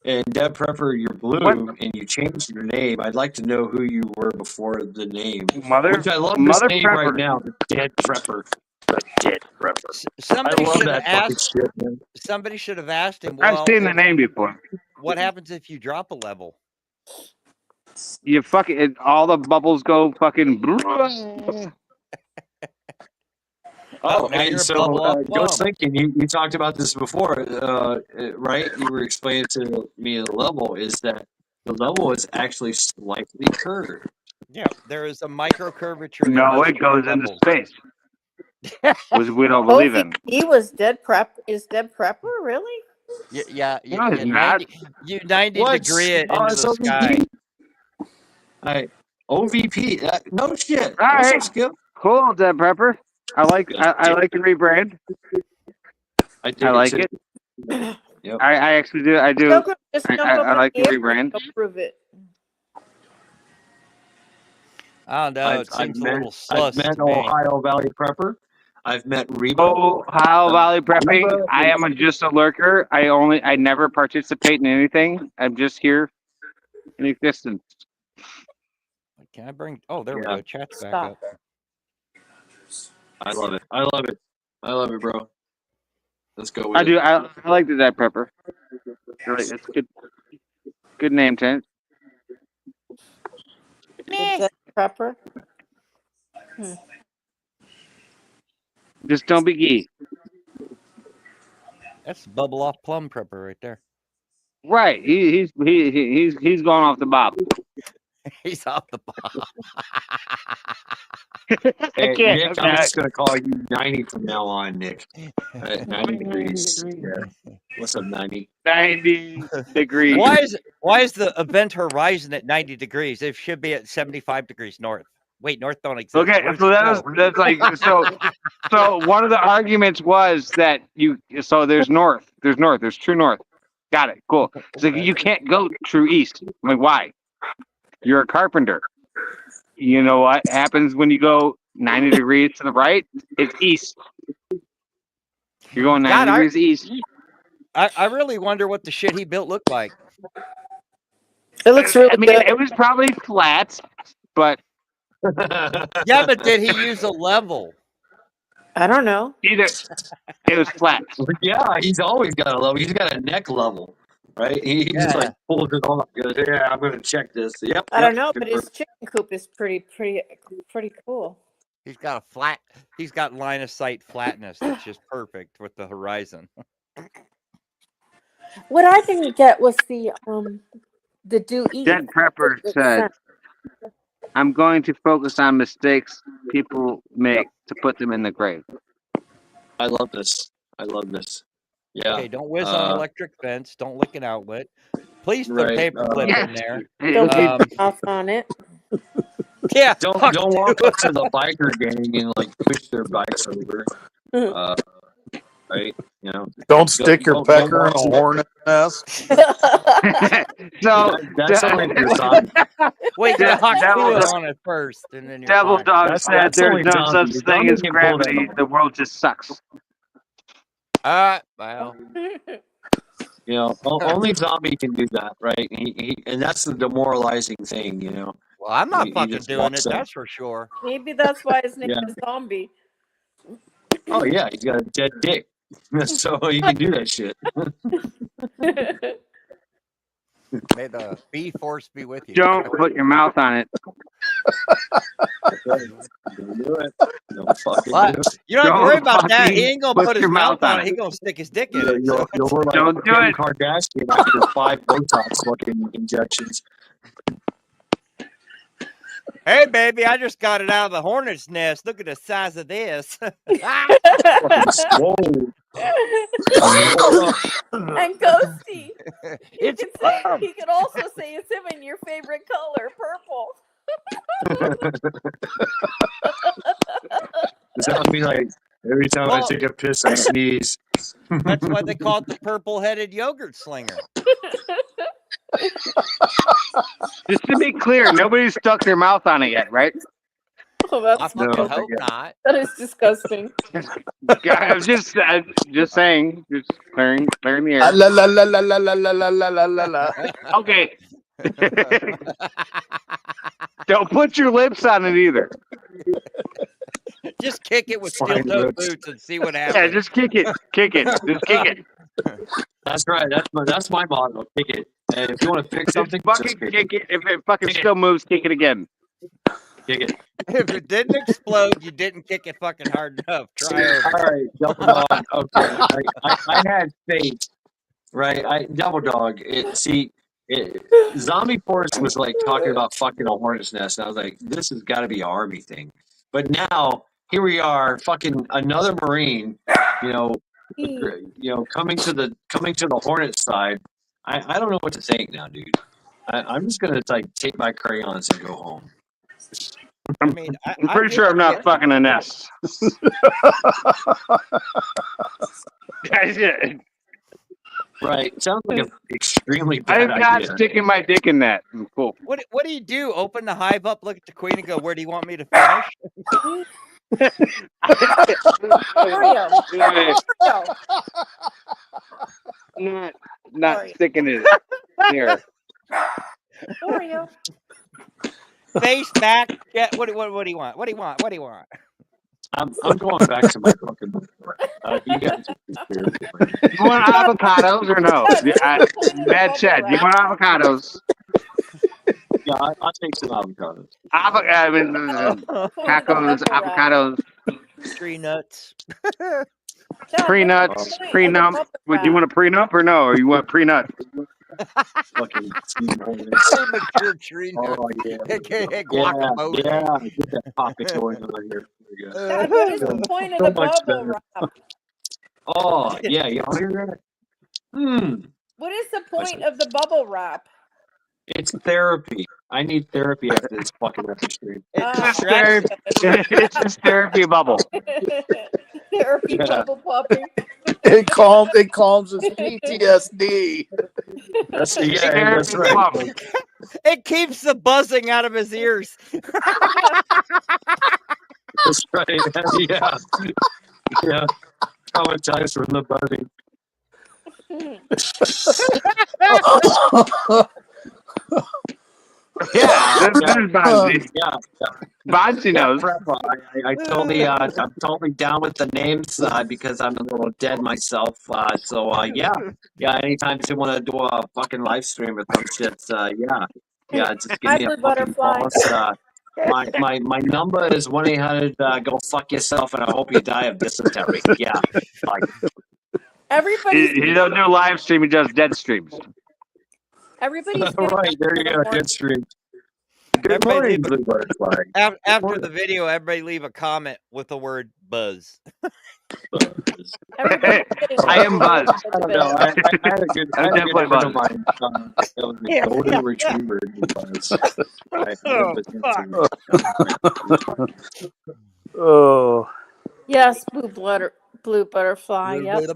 And Dead Prepper, you're blue, What? and you changed your name. I'd like to know who you were before the name. Mother Which I love this Mother name Prepper. right now, the Dead Prepper. The Dead Prepper. Somebody I love should have that fucking asked. shit, man. Somebody should have asked him. I've Well, seen the name before. what happens if you drop a level? You fucking all the bubbles go fucking. Oh, now you're and a so bubble off Ghost plum. Thinking, you talked about this before, right? You were explaining to me the level is that the level is actually slightly curved. Yeah, there is a micro curvature. No, in most it goes into levels. space. Which we don't believe in. OVP was Dead Prep. Is Dead Prepper really? Yeah, No, it's not. you 90 What? degree it Oh, into it's the sky. OVP. OVP. No shit. All What's right. up, Skip? Cool, Dead Prepper. I like the rebrand. I like too. it. Yep. I actually do. I do. Just I like the rebrand. Approve it. I don't know. It seems a little I've sus met to me. Ohio Valley Prepper. I've met Reba. Ohio Valley Prepping. Reba I am just a lurker. I never participate in anything. I'm just here in existence. Can I bring? Oh, there we Yeah. go. Chat's back Stop. up. I love it. I love it. I love it, bro. Let's go with I it. do. I like the Dead Prepper. Really, it's good. Good name, Tent. Dead Prepper. Just don't be gee. That's bubble off plum prepper right there. Right. He's going off the bob. He's off the bob. Hey, can't. Nick, I'm just gonna call you 90 from now on, Nick. 90 degrees. Yeah. What's up, 90? 90 degrees. Why is the event horizon at 90 degrees? It should be at 75 degrees north. Wait, north don't exist. Okay, Where's so the that's like so one of the arguments was that there's north, there's true north. Got it, cool. So you can't go true east. I'm like, why? You're a carpenter. You know what happens when you go 90 degrees to the right? It's east. You're going 90 degrees east. I really wonder what the shit he built looked like. It looks really I mean, good. it was probably flat, but Yeah, but did he use a level? I don't know. either it was flat. Yeah, he's always got a level. He's got a neck level, right? He just like pulls it off. Goes, yeah, I'm gonna check this. Yep. I don't know, good but for- his chicken coop is pretty cool. He's got line of sight flatness that's just perfect with the horizon. What I didn't get was the do eat. Dead Prepper said, I'm going to focus on mistakes people make to put them in the grave. I love this. Yeah. Okay, don't whiz on electric fence. Don't lick an outlet. Please put a Right, paper clip yeah. in there. Don't Um, get off on it. Yeah. Don't fuck walk you. up to the biker gang and like push their bikes over. Right? You know. Don't stick your Don't pecker in walk a to hornet nest. So that's only for zombies. Wait, De- Doc, do Devil, it on it first, and then you're Devil fine. Dog said That's there's only no such zombies. thing Zombies as can pull that gravity. off. The world just sucks. Well. You know, only zombie can do that, right? And that's the demoralizing thing, you know. Well, I'm not He fucking just doing walks it. up. That's for sure. Maybe that's why his name Yeah. is Zombie. Oh yeah, he's got a dead dick, so he can do that shit. May the B force be with you. Don't put your mouth on it. Don't do it. Don't fucking What? do it. You don't have to worry about that. He fucking ain't gonna put put his your mouth mouth on on it. it. He gonna stick his dick in it. You're like Don't do Kim it. Kardashian after 5 Botox fucking injections. Hey, baby, I just got it out of the hornet's nest. Look at the size of this. Fucking swole. And Ghosty. It's He could also say it's him in your favorite color, purple. Does that mean like every time I Well- take a piss, I sneeze? That's why they call it the purple-headed yogurt slinger. Just to be clear, nobody's stuck their mouth on it yet, right? Oh, I that's fucking No. hope not. that is disgusting. I'm just saying, just clearing the Ah, air. la la la la la la la la la la la la. Okay. Don't put your lips on it either. Just kick it with Fine steel-toed lips. boots and see what Yeah, happens. just kick it. Kick it. Just kick it. That's right. That's my motto. Kick it. And if you want to fix Just something, fucking just kick it. If it fucking Kick it. still moves, kick it again. Kick it. If it didn't explode, you didn't kick it fucking hard enough. Try over. All right, Double Dog. Okay, I had faith, right? Double Dog. Zombie Force was like talking about fucking a hornet's nest, and I was like, this has got to be an army thing. But now here we are, fucking another Marine, coming to the Hornet side. I don't know what to think now, dude. I'm just gonna like take my crayons and go home. I mean, I'm pretty sure I'm not fucking a nest. Right. Sounds like an extremely bad I'm not idea. sticking my dick in that. Cool. What do you do? Open the hive up, look at the queen, and go, "Where do you want me to finish?" Oreo. Not Sorry. sticking it here. Oreo. Face back. Yeah. What do you want? What do you want? What do you want? I'm going back to my fucking. You guys are You want avocados or no? Bad Chad, you want avocados? Yeah, I'll take some avocados. Tacos, avocados, Tree nuts. pre-nuts, prenup. Would you want a prenup or no? Or you want pre-nut? Fucking Premature tree nuts. Oh yeah. AKA guacamole. Yeah. Get that popping going on here. There you go. Dad, what is the point of So the much bubble better. wrap? Oh yeah, you all hear that? What is the point of the bubble wrap? It's therapy. I need therapy after this fucking episode. It's just therapy bubble. Therapy Yeah. bubble popping. It calms his PTSD. That's Therapy right. bubble. It keeps the buzzing out of his ears. That's right. Yeah. Yeah. Traumatized from the buzzing. Yeah, this is Bonzi. Yeah. Bonzi knows. I'm totally down with the names because I'm a little dead myself. Yeah. Anytime you want to do a fucking live stream or some shit, yeah, just give me a Ivory fucking butterfly. pause. My number is 1-800 go fuck yourself, and I hope you die of dysentery. Yeah, like, Everybody's He don't do live stream, he does dead streams. everybody's right there you go, good stream. Good morning, Blue Butterfly. After the video, everybody leave a comment with the word buzz. I am buzzed. I don't know. I had a good, I'm definitely friend of buzzed. mine. It was a golden retriever. Oh. Yes, blue butterfly. Yep.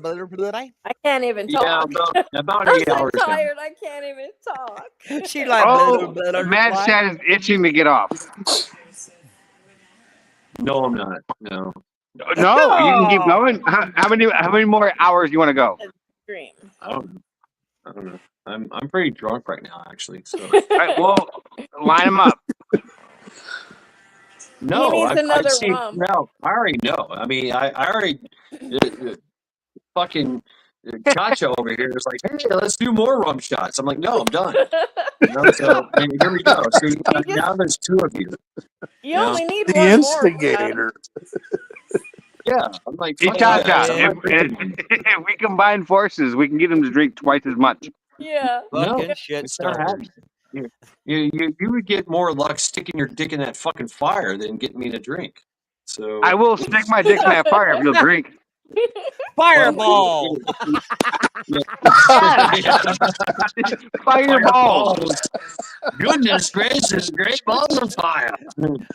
I can't even Yeah, talk. about I'm 8 so hours. tired. I can't even talk. She like Oh, Mad Chat is itching to get off. No, I'm not. No. No, you can keep going. How many more hours you want to go? Dream. I don't know. I'm pretty drunk right now, actually. So. All right, well, line them up. No, needs another see, rum. no, I already know. I mean, I already fucking Chacha over here is like, hey, let's do more rum shots. I'm like, no, I'm done. So here we go. See, now there's 2 of you. You only need the one instigator. Yeah, I'm like, Hey, fuck Chacha, yeah. if we combine forces, we can get him to drink twice as much. Yeah. No, shit it's not happening. You would get more luck sticking your dick in that fucking fire than getting me to drink. So I will stick my dick in that fire if you'll drink. Fireball. Fireballs. Goodness gracious, great balls of fire.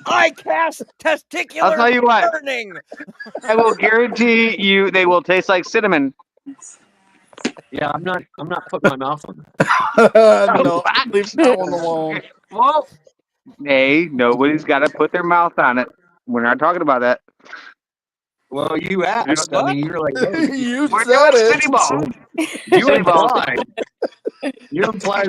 I cast testicular I'll tell you what. burning. I will guarantee you they will taste like cinnamon. Yeah, I'm not putting my mouth on that. No, leave that one alone. Well, hey, nobody's got to put their mouth on it. We're not talking about that. Well, you asked. I mean, you're like, hey, You we're said doing it. city ball. You implied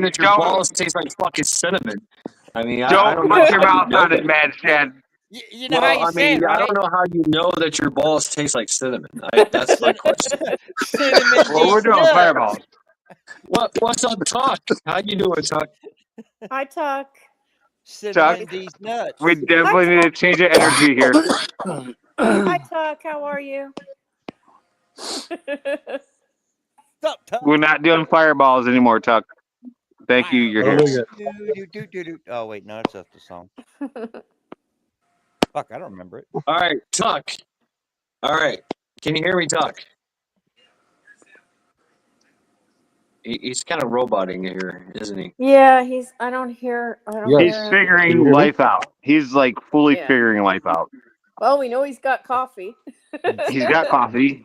that your balls taste like fucking cinnamon. I mean, I Don't don't know put your how mouth you know on it, that. Mad Chad. You know how you say it, I right? don't know how you know that your balls taste like cinnamon. That's my question. Cinnamon Well, we're doing nuts. fireballs. What's up, Tuck? How you doing, Tuck? Hi, Tuck. Cinnamon these nuts. We definitely need to change the energy here. Hi, Tuck. How are you? We're not doing fireballs anymore, Tuck. Thank you. You're here. Oh wait, no, that's just the song. Fuck, I don't remember it. All right, Tuck. All right, can you hear me, Tuck? He's kind of roboting here, isn't he? Yeah, I don't hear. He's figuring life out. He's like fully figuring life out. Well, we know he's got coffee. He's got coffee.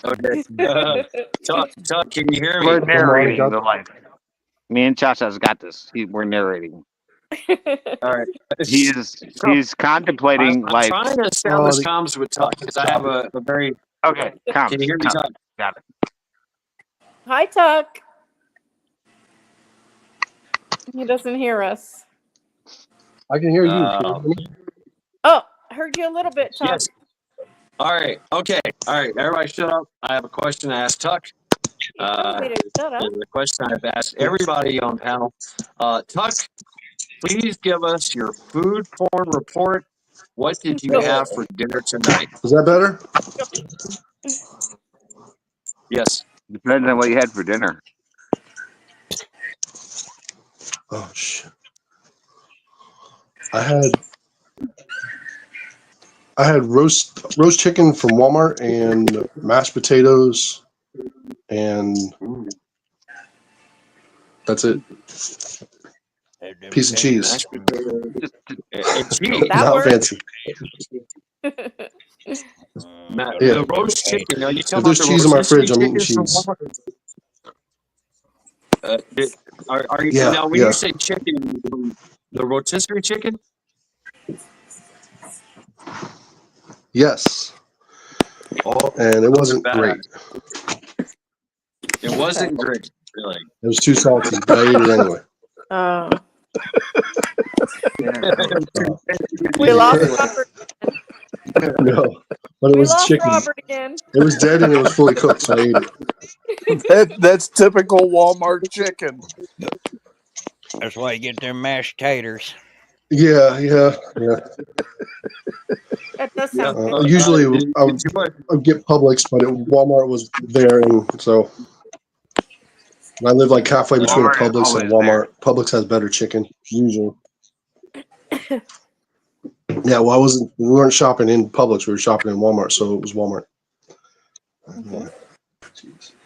Okay. Tuck, can you hear me? We're narrating the life. Me and Chacha's got this. We're narrating. All right. He's contemplating I'm life. trying to establish comms with Tuck because I have a very. Okay, comms. Can you hear me, Tuck? Got it. Hi, Tuck. He doesn't hear us. I can hear you. Oh, I heard you a little bit, Tuck. Yes. All right. Okay. All right. Everybody shut up. I have a question to ask Tuck. Shut up. The question I've asked everybody on panel. Tuck, please give us your food porn report. What did you have for dinner tonight? Is that better? Yes. Depends on what you had for dinner. Oh shit! I had roast chicken from Walmart and mashed potatoes, and that's it. Piece of cheese. Not fancy. The roast chicken. Now you tell If there's cheese in my fridge, I'm eating cheese. Are you now when you say chicken, the rotisserie chicken? Yes. Oh, and it wasn't great. It wasn't great, really. It was too salty, but I ate it anyway. Oh. We lost Robert. No, but it We was lost chicken. Robert again. It was dead and it was fully cooked, so I ate it. That's typical Walmart chicken. That's why you get them mashed taters. Yeah. That does sound good. Usually I would get Publix, but Walmart was there, and so I live like halfway between a Walmart is Publix and always Walmart. Publix has better chicken usually. Yeah, well, we weren't shopping in Publix. We were shopping in Walmart, so it was Walmart.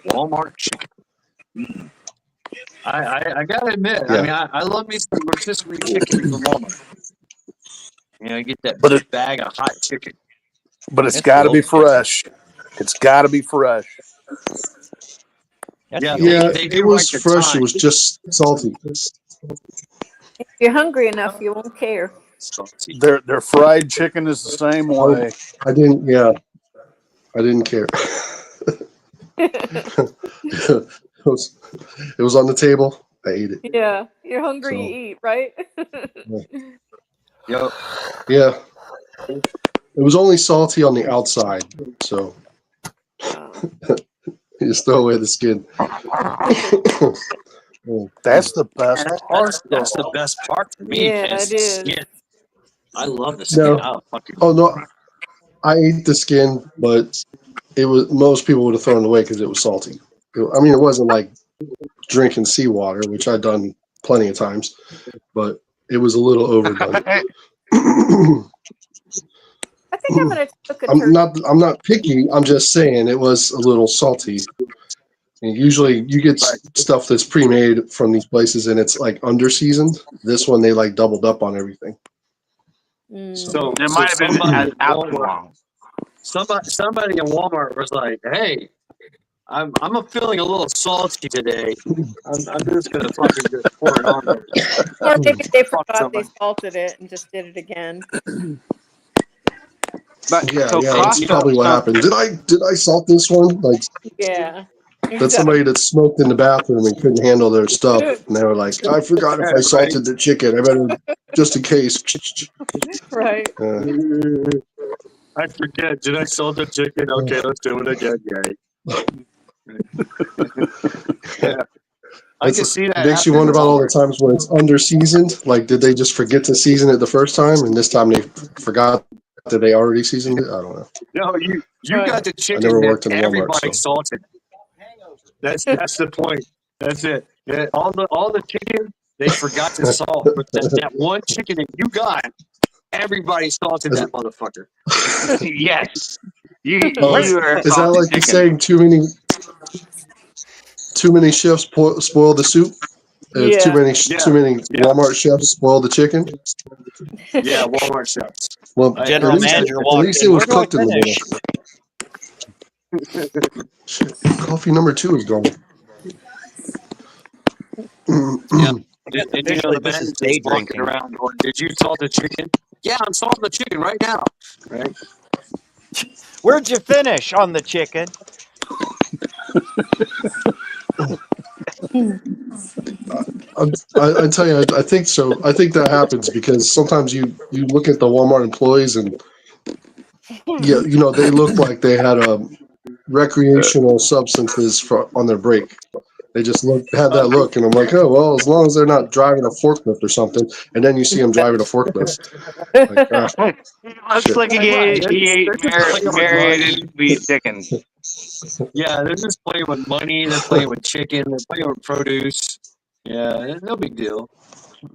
Walmart chicken. I gotta admit, Yeah. I mean, I love me some rotisserie chicken from Walmart. You know, you get that But big bag of hot chicken. But it's It's got to be delicious. fresh. It's got to be fresh. Yeah, Yeah, they it do was like the fresh. It time. was just salty. If you're hungry enough, you won't care. Salty. Their fried chicken is the same way. I didn't. Yeah, I didn't care. it was on the table. I ate it. Yeah, you're hungry, So, you eat, right? Yo, yeah, it was only salty on the outside, so you just throw away the skin. That's the best part. That's the best part for me. Yeah, Is it the is. skin. I love the skin. No. I'll fucking Oh no, I ate the skin, but most people would have thrown it away because it was salty. I mean, it wasn't like drinking seawater, which I've done plenty of times, but it was a little overdone. I think I'm gonna cook a turkey. I'm not picky. I'm just saying it was a little salty. And usually you get stuff that's pre-made from these places and it's like under seasoned. This one they like doubled up on everything. So There might have been somebody out at too Walmart, long. somebody in Walmart was like, "Hey, I'm feeling a little salty today. I'm just gonna fucking just pour it on there." Or maybe they Fuck forgot they somebody. salted it and just did it again. But Yeah, so yeah, that's Costco. probably what happened. Did I salt this one? Like Yeah. that's somebody that smoked in the bathroom and couldn't handle their stuff, and they were like, "I forgot if I Right. salted the chicken. I better just in case." Right. I forget. Did I salt the chicken? Okay, let's do it again, Gary. Yeah. I can see that. It makes you happening wonder in about all the Walmart. times when it's under seasoned. Like, did they just forget to season it the first time, and this time they forgot that they already seasoned it? I don't know. No, you Right. got the I chicken never that worked in a Walmart, everybody so salted. That's the point. That's it. Yeah, all the chicken they forgot to salt, but that one chicken that you got, everybody salted that motherfucker. Yes. You Oh, you are is that salted like the chicken. saying? Too many chefs spoil the soup. Yeah. Too many Yeah. Walmart chefs spoil the chicken. Yeah, Walmart chefs. Well, General at manager least walked it in. was Where do I cooked in the finish? middle. Shit, coffee number 2 is gone. Yeah. And you know Officially, the this is manager's day walking drinking. around going, "Did you salt the chicken?" Yeah, I'm salting the chicken right now. Right? Where'd you finish on the chicken? I tell you, I think so. I think that happens because sometimes you look at the Walmart employees and yeah, they look like they had recreational substances on their break. They just had that look, and I'm like, oh well, as long as they're not driving a forklift or something. And then you see them driving a forklift. Like, Looks shit. like he ate They're just playing with marinated money. sweet chicken. Yeah, they're just playing with money. They're playing with chicken. They're playing with produce. Yeah, no big deal.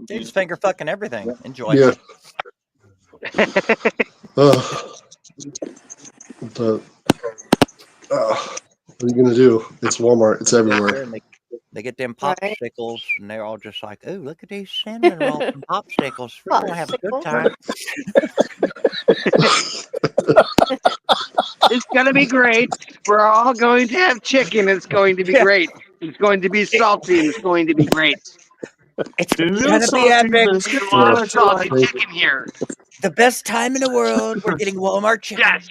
He's finger fucking everything. Enjoy. Yeah. But, what are you gonna do? It's Walmart. It's everywhere. And they get them Right. popsicles, and they're all just like, "Oh, look at these cinnamon rolls and popsicles. We're gonna have a good time." It's gonna be great. We're all going to have chicken. It's going to be great. It's going to be salty and it's going to be great. It's A little gonna be salty, epic. but it's There's good a lot for of salty like, chicken here. The best time in the world. We're getting Walmart chicken. Yes.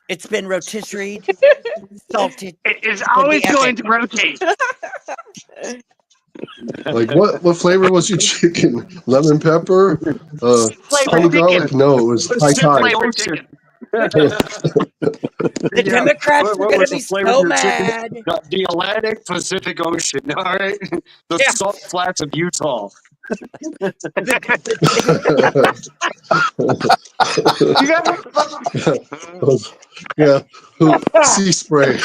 It's been rotisserie, salted. It is It's gonna be always going epic. to rotate. Like what flavor was your chicken? Lemon pepper? Flavor Honey chicken. garlic? No, it was Thai Thai. Flavor chicken. The Democrats are going to was be the flavor of so your chicken? mad. The Atlantic Pacific Ocean. All right, the Yeah. salt flats of Utah. Yeah, sea spray.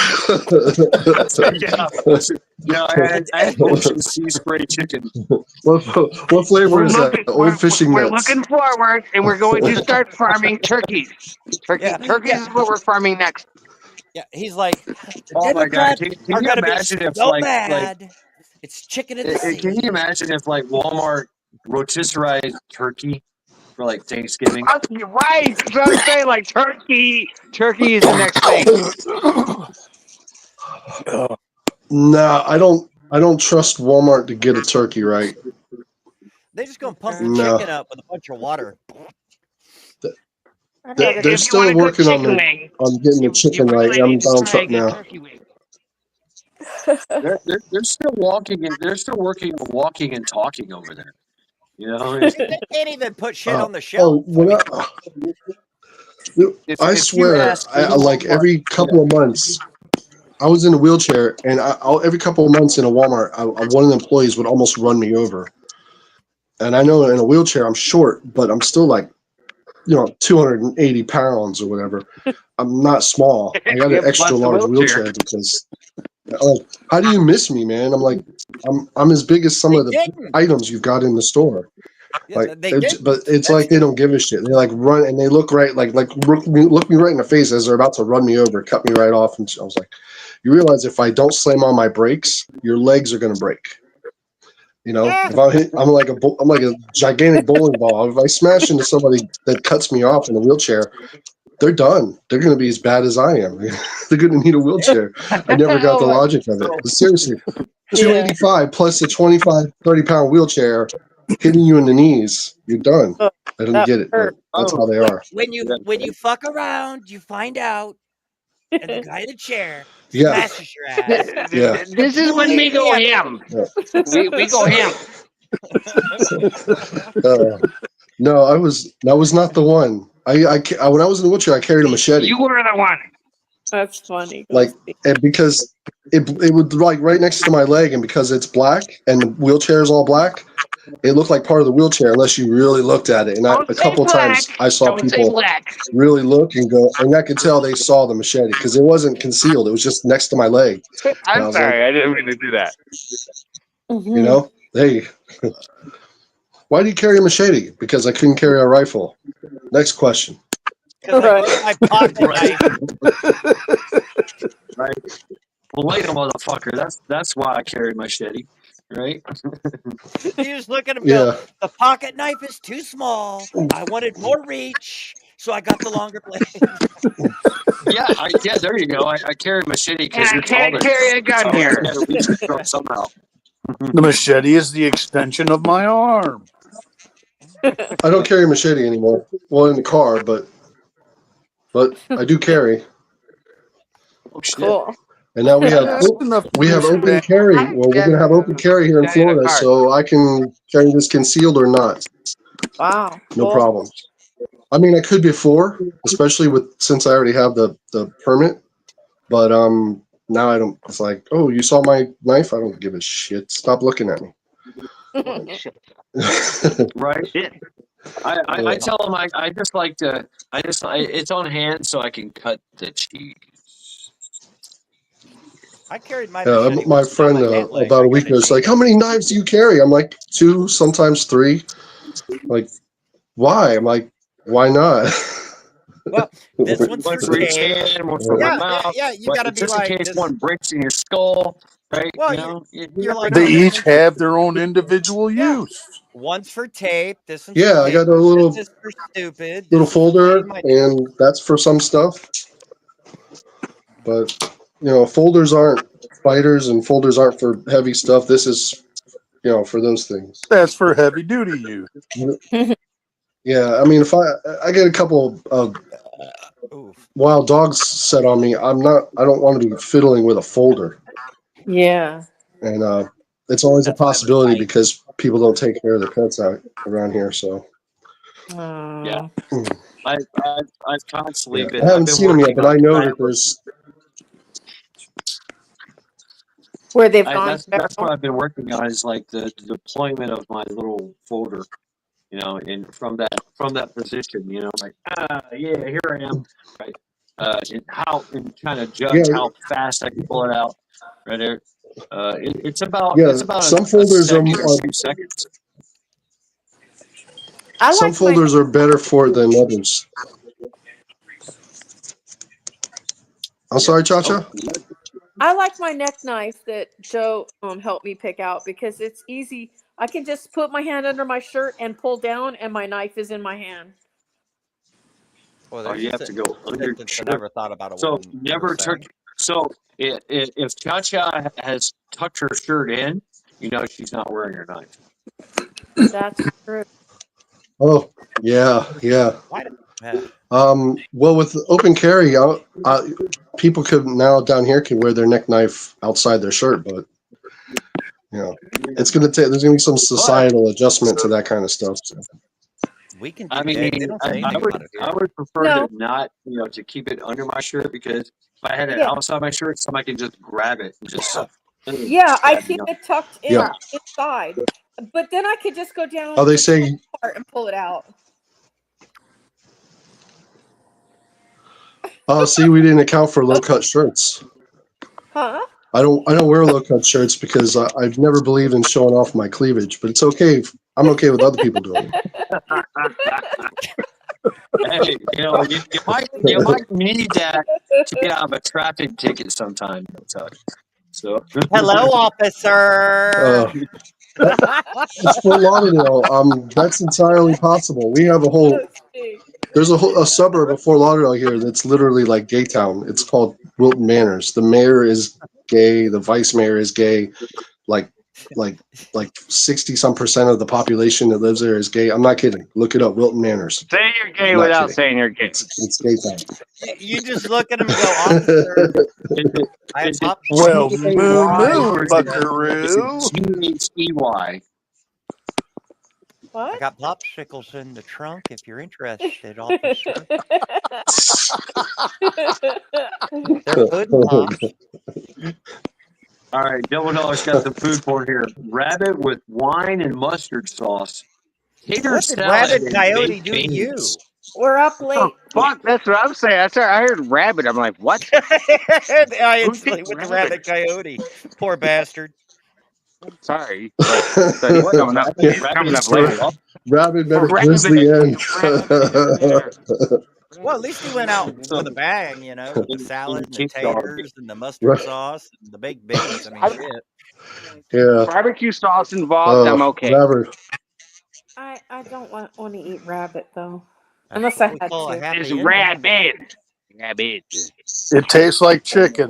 Yeah, I had ocean sea spray chicken. What flavor We're is that? looking, Old fishing we're nuts. looking forward, and we're going to start farming turkeys. Turkeys is what we're farming next. Yeah, he's like, the Oh my God! Democrats Can are you going to be imagine if so like mad. It's chicken in the sea. can you imagine if like Walmart rotisserized turkey for like Thanksgiving? You're right. That's what I'm saying. Like turkey is the next thing. Nah, I don't trust Walmart to get a turkey right. They're just going to pump the No. chicken up with a bunch of water. They're still working on getting the chicken right. I'm Donald Trump now. They're still walking and they're still working and talking over there. You know, They can't even put shit on the Oh, shelf. I if you swear, ask I, any like Walmart- every couple of months, I was in a wheelchair, and every couple of months in a Walmart, one of the employees would almost run me over. And I know in a wheelchair I'm short, but I'm still like, 280 pounds or whatever. I'm not small. I got Yeah, an extra plus the large wheelchair. wheelchair because, like, how do you miss me, man? I'm like, I'm as big as some of the items you've got in the store. Like, but it's like they don't give a shit. They like run and they look right, like look me right in the face as they're about to run me over, cut me right off. And I was like, you realize if I don't slam on my brakes, your legs are gonna break. If I'm like a gigantic bowling ball. If I smash into somebody that cuts me off in a wheelchair, they're done. They're going to be as bad as I am. They're going to need a wheelchair. I never got the logic of it. But seriously, 285 plus a 25, 30-pound wheelchair hitting you in the knees, you're done. I don't get it, but that's how they are. When you fuck around, you find out, and the guy in the chair Yeah. smashes your ass. Yeah. This is when we go ham. We go ham. No, that was not the one. When I was in the wheelchair, I carried a machete. You were the one. That's funny. Like, and because it would like right next to my leg, and because it's black and the wheelchair is all black, it looked like part of the wheelchair unless you really looked at it. And a couple times I saw people really look and go, and I could tell they saw the machete because it wasn't concealed. It was just next to my leg. I'm sorry, I didn't mean to do that. Hey, why do you carry a machete? Because I couldn't carry a rifle. Next question. My pocket knife. Right. Well, later, motherfucker. That's why I carry my machete. Right. You just look at him. Yeah. Go, the pocket knife is too small. I wanted more reach, so I got the longer blade. Yeah. There you go. I carry a machete because I can't carry a gun here. Somehow. The machete is the extension of my arm. I don't carry a machete anymore. Well, in the car, but I do carry. Oh shit. Cool. And now we have open carry. Well, we're gonna have open carry here in Florida, so I can carry this concealed or not. Wow. No Cool. problem. I mean, I could before, especially since I already have the permit. But now I don't. It's like, oh, you saw my knife? I don't give a shit. Stop looking at me. Right. I tell them I just like to it's on hand so I can cut the cheese. I carried my Yeah, machete my with friend my pant leg. about a week ago was like, "How many knives do you carry?" I'm like, 2, sometimes 3. Like, why? I'm like, why not? Well, this one's One for for each tape. hand, one for my mouth. Yeah, you gotta be just like in case this. one breaks in your skull, right? Well, you're like They each have their own individual use. One's for tape. This one's Yeah, for I got paper, a little this is for stupid. little This is for folder, reading my- and that's for some stuff. But folders aren't fighters, and folders aren't for heavy stuff. This is, for those things. That's for heavy duty use. Yeah, I mean, if I get a couple of wild dogs set on me, I don't want to be fiddling with a folder. Yeah. And it's always a possibility because people don't take care of their pets out around here. So Oh. I've constantly Yeah. been. I I've haven't been seen them yet, working but on I know trying that to. there's. Where they've gone That's what feral. I've been working on is like the deployment of my little folder, you know, and from that position, you know, like yeah, here I am, right? And kind of Yeah, judge how fast I can pull it out, right there. It's yeah. about Some a folders second or 2 seconds. I some like my folders are better for it than others. I'm sorry, Cha-Cha? I like my neck knife that Joe helped me pick out because it's easy. I can just put my hand under my shirt and pull down, and my knife is in my hand. Well, Oh, there's you a have to go under your sentence I shirt. never thought about a So woman never ever took. saying. So if Cha-Cha has tucked her shirt in, you know she's not wearing her knife. That's true. Oh, yeah, yeah. Why? Yeah. Well, with open carry, people could now down here can wear their neck knife outside their shirt, but you know, it's gonna take. There's gonna be some societal adjustment to that kind of stuff. So. We can I do mean, that. They don't say anything about it I here. would prefer No. to not, you know, to keep it under my shirt because if I had it Yeah. outside my shirt, somebody can just grab it and just Yeah, I stab me keep up. it tucked in Yeah. inside, but then I could just go down Oh, they the say. part and pull it out. See, we didn't account for low cut shirts. Huh? I don't wear low cut shirts because I've never believed in showing off my cleavage. But it's okay. I'm okay with other people doing it. Hey, you know, you might need that to get out of a traffic ticket sometime. I'll tell you. So. Hello, officer. It's Fort Lauderdale. That's entirely possible. We have a whole. There's a suburb of Fort Lauderdale here that's literally like gay town. It's called Wilton Manors. The mayor is gay. The vice mayor is gay. Like 60% of the population that lives there is gay. I'm not kidding. Look it up. Wilton Manors. Say you're gay Not without kidding. saying you're gay. It's gay town. You just look at him and go, officer. I have pop. Well, moo moo, Is buckaroo. it G-H-E-Y? I What? got popsicles in the trunk if you're interested, officer. They're pudding pops. All right, Double Dollar's got the food for here. Rabbit with wine and mustard sauce. Tater What did salad Rabbit and Coyote baked do to you? beans. We're up late. Fuck, that's what I'm saying. I heard rabbit. I'm like, what? I Who instantly thinks went to rabbit? Rabbit Coyote. Poor bastard. Sorry, but that's What? coming up. Yeah. Coming up later. Rabbit better Rabbit. grizzly end. Well, at least he went out with a bang, you know, with the salad and the taters and the mustard Right. sauce and the baked beans. I mean, shit. Yeah. Barbecue sauce involved. I'm okay. Rabbit. I don't want to eat rabbit though, unless I had call a to. happy It's ending. rabbit. Rabbit. It tastes like chicken.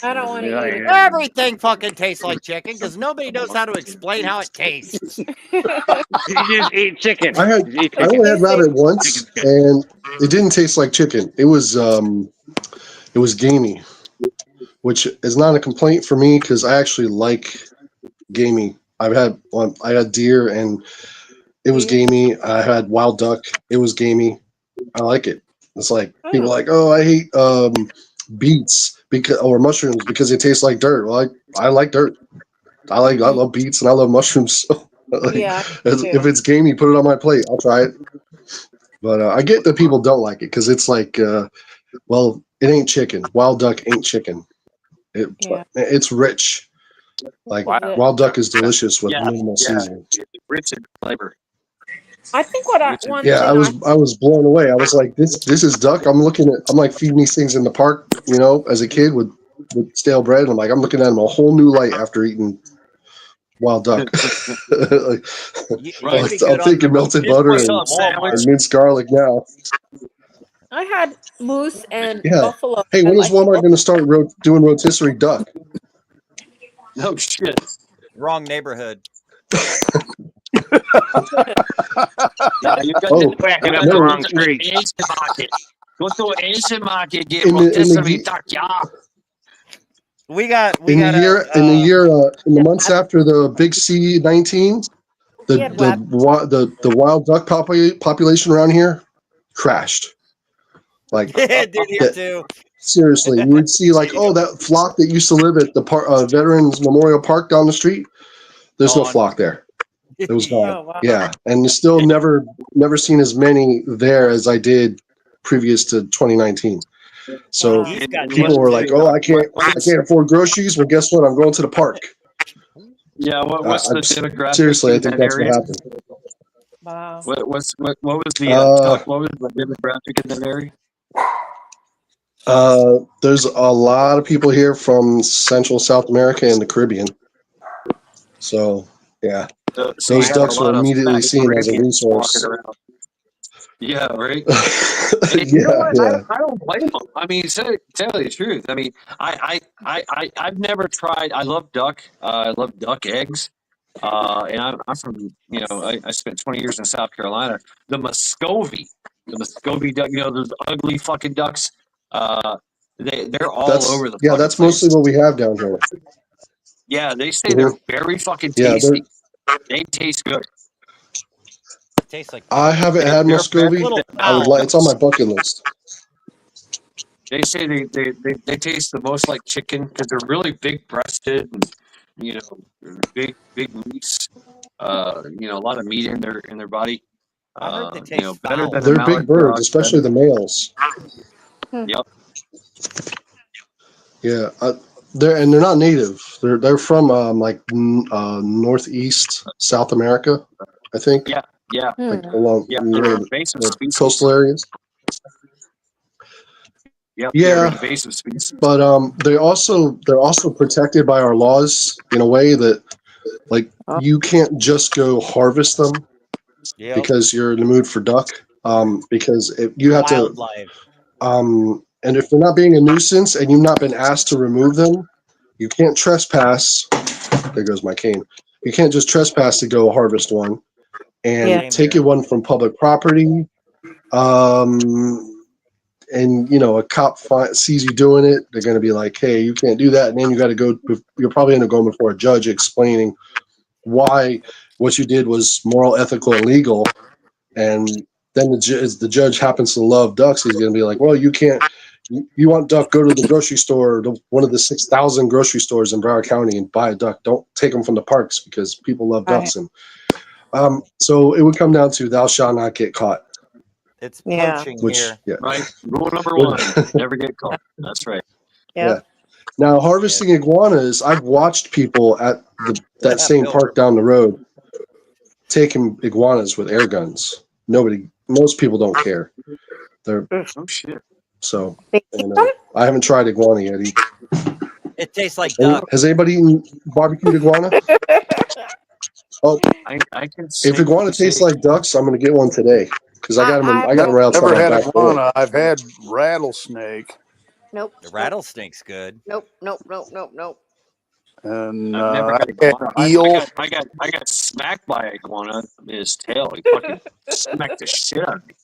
I don't want to eat it. Everything fucking tastes like chicken because nobody knows how to explain how it tastes. You just eat chicken. I only had rabbit once, and it didn't taste like chicken. It was gamey, which is not a complaint for me because I actually like gamey. I had deer, and it was gamey. I had wild duck. It was gamey. I like it. It's like people are like, oh, I hate beets or mushrooms because they taste like dirt. Well, I like dirt. I love beets and I love mushrooms. So, Yeah, if it's gamey, put it on my plate. I'll try it. But I get that people don't like it because it's like, well, it ain't chicken. Wild duck ain't chicken. It's rich. Like wild duck is delicious with minimal seasoning. Rich in flavor. I think what I Yeah, I was blown away. I was like, this is duck. I'm like feeding these things in the park, you know, as a kid with stale bread. And I'm looking at them a whole new light after eating wild duck. I'm thinking melted butter and minced garlic now. I had moose and Yeah. buffalo. Hey, when is Walmart going to start doing rotisserie duck? No shit. Wrong neighborhood. Yeah, you got Oh, backing up no. the wrong street. Asian market. Go to an Asian market, get In the- in the rotisserie ye- duck, yeah. We got In the months after the big C19, He had web. The wild duck population around here crashed. Like Dude, here that, too. seriously, you would see like, oh, that flock that used to live at the Veterans Memorial Park down the street. There's no Gone. flock there. It was gone. Oh, wow. Yeah, and you still never seen as many there as I did previous to 2019. So Wow. He's got people were like, "Oh, I can't afford groceries." Well, guess what? I'm going to the park. Yeah, what's the demographic? Seriously, I in think that that's area? what happened. Wow. What was the demographic in that area? There's a lot of people here from Central South America and the Caribbean. So yeah, So those you have a ducks lot were of immediately fat seen as a Caribbeans resource. walking around. Yeah, right. And you know Yeah, what? yeah. I don't blame them. I mean, tell you the truth. I mean, I've never tried. I love duck. I love duck eggs. And I'm from, I spent 20 years in South Carolina. The Muscovy duck, those ugly fucking ducks. They're all over the fucking That's place. mostly what we have down here. Yeah, they say Mhm. they're very fucking Yeah, tasty. They taste good. It tastes like I haven't had They're Muscovy. better than I would owl like. It's on my ducks. bucket list. They say they taste the most like chicken because they're really big breasted and big meats. A lot of meat in their body. I heard they taste Better foul. than a They're mallard big birds, duck. especially the males. Yep. Yeah, they're not native. They're from northeast South America, I think. Yeah. Like along Yeah, one they're of invasive the species. coastal areas. Yep, they're Yeah, invasive species. but they're also protected by our laws in a way that like you can't just go harvest them Yep. because you're in the mood for duck. Because if you have to Wildlife. and if they're not being a nuisance and you've not been asked to remove them, you can't trespass. There goes my cane. You can't just trespass to go harvest one and Yeah. take it one from public property. And a cop sees you doing it, they're going to be like, "Hey, you can't do that." And then you got to go. You'll probably end up going before a judge explaining why what you did was moral, ethical, and legal. And then the judge happens to love ducks. He's going to be like, "Well, you can't. You want duck? Go to the grocery store, one of the 6,000 grocery stores in Broward County, and buy a duck. Don't take them from the parks because people love ducks." And so it would come down to thou shalt not get caught. It's Yeah. poaching Which, here. yeah. Right. Rule number one: never get caught. That's right. Yeah. Now, harvesting iguanas, I've watched people at that same park down the road taking iguanas with air guns. Most people don't care. They're Oh shit. so. And, I haven't tried iguana yet. It tastes like duck. Has anybody eaten barbecued iguana? Oh, I can. if iguana tastes like ducks, I'm going to get one today because I got them. I got them right outside Never my had back door. iguana. I've had rattlesnake, Nope. The rattlesnake's good. Nope. and I've never I had had iguana. eel. I got smacked by an iguana in his tail. He fucking smacked the shit out of me.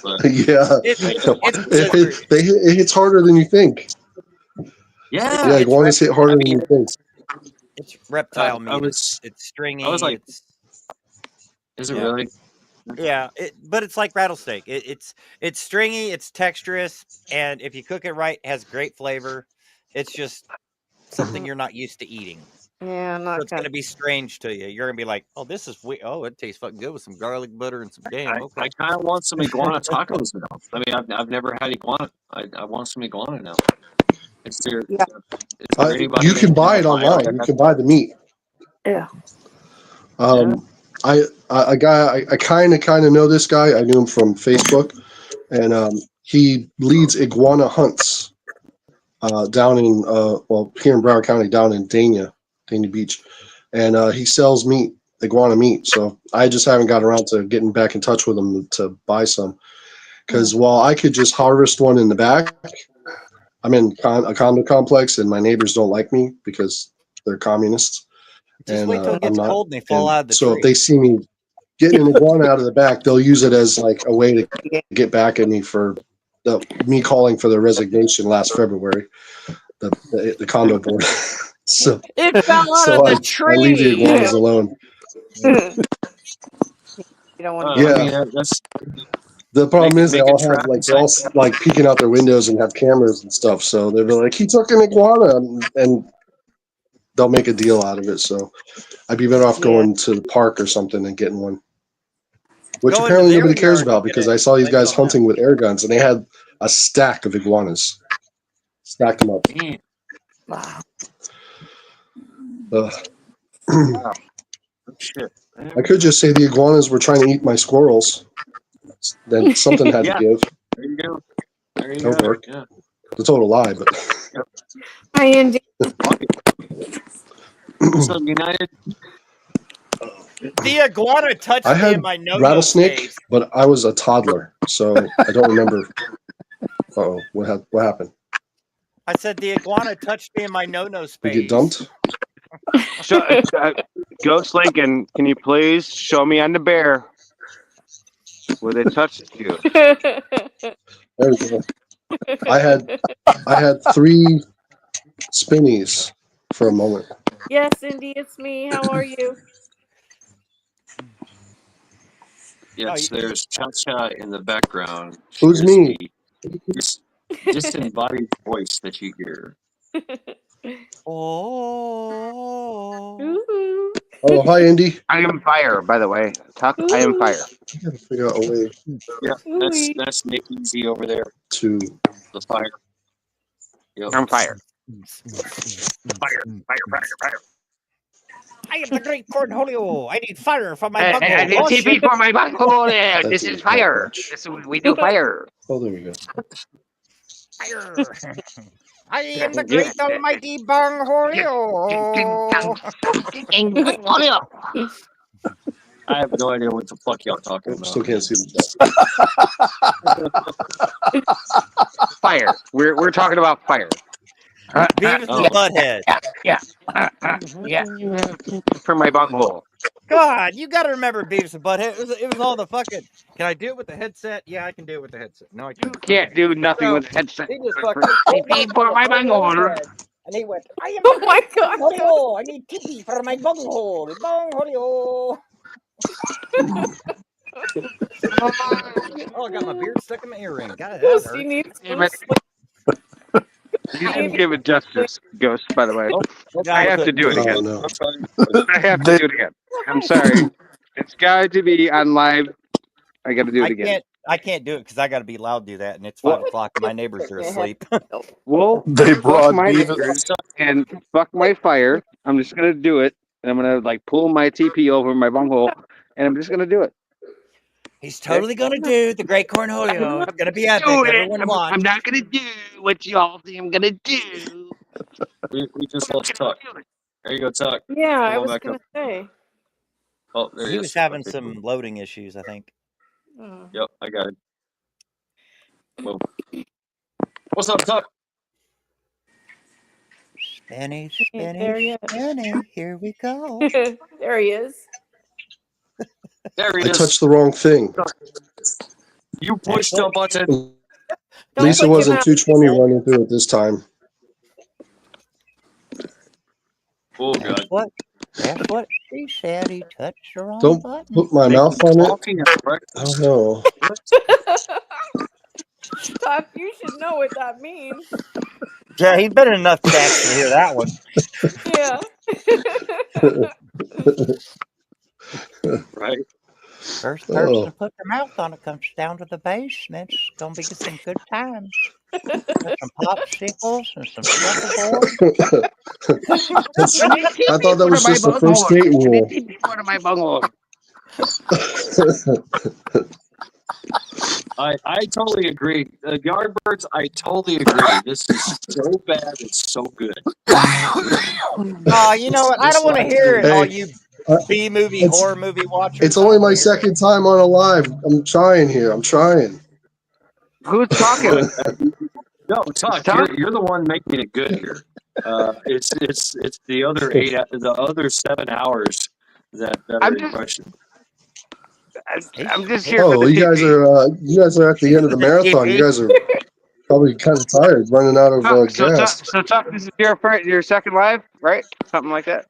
But, Yeah, it hits harder than you think. yeah. Yeah, iguanas hit harder than you think. It's reptile meat. I was- it's stringy. I was like, it's Is it Yeah. really? yeah, but it's like rattlesnake. It's stringy, it's texturous, and if you cook it right, it has great flavor. It's just something you're not used to eating. Yeah, So not it's gonna. gonna be strange to you. You're gonna be like, "Oh, this is it tastes fucking good with some garlic butter and some jam." Okay. I kind of want some iguana tacos now. I mean, I've never had iguana. I want some iguana now. Is there anybody You can in buy it Ohio online. that You has- can buy the meat. Yeah. I kind of know this guy. I knew him from Facebook, and he leads iguana hunts down in here in Broward County, down in Dania Beach, and he sells iguana meat. So I just haven't got around to getting back in touch with him to buy some, because while I could just harvest one in the back, I'm in a condo complex, and my neighbors don't like me because they're communists. Just wait till it I'm gets not. cold and they fall out of the So tree. if they see me getting an iguana out of the back, they'll use it as like a way to get back at me for me calling for the resignation last February, the condo board. So It fell out so of the I leave the tree. iguanas alone. You don't want to. Yeah. I mean, that's The problem is they make a all have trap like they're all like peeking out their windows and have cameras and stuff. So they'll be like, he took an iguana, and they'll make a deal out of it. So I'd be better off going to the park or something and getting one, which Go into apparently their nobody cares yard about and get because it. I saw these Blame it guys on them. hunting with air guns and they had a stack of iguanas, stacked them up. Wow. Ugh. wow. Shit. I could just say the iguanas were trying to eat my squirrels. Then something had Yeah. to give. There you go. There you That would go. work. Yeah. It's a total lie, but Hi, Andy. What's up, United? The iguana touched I me in had my no-no rattlesnake, space. but I was a toddler, so I don't remember. Uh-oh, what happened? I said the iguana touched me in my no-no You space. get dumped? So, Ghost Lincoln, can you please show me on the bear where they touched you? There we go. I had 3 spinnies for a moment. Yes, Cindy, it's me. How are you? Yes, there's Cha-Cha in the background. Who's Here's me? This disembodied voice that you hear. Ooh. Oh, hi, Indy. I am fire, by the way. Tuck, I am fire. I gotta figure out a way Yeah, that's Nick Easy over there. to. The fire. Yep. I'm fire. Fire. I am the great Cornholio. I need fire for my I bunghole. need TP for my bunghole. Yeah, That this didn't is help fire. much. This is we do fire. Oh, there we go. Fire. I am the great almighty Bungholio. I have no idea what the fuck y'all talking about. Still can't see the Fire. We're talking about fire. Beavis and Butthead. Yeah. For my bunghole. God, you got to remember Beavis and Butthead. It was all the fucking. Can I do it with the headset? Yeah, I can do it with the headset. No, I can't. Can't do nothing So, with headset. He just For fucking. TP for my bunghole. And he went, I am Oh my God. bunghole. I need TP for my bunghole. Bungholio. Oh, I got my beard stuck in my earring. God, that Pussy hurt. needs Damn some it. sleep. You didn't give it justice, Ghost, by the way. I have to do it Oh, again. no. I have to do it again. I'm sorry. It's got to be on live. I got to do it again. I can't do it because I got to be loud to do that, and it's 5 o'clock and my neighbors are asleep. Well, They fuck brought my Beavis. neighbors and fuck my fire. I'm just gonna do it, and I'm gonna like pull my TP over my bunghole, and I'm just gonna do it. He's totally gonna do the Great Cornholio. It's gonna be epic. Do it. Everyone watch. I'm not gonna do what y'all think I'm gonna do. We just lost Tuck. There you go, Tuck. Yeah, I Come on was back gonna up. say. Oh, there He is. was having Okay, some cool. loading issues, I think. Oh. Yep, I got it. Well, what's up, Tuck? Spinny, There he spinny, is. spinny. Here we go. There he is. There he I is. touched the wrong thing. You pushed a button. At Don't least it put your wasn't mouth. 220 running through it this time. Oh, God. That's what she said. He touched the wrong Don't button. put my mouth on it. Talking at Oh, breakfast. no. Tuck, you should know what that means. Yeah, he's been in enough chats to hear that one. Yeah. Right? First person Oh. to put their mouth on it comes down to the basement. It's gonna be some good times. Some popsicles and some shuffleboard. I thought that was just the first date rule. Part of my bunghole. I totally agree. Yardbirds, I totally agree. This is so bad. It's so good. You know what? I don't want to hear it, all Hey, you uh, B-movie, it's- horror movie watchers. It's I only don't my wanna hear it. second time on a live. I'm trying here. I'm trying. Who's talking? No, Tuck, Tuck? you're the one making it good here. It's the other the other 7 hours that are I'm in just- question. I'm just here for Oh, the you guys TP. are at the end of the marathon. You guys are probably kind of tired, running out of gas. So Tuck, this is your second live, right? Something like that.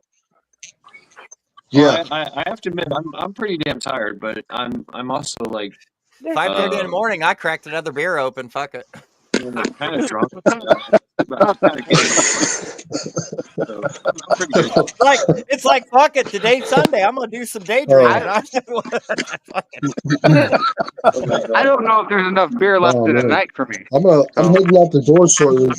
Yeah. Well, I have to admit I'm pretty damn tired, but I'm also like 5:30 in the morning. I cracked another beer open. Fuck it. kind of drunk. But I'm kind of getting off my so I'm pretty good. It's like fuck it. Today's Sunday. I'm gonna do some day Oh. drinking. I don't know if there's enough beer left Oh, in the man. night for me. I'm heading out the door shortly.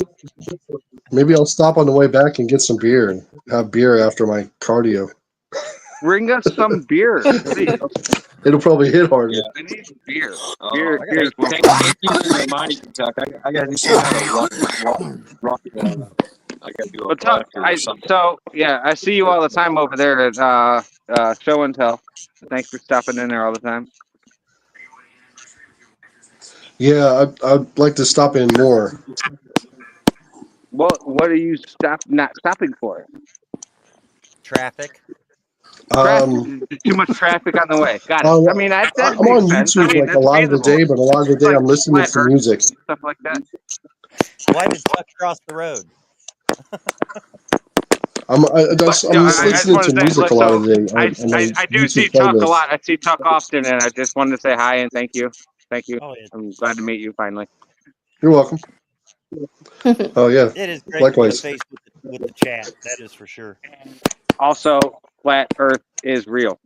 Maybe I'll stop on the way back and get some beer and have beer after my cardio. Bring us some beer, please. It'll probably hit harder. I need beer. Oh, Beer, I beer is gotta, thank you for reminding me, Tuck. I gotta do some kind of rock. I gotta do a Well, Tuck, or something. so yeah, I see you all the time over there at Show and Tell. Thanks for stopping in there all the time. Yeah, I'd like to stop in more. What are you not stopping for? Traffic. Too much traffic on the way. Got it. I mean, that I'm makes on sense. YouTube like a lot of the day, but a lot of the day I'm listening to music. Stuff like that. Why did Tuck cross the road? I'm just listening to music a lot of the day. I do see Tuck a lot. I see Tuck often, and I just wanted to say hi and thank you. Thank you. I'm glad to meet you finally. You're welcome. Oh yeah. It is great Likewise. to face with the chat. That is for sure. Also, flat Earth is real.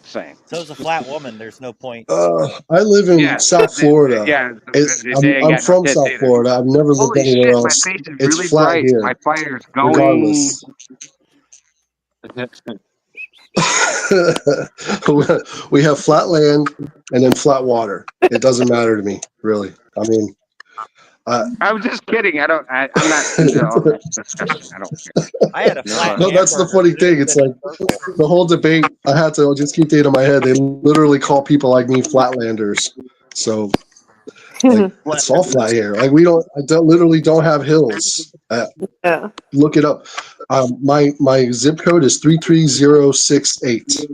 Same. So is a flat woman. There's no point. I live in South Florida. I'm from South Florida. I've never lived anywhere else. My face is It's really flat bright. here. My fire's going. Regardless. We have flat land and then flat water. It doesn't matter to me, really. I mean, I was just kidding. I'm not into all that discussion. I don't care. I had a flat. No, that's the funny thing. It's like the whole debate. I had to just keep it in my head. They literally call people like me flatlanders. So, like, it's all flat here. Like literally don't have hills. Yeah. Look it up. My zip code is 33068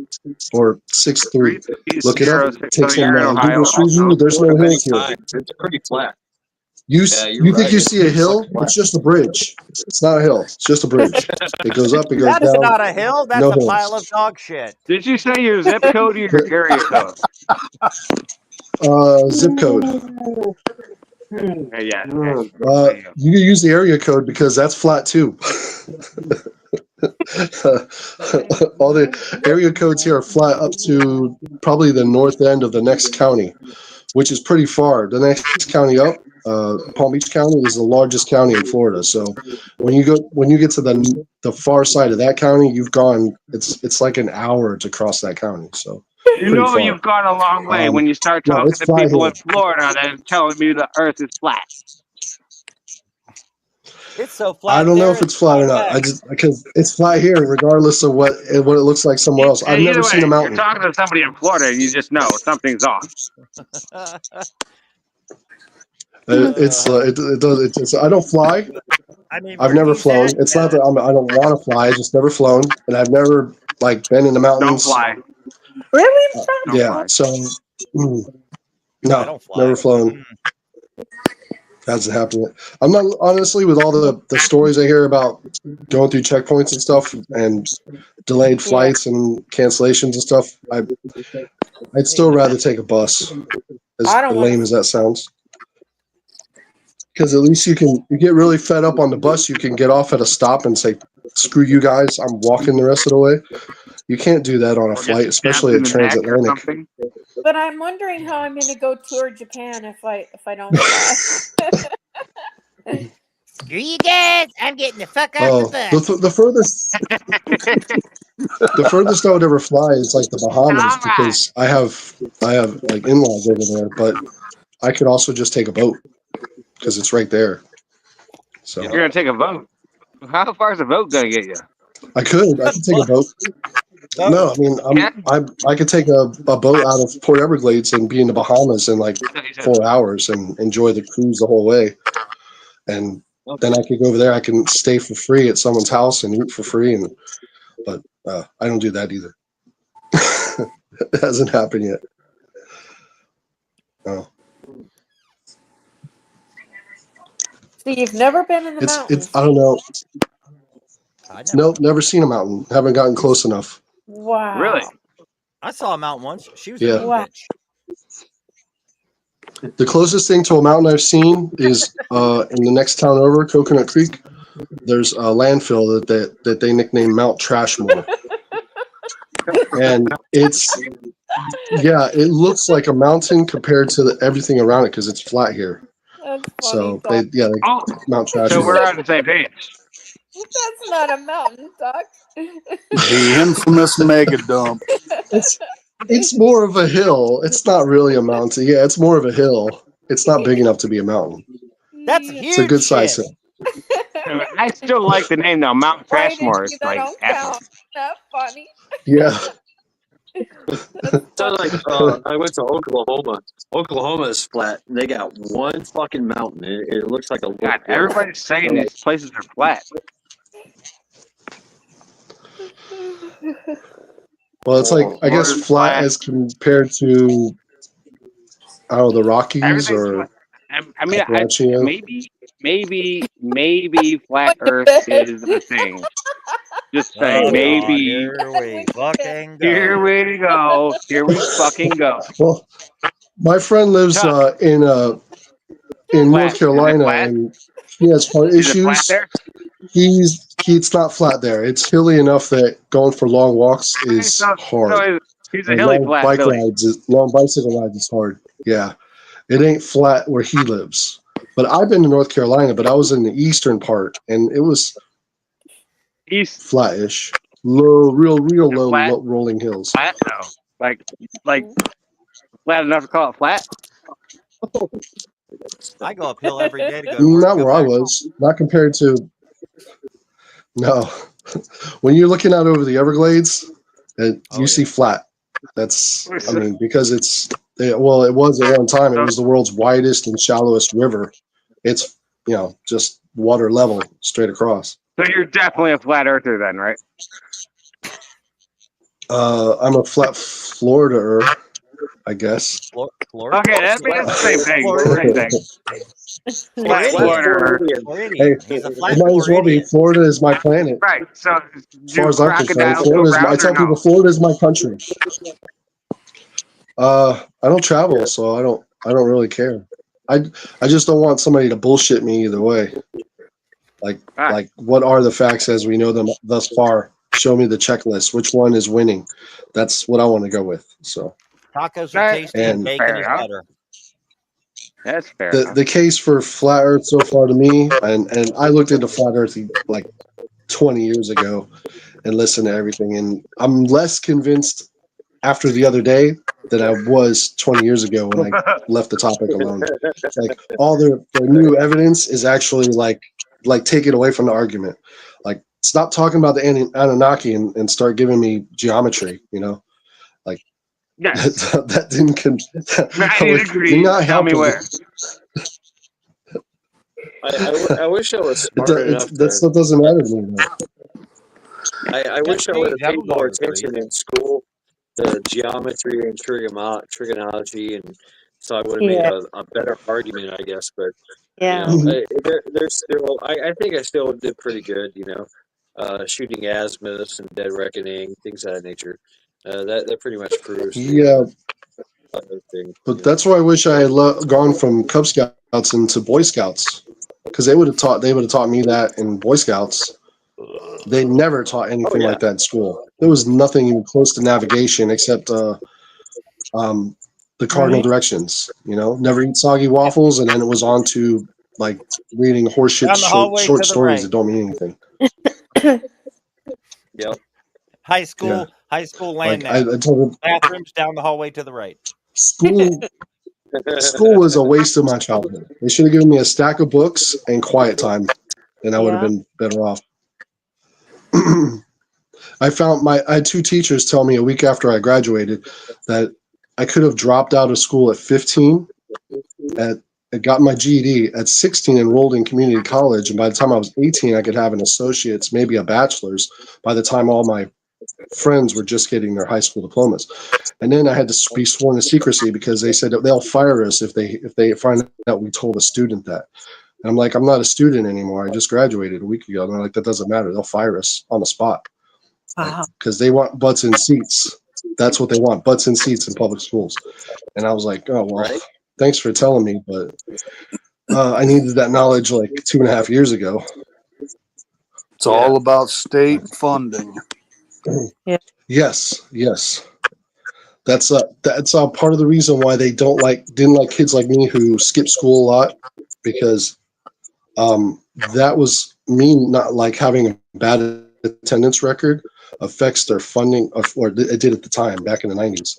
or 63. Look it up. Take some Google Street View. There's no hills here. It's pretty flat. You think you see a hill? It's just a bridge. It's not a hill. It's just a bridge. It goes up. It goes That is down. not a hill. That's No a hills. pile of dog shit. Did you say your zip code or your area code? Zip code. Yeah. You can use the area code because that's flat too. All the area codes here are flat up to probably the north end of the next county, which is pretty far. The next county up, Palm Beach County, is the largest county in Florida. So when you get to the far side of that county, you've gone. It's like an hour to cross that county. So you know you've gone a long way when you start talking to people in Florida that are telling me the Earth is flat. It's so flat. I don't know if it's flat or not. Because it's flat here, regardless of what it looks like somewhere else. I've never seen a mountain. You're talking to somebody in Florida, and you just know something's off. It's I don't fly. I've never flown. It's not that I don't want to fly. I just never flown, and I've never been in the mountains. Don't fly. Really? Yeah. So no, never flown. Hasn't happened yet. I'm not honestly with all the stories I hear about going through checkpoints and stuff and delayed flights and cancellations and stuff. I'd still rather take a bus, as lame as that sounds. Because at least you get really fed up on the bus. You can get off at a stop and say, "Screw you guys, I'm walking the rest of the way." You can't do that on a flight, especially at transatlantic. But I'm wondering how I'm going to go tour Japan if I don't fly. Screw you guys! I'm getting the fuck off the bus. The furthest I would ever fly is like the Bahamas because I have like in-laws over there, but I could also just take a boat because it's right there. So you're gonna take a boat. How far is a boat gonna get you? I could take a boat. No, I mean I could take a boat out of Port Everglades and be in the Bahamas in like 4 hours and enjoy the cruise the whole way, and then I could go over there. I can stay for free at someone's house and eat for free, but I don't do that either. It hasn't happened yet. Oh. So you've never been in the mountains? I don't know. Nope, never seen a mountain. Haven't gotten close enough. Wow. Really? I saw a mountain once. She was a Yeah. mean Wow. bitch. The closest thing to a mountain I've seen is in the next town over, Coconut Creek. There's a landfill that they nicknamed Mount Trashmore, and it looks like a mountain compared to everything around it because it's flat here. That's funny. So Doc. Mount So we're Trashmore. on the same page. That's not a mountain, Doc. The infamous mega dump. It's more of a hill. It's not really a mountain. Yeah, it's more of a hill. It's not big enough to be a mountain. That's huge. It's a good size hill. I still like the name though. Mount Why did Trashmore you is that like don't epic. count? Not funny. Yeah. Sounds like I went to Oklahoma. Oklahoma is flat. They got one fucking mountain. It looks like a God, everybody's saying these places are flat. Well, it's like I guess Water's flat flat. as compared to the Rockies Everything's or flat. I mean, Appalachia. maybe flat Earth is a thing. Just saying, Oh, maybe. God, here we fucking go. Here we go. Here we fucking go. Well, my friend lives in North Flat. Is it Carolina, flat? and he has heart Is it flat issues. there? It's not flat there. It's hilly enough that going for long walks is hard. So he's a And hilly long flat bike Billy. long bicycle rides is hard. Yeah, it ain't flat where he lives. But I've been to North Carolina, but I was in the eastern part, and it was flat-ish, real low flat? rolling hills. Flat? No. Like flat enough to call it flat? I go uphill every day to go to Not work. where I was. Not compared to. No, when you're looking out over the Everglades, you see flat. That's. I mean, because it was at one time. It was the world's widest and shallowest river. It's just water level straight across. So you're definitely a flat earther then, right? I'm a flat Florida-er, I guess. Florida. Okay, that's the same thing. Same thing. Flat Florida. Hey, it might as well be. Florida is my planet. Right. So As far as I'm concerned, crocodiles go Florida is I round tell or people no? Florida is my country. I don't travel, so I don't really care. I just don't want somebody to bullshit me either way. Like what are the facts as we know them thus far? Show me the checklist. Which one is winning? That's what I want to go with. So Tacos are tasty and bacon is better. That's fair. the case for flat Earth so far to me, and I looked into flat Earth like 20 years ago and listened to everything, and I'm less convinced after the other day than I was 20 years ago when I left the topic alone. Like all the new evidence is actually like take it away from the argument. Like stop talking about the Anunnaki and start giving me geometry. Like yes. that didn't. I agree. Did not Tell help me me. where. I wish I was smart enough. That stuff doesn't matter to me. I wish I would have paid more attention in school to geometry and trigonometry, and so I would have made a better argument, I guess. But there's still. I think I still did pretty good. Shooting azimuths and dead reckoning, things of that nature. That pretty much proves. Yeah. Thing, But that's why I wish I had gone from Cub Scouts into Boy Scouts, because they would have taught me that in Boy Scouts. They never taught anything like that in school. There was nothing even close to navigation except the cardinal directions. Never eat soggy waffles, and then it was on to like reading horseshit short stories that don't mean anything. Yep. High school land I told them, bathrooms down the hallway to the right. School was a waste of my childhood. They should have given me a stack of books and quiet time, and I would have been better off. I had two teachers tell me a week after I graduated that I could have dropped out of school at 15, I got my GED at 16, enrolled in community college, and by the time I was 18, I could have an associate's, maybe a bachelor's, by the time all my friends were just getting their high school diplomas. And then I had to be sworn to secrecy because they said that they'll fire us if they find out we told a student that. And I'm like, I'm not a student anymore. I just graduated a week ago. And they're like, that doesn't matter. They'll fire us on the spot because they want butts in seats. That's what they want, butts in seats in public schools. And I was like, oh, well, thanks for telling me, but I needed that knowledge like 2.5 years ago. It's all about state funding. Yes. That's part of the reason why they didn't like kids like me who skip school a lot, because that was me not like having a bad attendance record affects their funding or it did at the time back in the 90s.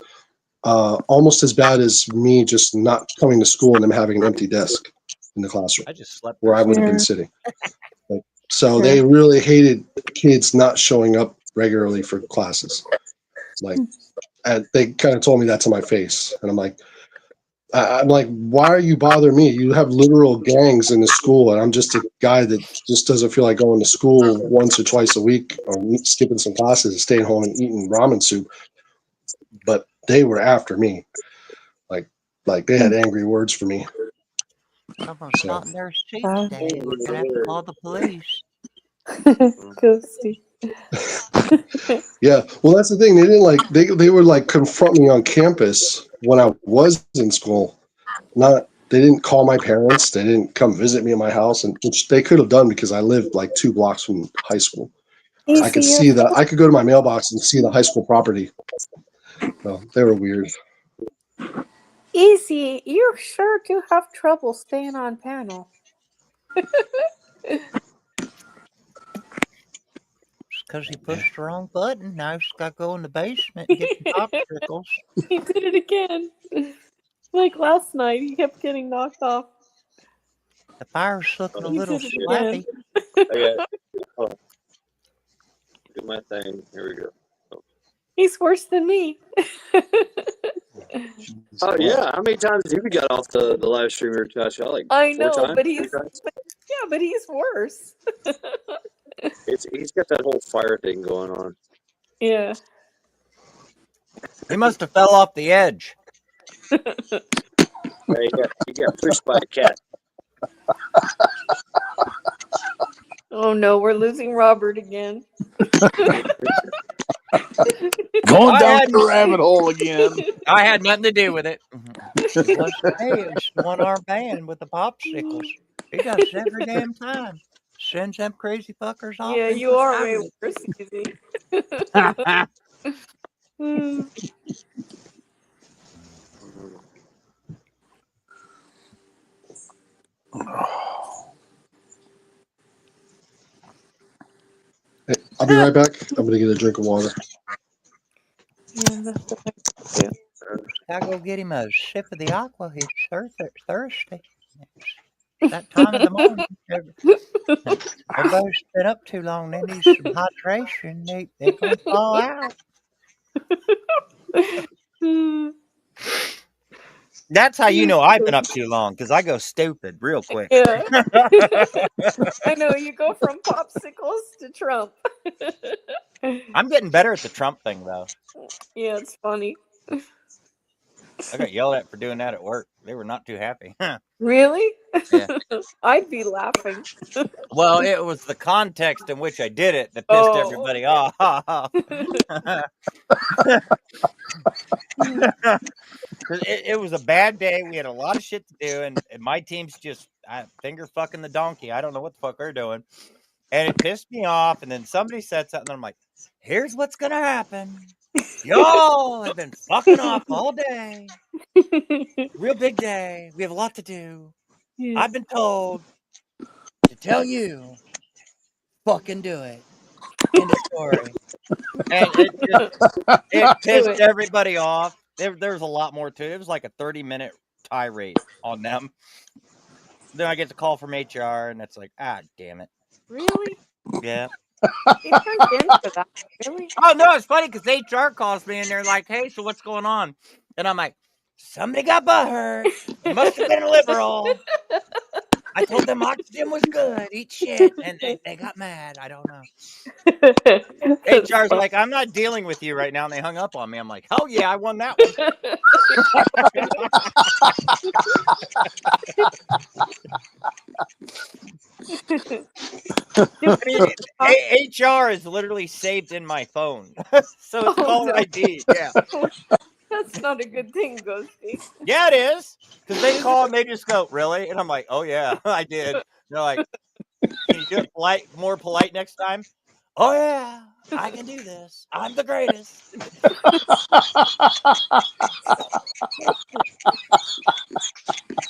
Almost as bad as me just not coming to school and them having an empty desk in the classroom I just slept where I would have been sitting. So they really hated kids not showing up regularly for classes. And they kind of told me that to my face, and I'm like, why are you bothering me? You have literal gangs in the school, and I'm just a guy that just doesn't feel like going to school once or twice a week, or skipping some classes and staying home and eating ramen soup. But they were after me, like they had angry words for me. Someone's not in their seat today. We're gonna have to call the police. Ghosty. Yeah, well, that's the thing. They didn't like they would like confront me on campus when I was in school. They didn't call my parents. They didn't come visit me at my house, and which they could have done because I lived like 2 blocks from high school. I could see that. I could go to my mailbox and see the high school property. So they were weird. Easy, you sure do have trouble staying on panel. Because he pushed the wrong button. Now he's got to go in the basement and get some popsicles. He did it again. Like last night, he kept getting knocked off. The fire's looking a He little did it again. slappy. Do my thing. Here we go. He's worse than me. Oh yeah, how many times have you got off the live stream here, Josh? Like I 4 know, times? but 3 he's times? but he's worse. He's got that whole fire thing going on. Yeah. He must have fell off the edge. Yeah, he got pushed by a cat. Oh no, we're losing Robert again. Going down the rabbit hole again. I had nothing to do with it. It was, hey, it was one arm band with the popsicles. He does it every damn time. Sends them crazy fuckers off. Yeah, you are way worse, Easy. Hey, I'll be right back. I'm gonna get a drink of water. Yeah, that's what I do. I go get him a sip of the aqua. He's thirsty. It's that time of the morning. Everybody's been up too long. They need some hydration. They're going to fall out. That's how you know I've been up too long, because I go stupid real quick. Yeah. I know, you go from popsicles to Trump. I'm getting better at the Trump thing, though. Yeah, it's funny. I got yelled at for doing that at work. They were not too happy. Really? Yeah. I'd be laughing. Well, it was the context in which I did it that pissed everybody off. It was a bad day. We had a lot of shit to do, and my team's just finger fucking the donkey. I don't know what the fuck they're doing. And it pissed me off. And then somebody said something, and I'm like, here's what's going to happen. Y'all have been fucking off all day. Real big day. We have a lot to do. Yeah. I've been told to tell you, fucking do it. End of story. And it pissed everybody off. There was a lot more to it. It was like a 30-minute tirade on them. Then I get the call from HR, and it's like, damn it. Really? Yeah. He turned in for that. Really? Oh, no, it's funny because HR calls me, and they're like, hey, so what's going on? And I'm like, somebody got butthurt. It must have been a liberal. I told them oxygen was good. Eat shit. And they got mad. I don't know. HR's like, I'm not dealing with you right now. And they hung up on me. I'm like, oh, yeah, I won that one. I mean, HR is literally saved in my phone, so it's Oh, caller no. ID. Yeah, That's not a good thing, Ghosty. yeah, it is because they call and they just go, "Really?" And I'm like, "Oh yeah, I did." And they're like, "Can you do it more polite next time?" Oh yeah, I can do this. I'm the greatest.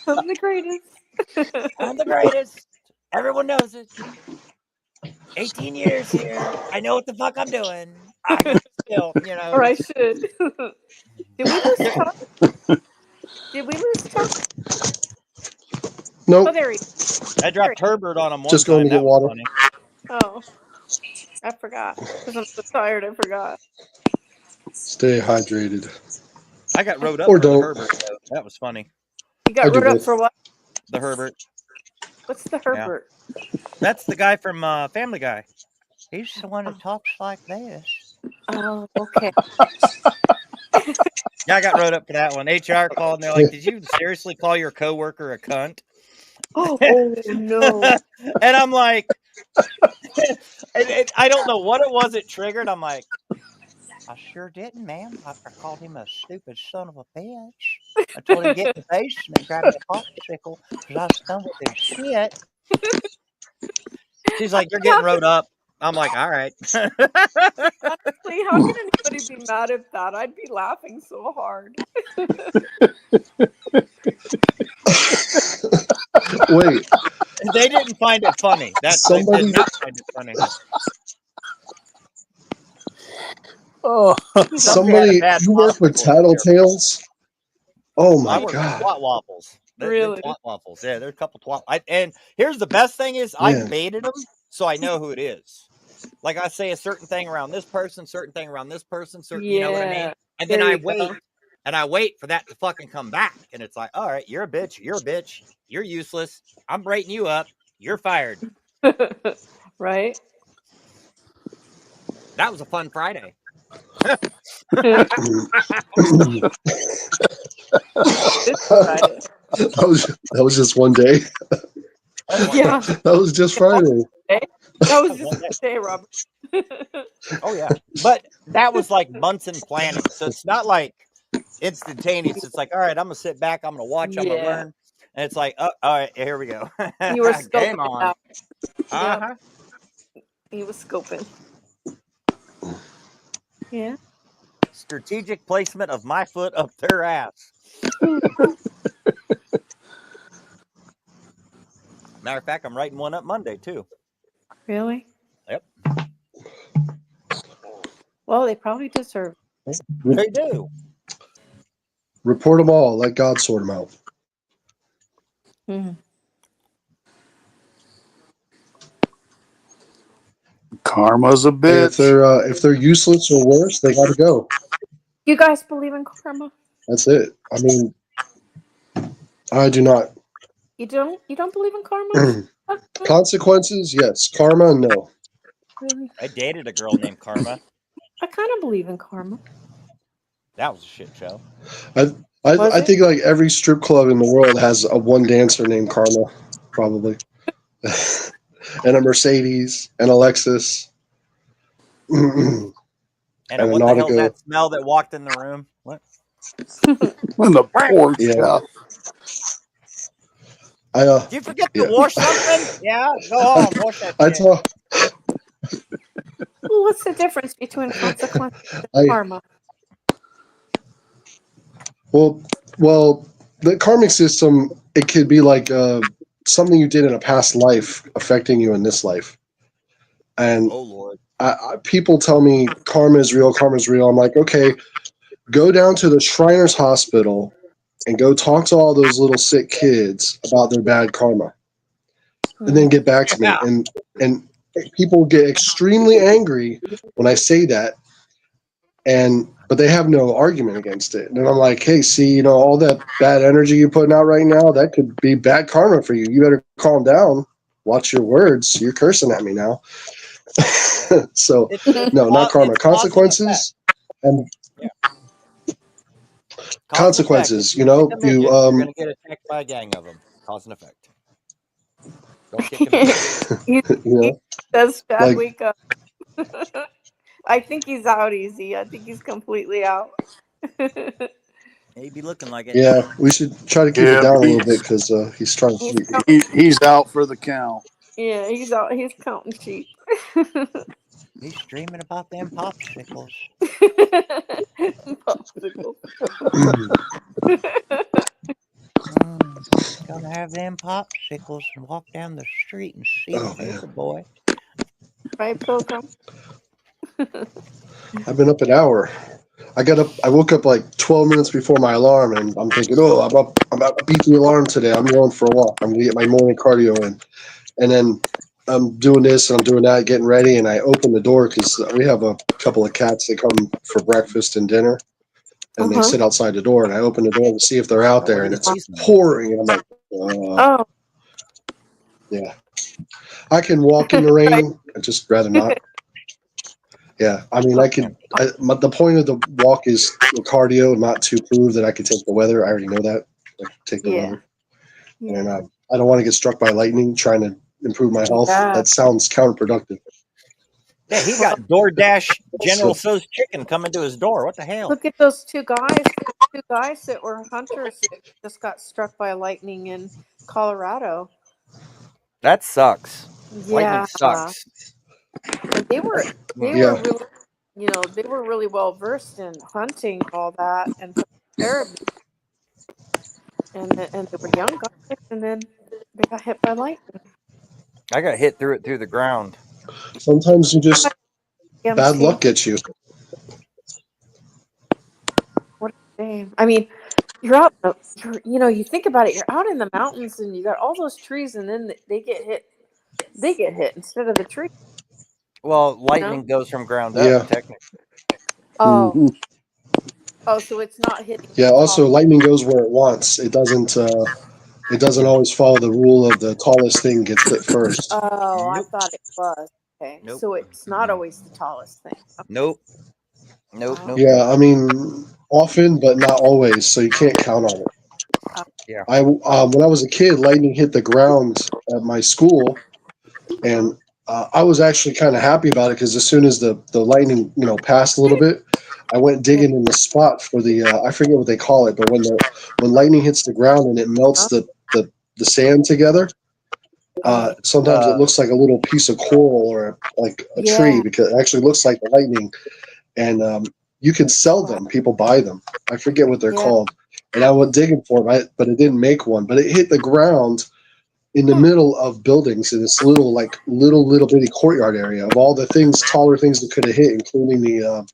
I'm the greatest. I'm the greatest. Everyone knows it. 18 years here. I know what the fuck I'm doing. I can still, you know. Or I should. Did we lose Chuck? Did we lose Chuck? Nope. Oh, there he is. I dropped Herbert on him one Just going time. to get That was water. funny. Oh, I forgot. Because I'm so tired, I forgot. Stay hydrated. I got rode up Or for the don't. Herbert. Though. That was funny. You got I do rid up both. for what? The Herbert. What's the Yeah. Herbert? That's the guy from Family Guy. He's the one that talks like this. Oh, okay. Yeah, I got rode up for that one. HR called and they're like, "Did you seriously call your coworker a cunt?" Oh no. And I'm like, I don't know what it was. It triggered. I'm like, I sure didn't, ma'am. I called him a stupid son of a bitch. I told him to get in the basement and grab me a popsicle because I stumbled in shit. she's like, "You're getting rode up." I'm like, "All right." Honestly, how can anybody be mad at that? I'd be laughing so hard. Wait, They didn't find it funny. They somebody. did not find it funny. Oh, Somebody. bad You work with popsicle here. Tattletales? Oh I my work with god. twat waffles. They're Really? twat waffles. Yeah, they're a couple twat. And here's the best thing is I Man. baited them so I know who it is. Like I say a certain thing around this person, certain thing around this person, certain, you know what I mean? Yeah. And then There I you wait go. and I wait for that to fucking come back. And it's like, all right, you're a bitch. You're a bitch. You're useless. I'm braiding you up. You're fired. Right? That was a fun Friday. This Friday. That was just one day. Yeah. That was just Friday. That was just a day, Robert. Oh yeah, but that was like months in planning, so it's not like instantaneous. It's like, all right, I'm gonna sit back, I'm gonna watch, I'm gonna Yeah. learn, and it's like, oh, all right, here we go. You were scoping Game it on. out. Uh-huh. He was scoping. Yeah. Strategic placement of my foot up their ass. Matter of fact, I'm writing one up Monday too. Really? Yep, Well, they probably deserve it. they do. Report them all. Let God sort them out. Mhm. karma's a Hey, bitch. if they're useless or worse, they gotta go. You guys believe in karma? That's it. I mean, I do not. You don't? You don't believe in karma? Consequences, yes. Karma, no. Really? I dated a girl named Karma. I kind of believe in karma. That was a shit show. I Was it? think like every strip club in the world has a one dancer named Karma, probably, and a Mercedes, and a Lexus, and And a what the hell's Nautica. that smell that walked in the room? What? On the porch, Yeah. I Did you forget yeah. to wash something? Yeah, go home, wash that I shit. talk. Well, what's the difference between consequence and I karma? well, the karmic system, it could be like something you did in a past life affecting you in this life, and Oh Lord. people tell me karma is real. Karma is real. I'm like, okay, go down to the Shriners Hospital and go talk to all those little sick kids about their bad karma, and then get back to me. Yeah. And people get extremely angry when I say that, but they have no argument against it. And I'm like, hey, see, all that bad energy you're putting out right now, that could be bad karma for you. You better calm down. Watch your words. You're cursing at me now. So no, not karma. It's cause and Consequences and Yeah. Cause and effect. consequences. If you hit a midget, you're You gonna get attacked by a gang of them. Cause and effect. Don't get confused. He You know, says, Dad, like wake up. I think he's out, Easy. I think he's completely out. He'd be looking like it. yeah, we should try to keep it Yeah, down a little bit because he's trying to He's sleep. he's out for the count. Yeah, he's out. He's counting sheep. He's dreaming about them popsicles. Popsicles. Gonna have them popsicles and walk down the street and see Oh, the man. neighbor boy. Right, Pilgrim? I've been up an hour. I woke up like 12 minutes before my alarm, and I'm thinking, oh, I'm up. I'm about to beat the alarm today. I'm going for a walk. I'm gonna get my morning cardio in, and then I'm doing this and I'm doing that, getting ready, and I open the door because we have a couple of cats that come for breakfast and dinner, and they sit outside the door, and I open the door to see if they're out there, and it's pouring, and I'm like, Oh, yeah. I can walk in the rain. I'd just rather not. Yeah, I mean, the point of the walk is the cardio, not to prove that I can take the weather. I already know that. I can take the yeah. weather. And I don't want to get struck by lightning trying to improve my health. Yeah. That sounds counterproductive. Yeah, he got DoorDash General Tso's chicken coming to his door. What the hell? Look at those two guys. Two guys that were hunters that just got struck by lightning in Colorado. That sucks. Yeah. Lightning sucks. And they were Yeah. really, they were really well versed in hunting all that and therapy. And they were young guys, and then they got hit by lightning. I got hit through the ground. Sometimes you just Yeah, bad see? luck gets you. What a shame. I mean, you're out. You think about it. You're out in the mountains, and you got all those trees, and then they get hit. They get hit instead of the tree. Well, lightning goes from ground up, Yeah. technically. Oh, Mhm. so it's not hitting. Yeah. Also, lightning goes where it wants. It doesn't. It doesn't always follow the rule of the tallest thing gets hit first. Oh, I thought it was. Okay, Nope. so it's not always the tallest thing. Nope. Nope. Yeah, I mean, often, but not always. So you can't count on it. Yeah. When I was a kid, lightning hit the ground at my school, and I was actually kind of happy about it because as soon as the lightning, passed a little bit, I went digging in the spot for the I forget what they call it, but when lightning hits the ground and it melts the sand together, sometimes it looks like a little piece of coral or like a tree because it actually looks like the lightning, and you can sell them. People buy them. I forget what they're called, and I went digging for them, but it didn't make one. But it hit the ground in the middle of buildings in this little bitty courtyard area of all the taller things that could have hit, including the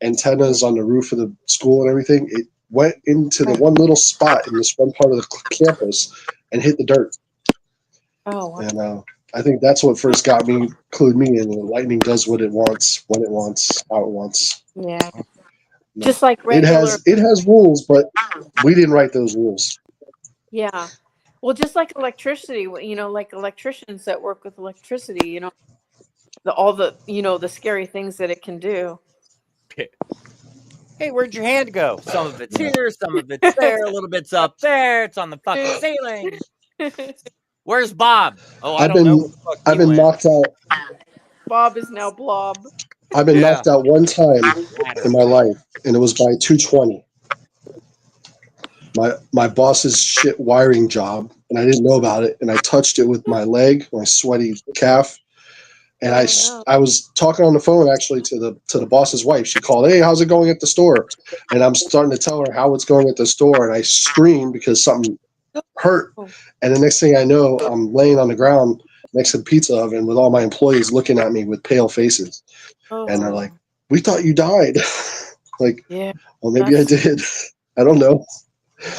antennas on the roof of the school and everything. It went into the one little spot in this one part of the campus and hit the dirt. Oh, wow. And I think that's what first clued me in. Lightning does what it wants, when it wants, how it wants. Yeah. No. Just like regular. It has rules, but we didn't write those rules. Yeah. Well, just like electricity, like electricians that work with electricity, all the the scary things that it can do. Hey, where'd your hand go? Some of it's here, some of it's there, a little bit's up there. It's on the fucking ceiling. Where's Bob? Oh, I don't know. Where the fuck I've he been went. knocked out. Bob is now Blob. I've been knocked out one time in my life, and it was by 220. My boss's shit wiring job, and I didn't know about it, and I touched it with my leg, my sweaty calf, and I was talking on the phone actually to the boss's wife. She called, "Hey, how's it going at the store?" And I'm starting to tell her how it's going at the store, and I screamed because something hurt. And the next thing I know, I'm laying on the ground next to the pizza oven with all my employees looking at me with pale faces, and they're like, "We thought you died." Like, yeah. Well, maybe I did. I don't know.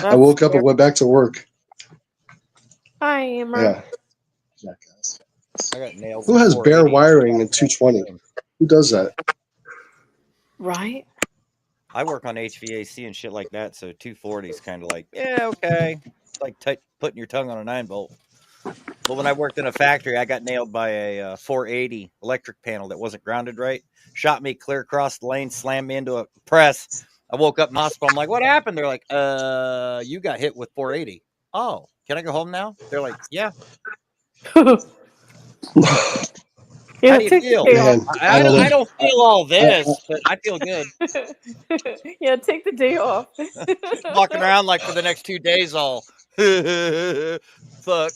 I woke up and went back to work. Hi, Amber. Yeah. I got nailed. Who has bare wiring in 220? Who does that? Right. I work on HVAC and shit like that, so 240 is kind of like, yeah, okay. It's like putting your tongue on a 9-volt. But when I worked in a factory, I got nailed by a 480 electric panel that wasn't grounded right. Shot me clear across the lane, slammed me into a press. I woke up in the hospital. I'm like, what happened? They're like, you got hit with 480. Oh, can I go home now? They're like, yeah. How do you feel? Man, I don't know. I don't feel all this, but I feel good. Yeah, take the day off. Walking around like for the next 2 days, all fuck.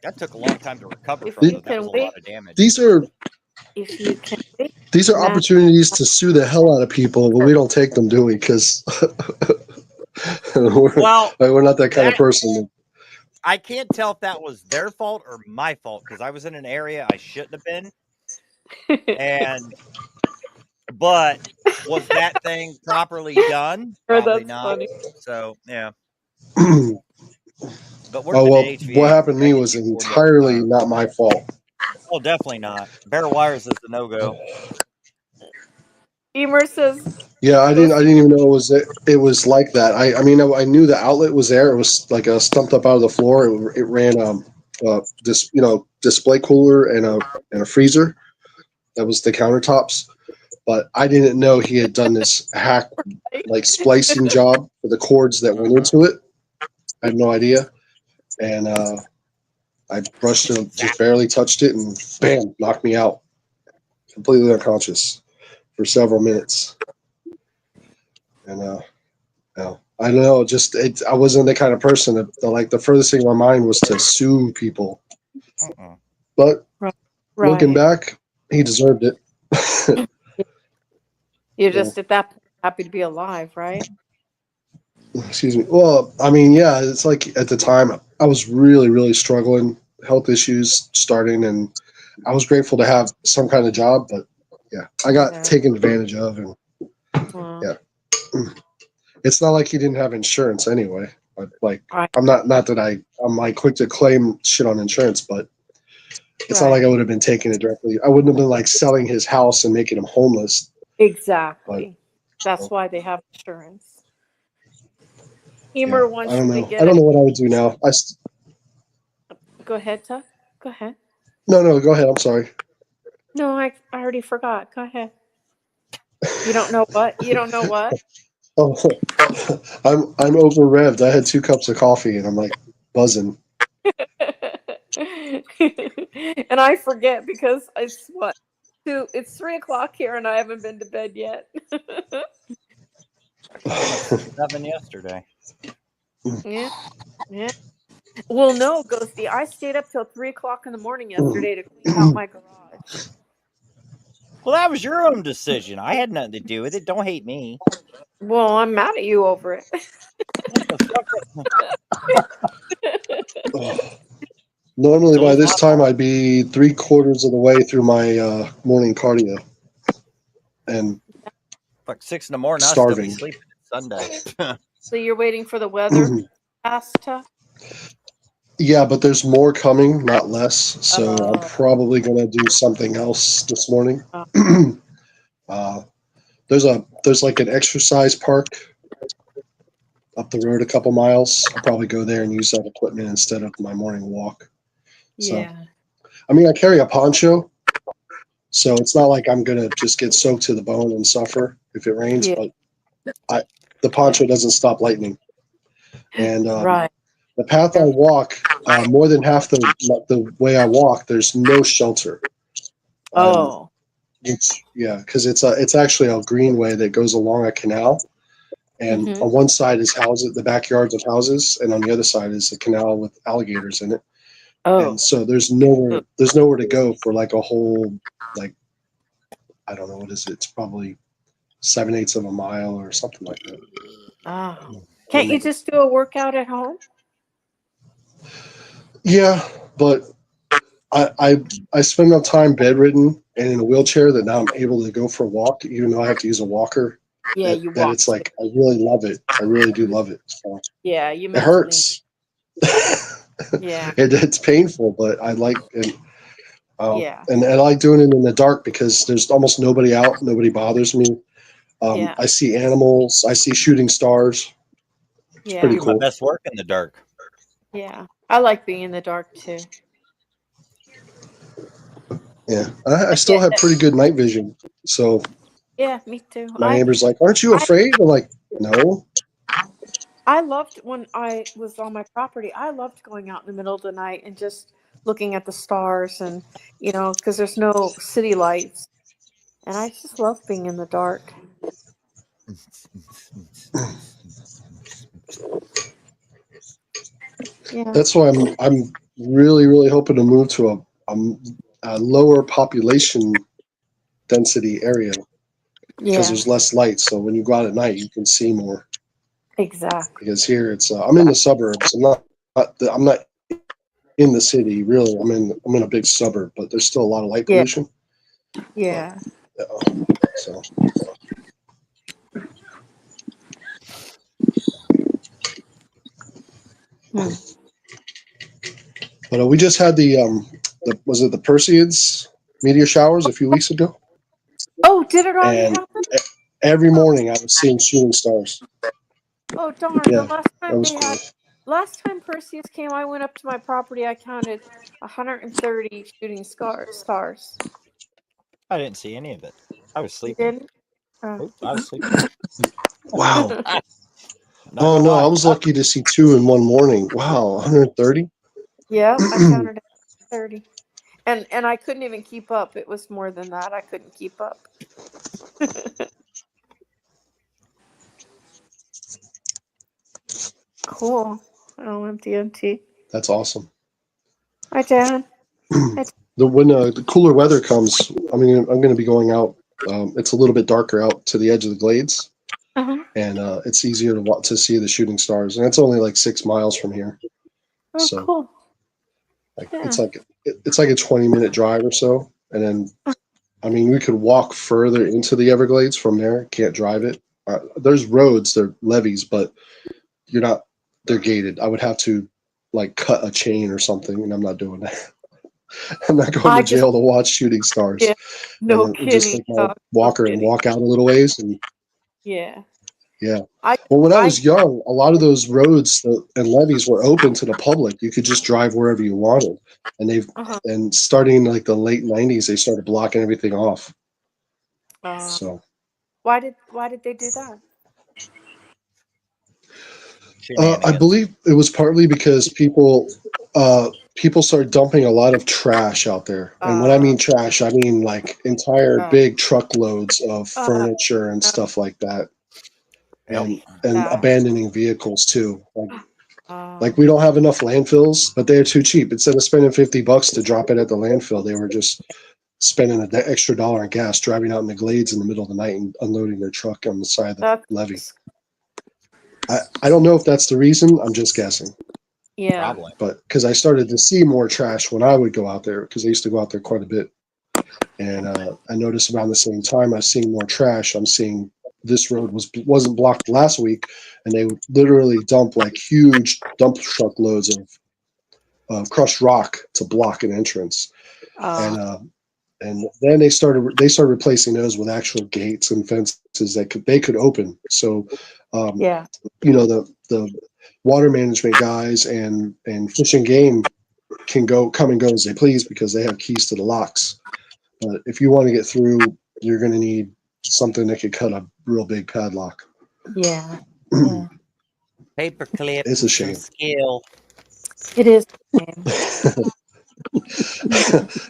That took a long time to recover If from, you though. That can was a wait, lot of damage. These are if you can wait, man. opportunities to sue the hell out of people, but we don't take them, do we? Because Well, we're not that kind of that person. I can't tell if that was their fault or my fault because I was in an area I shouldn't have been. But was that thing properly done? Sure, Probably that's not. funny. So yeah. But Oh working well, in HVAC, what happened to me drainage was and coordinating. entirely not my fault. Oh, definitely not. Bare wires is the no go. Emer says, Yeah, I didn't even know it was like that. I mean, I knew the outlet was there. It was like stumped up out of the floor. It ran this display cooler and a freezer. That was the countertops. But I didn't know he had done this hack like splicing job for the cords that went into it. I had no idea. And I brushed it, just barely touched it, and bam, knocked me out. Completely unconscious for several minutes. And I don't know, I wasn't the kind of person that like the furthest thing in my mind was to sue people. But looking back, he deserved it. you're just at that point happy to be alive, right? Excuse me. Well, I mean, yeah, it's like at the time I was really, really struggling, health issues starting, and I was grateful to have some kind of job, but yeah, I got taken advantage of, and yeah. It's not like he didn't have insurance anyway. But like, I'm not that I'm like quick to claim shit on insurance, but it's not like I would have been taking it directly. I wouldn't have been like selling his house and making him homeless. Exactly. That's why they have insurance. Emer Yeah, wants I don't you to know. get I don't know what I would do now. Go ahead, Tuck. Go ahead. No, go ahead. I'm sorry. No, I already forgot. Go ahead. You don't know what? You don't know what? Oh, I'm over revved. I had 2 cups of coffee and I'm like buzzing. And I forget because it's what? It's 3:00 here and I haven't been to bed yet. 7 yesterday. Yeah. Well, no, Ghosty. I stayed up till 3:00 in the morning yesterday to clean out my garage. Well, that was your own decision. I had nothing to do with it. Don't hate me. Well, I'm mad at you over it. Normally by this time I'd be 3/4 of the way through my morning cardio. And like 6 in the morning, starving. I'll still be sleeping Sunday. So you're waiting for the weather, Asta? Yeah, but there's more coming, not less. So I'm probably gonna do something else this morning. There's like an exercise park up the road a couple miles. I'll probably go there and use that equipment instead of my morning walk. So, Yeah. I mean, I carry a poncho, so it's not like I'm gonna just get soaked to the bone and suffer if it rains. Yeah. But the poncho doesn't stop lightning, and Right. the path I walk, more than half the way I walk, there's no shelter. Oh. Because it's actually a greenway that goes along a canal, and Mhm. on one side is houses, the backyards of houses, and on the other side is a canal with alligators in it. Oh. And so there's nowhere to go for like a whole, like, I don't know, what is it? It's probably 7/8 of a mile or something like that. Ah. Can't you just do a workout at home? Yeah, but I spend enough time bedridden and in a wheelchair that now I'm able to go for a walk, even though I have to use a walker. Yeah, that, you that walk. it's like I really love it. I really do love it. So Yeah, you it mentally. hurts. Yeah. It's painful, but I like it. Yeah. And I like doing it in the dark because there's almost nobody out. Nobody bothers me. Yeah. I see animals. I see shooting stars. It's Yeah. pretty Do my cool. best work in the dark. Yeah. I like being in the dark too. Yeah, I still have pretty good night vision. So Yeah, me too. my neighbor's like, "Aren't you afraid?" I'm like, "No." I loved when I was on my property. I loved going out in the middle of the night and just looking at the stars, and because there's no city lights, and I just love being in the dark. Yeah. That's why I'm really hoping to move to a lower population density area because Yeah. there's less light. So when you go out at night, you can see more. Exactly. Because here it's I'm in the suburbs. I'm not in the city really. I'm in a big suburb, but there's still a lot of light Yeah. pollution. Yeah. So. But we just had the was it the Perseids meteor showers a few weeks ago? Oh, did it already And happen? every morning I was seeing shooting stars. Oh darn! Yeah, The last that time was they cool. had, last time Perseus came, I went up to my property. I counted 130 shooting stars. I didn't see any of it. I was You sleeping. didn't? Oh. Oops, I was sleeping. Wow. Not Oh gonna no, lie. I was lucky to see 2 in one morning. Wow, 130. Yeah, I counted 30, and I couldn't even keep up. It was more than that. I couldn't keep up. Cool. OMDMT. That's awesome. Hi, Dan. When the cooler weather comes, I'm going to be going out. It's a little bit darker out to the edge of the glades, Uh-huh. and it's easier to see the shooting stars. And it's only like 6 miles from here. Oh, So cool. it's like a 20-minute drive or so, and then we could walk further into the Everglades from there. Can't drive it. There's roads, they're levees, but they're gated. I would have to cut a chain or something, and I'm not doing that. I'm not going to jail to watch shooting stars. Yeah. No and kidding. just take my walker and walk out a little ways, and Yeah. yeah. Well, when I was young, a lot of those roads and levees were open to the public. You could just drive wherever you wanted, and and starting in the late '90s, they started blocking everything off. So Why did they do that? I believe it was partly because people started dumping a lot of trash out there, and when I mean trash, I mean entire big truckloads of furniture and stuff like that. And abandoning vehicles too. We don't have enough landfills, but they're too cheap. Instead of spending $50 to drop it at the landfill, they were just spending an extra $1 on gas, driving out in the glades in the middle of the night and unloading their truck on the side of the levee. I don't know if that's the reason. I'm just guessing. Yeah. Probably. But because I started to see more trash when I would go out there, because I used to go out there quite a bit, and I noticed around the same time I was seeing more trash. I'm seeing this road wasn't blocked last week, and they would literally dump huge dump truck loads of crushed rock to block an entrance, and then they started replacing those with actual gates and fences that they could open. So, the water management guys and Fish and Game can come and go as they please because they have keys to the locks. But if you want to get through, you're going to need something that could cut a real big padlock. Yeah. Paperclip. It's a shame. Skill. It is a shame.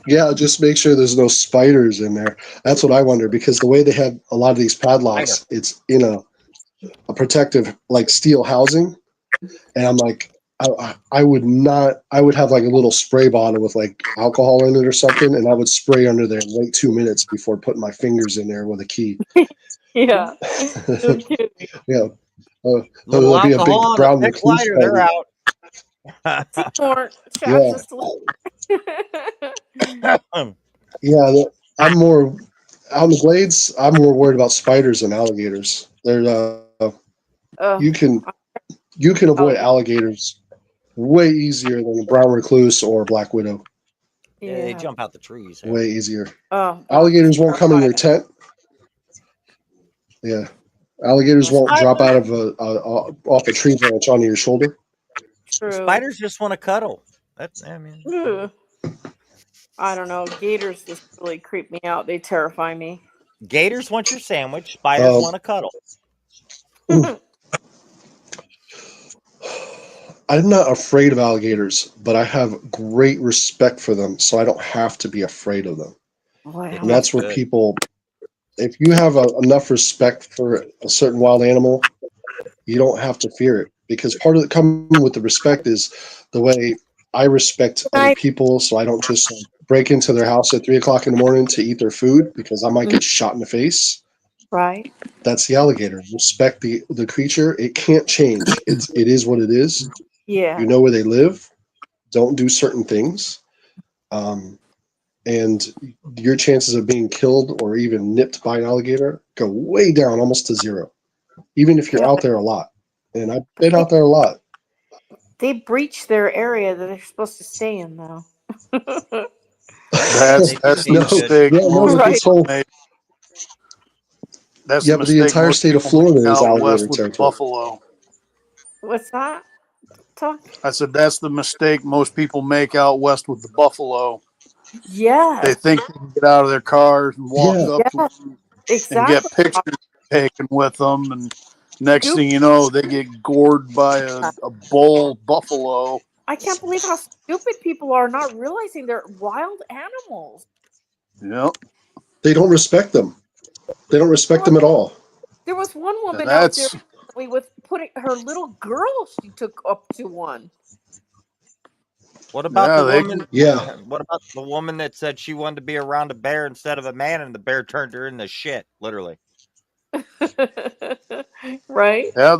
Yeah, just make sure there's no spiders in there. That's what I wonder, because the way they have a lot of these padlocks, it's in a protective steel housing, and I'm I would have a little spray bottle with alcohol in it or something, and I would spray under there and wait 2 minutes before putting my fingers in there with a key. Yeah. No kidding. Yeah. Little there'll be a big alcohol brown and a big recluse lighter, they're party. out. More Yeah. trash Yeah, I'm more out in the glades. I'm more worried about spiders than alligators. They're you can avoid alligators way easier than a brown recluse or a black widow. Yeah, they jump out the trees. Way easier. Oh, Alligators won't come in your tent. Yeah, alligators won't drop out of off a tree branch onto your shoulder. True. Spiders just want to cuddle. Ugh. I don't know. Gators just really creep me out. They terrify me. Gators want your sandwich. Spiders want to cuddle. I'm not afraid of alligators, but I have great respect for them, so I don't have to be afraid of them. Wow. And that's where people, if you have enough respect for a certain wild animal, you don't have to fear it. Because part of the coming with the respect is the way I respect other people, so I don't just break into their house at 3 o'clock in the morning to eat their food because I might get shot in the face. Right. That's the alligator. Respect the creature. It can't change. It is what it is. Yeah. You know where they live. Don't do certain things. And your chances of being killed or even nipped by an alligator go way down, almost to zero, even if you're out there a lot. And I've been out there a lot. They breach their area that they're supposed to stay in, though. That's the mistake. Most people make. That's Yeah, the but the mistake entire most state of people Florida make is out alligator west with the territory. buffalo. What's that? Talk. I said that's the mistake most people make out west with the buffalo. Yeah. They think they can get out of their cars and walk up to them and get Exactly. pictures taken with them, and next thing you know, they get gored by a bull buffalo. I can't believe how stupid people are not realizing they're wild animals. Yep. They don't respect them. They don't respect them at all. There was one woman And out there that's- recently with putting her little girl she took up to one. What about Yeah, the they woman? Yeah. What about the woman that said she wanted to be around a bear instead of a man, and the bear turned her into shit, literally? Right? Yeah,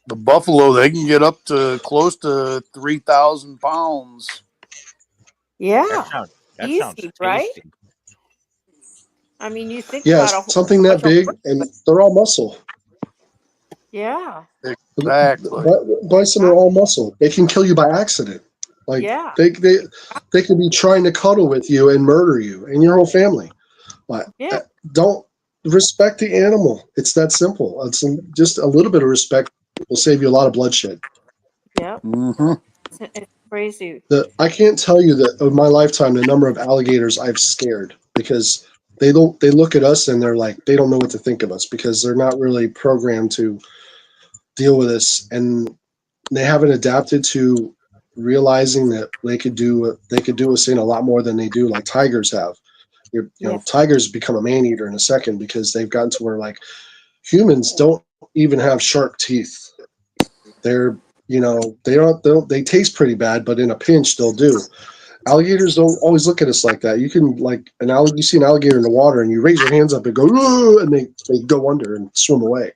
the buffalo, they can get up to close to 3,000 pounds. Yeah. That Easy, sounds right? tasty. I mean, you think Yeah, about a whole something that big, and they're all muscle. yeah. Exactly. Bison are all muscle. They can kill you by accident. Like Yeah. they can be trying to cuddle with you and murder you and your whole family. But Yeah. don't respect the animal. It's that simple. It's just a little bit of respect will save you a lot of bloodshed. Yep. Mm-hmm. It's crazy. I can't tell you that of my lifetime the number of alligators I've scared because they look at us and they're like they don't know what to think of us because they're not really programmed to deal with us, and they haven't adapted to realizing that they could do us in a lot more than they do, like tigers have. You know, tigers become a man eater in a second because they've gotten to where like humans don't even have sharp teeth. They're they taste pretty bad, but in a pinch they'll do. Alligators don't always look at us like that. You can you see an alligator in the water and you raise your hands up and go, "Ooh," and they go under and swim away.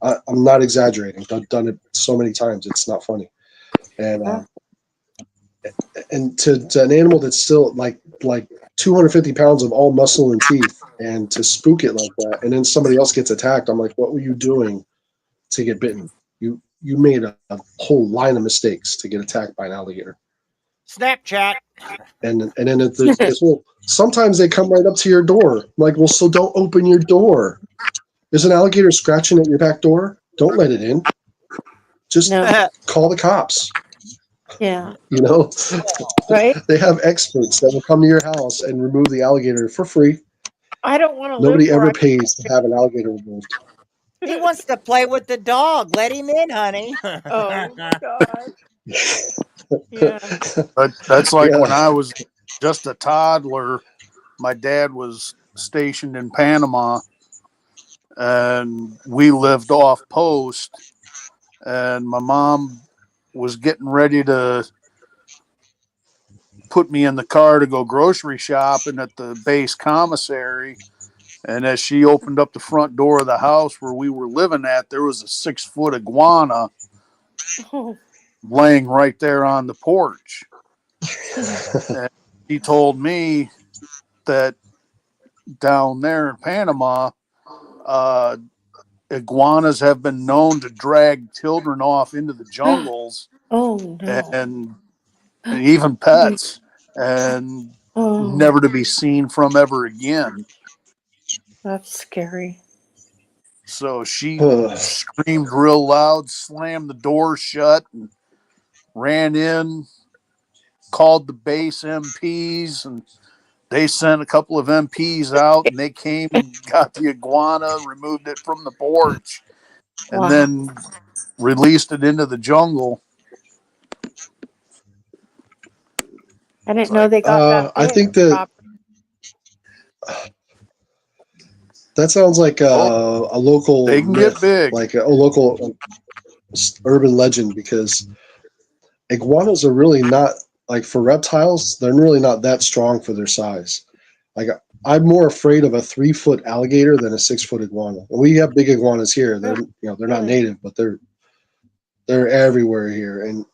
I'm not exaggerating. I've done it so many times. It's not funny. And to an animal that's still like 250 pounds of all muscle and teeth, and to spook it like that, and then somebody else gets attacked, I'm like, what were you doing to get bitten? You made a whole line of mistakes to get attacked by an alligator. Snapchat. And then well, sometimes they come right up to your door. I'm like, well, so don't open your door. There's an alligator scratching at your back door. Don't let it in. Just call the cops. Yeah. You know, right? They have experts that will come to your house and remove the alligator for free. I don't want to Nobody live where ever pays to have an alligator removed. He wants to play with the dog. Let him in, honey. Oh God. Yeah. But that's like when I was just a toddler, my dad was stationed in Panama and we lived off post, and my mom was getting ready to put me in the car to go grocery shopping at the base commissary. And as she opened up the front door of the house where we were living at, there was a 6-foot iguana laying right there on the porch. And he told me that down there in Panama, iguanas have been known to drag children off into the jungles. Oh no. and even pets, and never to be seen from ever again. That's scary. So she screamed real loud, slammed the door shut, and ran in, called the base MPs, and they sent a couple of MPs out, and they came and got the iguana, removed it from the porch, and then released it into the jungle. I didn't know they got that I big. think that that sounds like a local They can get myth, big. like a local urban legend, because iguanas are really not, like, for reptiles, they're really not that strong for their size. Like, I'm more afraid of a 3-foot alligator than a 6-foot iguana. And we have big iguanas here. They're they're not native, but they're everywhere here. And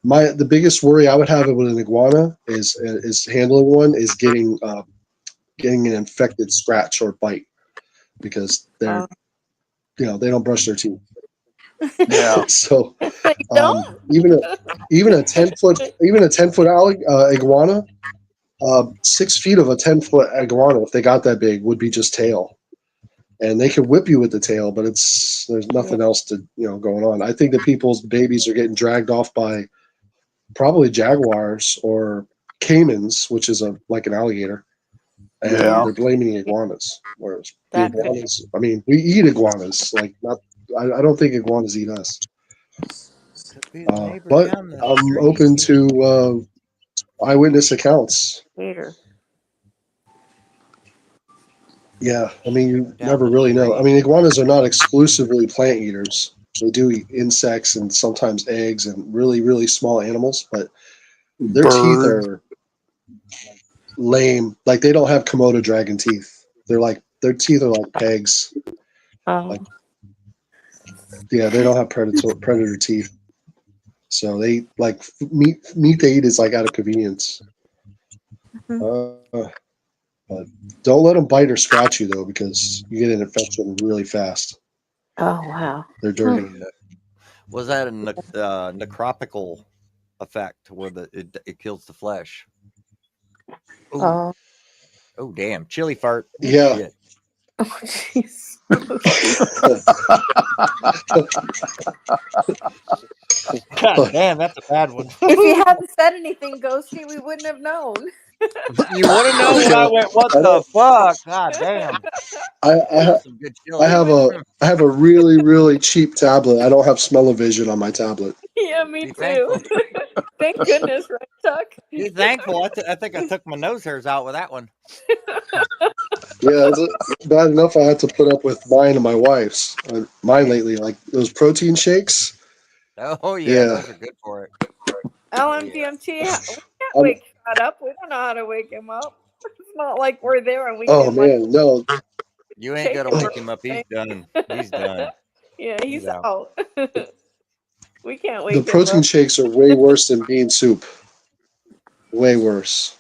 the biggest worry I would have with an iguana is handling one is getting an infected scratch or bite, because they're they don't brush their teeth. Yeah. So even a 10-foot iguana, 6 feet of a 10-foot iguana, if they got that big, would be just tail, and they could whip you with the tail, but there's nothing else to going on. I think that people's babies are getting dragged off by probably jaguars or caimans, which is like an alligator, and they're blaming the iguanas. Whereas the iguanas, I mean, we eat iguanas. Like, not, I don't think iguanas eat us. But I'm open to eyewitness accounts. Gator. Yeah, I mean, you never really know. I mean, iguanas are not exclusively plant eaters. They do eat insects and sometimes eggs and really, really small animals, but their teeth are lame. Like, they don't have Komodo dragon teeth. Their teeth are like pegs. Like, yeah, they don't have predator teeth. So they like meat they eat is like out of convenience. But don't let them bite or scratch you, though, because you get an infection really fast. Oh, wow. They're dirty. Was that a necropical effect where it kills the flesh? Oh. Oh, damn. Chili fart. Yeah. Shit. Oh, jeez. God damn, that's a bad one. If you hadn't said anything, Ghosty, we wouldn't have known. You want to know when I went, what the fuck? God damn. I have a really, really cheap tablet. I don't have smell-o-vision on my tablet. Yeah, me too. Thank goodness, right, Chuck? Be thankful. I think I took my nose hairs out with that one. Yeah, it's bad enough I had to put up with mine and my wife's. Mine lately, like those protein shakes. Oh, yeah. Those are good for it. LMDMT, we can't wake Scott up. We don't know how to wake him up. It's not like we're there and we Oh can, man, no. You ain't gonna wake him up. He's done. He's done. Yeah, he's out. We can't wake The him protein up. shakes are way worse than bean soup. Way worse.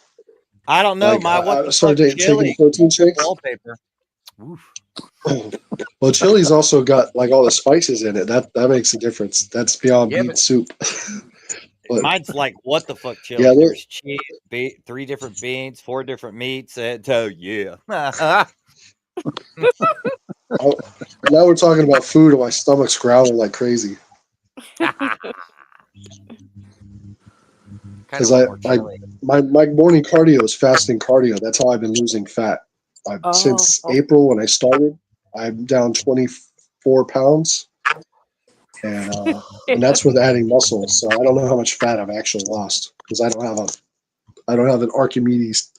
I don't know. Like, My what the I started fuck taking chili protein shakes. wallpaper. Oof. Well, chili's also got like all the spices in it. That makes a difference. That's beyond Yeah, bean soup. But, mine's like what the fuck chili. yeah, There's cheese, 3 different beans, 4 different meats. Yeah. now we're talking about food, and my stomach's growling like crazy. Because my morning cardio is fasting cardio. That's how I've been losing fat. Since April when I started, I'm down 24 pounds, and that's with adding muscle. So I don't know how much fat I've actually lost because I don't have an Archimedes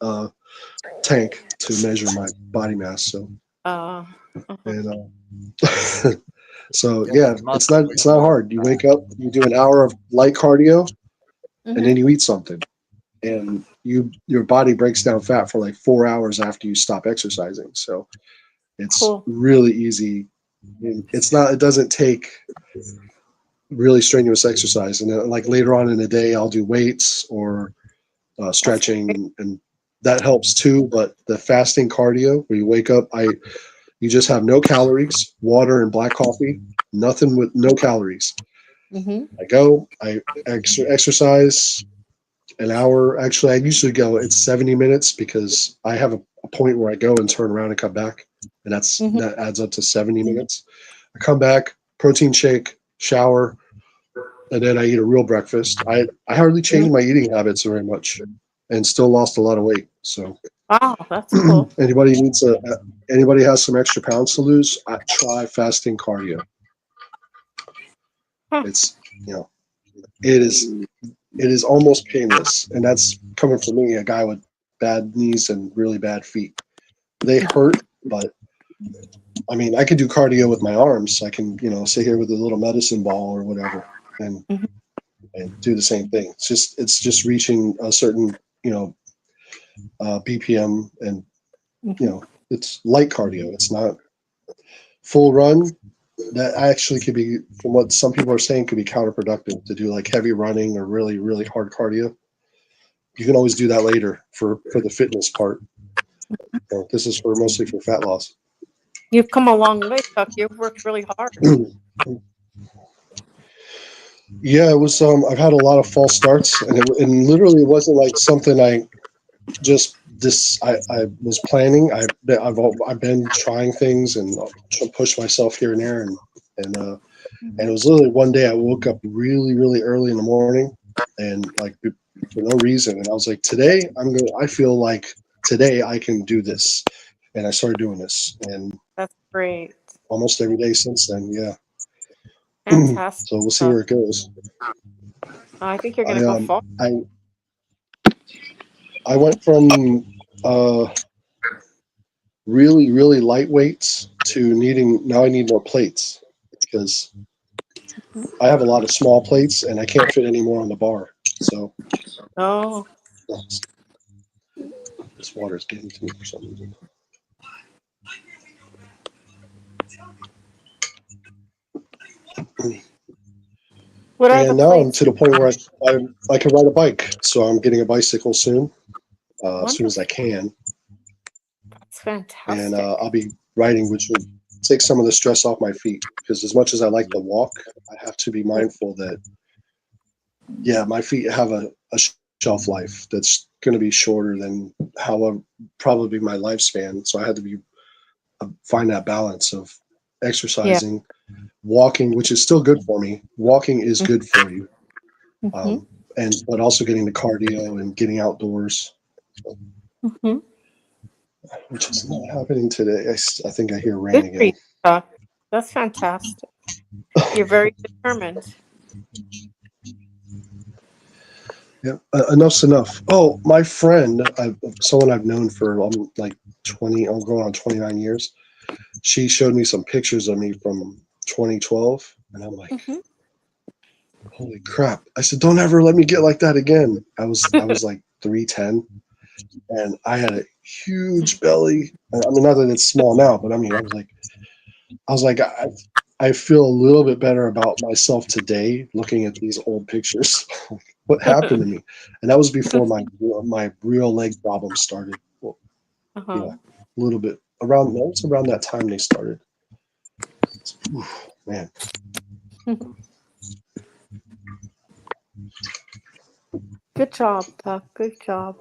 tank to measure my body mass. So so yeah, it's not hard. You wake up, you do an hour of light cardio, and then you eat something, and your body breaks down fat for like 4 hours after you stop exercising. So it's really easy. It doesn't take really strenuous exercise. And like later on in the day, I'll do weights or stretching, and that helps too. But the fasting cardio, where you wake up, you just have no calories, water and black coffee, nothing with no calories. I exercise an hour. Actually, I usually go, it's 70 minutes because I have a point where I go and turn around and come back. And that adds up to 70 minutes. I come back, protein shake, shower, and then I eat a real breakfast. I hardly changed my eating habits very much and still lost a lot of weight. So wow, that's cool. Anybody has some extra pounds to lose, I try fasting cardio. It's, it is it is almost painless. And that's coming from me, a guy with bad knees and really bad feet. They hurt, but I mean, I can do cardio with my arms. I can, sit here with a little medicine ball or whatever and do the same thing. It's just reaching a certain, BPM, and, it's light cardio. It's not full run. That actually could be, from what some people are saying, could be counterproductive to do like heavy running or really, really hard cardio. You can always do that later for the fitness part. This is mostly for fat loss. You've come a long way, Chuck. You've worked really hard. Yeah, it was. I've had a lot of false starts, and literally, it wasn't like something I just I was planning. I've been trying things and push myself here and there, and it was literally one day I woke up really, really early in the morning, and like for no reason, and I was like, today I feel like today I can do this, and I started doing this, and That's great. almost every day since then. Yeah. Fantastic. So we'll see where it goes. I think you're gonna go far. I went from really, really light weights to now I need more plates because I have a lot of small plates and I can't fit any more on the bar. So this water is getting to me for some reason. And now I'm to the point where I can ride a bike. So I'm getting a bicycle soon, as soon as I can. That's fantastic. And I'll be riding, which will take some of the stress off my feet. Because as much as I like to walk, I have to be mindful that, my feet have a shelf life that's going to be shorter than probably my lifespan. So I had to find that balance of exercising, walking, which is still good for me. Walking is good for you, but also getting the cardio and getting outdoors, which is not happening today. I think I hear rain again. That's fantastic. You're very determined. Yeah, enough's enough. Oh, my friend, someone I've known for like 20, I'm going on 29 years. She showed me some pictures of me from 2012, and I'm like, holy crap. I said, don't ever let me get like that again. I was like 310, and I had a huge belly. I mean, not that it's small now, but I mean, I was like, I feel a little bit better about myself today looking at these old pictures. What happened to me? And that was before my real leg problems started. Well, a little bit around that time they started. Man. Good job, Puck. Good job.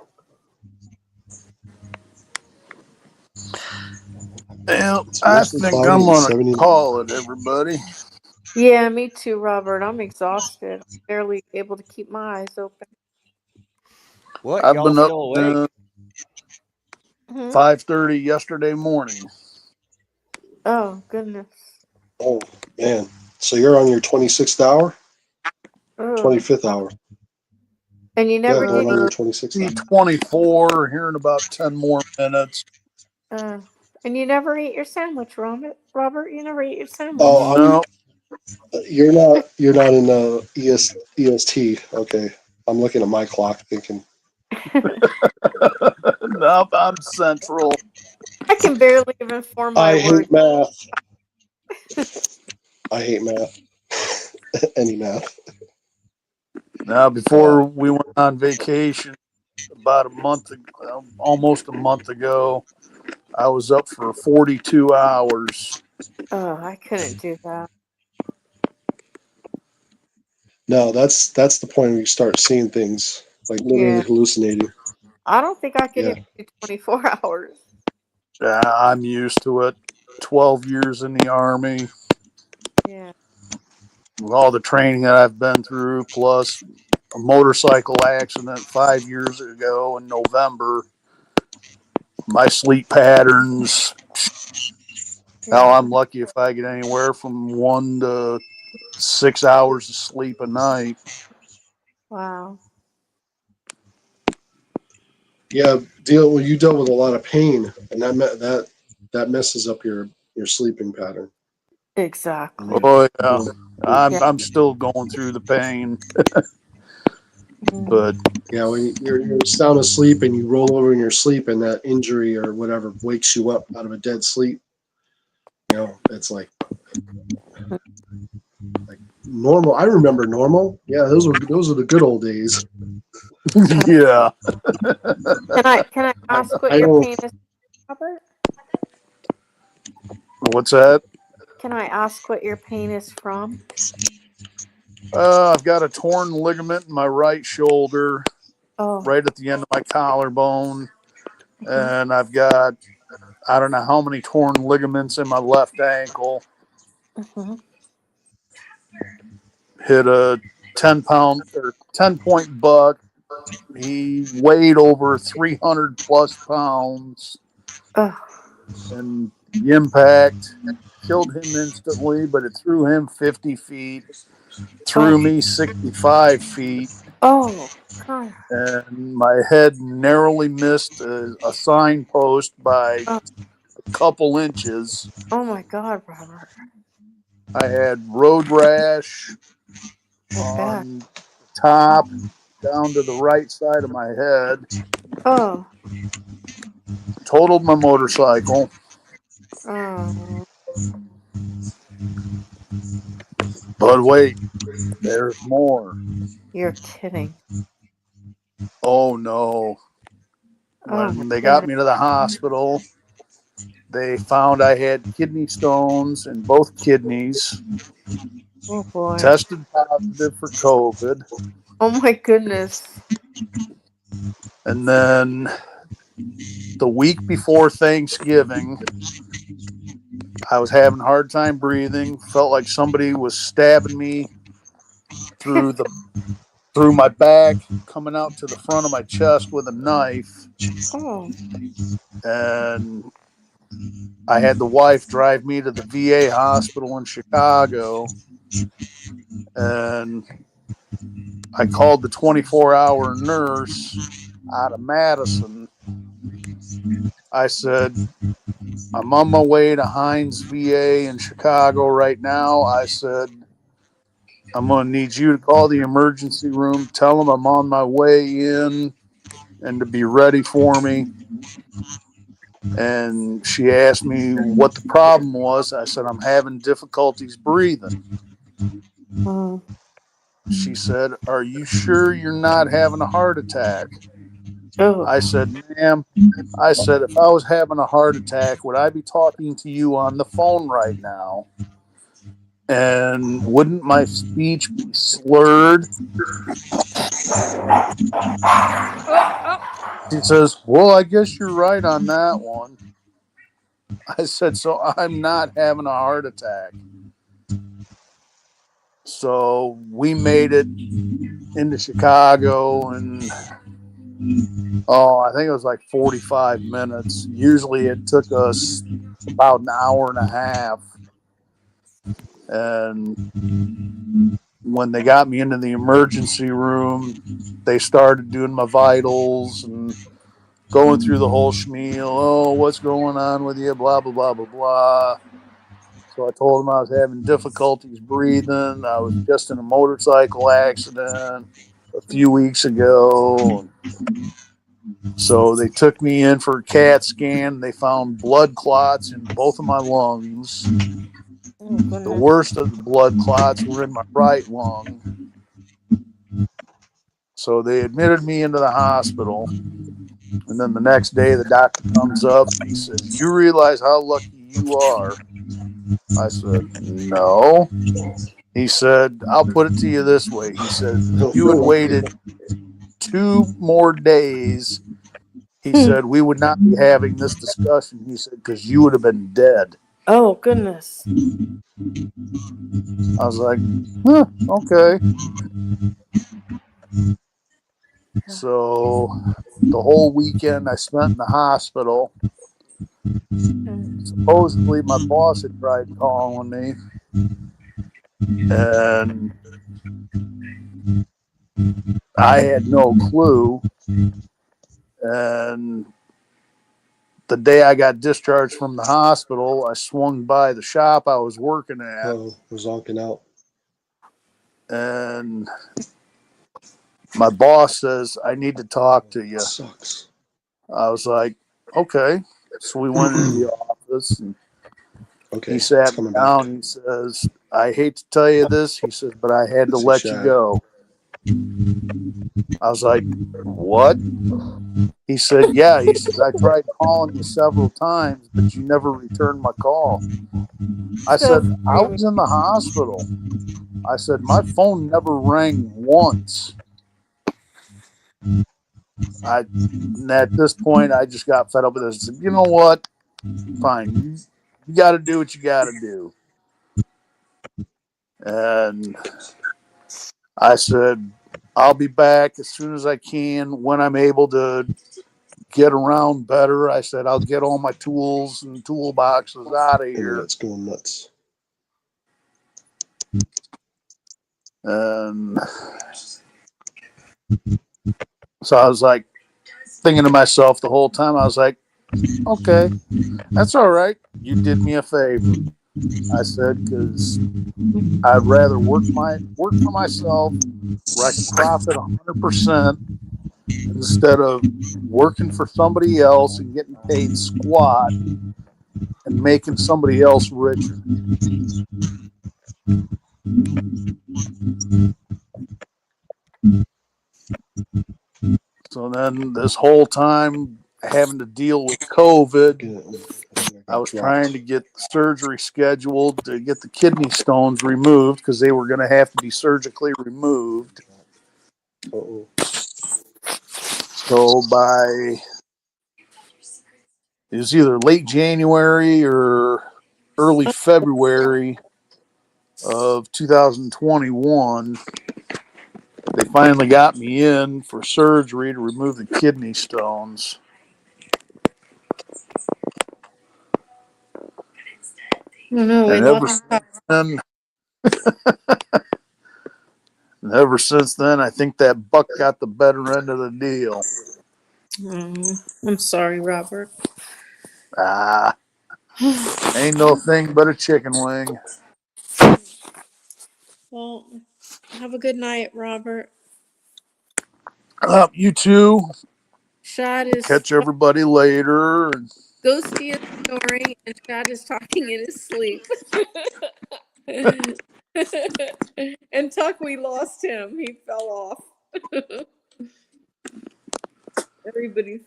Well, I think I'm gonna call it, everybody. Yeah, me too, Robert. I'm exhausted. I'm barely able to keep my eyes open. What? I've Y'all been still up awake? 5:30 yesterday morning. Oh, goodness. Oh, man. So you're on your 26th hour? 25th hour. And you never going did on your eat. 26th hour. 24 here in about 10 more minutes. And you never ate your sandwich, Robert. You never ate your sandwich. Oh, no. You're not in the EST. Okay. I'm looking at my clock thinking. Nope, I'm central. I can barely even form my I words. hate math. I hate math. Any math. Now, before we went on vacation about almost a month ago, I was up for 42 hours. Oh, I couldn't do that. No, that's the point where you start seeing things, like literally hallucinating. I don't think I could even do 24 hours. Yeah, I'm used to it. 12 years in the Army. Yeah. With all the training that I've been through, plus a motorcycle accident 5 years ago in November. My sleep patterns. Now I'm lucky if I get anywhere from 1 to 6 hours of sleep a night. Wow. Yeah, you dealt with a lot of pain, and that messes up your sleeping pattern. Exactly. Oh yeah, Yeah. I'm still going through the pain, but Yeah, when you're sound asleep and you roll over in your sleep, and that injury or whatever wakes you up out of a dead sleep, it's like normal. I remember normal. Yeah, those are the good old days. yeah. Can I ask what I your don't. pain is, Robert? What's that? Can I ask what your pain is from? I've got a torn ligament in my right shoulder, Oh. right at the end of my collarbone, and I've got I don't know how many torn ligaments in my left ankle. Mm-hmm. Hit a 10-pound or 10-point buck. He weighed over 300 plus pounds, and the impact killed him instantly, but it threw him 50 feet, threw me 65 feet. Oh, God. And my head narrowly missed a signpost by a couple inches. Oh my God, Robert. I had road rash on top down to the right side of my head. Oh. Totaled my motorcycle. Oh. But wait, there's more. You're kidding. Oh no. Oh, When they got me to the hospital, they found I had kidney stones in both kidneys. Oh boy. Tested positive for COVID. Oh my goodness. And then the week before Thanksgiving, I was having a hard time breathing. Felt like somebody was stabbing me through my back, coming out to the front of my chest with a knife. Oh. And I had the wife drive me to the VA hospital in Chicago. And I called the 24-hour nurse out of Madison. I said, I'm on my way to Hines VA in Chicago right now. I said, I'm going to need you to call the emergency room, tell them I'm on my way in and to be ready for me. And she asked me what the problem was. I said, I'm having difficulties breathing. She said, are you sure you're not having a heart attack? I said, ma'am, I said, if I was having a heart attack, would I be talking to you on the phone right now? And wouldn't my speech be slurred? She says, well, I guess you're right on that one. I said, so I'm not having a heart attack. So we made it into Chicago, and I think it was like 45 minutes. Usually it took us about an hour and a half. And when they got me into the emergency room, they started doing my vitals and going through the whole schmeal. Oh, what's going on with you? Blah, blah, blah, blah, blah. So I told them I was having difficulties breathing. I was just in a motorcycle accident a few weeks ago. So they took me in for a CAT scan. They found blood clots in both of my lungs. The worst of the blood clots were in my right lung. So they admitted me into the hospital. And then the next day, the doctor comes up and he says, you realize how lucky you are? I said, no. He said, I'll put it to you this way. He said, if you had waited 2 more days, he said, we would not be having this discussion. He said, because you would have been dead. Oh, goodness. I was like, okay. So the whole weekend I spent in the hospital. Supposedly my boss had tried calling me, and I had no clue. And the day I got discharged from the hospital, I swung by the shop I was working at. Oh, was zonking out. And my boss says, I need to talk to you. Sucks. I was like, okay. So we went into the office and Okay, he sat it's coming down. He says, I hate to tell you this. He says, but I had to It's a let you shame. go. I was like, what? He said, yeah. He says, I tried calling you several times, but you never returned my call. I said, I was in the hospital. I said, my phone never rang once. And at this point, I just got fed up with this. I said, you know what? Fine. You got to do what you got to do. And I said, I'll be back as soon as I can when I'm able to get around better. I said, I'll get all my tools and toolboxes out of here. Internet's going nuts. And so I was like thinking to myself the whole time, I was like, okay, that's all right. You did me a favor. I said, because I'd rather work for myself where I can profit 100% instead of working for somebody else and getting paid squat and making somebody else richer. So then this whole time having to deal with COVID, I was trying to get the surgery scheduled to get the kidney stones removed because they were going to have to be surgically removed. So it was either late January or early February of 2021, they finally got me in for surgery to remove the kidney stones. No, And ever since then, I think that buck got the better end of the deal. I'm sorry, Robert. Ain't no thing but a chicken wing. Well, have a good night, Robert. You too. Shad is Catch everybody later. Ghosty is snoring, and Shad is talking in his sleep. And Tuck, we lost him. He fell off. Everybody's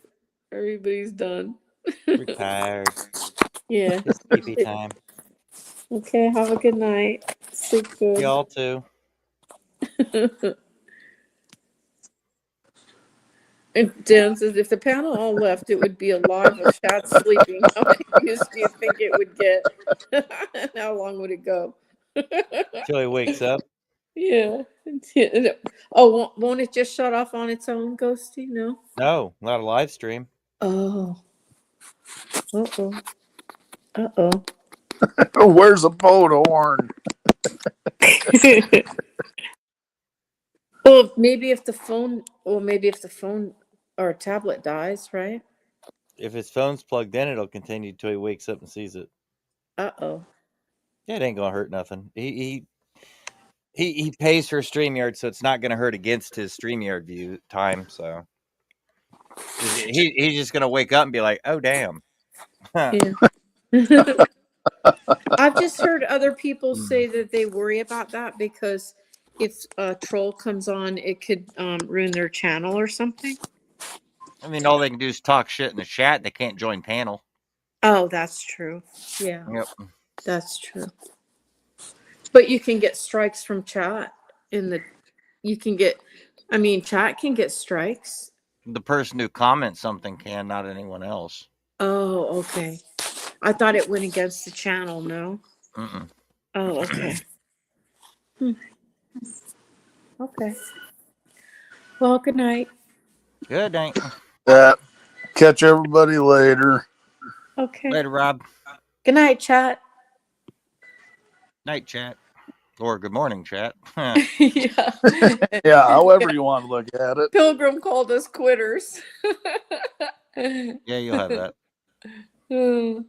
done. Retired. Yeah. It's sleepy time. Okay, have a good night. Sleep good. Y'all too. And Dan says, if the panel all left, it would be a live of Shad sleeping. How confused do you think it would get? And how long would it go? Till he wakes up. Yeah. Oh, won't it just shut off on its own, Ghosty? No? No, not a live stream. Oh. Uh-oh. Uh-oh. Where's the photo horn? Well, maybe if the phone or tablet dies, right? If his phone's plugged in, it'll continue till he wakes up and sees it. Uh-oh. Yeah, it ain't gonna hurt nothing. He pays for StreamYard, so it's not gonna hurt against his StreamYard view time. So he's just gonna wake up and be like, "Oh damn." Yeah. I've just heard other people say that they worry about that because if a troll comes on, it could ruin their channel or something. I mean, all they can do is talk shit in the chat. They can't join panel. Oh, that's true. Yeah. Yep. That's true. But you can get strikes from chat chat can get strikes. The person who comments something can, not anyone else. Oh, okay. I thought it went against the channel, no? Mm-mm. Oh, okay. Okay. Well, good night. Good night. Catch everybody later. Okay. Later, Rob. Good night, chat. Night, chat. Or good morning, chat. Yeah. Yeah, however you want to look at it. Pilgrim called us quitters. Yeah, you'll have that. And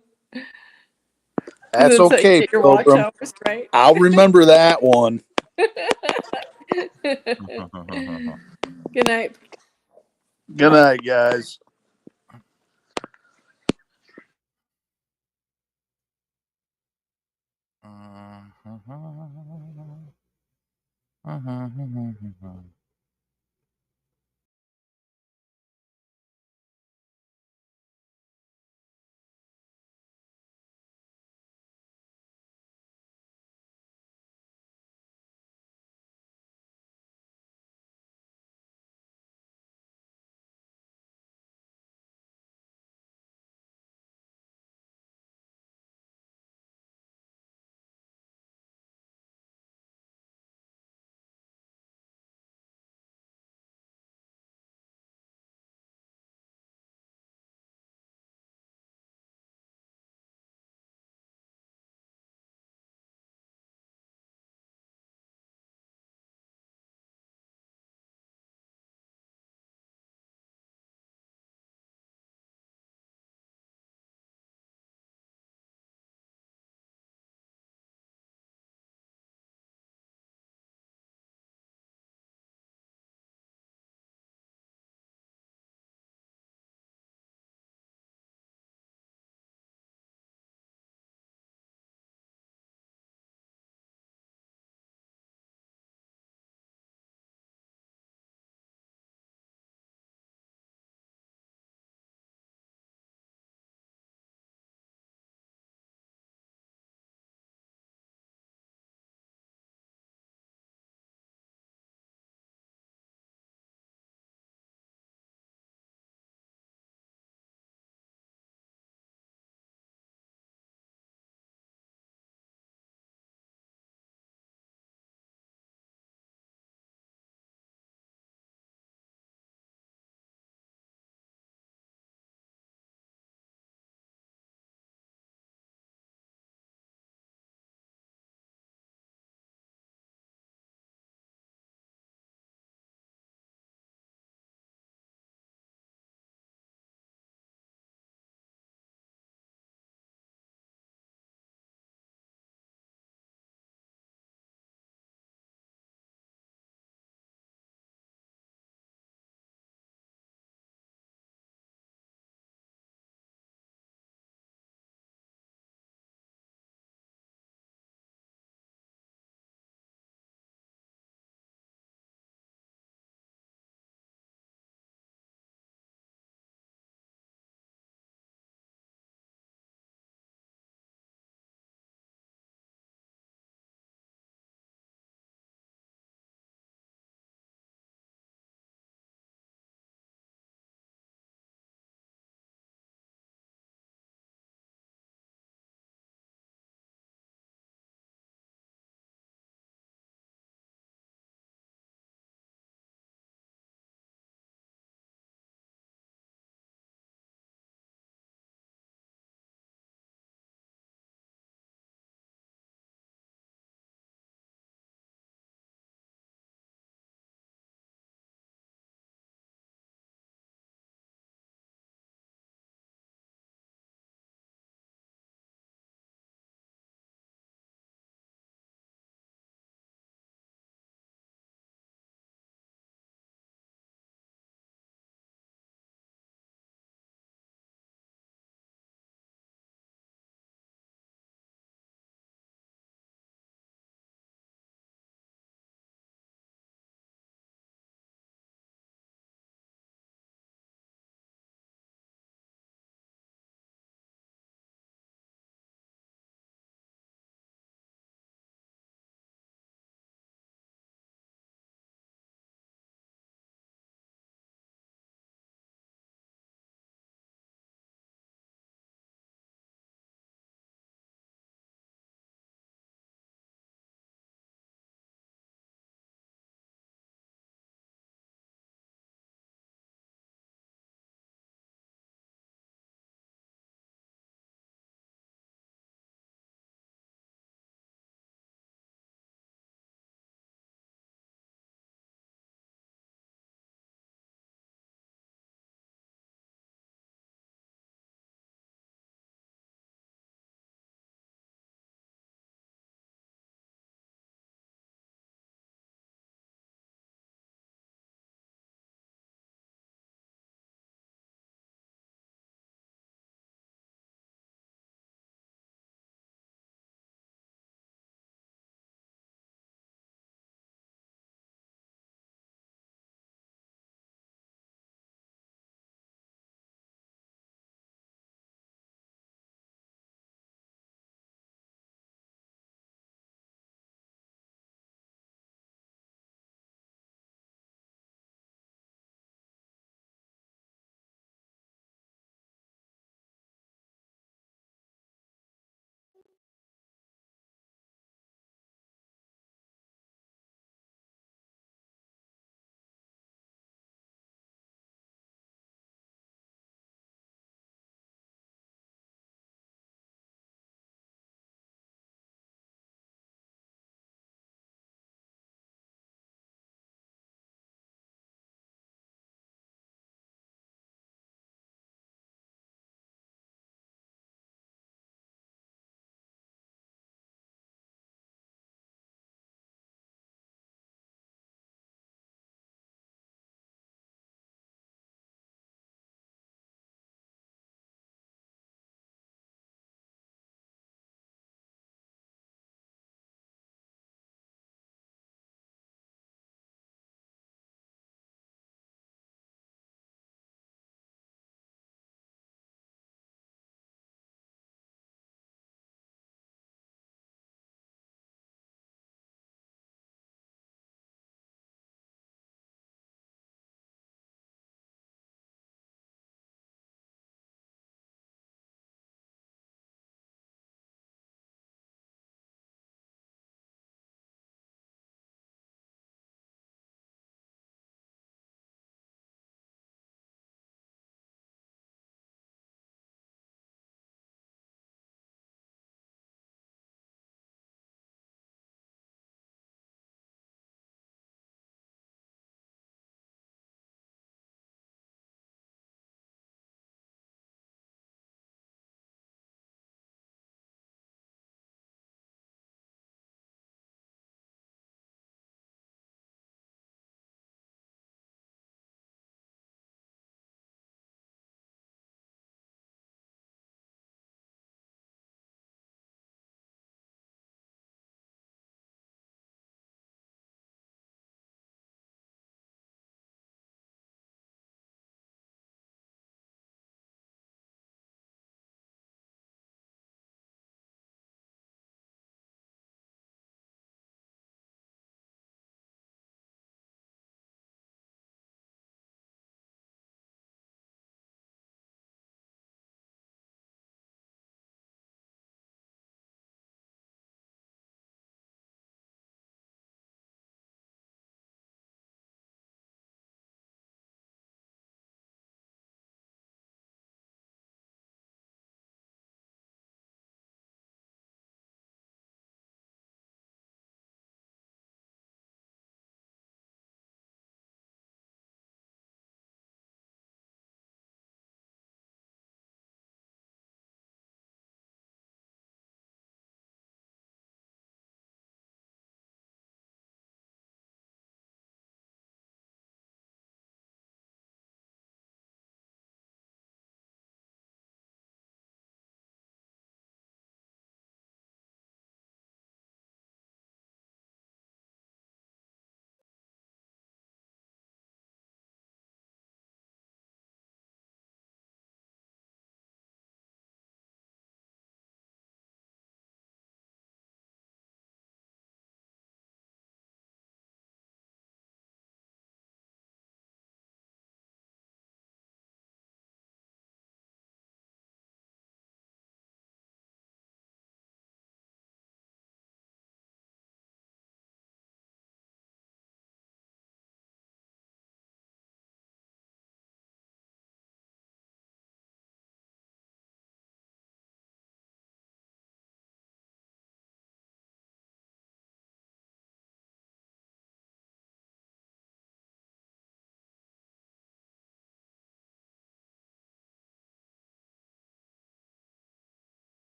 That's then so you okay, get your watch Pilgrim. hours, right? I'll remember that one. Good night. Good night, guys.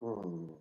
Hmm.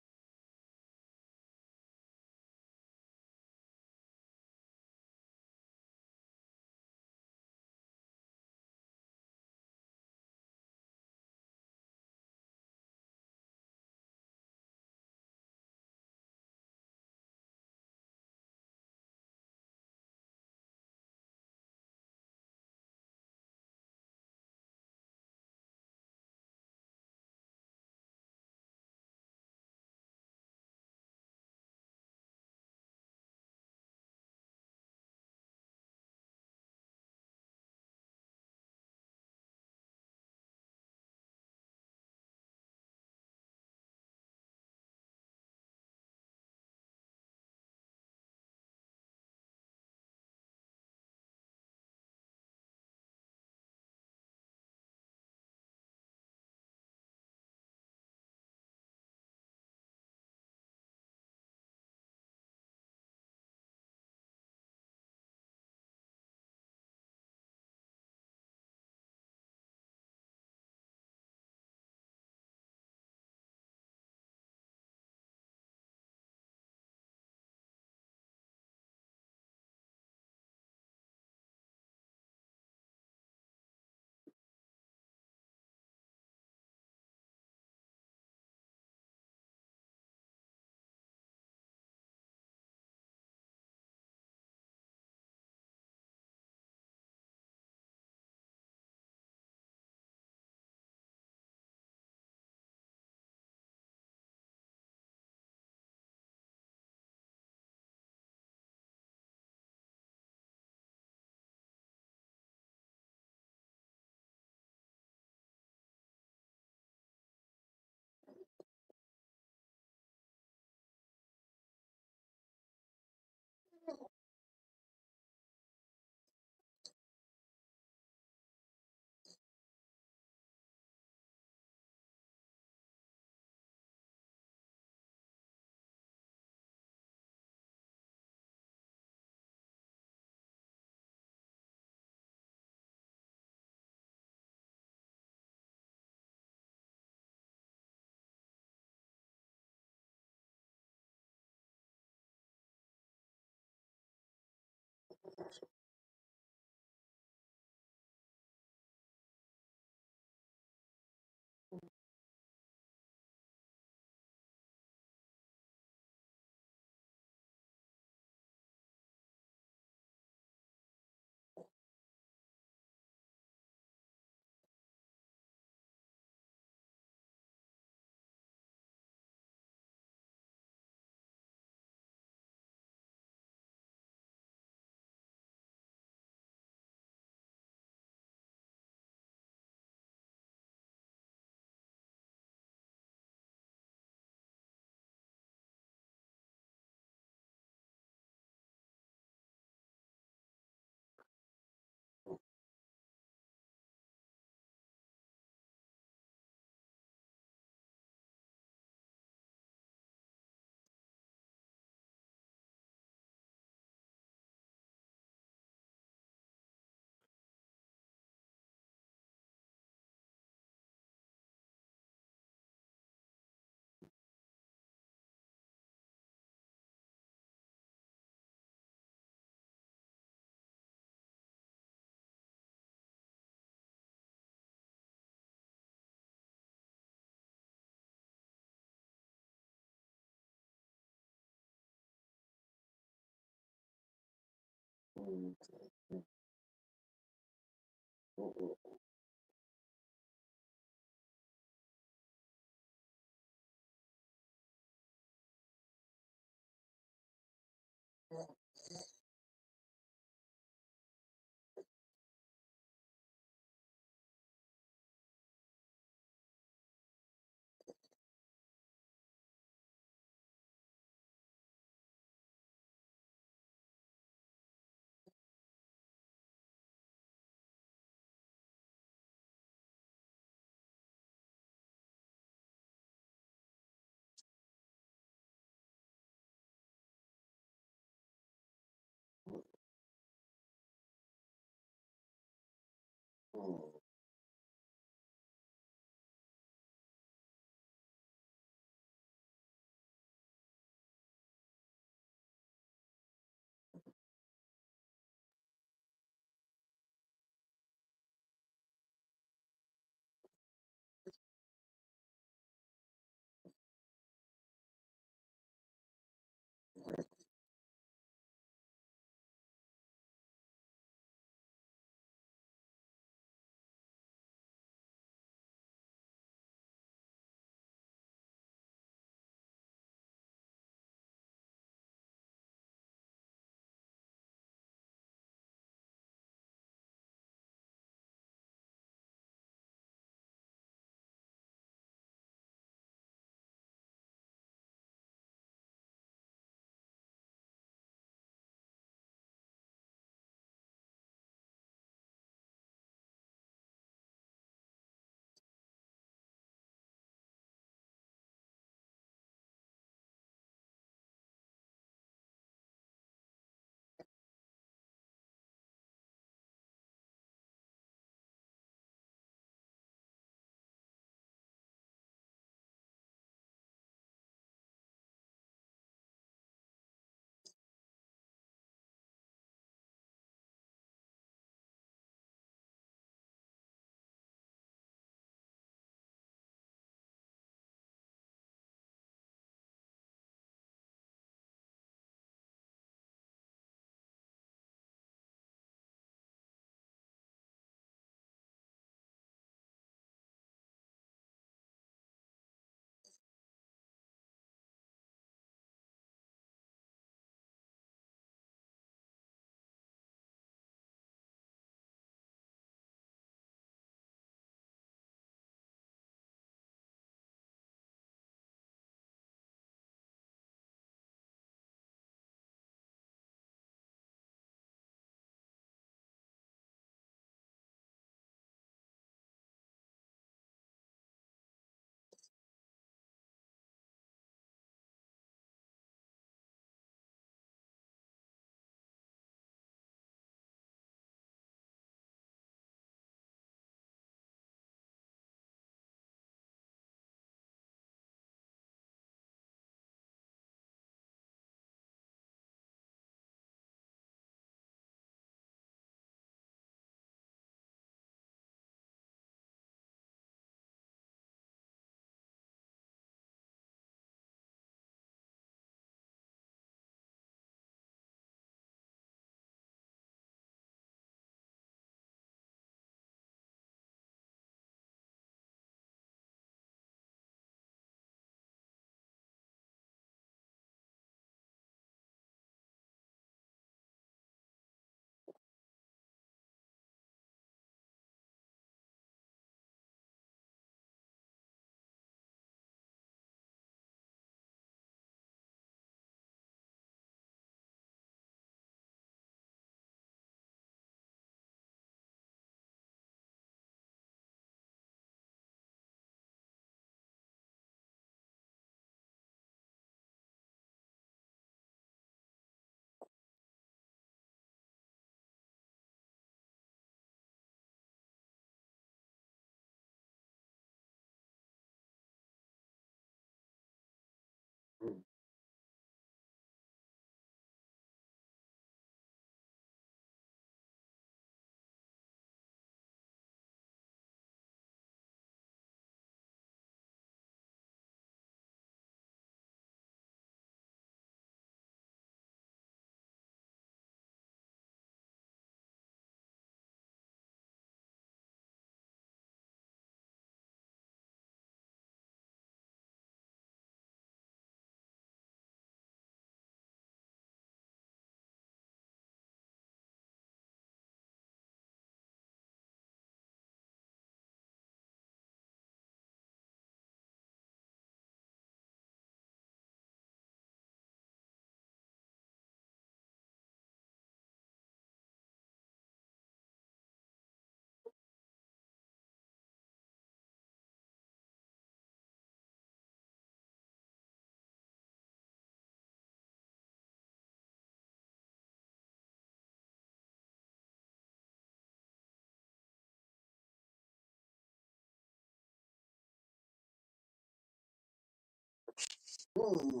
Ooh.